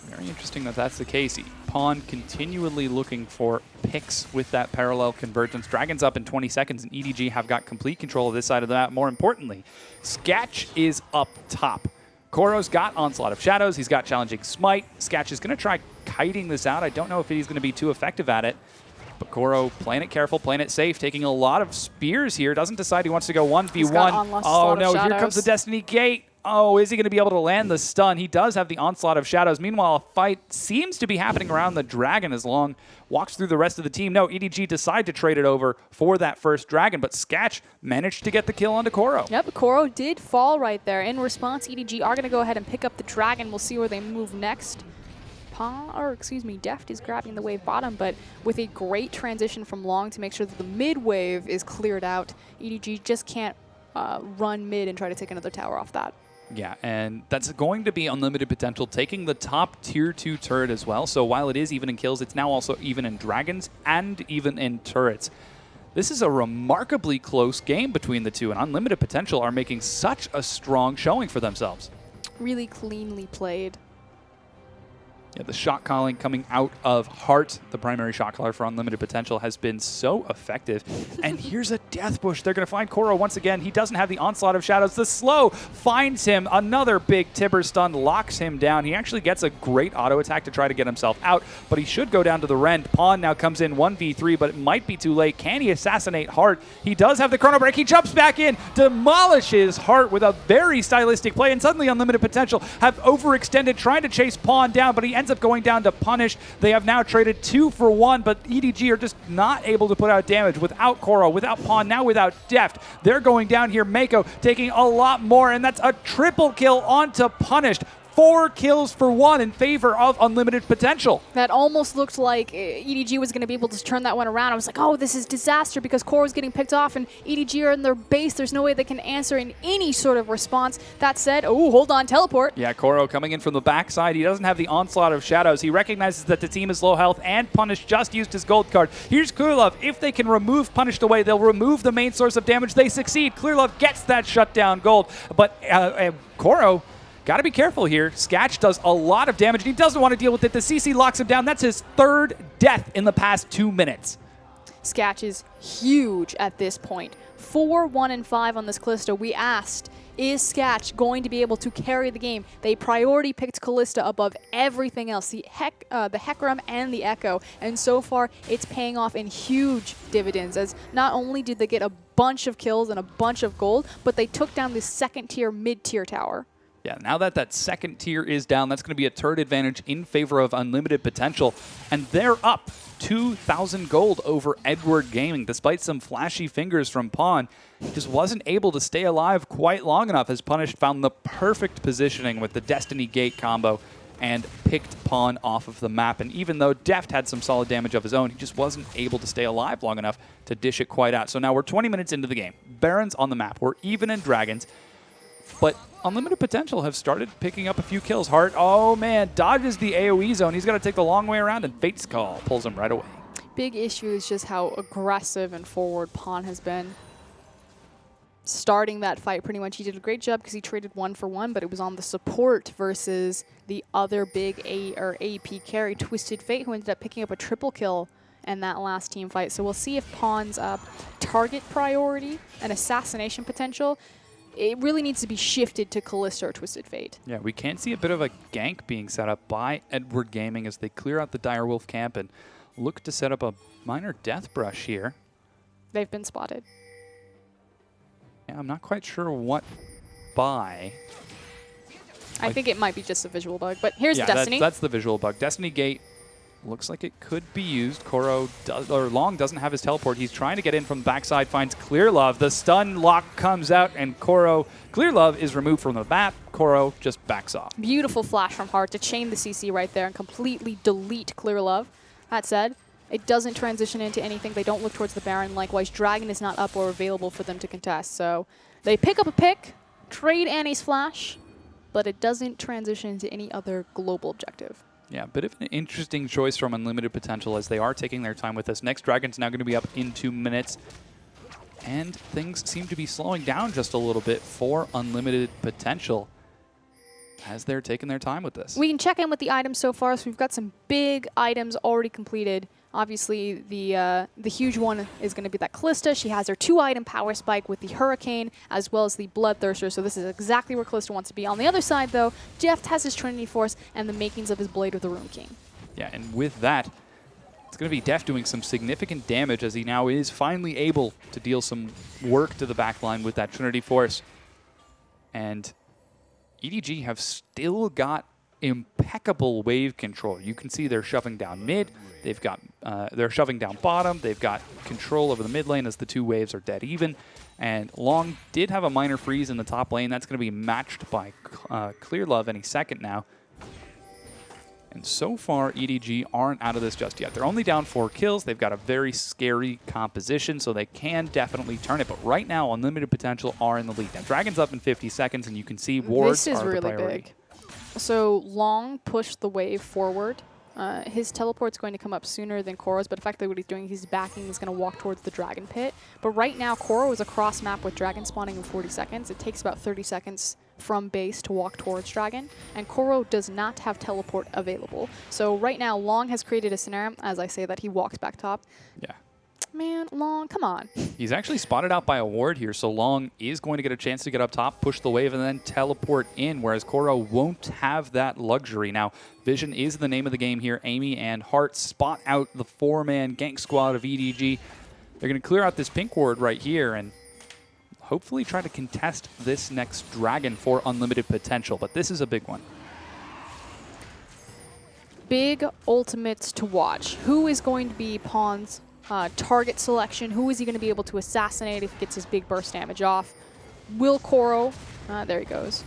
Very interesting that that's the case. Pawn continually looking for picks with that parallel convergence. Dragon's up in 20 seconds, and EDG have got complete control of this side of the map. More importantly, Sketch is up top. Koro's got Onslaught of Shadows. He's got Challenging Smite. Sketch is going to try kiting this out. I don't know if he's going to be too effective at it. But Koro playing it careful, playing it safe, taking a lot of spears here. Doesn't decide he wants to go 1v1. Oh, no, here comes the Destiny Gate. Oh, is he going to be able to land the stun? He does have the Onslaught of Shadows. Meanwhile, a fight seems to be happening around the Dragon as Long walks through the rest of the team. No, EDG decide to trade it over for that first Dragon, but Sketch managed to get the kill onto Koro. Yep, Koro did fall right there. In response, EDG are going to go ahead and pick up the Dragon. We'll see where they move next. Deft is grabbing the wave bottom, but with a great transition from Long to make sure that the mid wave is cleared out. EDG just can't run mid and try to take another tower off that. Yeah, and that's going to be Unlimited Potential, taking the top tier 2 turret as well. So while it is even in kills, it's now also even in dragons and even in turrets. This is a remarkably close game between the two, and Unlimited Potential are making such a strong showing for themselves. Really cleanly played. Yeah, the shot calling coming out of Heart, the primary shot caller for Unlimited Potential, has been so effective. And here's a Death Bush. They're going to find Koro once again. He doesn't have the Onslaught of Shadows. The slow finds him. Another big Tibber stun locks him down. He actually gets a great auto attack to try to get himself out, but he should go down to the Rend. Pawn now comes in 1v3, but it might be too late. Can he assassinate Heart? He does have the Chrono Break. He jumps back in, demolishes Heart with a very stylistic play, and suddenly Unlimited Potential have overextended, trying to chase Pawn down, but he ends up going down to Punish. They have now traded 2 for 1, but EDG are just not able to put out damage without Koro, without Pawn, now without Deft. They're going down here. Mako taking a lot more, and that's a triple kill onto Punished. 4 kills for 1 in favor of Unlimited Potential. That almost looked like EDG was going to be able to turn that one around. I was like, oh, this is disaster because Koro's getting picked off and EDG are in their base. There's no way they can answer in any sort of response. That said, oh, hold on, teleport. Yeah, Koro coming in from the backside. He doesn't have the Onslaught of Shadows. He recognizes that the team is low health and Punish just used his gold card. Here's Clearlove. If they can remove Punished away, they'll remove the main source of damage. They succeed. Clearlove gets that shutdown gold. But Koro got to be careful here. Sketch does a lot of damage, and he doesn't want to deal with it. The CC locks him down. That's his third death in the past 2 minutes. Sketch is huge at this point. 4, 1, and 5 on this Kalista. We asked, is Sketch going to be able to carry the game? They priority picked Kalista above everything else, the Hecarim and the Echo. And so far, it's paying off in huge dividends, as not only did they get a bunch of kills and a bunch of gold, but they took down the second-tier, mid-tier tower. Yeah, now that that second tier is down, that's going to be a turret advantage in favor of Unlimited Potential. And they're up 2,000 gold over Edward Gaming. Despite some flashy fingers from Pawn, he just wasn't able to stay alive quite long enough, as Punished found the perfect positioning with the Destiny Gate combo and picked Pawn off of the map. And even though Deft had some solid damage of his own, he just wasn't able to stay alive long enough to dish it quite out. So now we're 20 minutes into the game. Barons on the map. We're even in Dragons. But Unlimited Potential have started picking up a few kills. Hart, oh man, dodges the AoE zone. He's got to take the long way around, and Fate's Call pulls him right away. Big issue is just how aggressive and forward Pawn has been. Starting that fight pretty much. He did a great job because he traded 1-for-1, but it was on the support versus the other big AP carry, Twisted Fate, who ended up picking up a triple kill in that last team fight. So we'll see if Pawn's target priority and assassination potential, it really needs to be shifted to Kalista or Twisted Fate. Yeah, we can see a bit of a gank being set up by Edward Gaming as they clear out the Direwolf camp and look to set up a minor death brush here. They've been spotted. Yeah, I'm not quite sure what by. I think it might be just a visual bug, but here's yeah, Destiny. That's the visual bug. Destiny Gate looks like it could be used. Koro Long doesn't have his teleport. He's trying to get in from the backside, finds Clear Love. The stun lock comes out, and Clear Love is removed from the map. Koro just backs off. Beautiful flash from Hart to chain the CC right there and completely delete Clear Love. That said, it doesn't transition into anything. They don't look towards the Baron. Likewise, Dragon is not up or available for them to contest. So they pick up a pick, trade Annie's flash, but it doesn't transition into any other global objective. Yeah, a bit of an interesting choice from Unlimited Potential as they are taking their time with this. Next Dragon's now going to be up in 2 minutes. And things seem to be slowing down just a little bit for Unlimited Potential as they're taking their time with this. We can check in with the items so far. So we've got some big items already completed. Obviously, the huge one is going to be that Kalista. She has her 2-item power spike with the Hurricane as well as the Bloodthirster. So this is exactly where Kalista wants to be. On the other side, though, Jeff has his Trinity Force and the makings of his Blade of the Rune King. Yeah, and with that, it's going to be Def doing some significant damage as he now is finally able to deal some work to the backline with that Trinity Force. And EDG have still got impeccable wave control. You can see they're shoving down mid. They've got they're shoving down bottom. They've got control over the mid lane as the 2 waves are dead even. And Long did have a minor freeze in the top lane. That's going to be matched by Clear Love any second now. And so far, EDG aren't out of this just yet. They're only down 4 kills. They've got a very scary composition, so they can definitely turn it. But right now, Unlimited Potential are in the lead. Now, Dragon's up in 50 seconds, and you can see wards are the priority. Big. So Long pushed the wave forward. His teleport's going to come up sooner than Koro's, but effectively what he's doing, he's backing, he's going to walk towards the Dragon Pit. But right now, Koro is across map with Dragon spawning in 40 seconds. It takes about 30 seconds from base to walk towards Dragon, and Koro does not have teleport available. So right now, Long has created a scenario, as I say, that he walks back top. Yeah. Man, Long, come on. He's actually spotted out by a ward here, so Long is going to get a chance to get up top, push the wave, and then teleport in, whereas Koro won't have that luxury. Now, Vision is the name of the game here. Amy and Hart spot out the 4-man gank squad of EDG. They're going to clear out this pink ward right here and hopefully try to contest this next Dragon for Unlimited Potential, but this is a big one. Big ultimates to watch. Who is going to be Pawn's target selection? Who is he going to be able to assassinate if he gets his big burst damage off? Will Koro, there he goes.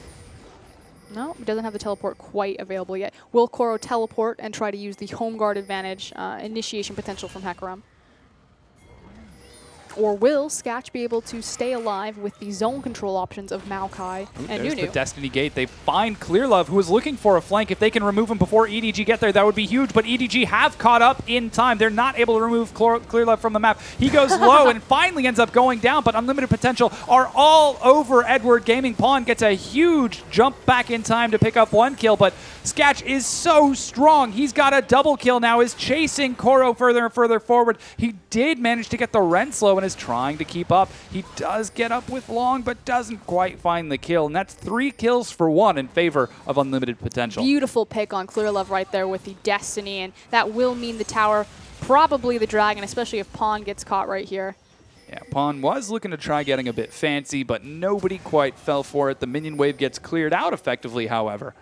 No, he doesn't have the teleport quite available yet. Will Koro teleport and try to use the home guard advantage initiation potential from Hecarim? Or will Sketch be able to stay alive with the zone control options of Maokai and There's Nunu? the Destiny Gate. They find Clearlove, who is looking for a flank. If they can remove him before EDG get there, that would be huge. But EDG have caught up in time. They're not able to remove Clearlove from the map. He goes low and finally ends up going down, but Unlimited Potential are all over Edward Gaming. Pawn gets a huge jump back in time to pick up 1 kill, but Sketch is so strong. He's got a double kill now, is chasing Koro further and further forward. He did manage to get the Renslow and is trying to keep up. He does get up with Long, but doesn't quite find the kill, and that's 3 kills for 1 in favor of Unlimited Potential. Beautiful pick on Clearlove right there with the Destiny, and that will mean the tower, probably the Dragon, especially if Pawn gets caught right here. Yeah, Pawn was looking to try getting a bit fancy, but nobody quite fell for it. The minion wave gets cleared out effectively, however,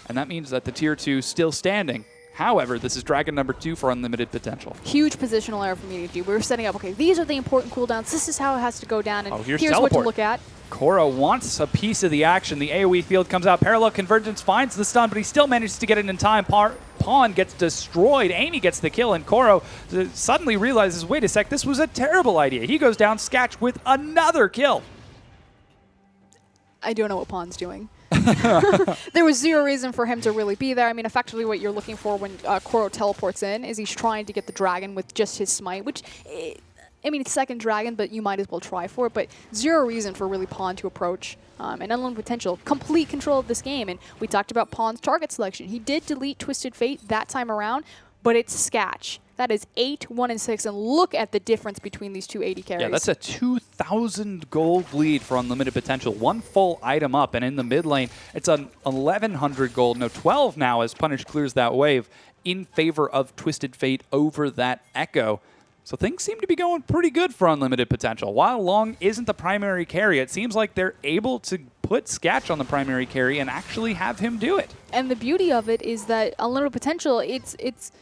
and that means that the Tier 2 still standing. However, this is Dragon number 2 for Unlimited Potential. Huge positional error from EDG. We were setting up, okay, these are the important cooldowns. This is how it has to go down, and here's what to look at. Koro wants a piece of the action. The AoE field comes out. Parallel Convergence finds the stun, but he still manages to get it in time. Pawn gets destroyed. Amy gets the kill, and Koro suddenly realizes, wait a sec, this was a terrible idea. He goes down, Sketch with another kill. I don't know what Pawn's doing. There was zero reason for him to really be there. I mean, effectively what you're looking for when Koro teleports in is he's trying to get the Dragon with just his smite, which, I mean, it's second Dragon, but you might as well try for it. But zero reason for really Pawn to approach. And Unlimited Potential, complete control of this game. And we talked about Pawn's target selection. He did delete Twisted Fate that time around, but it's Sketch. That is 8, 1, and 6, and look at the difference between these two AD carries. Yeah, that's a 2,000 gold lead for Unlimited Potential. 1 full item up, and in the mid lane, it's an 1,100 gold. No, 12 now as Punish clears that wave in favor of Twisted Fate over that Echo. So things seem to be going pretty good for Unlimited Potential. While Long isn't the primary carry, it seems like they're able to put Sketch on the primary carry and actually have him do it. And the beauty of it is that Unlimited Potential, it's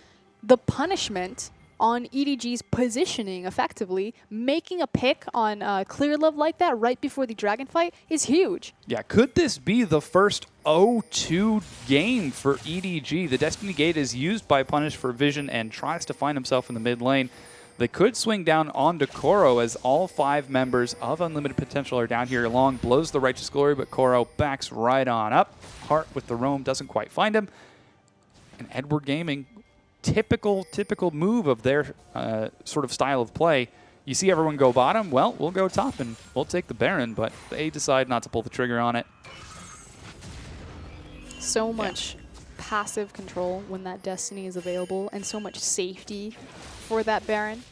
the punishment on EDG's positioning effectively. Making a pick on Clearlove like that right before the Dragon fight is huge. Yeah, could this be the first 0-2 game for EDG? The Destiny Gate is used by Punish for vision and tries to find himself in the mid lane. They could swing down onto Koro as all 5 members of Unlimited Potential are down here. Long blows the Righteous Glory, but Koro backs right on up. Hart with the roam doesn't quite find him. And Edward Gaming, typical move of their sort of style of play. You see everyone go bottom, well, we'll go top and we'll take the Baron, but they decide not to pull the trigger on it. So much passive control when that Destiny is available, and so much safety for that Baron.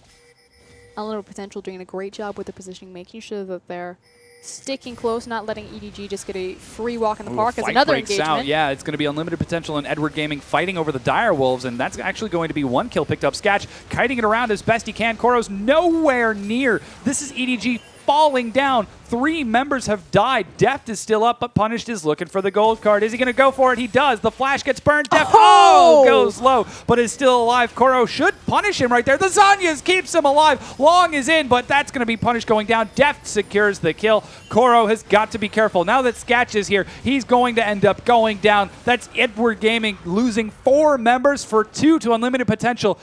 Unlimited Potential doing a great job with the positioning, making sure that they're sticking close, not letting EDG just get a free walk in the park as another engagement. Out. Yeah, it's going to be Unlimited Potential and Edward Gaming fighting over the Dire Wolves, and that's actually going to be 1 kill picked up. Sketch kiting it around as best he can. Koro's nowhere near. This is EDG falling down. 3 members have died. Deft is still up, but Punished is looking for the gold card. Is he going to go for it? He does. The flash gets burned. Deft goes low, but is still alive. Koro should punish him right there. The Zanyas keeps him alive. Long is in, but that's going to be Punished going down. Deft secures the kill. Koro has got to be careful. Now that Sketch is here, he's going to end up going down. That's Edward Gaming losing 4 members for 2 to Unlimited Potential.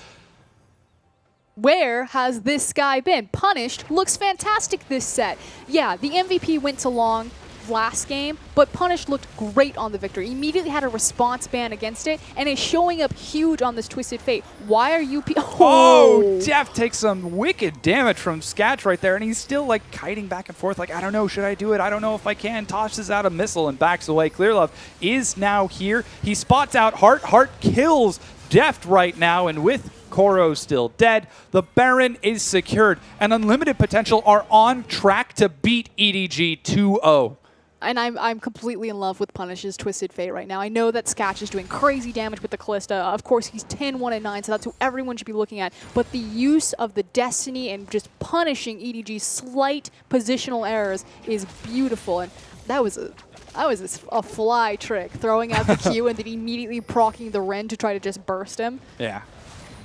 Where has this guy been? Punished looks fantastic this set. Yeah, the MVP went to Long last game, but Punished looked great on the victory. Immediately had a response ban against it, and is showing up huge on this Twisted Fate. Why are you... Oh, Deft takes some wicked damage from Sketch right there, and he's still like kiting back and forth like, I don't know, should I do it? I don't know if I can. Tosses out a missile and backs away. Clearlove is now here. He spots out Hart. Hart kills Deft right now, and with Koro still dead, the Baron is secured, and Unlimited Potential are on track to beat EDG 2-0. And I'm completely in love with Punish's Twisted Fate right now. I know that Sketch is doing crazy damage with the Callista. Of course, he's 10, 1, and 9, so that's who everyone should be looking at. But the use of the Destiny and just punishing EDG's slight positional errors is beautiful. And that was a fly trick, throwing out the Q and then immediately proccing the Ren to try to just burst him. Yeah.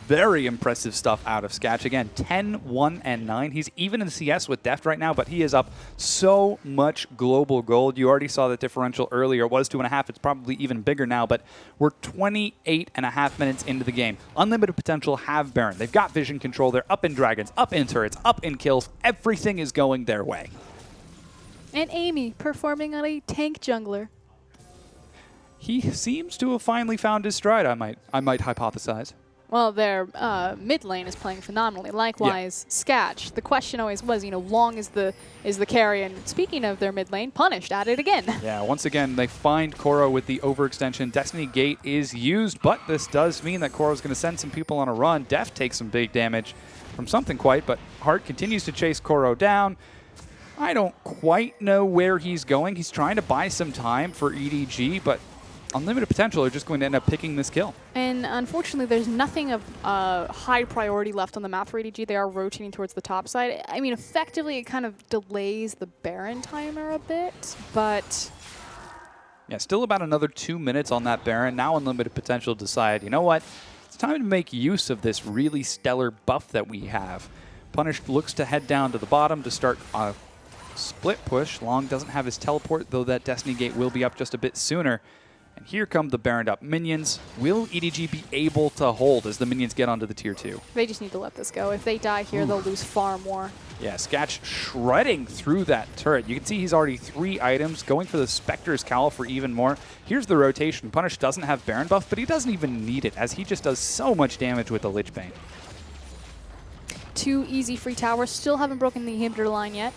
Very impressive stuff out of Sketch. Again, 10, 1, and 9. He's even in CS with Deft right now, but he is up so much global gold. You already saw the differential earlier. It was 2.5. It's probably even bigger now, but we're 28.5 minutes into the game. Unlimited Potential have Baron. They've got vision control. They're up in Dragons, up in turrets, up in kills. Everything is going their way. And Amy performing on a tank jungler. He seems to have finally found his stride, I might hypothesize. Well, their mid lane is playing phenomenally. Likewise, Sketch. The question always was, long is the carry. And speaking of their mid lane, Punished at it again. Yeah, once again, they find Koro with the overextension. Destiny Gate is used, but this does mean that Koro's going to send some people on a run. Deft takes some big damage from something quite, but Hart continues to chase Koro down. I don't quite know where he's going. He's trying to buy some time for EDG, but Unlimited Potential are just going to end up picking this kill. And unfortunately, there's nothing of high priority left on the map for EDG. They are rotating towards the top side. I mean, effectively, it kind of delays the Baron timer a bit, but... Yeah, still about another 2 minutes on that Baron. Now Unlimited Potential decide, you know what? It's time to make use of this really stellar buff that we have. Punished looks to head down to the bottom to start a split push. Long doesn't have his teleport, though that Destiny Gate will be up just a bit sooner. And here come the Baroned up minions. Will EDG be able to hold as the minions get onto the tier 2? They just need to let this go. If they die here, they'll lose far more. Yeah, Sketch shredding through that turret. You can see he's already 3 items, going for the Spectre's Cowl for even more. Here's the rotation. Punish doesn't have Baron buff, but he doesn't even need it, as he just does so much damage with the Lich Bane. 2 easy free towers. Still haven't broken the inhibitor line yet.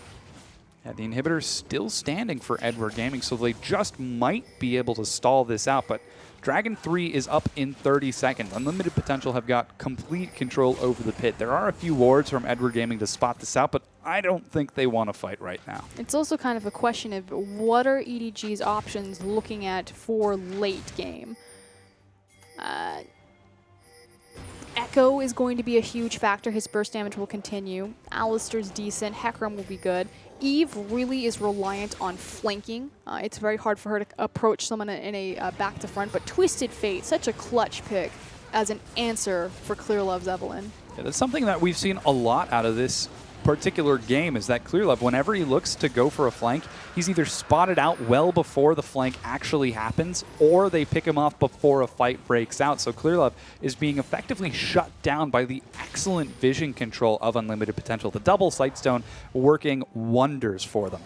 Yeah, the inhibitor's still standing for Edward Gaming, so they just might be able to stall this out, but Dragon 3 is up in 30 seconds. Unlimited Potential have got complete control over the pit. There are a few wards from Edward Gaming to spot this out, but I don't think they want to fight right now. It's also kind of a question of what are EDG's options looking at for late game? Echo is going to be a huge factor. His burst damage will continue. Alistair's decent. Hecarim will be good. Eve really is reliant on flanking. It's very hard for her to approach someone in a back to front, but Twisted Fate, such a clutch pick as an answer for Clearlove's Evelynn. Yeah, that's something that we've seen a lot out of this particular game, is that Clearlove, whenever he looks to go for a flank, he's either spotted out well before the flank actually happens, or they pick him off before a fight breaks out. So Clearlove is being effectively shut down by the excellent vision control of Unlimited Potential. The double Sightstone working wonders for them.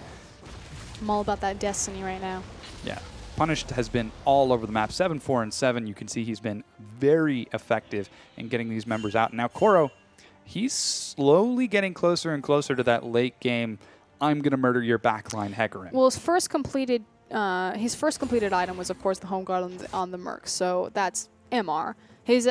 I'm all about that Destiny right now. Yeah. Punished has been all over the map. 7, 4, and 7. You can see he's been very effective in getting these members out. And now Koro, he's slowly getting closer and closer to that late game, I'm going to murder your backline Hecarim. Well, his first completed item was, of course, the home guard on the Merc, so that's MR. His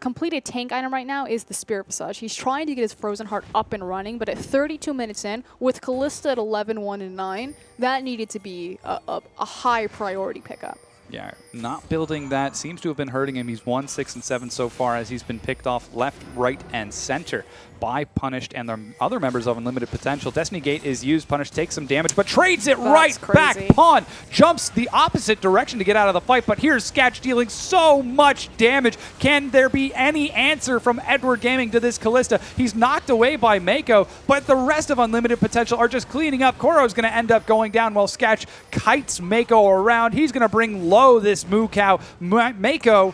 completed tank item right now is the Spirit Passage. He's trying to get his Frozen Heart up and running, but at 32 minutes in, with Kalista at 11, 1, and 9, that needed to be a high priority pickup. Yeah, not building that seems to have been hurting him. He's 1, 6, and 7 so far as he's been picked off left, right, and center by Punished and the other members of Unlimited Potential. Destiny Gate is used. Punished takes some damage, but trades it right back. Pawn jumps the opposite direction to get out of the fight, but here's Sketch dealing so much damage. Can there be any answer from Edward Gaming to this Kalista? He's knocked away by Mako, but the rest of Unlimited Potential are just cleaning up. Koro's going to end up going down while Sketch kites Mako around. He's going to bring low this Moo Cow. Mako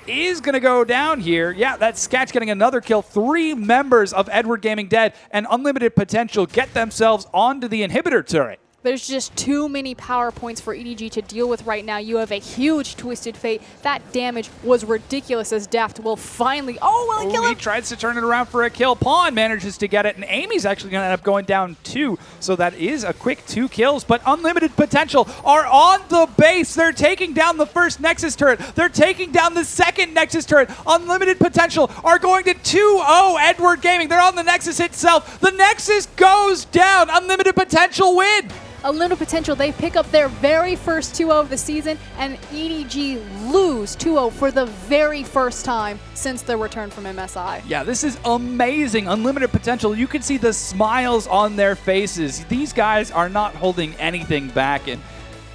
is going to go down here. Yeah, that's Sketch getting another kill. 3 members of Edward Gaming dead, and Unlimited Potential get themselves onto the inhibitor turret. There's just too many power points for EDG to deal with right now. You have a huge Twisted Fate. That damage was ridiculous as Deft will finally... Oh, will he kill him? He tries to turn it around for a kill. Pawn manages to get it, and Amy's actually going to end up going down 2. So that is a quick 2 kills, but Unlimited Potential are on the base. They're taking down the first Nexus turret. They're taking down the second Nexus turret. Unlimited Potential are going to 2-0 Edward Gaming. They're on the Nexus itself. The Nexus goes down. Unlimited Potential win. Unlimited Potential, they pick up their very first 2-0 of the season, and EDG lose 2-0 for the very first time since their return from MSI. Yeah, this is amazing. Unlimited Potential, you can see the smiles on their faces. These guys are not holding anything back, and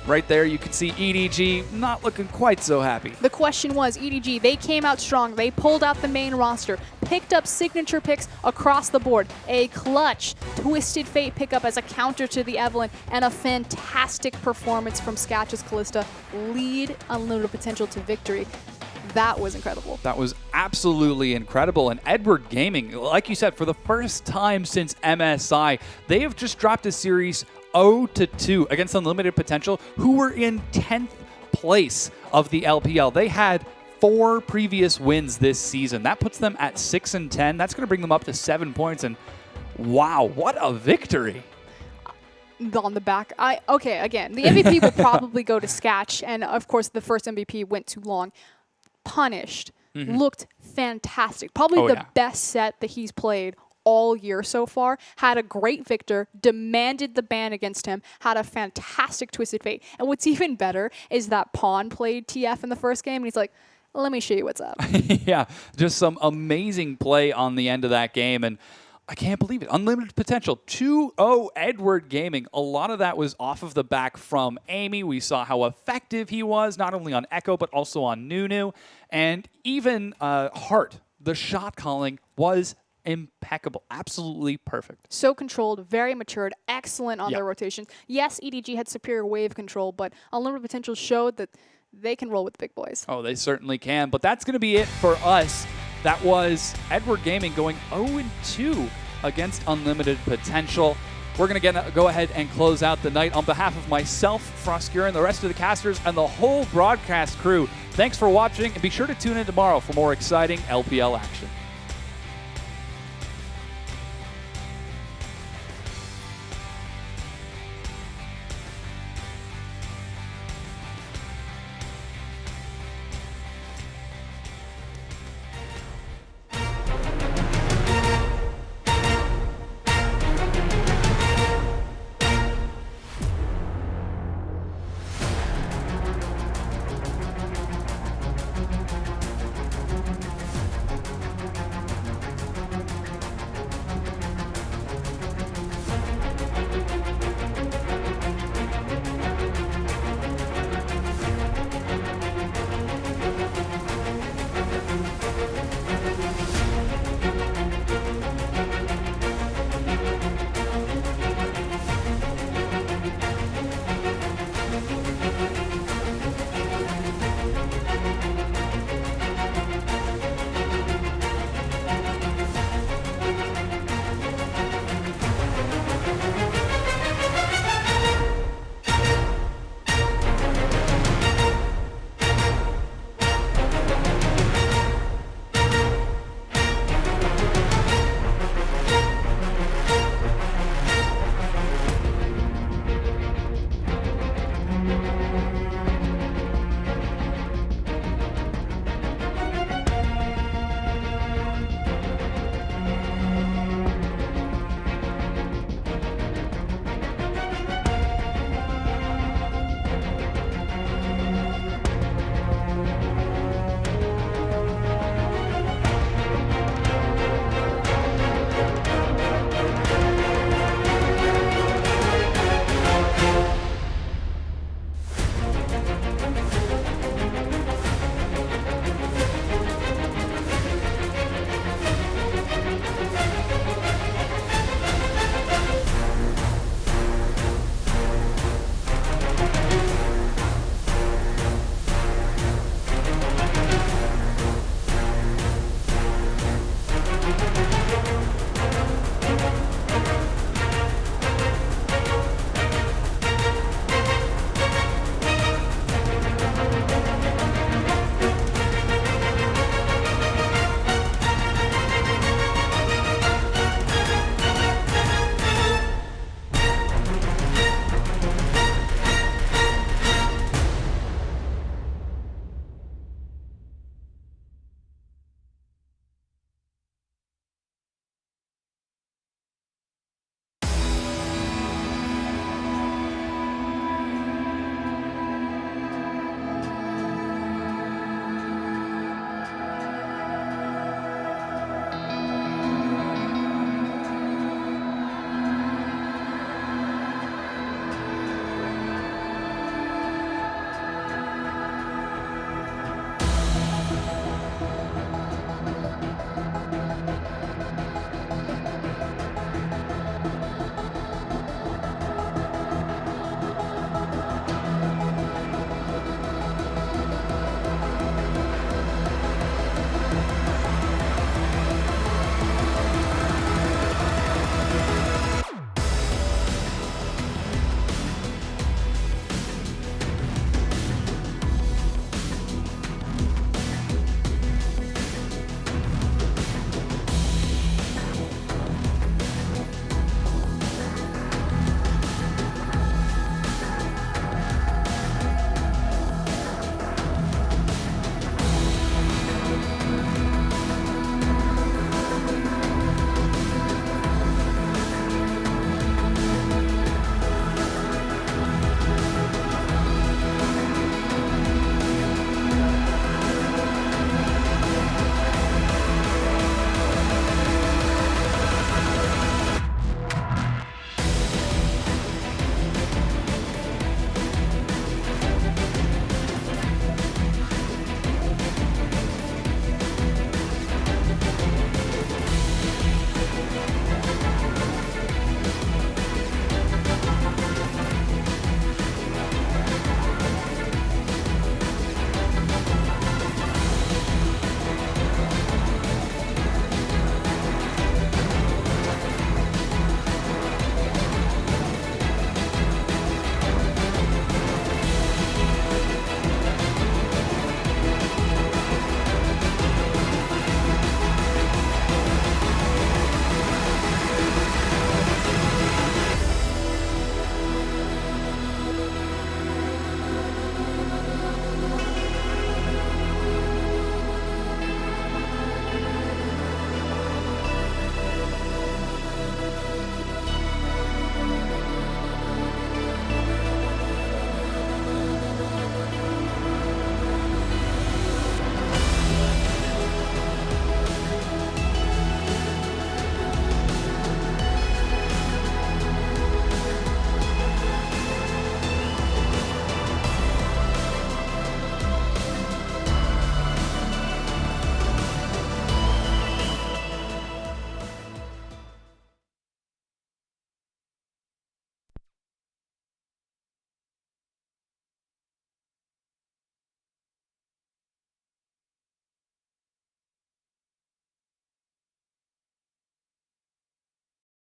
Right there, you can see EDG not looking quite so happy. The question was, EDG, they came out strong. They pulled out the main roster, picked up signature picks across the board, a clutch Twisted Fate pickup as a counter to the Evelynn, and a fantastic performance from Sketch's Callista lead Unlimited Potential to victory. That was incredible. That was absolutely incredible. And Edward Gaming, like you said, for the first time since MSI, they have just dropped a series 0-2 against Unlimited Potential, who were in 10th place of the LPL. They had 4 previous wins this season. That puts them at 6-10. That's going to bring them up to 7 points. And wow, what a victory. On the back. Okay, again, the MVP will probably go to Sketch. And of course, the first MVP went too long. Punished. Looked fantastic. Probably the best set that he's played all year so far. Had a great Victor, demanded the ban against him, had a fantastic Twisted Fate. And what's even better is that Pawn played TF in the first game, and he's like, let me show you what's up. Yeah, just some amazing play on the end of that game. And I can't believe it. Unlimited Potential, 2-0 Edward Gaming. A lot of that was off of the back from Amy. We saw how effective he was, not only on Echo, but also on Nunu. And even Hart, the shot calling was impeccable. Absolutely perfect. So controlled, very matured, excellent on their rotation. Yes, EDG had superior wave control, but Unlimited Potential showed that they can roll with the big boys. Oh, they certainly can. But that's going to be it for us. That was Edward Gaming going 0-2 against Unlimited Potential. We're going to go ahead and close out the night. On behalf of myself, FLICKR, and the rest of the casters, and the whole broadcast crew, thanks for watching, and be sure to tune in tomorrow for more exciting LPL action.